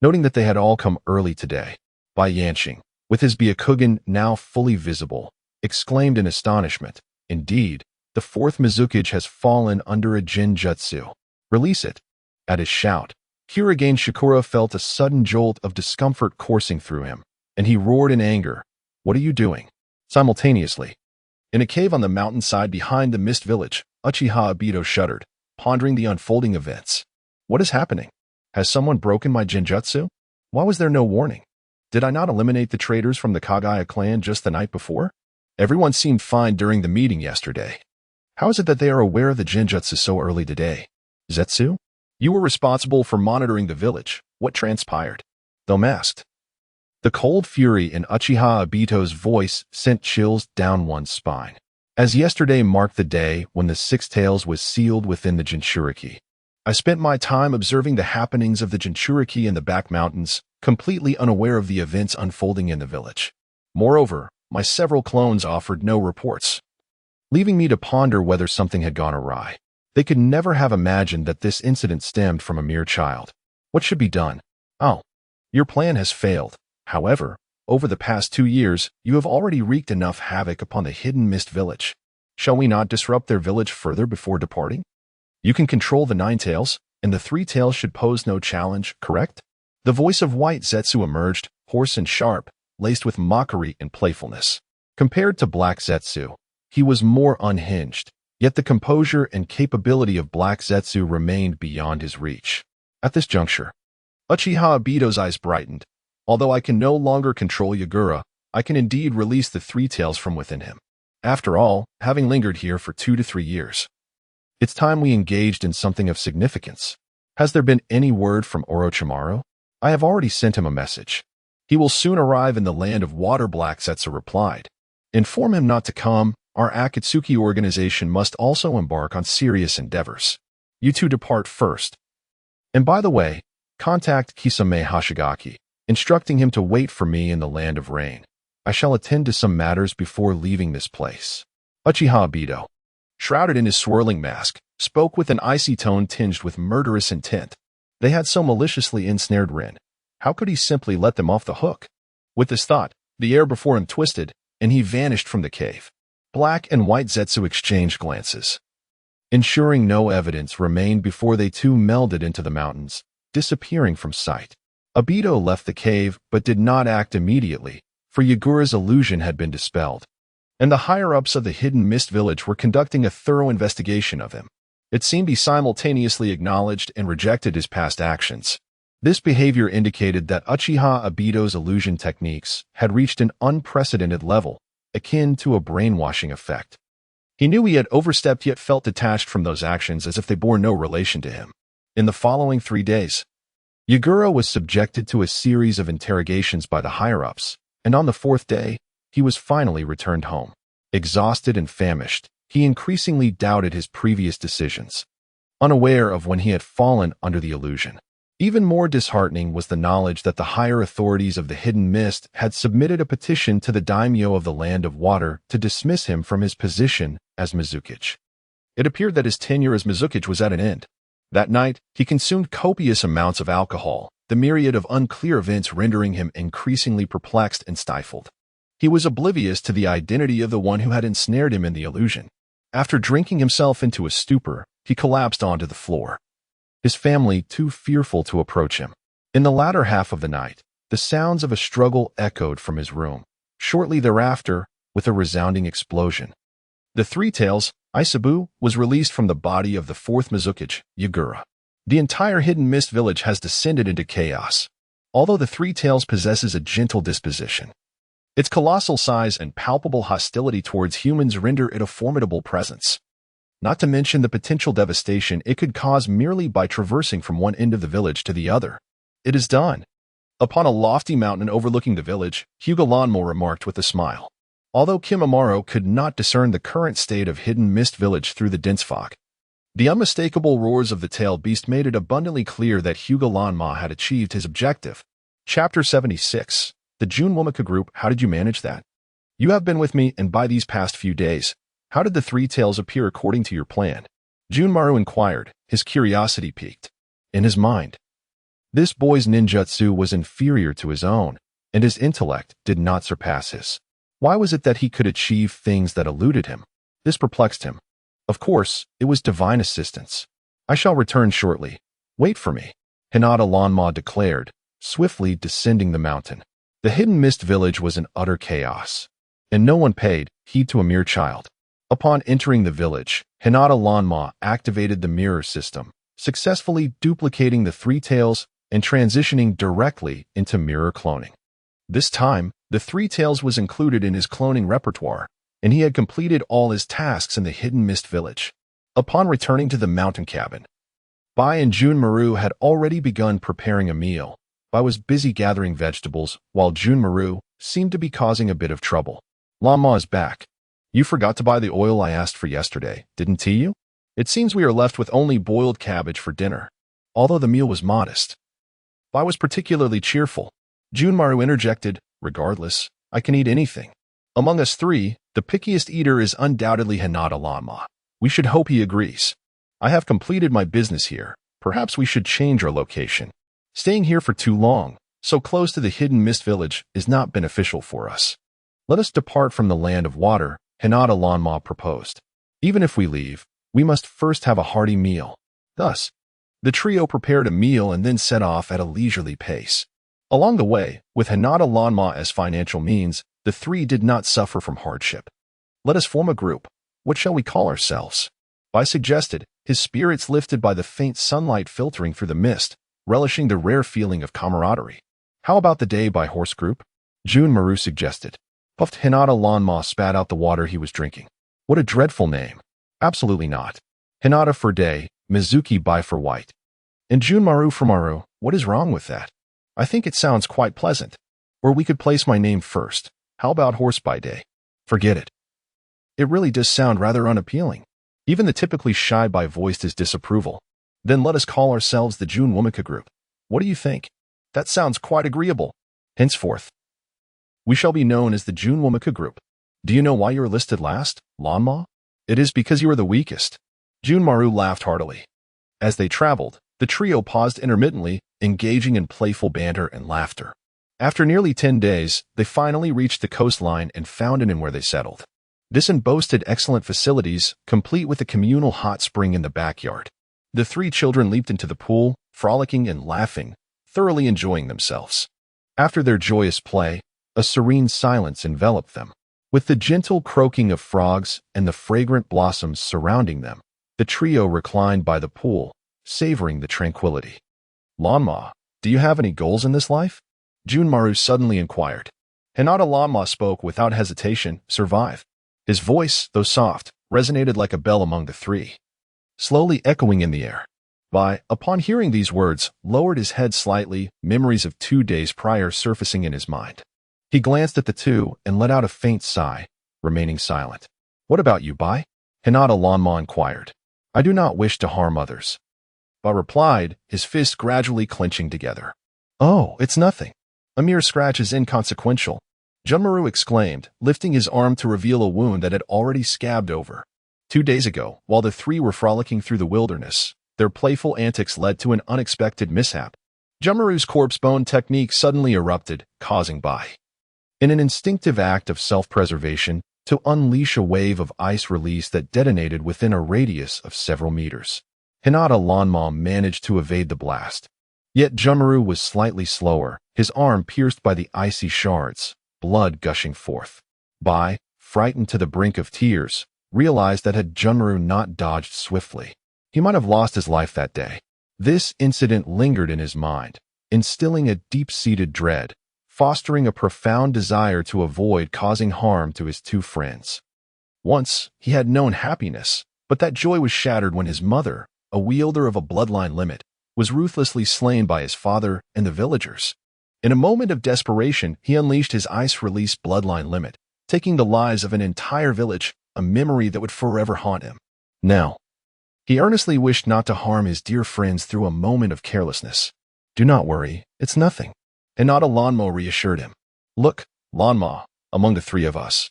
Noting that they had all come early today, Bai Yanqing, with his Byakugan now fully visible, exclaimed in astonishment, "Indeed, the 4th Mizukage has fallen under a genjutsu. Release it." At his shout, Kurigane Shikura felt a sudden jolt of discomfort coursing through him, and he roared in anger, "What are you doing?" Simultaneously, in a cave on the mountainside behind the Mist Village, Uchiha Obito shuddered, pondering the unfolding events. What is happening? Has someone broken my genjutsu? Why was there no warning? Did I not eliminate the traitors from the Kagaya clan just the night before? Everyone seemed fine during the meeting yesterday. How is it that they are aware of the genjutsu so early today? Zetsu? You were responsible for monitoring the village. What transpired? Though masked. The cold fury in Uchiha Obito's voice sent chills down one's spine. As yesterday marked the day when the 6 Tails was sealed within the Jinchuriki, I spent my time observing the happenings of the Jinchuriki in the back mountains, completely unaware of the events unfolding in the village. Moreover, my several clones offered no reports, leaving me to ponder whether something had gone awry. They could never have imagined that this incident stemmed from a mere child. What should be done? Oh, your plan has failed. However, over the past 2 years, you have already wreaked enough havoc upon the hidden Mist Village. Shall we not disrupt their village further before departing? You can control the 9 tails, and the 3 tails should pose no challenge, correct? The voice of White Zetsu emerged, hoarse and sharp, laced with mockery and playfulness. Compared to Black Zetsu, he was more unhinged, yet the composure and capability of Black Zetsu remained beyond his reach. At this juncture, Uchiha Obito's eyes brightened. Although I can no longer control Yagura, I can indeed release the 3 tails from within him. After all, having lingered here for 2 to 3 years, it's time we engaged in something of significance. Has there been any word from Orochimaru? I have already sent him a message. He will soon arrive in the land of water, Black Zetsu replied. Inform him not to come. Our Akatsuki organization must also embark on serious endeavors. You two depart first. And by the way, contact Kisame Hashigaki, instructing him to wait for me in the land of rain. I shall attend to some matters before leaving this place. Uchiha Obito, shrouded in his swirling mask, spoke with an icy tone tinged with murderous intent. They had so maliciously ensnared Rin. How could he simply let them off the hook? With this thought, the air before him twisted, and he vanished from the cave. Black and White Zetsu exchanged glances, ensuring no evidence remained before they two melded into the mountains, disappearing from sight. Obito left the cave but did not act immediately, for Yagura's illusion had been dispelled, and the higher-ups of the Hidden Mist Village were conducting a thorough investigation of him. It seemed he simultaneously acknowledged and rejected his past actions. This behavior indicated that Uchiha Obito's illusion techniques had reached an unprecedented level, akin to a brainwashing effect. He knew he had overstepped yet felt detached from those actions as if they bore no relation to him. In the following 3 days, Yagura was subjected to a series of interrogations by the higher-ups, and on the 4th day, he was finally returned home. Exhausted and famished, he increasingly doubted his previous decisions, unaware of when he had fallen under the illusion. Even more disheartening was the knowledge that the higher authorities of the Hidden Mist had submitted a petition to the daimyo of the Land of Water to dismiss him from his position as Mizukage. It appeared that his tenure as Mizukage was at an end. That night, he consumed copious amounts of alcohol, the myriad of unclear events rendering him increasingly perplexed and stifled. He was oblivious to the identity of the one who had ensnared him in the illusion. After drinking himself into a stupor, he collapsed onto the floor, his family too fearful to approach him. In the latter half of the night, the sounds of a struggle echoed from his room. Shortly thereafter, with a resounding explosion, the Three Tails, Isabu, was released from the body of the 4th Mizukage, Yagura. The entire Hidden Mist Village has descended into chaos. Although the Three Tails possesses a gentle disposition, its colossal size and palpable hostility towards humans render it a formidable presence. Not to mention the potential devastation it could cause merely by traversing from one end of the village to the other. It is done. Upon a lofty mountain overlooking the village, Hyuga Lanmo remarked with a smile. Although Kimimaro could not discern the current state of Hidden Mist Village through the dense fog, the unmistakable roars of the tail beast made it abundantly clear that Hyuga Lanma had achieved his objective. Chapter 76. The Jun Womaka Group. How did you manage that? You have been with me, and by these past few days, how did the Three Tails appear according to your plan? Junmaru inquired, his curiosity piqued. In his mind, this boy's ninjutsu was inferior to his own, and his intellect did not surpass his. Why was it that he could achieve things that eluded him? This perplexed him. Of course, it was divine assistance. I shall return shortly. Wait for me, Hinata Lanma declared, swiftly descending the mountain. The Hidden Mist Village was in utter chaos, and no one paid heed to a mere child. Upon entering the village, Hinata Lanma activated the mirror system, successfully duplicating the Three Tails and transitioning directly into mirror cloning. This time, the Three Tails was included in his cloning repertoire, and he had completed all his tasks in the Hidden Mist Village. Upon returning to the mountain cabin, Bai and Junmaru had already begun preparing a meal. Bai was busy gathering vegetables, while Junmaru seemed to be causing a bit of trouble. Lanma is back. You forgot to buy the oil I asked for yesterday, didn't you? It seems we are left with only boiled cabbage for dinner. Although the meal was modest, Bai was particularly cheerful. Junmaru interjected, regardless, I can eat anything. Among us three, the pickiest eater is undoubtedly Hinata Lanma. We should hope he agrees. I have completed my business here. Perhaps we should change our location. Staying here for too long, so close to the Hidden Mist Village, is not beneficial for us. Let us depart from the Land of Water, Hinata Lanma proposed. Even if we leave, we must first have a hearty meal. Thus, the trio prepared a meal and then set off at a leisurely pace. Along the way, with Hinata Lanma as financial means, the three did not suffer from hardship. Let us form a group. What shall we call ourselves? Bai suggested, his spirits lifted by the faint sunlight filtering through the mist, relishing the rare feeling of camaraderie. How about the Day by Horse Group? Junmaru suggested. Puffed Hinata Lanma spat out the water he was drinking. What a dreadful name. Absolutely not. Hinata for day, Mizuki Bai for white. And Junmaru for Maru, what is wrong with that? I think it sounds quite pleasant. Or we could place my name first. How about Horse by Day? Forget it. It really does sound rather unappealing. Even the typically shy Bai voiced his disapproval. Then let us call ourselves the Jun Womaka Group. What do you think? That sounds quite agreeable. Henceforth, we shall be known as the Jun Womaka Group. Do you know why you are listed last, Lanma? It is because you are the weakest. Junmaru laughed heartily. As they traveled, the trio paused intermittently, engaging in playful banter and laughter. After nearly 10 days, they finally reached the coastline and found an inn where they settled. This inn boasted excellent facilities, complete with a communal hot spring in the backyard. The three children leaped into the pool, frolicking and laughing, thoroughly enjoying themselves. After their joyous play, a serene silence enveloped them. With the gentle croaking of frogs and the fragrant blossoms surrounding them, the trio reclined by the pool, savoring the tranquility. "Lanma, do you have any goals in this life?" Junmaru suddenly inquired. Hinata Lanma spoke without hesitation, "Survive." His voice, though soft, resonated like a bell among the three, slowly echoing in the air. Bai, upon hearing these words, lowered his head slightly, memories of 2 days prior surfacing in his mind. He glanced at the two and let out a faint sigh, remaining silent. "What about you, Bai?" Hinata Lanma inquired. "I do not wish to harm others." Bai replied, his fists gradually clenching together. "Oh, it's nothing. A mere scratch is inconsequential," Junmaru exclaimed, lifting his arm to reveal a wound that had already scabbed over. 2 days ago, while the three were frolicking through the wilderness, their playful antics led to an unexpected mishap. Junmaru's corpse bone technique suddenly erupted, causing Bai, in an instinctive act of self-preservation, to unleash a wave of ice release that detonated within a radius of several meters. Hinata Lanma managed to evade the blast. Yet Junmaru was slightly slower, his arm pierced by the icy shards, blood gushing forth. Bai, frightened to the brink of tears, realized that had Junmaru not dodged swiftly, he might have lost his life that day. This incident lingered in his mind, instilling a deep-seated dread, fostering a profound desire to avoid causing harm to his two friends. Once, he had known happiness, but that joy was shattered when his mother, a wielder of a bloodline limit, was ruthlessly slain by his father and the villagers. In a moment of desperation, he unleashed his ice-release bloodline limit, taking the lives of an entire village, a memory that would forever haunt him. Now, he earnestly wished not to harm his dear friends through a moment of carelessness. "Do not worry, it's nothing," Hinata Lanma reassured him. "Look, Lanma, among the three of us,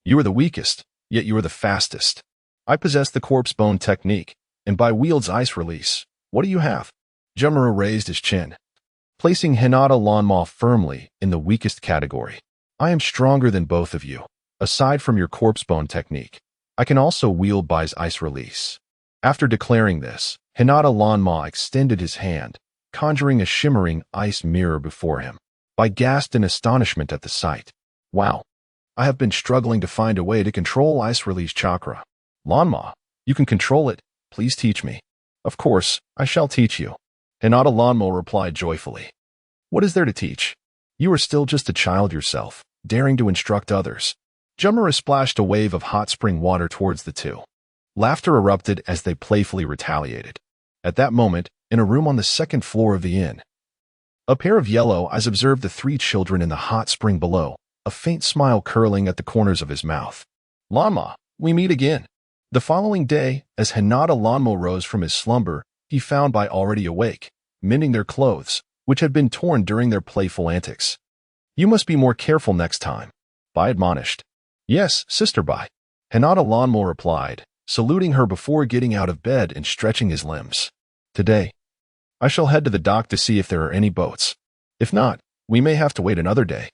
you are the weakest, yet you are the fastest. I possess the corpse bone technique, and Bai wields ice release. What do you have?" Junmaru raised his chin, placing Hinata Lanma firmly in the weakest category. "I am stronger than both of you. Aside from your corpse bone technique, I can also wield Bai's ice release." After declaring this, Hinata Lanma extended his hand, conjuring a shimmering ice mirror before him. Bai gasped in astonishment at the sight. "Wow, I have been struggling to find a way to control ice release chakra. Lanma, you can control it. Please teach me." "Of course, I shall teach you," Hinata Lanma replied joyfully. "What is there to teach? You are still just a child yourself, daring to instruct others." Junmaru splashed a wave of hot spring water towards the two. Laughter erupted as they playfully retaliated. At that moment, in a room on the second floor of the inn, a pair of yellow eyes observed the three children in the hot spring below, a faint smile curling at the corners of his mouth. "Lanma, we meet again." The following day, as Hinata Lanma rose from his slumber, he found Bai already awake, mending their clothes, which had been torn during their playful antics. "You must be more careful next time," Bai admonished. "Yes, Sister Bai," Hinata Lanma replied, saluting her before getting out of bed and stretching his limbs. "Today, I shall head to the dock to see if there are any boats. If not, we may have to wait another day."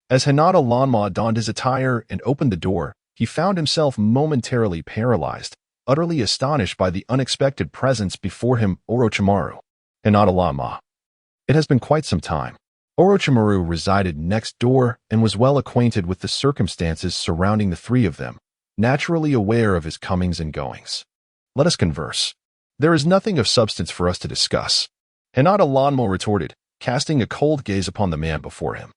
As Hinata Lanma donned his attire and opened the door, he found himself momentarily paralyzed, utterly astonished by the unexpected presence before him, Orochimaru. Hinata Lanma. It has been quite some time. Orochimaru resided next door and was well acquainted with the circumstances surrounding the three of them, naturally aware of his comings and goings. "Let us converse. There is nothing of substance for us to discuss," Hinata Lanma retorted, casting a cold gaze upon the man before him.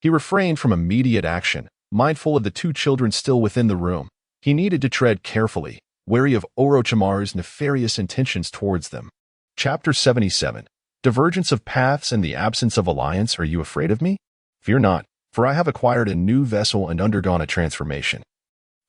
He refrained from immediate action, mindful of the two children still within the room. He needed to tread carefully, wary of Orochimaru's nefarious intentions towards them. Chapter 77. Divergence of Paths and the Absence of Alliance. Are you afraid of me? Fear not, for I have acquired a new vessel and undergone a transformation.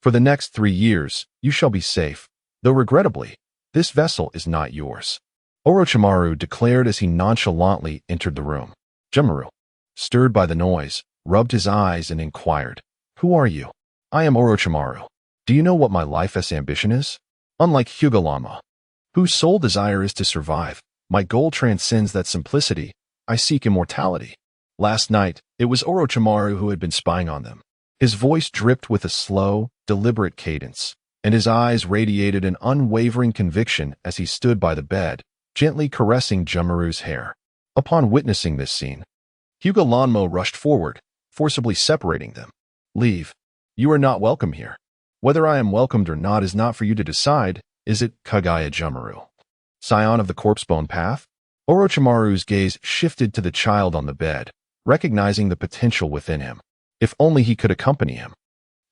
For the next 3 years, you shall be safe, though regrettably, this vessel is not yours," Orochimaru declared as he nonchalantly entered the room. Junmaru, stirred by the noise, rubbed his eyes and inquired, "Who are you?" "I am Orochimaru. Do you know what my life's ambition is? Unlike Hyuga Lanma, whose sole desire is to survive, my goal transcends that simplicity. I seek immortality." Last night, it was Orochimaru who had been spying on them. His voice dripped with a slow, deliberate cadence, and his eyes radiated an unwavering conviction as he stood by the bed, gently caressing Jamaru's hair. Upon witnessing this scene, Hyuga Lanmo rushed forward, forcibly separating them. "Leave. You are not welcome here. Whether I am welcomed or not is not for you to decide, is it, Kagaya Jamaru? Scion of the corpse-bone path?" Orochimaru's gaze shifted to the child on the bed, recognizing the potential within him. If only he could accompany him.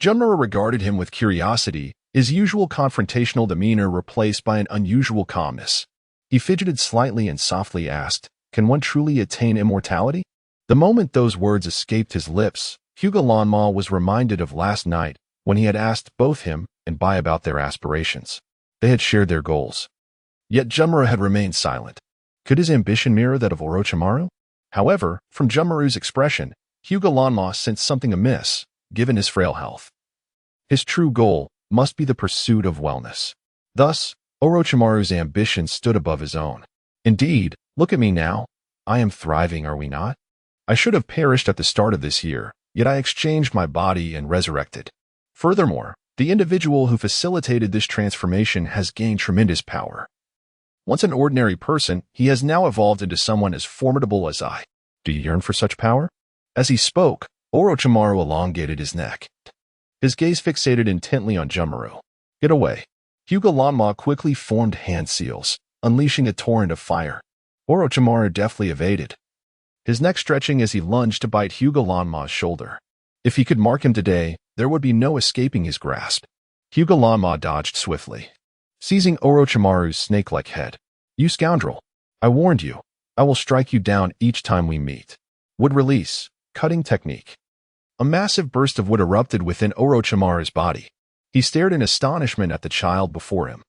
Jamaru regarded him with curiosity, his usual confrontational demeanor replaced by an unusual calmness. He fidgeted slightly and softly asked, "Can one truly attain immortality?" The moment those words escaped his lips, Hyuga Lanma was reminded of last night when he had asked both him and Bai about their aspirations. They had shared their goals. Yet Jamaru had remained silent. Could his ambition mirror that of Orochimaru? However, from Jamaru's expression, Hyuga Lanma sensed something amiss, given his frail health. His true goal must be the pursuit of wellness. Thus, Orochimaru's ambition stood above his own. Indeed, look at me now. I am thriving, are we not? I should have perished at the start of this year, yet I exchanged my body and resurrected. Furthermore, the individual who facilitated this transformation has gained tremendous power. Once an ordinary person, he has now evolved into someone as formidable as I. Do you yearn for such power? As he spoke, Orochimaru elongated his neck. His gaze fixated intently on Jamaru. "Get away." Hyuga Lanma quickly formed hand seals, unleashing a torrent of fire. Orochimaru deftly evaded, his neck stretching as he lunged to bite Hyuga Lanma's shoulder. If he could mark him today, there would be no escaping his grasp. Hyuga Lanma dodged swiftly, seizing Orochimaru's snake-like head. "You scoundrel! I warned you. I will strike you down each time we meet." Wood release, cutting technique. A massive burst of wood erupted within Orochimaru's body. He stared in astonishment at the child before him.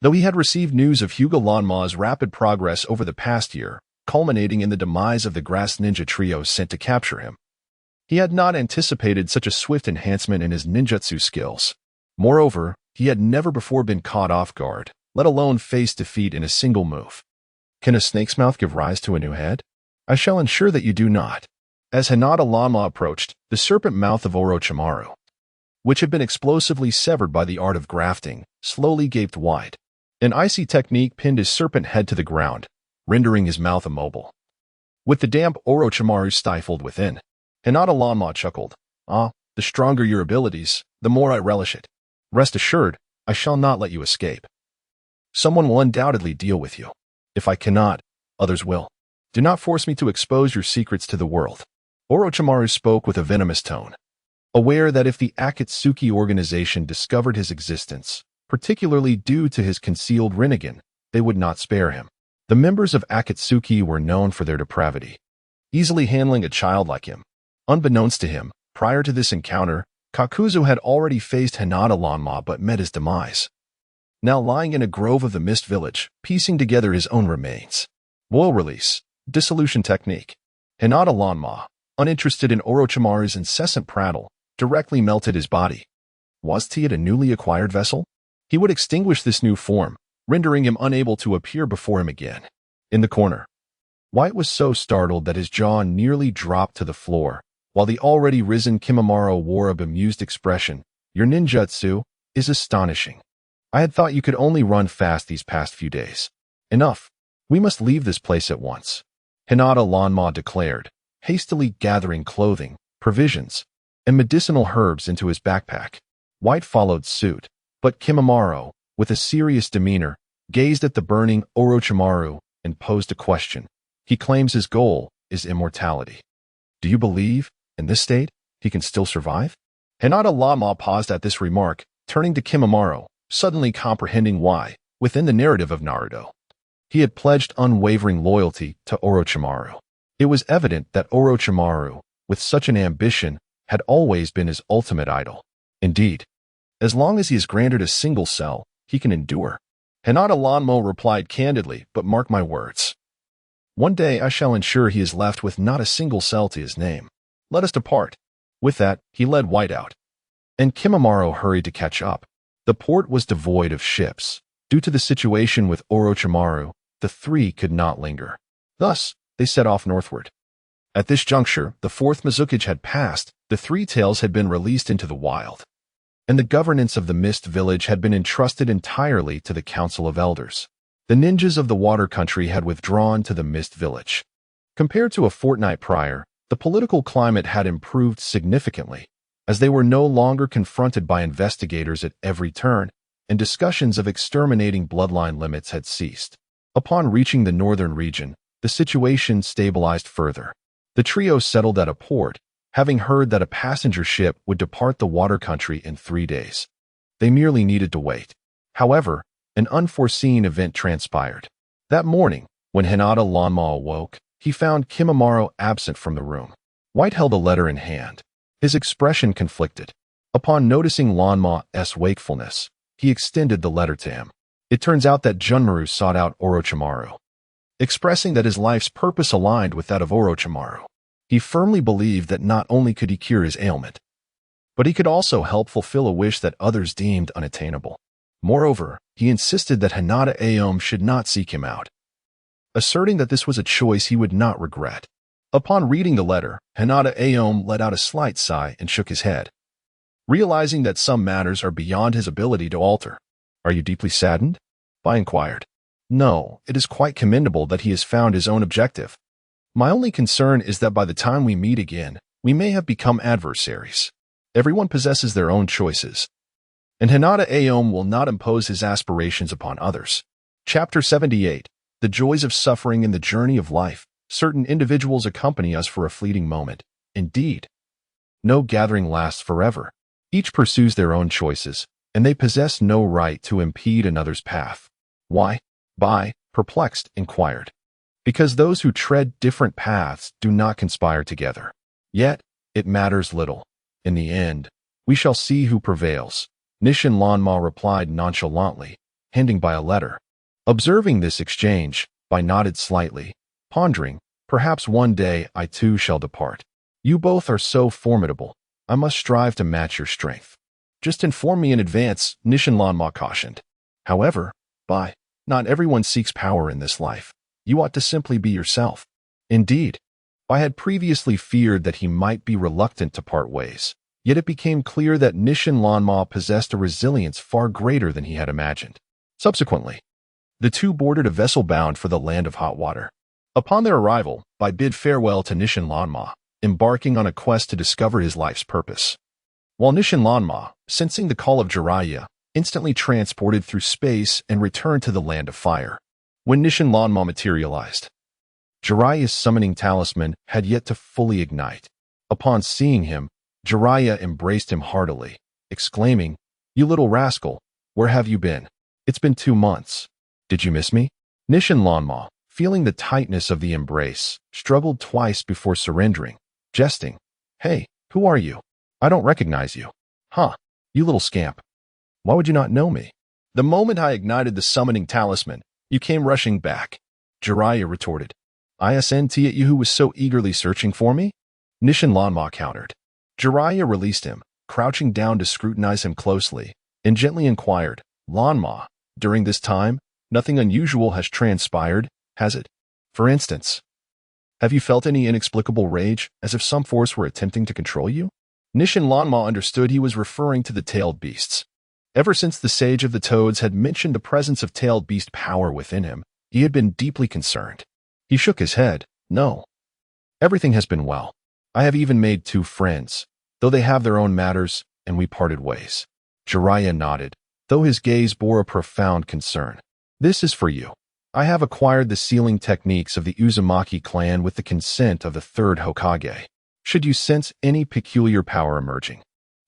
Though he had received news of Hyuga Lanma's rapid progress over the past year, culminating in the demise of the grass ninja trio sent to capture him, he had not anticipated such a swift enhancement in his ninjutsu skills. Moreover, he had never before been caught off guard, let alone face defeat in a single move. Can a snake's mouth give rise to a new head? I shall ensure that you do not. As Hinata Lanma approached, the serpent mouth of Orochimaru, which had been explosively severed by the art of grafting, slowly gaped wide. An icy technique pinned his serpent head to the ground, rendering his mouth immobile. With the damp Orochimaru stifled within, Hinata Lanma chuckled. "Ah, the stronger your abilities, the more I relish it. Rest assured, I shall not let you escape. Someone will undoubtedly deal with you. If I cannot, others will. Do not force me to expose your secrets to the world." Orochimaru spoke with a venomous tone, aware that if the Akatsuki organization discovered his existence, particularly due to his concealed Rinnegan, they would not spare him. The members of Akatsuki were known for their depravity, easily handling a child like him. Unbeknownst to him, prior to this encounter, Kakuzu had already faced Hinata Lanma but met his demise. Now lying in a grove of the Mist Village, piecing together his own remains. Boil release, dissolution technique. Hinata Lanma, uninterested in Orochimaru's incessant prattle, directly melted his body. Was he at a newly acquired vessel? He would extinguish this new form, rendering him unable to appear before him again. In the corner, White was so startled that his jaw nearly dropped to the floor, while the already risen Kimimaro wore a bemused expression. "Your ninjutsu is astonishing. I had thought you could only run fast these past few days. Enough. We must leave this place at once," Hinata Lanma declared, hastily gathering clothing, provisions, and medicinal herbs into his backpack. White followed suit, but Kimimaro, with a serious demeanor, gazed at the burning Orochimaru and posed a question. "He claims his goal is immortality. Do you believe, in this state, he can still survive?" Hinata Lanma paused at this remark, turning to Kimimaro, suddenly comprehending why, within the narrative of Naruto, he had pledged unwavering loyalty to Orochimaru. It was evident that Orochimaru, with such an ambition, had always been his ultimate idol. Indeed, as long as he is granted a single cell, he can endure. Hinata Lanma replied candidly, "But mark my words. One day I shall ensure he is left with not a single cell to his name. Let us depart." With that, he led White out, and Kimimaro hurried to catch up. The port was devoid of ships. Due to the situation with Orochimaru, the three could not linger. Thus, they set off northward. At this juncture, the fourth Mizukage had passed, the three tails had been released into the wild, and the governance of the Mist Village had been entrusted entirely to the Council of Elders. The ninjas of the Water Country had withdrawn to the Mist Village. Compared to a fortnight prior, the political climate had improved significantly, as they were no longer confronted by investigators at every turn, and discussions of exterminating bloodline limits had ceased. Upon reaching the northern region, the situation stabilized further. The trio settled at a port, having heard that a passenger ship would depart the Water Country in 3 days. They merely needed to wait. However, an unforeseen event transpired. That morning, when Hinata Lanma awoke, he found Kimimaro absent from the room. White held a letter in hand. His expression conflicted. Upon noticing Lanma's wakefulness, he extended the letter to him. It turns out that Junmaru sought out Orochimaru, expressing that his life's purpose aligned with that of Orochimaru. He firmly believed that not only could he cure his ailment, but he could also help fulfill a wish that others deemed unattainable. Moreover, he insisted that Hinata Aom should not seek him out, asserting that this was a choice he would not regret. Upon reading the letter, Hinata Aom let out a slight sigh and shook his head, realizing that some matters are beyond his ability to alter. "Are you deeply saddened?" I inquired. "No, it is quite commendable that he has found his own objective. My only concern is that by the time we meet again, we may have become adversaries. Everyone possesses their own choices, and Hinata Aom will not impose his aspirations upon others." Chapter 78. The Joys of Suffering in the Journey of Life. Certain individuals accompany us for a fleeting moment. Indeed, no gathering lasts forever. Each pursues their own choices, and they possess no right to impede another's path. Why? Bai, perplexed, inquired. Because those who tread different paths do not conspire together. Yet, it matters little. In the end, we shall see who prevails. Nishin Lanma replied nonchalantly, handing Bai a letter. Observing this exchange, Bai nodded slightly, pondering, perhaps one day I too shall depart. You both are so formidable. I must strive to match your strength. Just inform me in advance, Nishin Lanma cautioned. However, Bai, not everyone seeks power in this life. You ought to simply be yourself. Indeed, Bai had previously feared that he might be reluctant to part ways, yet it became clear that Nishin Lanma possessed a resilience far greater than he had imagined. Subsequently, the two boarded a vessel bound for the land of hot water. Upon their arrival, Bai bid farewell to Nishin Lanma, embarking on a quest to discover his life's purpose. While Nishin Lanma, sensing the call of Jiraiya, instantly transported through space and returned to the land of fire. When Nishin Lanma materialized, Jiraiya's summoning talisman had yet to fully ignite. Upon seeing him, Jiraiya embraced him heartily, exclaiming, "You little rascal, where have you been? It's been 2 months. Did you miss me?" Nishin Lanma, feeling the tightness of the embrace, struggled twice before surrendering, jesting, "Hey, who are you? I don't recognize you." "Huh, you little scamp. Why would you not know me?" "The moment I ignited the summoning talisman, you came rushing back," Jiraiya retorted. "ISNT at you who was so eagerly searching for me?" Nishin Lanma countered. Jiraiya released him, crouching down to scrutinize him closely, and gently inquired, "Lanma, during this time, nothing unusual has transpired, has it? For instance, have you felt any inexplicable rage, as if some force were attempting to control you?" Nishin Lanma understood he was referring to the tailed beasts. Ever since the Sage of the Toads had mentioned the presence of tailed beast power within him, he had been deeply concerned. He shook his head. "No. Everything has been well. I have even made 2 friends, though they have their own matters, and we parted ways." Jiraiya nodded, though his gaze bore a profound concern. "This is for you. I have acquired the sealing techniques of the Uzumaki clan with the consent of the 3rd Hokage. Should you sense any peculiar power emerging,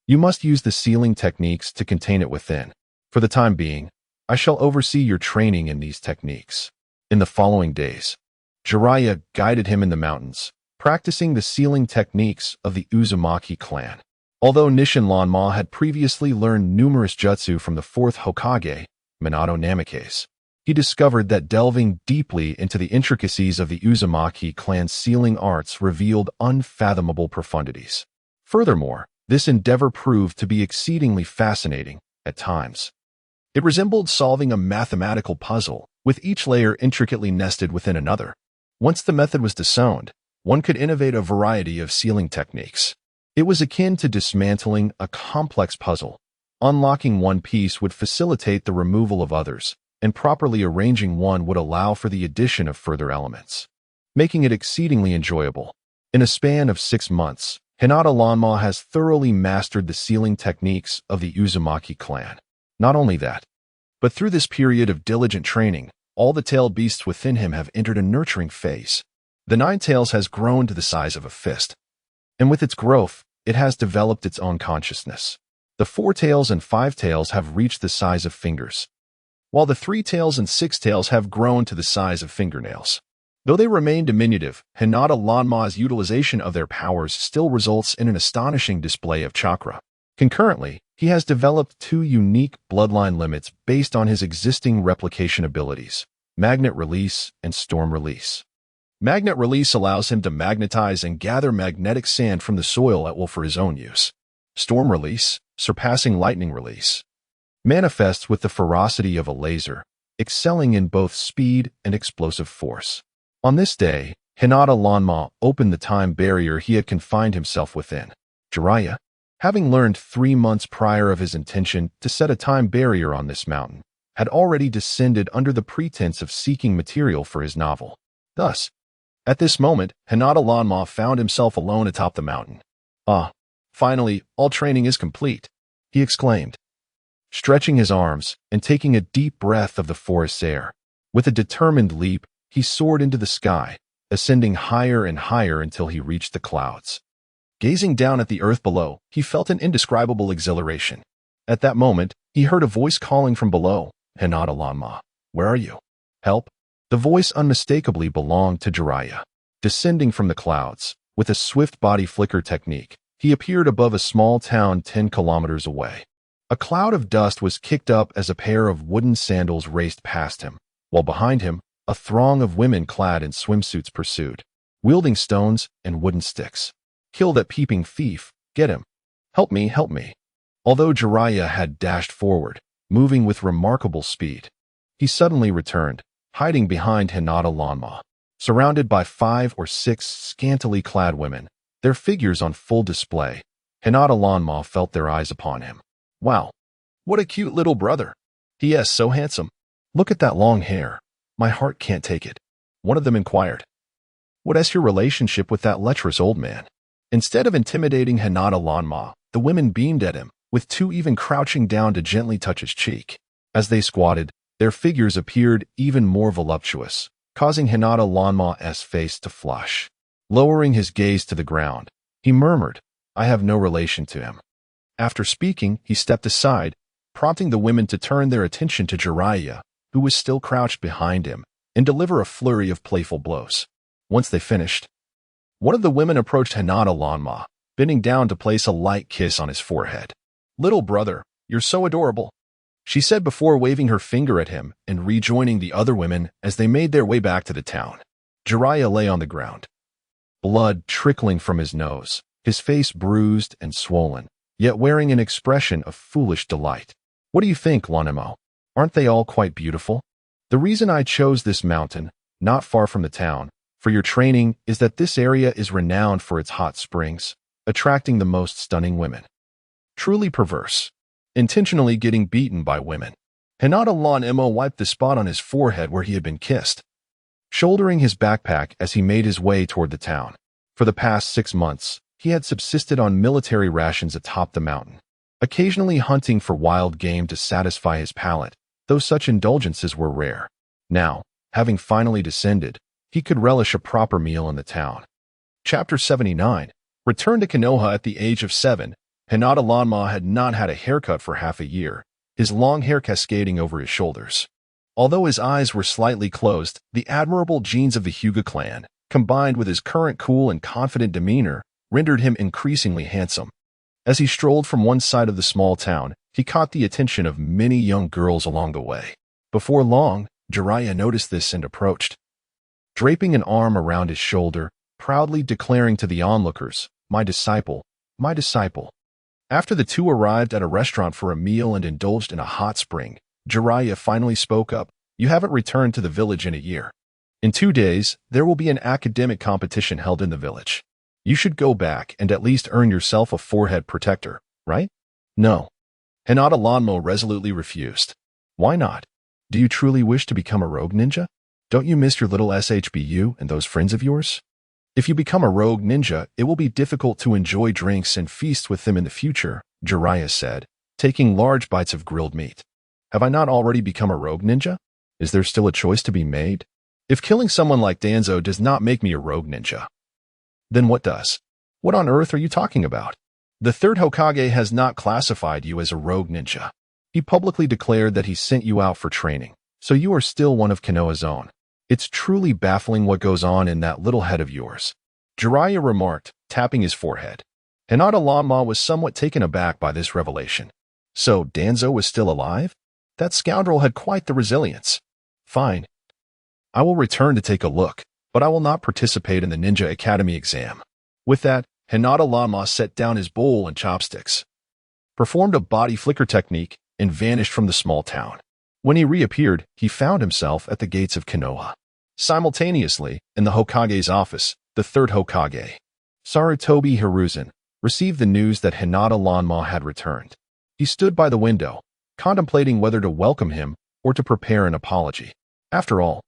you must use the sealing techniques to contain it within. For the time being, I shall oversee your training in these techniques." In the following days, Jiraiya guided him in the mountains, practicing the sealing techniques of the Uzumaki clan. Although Nishin Lanma had previously learned numerous jutsu from the 4th Hokage, Minato Namikaze, he discovered that delving deeply into the intricacies of the Uzumaki clan's sealing arts revealed unfathomable profundities. Furthermore, this endeavor proved to be exceedingly fascinating at times. It resembled solving a mathematical puzzle, with each layer intricately nested within another. Once the method was disowned, one could innovate a variety of sealing techniques. It was akin to dismantling a complex puzzle. Unlocking one piece would facilitate the removal of others, and properly arranging one would allow for the addition of further elements, making it exceedingly enjoyable. In a span of 6 months, Hinata Lanma has thoroughly mastered the sealing techniques of the Uzumaki clan. Not only that, but through this period of diligent training, all the tailed beasts within him have entered a nurturing phase. The 9 tails has grown to the size of a fist, and with its growth, it has developed its own consciousness. The 4 tails and 5 tails have reached the size of fingers, while the 3 tails and 6 tails have grown to the size of fingernails. Though they remain diminutive, Hinata Lanma's utilization of their powers still results in an astonishing display of chakra. Concurrently, he has developed 2 unique bloodline limits based on his existing replication abilities: Magnet Release and Storm Release. Magnet Release allows him to magnetize and gather magnetic sand from the soil at will for his own use. Storm Release, surpassing Lightning Release, manifests with the ferocity of a laser, excelling in both speed and explosive force. On this day, Hinata Lanma opened the time barrier he had confined himself within. Jiraiya, having learned 3 months prior of his intention to set a time barrier on this mountain, had already descended under the pretense of seeking material for his novel. Thus, at this moment, Hinata Lanma found himself alone atop the mountain. "Ah, finally, all training is complete," he exclaimed, stretching his arms and taking a deep breath of the forest air. With a determined leap, he soared into the sky, ascending higher and higher until he reached the clouds. Gazing down at the earth below, he felt an indescribable exhilaration. At that moment, he heard a voice calling from below, "Hinata Lanma, where are you? Help?" The voice unmistakably belonged to Jiraiya. Descending from the clouds, with a swift body flicker technique, he appeared above a small town 10 kilometers away. A cloud of dust was kicked up as a pair of wooden sandals raced past him, while behind him, a throng of women clad in swimsuits pursued, wielding stones and wooden sticks. "Kill that peeping thief, get him. Help me, help me." Although Jiraiya had dashed forward, moving with remarkable speed, he suddenly returned, hiding behind Hinata Lanma. Surrounded by 5 or 6 scantily clad women, their figures on full display, Hinata Lanma felt their eyes upon him. "Wow, what a cute little brother. He is so handsome. Look at that long hair. My heart can't take it." One of them inquired. "What is your relationship with that lecherous old man?" Instead of intimidating Hinata Lanma, the women beamed at him, with 2 even crouching down to gently touch his cheek. As they squatted, their figures appeared even more voluptuous, causing Hinata Lanma's face to flush. Lowering his gaze to the ground, he murmured, "I have no relation to him." After speaking, he stepped aside, prompting the women to turn their attention to Jiraiya, who was still crouched behind him, and deliver a flurry of playful blows. Once they finished, one of the women approached Hinata Lanma, bending down to place a light kiss on his forehead. "Little brother, you're so adorable," she said before waving her finger at him and rejoining the other women as they made their way back to the town. Jiraiya lay on the ground, blood trickling from his nose, his face bruised and swollen, yet wearing an expression of foolish delight. "What do you think, Lanemo? Aren't they all quite beautiful? The reason I chose this mountain, not far from the town, for your training is that this area is renowned for its hot springs, attracting the most stunning women. Truly perverse. Intentionally getting beaten by women." Hinata Lanemo wiped the spot on his forehead where he had been kissed, shouldering his backpack as he made his way toward the town. For the past 6 months, he had subsisted on military rations atop the mountain, occasionally hunting for wild game to satisfy his palate, though such indulgences were rare. Now, having finally descended, he could relish a proper meal in the town. Chapter 79. Returned to Konoha at the age of 7, Hinata Lanma had not had a haircut for half a year, his long hair cascading over his shoulders. Although his eyes were slightly closed, the admirable genes of the Hyuga clan, combined with his current cool and confident demeanor, rendered him increasingly handsome. As he strolled from one side of the small town, he caught the attention of many young girls along the way. Before long, Jiraiya noticed this and approached, draping an arm around his shoulder, proudly declaring to the onlookers, my disciple, my disciple." After the 2 arrived at a restaurant for a meal and indulged in a hot spring, Jiraiya finally spoke up, "You haven't returned to the village in a year. In 2 days, there will be an academic competition held in the village. You should go back and at least earn yourself a forehead protector, right? No. Hinata Lanmo resolutely refused. Why not? Do you truly wish to become a rogue ninja? Don't you miss your little SHBU and those friends of yours? If you become a rogue ninja, it will be difficult to enjoy drinks and feasts with them in the future, Jiraiya said, taking large bites of grilled meat. Have I not already become a rogue ninja? Is there still a choice to be made? If killing someone like Danzo does not make me a rogue ninja, then what does? What on earth are you talking about? The third Hokage has not classified you as a rogue ninja. He publicly declared that he sent you out for training, so you are still one of Konoha's own. It's truly baffling what goes on in that little head of yours, Jiraiya remarked, tapping his forehead. Hinata Lanma was somewhat taken aback by this revelation. So Danzo was still alive? That scoundrel had quite the resilience. Fine. I will return to take a look, but I will not participate in the Ninja Academy exam. With that, Hinata Lanma set down his bowl and chopsticks, performed a body flicker technique, and vanished from the small town. When he reappeared, he found himself at the gates of Konoha. Simultaneously, in the Hokage's office, the third Hokage, Sarutobi Hiruzen, received the news that Hinata Lanma had returned. He stood by the window, contemplating whether to welcome him or to prepare an apology. After all,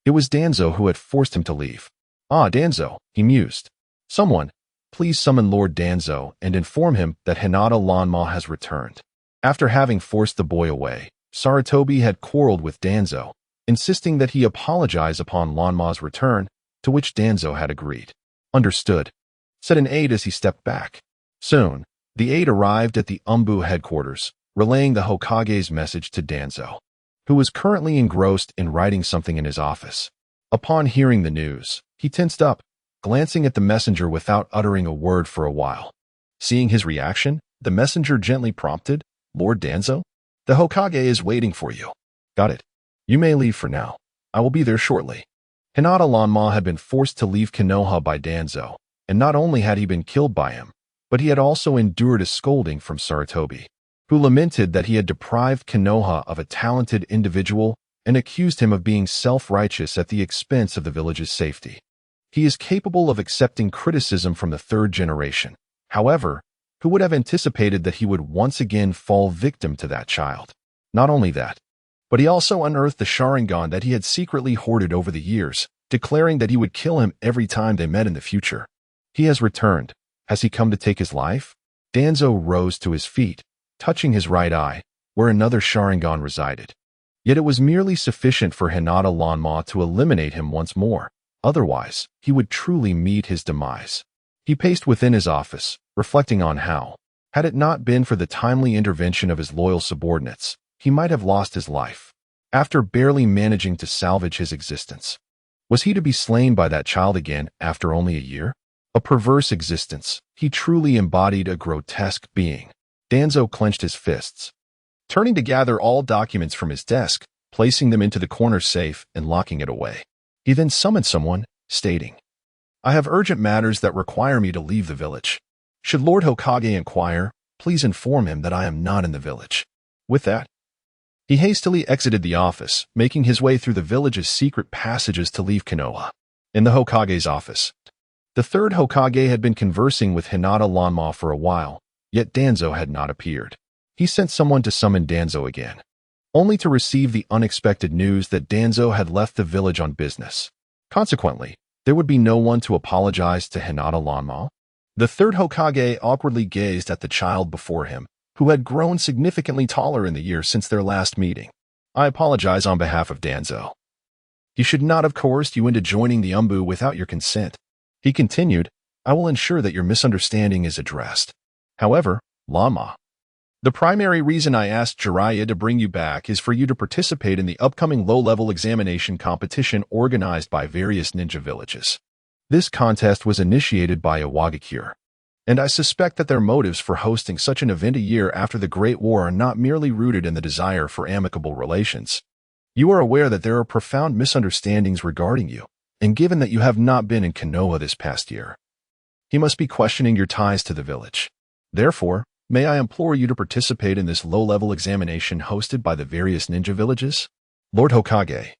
it was Danzo who had forced him to leave. Ah, Danzo, he mused. Someone, please summon Lord Danzo and inform him that Hinata Lanma has returned. After having forced the boy away, Sarutobi had quarreled with Danzo, insisting that he apologize upon Lanma's return, to which Danzo had agreed. Understood, said an aide as he stepped back. Soon, the aide arrived at the Umbu headquarters, relaying the Hokage's message to Danzo, who was currently engrossed in writing something in his office. Upon hearing the news, he tensed up, glancing at the messenger without uttering a word for a while. Seeing his reaction, the messenger gently prompted, Lord Danzo, the Hokage is waiting for you. Got it. You may leave for now. I will be there shortly. Hinata Lanma had been forced to leave Konoha by Danzo, and not only had he been killed by him, but he had also endured a scolding from Sarutobi, who lamented that he had deprived Konoha of a talented individual and accused him of being self-righteous at the expense of the village's safety. He is capable of accepting criticism from the third generation. However, who would have anticipated that he would once again fall victim to that child? Not only that, but he also unearthed the Sharingan that he had secretly hoarded over the years, declaring that he would kill him every time they met in the future. He has returned. Has he come to take his life? Danzo rose to his feet, touching his right eye, where another Sharingan resided. Yet it was merely sufficient for Hinata Lanma to eliminate him once more. Otherwise, he would truly meet his demise. He paced within his office, reflecting on how, had it not been for the timely intervention of his loyal subordinates, he might have lost his life, after barely managing to salvage his existence. Was he to be slain by that child again after only a year? A perverse existence. He truly embodied a grotesque being. Danzo clenched his fists, turning to gather all documents from his desk, placing them into the corner safe and locking it away. He then summoned someone, stating, I have urgent matters that require me to leave the village. Should Lord Hokage inquire, please inform him that I am not in the village. With that, he hastily exited the office, making his way through the village's secret passages to leave Konoha. In the Hokage's office, the third Hokage had been conversing with Hinata Lanma for a while, yet Danzo had not appeared. He sent someone to summon Danzo again, only to receive the unexpected news that Danzo had left the village on business. Consequently, there would be no one to apologize to Hinata Lanma. The third Hokage awkwardly gazed at the child before him, who had grown significantly taller in the years since their last meeting. I apologize on behalf of Danzo. He should not have coerced you into joining the Umbu without your consent. He continued, I will ensure that your misunderstanding is addressed. However, Lanma, the primary reason I asked Jiraiya to bring you back is for you to participate in the upcoming low-level examination competition organized by various ninja villages. This contest was initiated by Iwagakure, and I suspect that their motives for hosting such an event a year after the Great War are not merely rooted in the desire for amicable relations. You are aware that there are profound misunderstandings regarding you, and given that you have not been in Konoha this past year, he must be questioning your ties to the village. Therefore, may I implore you to participate in this low-level examination hosted by the various ninja villages? Lord Hokage,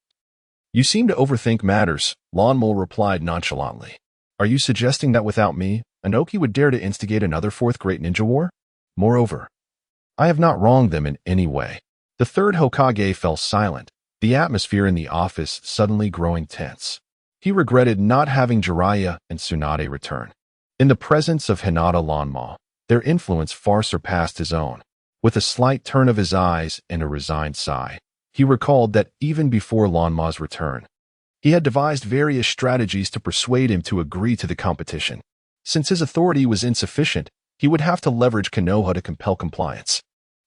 You seem to overthink matters, Lan Mole replied nonchalantly. Are you suggesting that without me, Inoki would dare to instigate another fourth great ninja war? Moreover, I have not wronged them in any way. The third Hokage fell silent, the atmosphere in the office suddenly growing tense. He regretted not having Jiraiya and Tsunade return. In the presence of Hinata Lanma, their influence far surpassed his own. With a slight turn of his eyes and a resigned sigh, he recalled that even before Lanma's return, he had devised various strategies to persuade him to agree to the competition. Since his authority was insufficient, he would have to leverage Konoha to compel compliance.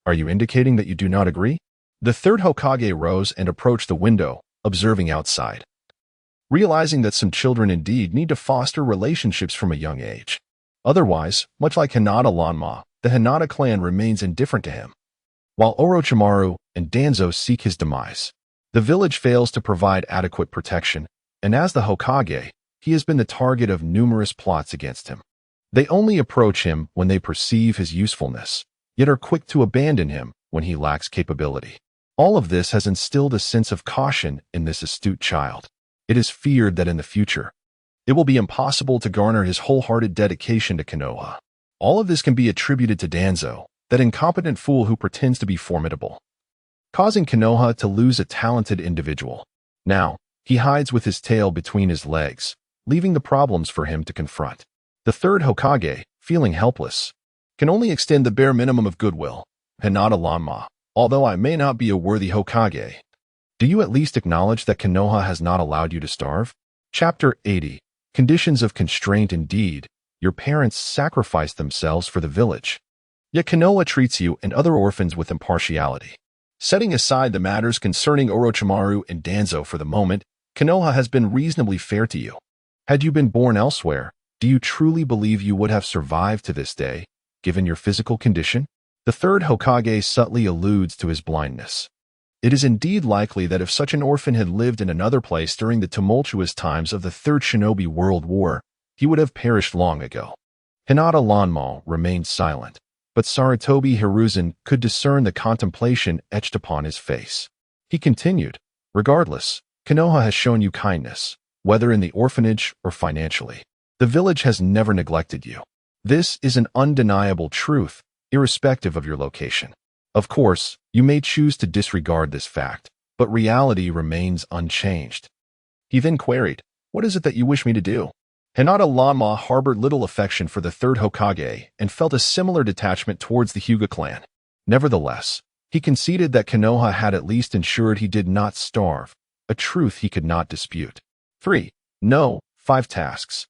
Are you indicating that you do not agree? The third Hokage rose and approached the window, observing outside. Realizing that some children indeed need to foster relationships from a young age. Otherwise, much like Hinata Lanma, the Hinata clan remains indifferent to him. While Orochimaru and Danzo seek his demise, the village fails to provide adequate protection, and as the Hokage, he has been the target of numerous plots against him. They only approach him when they perceive his usefulness, yet are quick to abandon him when he lacks capability. All of this has instilled a sense of caution in this astute child. It is feared that in the future, it will be impossible to garner his wholehearted dedication to Konoha. All of this can be attributed to Danzo, that incompetent fool who pretends to be formidable, causing Konoha to lose a talented individual. Now, he hides with his tail between his legs, leaving the problems for him to confront. The third Hokage, feeling helpless, can only extend the bare minimum of goodwill. Hinata Lanma, although I may not be a worthy Hokage, do you at least acknowledge that Konoha has not allowed you to starve? Chapter 80. Conditions of constraint. Indeed, your parents sacrificed themselves for the village. Yet Konoha treats you and other orphans with impartiality. Setting aside the matters concerning Orochimaru and Danzo for the moment, Konoha has been reasonably fair to you. Had you been born elsewhere, do you truly believe you would have survived to this day, given your physical condition? The third Hokage subtly alludes to his blindness. It is indeed likely that if such an orphan had lived in another place during the tumultuous times of the Third Shinobi World War, he would have perished long ago. Hinata Lanma remained silent, but Sarutobi Hiruzen could discern the contemplation etched upon his face. He continued, regardless, Konoha has shown you kindness, whether in the orphanage or financially. The village has never neglected you. This is an undeniable truth, irrespective of your location. Of course, you may choose to disregard this fact, but reality remains unchanged. He then queried, what is it that you wish me to do? Hinata Lanma harbored little affection for the third Hokage and felt a similar detachment towards the Hyuga clan. Nevertheless, he conceded that Konoha had at least ensured he did not starve, a truth he could not dispute. 3. No, 5 tasks.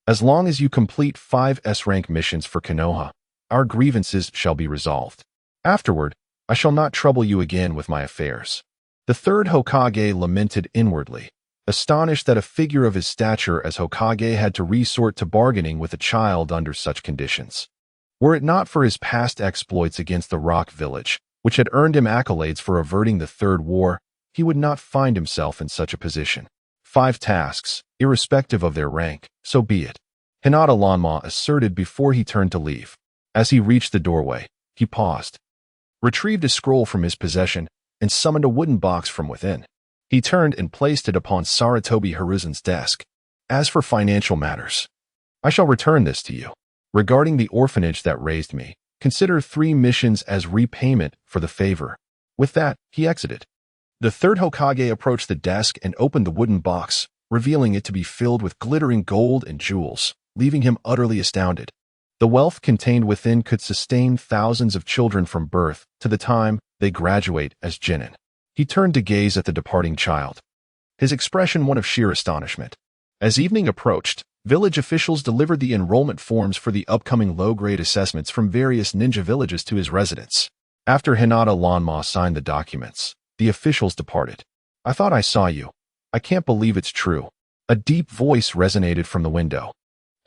As long as you complete 5 S-rank missions for Konoha, our grievances shall be resolved. Afterward, I shall not trouble you again with my affairs. The third Hokage lamented inwardly, astonished that a figure of his stature as Hokage had to resort to bargaining with a child under such conditions. Were it not for his past exploits against the Rock Village, which had earned him accolades for averting the Third War, he would not find himself in such a position. 5 tasks, irrespective of their rank, so be it, Hinata Lanma asserted before he turned to leave. As he reached the doorway, he paused, retrieved a scroll from his possession, and summoned a wooden box from within. He turned and placed it upon Sarutobi Hiruzen's desk. As for financial matters, I shall return this to you. Regarding the orphanage that raised me, consider 3 missions as repayment for the favor. With that, he exited. The third Hokage approached the desk and opened the wooden box, revealing it to be filled with glittering gold and jewels, leaving him utterly astounded. The wealth contained within could sustain thousands of children from birth to the time they graduate as genin. He turned to gaze at the departing child, his expression one of sheer astonishment. As evening approached, village officials delivered the enrollment forms for the upcoming low-grade assessments from various ninja villages to his residence. After Hinata Lanma signed the documents, the officials departed. I thought I saw you. I can't believe it's true. A deep voice resonated from the window.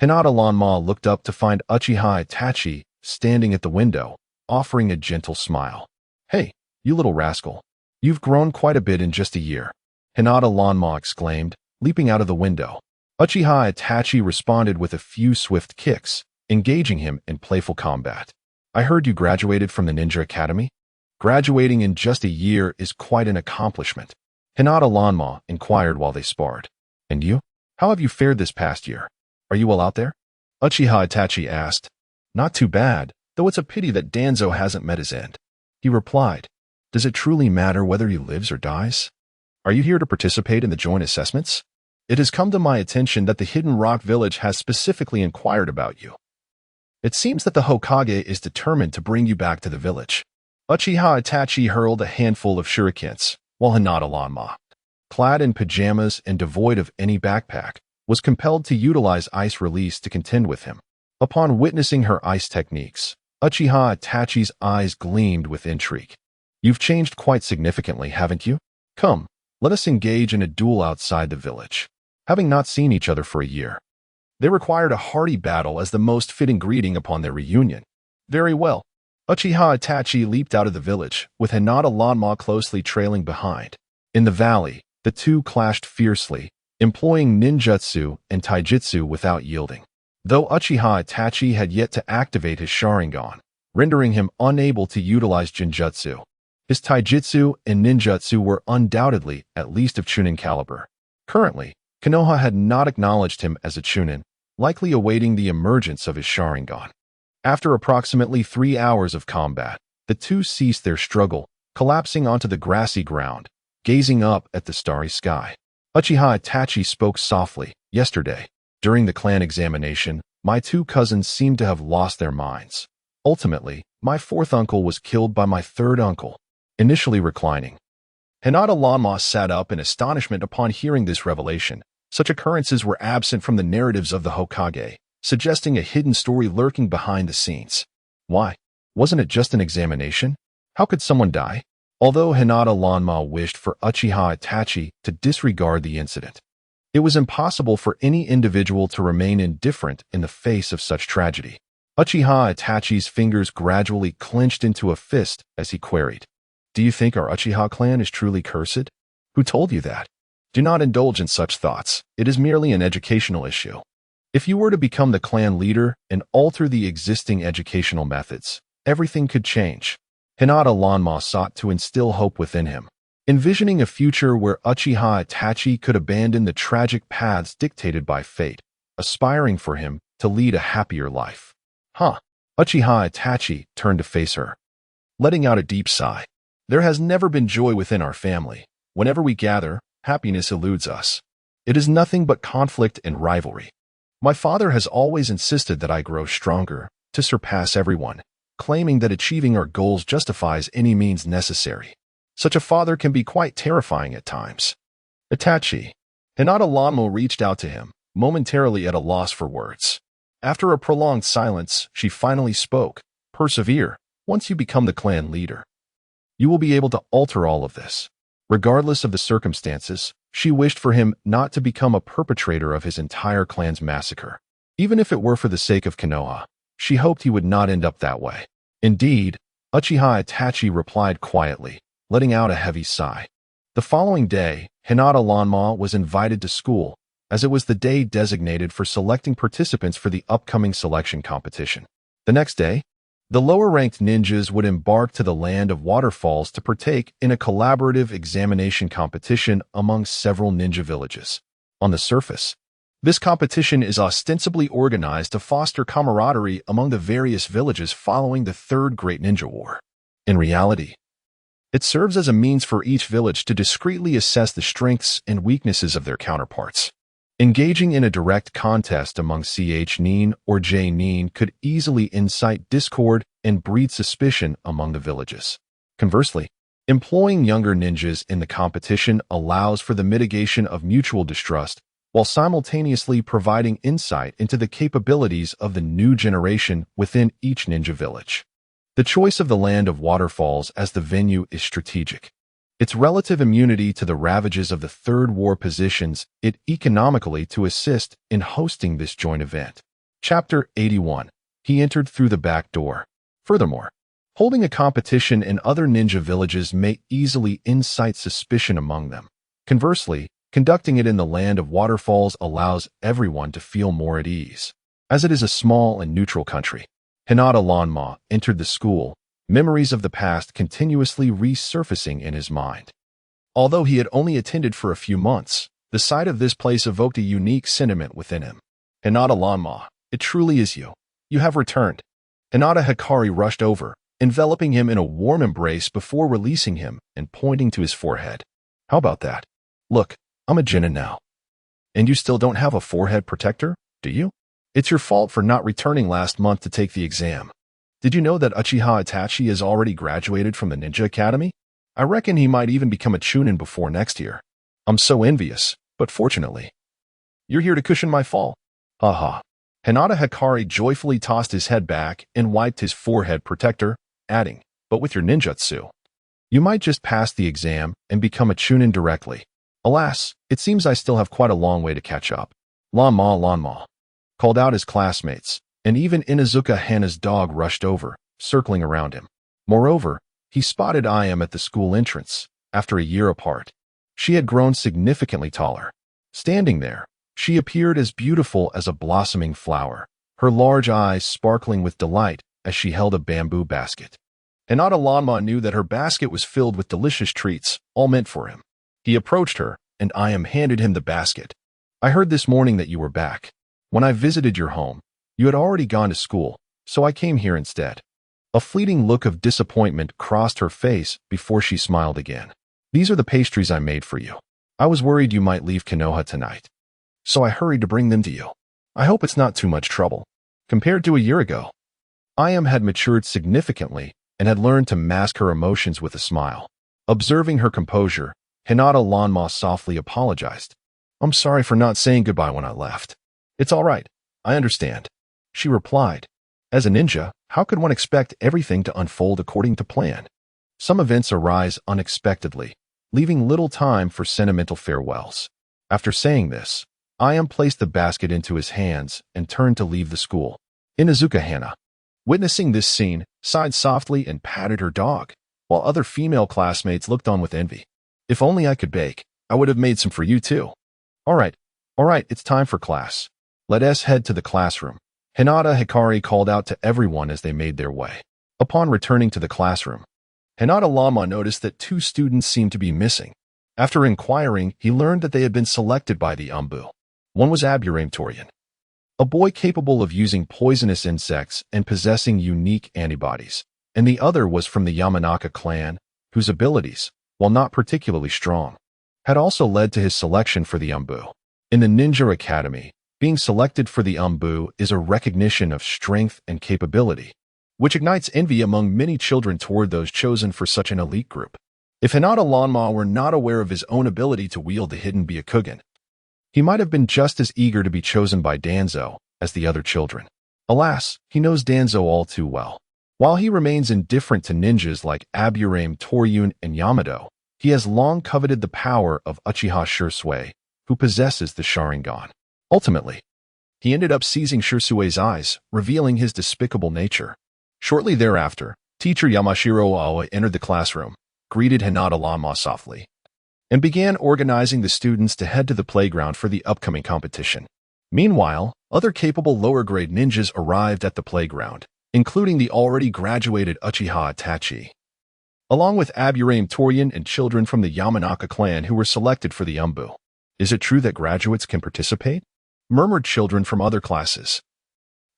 Hinata Lanma looked up to find Uchiha Itachi standing at the window, offering a gentle smile. Hey, you little rascal. You've grown quite a bit in just a year. Hinata Lanma exclaimed, leaping out of the window. Uchiha Itachi responded with a few swift kicks, engaging him in playful combat. I heard you graduated from the Ninja Academy? Graduating in just a year is quite an accomplishment. Hinata Lanma inquired while they sparred. And you? How have you fared this past year? Are you well out there? Uchiha Itachi asked. Not too bad, though it's a pity that Danzo hasn't met his end. He replied, Does it truly matter whether he lives or dies? Are you here to participate in the joint assessments? It has come to my attention that the Hidden Rock Village has specifically inquired about you. It seems that the Hokage is determined to bring you back to the village. Uchiha Itachi hurled a handful of shurikens, while Hinata Lanma, clad in pajamas and devoid of any backpack, was compelled to utilize ice release to contend with him. Upon witnessing her ice techniques, Uchiha Itachi's eyes gleamed with intrigue. You've changed quite significantly, haven't you? Come, let us engage in a duel outside the village. Having not seen each other for a year, they required a hearty battle as the most fitting greeting upon their reunion. Very well. Uchiha Itachi leaped out of the village, with Hinata Lanma closely trailing behind. In the valley, the two clashed fiercely, employing ninjutsu and taijutsu without yielding. Though Uchiha Itachi had yet to activate his Sharingan, rendering him unable to utilize Jinjutsu, his taijutsu and ninjutsu were undoubtedly at least of Chunin caliber. Currently, Konoha had not acknowledged him as a Chunin, likely awaiting the emergence of his Sharingan. After approximately 3 hours of combat, the two ceased their struggle, collapsing onto the grassy ground, gazing up at the starry sky. Uchiha Itachi spoke softly. Yesterday, during the clan examination, my two cousins seemed to have lost their minds. Ultimately, my fourth uncle was killed by my third uncle. Initially reclining, Hinata Lanma sat up in astonishment upon hearing this revelation. Such occurrences were absent from the narratives of the Hokage, suggesting a hidden story lurking behind the scenes. Why? Wasn't it just an examination? How could someone die? Although Hinata Lanma wished for Uchiha Itachi to disregard the incident, it was impossible for any individual to remain indifferent in the face of such tragedy. Uchiha Itachi's fingers gradually clenched into a fist as he queried, Do you think our Uchiha clan is truly cursed? Who told you that? Do not indulge in such thoughts. It is merely an educational issue. If you were to become the clan leader and alter the existing educational methods, everything could change. Hinata Lanma sought to instill hope within him, envisioning a future where Uchiha Itachi could abandon the tragic paths dictated by fate, aspiring for him to lead a happier life. Uchiha Itachi turned to face her, letting out a deep sigh. There has never been joy within our family. Whenever we gather, happiness eludes us. It is nothing but conflict and rivalry. My father has always insisted that I grow stronger, to surpass everyone, claiming that achieving our goals justifies any means necessary. Such a father can be quite terrifying at times. Itachi. Hinata Lanma reached out to him, momentarily at a loss for words. After a prolonged silence, she finally spoke. Persevere. Once you become the clan leader, you will be able to alter all of this. Regardless of the circumstances, she wished for him not to become a perpetrator of his entire clan's massacre. Even if it were for the sake of Konoha, she hoped he would not end up that way. Indeed, Uchiha Itachi replied quietly, letting out a heavy sigh. The following day, Hinata Lanma was invited to school, as it was the day designated for selecting participants for the upcoming selection competition. The next day, the lower-ranked ninjas would embark to the land of waterfalls to partake in a collaborative examination competition among several ninja villages. On the surface, this competition is ostensibly organized to foster camaraderie among the various villages following the Third Great Ninja War. In reality, it serves as a means for each village to discreetly assess the strengths and weaknesses of their counterparts. Engaging in a direct contest among CH Nin or J Nin could easily incite discord and breed suspicion among the villages. Conversely, employing younger ninjas in the competition allows for the mitigation of mutual distrust while simultaneously providing insight into the capabilities of the new generation within each ninja village. The choice of the land of waterfalls as the venue is strategic. Its relative immunity to the ravages of the Third War positions it economically to assist in hosting this joint event. Chapter 81. He entered through the back door. Furthermore, holding a competition in other ninja villages may easily incite suspicion among them. Conversely, conducting it in the land of waterfalls allows everyone to feel more at ease. As it is a small and neutral country, Hinata Lanma entered the school, memories of the past continuously resurfacing in his mind. Although he had only attended for a few months, the sight of this place evoked a unique sentiment within him. Hinata-lanma, it truly is you. You have returned. Hinata Hikari rushed over, enveloping him in a warm embrace before releasing him and pointing to his forehead. How about that? Look, I'm a Genin now. And you still don't have a forehead protector, do you? It's your fault for not returning last month to take the exam. Did you know that Uchiha Itachi has already graduated from the Ninja Academy? I reckon he might even become a Chunin before next year. I'm so envious, but fortunately, you're here to cushion my fall. Haha. Hinata Hikari joyfully tossed his head back and wiped his forehead protector, adding, but with your ninjutsu, you might just pass the exam and become a Chunin directly. Alas, it seems I still have quite a long way to catch up. Lanma, called out his classmates, and even Inuzuka Hana's dog rushed over, circling around him. Moreover, he spotted Ayam at the school entrance, after a year apart. She had grown significantly taller. Standing there, she appeared as beautiful as a blossoming flower, her large eyes sparkling with delight as she held a bamboo basket. Hinata-lanma knew that her basket was filled with delicious treats, all meant for him. He approached her, and Ayam handed him the basket. I heard this morning that you were back. When I visited your home, you had already gone to school, so I came here instead. A fleeting look of disappointment crossed her face before she smiled again. These are the pastries I made for you. I was worried you might leave Konoha tonight, so I hurried to bring them to you. I hope it's not too much trouble. Compared to a year ago, Ayam had matured significantly and had learned to mask her emotions with a smile. Observing her composure, Hinata-lanma softly apologized. I'm sorry for not saying goodbye when I left. It's all right. I understand. She replied. As a ninja, how could one expect everything to unfold according to plan? Some events arise unexpectedly, leaving little time for sentimental farewells. After saying this, Ayam placed the basket into his hands and turned to leave the school. Inuzuka Hana, witnessing this scene, sighed softly and patted her dog, while other female classmates looked on with envy. If only I could bake, I would have made some for you too. All right, it's time for class. Let us head to the classroom. Hinata Hikari called out to everyone as they made their way. Upon returning to the classroom, Hinata-lanma noticed that 2 students seemed to be missing. After inquiring, he learned that they had been selected by the Umbu. One was Aburame Torian, a boy capable of using poisonous insects and possessing unique antibodies, and the other was from the Yamanaka clan, whose abilities, while not particularly strong, had also led to his selection for the Umbu. In the Ninja Academy, being selected for the Umbu is a recognition of strength and capability, which ignites envy among many children toward those chosen for such an elite group. If Hinata-lanma were not aware of his own ability to wield the hidden Byakugan, he might have been just as eager to be chosen by Danzo as the other children. Alas, he knows Danzo all too well. While he remains indifferent to ninjas like Aburame Toryun and Yamato, he has long coveted the power of Uchiha Shisui, who possesses the Sharingan. Ultimately, he ended up seizing Shisui's eyes, revealing his despicable nature. Shortly thereafter, teacher Yamashiro Aoi entered the classroom, greeted Hinata-lanma softly, and began organizing the students to head to the playground for the upcoming competition. Meanwhile, other capable lower-grade ninjas arrived at the playground, including the already graduated Uchiha Itachi, along with Aburame Torian and children from the Yamanaka clan who were selected for the Umbu. Is it true that graduates can participate? Murmured children from other classes,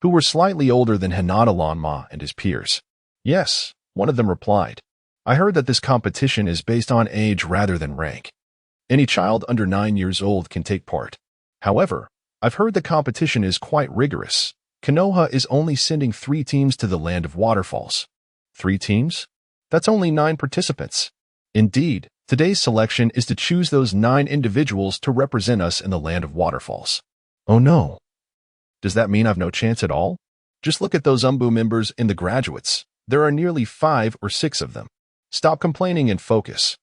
who were slightly older than Hinata-lanma and his peers. Yes, one of them replied. I heard that this competition is based on age rather than rank. Any child under 9 years old can take part. However, I've heard the competition is quite rigorous. Konoha is only sending 3 teams to the Land of Waterfalls. 3 teams? That's only 9 participants. Indeed, today's selection is to choose those 9 individuals to represent us in the Land of Waterfalls. Oh no. Does that mean I've no chance at all? Just look at those Umbu members in the graduates. There are nearly 5 or 6 of them. Stop complaining and focus.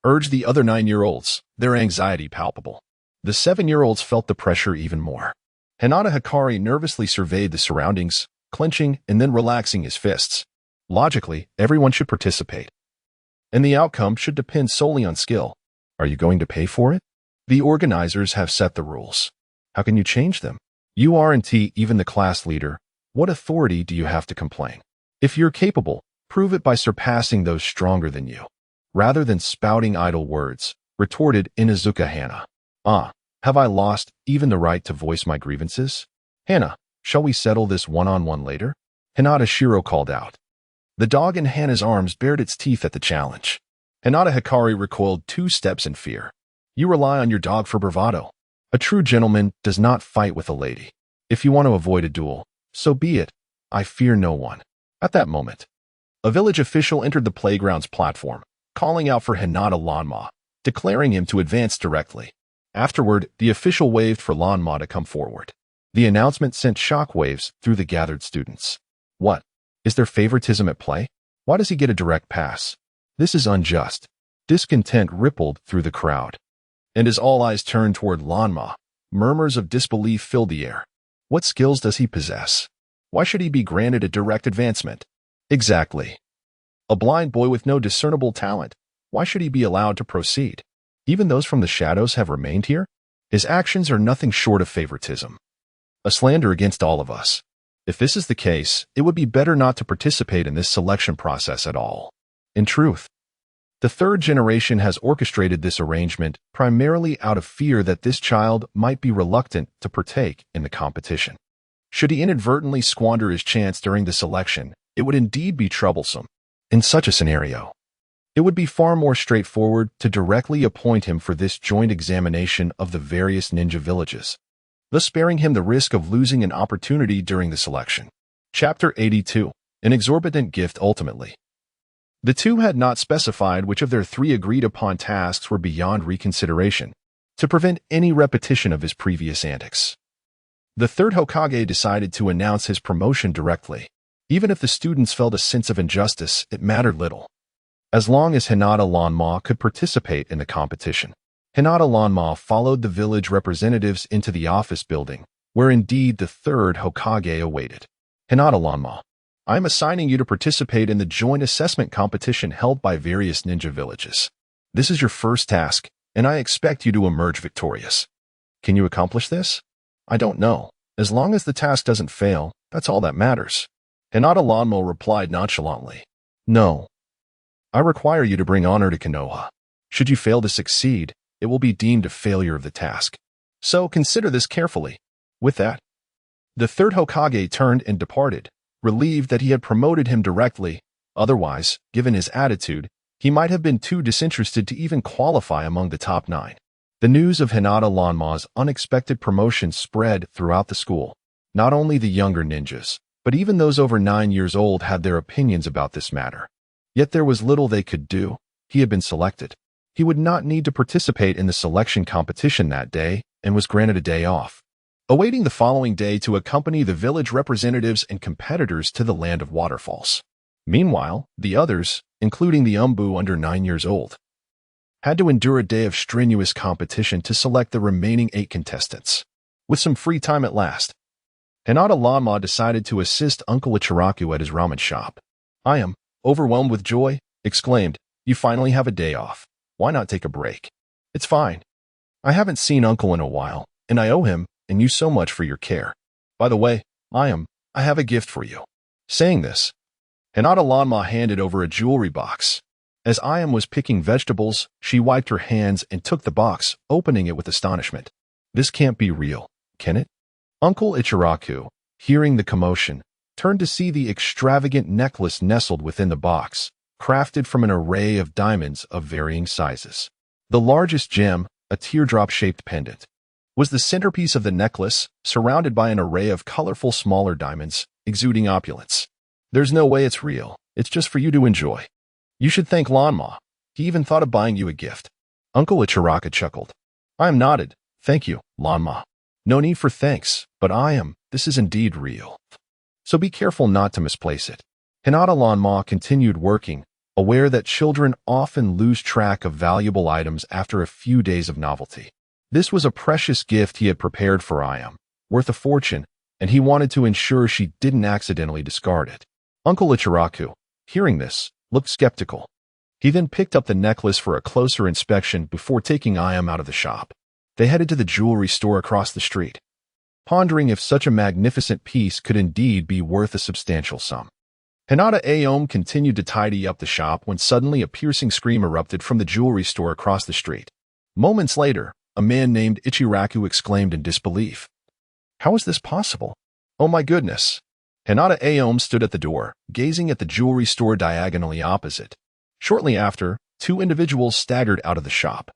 Urged the other 9-year-olds, their anxiety palpable. The 7-year-olds felt the pressure even more. Hinata Hikari nervously surveyed the surroundings, clenching and then relaxing his fists. Logically, everyone should participate, and the outcome should depend solely on skill. Are you going to pay for it? The organizers have set the rules. How can you change them? You aren't even the class leader. What authority do you have to complain? If you're capable, prove it by surpassing those stronger than you. Rather than spouting idle words, retorted Inuzuka Hana. Ah, have I lost even the right to voice my grievances? Hana, shall we settle this one-on-one later? Hinata Shiro called out. The dog in Hana's arms bared its teeth at the challenge. Hinata Hikari recoiled 2 steps in fear. You rely on your dog for bravado. A true gentleman does not fight with a lady. If you want to avoid a duel, so be it. I fear no one. At that moment, a village official entered the playground's platform, calling out for Hinata Lanma, declaring him to advance directly. Afterward, the official waved for Lanma to come forward. The announcement sent shockwaves through the gathered students. What? Is there favoritism at play? Why does he get a direct pass? This is unjust. Discontent rippled through the crowd. And as all eyes turned toward Lanma, murmurs of disbelief filled the air. What skills does he possess? Why should he be granted a direct advancement? Exactly. A blind boy with no discernible talent. Why should he be allowed to proceed? Even those from the shadows have remained here? His actions are nothing short of favoritism. A slander against all of us. If this is the case, it would be better not to participate in this selection process at all. In truth, the third generation has orchestrated this arrangement primarily out of fear that this child might be reluctant to partake in the competition. Should he inadvertently squander his chance during the selection, it would indeed be troublesome. In such a scenario, it would be far more straightforward to directly appoint him for this joint examination of the various ninja villages, thus sparing him the risk of losing an opportunity during the selection. Chapter 82. An exorbitant gift ultimately. The two had not specified which of their 3 agreed-upon tasks were beyond reconsideration, to prevent any repetition of his previous antics. The third Hokage decided to announce his promotion directly. Even if the students felt a sense of injustice, it mattered little, as long as Hinata Lanma could participate in the competition. Hinata Lanma followed the village representatives into the office building, where indeed the third Hokage awaited. Hinata Lanma, I am assigning you to participate in the joint assessment competition held by various ninja villages. This is your first task, and I expect you to emerge victorious. Can you accomplish this? I don't know. As long as the task doesn't fail, that's all that matters. Hinata Lanma replied nonchalantly. No. I require you to bring honor to Konoha. Should you fail to succeed, it will be deemed a failure of the task. So consider this carefully. With that, the third Hokage turned and departed, relieved that he had promoted him directly. Otherwise, given his attitude, he might have been too disinterested to even qualify among the top 9. The news of Hinata Lanma's unexpected promotion spread throughout the school. Not only the younger ninjas, but even those over 9 years old had their opinions about this matter. Yet there was little they could do. He had been selected. He would not need to participate in the selection competition that day and was granted a day off, awaiting the following day to accompany the village representatives and competitors to the land of waterfalls. Meanwhile, the others, including the Umbu under 9 years old, had to endure a day of strenuous competition to select the remaining 8 contestants. With some free time at last, Hinata Lanma decided to assist Uncle Ichiraku at his ramen shop. I am overwhelmed with joy, exclaimed, you finally have a day off. Why not take a break? It's fine. I haven't seen Uncle in a while, and I owe him and you so much for your care. By the way, I have a gift for you. Saying this, Hinata Lanma handed over a jewelry box. As Ayam was picking vegetables, she wiped her hands and took the box, opening it with astonishment. This can't be real, can it? Uncle Ichiraku, hearing the commotion, turned to see the extravagant necklace nestled within the box, crafted from an array of diamonds of varying sizes. The largest gem, a teardrop-shaped pendant, was the centerpiece of the necklace, surrounded by an array of colorful smaller diamonds, exuding opulence. There's no way it's real. It's just for you to enjoy. You should thank Lanma. He even thought of buying you a gift. Uncle Ichiraku chuckled. Ayam nodded. Thank you, Lanma. No need for thanks, but this is indeed real. So be careful not to misplace it. Hinata Lanma continued working, aware that children often lose track of valuable items after a few days of novelty. This was a precious gift he had prepared for Ayam, worth a fortune, and he wanted to ensure she didn't accidentally discard it. Uncle Ichiraku, hearing this, looked skeptical. He then picked up the necklace for a closer inspection before taking Ayam out of the shop. They headed to the jewelry store across the street, pondering if such a magnificent piece could indeed be worth a substantial sum. Hinata Aom continued to tidy up the shop when suddenly a piercing scream erupted from the jewelry store across the street. Moments later, a man named Ichiraku exclaimed in disbelief. How is this possible? Oh my goodness. Hinata Aom stood at the door, gazing at the jewelry store diagonally opposite. Shortly after, two individuals staggered out of the shop,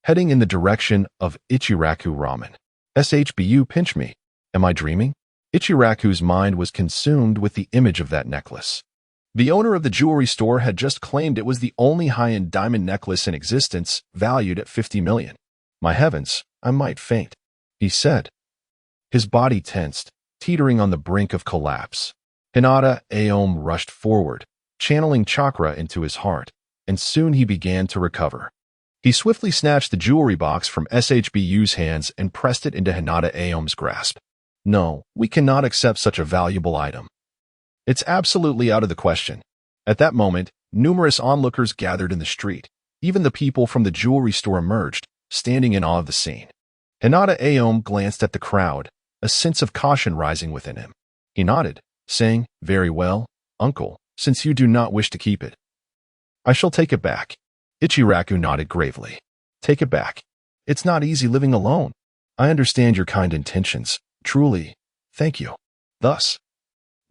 heading in the direction of Ichiraku Ramen. SHBU, pinch me. Am I dreaming? Ichiraku's mind was consumed with the image of that necklace. The owner of the jewelry store had just claimed it was the only high-end diamond necklace in existence, valued at 50 million. My heavens, I might faint, he said. His body tensed, teetering on the brink of collapse. Hinata Aom rushed forward, channeling chakra into his heart, and soon he began to recover. He swiftly snatched the jewelry box from SHBU's hands and pressed it into Hinata Aom's grasp. No, we cannot accept such a valuable item. It's absolutely out of the question. At that moment, numerous onlookers gathered in the street. Even the people from the jewelry store emerged, standing in awe of the scene. Hinata Aom glanced at the crowd, a sense of caution rising within him. He nodded, saying, Very well, uncle, since you do not wish to keep it. I shall take it back. Ichiraku nodded gravely. Take it back. It's not easy living alone. I understand your kind intentions. Truly, thank you. Thus,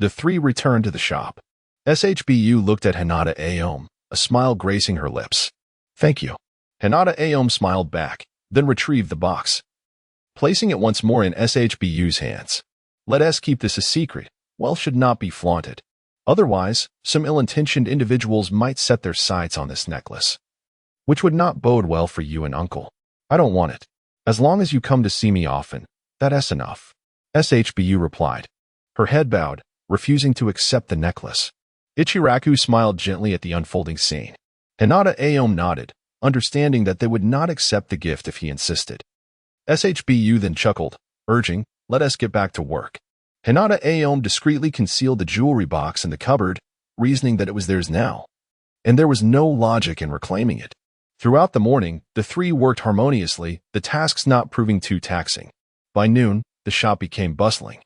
the three returned to the shop. SHBU looked at Hinata Aom, a smile gracing her lips. Thank you. Hinata Aom smiled back, then retrieved the box, placing it once more in SHBU's hands. Let us keep this a secret. Wealth should not be flaunted. Otherwise, some ill-intentioned individuals might set their sights on this necklace, which would not bode well for you and uncle. I don't want it. As long as you come to see me often, that's enough. SHBU replied, her head bowed, refusing to accept the necklace. Ichiraku smiled gently at the unfolding scene. Hinata Aom nodded, understanding that they would not accept the gift if he insisted. SHBU then chuckled, urging, let us get back to work. Hinata Aom discreetly concealed the jewelry box in the cupboard, reasoning that it was theirs now, and there was no logic in reclaiming it. Throughout the morning, the three worked harmoniously, the tasks not proving too taxing. By noon, the shop became bustling,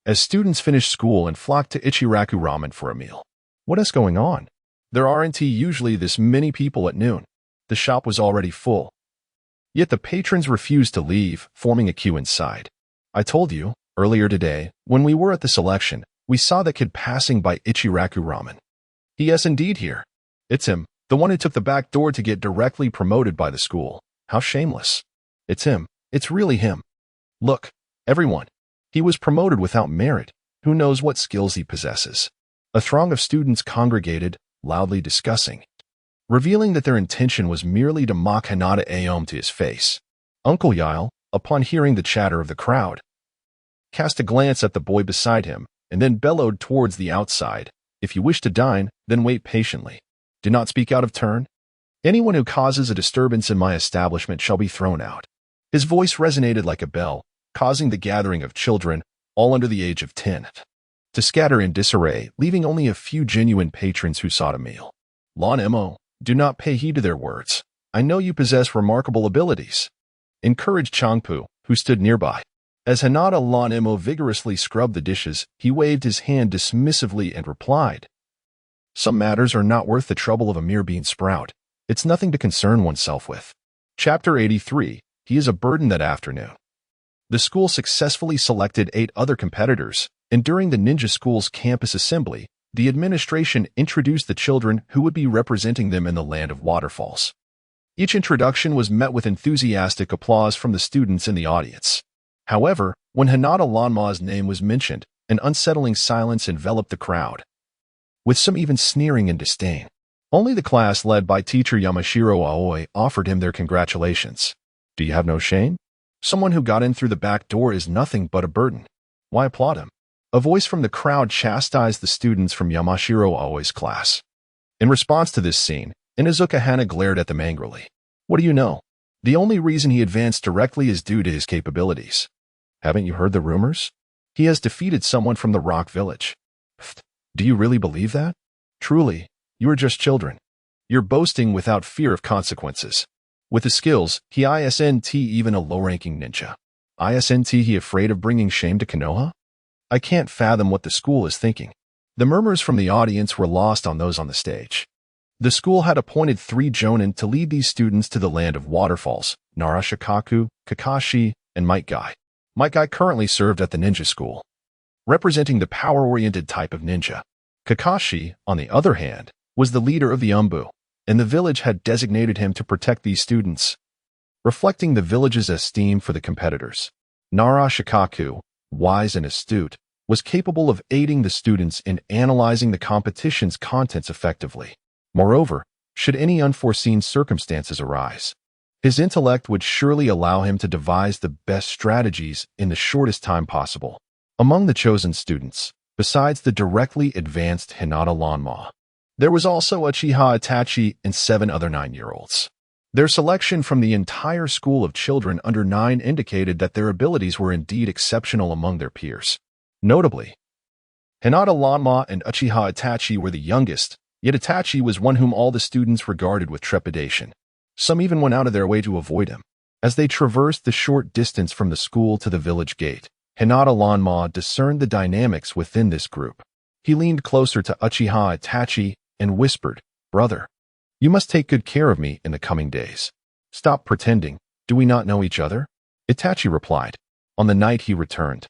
as students finished school and flocked to Ichiraku Ramen for a meal. What is going on? There aren't usually this many people at noon. The shop was already full. Yet the patrons refused to leave, forming a queue inside. I told you, earlier today, when we were at the selection, we saw that kid passing by Ichiraku Ramen. He is indeed here. It's him, the one who took the back door to get directly promoted by the school. How shameless. It's him. It's really him. Look, everyone. He was promoted without merit. Who knows what skills he possesses? A throng of students congregated, loudly discussing, revealing that their intention was merely to mock Hinata Aom to his face. Uncle Yile, upon hearing the chatter of the crowd, cast a glance at the boy beside him, and then bellowed towards the outside. If you wish to dine, then wait patiently. Do not speak out of turn. Anyone who causes a disturbance in my establishment shall be thrown out. His voice resonated like a bell, causing the gathering of children, all under the age of 10, to scatter in disarray, leaving only a few genuine patrons who sought a meal. Lon Mo, do not pay heed to their words. I know you possess remarkable abilities. Encouraged Changpu, who stood nearby. As Hinata Lon Mo vigorously scrubbed the dishes, he waved his hand dismissively and replied, Some matters are not worth the trouble of a mere bean sprout. It's nothing to concern oneself with. Chapter 83. He is a burden that afternoon. The school successfully selected 8 other competitors, and during the ninja school's campus assembly, the administration introduced the children who would be representing them in the land of waterfalls. Each introduction was met with enthusiastic applause from the students in the audience. However, when Hinata Lanma's name was mentioned, an unsettling silence enveloped the crowd, with some even sneering and disdain. Only the class led by teacher Yamashiro Aoi offered him their congratulations. Do you have no shame? Someone who got in through the back door is nothing but a burden. Why applaud him? A voice from the crowd chastised the students from Yamashiro Aoi's class. In response to this scene, Inuzuka Hana glared at them angrily. What do you know? The only reason he advanced directly is due to his capabilities. Haven't you heard the rumors? He has defeated someone from the Rock Village. Do you really believe that? Truly, you are just children. You're boasting without fear of consequences. With the skills, he isn't even a low-ranking ninja. Isn't he afraid of bringing shame to Konoha? I can't fathom what the school is thinking. The murmurs from the audience were lost on those on the stage. The school had appointed 3 jonin to lead these students to the land of waterfalls: Naruto, Kakashi, and Might Guy. Might Guy currently served at the ninja school, representing the power-oriented type of ninja. Kakashi, on the other hand, was the leader of the Umbu, and the village had designated him to protect these students, reflecting the village's esteem for the competitors. Naruto, wise and astute, was capable of aiding the students in analyzing the competition's contents effectively. Moreover, should any unforeseen circumstances arise, his intellect would surely allow him to devise the best strategies in the shortest time possible. Among the chosen students, besides the directly advanced Hinata Lanma, there was also Uchiha Itachi and 7 other 9-year-olds. Their selection from the entire school of children under 9 indicated that their abilities were indeed exceptional among their peers. Notably, Hinata Lanma and Uchiha Itachi were the youngest, yet Itachi was one whom all the students regarded with trepidation. Some even went out of their way to avoid him. As they traversed the short distance from the school to the village gate, Hinata Lanma discerned the dynamics within this group. He leaned closer to Uchiha Itachi and whispered, "Brother, you must take good care of me in the coming days. Stop pretending. Do we not know each other?" Itachi replied. On the night he returned,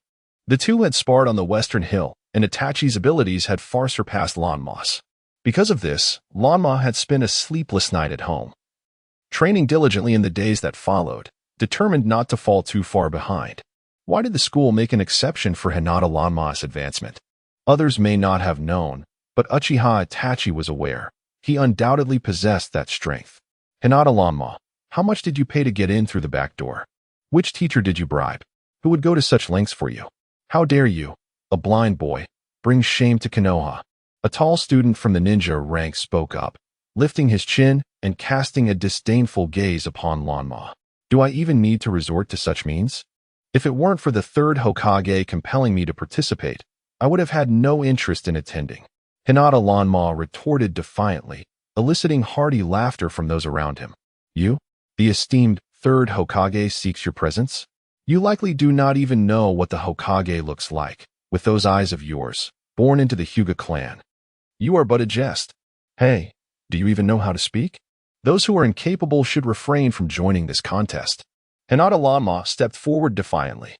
the two had sparred on the western hill, and Itachi's abilities had far surpassed Lanma's. Because of this, Lanma had spent a sleepless night at home, training diligently in the days that followed, determined not to fall too far behind. Why did the school make an exception for Hinata Lanma's advancement? Others may not have known, but Uchiha Itachi was aware. He undoubtedly possessed that strength. "Hinata Lanma, how much did you pay to get in through the back door? Which teacher did you bribe? Who would go to such lengths for you? How dare you, a blind boy, bring shame to Konoha?" A tall student from the ninja rank spoke up, lifting his chin and casting a disdainful gaze upon Lanma. "Do I even need to resort to such means? If it weren't for the 3rd Hokage compelling me to participate, I would have had no interest in attending." Hinata Lanma retorted defiantly, eliciting hearty laughter from those around him. "You, the esteemed 3rd Hokage, seeks your presence? You likely do not even know what the Hokage looks like, with those eyes of yours, born into the Hyuga clan. You are but a jest. Hey, do you even know how to speak? Those who are incapable should refrain from joining this contest." Hinata Lanma stepped forward defiantly.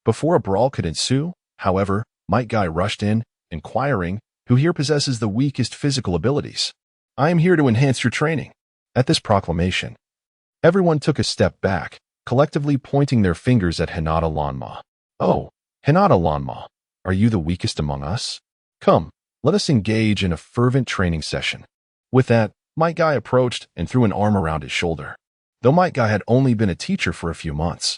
Before a brawl could ensue, however, Might Guy rushed in, inquiring, "Who here possesses the weakest physical abilities? I am here to enhance your training." At this proclamation, everyone took a step back, collectively pointing their fingers at Hinata Lanma. "Oh, Hinata Lanma, are you the weakest among us? Come, let us engage in a fervent training session." With that, Might Guy approached and threw an arm around his shoulder. Though Might Guy had only been a teacher for a few months,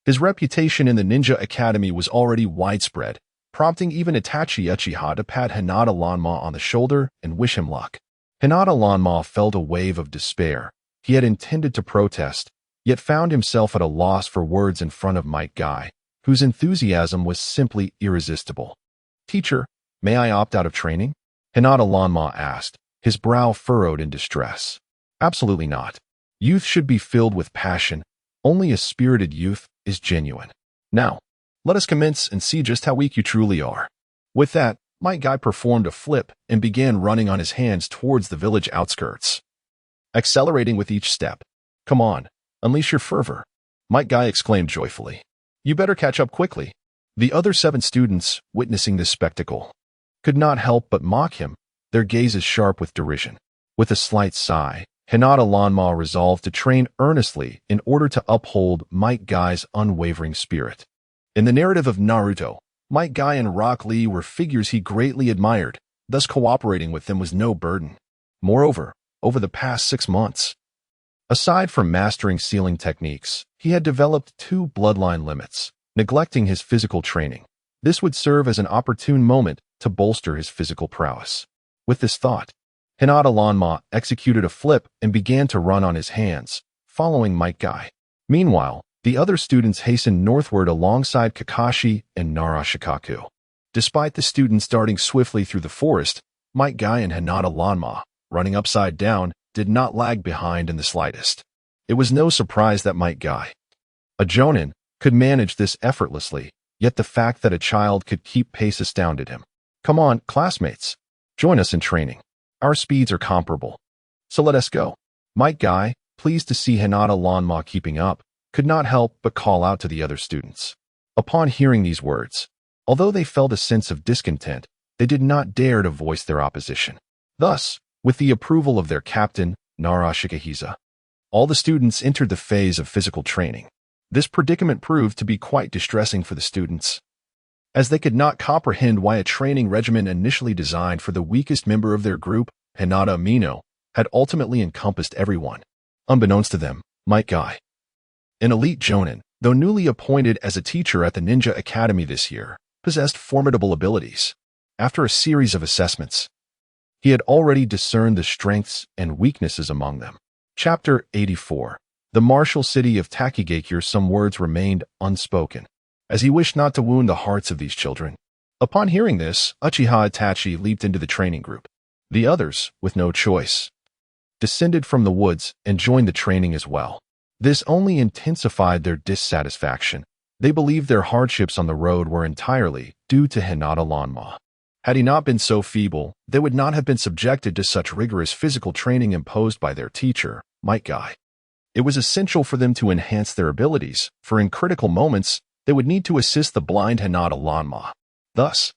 his reputation in the ninja academy was already widespread, prompting even Itachi Uchiha to pat Hinata Lanma on the shoulder and wish him luck. Hinata Lanma felt a wave of despair. He had intended to protest, yet found himself at a loss for words in front of Might Guy, whose enthusiasm was simply irresistible. "Teacher, may I opt out of training?" Hinata Lanma asked, his brow furrowed in distress. "Absolutely not. Youth should be filled with passion. Only a spirited youth is genuine. Now, let us commence and see just how weak you truly are." With that, Might Guy performed a flip and began running on his hands towards the village outskirts, accelerating with each step. "Come on, unleash your fervor," Might Guy exclaimed joyfully. "You better catch up quickly." The other 7 students, witnessing this spectacle, could not help but mock him, their gazes sharp with derision. With a slight sigh, Hinata Lanma resolved to train earnestly in order to uphold Might Guy's unwavering spirit. In the narrative of Naruto, Might Guy and Rock Lee were figures he greatly admired, thus cooperating with them was no burden. Moreover, over the past 6 months, aside from mastering sealing techniques, he had developed 2 bloodline limits, neglecting his physical training. This would serve as an opportune moment to bolster his physical prowess. With this thought, Hinata Lanma executed a flip and began to run on his hands, following Might Guy. Meanwhile, the other students hastened northward alongside Kakashi and Naruto. Despite the students darting swiftly through the forest, Might Guy and Hinata Lanma, running upside down, did not lag behind in the slightest. It was no surprise that Might Guy, a jonin, could manage this effortlessly, yet the fact that a child could keep pace astounded him. "Come on, classmates. Join us in training." Our speeds are comparable. So let us go. Might Guy, pleased to see Hinata Lanma keeping up, could not help but call out to the other students. Upon hearing these words, although they felt a sense of discontent, they did not dare to voice their opposition. Thus, with the approval of their captain, Nara Shikahiza, all the students entered the phase of physical training. This predicament proved to be quite distressing for the students, as they could not comprehend why a training regimen initially designed for the weakest member of their group, Hinata Amino, had ultimately encompassed everyone. Unbeknownst to them, Might Guy, an elite jonin, though newly appointed as a teacher at the Ninja Academy this year, possessed formidable abilities. After a series of assessments, he had already discerned the strengths and weaknesses among them. Chapter 84. The martial city of Takigakure. Some words remained unspoken, as he wished not to wound the hearts of these children. Upon hearing this, Uchiha Itachi leaped into the training group. The others, with no choice, descended from the woods and joined the training as well. This only intensified their dissatisfaction. They believed their hardships on the road were entirely due to Hinata Lanma. Had he not been so feeble, they would not have been subjected to such rigorous physical training imposed by their teacher, Might Guy. It was essential for them to enhance their abilities, for in critical moments, they would need to assist the blind Hinata Lanma. Thus,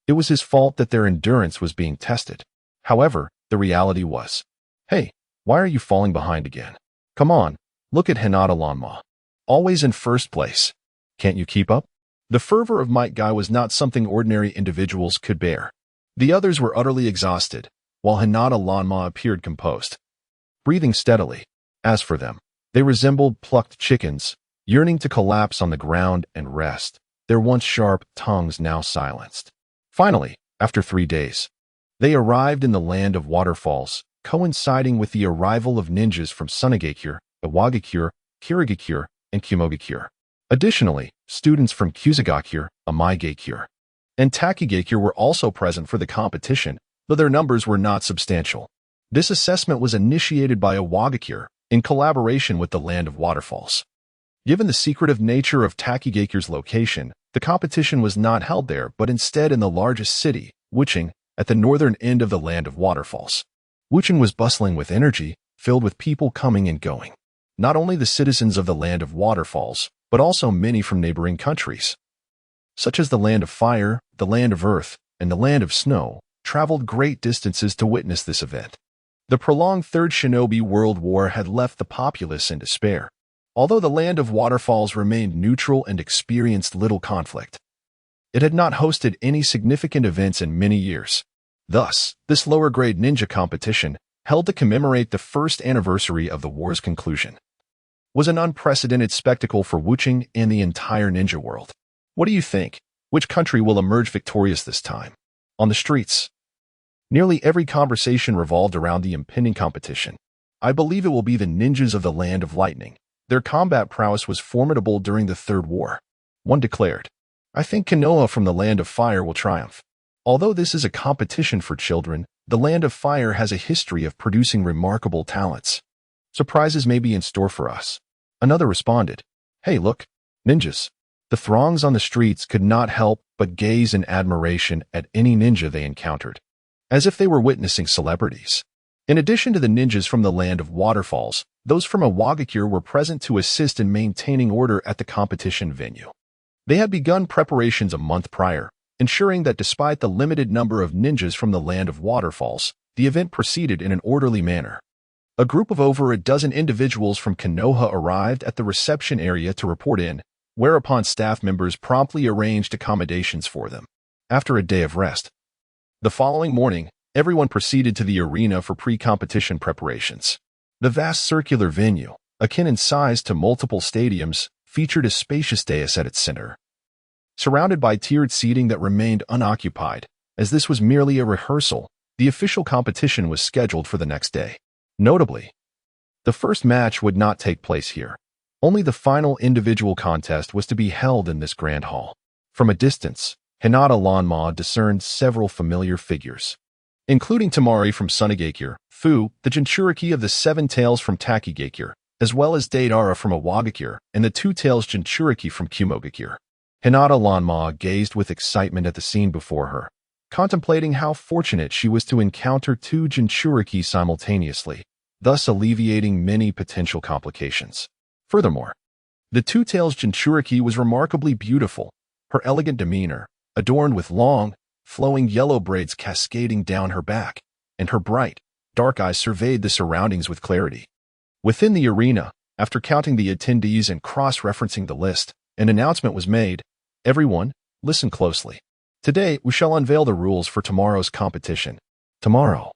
it was his fault that their endurance was being tested. However, the reality was, hey, why are you falling behind again? Come on, look at Hinata Lanma. Always in first place. Can't you keep up? The fervor of Might Guy was not something ordinary individuals could bear. The others were utterly exhausted, while Hinata Lanma appeared composed, breathing steadily. As for them, they resembled plucked chickens, yearning to collapse on the ground and rest, their once sharp tongues now silenced. Finally, after 3 days, they arrived in the land of waterfalls, coinciding with the arrival of ninjas from Sunagakure, Iwagakure, Kirigakure, and Kumogakure. Additionally, students from Kusagakure, Amaigakure, and Takigakure were also present for the competition, though their numbers were not substantial. This assessment was initiated by Iwagakure in collaboration with the Land of Waterfalls. Given the secretive nature of Takigakure's location, the competition was not held there but instead in the largest city, Wuchang, at the northern end of the Land of Waterfalls. Wuchang was bustling with energy, filled with people coming and going. Not only the citizens of the Land of Waterfalls, but also many from neighboring countries, such as the Land of Fire, the Land of Earth, and the Land of Snow, traveled great distances to witness this event. The prolonged Third Shinobi World War had left the populace in despair. Although the Land of Waterfalls remained neutral and experienced little conflict, it had not hosted any significant events in many years. Thus, this lower-grade ninja competition, held to commemorate the first anniversary of the war's conclusion, was an unprecedented spectacle for Wuchang and the entire ninja world. What do you think? Which country will emerge victorious this time? On the streets, nearly every conversation revolved around the impending competition. I believe it will be the ninjas of the Land of Lightning. Their combat prowess was formidable during the Third War. One declared, I think Konoha from the Land of Fire will triumph. Although this is a competition for children, the Land of Fire has a history of producing remarkable talents. Surprises may be in store for us. Another responded, hey look, ninjas. The throngs on the streets could not help but gaze in admiration at any ninja they encountered, as if they were witnessing celebrities. In addition to the ninjas from the Land of Waterfalls, those from Iwagakure were present to assist in maintaining order at the competition venue. They had begun preparations a month prior, ensuring that despite the limited number of ninjas from the Land of Waterfalls, the event proceeded in an orderly manner. A group of over a dozen individuals from Konoha arrived at the reception area to report in, whereupon staff members promptly arranged accommodations for them. After a day of rest, the following morning, everyone proceeded to the arena for pre-competition preparations. The vast circular venue, akin in size to multiple stadiums, featured a spacious dais at its center, surrounded by tiered seating that remained unoccupied. As this was merely a rehearsal, the official competition was scheduled for the next day. Notably, the first match would not take place here. Only the final individual contest was to be held in this grand hall. From a distance, Hinata Lanma discerned several familiar figures, including Tamari from Sunagakure, Fu, the Jinchuriki of the Seven Tails from Takigakure, as well as Deidara from Iwagakure and the Two Tails Jinchuriki from Kumogakure. Hinata Lanma gazed with excitement at the scene before her. contemplating how fortunate she was to encounter two Jinchuriki simultaneously, thus alleviating many potential complications. Furthermore, the Two-Tails Jinchuriki was remarkably beautiful, her elegant demeanor, adorned with long, flowing yellow braids cascading down her back, and her bright, dark eyes surveyed the surroundings with clarity. Within the arena, after counting the attendees and cross-referencing the list, an announcement was made. Everyone, listen closely. Today, we shall unveil the rules for tomorrow's competition. Tomorrow,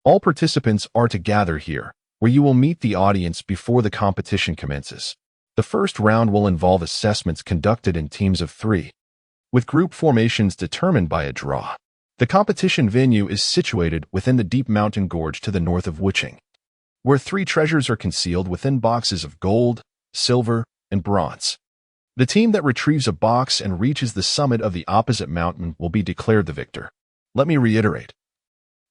all participants are to gather here, where you will meet the audience before the competition commences. The first round will involve assessments conducted in teams of 3, with group formations determined by a draw. The competition venue is situated within the deep mountain gorge to the north of Wuching, where 3 treasures are concealed within boxes of gold, silver, and bronze. The team that retrieves a box and reaches the summit of the opposite mountain will be declared the victor. Let me reiterate.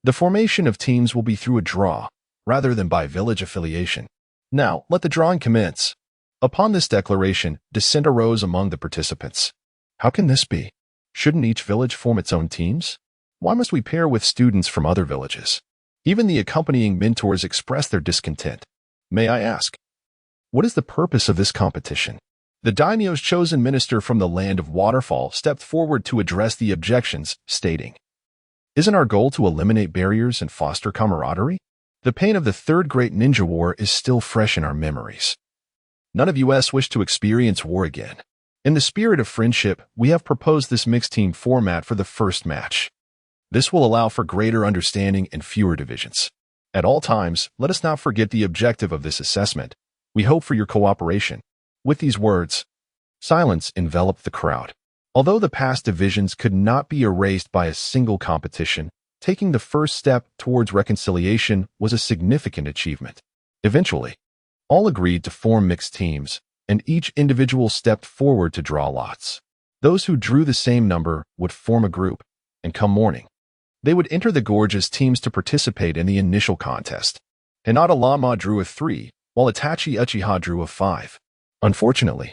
The formation of teams will be through a draw, rather than by village affiliation. Now, let the drawing commence. Upon this declaration, dissent arose among the participants. How can this be? Shouldn't each village form its own teams? Why must we pair with students from other villages? Even the accompanying mentors expressed their discontent. May I ask, what is the purpose of this competition? The daimyo's chosen minister from the land of Waterfall stepped forward to address the objections, stating, "Isn't our goal to eliminate barriers and foster camaraderie? The pain of the Third Great Ninja War is still fresh in our memories. None of us wish to experience war again. In the spirit of friendship, we have proposed this mixed team format for the first match. This will allow for greater understanding and fewer divisions. At all times, let us not forget the objective of this assessment. We hope for your cooperation." With these words, silence enveloped the crowd. Although the past divisions could not be erased by a single competition, taking the first step towards reconciliation was a significant achievement. Eventually, all agreed to form mixed teams, and each individual stepped forward to draw lots. Those who drew the same number would form a group, and come morning, they would enter the gorge as teams to participate in the initial contest. Hinata Lama drew a 3, while Itachi Uchiha drew a 5. Unfortunately,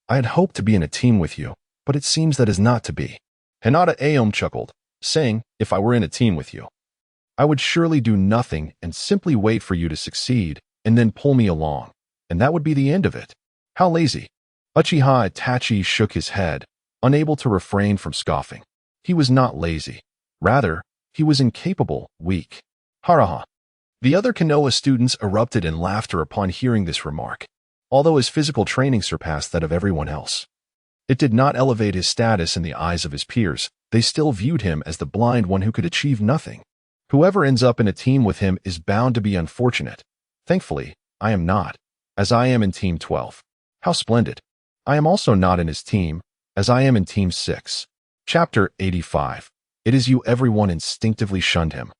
I had hoped to be in a team with you, but it seems that is not to be. Hinata Aom chuckled, saying, "If I were in a team with you, I would surely do nothing and simply wait for you to succeed, and then pull me along, and that would be the end of it. How lazy." Uchiha Itachi shook his head, unable to refrain from scoffing. He was not lazy. Rather, he was incapable, weak. Haraha. The other Konoha students erupted in laughter upon hearing this remark. Although his physical training surpassed that of everyone else, it did not elevate his status in the eyes of his peers. They still viewed him as the blind one who could achieve nothing. Whoever ends up in a team with him is bound to be unfortunate. Thankfully, I am not, as I am in Team 12. How splendid. I am also not in his team, as I am in Team 6. Chapter 85. It is you. Everyone instinctively shunned him.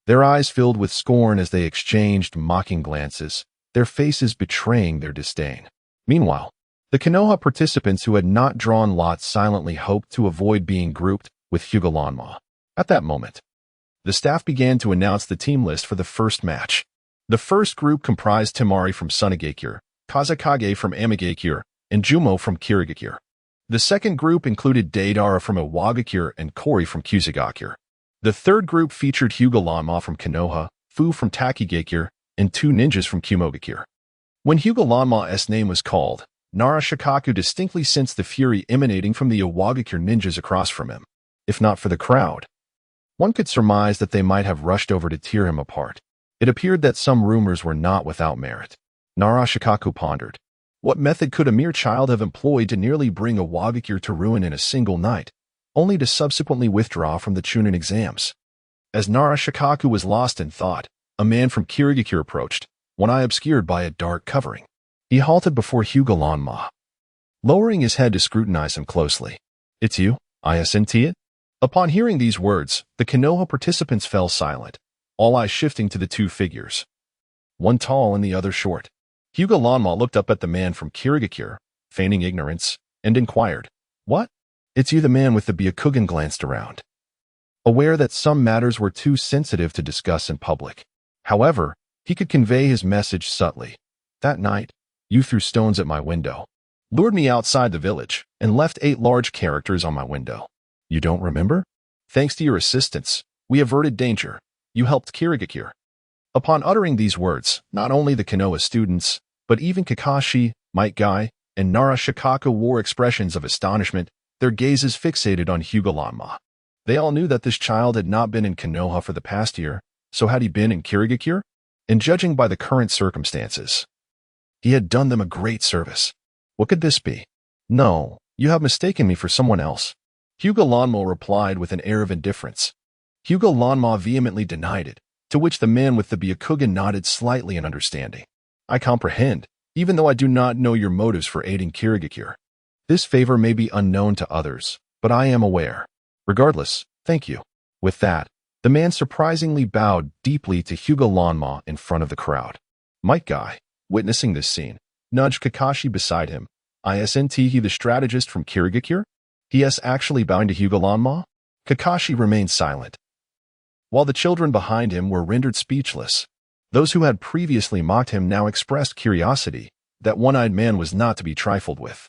Their eyes filled with scorn as they exchanged mocking glances, their faces betraying their disdain. Meanwhile, the Konoha participants who had not drawn lots silently hoped to avoid being grouped with Hyuga. At that moment, the staff began to announce the team list for the first match. The first group comprised Temari from Sunagakure, Kazakage from Amagakure, and Jumo from Kirigakure. The second group included Deidara from Iwagakure and Kori from Kusagakure. The third group featured Hyuga from Konoha, Fu from Takigakure, and 2 ninjas from Kumogakure. When Hyuga-Lanma's name was called, Nara Shikaku distinctly sensed the fury emanating from the Iwagakure ninjas across from him. If not for the crowd, one could surmise that they might have rushed over to tear him apart. It appeared that some rumors were not without merit. Nara Shikaku pondered. What method could a mere child have employed to nearly bring Iwagakure to ruin in a single night, only to subsequently withdraw from the Chunin exams? As Nara Shikaku was lost in thought, a man from Kirigakure approached, one eye obscured by a dark covering. He halted before Hyuga, lowering his head to scrutinize him closely. "It's you, Isnt? Upon hearing these words, the Konoha participants fell silent, all eyes shifting to the 2 figures, one tall and the other short. Hyuga looked up at the man from Kirigakure, feigning ignorance, and inquired, "What?" "It's you." The man with the Byakugan glanced around, aware that some matters were too sensitive to discuss in public. However, he could convey his message subtly. "That night, you threw stones at my window, lured me outside the village, and left 8 large characters on my window. You don't remember?" Thanks to your assistance, we averted danger. You helped Kirigakure. Upon uttering these words, not only the Konoha students, but even Kakashi, Might Guy, and Nara Shikaka wore expressions of astonishment, their gazes fixated on Hyuga Lanma. They all knew that this child had not been in Konoha for the past year, so had he been in Kirigakure? And judging by the current circumstances, he had done them a great service. What could this be? No, you have mistaken me for someone else. Hyuga Lanma replied with an air of indifference. Hyuga Lanma vehemently denied it, to which the man with the Byakugan nodded slightly in understanding. I comprehend, even though I do not know your motives for aiding Kirigakure. This favor may be unknown to others, but I am aware. Regardless, thank you. With that, the man surprisingly bowed deeply to Hyuga Lanma in front of the crowd. Might Guy, witnessing this scene, nudged Kakashi beside him. Isn't he the strategist from Kirigakure? He is actually bowing to Hyuga Lanma? Kakashi remained silent, while the children behind him were rendered speechless. Those who had previously mocked him now expressed curiosity. That one-eyed man was not to be trifled with.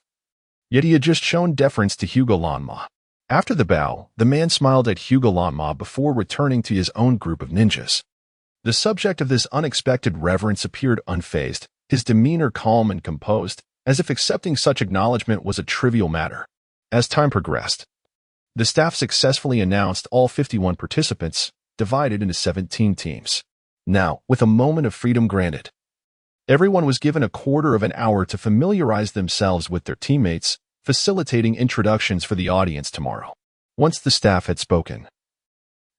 Yet he had just shown deference to Hyuga Lanma. After the bow, the man smiled at Hyuga Lanma before returning to his own group of ninjas. The subject of this unexpected reverence appeared unfazed, his demeanor calm and composed, as if accepting such acknowledgement was a trivial matter. As time progressed, the staff successfully announced all 51 participants, divided into 17 teams. Now, with a moment of freedom granted, everyone was given a quarter of an hour to familiarize themselves with their teammates, facilitating introductions for the audience tomorrow. Once the staff had spoken,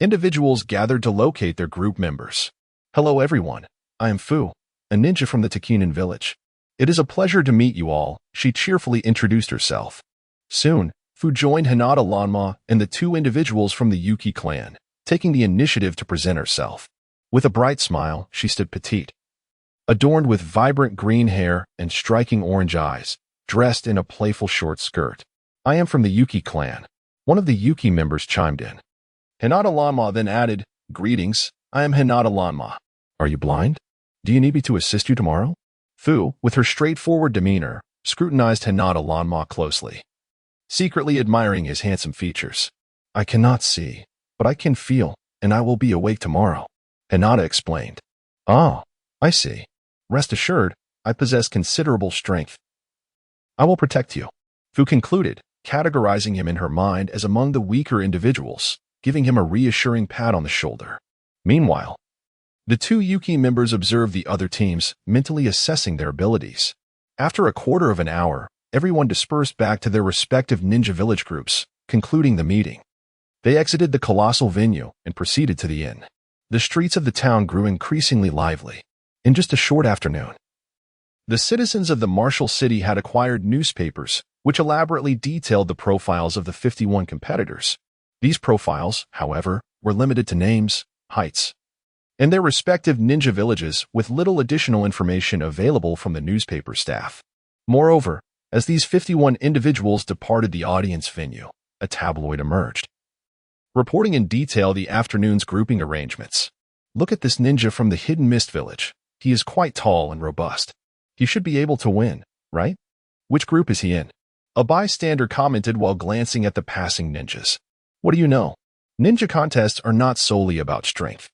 individuals gathered to locate their group members. Hello everyone, I am Fu, a ninja from the Takinan village. It is a pleasure to meet you all, she cheerfully introduced herself. Soon, Fu joined Hinata Lanma and the two individuals from the Yuki clan, taking the initiative to present herself. With a bright smile, she stood petite, adorned with vibrant green hair and striking orange eyes, dressed in a playful short skirt. I am from the Yuki clan. One of the Yuki members chimed in. Hinata Lanma then added, Greetings, I am Hinata Lanma. Are you blind? Do you need me to assist you tomorrow? Fu, with her straightforward demeanor, scrutinized Hinata Lanma closely, secretly admiring his handsome features. I cannot see, but I can feel, and I will be awake tomorrow, Hinata explained. Ah, I see. Rest assured, I possess considerable strength. I will protect you, Fu concluded, categorizing him in her mind as among the weaker individuals, giving him a reassuring pat on the shoulder. Meanwhile, the two Yuki members observed the other teams, mentally assessing their abilities. After a quarter of an hour, everyone dispersed back to their respective ninja village groups, concluding the meeting. They exited the colossal venue and proceeded to the inn. The streets of the town grew increasingly lively. In just a short afternoon, the citizens of the martial city had acquired newspapers, which elaborately detailed the profiles of the 51 competitors. These profiles, however, were limited to names, heights, and their respective ninja villages, with little additional information available from the newspaper staff. Moreover, as these 51 individuals departed the audience venue, a tabloid emerged, reporting in detail the afternoon's grouping arrangements. Look at this ninja from the Hidden Mist village. He is quite tall and robust. He should be able to win, right? Which group is he in? A bystander commented while glancing at the passing ninjas. What do you know? Ninja contests are not solely about strength.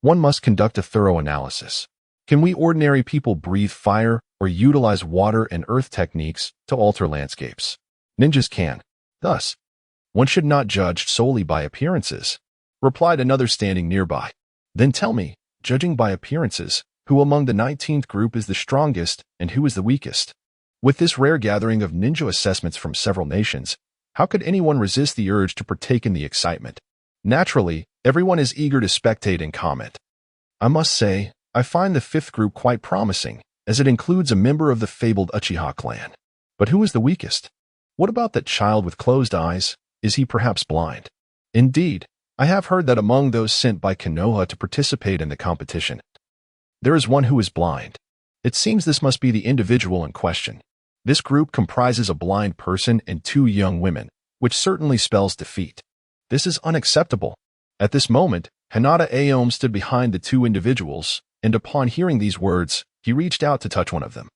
One must conduct a thorough analysis. Can we ordinary people breathe fire or utilize water and earth techniques to alter landscapes? Ninjas can. Thus, one should not judge solely by appearances, replied another standing nearby. Then tell me, judging by appearances, who among the 19th group is the strongest and who is the weakest? With this rare gathering of ninja assessments from several nations, how could anyone resist the urge to partake in the excitement? Naturally, everyone is eager to spectate and comment. I must say, I find the 5th group quite promising, as it includes a member of the fabled Uchiha clan. But who is the weakest? What about that child with closed eyes? Is he perhaps blind? Indeed, I have heard that among those sent by Konoha to participate in the competition, there is one who is blind. It seems this must be the individual in question. This group comprises a blind person and 2 young women, which certainly spells defeat. This is unacceptable. At this moment, Hinata Aom stood behind the 2 individuals, and upon hearing these words, he reached out to touch one of them.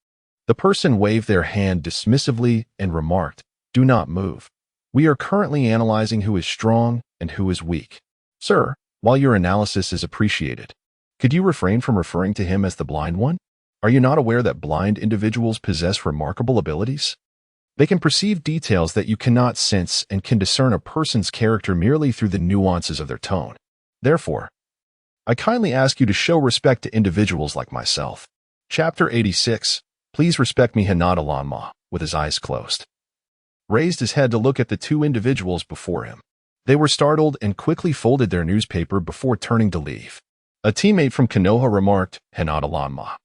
The person waved their hand dismissively and remarked, "Do not move. We are currently analyzing who is strong and who is weak. Sir, while your analysis is appreciated, could you refrain from referring to him as the blind one? Are you not aware that blind individuals possess remarkable abilities? They can perceive details that you cannot sense and can discern a person's character merely through the nuances of their tone. Therefore, I kindly ask you to show respect to individuals like myself. Chapter 86. Please respect me. Hinata Lanma, with his eyes closed, raised his head to look at the two individuals before him. They were startled and quickly folded their newspaper before turning to leave. A teammate from Konoha remarked, Hinata Lanma,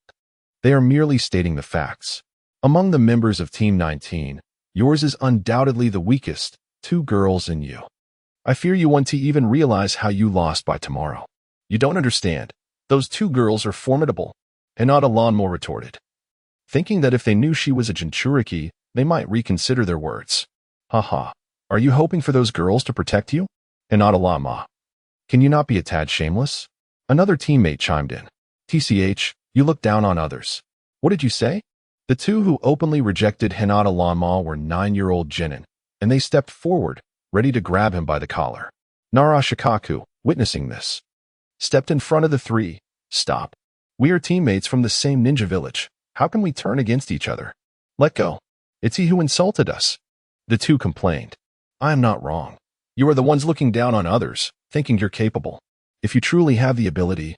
they are merely stating the facts. Among the members of Team 19, yours is undoubtedly the weakest, 2 girls and you. I fear you want to even realize how you lost by tomorrow. You don't understand. Those 2 girls are formidable, Hinata Lanma retorted, thinking that if they knew she was a Jinchuriki, they might reconsider their words. Haha, are you hoping for those girls to protect you? Hinata Lanma, can you not be a tad shameless? Another teammate chimed in. TCH, you look down on others. What did you say? The 2 who openly rejected Hinata Lanma were 9-year-old Jinin, and they stepped forward, ready to grab him by the collar. Nara Shikaku, witnessing this, stepped in front of the 3. Stop. We are teammates from the same ninja village. How can we turn against each other? Let go. It's he who insulted us. The 2 complained. I am not wrong. You are the ones looking down on others, thinking you're capable. If you truly have the ability,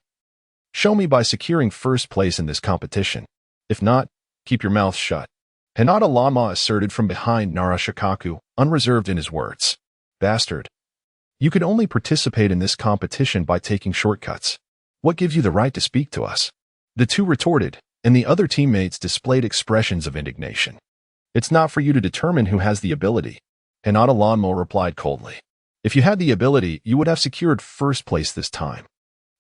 show me by securing first place in this competition. If not, keep your mouth shut. Hinata Lanma asserted from behind Nara Shikaku, unreserved in his words. Bastard. You could only participate in this competition by taking shortcuts. What gives you the right to speak to us? The 2 retorted, and the other teammates displayed expressions of indignation. It's not for you to determine who has the ability, Hinata Lanma replied coldly. If you had the ability, you would have secured first place this time.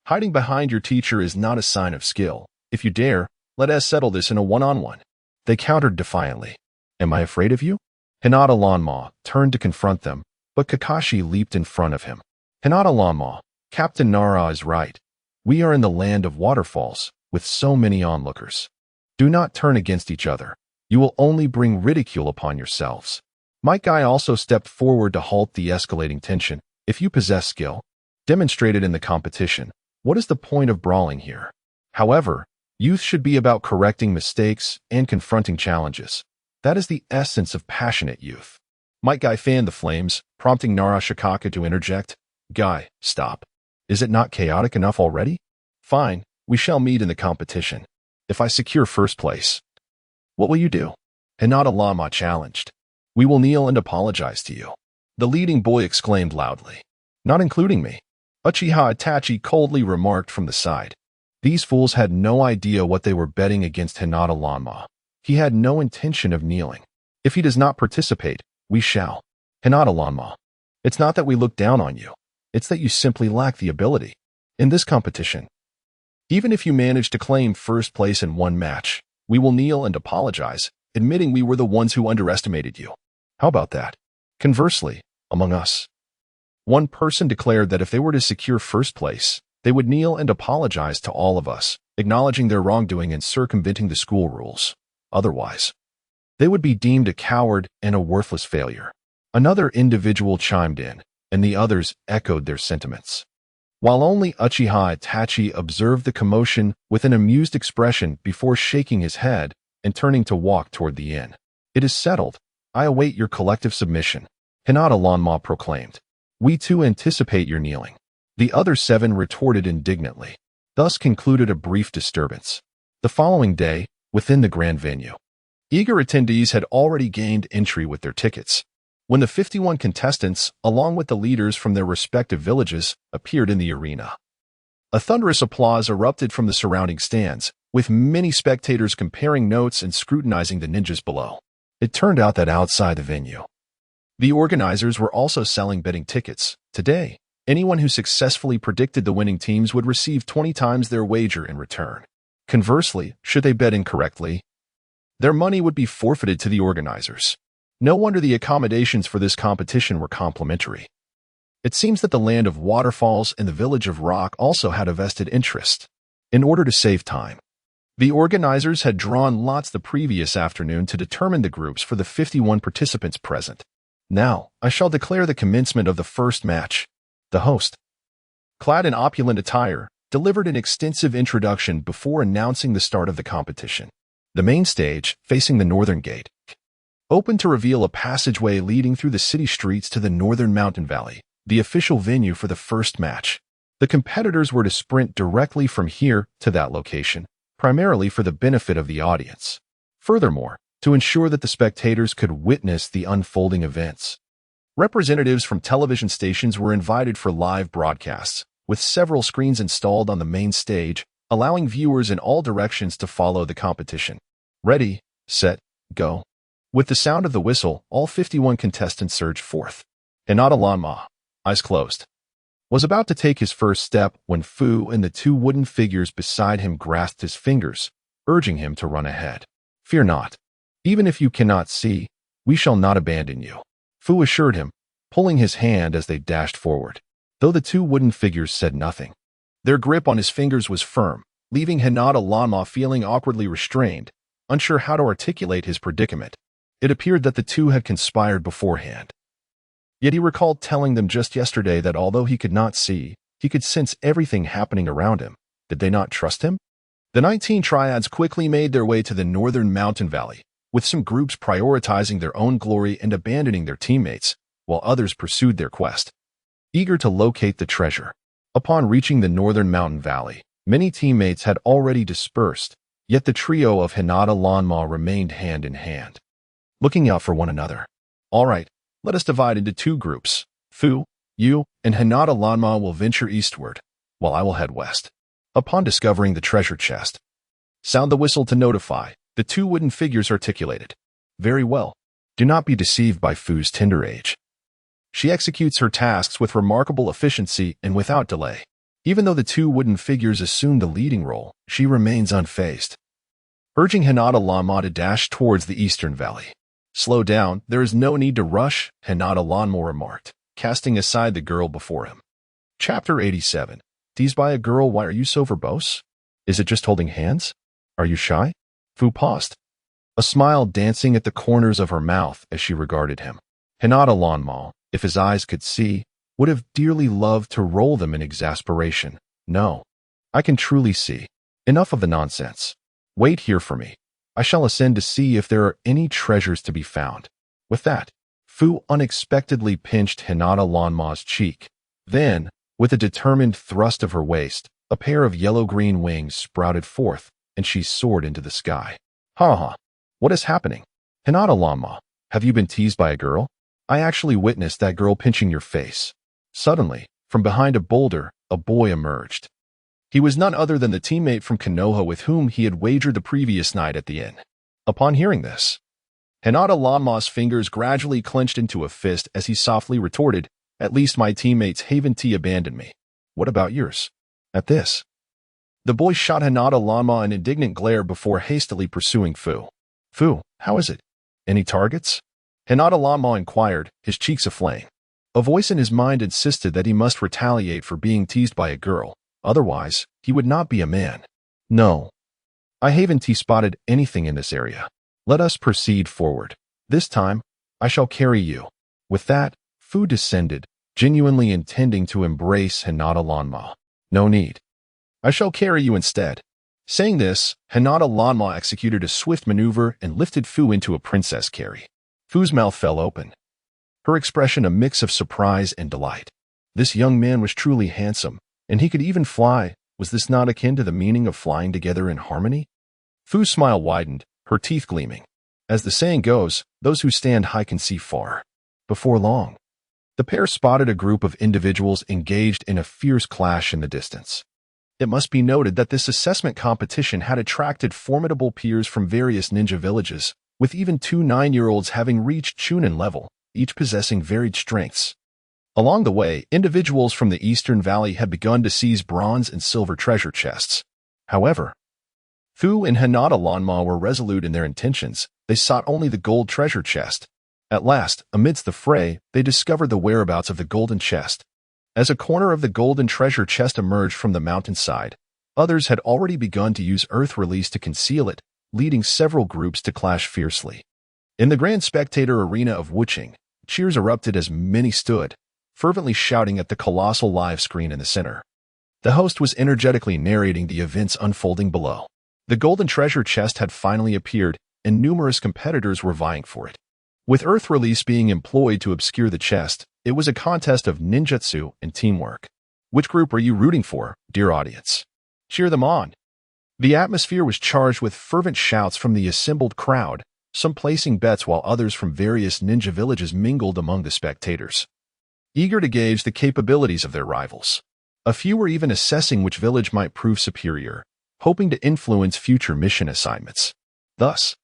Hiding behind your teacher is not a sign of skill. If you dare, let us settle this in a one-on-one. They countered defiantly. Am I afraid of you? Hinata Lanma turned to confront them, but Kakashi leaped in front of him. Hinata Lanma, Captain Nara is right. We are in the land of waterfalls, with so many onlookers. Do not turn against each other. You will only bring ridicule upon yourselves. Mike Guy also stepped forward to halt the escalating tension. If you possess skill, demonstrated in the competition, what is the point of brawling here? However, youth should be about correcting mistakes and confronting challenges. That is the essence of passionate youth. Mike Guy fanned the flames, prompting Nara Shikaku to interject. Guy, stop. Is it not chaotic enough already? Fine, we shall meet in the competition. If I secure first place, what will you do? Hinata Lanma challenged. We will kneel and apologize to you. The leading boy exclaimed loudly. Not including me. Uchiha Itachi coldly remarked from the side. These fools had no idea what they were betting against Hinata Lanma. He had no intention of kneeling. If he does not participate, we shall. Hinata Lanma, it's not that we look down on you. It's that you simply lack the ability. In this competition, even if you manage to claim first place in one match, we will kneel and apologize, admitting we were the ones who underestimated you. How about that? Conversely, among us, one person declared that if they were to secure first place, they would kneel and apologize to all of us, acknowledging their wrongdoing and circumventing the school rules. Otherwise, they would be deemed a coward and a worthless failure. Another individual chimed in, and the others echoed their sentiments. While only Uchiha Itachi observed the commotion with an amused expression before shaking his head and turning to walk toward the inn. It is settled. I await your collective submission, Hinata Lanma proclaimed. We too anticipate your kneeling. The other 7 retorted indignantly. Thus concluded a brief disturbance. The following day, within the grand venue, eager attendees had already gained entry with their tickets. When the 51 contestants, along with the leaders from their respective villages, appeared in the arena, a thunderous applause erupted from the surrounding stands, with many spectators comparing notes and scrutinizing the ninjas below. It turned out that outside the venue, the organizers were also selling betting tickets. Today, anyone who successfully predicted the winning teams would receive 20 times their wager in return. Conversely, should they bet incorrectly, their money would be forfeited to the organizers. No wonder the accommodations for this competition were complimentary. It seems that the land of waterfalls and the village of rock also had a vested interest. In order to save time, the organizers had drawn lots the previous afternoon to determine the groups for the 51 participants present. Now, I shall declare the commencement of the first match. The host, clad in opulent attire, delivered an extensive introduction before announcing the start of the competition. The main stage, facing the northern gate, opened to reveal a passageway leading through the city streets to the northern mountain valley, the official venue for the first match. The competitors were to sprint directly from here to that location, primarily for the benefit of the audience. Furthermore, to ensure that the spectators could witness the unfolding events. Representatives from television stations were invited for live broadcasts, with several screens installed on the main stage, allowing viewers in all directions to follow the competition. Ready, set, go. With the sound of the whistle, all 51 contestants surged forth. Hinata Lanma, eyes closed, was about to take his first step when Fu and the two wooden figures beside him grasped his fingers, urging him to run ahead. Fear not. Even if you cannot see, we shall not abandon you, Fu assured him, pulling his hand as they dashed forward. Though the two wooden figures said nothing, their grip on his fingers was firm, leaving Hinata Lanma feeling awkwardly restrained, unsure how to articulate his predicament. It appeared that the two had conspired beforehand. Yet he recalled telling them just yesterday that although he could not see, he could sense everything happening around him. Did they not trust him? The 19 triads quickly made their way to the northern mountain valley, with some groups prioritizing their own glory and abandoning their teammates, while others pursued their quest, eager to locate the treasure. Upon reaching the northern mountain valley, many teammates had already dispersed, yet the trio of Hinata Lanma remained hand in hand, looking out for one another. All right, let us divide into two groups. Fu, you, and Hinata Lanma will venture eastward, while I will head west. Upon discovering the treasure chest, sound the whistle to notify, the two wooden figures articulated. Very well. Do not be deceived by Fu's tender age. She executes her tasks with remarkable efficiency and without delay. Even though the two wooden figures assume the leading role, she remains unfazed, urging Hinata Lanma to dash towards the eastern valley. Slow down, there is no need to rush, Hinata Lanma remarked, casting aside the girl before him. Chapter 87. Teased by a girl, why are you so verbose? Is it just holding hands? Are you shy? Fu paused, a smile dancing at the corners of her mouth as she regarded him. Hinata Lanma, if his eyes could see, would have dearly loved to roll them in exasperation. No, I can truly see. Enough of the nonsense. Wait here for me. I shall ascend to see if there are any treasures to be found. With that, Fu unexpectedly pinched Hinata Lanma's cheek. Then, with a determined thrust of her waist, a pair of yellow-green wings sprouted forth, and she soared into the sky. Ha! What is happening? Hinata Lanma, have you been teased by a girl? I actually witnessed that girl pinching your face. Suddenly, from behind a boulder, a boy emerged. He was none other than the teammate from Konoha with whom he had wagered the previous night at the inn. Upon hearing this, Hinata Lanma's fingers gradually clenched into a fist as he softly retorted, at least my teammates haven't abandoned me. What about yours? At this, the boy shot Hinata Lanma an indignant glare before hastily pursuing Fu. Fu, how is it? Any targets? Hinata Lanma inquired, his cheeks aflame. A voice in his mind insisted that he must retaliate for being teased by a girl, otherwise, he would not be a man. No. I haven't spotted anything in this area. Let us proceed forward. This time, I shall carry you. With that, Fu descended, genuinely intending to embrace Hinata Lanma. No need. I shall carry you instead. Saying this, Hinata Lanma executed a swift maneuver and lifted Fu into a princess carry. Fu's mouth fell open, her expression a mix of surprise and delight. This young man was truly handsome, and he could even fly. Was this not akin to the meaning of flying together in harmony? Fu's smile widened, her teeth gleaming. As the saying goes, those who stand high can see far. Before long, the pair spotted a group of individuals engaged in a fierce clash in the distance. It must be noted that this assessment competition had attracted formidable peers from various ninja villages, with even two 9-year-olds having reached Chunin level, each possessing varied strengths. Along the way, individuals from the Eastern Valley had begun to seize bronze and silver treasure chests. However, Fu and Hinata Lanma were resolute in their intentions. They sought only the gold treasure chest. At last, amidst the fray, they discovered the whereabouts of the golden chest. As a corner of the golden treasure chest emerged from the mountainside, others had already begun to use earth release to conceal it, leading several groups to clash fiercely. In the grand spectator arena of Wuching, cheers erupted as many stood, fervently shouting at the colossal live screen in the center. The host was energetically narrating the events unfolding below. The golden treasure chest had finally appeared, and numerous competitors were vying for it. With Earth Release being employed to obscure the chest, it was a contest of ninjutsu and teamwork. Which group are you rooting for, dear audience? Cheer them on. The atmosphere was charged with fervent shouts from the assembled crowd, some placing bets while others from various ninja villages mingled among the spectators, eager to gauge the capabilities of their rivals. A few were even assessing which village might prove superior, hoping to influence future mission assignments. Thus,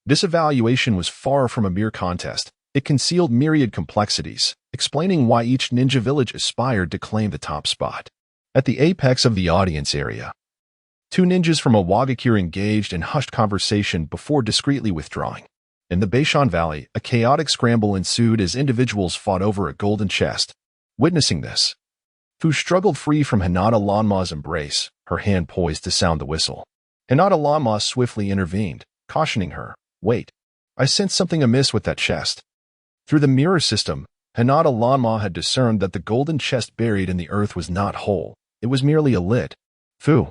this evaluation was far from a mere contest. It concealed myriad complexities, explaining why each ninja village aspired to claim the top spot. At the apex of the audience area, two ninjas from Iwagakure engaged in hushed conversation before discreetly withdrawing. In the Beishan Valley, a chaotic scramble ensued as individuals fought over a golden chest. Witnessing this, Fu struggled free from Hinata Lanma's embrace, her hand poised to sound the whistle. Hinata Lanma swiftly intervened, cautioning her, "Wait. I sense something amiss with that chest." Through the mirror system, Hinata Lanma had discerned that the golden chest buried in the earth was not whole. It was merely a lid. "Fu,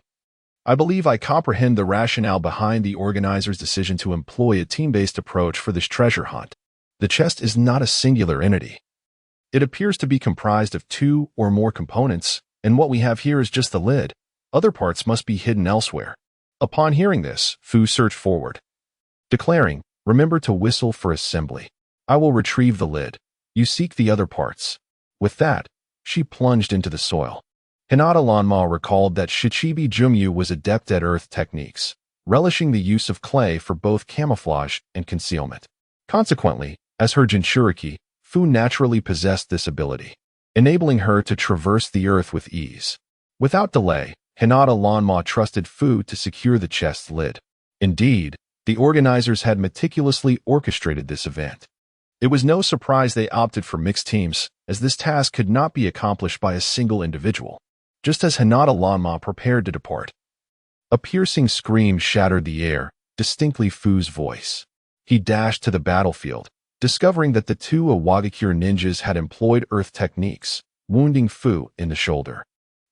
I believe I comprehend the rationale behind the organizer's decision to employ a team-based approach for this treasure hunt. The chest is not a singular entity. It appears to be comprised of two or more components, and what we have here is just the lid. Other parts must be hidden elsewhere." Upon hearing this, Fu surged forward, declaring, "Remember to whistle for assembly. I will retrieve the lid. You seek the other parts." With that, she plunged into the soil. Hinata Lanma recalled that Shichibi Jumyu was adept at earth techniques, relishing the use of clay for both camouflage and concealment. Consequently, as her Jinchuriki, Fu naturally possessed this ability, enabling her to traverse the earth with ease. Without delay, Hinata Lanma trusted Fu to secure the chest's lid. Indeed, the organizers had meticulously orchestrated this event. It was no surprise they opted for mixed teams, as this task could not be accomplished by a single individual. Just as Hinata Lanma prepared to depart, a piercing scream shattered the air, distinctly Fu's voice. He dashed to the battlefield, discovering that the two Iwagakure ninjas had employed earth techniques, wounding Fu in the shoulder.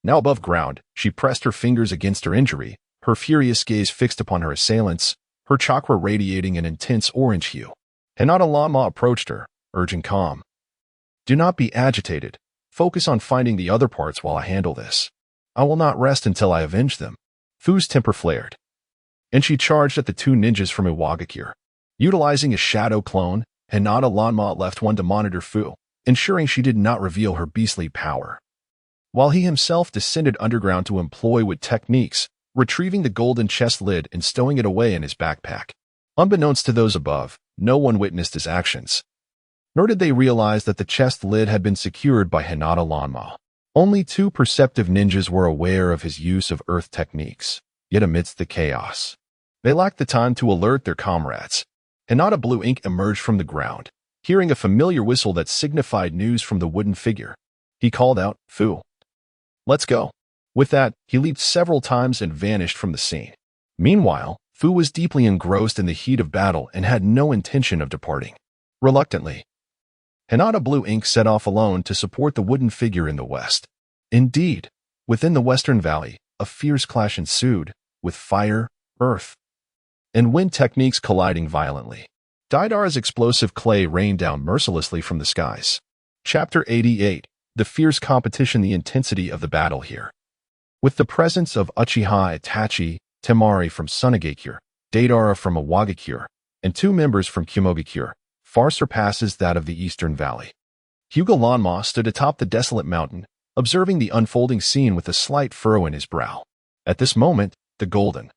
Now above ground, she pressed her fingers against her injury, her furious gaze fixed upon her assailants, her chakra radiating an intense orange hue. Hinata Lanma approached her, urging calm. "Do not be agitated. Focus on finding the other parts while I handle this. I will not rest until I avenge them." Fu's temper flared, and she charged at the two ninjas from Iwagakure. Utilizing a shadow clone, Hinata Lanma left one to monitor Fu, ensuring she did not reveal her beastly power, while he himself descended underground to employ with techniques, retrieving the golden chest lid and stowing it away in his backpack. Unbeknownst to those above, no one witnessed his actions, nor did they realize that the chest lid had been secured by Hinata Lanma. Only two perceptive ninjas were aware of his use of earth techniques, yet amidst the chaos, they lacked the time to alert their comrades. Hinata Blue Ink emerged from the ground, hearing a familiar whistle that signified news from the wooden figure. He called out, "Fu, let's go." With that, he leaped several times and vanished from the scene. Meanwhile, Fu was deeply engrossed in the heat of battle and had no intention of departing. Reluctantly, Hinata Blue Ink set off alone to support the wooden figure in the west. Indeed, within the Western Valley, a fierce clash ensued, with fire, earth, and wind techniques colliding violently. Daidara's explosive clay rained down mercilessly from the skies. Chapter 88. The fierce competition. The intensity of the battle here. With the presence of Uchiha Itachi, Temari from Sunagakure, Daidara from Iwagakure, and two members from Kumogakure, far surpasses that of the Eastern Valley. Hyuga Lanma stood atop the desolate mountain, observing the unfolding scene with a slight furrow in his brow. At this moment, the golden,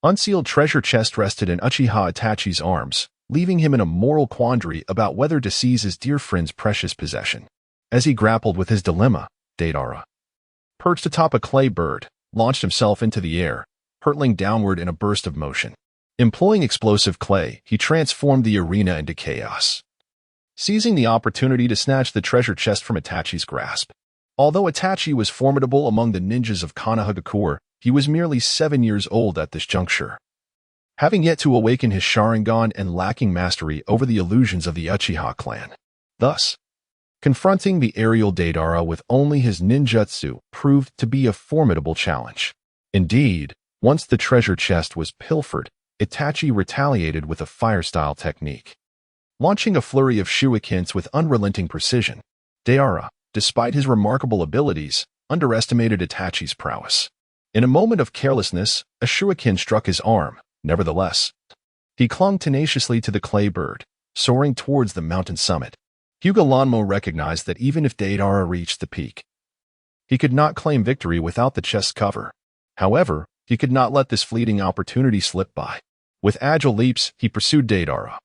unsealed treasure chest rested in Uchiha Itachi's arms, leaving him in a moral quandary about whether to seize his dear friend's precious possession. As he grappled with his dilemma, Daidara, perched atop a clay bird, launched himself into the air, hurtling downward in a burst of motion. Employing explosive clay, he transformed the arena into chaos, seizing the opportunity to snatch the treasure chest from Itachi's grasp. Although Itachi was formidable among the ninjas of Konohagakure, he was merely 7 years old at this juncture, having yet to awaken his Sharingan and lacking mastery over the illusions of the Uchiha clan. Thus, Confronting the aerial Deidara with only his ninjutsu proved to be a formidable challenge. Indeed, once the treasure chest was pilfered, Itachi retaliated with a fire-style technique. Launching a flurry of shurikens with unrelenting precision, Deidara, despite his remarkable abilities, underestimated Itachi's prowess. In a moment of carelessness, a shuriken struck his arm. Nevertheless, he clung tenaciously to the clay bird, soaring towards the mountain summit. Hyuga Lanmo recognized that even if Deidara reached the peak, he could not claim victory without the chest's cover. However, he could not let this fleeting opportunity slip by. With agile leaps, he pursued Deidara,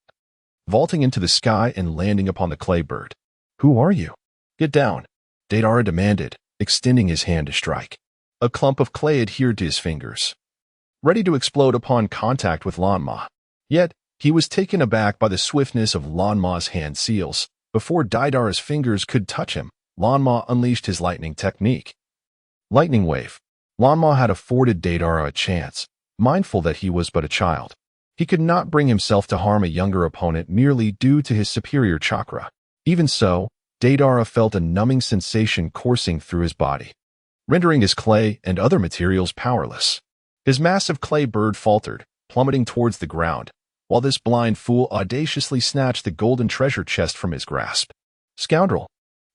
vaulting into the sky and landing upon the clay bird. "Who are you? Get down," Deidara demanded, extending his hand to strike. A clump of clay adhered to his fingers, ready to explode upon contact with Lanma. Yet, he was taken aback by the swiftness of Lanma's hand seals. Before Deidara's fingers could touch him, Lanma unleashed his lightning technique. Lightning Wave. Lanma had afforded Deidara a chance, mindful that he was but a child. He could not bring himself to harm a younger opponent merely due to his superior chakra. Even so, Deidara felt a numbing sensation coursing through his body, rendering his clay and other materials powerless. His massive clay bird faltered, plummeting towards the ground, while this blind fool audaciously snatched the golden treasure chest from his grasp. "Scoundrel!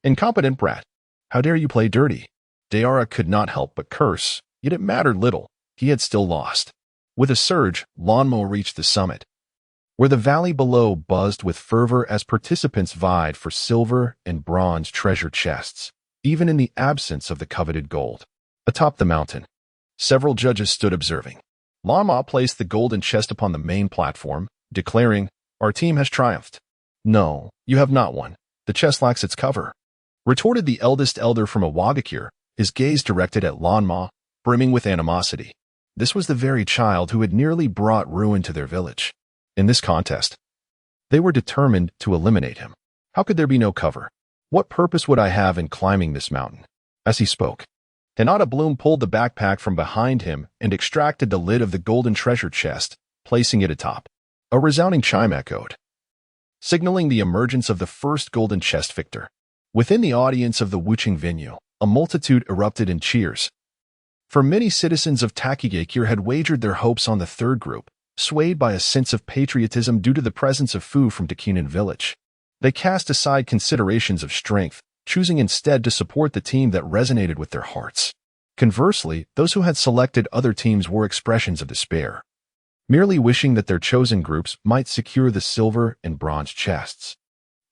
Incompetent brat! How dare you play dirty?" Deidara could not help but curse, yet it mattered little. He had still lost. With a surge, Lanmo reached the summit, where the valley below buzzed with fervor as participants vied for silver and bronze treasure chests, even in the absence of the coveted gold. Atop the mountain, several judges stood observing. Lanma placed the golden chest upon the main platform, declaring, "Our team has triumphed." "No, you have not won. The chest lacks its cover," retorted the eldest elder from a Wagakure, his gaze directed at Lanma, brimming with animosity. This was the very child who had nearly brought ruin to their village. In this contest, they were determined to eliminate him. How could there be no cover? What purpose would I have in climbing this mountain? As he spoke, Hinata Bloom pulled the backpack from behind him and extracted the lid of the golden treasure chest, placing it atop. A resounding chime echoed, signaling the emergence of the first golden chest victor. Within the audience of the Wuching venue, a multitude erupted in cheers. For many citizens of Takigakure had wagered their hopes on the third group, swayed by a sense of patriotism due to the presence of Fu from Dakinan village. They cast aside considerations of strength, choosing instead to support the team that resonated with their hearts. Conversely, those who had selected other teams were expressions of despair, merely wishing that their chosen groups might secure the silver and bronze chests.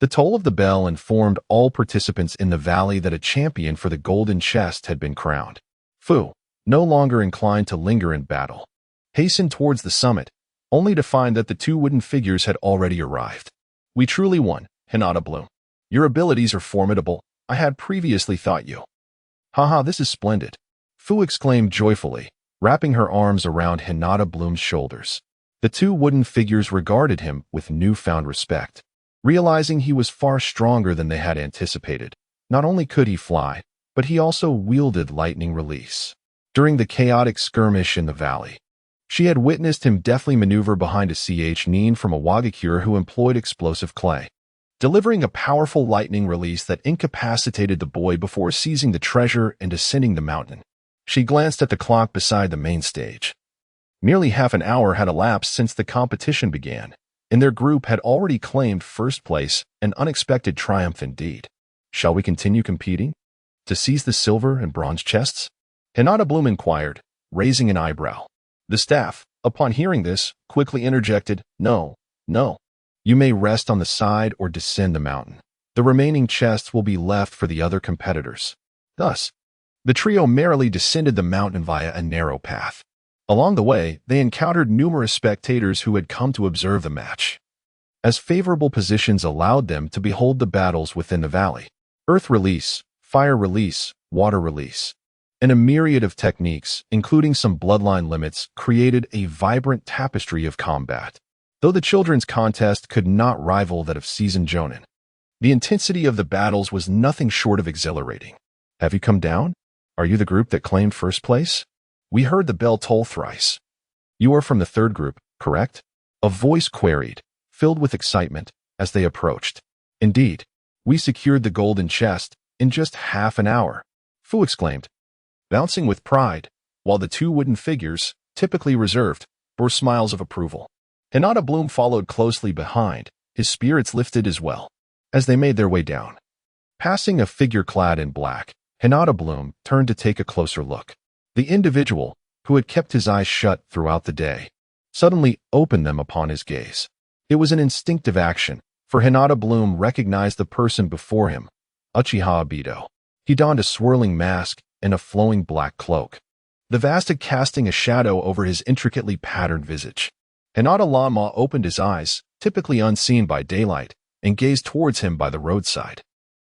The toll of the bell informed all participants in the valley that a champion for the golden chest had been crowned. Fu, no longer inclined to linger in battle, hastened towards the summit, only to find that the two wooden figures had already arrived. "We truly won, Hinata Bloom. Your abilities are formidable. I had previously thought you." "Haha, this is splendid," Fu exclaimed joyfully, wrapping her arms around Hinata Bloom's shoulders. The two wooden figures regarded him with newfound respect. Realizing he was far stronger than they had anticipated, not only could he fly, but he also wielded lightning release. During the chaotic skirmish in the valley, she had witnessed him deftly maneuver behind a nin from a Wagakure who employed explosive clay, delivering a powerful lightning release that incapacitated the boy before seizing the treasure and ascending the mountain. She glanced at the clock beside the main stage. Nearly half an hour had elapsed since the competition began, and their group had already claimed first place, an unexpected triumph indeed. "Shall we continue competing to seize the silver and bronze chests?" Hinata Bloom inquired, raising an eyebrow. The staff, upon hearing this, quickly interjected, "No, no. You may rest on the side or descend the mountain. The remaining chests will be left for the other competitors." Thus, the trio merrily descended the mountain via a narrow path. Along the way, they encountered numerous spectators who had come to observe the match, as favorable positions allowed them to behold the battles within the valley. Earth release, fire release, water release, and a myriad of techniques, including some bloodline limits, created a vibrant tapestry of combat. Though the children's contest could not rival that of seasoned jonin, the intensity of the battles was nothing short of exhilarating. "Have you come down? Are you the group that claimed first place? We heard the bell toll thrice. You are from the third group, correct?" A voice queried, filled with excitement, as they approached. Indeed, We secured the golden chest in just half an hour, Fu exclaimed, bouncing with pride, while the two wooden figures, typically reserved, bore smiles of approval. Hinata Bloom followed closely behind, his spirits lifted as well. As they made their way down, passing a figure clad in black, Hinata Bloom turned to take a closer look. The individual, who had kept his eyes shut throughout the day, suddenly opened them upon his gaze. It was an instinctive action, for Hinata Bloom recognized the person before him, Uchiha Obito. He donned a swirling mask and a flowing black cloak, the Vasta casting a shadow over his intricately patterned visage. Hinata Lanma opened his eyes, typically unseen by daylight, and gazed towards him by the roadside.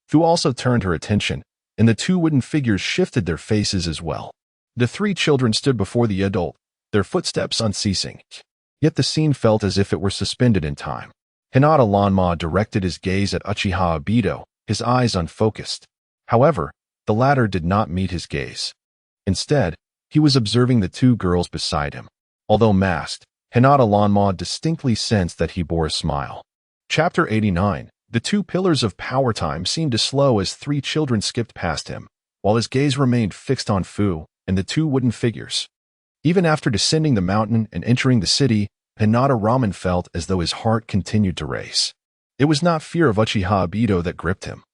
Fu also turned her attention, and the two wooden figures shifted their faces as well. The three children stood before the adult, their footsteps unceasing. Yet the scene felt as if it were suspended in time. Hinata Lanma directed his gaze at Uchiha Obito, his eyes unfocused. However, the latter did not meet his gaze. Instead, he was observing the two girls beside him. Although masked, Hinata Lanma distinctly sensed that he bore a smile. Chapter 89. The two pillars of power time seemed to slow as three children skipped past him, while his gaze remained fixed on Fu and the two wooden figures. Even after descending the mountain and entering the city, Hinata Ramen felt as though his heart continued to race. It was not fear of Uchiha Obito that gripped him,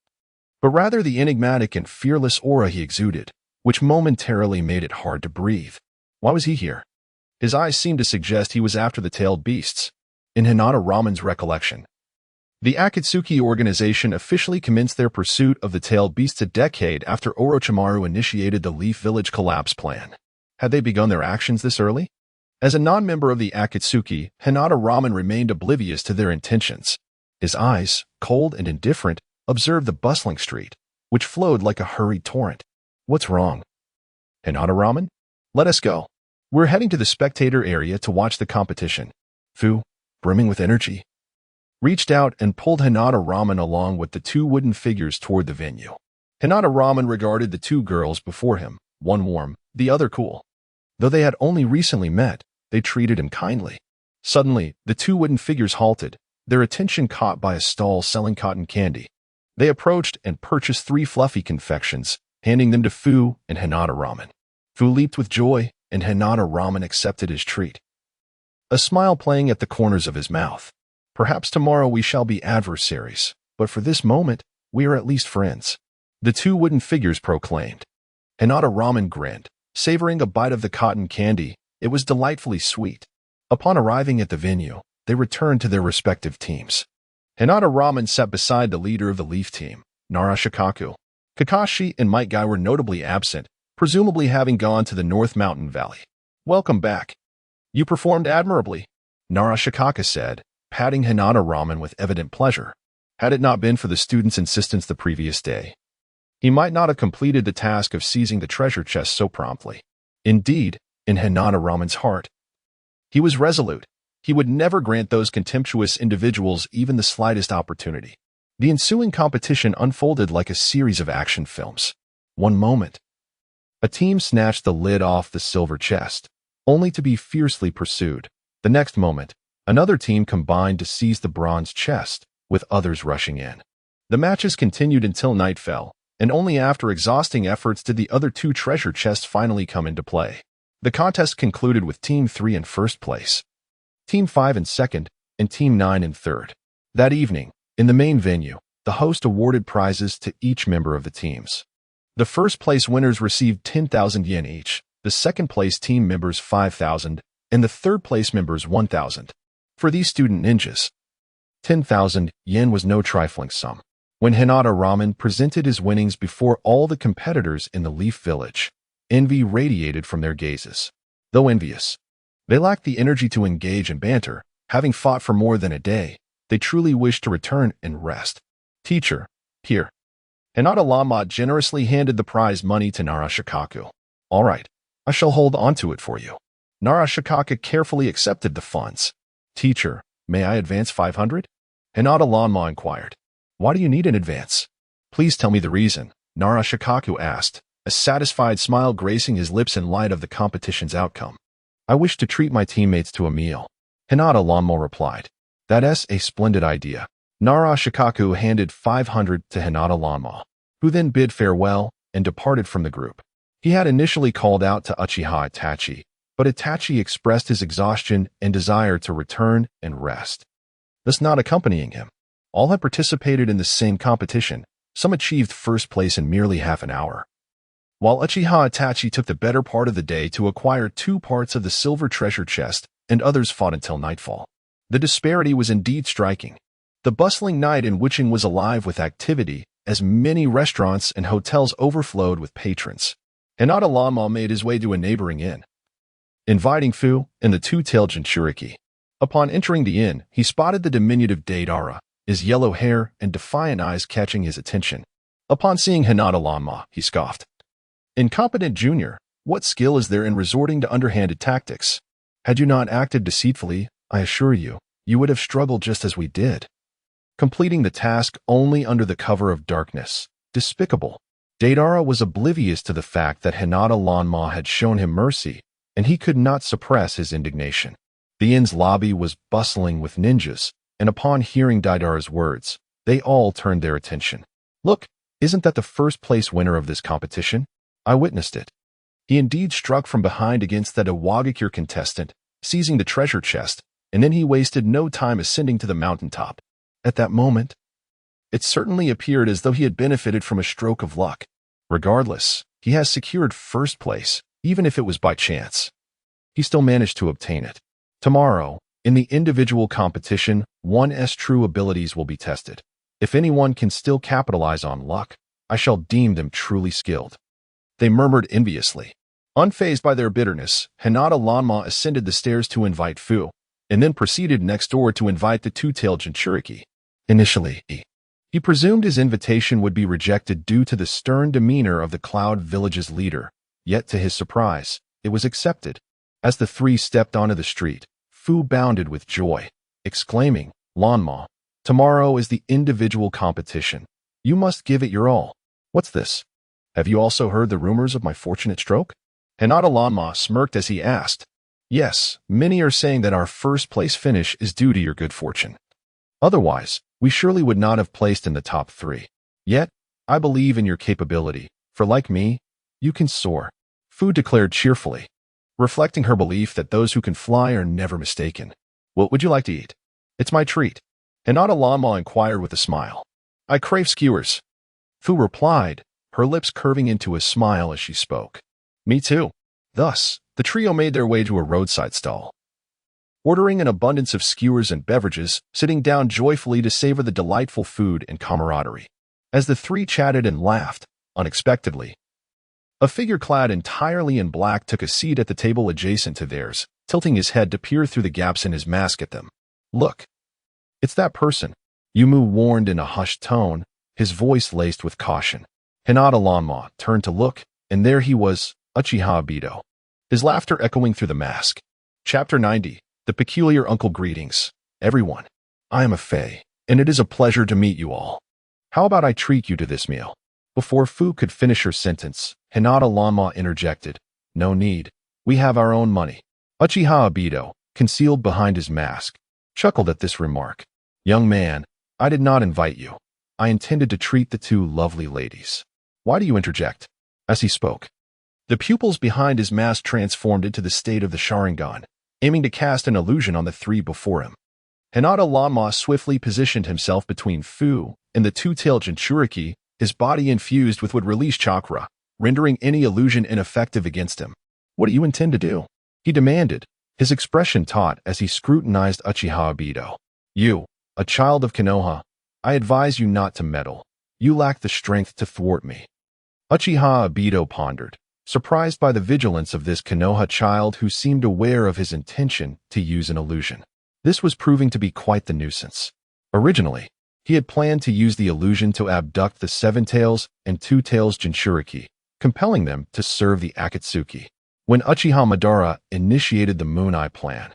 but rather the enigmatic and fearless aura he exuded, which momentarily made it hard to breathe. Why was he here? His eyes seemed to suggest he was after the tailed beasts. In Hinata Ramen's recollection, the Akatsuki organization officially commenced their pursuit of the tailed beasts a decade after Orochimaru initiated the Leaf Village collapse plan. Had they begun their actions this early? As a non-member of the Akatsuki, Hinata Ramen remained oblivious to their intentions. His eyes, cold and indifferent, observed the bustling street, which flowed like a hurried torrent. What's wrong? Hinata Ramen? Let us go. We're heading to the spectator area to watch the competition. Fu, brimming with energy, reached out and pulled Hinata Ramen along with the two wooden figures toward the venue. Hinata Ramen regarded the two girls before him, one warm, the other cool. Though they had only recently met, they treated him kindly. Suddenly, the two wooden figures halted, their attention caught by a stall selling cotton candy. They approached and purchased 3 fluffy confections, handing them to Fu and Hinata Ramen. Fu leaped with joy, and Hinata Ramen accepted his treat, a smile playing at the corners of his mouth. Perhaps tomorrow we shall be adversaries, but for this moment, we are at least friends, the two wooden figures proclaimed. Hinata Ramen grinned, savoring a bite of the cotton candy. It was delightfully sweet. Upon arriving at the venue, they returned to their respective teams. Hinata Ramen sat beside the leader of the Leaf team, Nara Shikaku. Kakashi and Might Guy were notably absent, presumably having gone to the North Mountain Valley. Welcome back. You performed admirably, Nara Shikaku said, patting Hinata Ramen with evident pleasure. Had it not been for the student's insistence the previous day, he might not have completed the task of seizing the treasure chest so promptly. Indeed, in Hinata Ramen's heart, he was resolute. He would never grant those contemptuous individuals even the slightest opportunity. The ensuing competition unfolded like a series of action films. One moment, a team snatched the lid off the silver chest, only to be fiercely pursued. The next moment, another team combined to seize the bronze chest, with others rushing in. The matches continued until night fell, and only after exhausting efforts did the other 2 treasure chests finally come into play. The contest concluded with Team 3 in first place, Team 5 in second, and Team 9 in third. That evening, in the main venue, the host awarded prizes to each member of the teams. The first place winners received 10,000 yen each, the second place team members 5,000, and the third place members 1,000. For these student ninjas, 10,000 yen was no trifling sum. When Hinata Ramen presented his winnings before all the competitors in the Leaf Village, envy radiated from their gazes. Though envious, they lacked the energy to engage in banter. Having fought for more than a day, they truly wished to return and rest. Teacher, here. Hinata Lama generously handed the prize money to Nara Shikaku. All right, I shall hold on to it for you. Nara Shikaku carefully accepted the funds. Teacher, may I advance 500? Hinata Lanma inquired. Why do you need an advance? Please tell me the reason, Nara Shikaku asked, a satisfied smile gracing his lips in light of the competition's outcome. I wish to treat my teammates to a meal, Hinata Lanma replied. That's a splendid idea. Nara Shikaku handed 500 to Hinata Lanma, who then bid farewell and departed from the group. He had initially called out to Uchiha Itachi, but Itachi expressed his exhaustion and desire to return and rest, thus not accompanying him. All had participated in the same competition. Some achieved first place in merely half an hour, while Uchiha Itachi took the better part of the day to acquire 2 parts of the silver treasure chest, and others fought until nightfall. The disparity was indeed striking. The bustling night in Wiching was alive with activity, as many restaurants and hotels overflowed with patrons. Hinata Lanma made his way to a neighboring inn, inviting Fu and the two-tailed Jinchuriki. Upon entering the inn, he spotted the diminutive Deidara, his yellow hair and defiant eyes catching his attention. Upon seeing Hinata Lanma, he scoffed. "Incompetent junior, what skill is there in resorting to underhanded tactics? Had you not acted deceitfully, I assure you, you would have struggled just as we did. Completing the task only under the cover of darkness. Despicable." Deidara was oblivious to the fact that Hinata Lanma had shown him mercy, and he could not suppress his indignation. The inn's lobby was bustling with ninjas, and upon hearing Deidara's words, they all turned their attention. "Look, isn't that the first-place winner of this competition? I witnessed it." He indeed struck from behind against that Iwagakure contestant, seizing the treasure chest, and then he wasted no time ascending to the mountaintop. At that moment, it certainly appeared as though he had benefited from a stroke of luck. Regardless, he has secured first place, even if it was by chance. He still managed to obtain it. Tomorrow, in the individual competition, one's true abilities will be tested. If anyone can still capitalize on luck, I shall deem them truly skilled. They murmured enviously. Unfazed by their bitterness, Hinata Lanma ascended the stairs to invite Fu, and then proceeded next door to invite the two-tailed Jinchuriki. Initially, he presumed his invitation would be rejected due to the stern demeanor of the Cloud Village's leader, yet to his surprise, it was accepted. As the 3 stepped onto the street, Fu bounded with joy, exclaiming, "Lanma, tomorrow is the individual competition. You must give it your all." "What's this? Have you also heard the rumors of my fortunate stroke?" Hinata Lanma smirked as he asked. "Yes, many are saying that our first-place finish is due to your good fortune. Otherwise, we surely would not have placed in the top 3. Yet, I believe in your capability, for like me, you can soar," Fu declared cheerfully, reflecting her belief that those who can fly are never mistaken. "What would you like to eat?" "It's my treat," Hinata Lanma inquired with a smile. "I crave skewers," Fu replied, her lips curving into a smile as she spoke. "Me too." Thus, the trio made their way to a roadside stall, ordering an abundance of skewers and beverages, sitting down joyfully to savor the delightful food and camaraderie. As the 3 chatted and laughed, unexpectedly, a figure clad entirely in black took a seat at the table adjacent to theirs, tilting his head to peer through the gaps in his mask at them. "Look, it's that person," Yumu warned in a hushed tone, his voice laced with caution. Hinata Lanma turned to look, and there he was, Uchiha Obito, his laughter echoing through the mask. Chapter 90. The Peculiar Uncle Greetings. Everyone, I am a Fae, and it is a pleasure to meet you all. How about I treat you to this meal? Before Fu could finish her sentence, Hinata Lanma interjected. "No need. We have our own money." Uchiha Obito, concealed behind his mask, chuckled at this remark. "Young man, I did not invite you. I intended to treat the 2 lovely ladies. Why do you interject?" As he spoke, the pupils behind his mask transformed into the state of the Sharingan, aiming to cast an illusion on the 3 before him. Hinata Lanma swiftly positioned himself between Fu and the two-tailed Jinchuriki, his body infused with what released chakra, rendering any illusion ineffective against him. "What do you intend to do?" he demanded, his expression taut as he scrutinized Uchiha Obito. "You, a child of Konoha, I advise you not to meddle. You lack the strength to thwart me." Uchiha Obito pondered, surprised by the vigilance of this Konoha child who seemed aware of his intention to use an illusion. This was proving to be quite the nuisance. Originally, he had planned to use the illusion to abduct the 7-tails and 2-tails Jinchuriki, compelling them to serve the Akatsuki. When Uchiha Madara initiated the Moon Eye plan,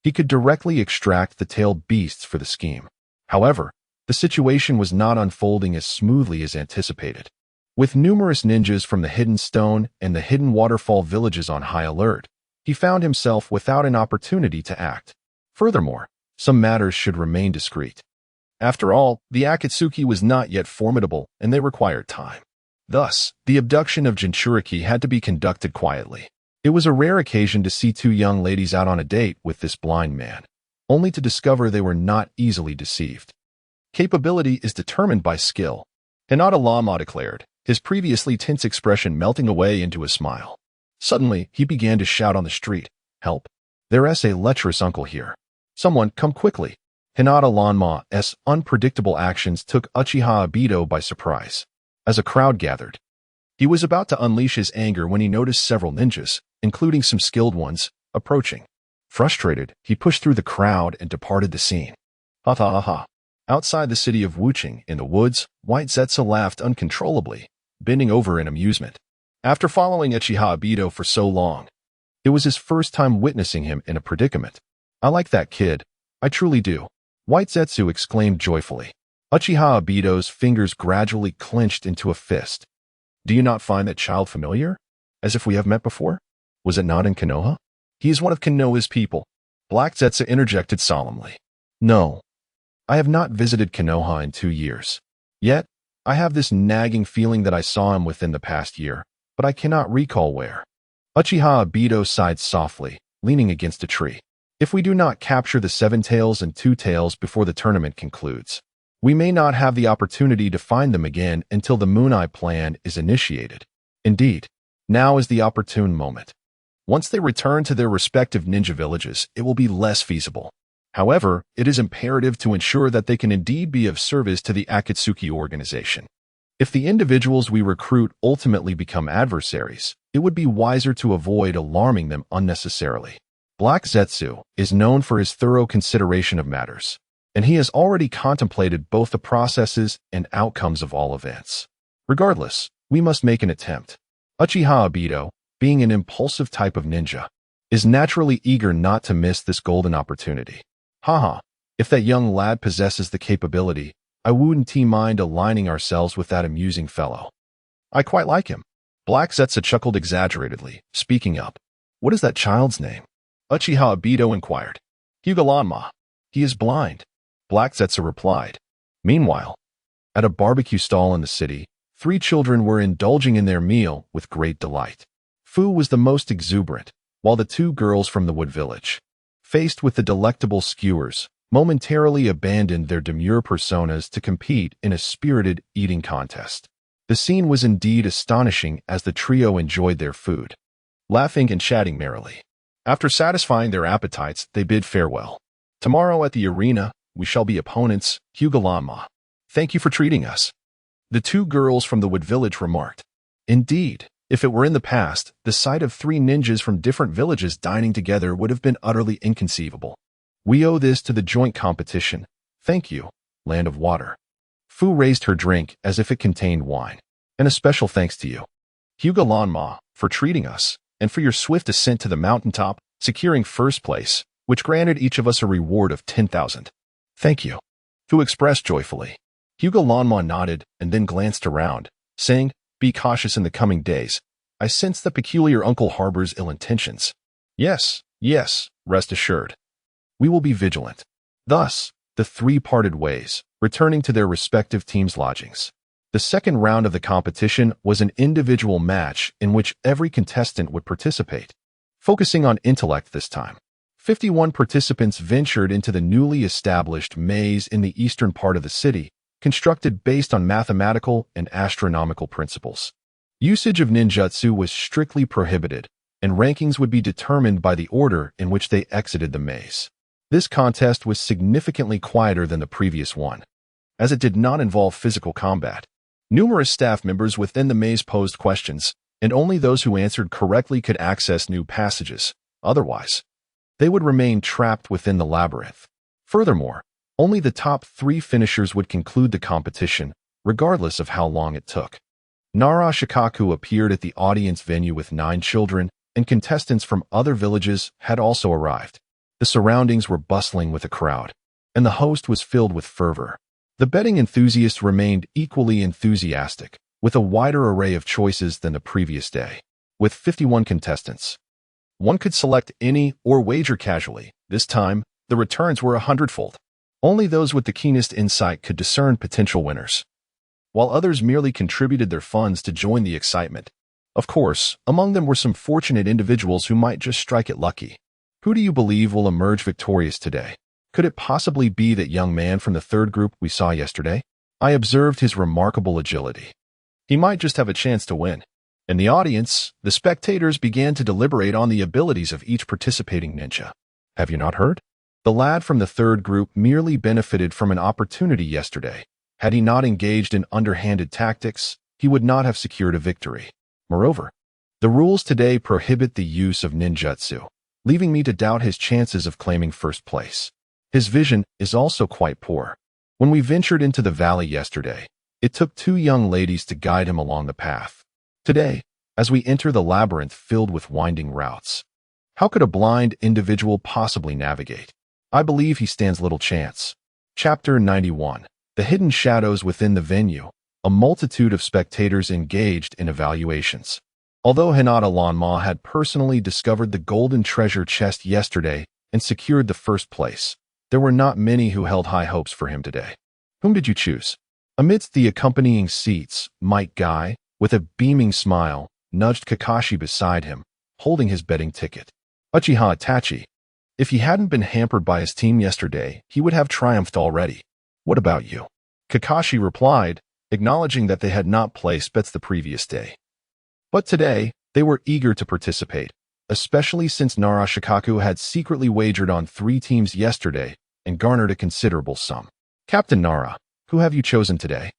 he could directly extract the tailed beasts for the scheme. However, the situation was not unfolding as smoothly as anticipated. With numerous ninjas from the Hidden Stone and the Hidden Waterfall villages on high alert, he found himself without an opportunity to act. Furthermore, some matters should remain discreet. After all, the Akatsuki was not yet formidable, and they required time. Thus, the abduction of Jinchuriki had to be conducted quietly. It was a rare occasion to see two young ladies out on a date with this blind man, only to discover they were not easily deceived. Capability is determined by skill. Hinata Lama declared, his previously tense expression melting away into a smile. Suddenly, he began to shout on the street, "Help! There's a lecherous uncle here. Someone, come quickly!" Hinata Lanma's unpredictable actions took Uchiha Obito by surprise. As a crowd gathered, he was about to unleash his anger when he noticed several ninjas, including some skilled ones, approaching. Frustrated, he pushed through the crowd and departed the scene. Ha ha ha ha. Outside the city of Wuching, in the woods, White Zetsu laughed uncontrollably, bending over in amusement. After following Uchiha Obito for so long, it was his first time witnessing him in a predicament. "I like that kid. I truly do," White Zetsu exclaimed joyfully. Uchiha Obito's fingers gradually clenched into a fist. "Do you not find that child familiar? As if we have met before? Was it not in Konoha?" "He is one of Konoha's people," Black Zetsu interjected solemnly. "No. I have not visited Konoha in 2 years. Yet, I have this nagging feeling that I saw him within the past year, but I cannot recall where." Uchiha Obito sighed softly, leaning against a tree. "If we do not capture the 7 tails and 2 tails before the tournament concludes, we may not have the opportunity to find them again until the Moon Eye plan is initiated. Indeed, now is the opportune moment. Once they return to their respective ninja villages, it will be less feasible. However, it is imperative to ensure that they can indeed be of service to the Akatsuki organization. If the individuals we recruit ultimately become adversaries, it would be wiser to avoid alarming them unnecessarily." Black Zetsu is known for his thorough consideration of matters, and he has already contemplated both the processes and outcomes of all events. Regardless, we must make an attempt. Uchiha Obito, being an impulsive type of ninja, is naturally eager not to miss this golden opportunity. Haha, if that young lad possesses the capability, I wouldn't mind aligning ourselves with that amusing fellow. I quite like him. Black Zetsu chuckled exaggeratedly, speaking up. "What is that child's name?" Uchiha Obito inquired. "Hyuga Lanma. He is blind," Black Zetsu replied. Meanwhile, at a barbecue stall in the city, 3 children were indulging in their meal with great delight. Fu was the most exuberant, while the 2 girls from the wood village, faced with the delectable skewers, momentarily abandoned their demure personas to compete in a spirited eating contest. The scene was indeed astonishing as the trio enjoyed their food, laughing and chatting merrily. After satisfying their appetites, they bid farewell. "Tomorrow at the arena, we shall be opponents, Hyuga Lanma. Thank you for treating us," the 2 girls from the wood village remarked. Indeed, if it were in the past, the sight of 3 ninjas from different villages dining together would have been utterly inconceivable. "We owe this to the joint competition. Thank you, Land of Water." Fu raised her drink as if it contained wine. "And a special thanks to you, Hyuga Lanma, for treating us, and for your swift ascent to the mountaintop, securing first place, which granted each of us a reward of 10,000. "Thank you," Fu expressed joyfully. Hyuga Lanma nodded and then glanced around, saying, "Be cautious in the coming days. I sense the peculiar uncle harbors ill intentions." Yes, rest assured. We will be vigilant." Thus, the 3 parted ways, returning to their respective teams' lodgings. The second round of the competition was an individual match in which every contestant would participate, focusing on intellect this time. 51 participants ventured into the newly established maze in the eastern part of the city, constructed based on mathematical and astronomical principles. Usage of ninjutsu was strictly prohibited, and rankings would be determined by the order in which they exited the maze. This contest was significantly quieter than the previous one, as it did not involve physical combat. Numerous staff members within the maze posed questions, and only those who answered correctly could access new passages. Otherwise, they would remain trapped within the labyrinth. Furthermore, only the top 3 finishers would conclude the competition, regardless of how long it took. Nara Shikaku appeared at the audience venue with 9 children, and contestants from other villages had also arrived. The surroundings were bustling with a crowd, and the host was filled with fervor. The betting enthusiasts remained equally enthusiastic, with a wider array of choices than the previous day. With 51 contestants, one could select any or wager casually. This time, the returns were 100-fold. Only those with the keenest insight could discern potential winners, while others merely contributed their funds to join the excitement. Of course, among them were some fortunate individuals who might just strike it lucky. Who do you believe will emerge victorious today? Could it possibly be that young man from the third group we saw yesterday? I observed his remarkable agility. He might just have a chance to win. In the audience, the spectators began to deliberate on the abilities of each participating ninja. Have you not heard? The lad from the third group merely benefited from an opportunity yesterday. Had he not engaged in underhanded tactics, he would not have secured a victory. Moreover, the rules today prohibit the use of ninjutsu, leaving me to doubt his chances of claiming first place. His vision is also quite poor. When we ventured into the valley yesterday, it took 2 young ladies to guide him along the path. Today, as we enter the labyrinth filled with winding routes, how could a blind individual possibly navigate? I believe he stands little chance. Chapter 91. The hidden shadows within the venue. A multitude of spectators engaged in evaluations. Although Hinata Lanma had personally discovered the golden treasure chest yesterday and secured the first place, there were not many who held high hopes for him today. Whom did you choose? Amidst the accompanying seats, Might Guy, with a beaming smile, nudged Kakashi beside him, holding his betting ticket. Uchiha Itachi. If he hadn't been hampered by his team yesterday, he would have triumphed already. What about you? Kakashi replied, acknowledging that they had not placed bets the previous day. But today, they were eager to participate, especially since Nara Shikaku had secretly wagered on 3 teams yesterday and garnered a considerable sum. Captain Nara, who have you chosen today?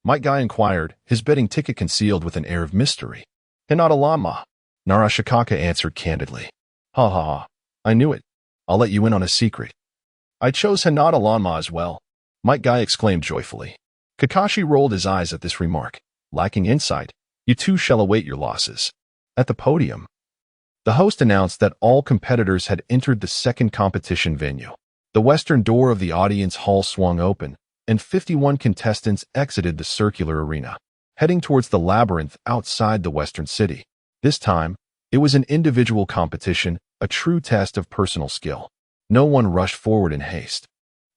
Might Guy inquired, his betting ticket concealed with an air of mystery. Hinata Lanma. Nara Shikaku answered candidly. Ha ha ha, I knew it. I'll let you in on a secret. I chose Hinata Lanma as well, Might Guy exclaimed joyfully. Kakashi rolled his eyes at this remark. Lacking insight, you too shall await your losses. At the podium, the host announced that all competitors had entered the second competition venue. The western door of the audience hall swung open, and 51 contestants exited the circular arena, heading towards the labyrinth outside the western city. This time, it was an individual competition, a true test of personal skill. No one rushed forward in haste,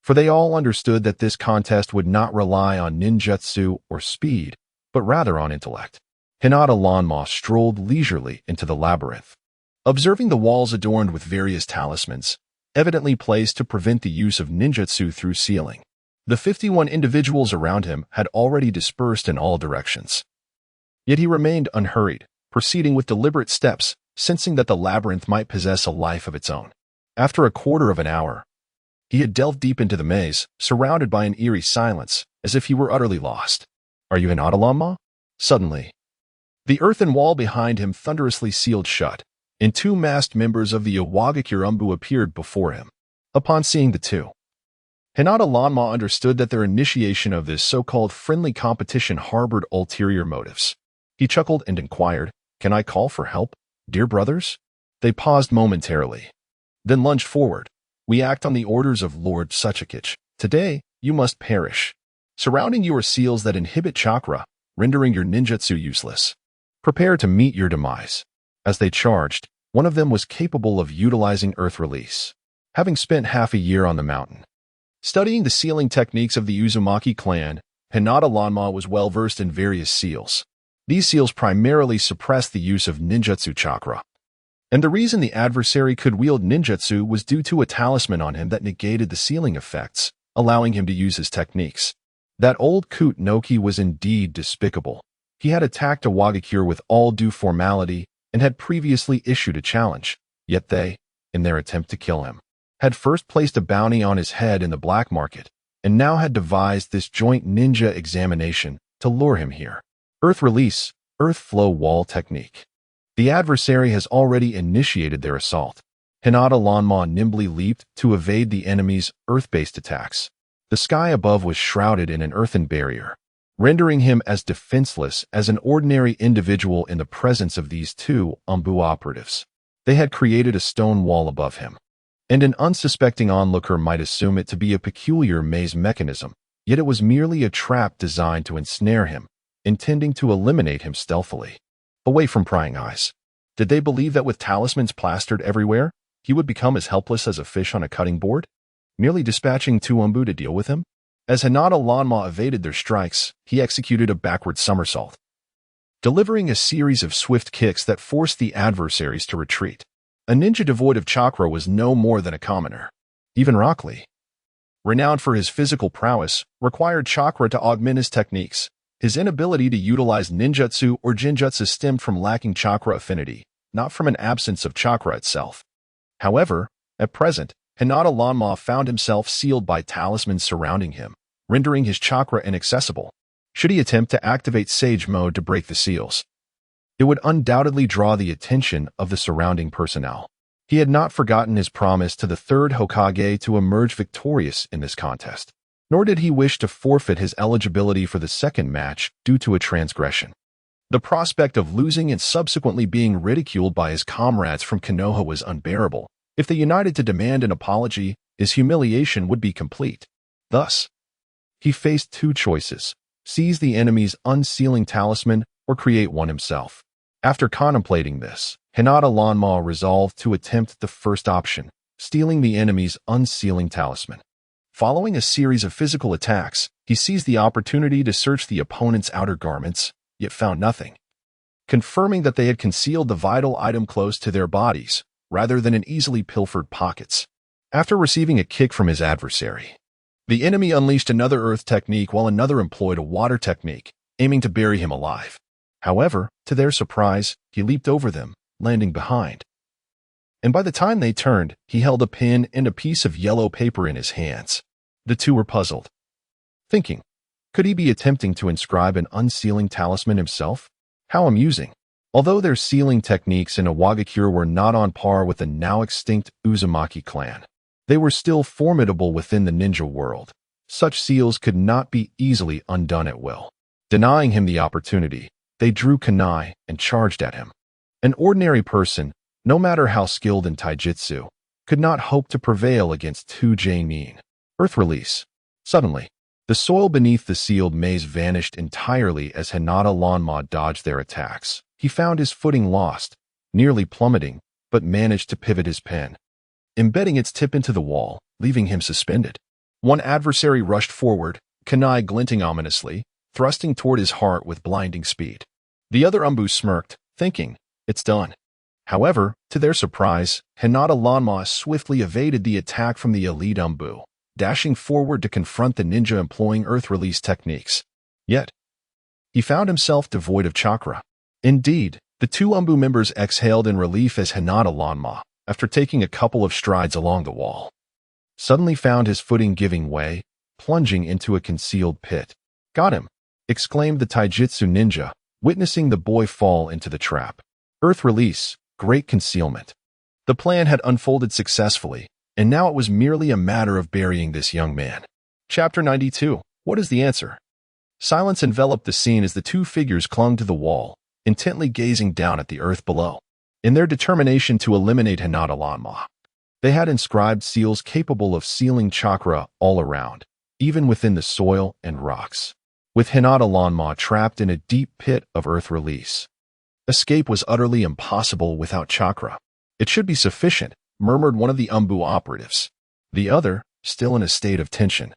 for they all understood that this contest would not rely on ninjutsu or speed, but rather on intellect. Hinata Lanma strolled leisurely into the labyrinth, observing the walls adorned with various talismans, evidently placed to prevent the use of ninjutsu through sealing. The 51 individuals around him had already dispersed in all directions. Yet he remained unhurried, proceeding with deliberate steps, sensing that the labyrinth might possess a life of its own. After a quarter of an hour, he had delved deep into the maze, surrounded by an eerie silence, as if he were utterly lost. Are you Hinata Lanma? Suddenly, the earthen wall behind him thunderously sealed shut, and 2 masked members of the Iwagakirumbu appeared before him. Upon seeing the 2, Hinata Lanma understood that their initiation of this so-called friendly competition harbored ulterior motives. He chuckled and inquired, Can I call for help, dear brothers? They paused momentarily, then lunged forward. We act on the orders of Lord Suchikich. Today, you must perish. Surrounding you are seals that inhibit chakra, rendering your ninjutsu useless. Prepare to meet your demise. As they charged, one of them was capable of utilizing earth release. Having spent half a year on the mountain, studying the sealing techniques of the Uzumaki clan, Hinata Lanma was well versed in various seals. These seals primarily suppress the use of ninjutsu chakra. And the reason the adversary could wield ninjutsu was due to a talisman on him that negated the sealing effects, allowing him to use his techniques. That old Koot Noki was indeed despicable. He had attacked a Wagakure with all due formality and had previously issued a challenge, yet they, in their attempt to kill him, had first placed a bounty on his head in the black market, and now had devised this joint ninja examination to lure him here. Earth Release, Earth Flow Wall Technique. The adversary has already initiated their assault. Hinata Lanma nimbly leaped to evade the enemy's earth-based attacks. The sky above was shrouded in an earthen barrier, rendering him as defenseless as an ordinary individual in the presence of these 2 Umbu operatives. They had created a stone wall above him, and an unsuspecting onlooker might assume it to be a peculiar maze mechanism, yet it was merely a trap designed to ensnare him, intending to eliminate him stealthily, away from prying eyes. Did they believe that with talismans plastered everywhere, he would become as helpless as a fish on a cutting board? merely dispatching two Umbu to deal with him? As Hinata Lanma evaded their strikes, he executed a backward somersault, delivering a series of swift kicks that forced the adversaries to retreat. A ninja devoid of chakra was no more than a commoner. Even Rock Lee, renowned for his physical prowess, required chakra to augment his techniques. His inability to utilize ninjutsu or jinjutsu stemmed from lacking chakra affinity, not from an absence of chakra itself. However, at present, Hinata Lanma found himself sealed by talismans surrounding him, rendering his chakra inaccessible. Should he attempt to activate Sage Mode to break the seals, it would undoubtedly draw the attention of the surrounding personnel. He had not forgotten his promise to the third Hokage to emerge victorious in this contest, nor did he wish to forfeit his eligibility for the second match due to a transgression. The prospect of losing and subsequently being ridiculed by his comrades from Konoha was unbearable. If they united to demand an apology, his humiliation would be complete. Thus, he faced two choices: seize the enemy's unsealing talisman or create one himself. After contemplating this, Hinata Lanma resolved to attempt the first option, stealing the enemy's unsealing talisman. Following a series of physical attacks, he seized the opportunity to search the opponent's outer garments, yet found nothing, confirming that they had concealed the vital item close to their bodies, rather than in easily pilfered pockets. After receiving a kick from his adversary, the enemy unleashed another earth technique while another employed a water technique, aiming to bury him alive. However, to their surprise, he leaped over them, landing behind. And by the time they turned, he held a pen and a piece of yellow paper in his hands. The two were puzzled, thinking, could he be attempting to inscribe an unsealing talisman himself? How amusing. Although their sealing techniques in Iwagakure were not on par with the now extinct Uzumaki clan, they were still formidable within the ninja world. Such seals could not be easily undone at will. Denying him the opportunity, they drew kunai and charged at him. An ordinary person, no matter how skilled in taijutsu, could not hope to prevail against two Jainin. Earth release. Suddenly, the soil beneath the sealed maze vanished entirely as Hinata Lanma dodged their attacks. He found his footing lost, nearly plummeting, but managed to pivot his pen, embedding its tip into the wall, leaving him suspended. One adversary rushed forward, kunai glinting ominously, thrusting toward his heart with blinding speed. The other Umbu smirked, thinking, it's done. However, to their surprise, Hinata Lanma swiftly evaded the attack from the elite Umbu, dashing forward to confront the ninja employing earth release techniques. Yet, he found himself devoid of chakra. Indeed, the two Umbu members exhaled in relief as Hinata Lanma, after taking a couple of strides along the wall, suddenly found his footing giving way, plunging into a concealed pit. Got him! Exclaimed the taijutsu ninja, witnessing the boy fall into the trap. Earth release, great concealment. The plan had unfolded successfully, and now it was merely a matter of burying this young man. Chapter 92. What is the answer? Silence enveloped the scene as the two figures clung to the wall, intently gazing down at the earth below. In their determination to eliminate Hinata Lanma, they had inscribed seals capable of sealing chakra all around, even within the soil and rocks. With Hinata Lanma trapped in a deep pit of earth release, escape was utterly impossible without chakra. It should be sufficient, murmured one of the Umbu operatives. The other, still in a state of tension,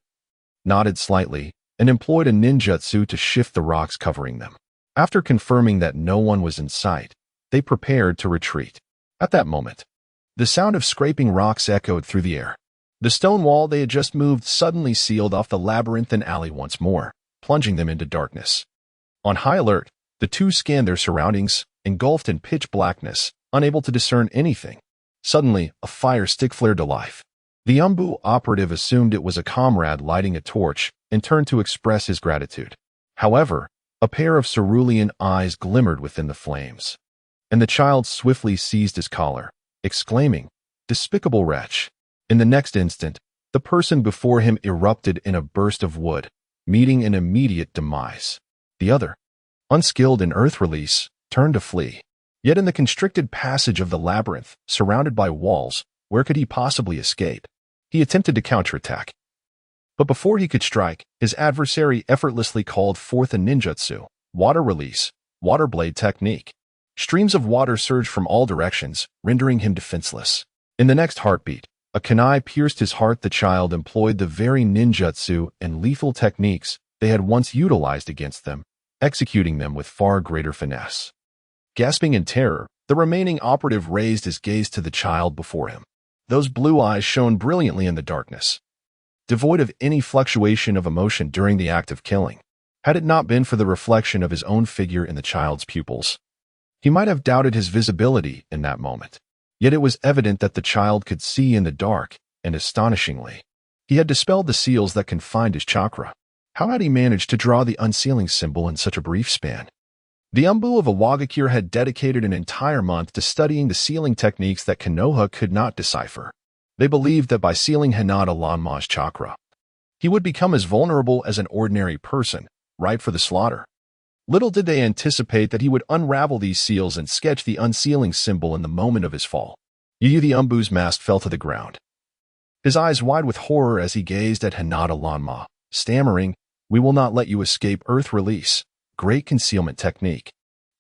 nodded slightly and employed a ninjutsu to shift the rocks covering them. After confirming that no one was in sight, they prepared to retreat. At that moment, the sound of scraping rocks echoed through the air. The stone wall they had just moved suddenly sealed off the labyrinthine alley once more, plunging them into darkness. On high alert, the two scanned their surroundings, engulfed in pitch blackness, unable to discern anything. Suddenly, a fire stick flared to life. The Umbu operative assumed it was a comrade lighting a torch and turned to express his gratitude. However, a pair of cerulean eyes glimmered within the flames, and the child swiftly seized his collar, exclaiming, "Despicable wretch!" In the next instant, the person before him erupted in a burst of wood, meeting an immediate demise. The other, unskilled in earth release, turned to flee. Yet in the constricted passage of the labyrinth, surrounded by walls, where could he possibly escape? He attempted to counterattack. But before he could strike, his adversary effortlessly called forth a ninjutsu, water release, water blade technique. Streams of water surged from all directions, rendering him defenseless. In the next heartbeat, A kunai pierced his heart. The child employed the very ninjutsu and lethal techniques they had once utilized against them, executing them with far greater finesse. Gasping in terror, the remaining operative raised his gaze to the child before him. Those blue eyes shone brilliantly in the darkness, devoid of any fluctuation of emotion during the act of killing. Had it not been for the reflection of his own figure in the child's pupils, he might have doubted his visibility in that moment. Yet it was evident that the child could see in the dark, and astonishingly, he had dispelled the seals that confined his chakra. How had he managed to draw the unsealing symbol in such a brief span? The Umbu of Awagakure had dedicated an entire month to studying the sealing techniques that Konoha could not decipher. They believed that by sealing Hinata Lanma's chakra, he would become as vulnerable as an ordinary person, ripe for the slaughter. Little did they anticipate that he would unravel these seals and sketch the unsealing symbol in the moment of his fall. Yu the Umbu's mask fell to the ground, his eyes wide with horror as he gazed at Hinata Lanma, stammering, "We will not let you escape Earth Release. Great concealment technique."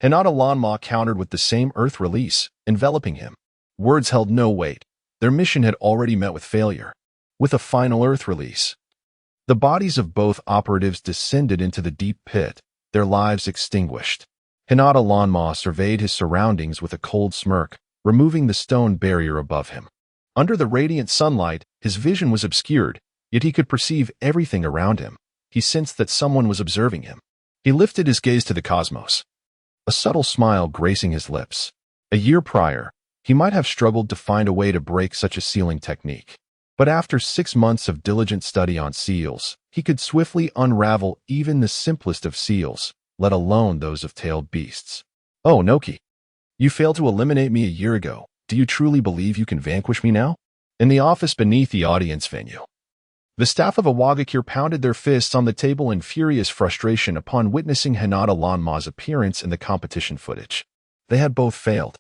Hinata Lanma countered with the same Earth Release, enveloping him. Words held no weight. Their mission had already met with failure. With a final Earth Release, the bodies of both operatives descended into the deep pit, their lives extinguished. Hinata Lanma surveyed his surroundings with a cold smirk, removing the stone barrier above him. Under the radiant sunlight, his vision was obscured, yet he could perceive everything around him. He sensed that someone was observing him. He lifted his gaze to the cosmos, a subtle smile gracing his lips. A year prior, he might have struggled to find a way to break such a sealing technique. But after 6 months of diligent study on seals, he could swiftly unravel even the simplest of seals, let alone those of tailed beasts. "Oh, Noki, you failed to eliminate me a year ago. Do you truly believe you can vanquish me now?" In the office beneath the audience venue, the staff of Awagakure pounded their fists on the table in furious frustration upon witnessing Hinata Lanma's appearance in the competition footage. They had both failed.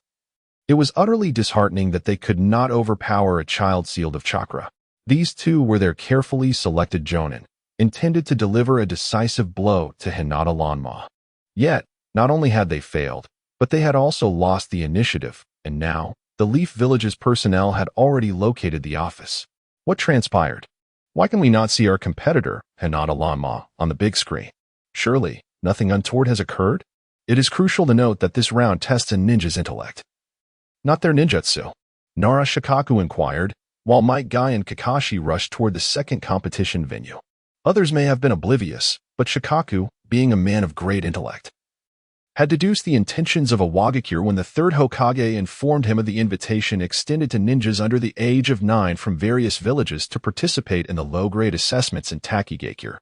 It was utterly disheartening that they could not overpower a child sealed of chakra. These two were their carefully selected jonin, intended to deliver a decisive blow to Hinata Lanma. Yet, not only had they failed, but they had also lost the initiative, and now, the Leaf Village's personnel had already located the office. What transpired? Why can we not see our competitor, Hinata Lanma, on the big screen? Surely, nothing untoward has occurred? It is crucial to note that this round tests a ninja's intellect, not their ninjutsu. Nara Shikaku inquired, while Might Guy and Kakashi rushed toward the second competition venue. Others may have been oblivious, but Shikaku, being a man of great intellect, had deduced the intentions of Awagakure when the third Hokage informed him of the invitation extended to ninjas under the age of 9 from various villages to participate in the low-grade assessments in Takigakure.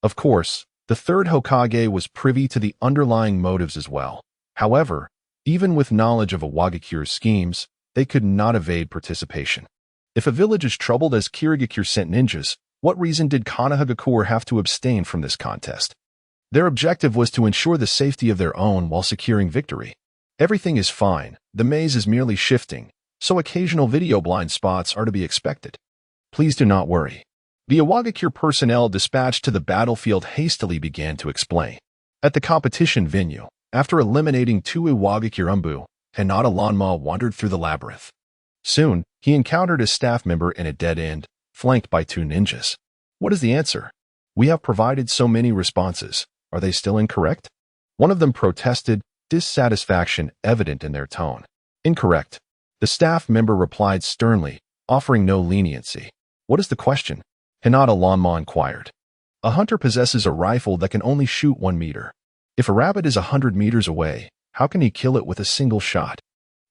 Of course, the third Hokage was privy to the underlying motives as well. However, even with knowledge of Awagakure's schemes, they could not evade participation. If a village is troubled as Kirigakure sent ninjas, what reason did Konohagakure have to abstain from this contest? Their objective was to ensure the safety of their own while securing victory. Everything is fine, the maze is merely shifting, so occasional video blind spots are to be expected. Please do not worry. The Awagakure personnel dispatched to the battlefield hastily began to explain. At the competition venue, after eliminating 2 Awagakure Umbu, Hinata Lanma wandered through the labyrinth. Soon, he encountered a staff member in a dead end, flanked by 2 ninjas. What is the answer? We have provided so many responses. Are they still incorrect? One of them protested, dissatisfaction evident in their tone. Incorrect. The staff member replied sternly, offering no leniency. What is the question? Hinata Lanma inquired. A hunter possesses a rifle that can only shoot 1 meter. If a rabbit is 100 meters away, how can he kill it with a single shot?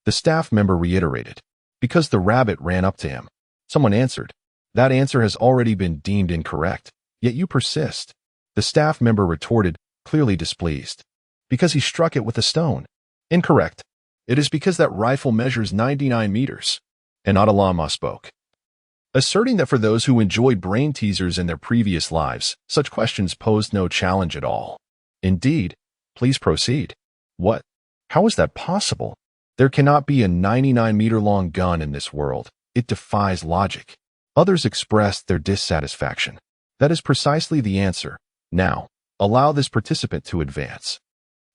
The staff member reiterated. Because the rabbit ran up to him. Someone answered. That answer has already been deemed incorrect, yet you persist. The staff member retorted, clearly displeased. Because he struck it with a stone. Incorrect. It is because that rifle measures 99 meters. Hinata Lanma spoke, asserting that for those who enjoyed brain teasers in their previous lives, such questions posed no challenge at all. Indeed. Please proceed. What? How is that possible? There cannot be a 99-meter-long gun in this world. It defies logic. Others expressed their dissatisfaction. That is precisely the answer. Now, allow this participant to advance.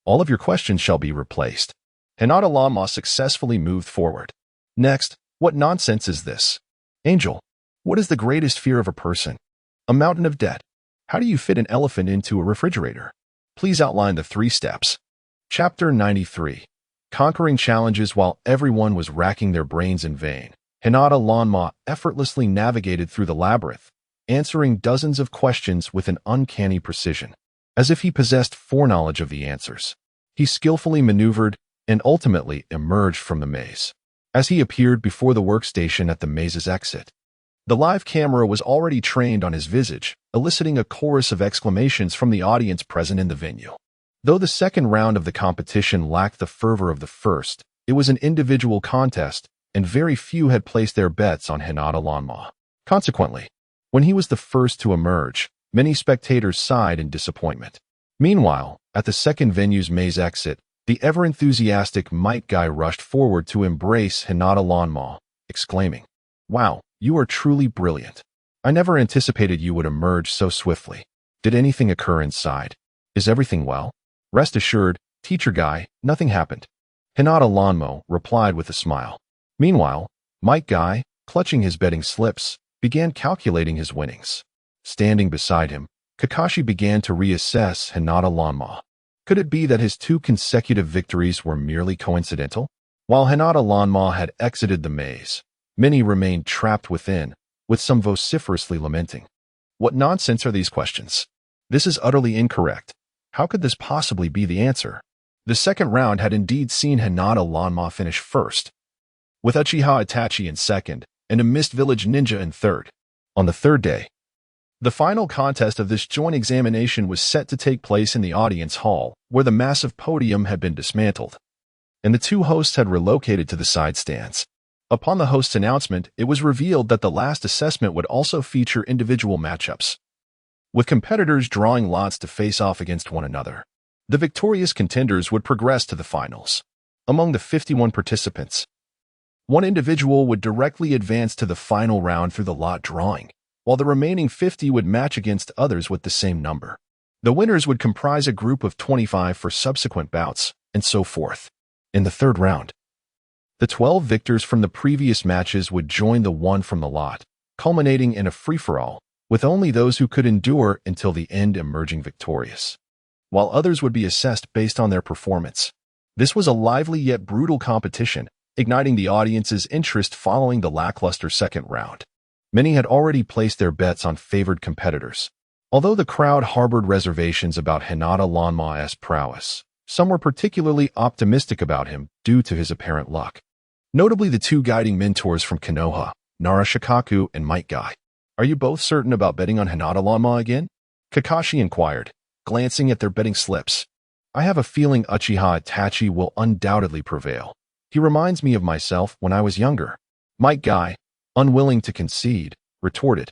All of your questions shall be replaced. Hinata Lanma successfully moved forward. Next, what nonsense is this? Angel, what is the greatest fear of a person? A mountain of debt. How do you fit an elephant into a refrigerator? Please outline the 3 steps. Chapter 93. Conquering challenges while everyone was racking their brains in vain. Hinata Lanma effortlessly navigated through the labyrinth, answering dozens of questions with an uncanny precision, as if he possessed foreknowledge of the answers. He skillfully maneuvered and ultimately emerged from the maze. As he appeared before the workstation at the maze's exit, the live camera was already trained on his visage, eliciting a chorus of exclamations from the audience present in the venue. Though the second round of the competition lacked the fervor of the first, it was an individual contest, and very few had placed their bets on Hinata Lanma. Consequently, when he was the first to emerge, many spectators sighed in disappointment. Meanwhile, at the second venue's maze exit, the ever-enthusiastic Might Guy rushed forward to embrace Hinata Lanma, exclaiming, "Wow, you are truly brilliant. I never anticipated you would emerge so swiftly. Did anything occur inside? Is everything well?" "Rest assured, Teacher Guy, nothing happened," Hinata Lanma replied with a smile. Meanwhile, Might Guy, clutching his betting slips, began calculating his winnings. Standing beside him, Kakashi began to reassess Hinata Lanma. Could it be that his 2 consecutive victories were merely coincidental? While Hinata Lanma had exited the maze, many remained trapped within, with some vociferously lamenting. What nonsense are these questions? This is utterly incorrect. How could this possibly be the answer? The second round had indeed seen Hinata Lanma finish first, with Uchiha Itachi in second, and a Mist Village Ninja in third. On the third day, the final contest of this joint examination was set to take place in the audience hall, where the massive podium had been dismantled, and the 2 hosts had relocated to the side stands. Upon the host's announcement, it was revealed that the last assessment would also feature individual matchups, with competitors drawing lots to face off against one another. The victorious contenders would progress to the finals. Among the 51 participants, 1 individual would directly advance to the final round through the lot drawing, while the remaining 50 would match against others with the same number. The winners would comprise a group of 25 for subsequent bouts, and so forth. In the third round, the 12 victors from the previous matches would join the 1 from the lot, culminating in a free-for-all, with only those who could endure until the end emerging victorious, while others would be assessed based on their performance. This was a lively yet brutal competition, igniting the audience's interest following the lackluster second round. Many had already placed their bets on favored competitors. Although the crowd harbored reservations about Hinata Lanma's prowess, some were particularly optimistic about him due to his apparent luck. Notably the 2 guiding mentors from Konoha, Nara Shikaku and Might Guy. "Are you both certain about betting on Hinata Lanma again?" Kakashi inquired, glancing at their betting slips. "I have a feeling Uchiha Itachi will undoubtedly prevail. He reminds me of myself when I was younger." Might Guy, unwilling to concede, retorted,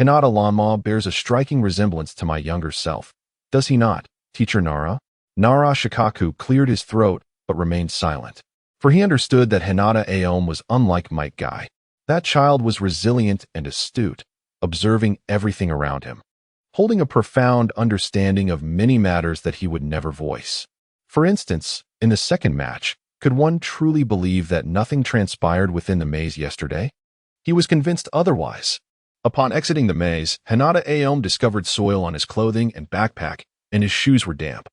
"Hinata Lanma bears a striking resemblance to my younger self. Does he not, Teacher Nara?" Nara Shikaku cleared his throat but remained silent, for he understood that Hinata Aom was unlike Might Guy. That child was resilient and astute, observing everything around him, holding a profound understanding of many matters that he would never voice. For instance, in the second match, could one truly believe that nothing transpired within the maze yesterday? He was convinced otherwise. Upon exiting the maze, Hinata Aom discovered soil on his clothing and backpack, and his shoes were damp,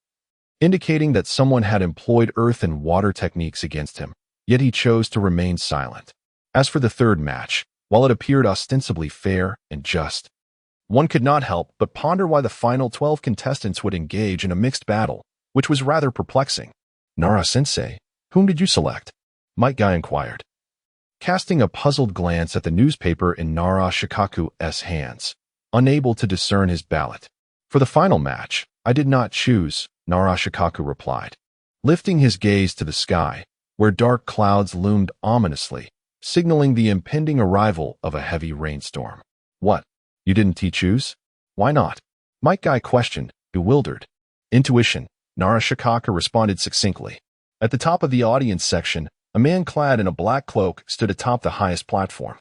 indicating that someone had employed earth and water techniques against him, yet he chose to remain silent. As for the third match, while it appeared ostensibly fair and just, one could not help but ponder why the final 12 contestants would engage in a mixed battle, which was rather perplexing. "Nara-sensei, whom did you select?" Might Guy inquired, casting a puzzled glance at the newspaper in Nara Shikaku's hands, unable to discern his ballot. "For the final match, I did not choose," Nara Shikaku replied, lifting his gaze to the sky, where dark clouds loomed ominously, signaling the impending arrival of a heavy rainstorm. "What? You didn't choose? Why not?" Might Guy questioned, bewildered. "Intuition," Nara Shikaku responded succinctly. At the top of the audience section, a man clad in a black cloak stood atop the highest platform,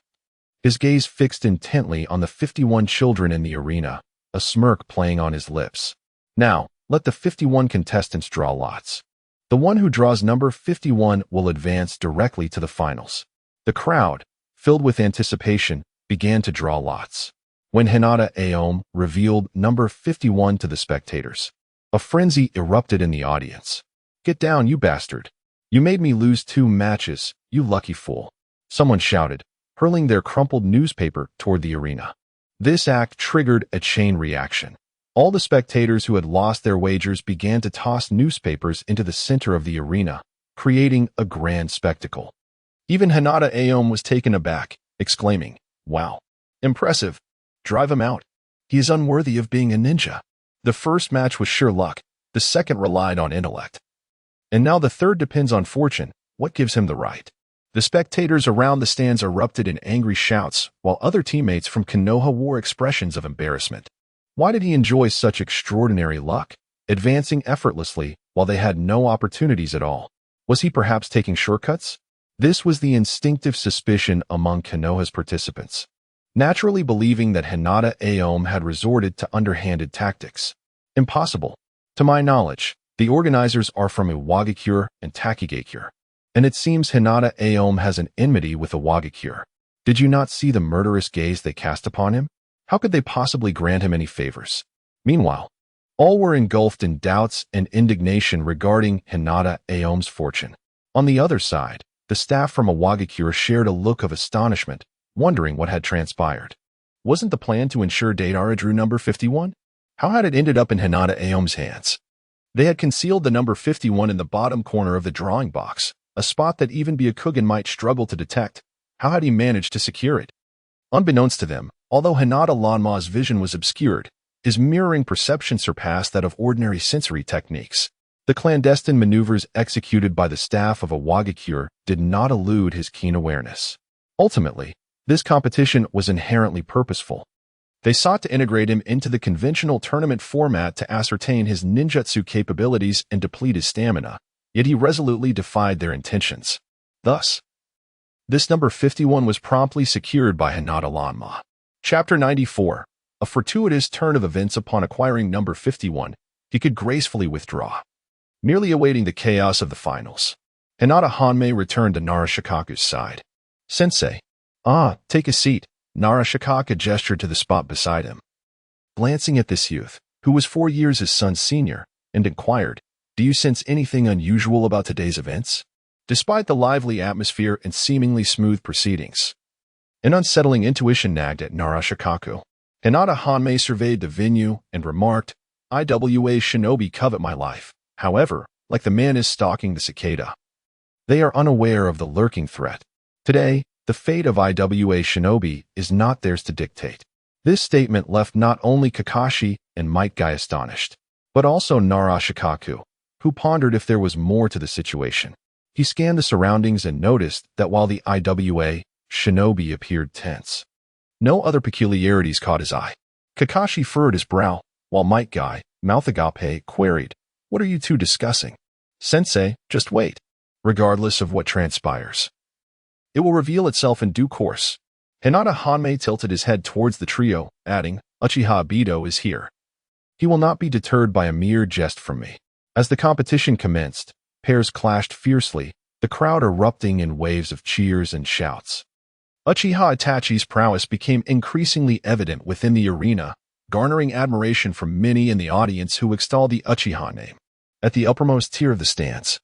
his gaze fixed intently on the 51 children in the arena, a smirk playing on his lips. "Now, let the 51 contestants draw lots. The one who draws number 51 will advance directly to the finals." The crowd, filled with anticipation, began to draw lots. When Hinata Aom revealed number 51 to the spectators, a frenzy erupted in the audience. "Get down, you bastard. You made me lose 2 matches, you lucky fool," someone shouted, hurling their crumpled newspaper toward the arena. This act triggered a chain reaction. All the spectators who had lost their wagers began to toss newspapers into the center of the arena, creating a grand spectacle. Even Hinata Aom was taken aback, exclaiming, "Wow, impressive. Drive him out. He is unworthy of being a ninja." The first match was sheer luck, the second relied on intellect. And now the third depends on fortune. What gives him the right? The spectators around the stands erupted in angry shouts, while other teammates from Konoha wore expressions of embarrassment. Why did he enjoy such extraordinary luck, advancing effortlessly while they had no opportunities at all? Was he perhaps taking shortcuts? This was the instinctive suspicion among Konoha's participants, naturally believing that Hinata Aom had resorted to underhanded tactics. Impossible. To my knowledge, the organizers are from Iwagakure and Takigakure, and it seems Hinata Aom has an enmity with Iwagakure. Did you not see the murderous gaze they cast upon him? How could they possibly grant him any favors? Meanwhile, all were engulfed in doubts and indignation regarding Hinata Aom's fortune. On the other side, the staff from Iwagakure shared a look of astonishment, wondering what had transpired. Wasn't the plan to ensure Deidara drew number 51? How had it ended up in Hinata Aom's hands? They had concealed the number 51 in the bottom corner of the drawing box, a spot that even Byakugan might struggle to detect. How had he managed to secure it? Unbeknownst to them, although Hinata Lanma's vision was obscured, his mirroring perception surpassed that of ordinary sensory techniques. The clandestine maneuvers executed by the staff of Iwagakure did not elude his keen awareness. Ultimately, this competition was inherently purposeful. They sought to integrate him into the conventional tournament format to ascertain his ninjutsu capabilities and deplete his stamina, yet he resolutely defied their intentions. Thus, this number 51 was promptly secured by Hinata Lanma. Chapter 94. A fortuitous turn of events. Upon acquiring number 51, he could gracefully withdraw, merely awaiting the chaos of the finals. Hinata Hanmei returned to Narashikaku's side. "Sensei." "Ah, take a seat." Narashikaka gestured to the spot beside him. Glancing at this youth, who was 4 years his son's senior, and inquired, "Do you sense anything unusual about today's events?" Despite the lively atmosphere and seemingly smooth proceedings, an unsettling intuition nagged at Narashikaku. Hinata Hanmei surveyed the venue and remarked, "IWA shinobi covet my life. However, like the man is stalking the cicada, they are unaware of the lurking threat. Today, the fate of IWA shinobi is not theirs to dictate." This statement left not only Kakashi and Might Guy astonished, but also Narashikaku, who pondered if there was more to the situation. He scanned the surroundings and noticed that while the IWA shinobi appeared tense, no other peculiarities caught his eye. Kakashi furrowed his brow, while Might Guy, mouth agape, queried, "What are you two discussing?" "Sensei, just wait. Regardless of what transpires, it will reveal itself in due course." Hinata Hanmei tilted his head towards the trio, adding, "Uchiha Ibito is here. He will not be deterred by a mere jest from me." As the competition commenced, pairs clashed fiercely, the crowd erupting in waves of cheers and shouts. Uchiha Itachi's prowess became increasingly evident within the arena, garnering admiration from many in the audience who extolled the Uchiha name. At the uppermost tier of the stands,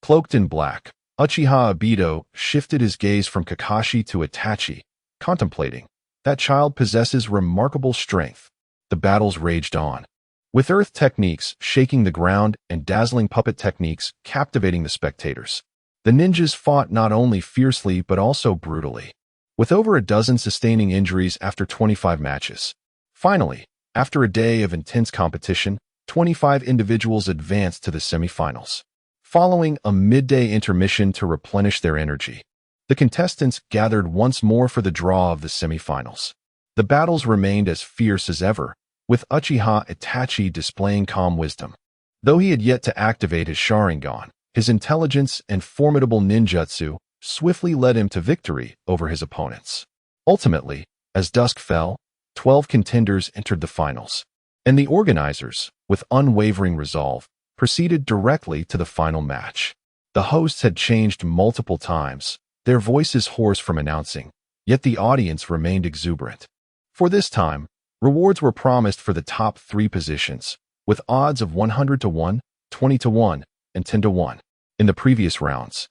cloaked in black, Uchiha Ibito shifted his gaze from Kakashi to Itachi, contemplating. That child possesses remarkable strength. The battles raged on, with earth techniques shaking the ground and dazzling puppet techniques captivating the spectators. The ninjas fought not only fiercely but also brutally, with over a dozen sustaining injuries after 25 matches. Finally, after a day of intense competition, 25 individuals advanced to the semifinals. Following a midday intermission to replenish their energy, the contestants gathered once more for the draw of the semifinals. The battles remained as fierce as ever, with Uchiha Itachi displaying calm wisdom. Though he had yet to activate his Sharingan, his intelligence and formidable ninjutsu swiftly led him to victory over his opponents. Ultimately, as dusk fell, 12 contenders entered the finals, and the organizers, with unwavering resolve, proceeded directly to the final match. The hosts had changed multiple times, their voices hoarse from announcing, Yet the audience remained exuberant. For this time, rewards were promised for the top 3 positions, with odds of 100 to 1, 20 to 1, and 10 to 1 in the previous rounds.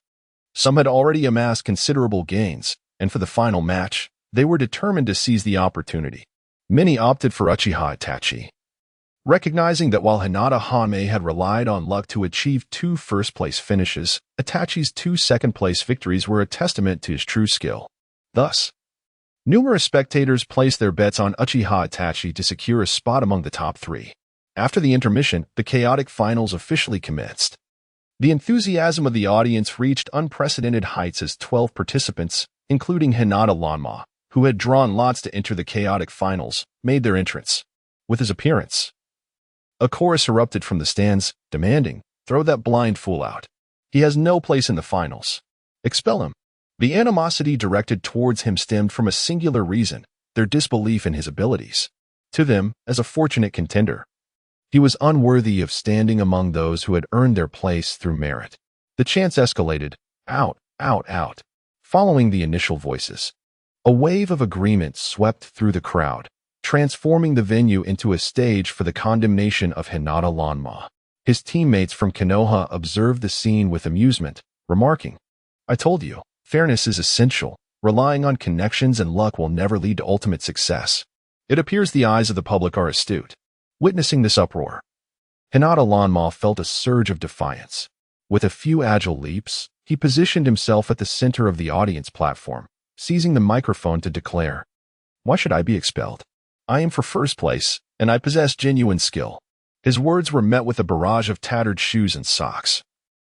Some had already amassed considerable gains, and for the final match, they were determined to seize the opportunity. Many opted for Uchiha Itachi, recognizing that while Hinata Hanmei had relied on luck to achieve 2 first-place finishes, Itachi's 2 second-place victories were a testament to his true skill. Thus, numerous spectators placed their bets on Uchiha Itachi to secure a spot among the top 3. After the intermission, the chaotic finals officially commenced. The enthusiasm of the audience reached unprecedented heights as 12 participants, including Hinata Lanma, who had drawn lots to enter the chaotic finals, made their entrance. With his appearance, a chorus erupted from the stands, demanding, "Throw that blind fool out. He has no place in the finals. Expel him." The animosity directed towards him stemmed from a singular reason: their disbelief in his abilities. To them, as a fortunate contender, he was unworthy of standing among those who had earned their place through merit. The chants escalated, "Out, out, out." Following the initial voices, a wave of agreement swept through the crowd, transforming the venue into a stage for the condemnation of Hinata Lanma. His teammates from Konoha observed the scene with amusement, remarking, "I told you, fairness is essential. Relying on connections and luck will never lead to ultimate success." It appears the eyes of the public are astute. Witnessing this uproar, Hinata Lanma felt a surge of defiance. With a few agile leaps, he positioned himself at the center of the audience platform, seizing the microphone to declare, "Why should I be expelled? I am for first place, and I possess genuine skill." His words were met with a barrage of tattered shoes and socks.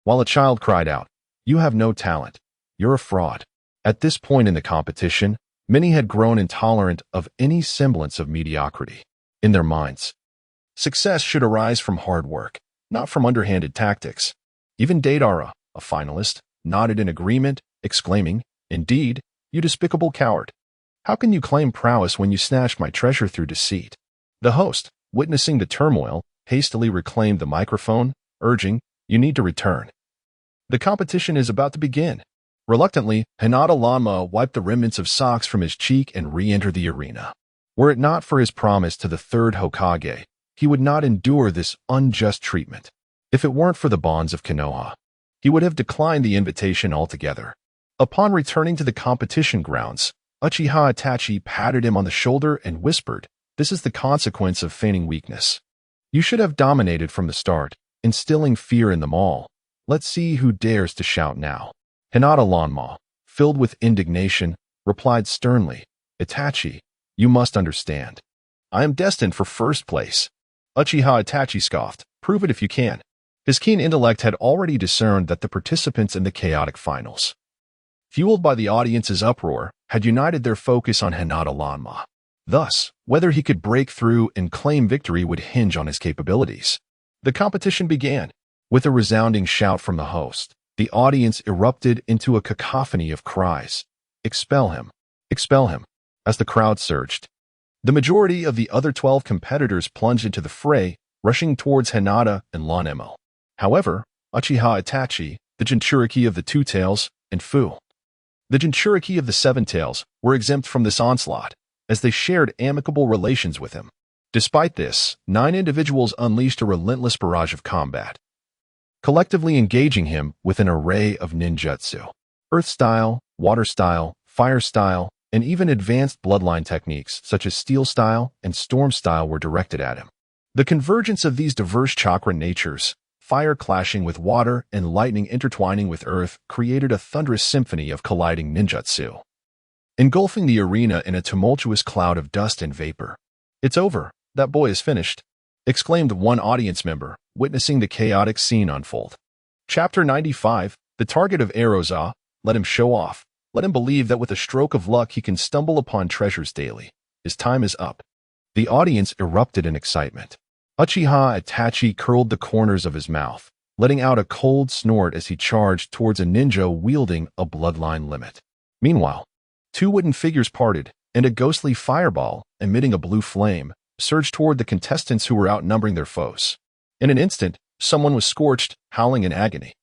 While a child cried out, "You have no talent. You're a fraud." At this point in the competition, many had grown intolerant of any semblance of mediocrity. In their minds, success should arise from hard work, not from underhanded tactics. Even Deidara, a finalist, nodded in agreement, exclaiming, "Indeed, you despicable coward. How can you claim prowess when you snatched my treasure through deceit?" The host, witnessing the turmoil, hastily reclaimed the microphone, urging, "You need to return. The competition is about to begin." Reluctantly, Hinata Lanma wiped the remnants of socks from his cheek and re-entered the arena. Were it not for his promise to the 3rd Hokage, he would not endure this unjust treatment. If it weren't for the bonds of Konoha, he would have declined the invitation altogether. Upon returning to the competition grounds, Uchiha Itachi patted him on the shoulder and whispered, "This is the consequence of feigning weakness. You should have dominated from the start, instilling fear in them all. Let's see who dares to shout now." Hinata Lanma, filled with indignation, replied sternly, "Itachi, you must understand. I am destined for first place." Uchiha Itachi scoffed, "Prove it if you can." His keen intellect had already discerned that the participants in the chaotic finals, fueled by the audience's uproar, had united their focus on Hinata Lanma. Thus, whether he could break through and claim victory would hinge on his capabilities. The competition began. With a resounding shout from the host, the audience erupted into a cacophony of cries. "Expel him! Expel him!" As the crowd surged, the majority of the other 12 competitors plunged into the fray, rushing towards Hinata and Lanma. However, Uchiha Itachi, the Jinchuriki of the Two Tails, and Fu, the Jinchuriki of the Seven Tails, were exempt from this onslaught, as they shared amicable relations with him. Despite this, 9 individuals unleashed a relentless barrage of combat, collectively engaging him with an array of ninjutsu. Earth style, water style, fire style, and even advanced bloodline techniques such as steel style and storm style were directed at him. The convergence of these diverse chakra natures, fire clashing with water and lightning intertwining with earth, created a thunderous symphony of colliding ninjutsu, engulfing the arena in a tumultuous cloud of dust and vapor. "It's over. That boy is finished," exclaimed one audience member, witnessing the chaotic scene unfold. Chapter 95, The Target of Eroza. Let him show off. Let him believe that with a stroke of luck he can stumble upon treasures daily. His time is up. The audience erupted in excitement. Uchiha Itachi curled the corners of his mouth, letting out a cold snort as he charged towards a ninja wielding a bloodline limit. Meanwhile, 2 wooden figures parted, and a ghostly fireball, emitting a blue flame, surged toward the contestants who were outnumbering their foes. In an instant, someone was scorched, howling in agony.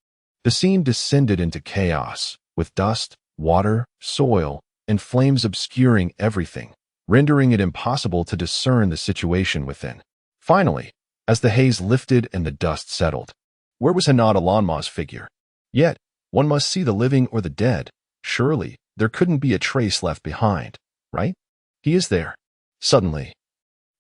The scene descended into chaos, with dust, water, soil, and flames obscuring everything, rendering it impossible to discern the situation within. Finally, as the haze lifted and the dust settled, where was Hinata Lanma's figure? Yet, one must see the living or the dead. Surely, there couldn't be a trace left behind, right? He is there. Suddenly,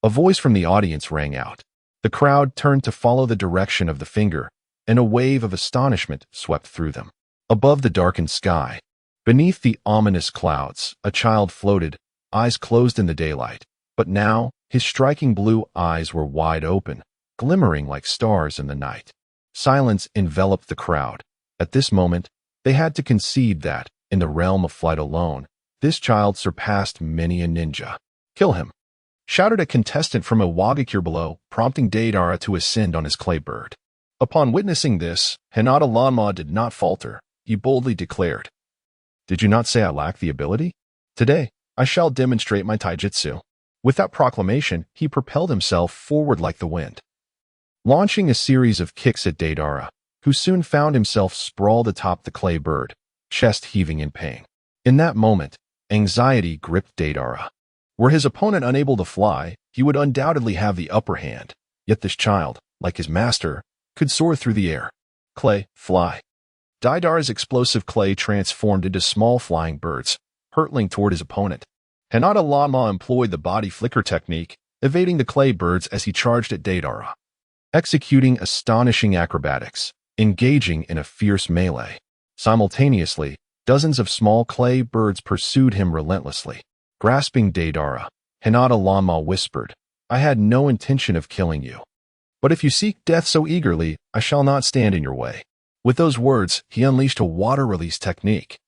a voice from the audience rang out. The crowd turned to follow the direction of the finger, and a wave of astonishment swept through them. Above the darkened sky, beneath the ominous clouds, a child floated, eyes closed in the daylight. But now, his striking blue eyes were wide open, glimmering like stars in the night. Silence enveloped the crowd. At this moment, they had to concede that, in the realm of flight alone, this child surpassed many a ninja. "Kill him!" shouted a contestant from a Wagakure below, prompting Deidara to ascend on his clay bird. Upon witnessing this, Hinata Lanma did not falter. He boldly declared, "Did you not say I lack the ability? Today, I shall demonstrate my taijutsu." With that proclamation, he propelled himself forward like the wind, launching a series of kicks at Deidara, who soon found himself sprawled atop the clay bird, chest heaving in pain. In that moment, anxiety gripped Deidara. Were his opponent unable to fly, he would undoubtedly have the upper hand. Yet this child, like his master, could soar through the air. Clay, fly. Deidara's explosive clay transformed into small flying birds, hurtling toward his opponent. Hinata Lanma employed the body flicker technique, evading the clay birds as he charged at Deidara, executing astonishing acrobatics, engaging in a fierce melee. Simultaneously, dozens of small clay birds pursued him relentlessly. Grasping Deidara, Hinata Lanma whispered, "I had no intention of killing you. But if you seek death so eagerly, I shall not stand in your way." With those words, he unleashed a water release technique,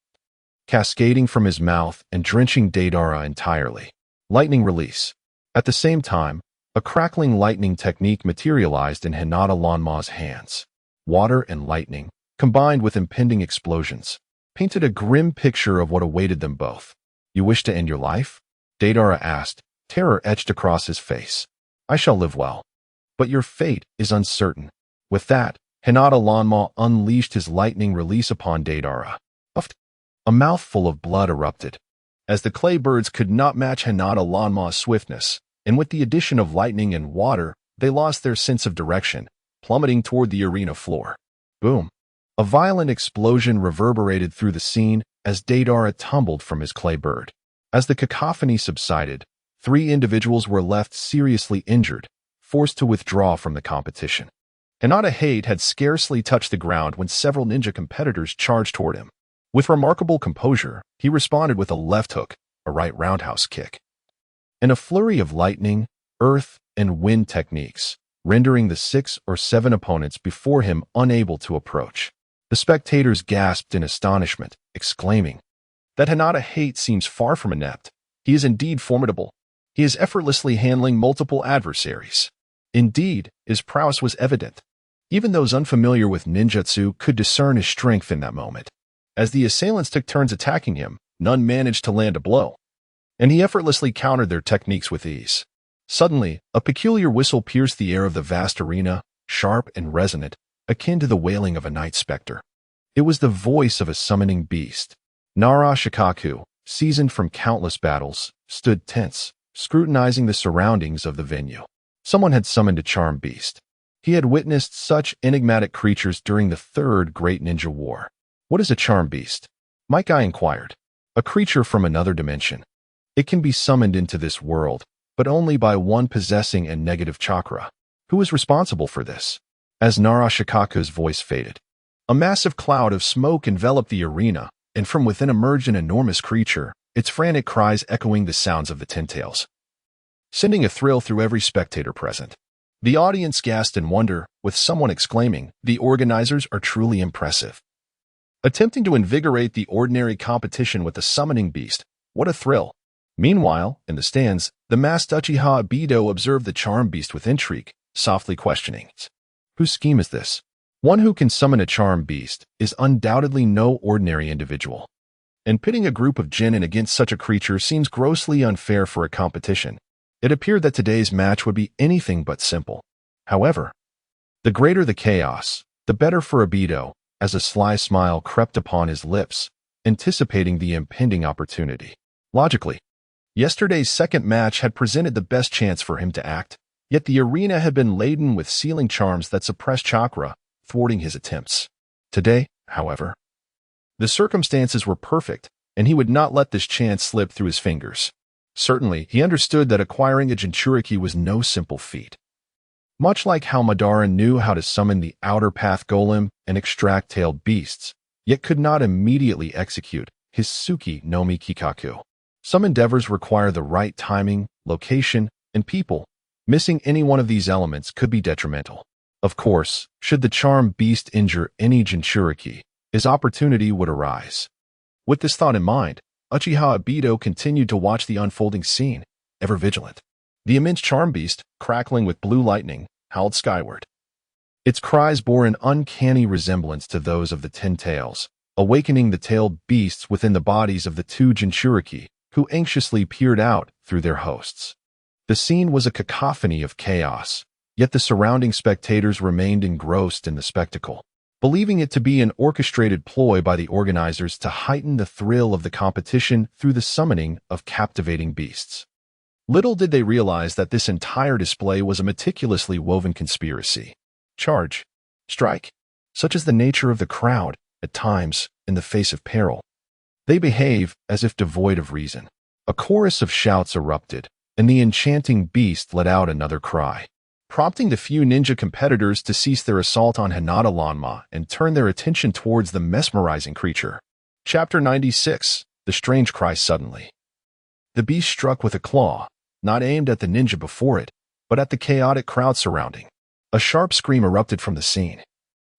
cascading from his mouth and drenching Deidara entirely. Lightning release. At the same time, a crackling lightning technique materialized in Hinata Lanma's hands. Water and lightning, combined with impending explosions, painted a grim picture of what awaited them both. "You wish to end your life?" Deidara asked, terror etched across his face. "I shall live well. But your fate is uncertain." With that, Hinata Lanma unleashed his lightning release upon Deidara. A mouthful of blood erupted. As the clay birds could not match Hinata Lanma's swiftness, and with the addition of lightning and water, they lost their sense of direction, plummeting toward the arena floor. Boom! A violent explosion reverberated through the scene as Deidara tumbled from his clay bird. As the cacophony subsided, 3 individuals were left seriously injured, forced to withdraw from the competition. Hinata Hade had scarcely touched the ground when several ninja competitors charged toward him. With remarkable composure, he responded with a left hook, a right roundhouse kick, and a flurry of lightning, earth, and wind techniques, rendering the 6 or 7 opponents before him unable to approach. The spectators gasped in astonishment, exclaiming, "That Hinata Hate seems far from inept. He is indeed formidable. He is effortlessly handling multiple adversaries." Indeed, his prowess was evident. Even those unfamiliar with ninjutsu could discern his strength in that moment. As the assailants took turns attacking him, none managed to land a blow, and he effortlessly countered their techniques with ease. Suddenly, a peculiar whistle pierced the air of the vast arena, sharp and resonant, akin to the wailing of a night specter. It was the voice of a summoning beast. Nara Shikaku, seasoned from countless battles, stood tense, scrutinizing the surroundings of the venue. Someone had summoned a charm beast. He had witnessed such enigmatic creatures during the Third Great Ninja War. "What is a charm beast?" Mike Guy inquired. "A creature from another dimension. It can be summoned into this world, but only by one possessing a negative chakra. Who is responsible for this?" As Nara Shikaku's voice faded, a massive cloud of smoke enveloped the arena, and from within emerged an enormous creature, its frantic cries echoing the sounds of the Ten Tails, sending a thrill through every spectator present. The audience gasped in wonder, with someone exclaiming, "The organizers are truly impressive." Attempting to invigorate the ordinary competition with the summoning beast, what a thrill! Meanwhile, in the stands, the masked Uchiha Ibido observed the charm beast with intrigue, softly questioning, "Whose scheme is this?" One who can summon a charm beast is undoubtedly no ordinary individual, and pitting a group of genin against such a creature seems grossly unfair for a competition. It appeared that today's match would be anything but simple. However, the greater the chaos, the better for Ibido, as a sly smile crept upon his lips, anticipating the impending opportunity. Logically, yesterday's second match had presented the best chance for him to act, yet the arena had been laden with sealing charms that suppressed chakra, thwarting his attempts. Today, however, the circumstances were perfect, and he would not let this chance slip through his fingers. Certainly, he understood that acquiring a Jinchuriki was no simple feat. Much like how Madara knew how to summon the Outer Path Golem and extract tailed beasts, yet could not immediately execute his Tsuki no Mi Kikaku. Some endeavors require the right timing, location, and people. Missing any one of these elements could be detrimental. Of course, should the charmed beast injure any Jinchuriki, his opportunity would arise. With this thought in mind, Uchiha Obito continued to watch the unfolding scene, ever vigilant. The immense charm beast, crackling with blue lightning, howled skyward. Its cries bore an uncanny resemblance to those of the Ten Tails, awakening the tailed beasts within the bodies of the two Jinchuriki, who anxiously peered out through their hosts. The scene was a cacophony of chaos, yet the surrounding spectators remained engrossed in the spectacle, believing it to be an orchestrated ploy by the organizers to heighten the thrill of the competition through the summoning of captivating beasts. Little did they realize that this entire display was a meticulously woven conspiracy. Charge, strike, such is the nature of the crowd, at times, in the face of peril. They behave as if devoid of reason. A chorus of shouts erupted, and the enchanting beast let out another cry, prompting the few ninja competitors to cease their assault on Hinata Lanma and turn their attention towards the mesmerizing creature. Chapter 96. The Strange Cry Suddenly. The beast struck with a claw, not aimed at the ninja before it, but at the chaotic crowd surrounding. A sharp scream erupted from the scene.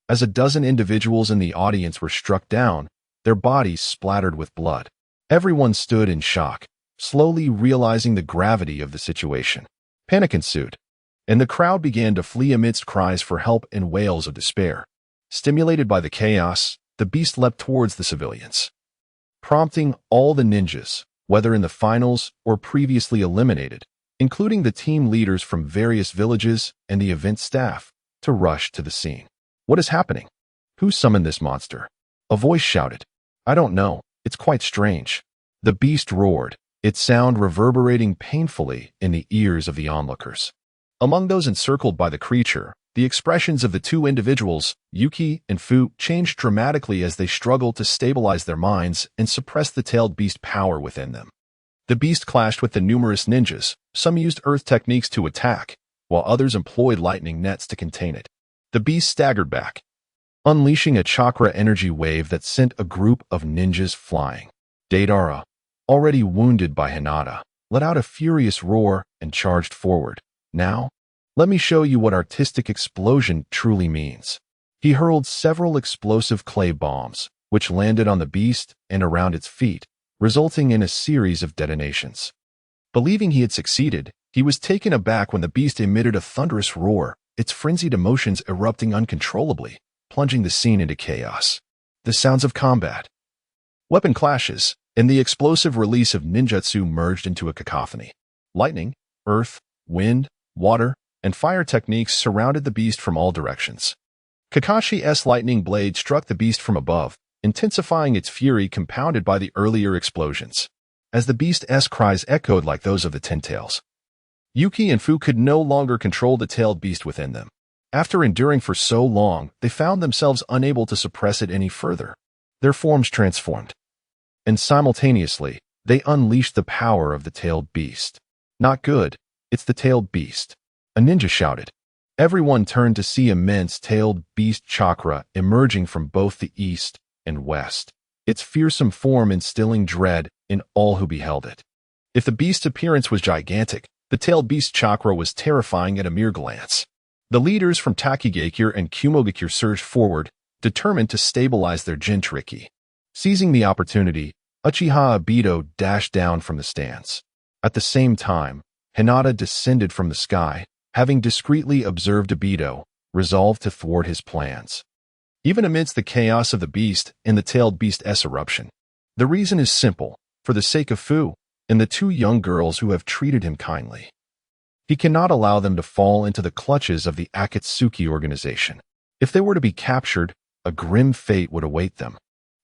As a dozen individuals in the audience were struck down, their bodies splattered with blood. Everyone stood in shock, slowly realizing the gravity of the situation. Panic ensued, and the crowd began to flee amidst cries for help and wails of despair. Stimulated by the chaos, the beast leapt towards the civilians, prompting all the ninjas, whether in the finals or previously eliminated, including the team leaders from various villages and the event staff, to rush to the scene. What is happening? Who summoned this monster? A voice shouted. I don't know. It's quite strange. The beast roared, its sound reverberating painfully in the ears of the onlookers. Among those encircled by the creature, the expressions of the two individuals, Yuki and Fu, changed dramatically as they struggled to stabilize their minds and suppress the tailed beast power within them. The beast clashed with the numerous ninjas. Some used earth techniques to attack, while others employed lightning nets to contain it. The beast staggered back, unleashing a chakra energy wave that sent a group of ninjas flying. Deidara, already wounded by Hinata, let out a furious roar and charged forward. Now, let me show you what artistic explosion truly means. He hurled several explosive clay bombs, which landed on the beast and around its feet, resulting in a series of detonations. Believing he had succeeded, he was taken aback when the beast emitted a thunderous roar, its frenzied emotions erupting uncontrollably, plunging the scene into chaos. The sounds of combat, weapon clashes, and the explosive release of ninjutsu merged into a cacophony. Lightning, earth, wind, water, and fire techniques surrounded the beast from all directions. Kakashi's lightning blade struck the beast from above, intensifying its fury compounded by the earlier explosions. As the beast's cries echoed like those of the Ten Tails, Yuki and Fu could no longer control the tailed beast within them. After enduring for so long, they found themselves unable to suppress it any further. Their forms transformed, and simultaneously, they unleashed the power of the tailed beast. Not good, it's the tailed beast, a ninja shouted. Everyone turned to see immense tailed beast chakra emerging from both the east and west, its fearsome form instilling dread in all who beheld it. If the beast's appearance was gigantic, the tailed beast chakra was terrifying at a mere glance. The leaders from Takigakure and Kumogakure surged forward, determined to stabilize their Jinchuriki. Seizing the opportunity, Uchiha Obito dashed down from the stands. At the same time, Hinata descended from the sky, having discreetly observed Obito, resolved to thwart his plans. Even amidst the chaos of the beast and the tailed beast's eruption. The reason is simple, for the sake of Fu and the two young girls who have treated him kindly. He cannot allow them to fall into the clutches of the Akatsuki organization. If they were to be captured, a grim fate would await them,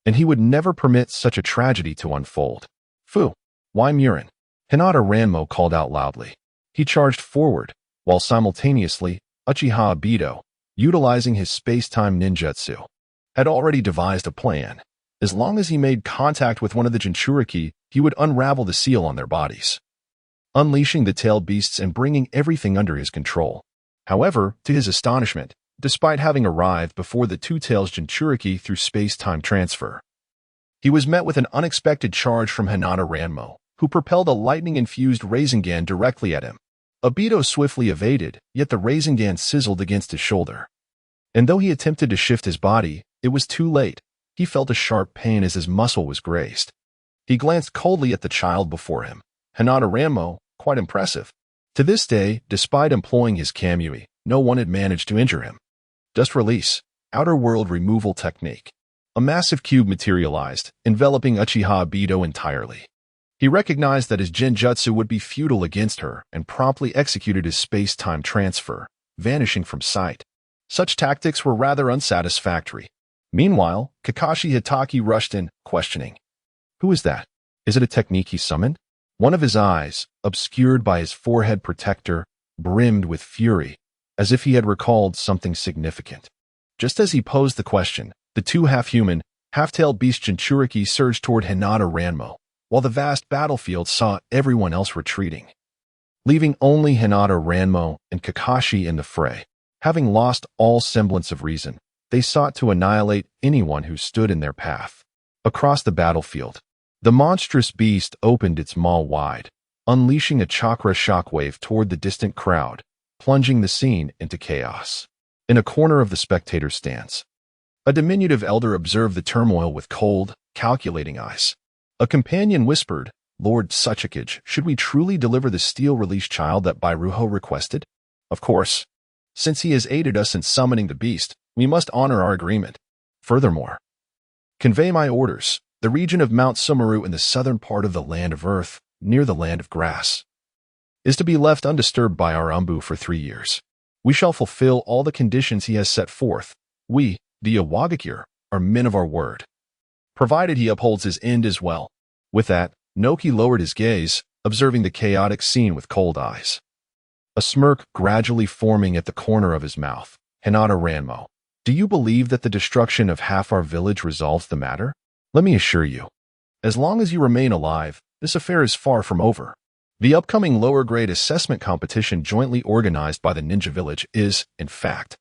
and he would never permit such a tragedy to unfold. Fu, Why Murin? Hinata Ranmo called out loudly. He charged forward, while simultaneously, Uchiha Obito, utilizing his space-time ninjutsu, had already devised a plan. As long as he made contact with one of the Jinchuriki, he would unravel the seal on their bodies, unleashing the tail beasts and bringing everything under his control. However, to his astonishment, despite having arrived before the Two Tails Jinchuriki through space-time transfer, he was met with an unexpected charge from Hinata Ranmo, who propelled a lightning-infused Rasengan directly at him. Obito swiftly evaded, yet the Rasengan sizzled against his shoulder. And though he attempted to shift his body, it was too late. He felt a sharp pain as his muscle was grazed. He glanced coldly at the child before him. Hinata Ranmo, quite impressive. To this day, despite employing his Kamui, no one had managed to injure him. Dust release, outer world removal technique. A massive cube materialized, enveloping Uchiha Obito entirely. He recognized that his genjutsu would be futile against her and promptly executed his space-time transfer, vanishing from sight. Such tactics were rather unsatisfactory. Meanwhile, Kakashi Hitaki rushed in, questioning. Who is that? Is it a technique he summoned? One of his eyes, obscured by his forehead protector, brimmed with fury, as if he had recalled something significant. Just as he posed the question, the two half-human, half-tailed beast Jinchuriki surged toward Hinata Ranmo, while the vast battlefield saw everyone else retreating, leaving only Hinata Ranmo and Kakashi in the fray. Having lost all semblance of reason, they sought to annihilate anyone who stood in their path. Across the battlefield, the monstrous beast opened its maw wide, unleashing a chakra shockwave toward the distant crowd, plunging the scene into chaos. In a corner of the spectator stands, a diminutive elder observed the turmoil with cold, calculating eyes. A companion whispered, Lord Suchikage, should we truly deliver the steel-released child that Bairuho requested? Of course. Since he has aided us in summoning the beast, we must honor our agreement. Furthermore, convey my orders. The region of Mount Sumeru in the southern part of the Land of Earth, near the Land of Grass, is to be left undisturbed by our Umbu for 3 years. We shall fulfill all the conditions he has set forth. We, the Iwagakure, are men of our word, provided he upholds his end as well. With that, Noki lowered his gaze, observing the chaotic scene with cold eyes. A smirk gradually forming at the corner of his mouth. Hinata Ranmo, do you believe that the destruction of half our village resolves the matter? Let me assure you, as long as you remain alive, this affair is far from over. The upcoming lower-grade assessment competition jointly organized by the Ninja Village is, in fact,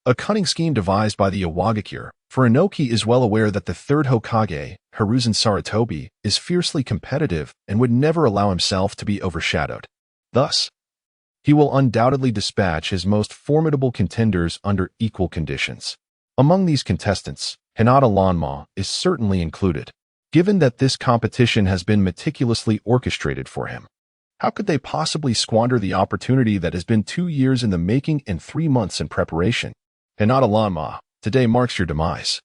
a cunning scheme devised by the Iwagakure, for Inoki is well aware that the third Hokage, Hiruzen Sarutobi, is fiercely competitive and would never allow himself to be overshadowed. Thus, he will undoubtedly dispatch his most formidable contenders under equal conditions. Among these contestants, Hinata Ranmo is certainly included, given that this competition has been meticulously orchestrated for him. How could they possibly squander the opportunity that has been 2 years in the making and 3 months in preparation? Hinata Ranmo, today marks your demise.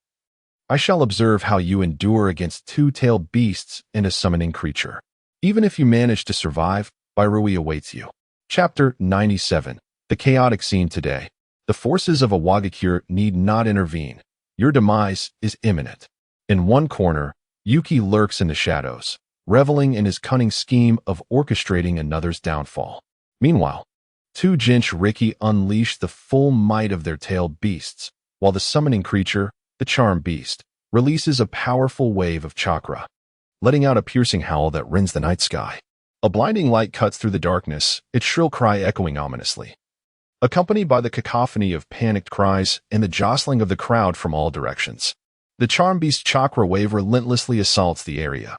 I shall observe how you endure against two-tailed beasts and a summoning creature. Even if you manage to survive, Bairui awaits you. Chapter 97. The chaotic scene today. The forces of Iwagakure need not intervene. Your demise is imminent. In one corner, Yuki lurks in the shadows, reveling in his cunning scheme of orchestrating another's downfall. Meanwhile, two Jinchuriki unleash the full might of their tailed beasts, while the summoning creature, the charm beast, releases a powerful wave of chakra, letting out a piercing howl that rends the night sky. A blinding light cuts through the darkness, its shrill cry echoing ominously, accompanied by the cacophony of panicked cries and the jostling of the crowd from all directions. The charm beast's chakra wave relentlessly assaults the area.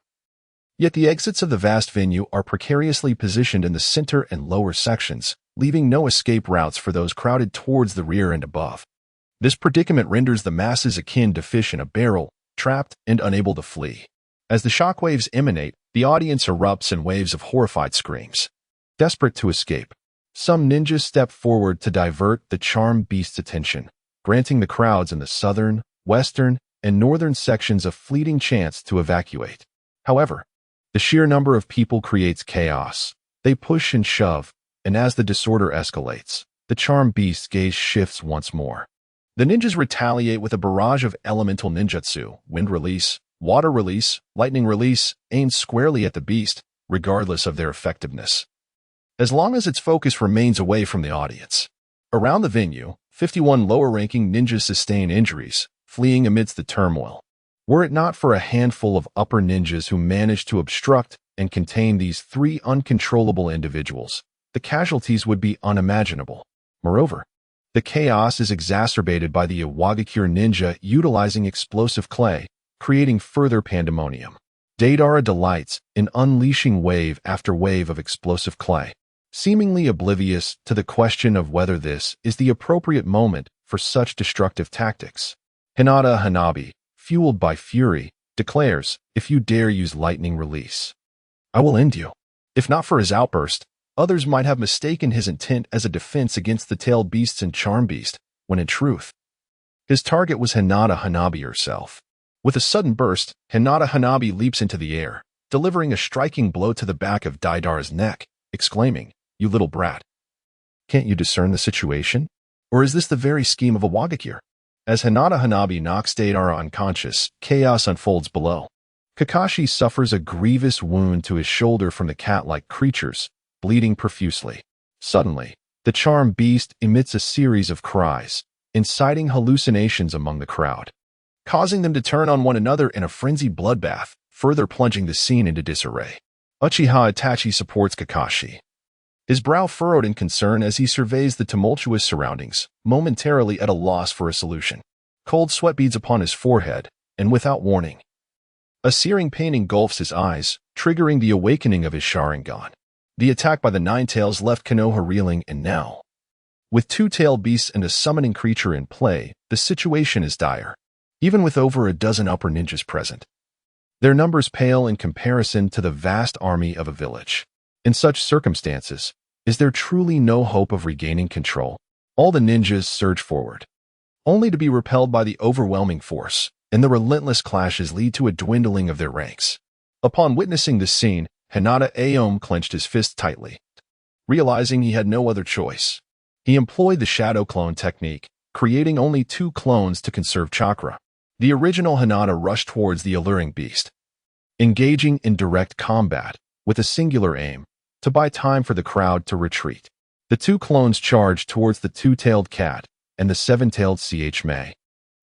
Yet the exits of the vast venue are precariously positioned in the center and lower sections, leaving no escape routes for those crowded towards the rear and above. This predicament renders the masses akin to fish in a barrel, trapped and unable to flee. As the shockwaves emanate, the audience erupts in waves of horrified screams. Desperate to escape, some ninjas step forward to divert the charm beast's attention, granting the crowds in the southern, western, and northern sections a fleeting chance to evacuate. However, the sheer number of people creates chaos. They push and shove, and as the disorder escalates, the charm beast's gaze shifts once more. The ninjas retaliate with a barrage of elemental ninjutsu, wind release, water release, lightning release, aimed squarely at the beast, regardless of their effectiveness, as long as its focus remains away from the audience. Around the venue, 51 lower-ranking ninjas sustain injuries, fleeing amidst the turmoil. Were it not for a handful of upper ninjas who managed to obstruct and contain these three uncontrollable individuals, the casualties would be unimaginable. Moreover, the chaos is exacerbated by the Iwagakure ninja utilizing explosive clay, creating further pandemonium. Deidara delights in unleashing wave after wave of explosive clay, seemingly oblivious to the question of whether this is the appropriate moment for such destructive tactics. Hinata Hanabi, fueled by fury, declares, "If you dare use lightning release, I will end you." If not for his outburst, others might have mistaken his intent as a defense against the tailed beasts and charm beast, when in truth, his target was Hinata Hanabi herself. With a sudden burst, Hinata Hanabi leaps into the air, delivering a striking blow to the back of Deidara's neck, exclaiming, "You little brat. Can't you discern the situation? Or is this the very scheme of a Wagakure?" As Hinata Hanabi knocks Deidara unconscious, chaos unfolds below. Kakashi suffers a grievous wound to his shoulder from the cat-like creatures, bleeding profusely. Suddenly, the charm beast emits a series of cries, inciting hallucinations among the crowd, causing them to turn on one another in a frenzied bloodbath, further plunging the scene into disarray. Uchiha Itachi supports Kakashi, his brow furrowed in concern as he surveys the tumultuous surroundings, momentarily at a loss for a solution. Cold sweat beads upon his forehead, and without warning, a searing pain engulfs his eyes, triggering the awakening of his Sharingan. The attack by the Nine Tails left Konoha reeling, and now, with two tailed beasts and a summoning creature in play, the situation is dire. Even with over a dozen upper ninjas present, their numbers pale in comparison to the vast army of a village. In such circumstances, is there truly no hope of regaining control? All the ninjas surge forward, only to be repelled by the overwhelming force, and the relentless clashes lead to a dwindling of their ranks. Upon witnessing this scene, Hinata Aom clenched his fist tightly. Realizing he had no other choice, he employed the shadow clone technique, creating only 2 clones to conserve chakra. The original Hinata rushed towards the alluring beast, engaging in direct combat with a singular aim, to buy time for the crowd to retreat. The 2 clones charged towards the 2-tailed cat and the 7-tailed Chme,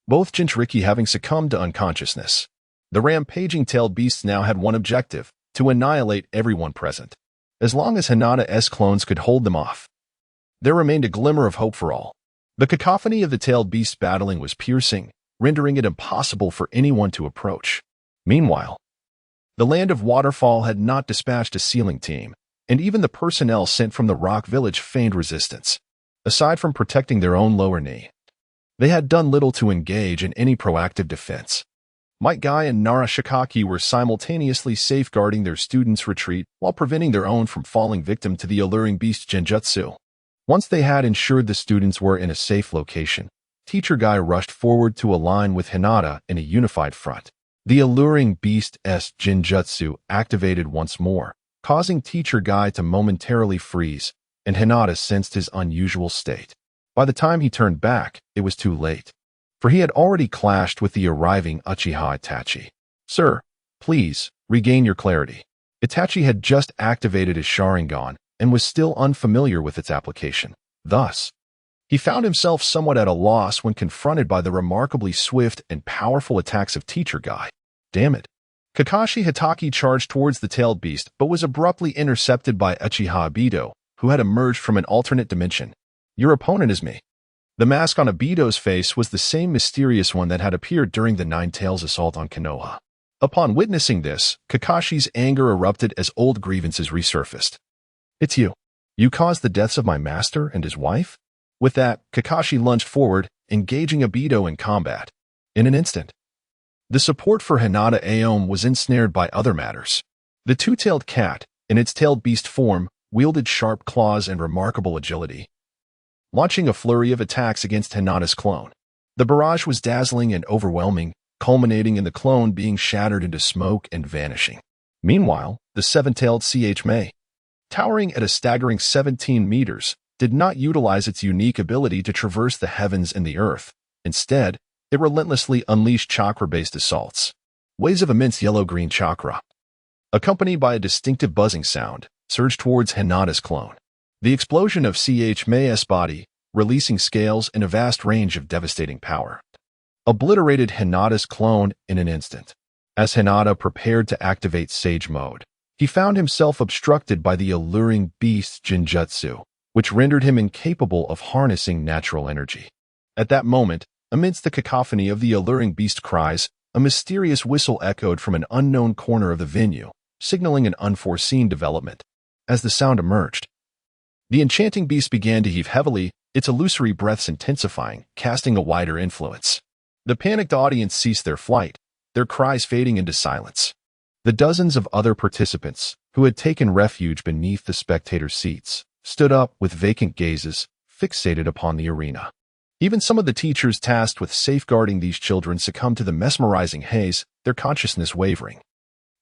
both Jinchuriki having succumbed to unconsciousness. The rampaging tailed beasts now had one objective: to annihilate everyone present. As long as Hinata's clones could hold them off, there remained a glimmer of hope for all. The cacophony of the tailed beasts battling was piercing, rendering it impossible for anyone to approach. Meanwhile, the Land of Waterfall had not dispatched a sealing team, and even the personnel sent from the Rock Village feigned resistance. Aside from protecting their own lower knee, they had done little to engage in any proactive defense. Might Guy and Nara Shikaki were simultaneously safeguarding their students' retreat while preventing their own from falling victim to the alluring beast Genjutsu. Once they had ensured the students were in a safe location, Teacher Guy rushed forward to align with Hinata in a unified front. The alluring beast's Genjutsu activated once more, causing Teacher Guy to momentarily freeze, and Hinata sensed his unusual state. By the time he turned back, it was too late, for he had already clashed with the arriving Uchiha Itachi. "Sir, please, regain your clarity." Itachi had just activated his Sharingan and was still unfamiliar with its application. Thus, he found himself somewhat at a loss when confronted by the remarkably swift and powerful attacks of Teacher Guy. Damn it. Kakashi Hitaki charged towards the tailed beast but was abruptly intercepted by Uchiha Obito, who had emerged from an alternate dimension. "Your opponent is me." The mask on Obito's face was the same mysterious one that had appeared during the Nine Tails assault on Konoha. Upon witnessing this, Kakashi's anger erupted as old grievances resurfaced. "It's you. You caused the deaths of my master and his wife?" With that, Kakashi lunged forward, engaging Obito in combat. In an instant, the support for Hinata Aom was ensnared by other matters. The 2-tailed cat, in its tailed beast form, wielded sharp claws and remarkable agility, launching a flurry of attacks against Hinata's clone. The barrage was dazzling and overwhelming, culminating in the clone being shattered into smoke and vanishing. Meanwhile, the 7-tailed Chme, towering at a staggering 17 meters, did not utilize its unique ability to traverse the heavens and the earth. Instead, it relentlessly unleashed chakra-based assaults, waves of immense yellow-green chakra, accompanied by a distinctive buzzing sound, surged towards Hinata's clone. The explosion of Chma's body, releasing scales and a vast range of devastating power, obliterated Hinata's clone in an instant. As Hinata prepared to activate Sage Mode, he found himself obstructed by the alluring beast Jinjutsu, which rendered him incapable of harnessing natural energy. At that moment, amidst the cacophony of the alluring beast cries, a mysterious whistle echoed from an unknown corner of the venue, signaling an unforeseen development. As the sound emerged, the enchanting beast began to heave heavily, its illusory breaths intensifying, casting a wider influence. The panicked audience ceased their flight, their cries fading into silence. The dozens of other participants, who had taken refuge beneath the spectator seats, stood up with vacant gazes, fixated upon the arena. Even some of the teachers tasked with safeguarding these children succumbed to the mesmerizing haze, their consciousness wavering.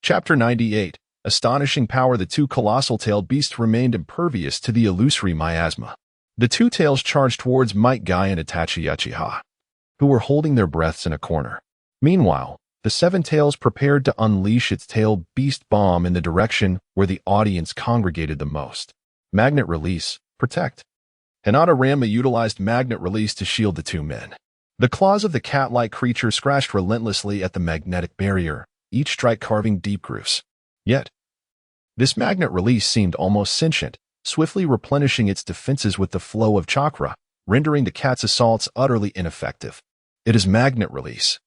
Chapter 98. Astonishing power. The two colossal-tailed beasts remained impervious to the illusory miasma. The two tails charged towards Might Guy and Itachi Uchiha, who were holding their breaths in a corner. Meanwhile, the seven tails prepared to unleash its tail beast bomb in the direction where the audience congregated the most. Magnet release. Protect. Hinata Ranma utilized magnet release to shield the two men. The claws of the cat-like creature scratched relentlessly at the magnetic barrier, each strike carving deep grooves. Yet, this magnet release seemed almost sentient, swiftly replenishing its defenses with the flow of chakra, rendering the cat's assaults utterly ineffective. It is magnet release.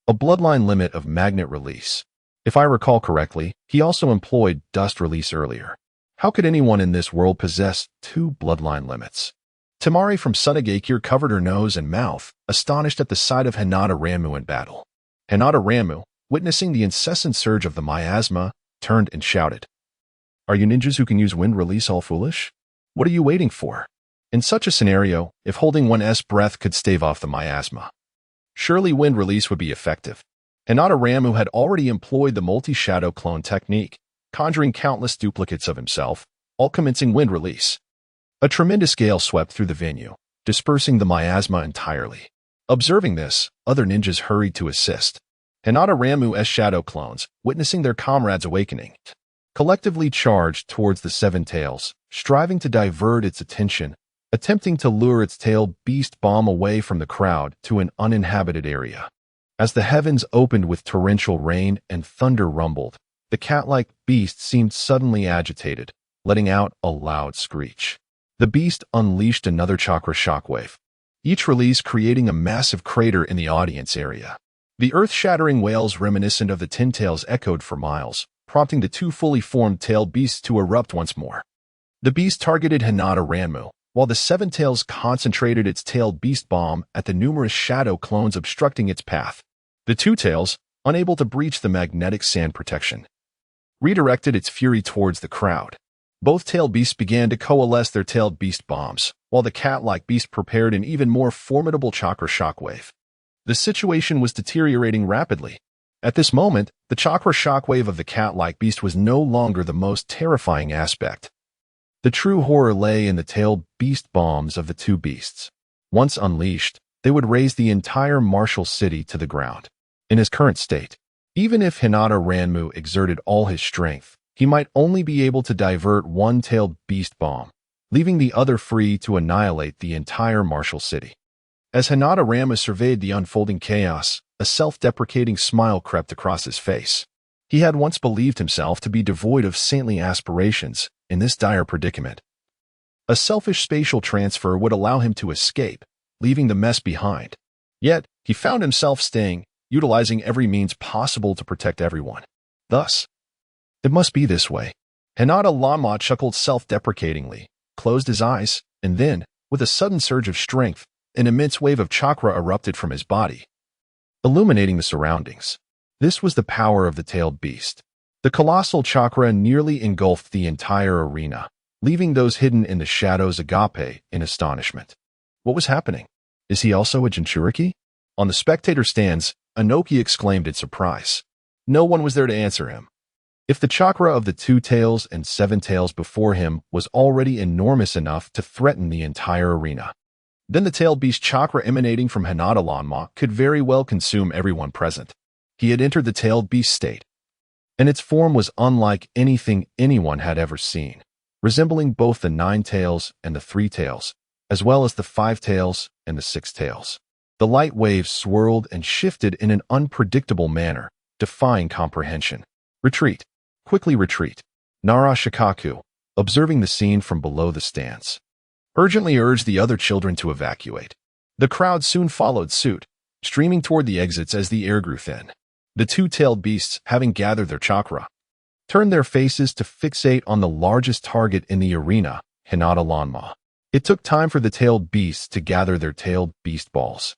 A bloodline limit of magnet release. If I recall correctly, he also employed dust release earlier. How could anyone in this world possess two bloodline limits? Temari from Sunagakure covered her nose and mouth, astonished at the sight of Hinata Ranmu in battle. Hinata Ranmu, witnessing the incessant surge of the miasma, turned and shouted, "Are you ninjas who can use wind release all foolish? What are you waiting for?" In such a scenario, if holding one's breath could stave off the miasma, surely wind release would be effective. Hinata Ranmu had already employed the multi-shadow clone technique, conjuring countless duplicates of himself, all commencing wind release. A tremendous gale swept through the venue, dispersing the miasma entirely. Observing this, other ninjas hurried to assist. Hinata Ranmu's shadow clones, witnessing their comrades' awakening, collectively charged towards the seven tails, striving to divert its attention, attempting to lure its tail beast bomb away from the crowd to an uninhabited area. As the heavens opened with torrential rain and thunder rumbled, the cat-like beast seemed suddenly agitated, letting out a loud screech. The beast unleashed another chakra shockwave, each release creating a massive crater in the audience area. The earth-shattering wails reminiscent of the Ten Tails echoed for miles, prompting the two fully formed tail beasts to erupt once more. The beast targeted Hinata Ranmu, while the Seven Tails concentrated its tail beast bomb at the numerous shadow clones obstructing its path. The two tails, unable to breach the magnetic sand protection, redirected its fury towards the crowd. Both tail beasts began to coalesce their tailed beast bombs, while the cat-like beast prepared an even more formidable chakra shockwave. The situation was deteriorating rapidly. At this moment, the chakra shockwave of the cat-like beast was no longer the most terrifying aspect. The true horror lay in the tailed beast bombs of the two beasts. Once unleashed, they would raze the entire martial city to the ground. In his current state, even if Hinata Ranmu exerted all his strength, he might only be able to divert one tailed beast bomb, leaving the other free to annihilate the entire martial city. As Hinata Ranmu surveyed the unfolding chaos, a self-deprecating smile crept across his face. He had once believed himself to be devoid of saintly aspirations in this dire predicament. A selfish spatial transfer would allow him to escape, leaving the mess behind. Yet, he found himself staying, utilizing every means possible to protect everyone. Thus, it must be this way. Hinata Ranmu chuckled self-deprecatingly, closed his eyes, and then, with a sudden surge of strength, an immense wave of chakra erupted from his body, illuminating the surroundings. This was the power of the tailed beast. The colossal chakra nearly engulfed the entire arena, leaving those hidden in the shadows agape in astonishment. What was happening? Is he also a Jinchuriki? On the spectator stands, Anoki exclaimed in surprise. No one was there to answer him. If the chakra of the two tails and seven tails before him was already enormous enough to threaten the entire arena, then the tailed beast chakra emanating from Hinata Ranmu could very well consume everyone present. He had entered the tailed beast state. and its form was unlike anything anyone had ever seen, resembling both the 9 tails and the 3 tails, as well as the 5 tails and the 6 tails. The light waves swirled and shifted in an unpredictable manner, defying comprehension. Retreat. Quickly retreat. Nara Shikaku, observing the scene from below the stands, urgently urged the other children to evacuate. The crowd soon followed suit, streaming toward the exits as the air grew thin. The two-tailed beasts, having gathered their chakra, turned their faces to fixate on the largest target in the arena, Hinata Lanma. It took time for the tailed beasts to gather their tailed beast balls.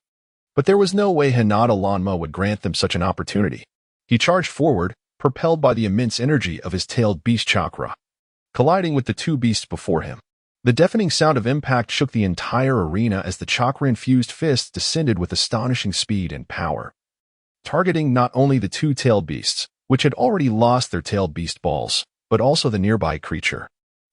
But there was no way Hinata Lanma would grant them such an opportunity. He charged forward, propelled by the immense energy of his tailed beast chakra, colliding with the two beasts before him. The deafening sound of impact shook the entire arena as the chakra-infused fists descended with astonishing speed and power, targeting not only the two tailed beasts, which had already lost their tailed beast balls, but also the nearby creature.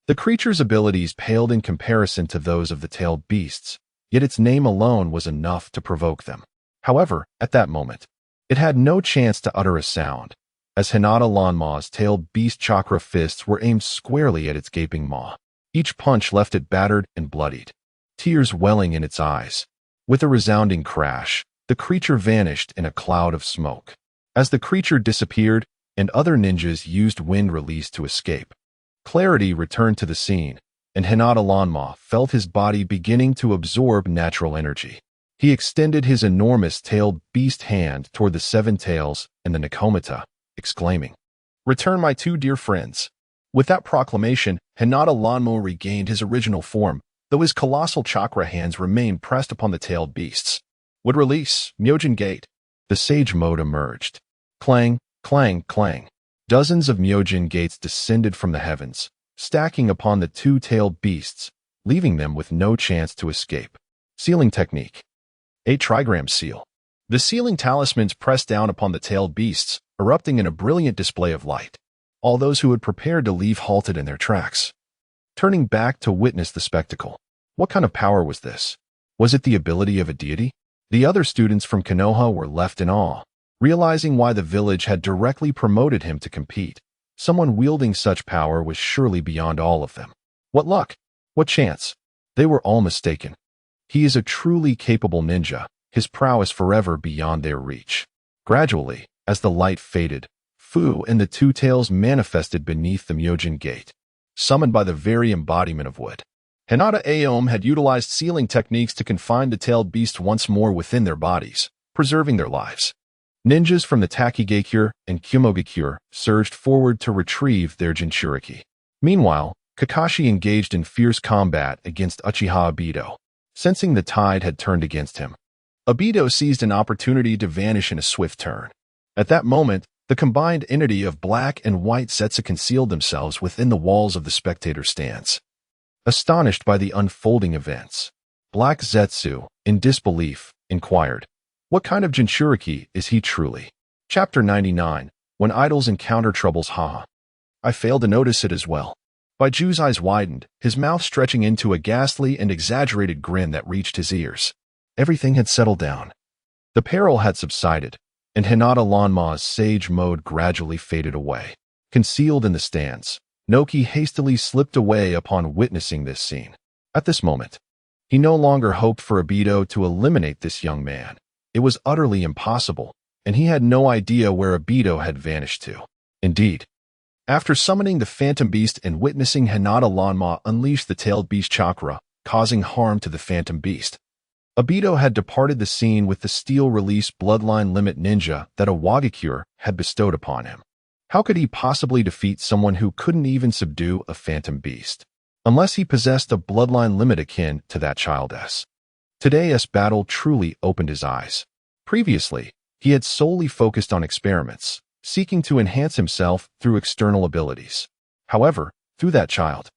The creature's abilities paled in comparison to those of the tailed beasts, yet its name alone was enough to provoke them. However, at that moment, it had no chance to utter a sound, as Hinata Lanma's tailed beast chakra fists were aimed squarely at its gaping maw. Each punch left it battered and bloodied, tears welling in its eyes. With a resounding crash, the creature vanished in a cloud of smoke. As the creature disappeared, and other ninjas used wind release to escape, clarity returned to the scene, and Hinata Lanma felt his body beginning to absorb natural energy. He extended his enormous tailed beast hand toward the 7 tails and the Nakomata, exclaiming, "Return my 2 dear friends." With that proclamation, Hinata Lanma regained his original form, though his colossal chakra hands remained pressed upon the tailed beasts. Would release, Myojin Gate. The sage mode emerged. Clang, clang, clang. Dozens of Myojin gates descended from the heavens, stacking upon the 2 tailed beasts, leaving them with no chance to escape. Sealing technique. A trigram seal. The sealing talismans pressed down upon the tailed beasts, erupting in a brilliant display of light. All those who had prepared to leave halted in their tracks, turning back to witness the spectacle. What kind of power was this? Was it the ability of a deity? The other students from Konoha were left in awe, realizing why the village had directly promoted him to compete. Someone wielding such power was surely beyond all of them. What luck! What chance! They were all mistaken. He is a truly capable ninja, his prowess forever beyond their reach. Gradually, as the light faded, Fu and the 2 tails manifested beneath the Myojin Gate, summoned by the very embodiment of wood. Hinata Aom had utilized sealing techniques to confine the tailed beast once more within their bodies, preserving their lives. Ninjas from the Takigakure and Kumogakure surged forward to retrieve their Jinchuriki. Meanwhile, Kakashi engaged in fierce combat against Uchiha Obito, sensing the tide had turned against him. Obito seized an opportunity to vanish in a swift turn. At that moment, the combined entity of black and white Zetsu concealed themselves within the walls of the spectator stands. Astonished by the unfolding events, Black Zetsu, in disbelief, inquired, "What kind of Jinchuriki is he truly?" Chapter 99, When Idols Encounter Troubles. Haha. I failed to notice it as well. Baiju's eyes widened, his mouth stretching into a ghastly and exaggerated grin that reached his ears. Everything had settled down. The peril had subsided, and Hinata Lanma's sage mode gradually faded away. Concealed in the stands, Noki hastily slipped away upon witnessing this scene. At this moment, he no longer hoped for Obito to eliminate this young man. It was utterly impossible, and he had no idea where Obito had vanished to. Indeed, after summoning the Phantom Beast and witnessing Hinata Lanma unleash the tailed beast chakra, causing harm to the Phantom Beast, Obito had departed the scene with the steel-release bloodline limit ninja that a Wagakure had bestowed upon him. How could he possibly defeat someone who couldn't even subdue a Phantom Beast, unless he possessed a bloodline limit akin to that child's? Today's battle truly opened his eyes. Previously, he had solely focused on experiments, seeking to enhance himself through external abilities. However, through that child,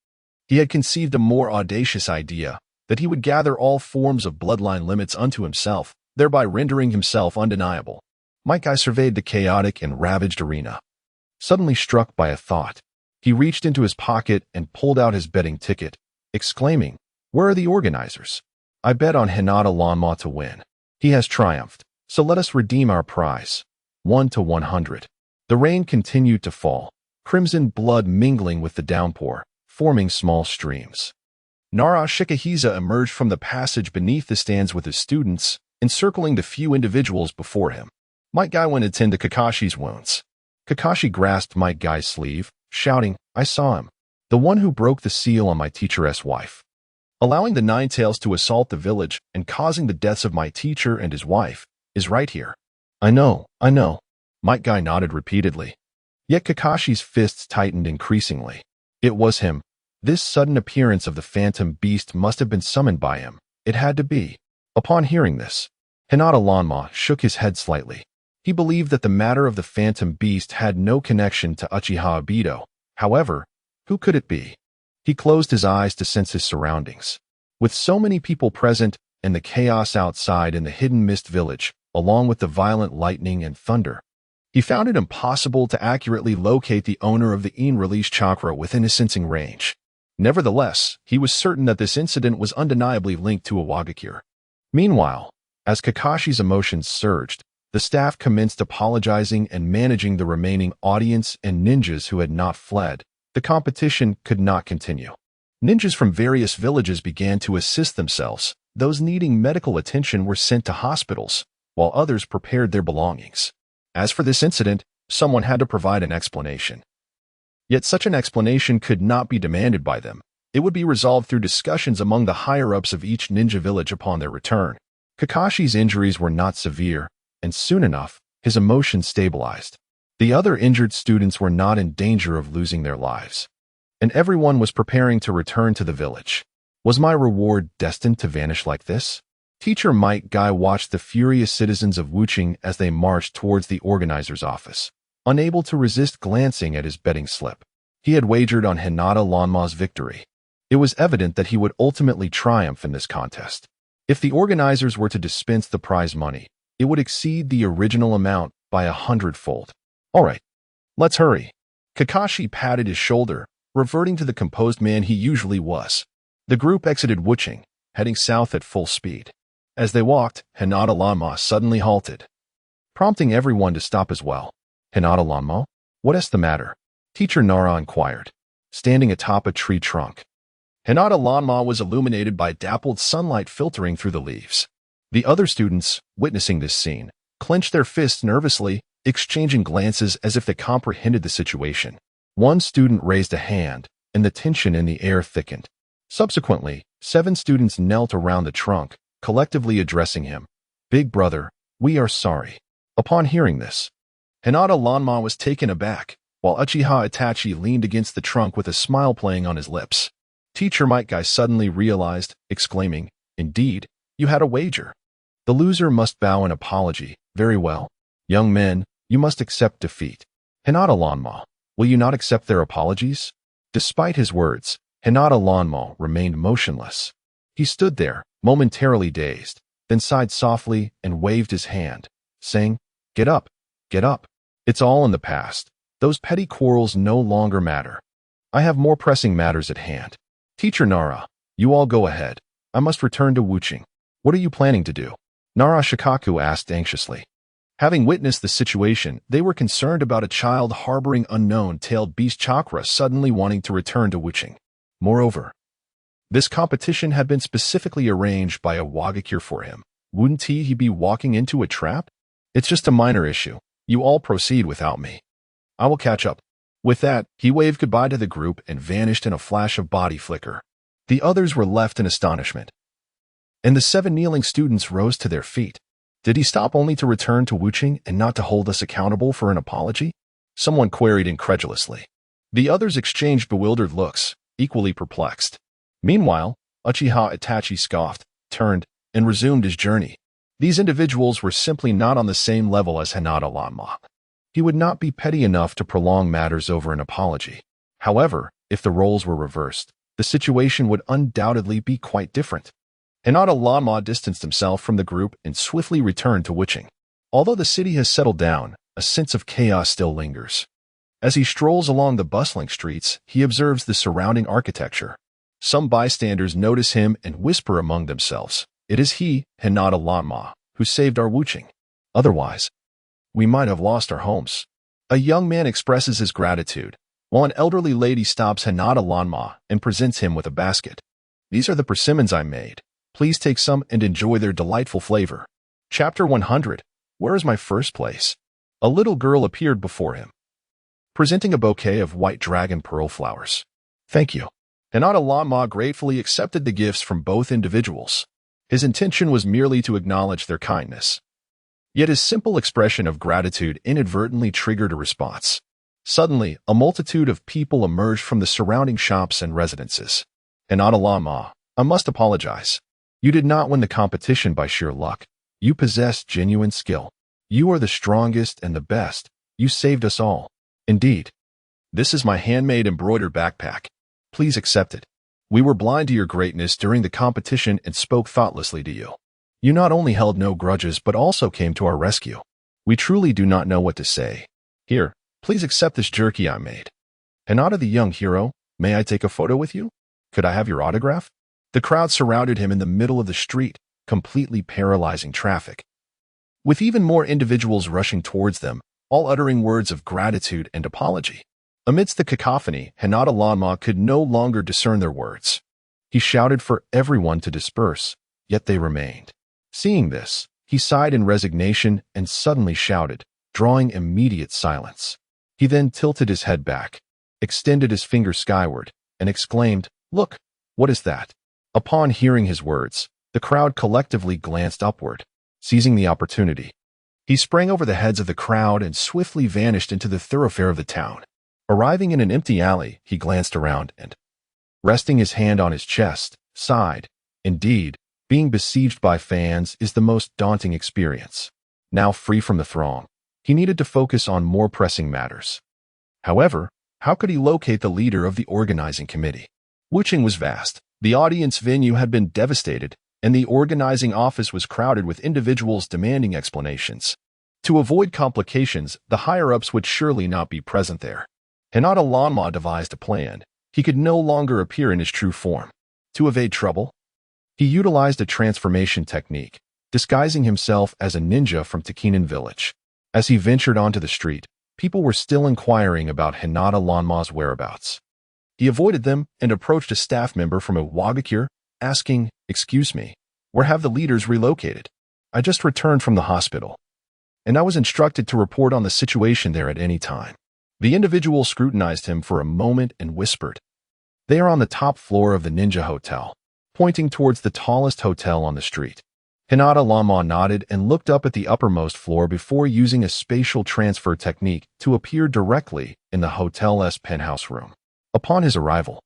he had conceived a more audacious idea, that he would gather all forms of bloodline limits unto himself, thereby rendering himself undeniable. Mike surveyed the chaotic and ravaged arena. Suddenly struck by a thought, he reached into his pocket and pulled out his betting ticket, exclaiming, "Where are the organizers? I bet on Hinata Lanma to win. He has triumphed, so let us redeem our prize. 1 to 100. The rain continued to fall, crimson blood mingling with the downpour, forming small streams. Nara Shikahisa emerged from the passage beneath the stands with his students, encircling the few individuals before him. Might Guy went to tend to Kakashi's wounds. Kakashi grasped Might Guy's sleeve, shouting, "I saw him. The one who broke the seal on my teacher's wife. Allowing the Nine Tails to assault the village and causing the deaths of my teacher and his wife is right here." I know. Might Guy nodded repeatedly. Yet Kakashi's fists tightened increasingly. It was him. This sudden appearance of the phantom beast must have been summoned by him. It had to be. Upon hearing this, Hinata Lanma shook his head slightly. He believed that the matter of the phantom beast had no connection to Uchiha Obito. However, who could it be? He closed his eyes to sense his surroundings. With so many people present and the chaos outside in the hidden mist village, along with the violent lightning and thunder, he found it impossible to accurately locate the owner of the in-release chakra within his sensing range. Nevertheless, he was certain that this incident was undeniably linked to a Wagakure. Meanwhile, as Kakashi's emotions surged, the staff commenced apologizing and managing the remaining audience and ninjas who had not fled. The competition could not continue. Ninjas from various villages began to assist themselves. Those needing medical attention were sent to hospitals, while others prepared their belongings. As for this incident, someone had to provide an explanation. Yet such an explanation could not be demanded by them. It would be resolved through discussions among the higher-ups of each ninja village upon their return. Kakashi's injuries were not severe, and soon enough, his emotions stabilized. The other injured students were not in danger of losing their lives, and everyone was preparing to return to the village. Was my reward destined to vanish like this? Teacher Might Guy watched the furious citizens of Wuching as they marched towards the organizer's office, unable to resist glancing at his betting slip. He had wagered on Hinata Lanma's victory. It was evident that he would ultimately triumph in this contest. If the organizers were to dispense the prize money, it would exceed the original amount by 100-fold. All right, let's hurry. Kakashi patted his shoulder, reverting to the composed man he usually was. The group exited Wuching, heading south at full speed. As they walked, Hinata Lanma suddenly halted, prompting everyone to stop as well. Hinata Lanma, what is the matter? Teacher Nara inquired, standing atop a tree trunk. Hinata Lanma was illuminated by dappled sunlight filtering through the leaves. The other students, witnessing this scene, clenched their fists nervously, exchanging glances as if they comprehended the situation. One student raised a hand, and the tension in the air thickened. Subsequently, 7 students knelt around the trunk, collectively addressing him. "Big brother, we are sorry." Upon hearing this, Hinata Lanma was taken aback, while Uchiha Itachi leaned against the trunk with a smile playing on his lips. Teacher Might Guy suddenly realized, exclaiming, "Indeed, you had a wager. The loser must bow an apology. Very well. Young men, you must accept defeat." Hinata Lanma, will you not accept their apologies? Despite his words, Hinata Lanma remained motionless. He stood there, momentarily dazed, then sighed softly and waved his hand, saying, Get up. It's all in the past. Those petty quarrels no longer matter. I have more pressing matters at hand. Teacher Nara, you all go ahead. I must return to Wuching. What are you planning to do? Nara Shikaku asked anxiously. Having witnessed the situation, they were concerned about a child harboring unknown-tailed beast chakra suddenly wanting to return to Wuching. Moreover, this competition had been specifically arranged by a Wagakure for him. Wouldn't he be walking into a trap? It's just a minor issue. You all proceed without me. I will catch up. With that, he waved goodbye to the group and vanished in a flash of body flicker. The others were left in astonishment, and the 7 kneeling students rose to their feet. Did he stop only to return to Wuching and not to hold us accountable for an apology? Someone queried incredulously. The others exchanged bewildered looks, equally perplexed. Meanwhile, Uchiha Itachi scoffed, turned, and resumed his journey. These individuals were simply not on the same level as Hinata Lanma. He would not be petty enough to prolong matters over an apology. However, if the roles were reversed, the situation would undoubtedly be quite different. Hinata Lanma distanced himself from the group and swiftly returned to Wuching. Although the city has settled down, a sense of chaos still lingers. As he strolls along the bustling streets, he observes the surrounding architecture. Some bystanders notice him and whisper among themselves, "It is he, Hinata Lanma, who saved our Wuching. Otherwise, we might have lost our homes." A young man expresses his gratitude, while an elderly lady stops Hinata Lanma and presents him with a basket. These are the persimmons I made. Please take some and enjoy their delightful flavor. Chapter 100. Where is my first place? A little girl appeared before him, presenting a bouquet of white dragon pearl flowers. Thank you. Hinata Lanma gratefully accepted the gifts from both individuals. His intention was merely to acknowledge their kindness. Yet his simple expression of gratitude inadvertently triggered a response. Suddenly, a multitude of people emerged from the surrounding shops and residences. Hinata Lanma, I must apologize. You did not win the competition by sheer luck. You possess genuine skill. You are the strongest and the best. You saved us all. Indeed. This is my handmade embroidered backpack. Please accept it. We were blind to your greatness during the competition and spoke thoughtlessly to you. You not only held no grudges but also came to our rescue. We truly do not know what to say. Here, please accept this jerky I made. Hinata the young hero, may I take a photo with you? Could I have your autograph? The crowd surrounded him in the middle of the street, completely paralyzing traffic. With even more individuals rushing towards them, all uttering words of gratitude and apology. Amidst the cacophony, Hinata Lanma could no longer discern their words. He shouted for everyone to disperse, yet they remained. Seeing this, he sighed in resignation and suddenly shouted, drawing immediate silence. He then tilted his head back, extended his finger skyward, and exclaimed, "Look, what is that?" Upon hearing his words, the crowd collectively glanced upward, seizing the opportunity. He sprang over the heads of the crowd and swiftly vanished into the thoroughfare of the town. Arriving in an empty alley, he glanced around and, resting his hand on his chest, sighed. Indeed, being besieged by fans is the most daunting experience. Now free from the throng, he needed to focus on more pressing matters. However, how could he locate the leader of the organizing committee? Wuching was vast. The audience venue had been devastated, and the organizing office was crowded with individuals demanding explanations. To avoid complications, the higher-ups would surely not be present there. Hinata Lanma devised a plan. He could no longer appear in his true form. To evade trouble, he utilized a transformation technique, disguising himself as a ninja from Takinan village. As he ventured onto the street, people were still inquiring about Hinata Lanma's whereabouts. He avoided them and approached a staff member from Iwagakure, asking, "Excuse me, where have the leaders relocated? I just returned from the hospital, and I was instructed to report on the situation there at any time." The individual scrutinized him for a moment and whispered, "They are on the top floor of the Ninja Hotel," pointing towards the tallest hotel on the street. Hinata Lanma nodded and looked up at the uppermost floor before using a spatial transfer technique to appear directly in the hotel's penthouse room. Upon his arrival,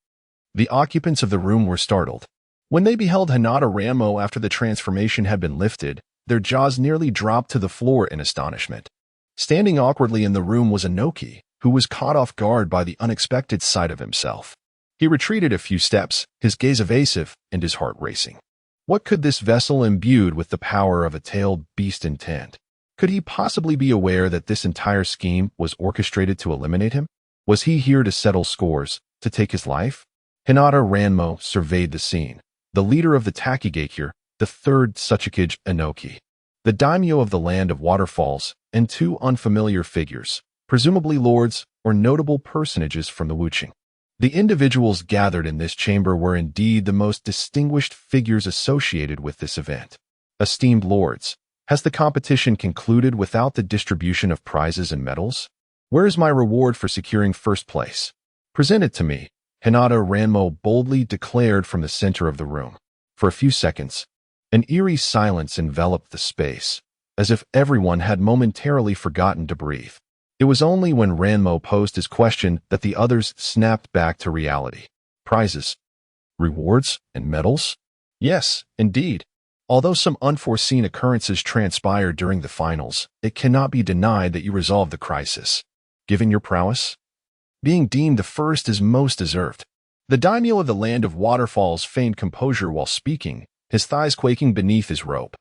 the occupants of the room were startled. When they beheld Hinata Lanma after the transformation had been lifted, their jaws nearly dropped to the floor in astonishment. Standing awkwardly in the room was Inoki, who was caught off guard by the unexpected sight of himself. He retreated a few steps, his gaze evasive and his heart racing. What could this vessel imbued with the power of a tailed beast intend? Could he possibly be aware that this entire scheme was orchestrated to eliminate him? Was he here to settle scores, to take his life? Hinata Lanma surveyed the scene. The leader of the Takigakure, the third Tsuchikage Inoki, the daimyo of the land of waterfalls, and two unfamiliar figures, presumably lords or notable personages from the Wuching. The individuals gathered in this chamber were indeed the most distinguished figures associated with this event. Esteemed lords, has the competition concluded without the distribution of prizes and medals? Where is my reward for securing first place? Present it to me, Hinata Lanma boldly declared from the center of the room. For a few seconds, an eerie silence enveloped the space, as if everyone had momentarily forgotten to breathe. It was only when Lanma posed his question that the others snapped back to reality. Prizes, rewards, and medals? Yes, indeed. Although some unforeseen occurrences transpired during the finals, it cannot be denied that you resolved the crisis. Given your prowess, being deemed the first is most deserved. The daimyo of the land of waterfalls feigned composure while speaking, his thighs quaking beneath his robe.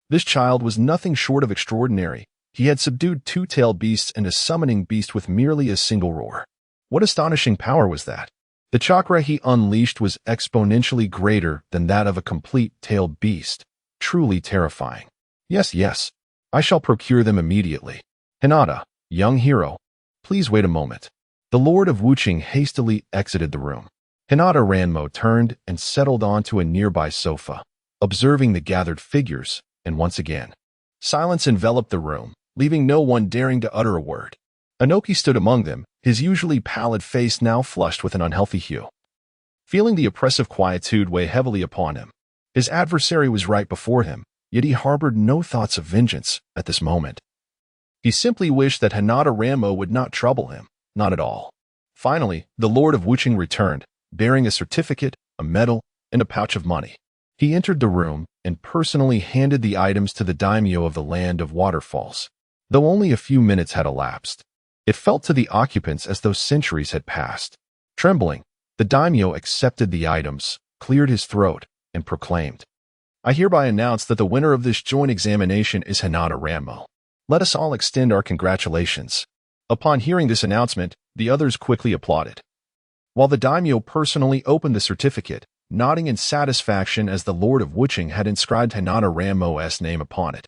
This child was nothing short of extraordinary. He had subdued two-tailed beasts and a summoning beast with merely a single roar. What astonishing power was that? The chakra he unleashed was exponentially greater than that of a complete tailed beast. Truly terrifying. Yes, I shall procure them immediately. Hinata, young hero, Please wait a moment. The Lord of Wuching hastily exited the room. Hinata Ranmo turned and settled onto a nearby sofa, observing the gathered figures, and once again, silence enveloped the room, leaving no one daring to utter a word. Inoki stood among them, his usually pallid face now flushed with an unhealthy hue. Feeling the oppressive quietude weigh heavily upon him, his adversary was right before him, yet he harbored no thoughts of vengeance at this moment. He simply wished that Hinata Ranmo would not trouble him, not at all. Finally, the Lord of Wuching returned, bearing a certificate, a medal, and a pouch of money. He entered the room and personally handed the items to the daimyo of the Land of Waterfalls. Though only a few minutes had elapsed, it felt to the occupants as though centuries had passed. Trembling, the daimyo accepted the items, cleared his throat, and proclaimed, "I hereby announce that the winner of this joint examination is Hinata Ranmo. Let us all extend our congratulations." Upon hearing this announcement, the others quickly applauded, while the daimyo personally opened the certificate, nodding in satisfaction as the Lord of Wuching had inscribed Hinata Ranmo's name upon it.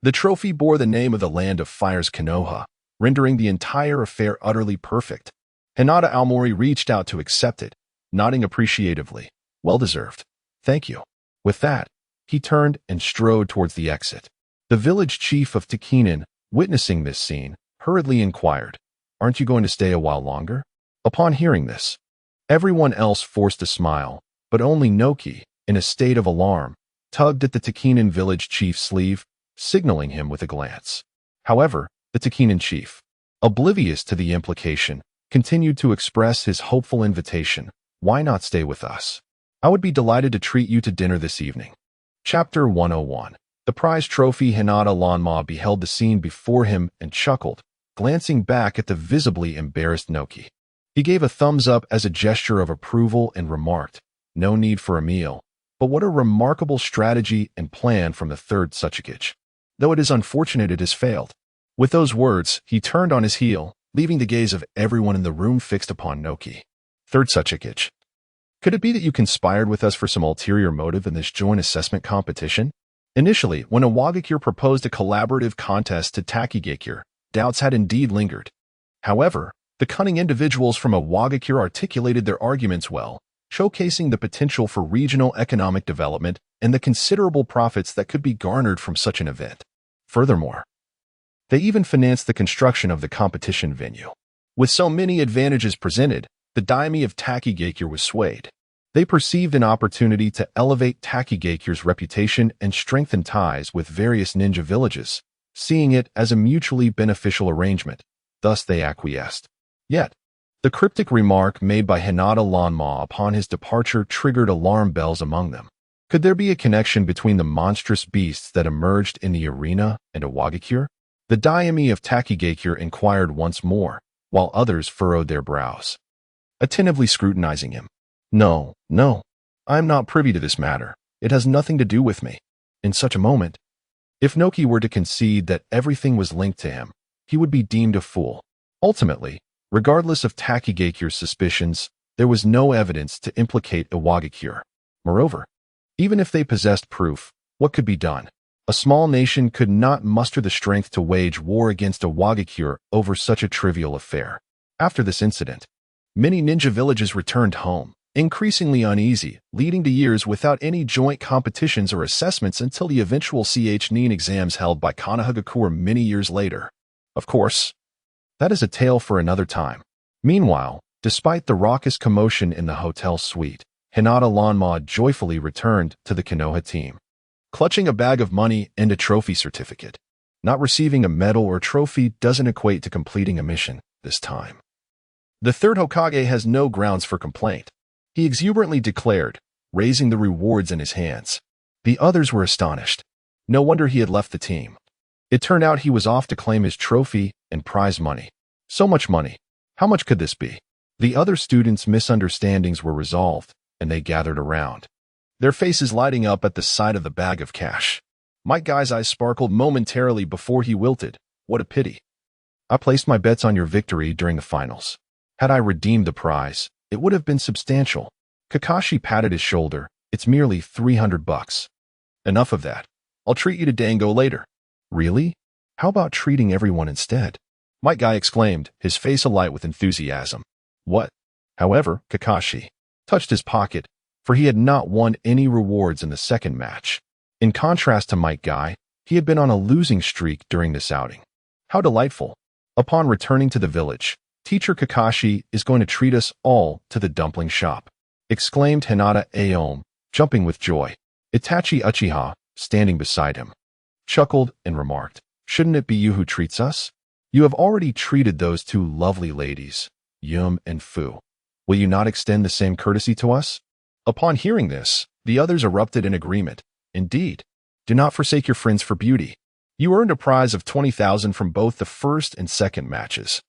The trophy bore the name of the Land of Fire's Konoha, rendering the entire affair utterly perfect. Hinata Aomori reached out to accept it, nodding appreciatively. "Well deserved. Thank you." With that, he turned and strode towards the exit. The village chief of Takinen, witnessing this scene, hurriedly inquired, "Aren't you going to stay a while longer?" Upon hearing this, everyone else forced a smile, but only Noki, in a state of alarm, tugged at the Takinen village chief's sleeve, signaling him with a glance. However, the Takinen chief, oblivious to the implication, continued to express his hopeful invitation. "Why not stay with us? I would be delighted to treat you to dinner this evening." Chapter 101. The prize trophy. Hinata Ranmo beheld the scene before him and chuckled, glancing back at the visibly embarrassed Noki. He gave a thumbs up as a gesture of approval and remarked, "No need for a meal, but what a remarkable strategy and plan from the third Tsuchikage. Though it is unfortunate it has failed." With those words, he turned on his heel, leaving the gaze of everyone in the room fixed upon Noki. "Third Tsuchikage. Could it be that you conspired with us for some ulterior motive in this joint assessment competition?" Initially, when Awagakure proposed a collaborative contest to Takigakure, doubts had indeed lingered. However, the cunning individuals from Awagakure articulated their arguments well, showcasing the potential for regional economic development and the considerable profits that could be garnered from such an event. Furthermore, they even financed the construction of the competition venue. With so many advantages presented, the daimyo of Takigakyur was swayed. They perceived an opportunity to elevate Takigakyur's reputation and strengthen ties with various ninja villages, seeing it as a mutually beneficial arrangement. Thus they acquiesced. Yet, the cryptic remark made by Hinata Ranmo upon his departure triggered alarm bells among them. Could there be a connection between the monstrous beasts that emerged in the arena and Awagakure? The daimyo of Takigakyur inquired once more, while others furrowed their brows, attentively scrutinizing him. No, I am not privy to this matter. It has nothing to do with me." In such a moment, if Noki were to concede that everything was linked to him, he would be deemed a fool. Ultimately, regardless of Takigakyur's suspicions, there was no evidence to implicate Awagakure. Moreover, even if they possessed proof, what could be done? A small nation could not muster the strength to wage war against Awagakure over such a trivial affair. After this incident, many ninja villages returned home, increasingly uneasy, leading to years without any joint competitions or assessments until the eventual Nin exams held by Konohagakure many years later. Of course, that is a tale for another time. Meanwhile, despite the raucous commotion in the hotel suite, Hinata Ranmo joyfully returned to the Konoha team, clutching a bag of money and a trophy certificate. Not receiving a medal or trophy doesn't equate to completing a mission this time. The third Hokage has no grounds for complaint, he exuberantly declared, raising the rewards in his hands. The others were astonished. No wonder he had left the team. It turned out he was off to claim his trophy and prize money. So much money. How much could this be? The other students' misunderstandings were resolved, and they gathered around, their faces lighting up at the sight of the bag of cash. My guy's eyes sparkled momentarily before he wilted. What a pity. I placed my bets on your victory during the finals. Had I redeemed the prize, it would have been substantial. Kakashi patted his shoulder. It's merely $300. Enough of that. I'll treat you to dango later. Really? How about treating everyone instead? Might Guy exclaimed, his face alight with enthusiasm. What? However, Kakashi touched his pocket, for he had not won any rewards in the second match. In contrast to Might Guy, he had been on a losing streak during this outing. How delightful. Upon returning to the village, Teacher Kakashi is going to treat us all to the dumpling shop, exclaimed Hinata Aom, jumping with joy. Itachi Uchiha, standing beside him, chuckled and remarked, shouldn't it be you who treats us? You have already treated those two lovely ladies, Yum and Fu. Will you not extend the same courtesy to us? Upon hearing this, the others erupted in agreement. Indeed. Do not forsake your friends for beauty. You earned a prize of 20,000 from both the first and second matches,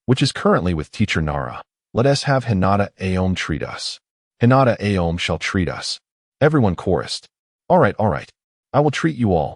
which is currently with Teacher Nara. Let us have Hinata Aom treat us. Hinata Aom shall treat us. Everyone chorused. All right. I will treat you all.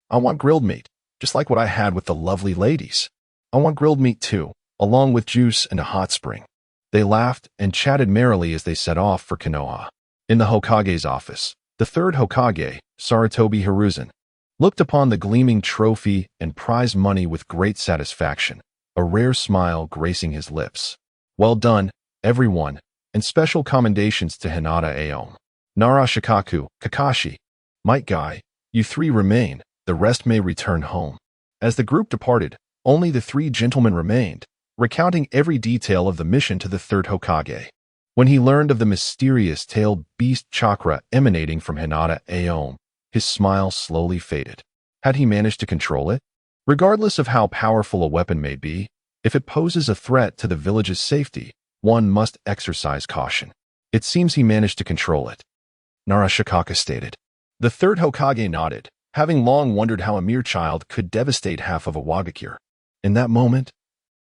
I want grilled meat, just like what I had with the lovely ladies. I want grilled meat too, along with juice and a hot spring. They laughed and chatted merrily as they set off for Konoha. In the Hokage's office, the third Hokage, Sarutobi Hiruzen, looked upon the gleaming trophy and prize money with great satisfaction, a rare smile gracing his lips. Well done, everyone, and special commendations to Hinata Aom, Nara Shikaku, Kakashi, Might Guy. You three remain, the rest may return home. As the group departed, only the three gentlemen remained, recounting every detail of the mission to the third Hokage. When he learned of the mysterious tailed beast chakra emanating from Hinata Aom, his smile slowly faded. Had he managed to control it? Regardless of how powerful a weapon may be, if it poses a threat to the village's safety, one must exercise caution. It seems he managed to control it, Narashikaka stated. The third Hokage nodded, having long wondered how a mere child could devastate half of a Wagakure. In that moment,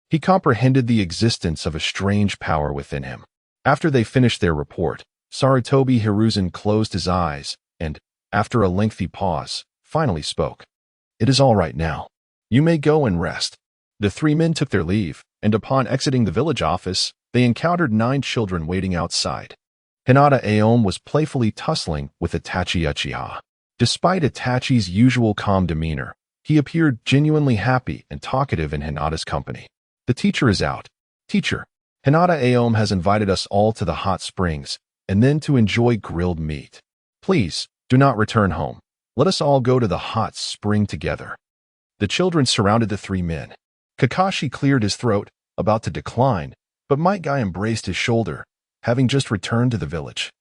he comprehended the existence of a strange power within him. After they finished their report, Sarutobi Hiruzen closed his eyes and, after a lengthy pause, finally spoke. It is all right now. You may go and rest. The three men took their leave, and upon exiting the village office, they encountered 9 children waiting outside. Hinata Aom was playfully tussling with Itachi Uchiha. Despite Itachi's usual calm demeanor, he appeared genuinely happy and talkative in Hinata's company. The teacher is out. Teacher, Hinata Aom has invited us all to the hot springs, and then to enjoy grilled meat. Please, do not return home. Let us all go to the hot spring together. The children surrounded the 3 men. Kakashi cleared his throat, about to decline, but Might Guy embraced his shoulder, having just returned to the village.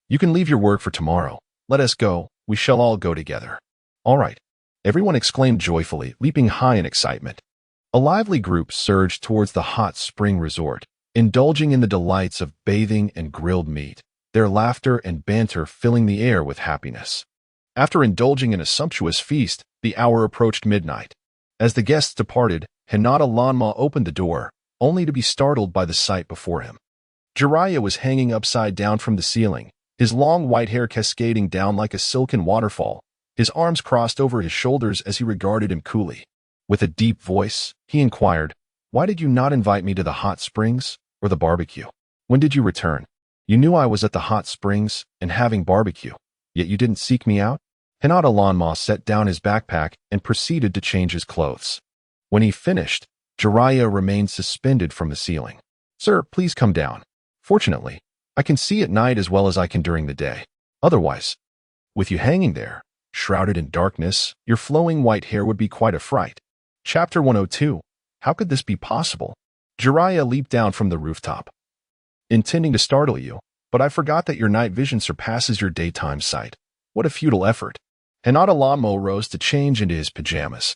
You can leave your work for tomorrow. Let us go. We shall all go together. All right. Everyone exclaimed joyfully, leaping high in excitement. A lively group surged towards the hot spring resort, indulging in the delights of bathing and grilled meat, their laughter and banter filling the air with happiness. After indulging in a sumptuous feast, the hour approached midnight. As the guests departed, Hinata Lanma opened the door, only to be startled by the sight before him. Jiraiya was hanging upside down from the ceiling, his long white hair cascading down like a silken waterfall, his arms crossed over his shoulders as he regarded him coolly. With a deep voice, he inquired, "Why did you not invite me to the hot springs or the barbecue? When did you return? You knew I was at the hot springs and having barbecue, yet you didn't seek me out?" Hinata Lanma set down his backpack and proceeded to change his clothes. When he finished, Jiraiya remained suspended from the ceiling. "Sir, please come down. Fortunately, I can see at night as well as I can during the day. Otherwise, with you hanging there, shrouded in darkness, your flowing white hair would be quite a fright." Chapter 102. How could this be possible? Jiraiya leaped down from the rooftop, intending to startle you, but I forgot that your night vision surpasses your daytime sight. What a futile effort. Hinata Lanma rose to change into his pajamas,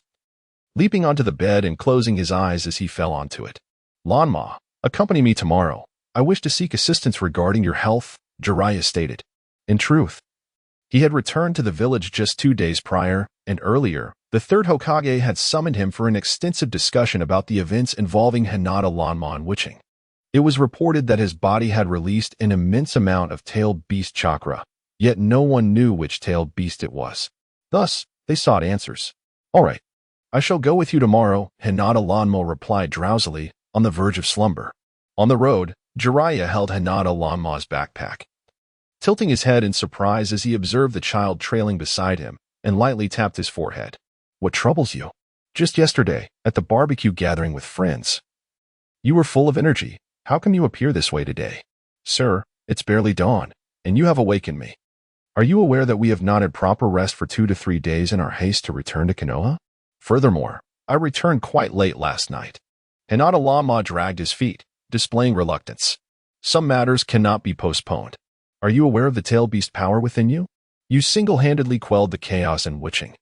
leaping onto the bed and closing his eyes as he fell onto it. "Lanma, accompany me tomorrow. I wish to seek assistance regarding your health," Jiraiya stated. In truth, he had returned to the village just 2 days prior, and earlier, the third Hokage had summoned him for an extensive discussion about the events involving Hinata Lanma and witching. It was reported that his body had released an immense amount of tailed beast chakra, yet no one knew which tailed beast it was. Thus, they sought answers. "All right, I shall go with you tomorrow," Hinata Lanma replied drowsily, on the verge of slumber. On the road, Jiraiya held Hinata Lanma's backpack, tilting his head in surprise as he observed the child trailing beside him, and lightly tapped his forehead. "What troubles you?" Just yesterday, at the barbecue gathering with friends. You were full of energy. How come you appear this way today? Sir, it's barely dawn, and you have awakened me. Are you aware that we have not had proper rest for 2 to 3 days in our haste to return to Konoha? Furthermore, I returned quite late last night. Hinata Lama dragged his feet, displaying reluctance. Some matters cannot be postponed. Are you aware of the tailed beast power within you? You single-handedly quelled the chaos and witching.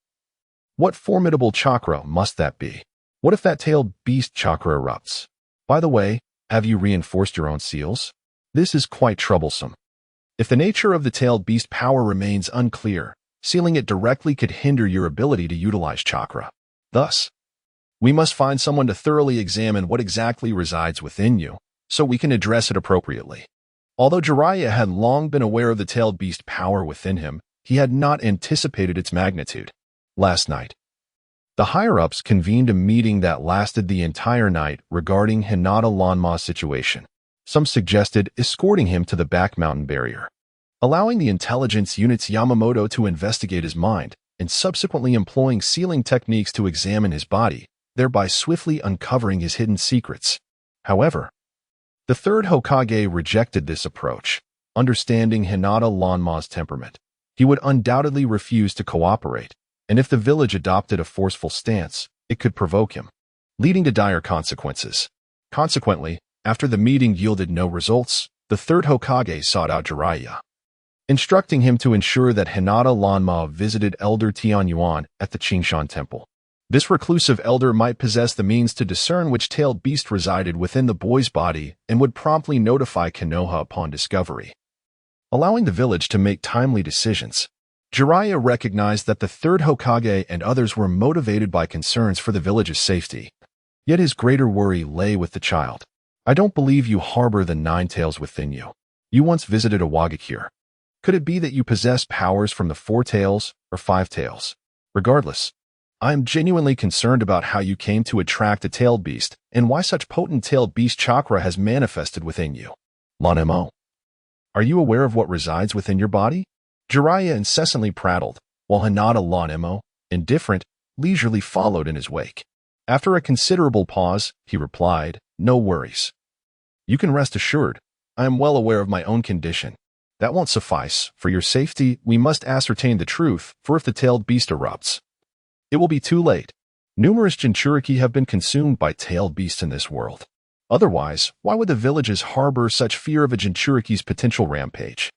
What formidable chakra must that be? What if that tailed beast chakra erupts? By the way, have you reinforced your own seals? This is quite troublesome. If the nature of the tailed beast power remains unclear, sealing it directly could hinder your ability to utilize chakra. Thus, we must find someone to thoroughly examine what exactly resides within you, so we can address it appropriately. Although Jiraiya had long been aware of the tailed beast power within him, he had not anticipated its magnitude. Last night, the higher-ups convened a meeting that lasted the entire night regarding Hinata Lanma's situation. Some suggested escorting him to the back mountain barrier, allowing the intelligence unit's Yamamoto to investigate his mind, and subsequently employing sealing techniques to examine his body, thereby swiftly uncovering his hidden secrets. However, the third Hokage rejected this approach. Understanding Hinata Lanma's temperament, he would undoubtedly refuse to cooperate, and if the village adopted a forceful stance, it could provoke him, leading to dire consequences. Consequently, after the meeting yielded no results, the third Hokage sought out Jiraiya, instructing him to ensure that Hinata Lanma visited Elder Tianyuan at the Qingshan Temple. This reclusive elder might possess the means to discern which tailed beast resided within the boy's body and would promptly notify Konoha upon discovery, allowing the village to make timely decisions. Jiraiya recognized that the third Hokage and others were motivated by concerns for the village's safety. Yet his greater worry lay with the child. I don't believe you harbor the 9 tails within you. You once visited a Wagakure. Could it be that you possess powers from the 4 tails or 5 tails? Regardless, I am genuinely concerned about how you came to attract a tailed beast and why such potent tailed beast chakra has manifested within you. Lanemo, are you aware of what resides within your body? Jiraiya incessantly prattled, while Hinata Lanemo, indifferent, leisurely followed in his wake. After a considerable pause, he replied, No worries. You can rest assured. I am well aware of my own condition. That won't suffice. For your safety, we must ascertain the truth, for if the tailed beast erupts, it will be too late. Numerous Jinchuriki have been consumed by tailed beasts in this world. Otherwise, why would the villages harbor such fear of a Jinchuriki's potential rampage?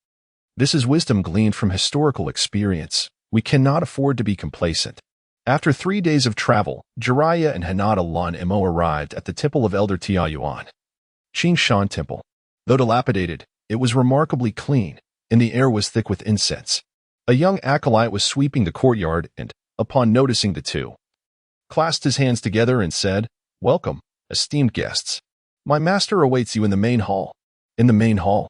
This is wisdom gleaned from historical experience. We cannot afford to be complacent. After 3 days of travel, Jiraiya and Hinata Lanemo arrived at the temple of Elder Tianyuan. Qingshan Temple. Though dilapidated, it was remarkably clean, and the air was thick with incense. A young acolyte was sweeping the courtyard and, upon noticing the two, clasped his hands together and said, Welcome, esteemed guests. My master awaits you in the main hall. In the main hall,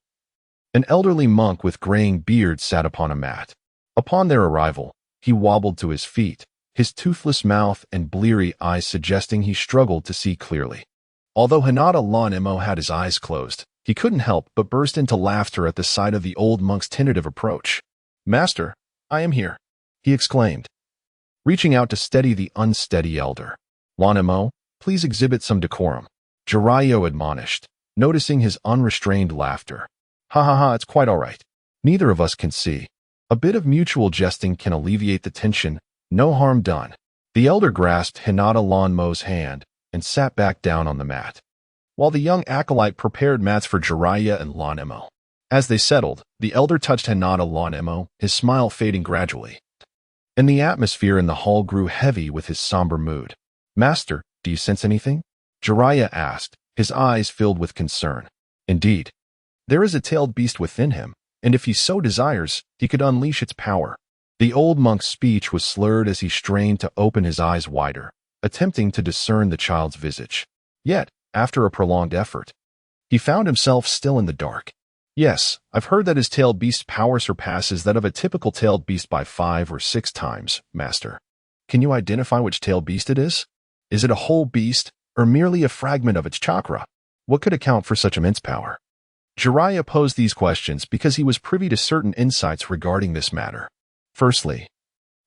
an elderly monk with graying beard sat upon a mat. Upon their arrival, he wobbled to his feet, his toothless mouth and bleary eyes suggesting he struggled to see clearly. Although Hinata Lanemo had his eyes closed, he couldn't help but burst into laughter at the sight of the old monk's tentative approach. Master, I am here, he exclaimed, reaching out to steady the unsteady elder. Lanemo, please exhibit some decorum, Jiraiya admonished, noticing his unrestrained laughter. Ha ha ha, it's quite all right. Neither of us can see. A bit of mutual jesting can alleviate the tension. No harm done. The elder grasped Hinata Lanmo's hand and sat back down on the mat, while the young acolyte prepared mats for Jiraiya and Lanemo. As they settled, the elder touched Hinata Lanemo, his smile fading gradually, and the atmosphere in the hall grew heavy with his somber mood. Master, do you sense anything? Jiraiya asked, his eyes filled with concern. Indeed, there is a tailed beast within him, and if he so desires, he could unleash its power. The old monk's speech was slurred as he strained to open his eyes wider, attempting to discern the child's visage. Yet, after a prolonged effort, he found himself still in the dark. Yes, I've heard that his tailed beast's power surpasses that of a typical tailed beast by 5 or 6 times, Master. Can you identify which tailed beast it is? Is it a whole beast, or merely a fragment of its chakra? What could account for such immense power? Jiraiya posed these questions because he was privy to certain insights regarding this matter. Firstly,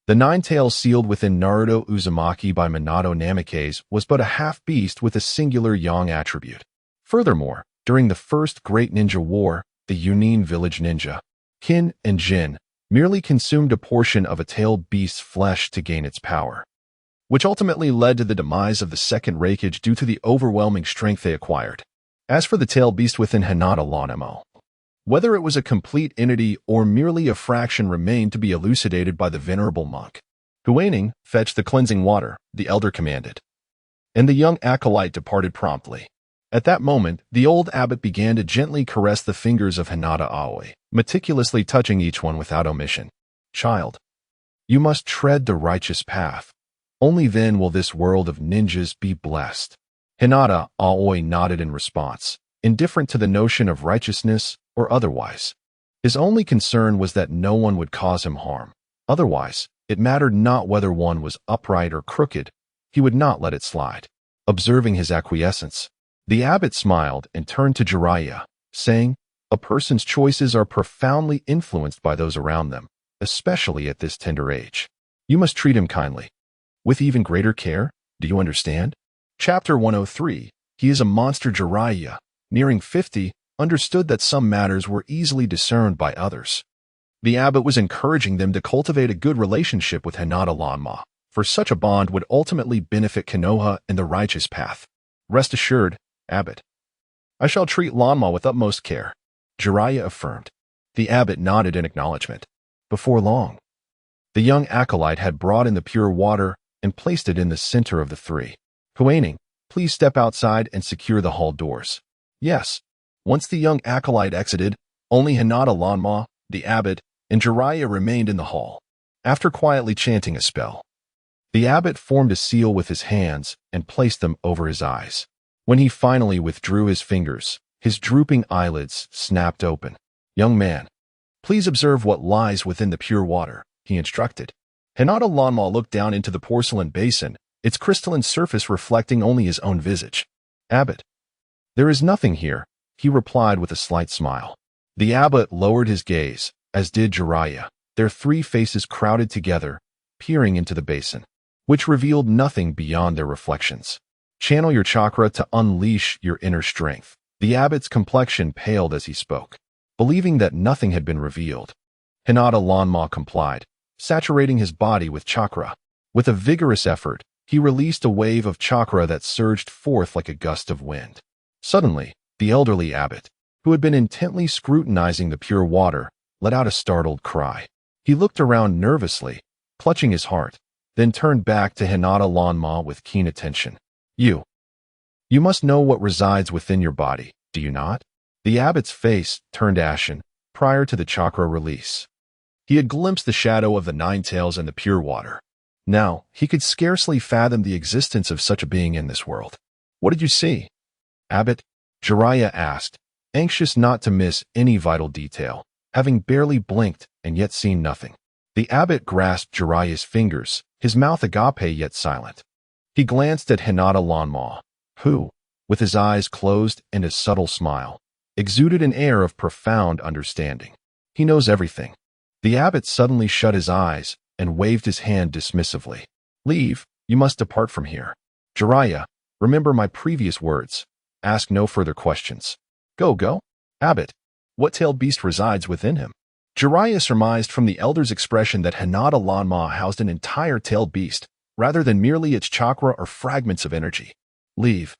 The nine-tails sealed within Naruto Uzumaki by Minato Namikaze was but a half-beast with a singular yang attribute. Furthermore, during the first Great Ninja War, the Yunin village ninja, Kin and Jin, merely consumed a portion of a tailed beast's flesh to gain its power, which ultimately led to the demise of the second Raikage due to the overwhelming strength they acquired. As for the tailed beast within Hinata Lanamo, whether it was a complete entity or merely a fraction remained to be elucidated by the venerable monk. Huaining, fetch the cleansing water, the elder commanded. And the young acolyte departed promptly. At that moment, the old abbot began to gently caress the fingers of Hinata Aoi, meticulously touching each one without omission. Child, you must tread the righteous path. Only then will this world of ninjas be blessed. Hinata Aoi nodded in response, indifferent to the notion of righteousness or otherwise. His only concern was that no one would cause him harm. Otherwise, it mattered not whether one was upright or crooked. He would not let it slide. Observing his acquiescence, the abbot smiled and turned to Jiraiya, saying, "A person's choices are profoundly influenced by those around them, especially at this tender age. You must treat him kindly. With even greater care, do you understand?" Chapter 103. He is a monster. Jiraiya, nearing 50, understood that some matters were easily discerned by others. The abbot was encouraging them to cultivate a good relationship with Hinata Lanma, for such a bond would ultimately benefit Konoha and the righteous path. Rest assured, abbot. I shall treat Lanma with utmost care, Jiraiya affirmed. The abbot nodded in acknowledgement. Before long, the young acolyte had brought in the pure water and placed it in the center of the three. Huaining, please step outside and secure the hall doors. Yes. Once the young acolyte exited, only Hinata Lanma, the abbot, and Jiraiya remained in the hall. After quietly chanting a spell, the abbot formed a seal with his hands and placed them over his eyes. When he finally withdrew his fingers, his drooping eyelids snapped open. Young man, please observe what lies within the pure water, he instructed. Hinata Lanma looked down into the porcelain basin, its crystalline surface reflecting only his own visage. Abbot, there is nothing here, he replied with a slight smile. The abbot lowered his gaze, as did Jiraiya, their three faces crowded together, peering into the basin, which revealed nothing beyond their reflections. Channel your chakra to unleash your inner strength. The abbot's complexion paled as he spoke, believing that nothing had been revealed. Hinata Lanma complied, saturating his body with chakra. With a vigorous effort, he released a wave of chakra that surged forth like a gust of wind. Suddenly, the elderly abbot, who had been intently scrutinizing the pure water, let out a startled cry. He looked around nervously, clutching his heart, then turned back to Hinata Lanma with keen attention. You must know what resides within your body, do you not? The abbot's face turned ashen prior to the chakra release. He had glimpsed the shadow of the nine tails and the pure water. Now, he could scarcely fathom the existence of such a being in this world. What did you see? Abbot, Jiraiya asked, anxious not to miss any vital detail, having barely blinked and yet seen nothing. The abbot grasped Jiraiya's fingers, his mouth agape yet silent. He glanced at Hinata Lanma, who, with his eyes closed and a subtle smile, exuded an air of profound understanding. He knows everything. The abbot suddenly shut his eyes and waved his hand dismissively. Leave, you must depart from here. Jiraiya, remember my previous words. Ask no further questions. Go. Abbot, what tailed beast resides within him? Jiraiya surmised from the elder's expression that Hinata Lanma housed an entire tailed beast, rather than merely its chakra or fragments of energy. Leave.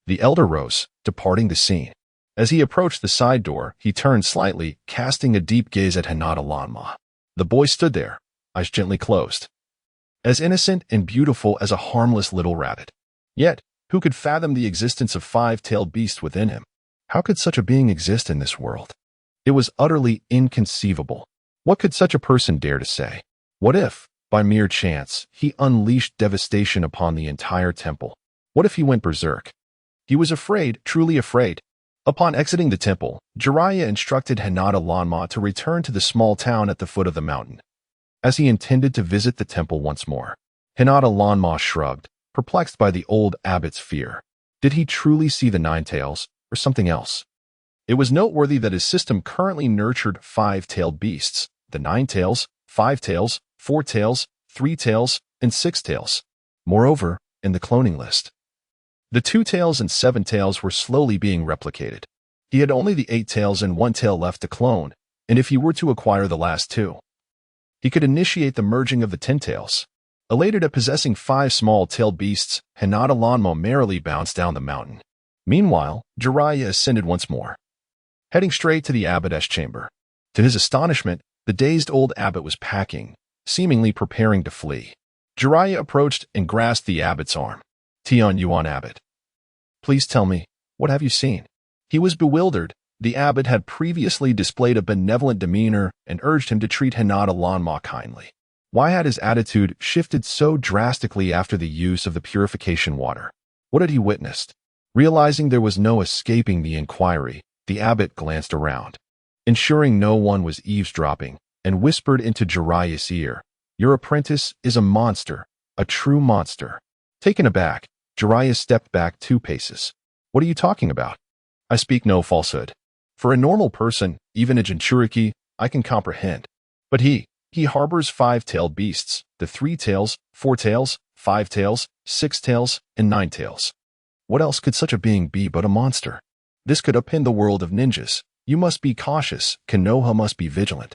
The elder rose, departing the scene. As he approached the side door, he turned slightly, casting a deep gaze at Hinata Lanma. The boy stood there, eyes gently closed, as innocent and beautiful as a harmless little rabbit. Yet, who could fathom the existence of five-tailed beasts within him? How could such a being exist in this world? It was utterly inconceivable. What could such a person dare to say? What if, by mere chance, he unleashed devastation upon the entire temple? What if he went berserk? He was afraid, truly afraid. Upon exiting the temple, Jiraiya instructed Hinata Lanma to return to the small town at the foot of the mountain, as he intended to visit the temple once more. Hinata Lanma shrugged, perplexed by the old abbot's fear. Did he truly see the nine tails, or something else? It was noteworthy that his system currently nurtured five-tailed beasts, the nine tails, 5 tails, 4 tails, 3 tails, and 6 tails. Moreover, in the cloning list, the 2 tails and 7 tails were slowly being replicated. He had only the 8 tails and 1 tail left to clone, and if he were to acquire the last 2, he could initiate the merging of the 10 tails. Elated at possessing 5 small-tailed beasts, Hinata Lanma merrily bounced down the mountain. Meanwhile, Jiraiya ascended once more, heading straight to the abbot's chamber. To his astonishment, the dazed old abbot was packing, seemingly preparing to flee. Jiraiya approached and grasped the abbot's arm. Tian Yuan Abbot, please tell me, what have you seen? He was bewildered. The abbot had previously displayed a benevolent demeanor and urged him to treat Hinata Lanma kindly. Why had his attitude shifted so drastically after the use of the purification water? What had he witnessed? Realizing there was no escaping the inquiry, the abbot glanced around, ensuring no one was eavesdropping, and whispered into Jiraiya's ear, "Your apprentice is a monster, a true monster." Taken aback, Jiraiya stepped back 2 paces. "What are you talking about? I speak no falsehood. For a normal person, even a Jinchuriki, I can comprehend. But he harbors 5-tailed beasts, the 3 tails, 4 tails, 5 tails, 6 tails, and 9 tails. What else could such a being be but a monster? This could upend the world of ninjas. You must be cautious. Konoha must be vigilant.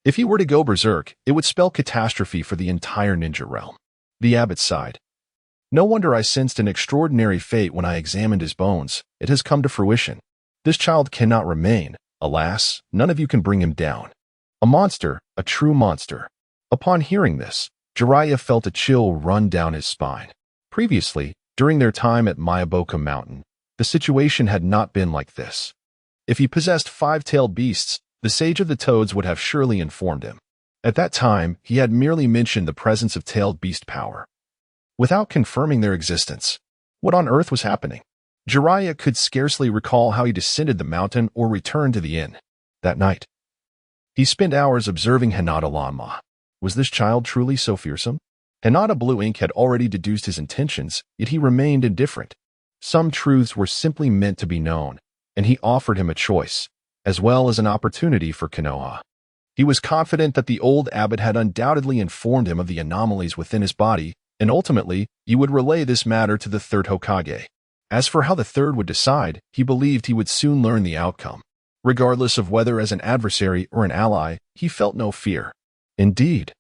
If he were to go berserk, it would spell catastrophe for the entire ninja realm." The abbot sighed. "No wonder I sensed an extraordinary fate when I examined his bones. It has come to fruition. This child cannot remain. Alas, none of you can bring him down. A monster, a true monster." Upon hearing this, Jiraiya felt a chill run down his spine. Previously, during their time at Miyaboka Mountain, the situation had not been like this. If he possessed 5-tailed beasts, the Sage of the Toads would have surely informed him. At that time, he had merely mentioned the presence of tailed beast power, without confirming their existence. What on earth was happening? Jiraiya could scarcely recall how he descended the mountain or returned to the inn. That night, he spent hours observing Hinata Lanma. Was this child truly so fearsome? Hinata Blue Ink had already deduced his intentions, yet he remained indifferent. Some truths were simply meant to be known, and he offered him a choice, as well as an opportunity for Konoha. He was confident that the old abbot had undoubtedly informed him of the anomalies within his body, and ultimately, he would relay this matter to the 3rd Hokage. As for how the 3rd would decide, he believed he would soon learn the outcome. Regardless of whether as an adversary or an ally, he felt no fear. Indeed,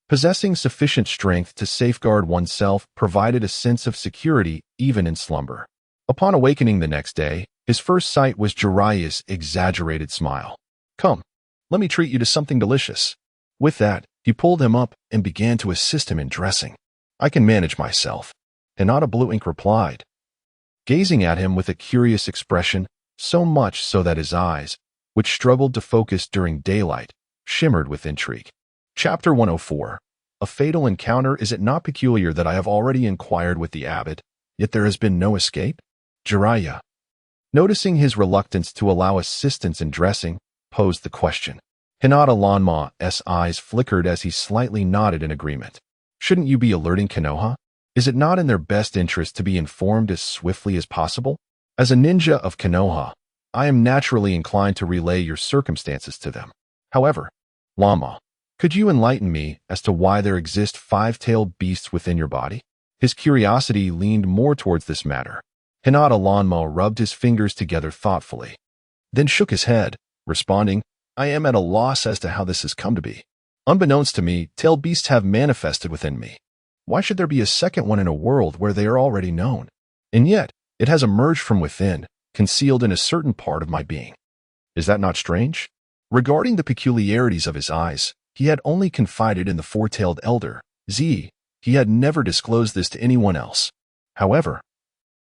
possessing sufficient strength to safeguard oneself provided a sense of security even in slumber. Upon awakening the next day, his first sight was Jiraiya's exaggerated smile. "Come, let me treat you to something delicious." With that, he pulled him up and began to assist him in dressing. "I can manage myself," Hinata Blue Ink replied, gazing at him with a curious expression, so much so that his eyes, which struggled to focus during daylight, shimmered with intrigue. Chapter 104. A fatal encounter. Is it not peculiar that I have already inquired with the abbot, yet there has been no escape? Jiraiya, noticing his reluctance to allow assistance in dressing, posed the question. Hinata Lanma's eyes flickered as he slightly nodded in agreement. "Shouldn't you be alerting Konoha? Is it not in their best interest to be informed as swiftly as possible? As a ninja of Konoha, I am naturally inclined to relay your circumstances to them. However, Lanma, could you enlighten me as to why there exist 5-tailed beasts within your body?" His curiosity leaned more towards this matter. Hinata Lanma rubbed his fingers together thoughtfully, then shook his head, responding, "I am at a loss as to how this has come to be. Unbeknownst to me, tailed beasts have manifested within me. Why should there be a second one in a world where they are already known? And yet, it has emerged from within, concealed in a certain part of my being. Is that not strange?" Regarding the peculiarities of his eyes, he had only confided in the 4-tailed elder, Z. He had never disclosed this to anyone else. However,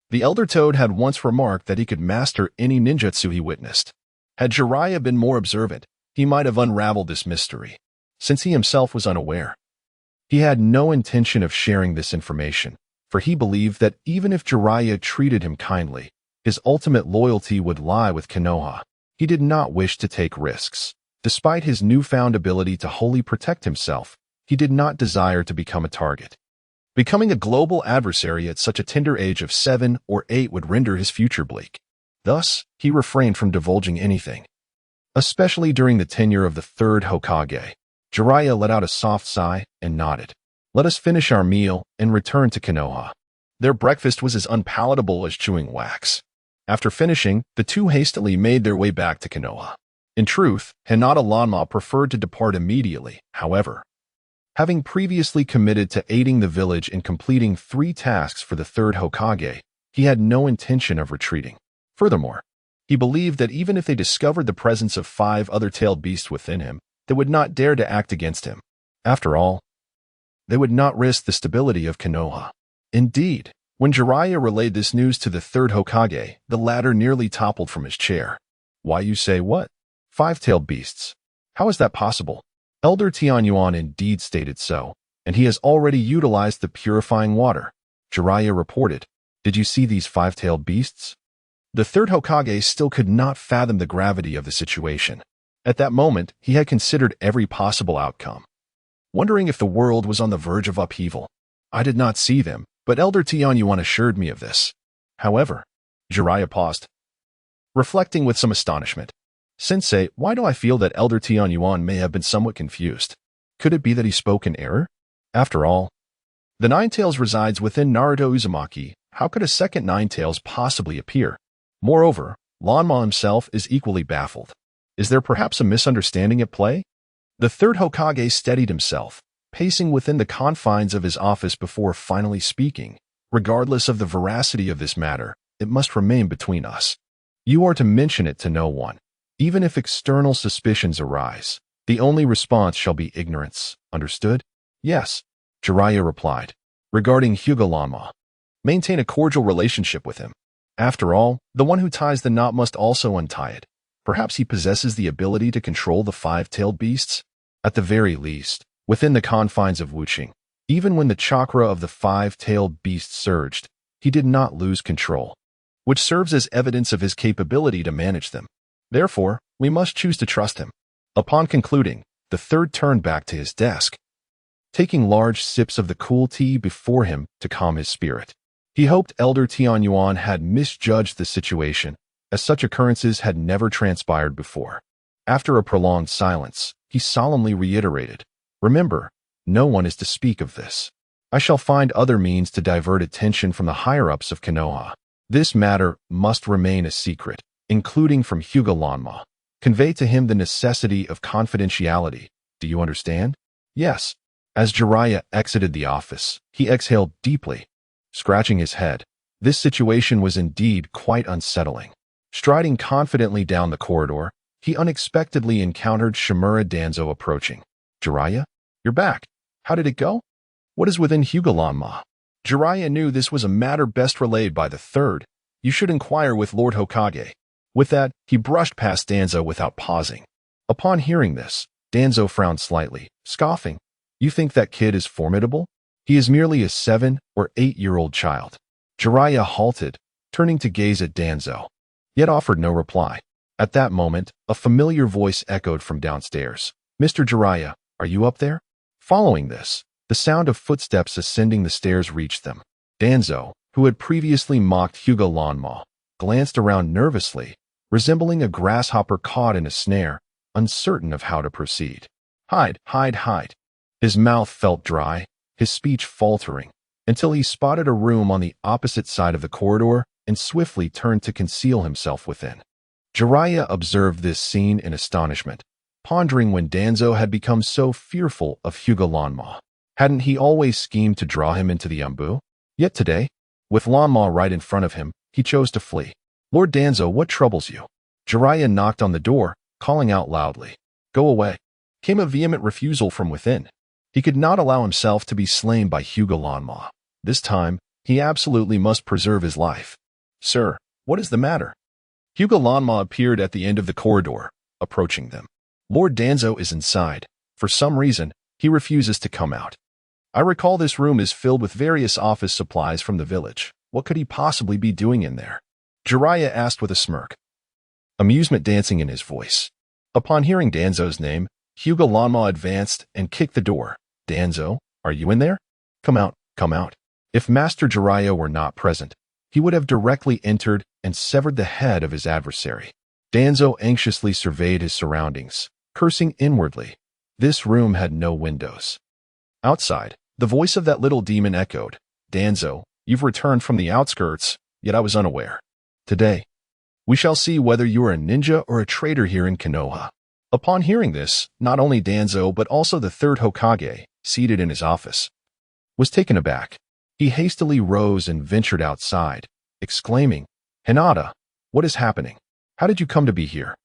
the elder toad had once remarked that he could master any ninjutsu he witnessed. Had Jiraiya been more observant, he might have unraveled this mystery. Since he himself was unaware, he had no intention of sharing this information, for he believed that even if Jiraiya treated him kindly, his ultimate loyalty would lie with Konoha. He did not wish to take risks. Despite his newfound ability to wholly protect himself, he did not desire to become a target. Becoming a global adversary at such a tender age of 7 or 8 would render his future bleak. Thus, he refrained from divulging anything, especially during the tenure of the 3rd Hokage. Jiraiya let out a soft sigh and nodded. Let us finish our meal and return to Konoha. Their breakfast was as unpalatable as chewing wax. After finishing, the two hastily made their way back to Konoha. In truth, Hinata Lanma preferred to depart immediately, however. Having previously committed to aiding the village in completing 3 tasks for the third Hokage, he had no intention of retreating. Furthermore, he believed that even if they discovered the presence of 5 other tailed beasts within him, they would not dare to act against him. After all, they would not risk the stability of Konoha. Indeed, when Jiraiya relayed this news to the third Hokage, the latter nearly toppled from his chair. Why, you say what? 5-tailed beasts? How is that possible? Elder Tianyuan indeed stated so, and he has already utilized the purifying water. Jiraiya reported. Did you see these 5-tailed beasts? The third Hokage still could not fathom the gravity of the situation. At that moment, he had considered every possible outcome, wondering if the world was on the verge of upheaval. I did not see them, but Elder Tianyuan assured me of this. However, Jiraiya paused, reflecting with some astonishment. Sensei, why do I feel that Elder Tianyuan may have been somewhat confused? Could it be that he spoke in error? After all, the Nine-Tails resides within Naruto Uzumaki. How could a second Nine-Tails possibly appear? Moreover, Lanma himself is equally baffled. Is there perhaps a misunderstanding at play? The third Hokage steadied himself, pacing within the confines of his office before finally speaking. Regardless of the veracity of this matter, it must remain between us. You are to mention it to no one. Even if external suspicions arise, the only response shall be ignorance. Understood? Yes, Jiraiya replied. Regarding Hyuga Lanma, maintain a cordial relationship with him. After all, the one who ties the knot must also untie it. Perhaps he possesses the ability to control the 5-tailed beasts? At the very least, within the confines of Wuxing, even when the chakra of the 5-tailed beast surged, he did not lose control, which serves as evidence of his capability to manage them. Therefore, we must choose to trust him. Upon concluding, the third turned back to his desk, taking large sips of the cool tea before him to calm his spirit. He hoped Elder Tianyuan had misjudged the situation, as such occurrences had never transpired before. After a prolonged silence, he solemnly reiterated, remember, no one is to speak of this. I shall find other means to divert attention from the higher-ups of Konoha. This matter must remain a secret, including from Hyuga Lanma. Convey to him the necessity of confidentiality. Do you understand? Yes. As Jiraiya exited the office, he exhaled deeply, scratching his head. This situation was indeed quite unsettling. Striding confidently down the corridor, he unexpectedly encountered Shimura Danzo approaching. Jiraiya? You're back. How did it go? What is within Hyuga Lanma? Jiraiya knew this was a matter best relayed by the third. You should inquire with Lord Hokage. With that, he brushed past Danzo without pausing. Upon hearing this, Danzo frowned slightly, scoffing. You think that kid is formidable? He is merely a 7 or 8-year-old child. Jiraiya halted, turning to gaze at Danzo, yet offered no reply. At that moment, a familiar voice echoed from downstairs. Mr. Jiraiya, are you up there? Following this, the sound of footsteps ascending the stairs reached them. Danzo, who had previously mocked Hyuga Lanma, glanced around nervously, resembling a grasshopper caught in a snare, uncertain of how to proceed. Hide, hide, hide. His mouth felt dry, his speech faltering, until he spotted a room on the opposite side of the corridor and swiftly turned to conceal himself within. Jiraiya observed this scene in astonishment, pondering when Danzo had become so fearful of Hyuga Lanma. Hadn't he always schemed to draw him into the Umbu? Yet today, with Lanma right in front of him, he chose to flee. Lord Danzo, what troubles you? Jiraiya knocked on the door, calling out loudly. Go away. Came a vehement refusal from within. He could not allow himself to be slain by Hyuga Lanma. This time, he absolutely must preserve his life. Sir, what is the matter? Hyuga Lanma appeared at the end of the corridor, approaching them. Lord Danzo is inside. For some reason, he refuses to come out. I recall this room is filled with various office supplies from the village. What could he possibly be doing in there? Jiraiya asked with a smirk, amusement dancing in his voice. Upon hearing Danzo's name, Hyuga Lanma advanced and kicked the door. Danzo, are you in there? Come out, come out. If Master Jiraiya were not present, he would have directly entered and severed the head of his adversary. Danzo anxiously surveyed his surroundings, cursing inwardly. This room had no windows. Outside, the voice of that little demon echoed, "Danzo, you've returned from the outskirts, yet I was unaware. Today, we shall see whether you are a ninja or a traitor here in Konoha." Upon hearing this, not only Danzo but also the third Hokage, seated in his office, was taken aback. He hastily rose and ventured outside, exclaiming, "Hinata, what is happening? How did you come to be here?"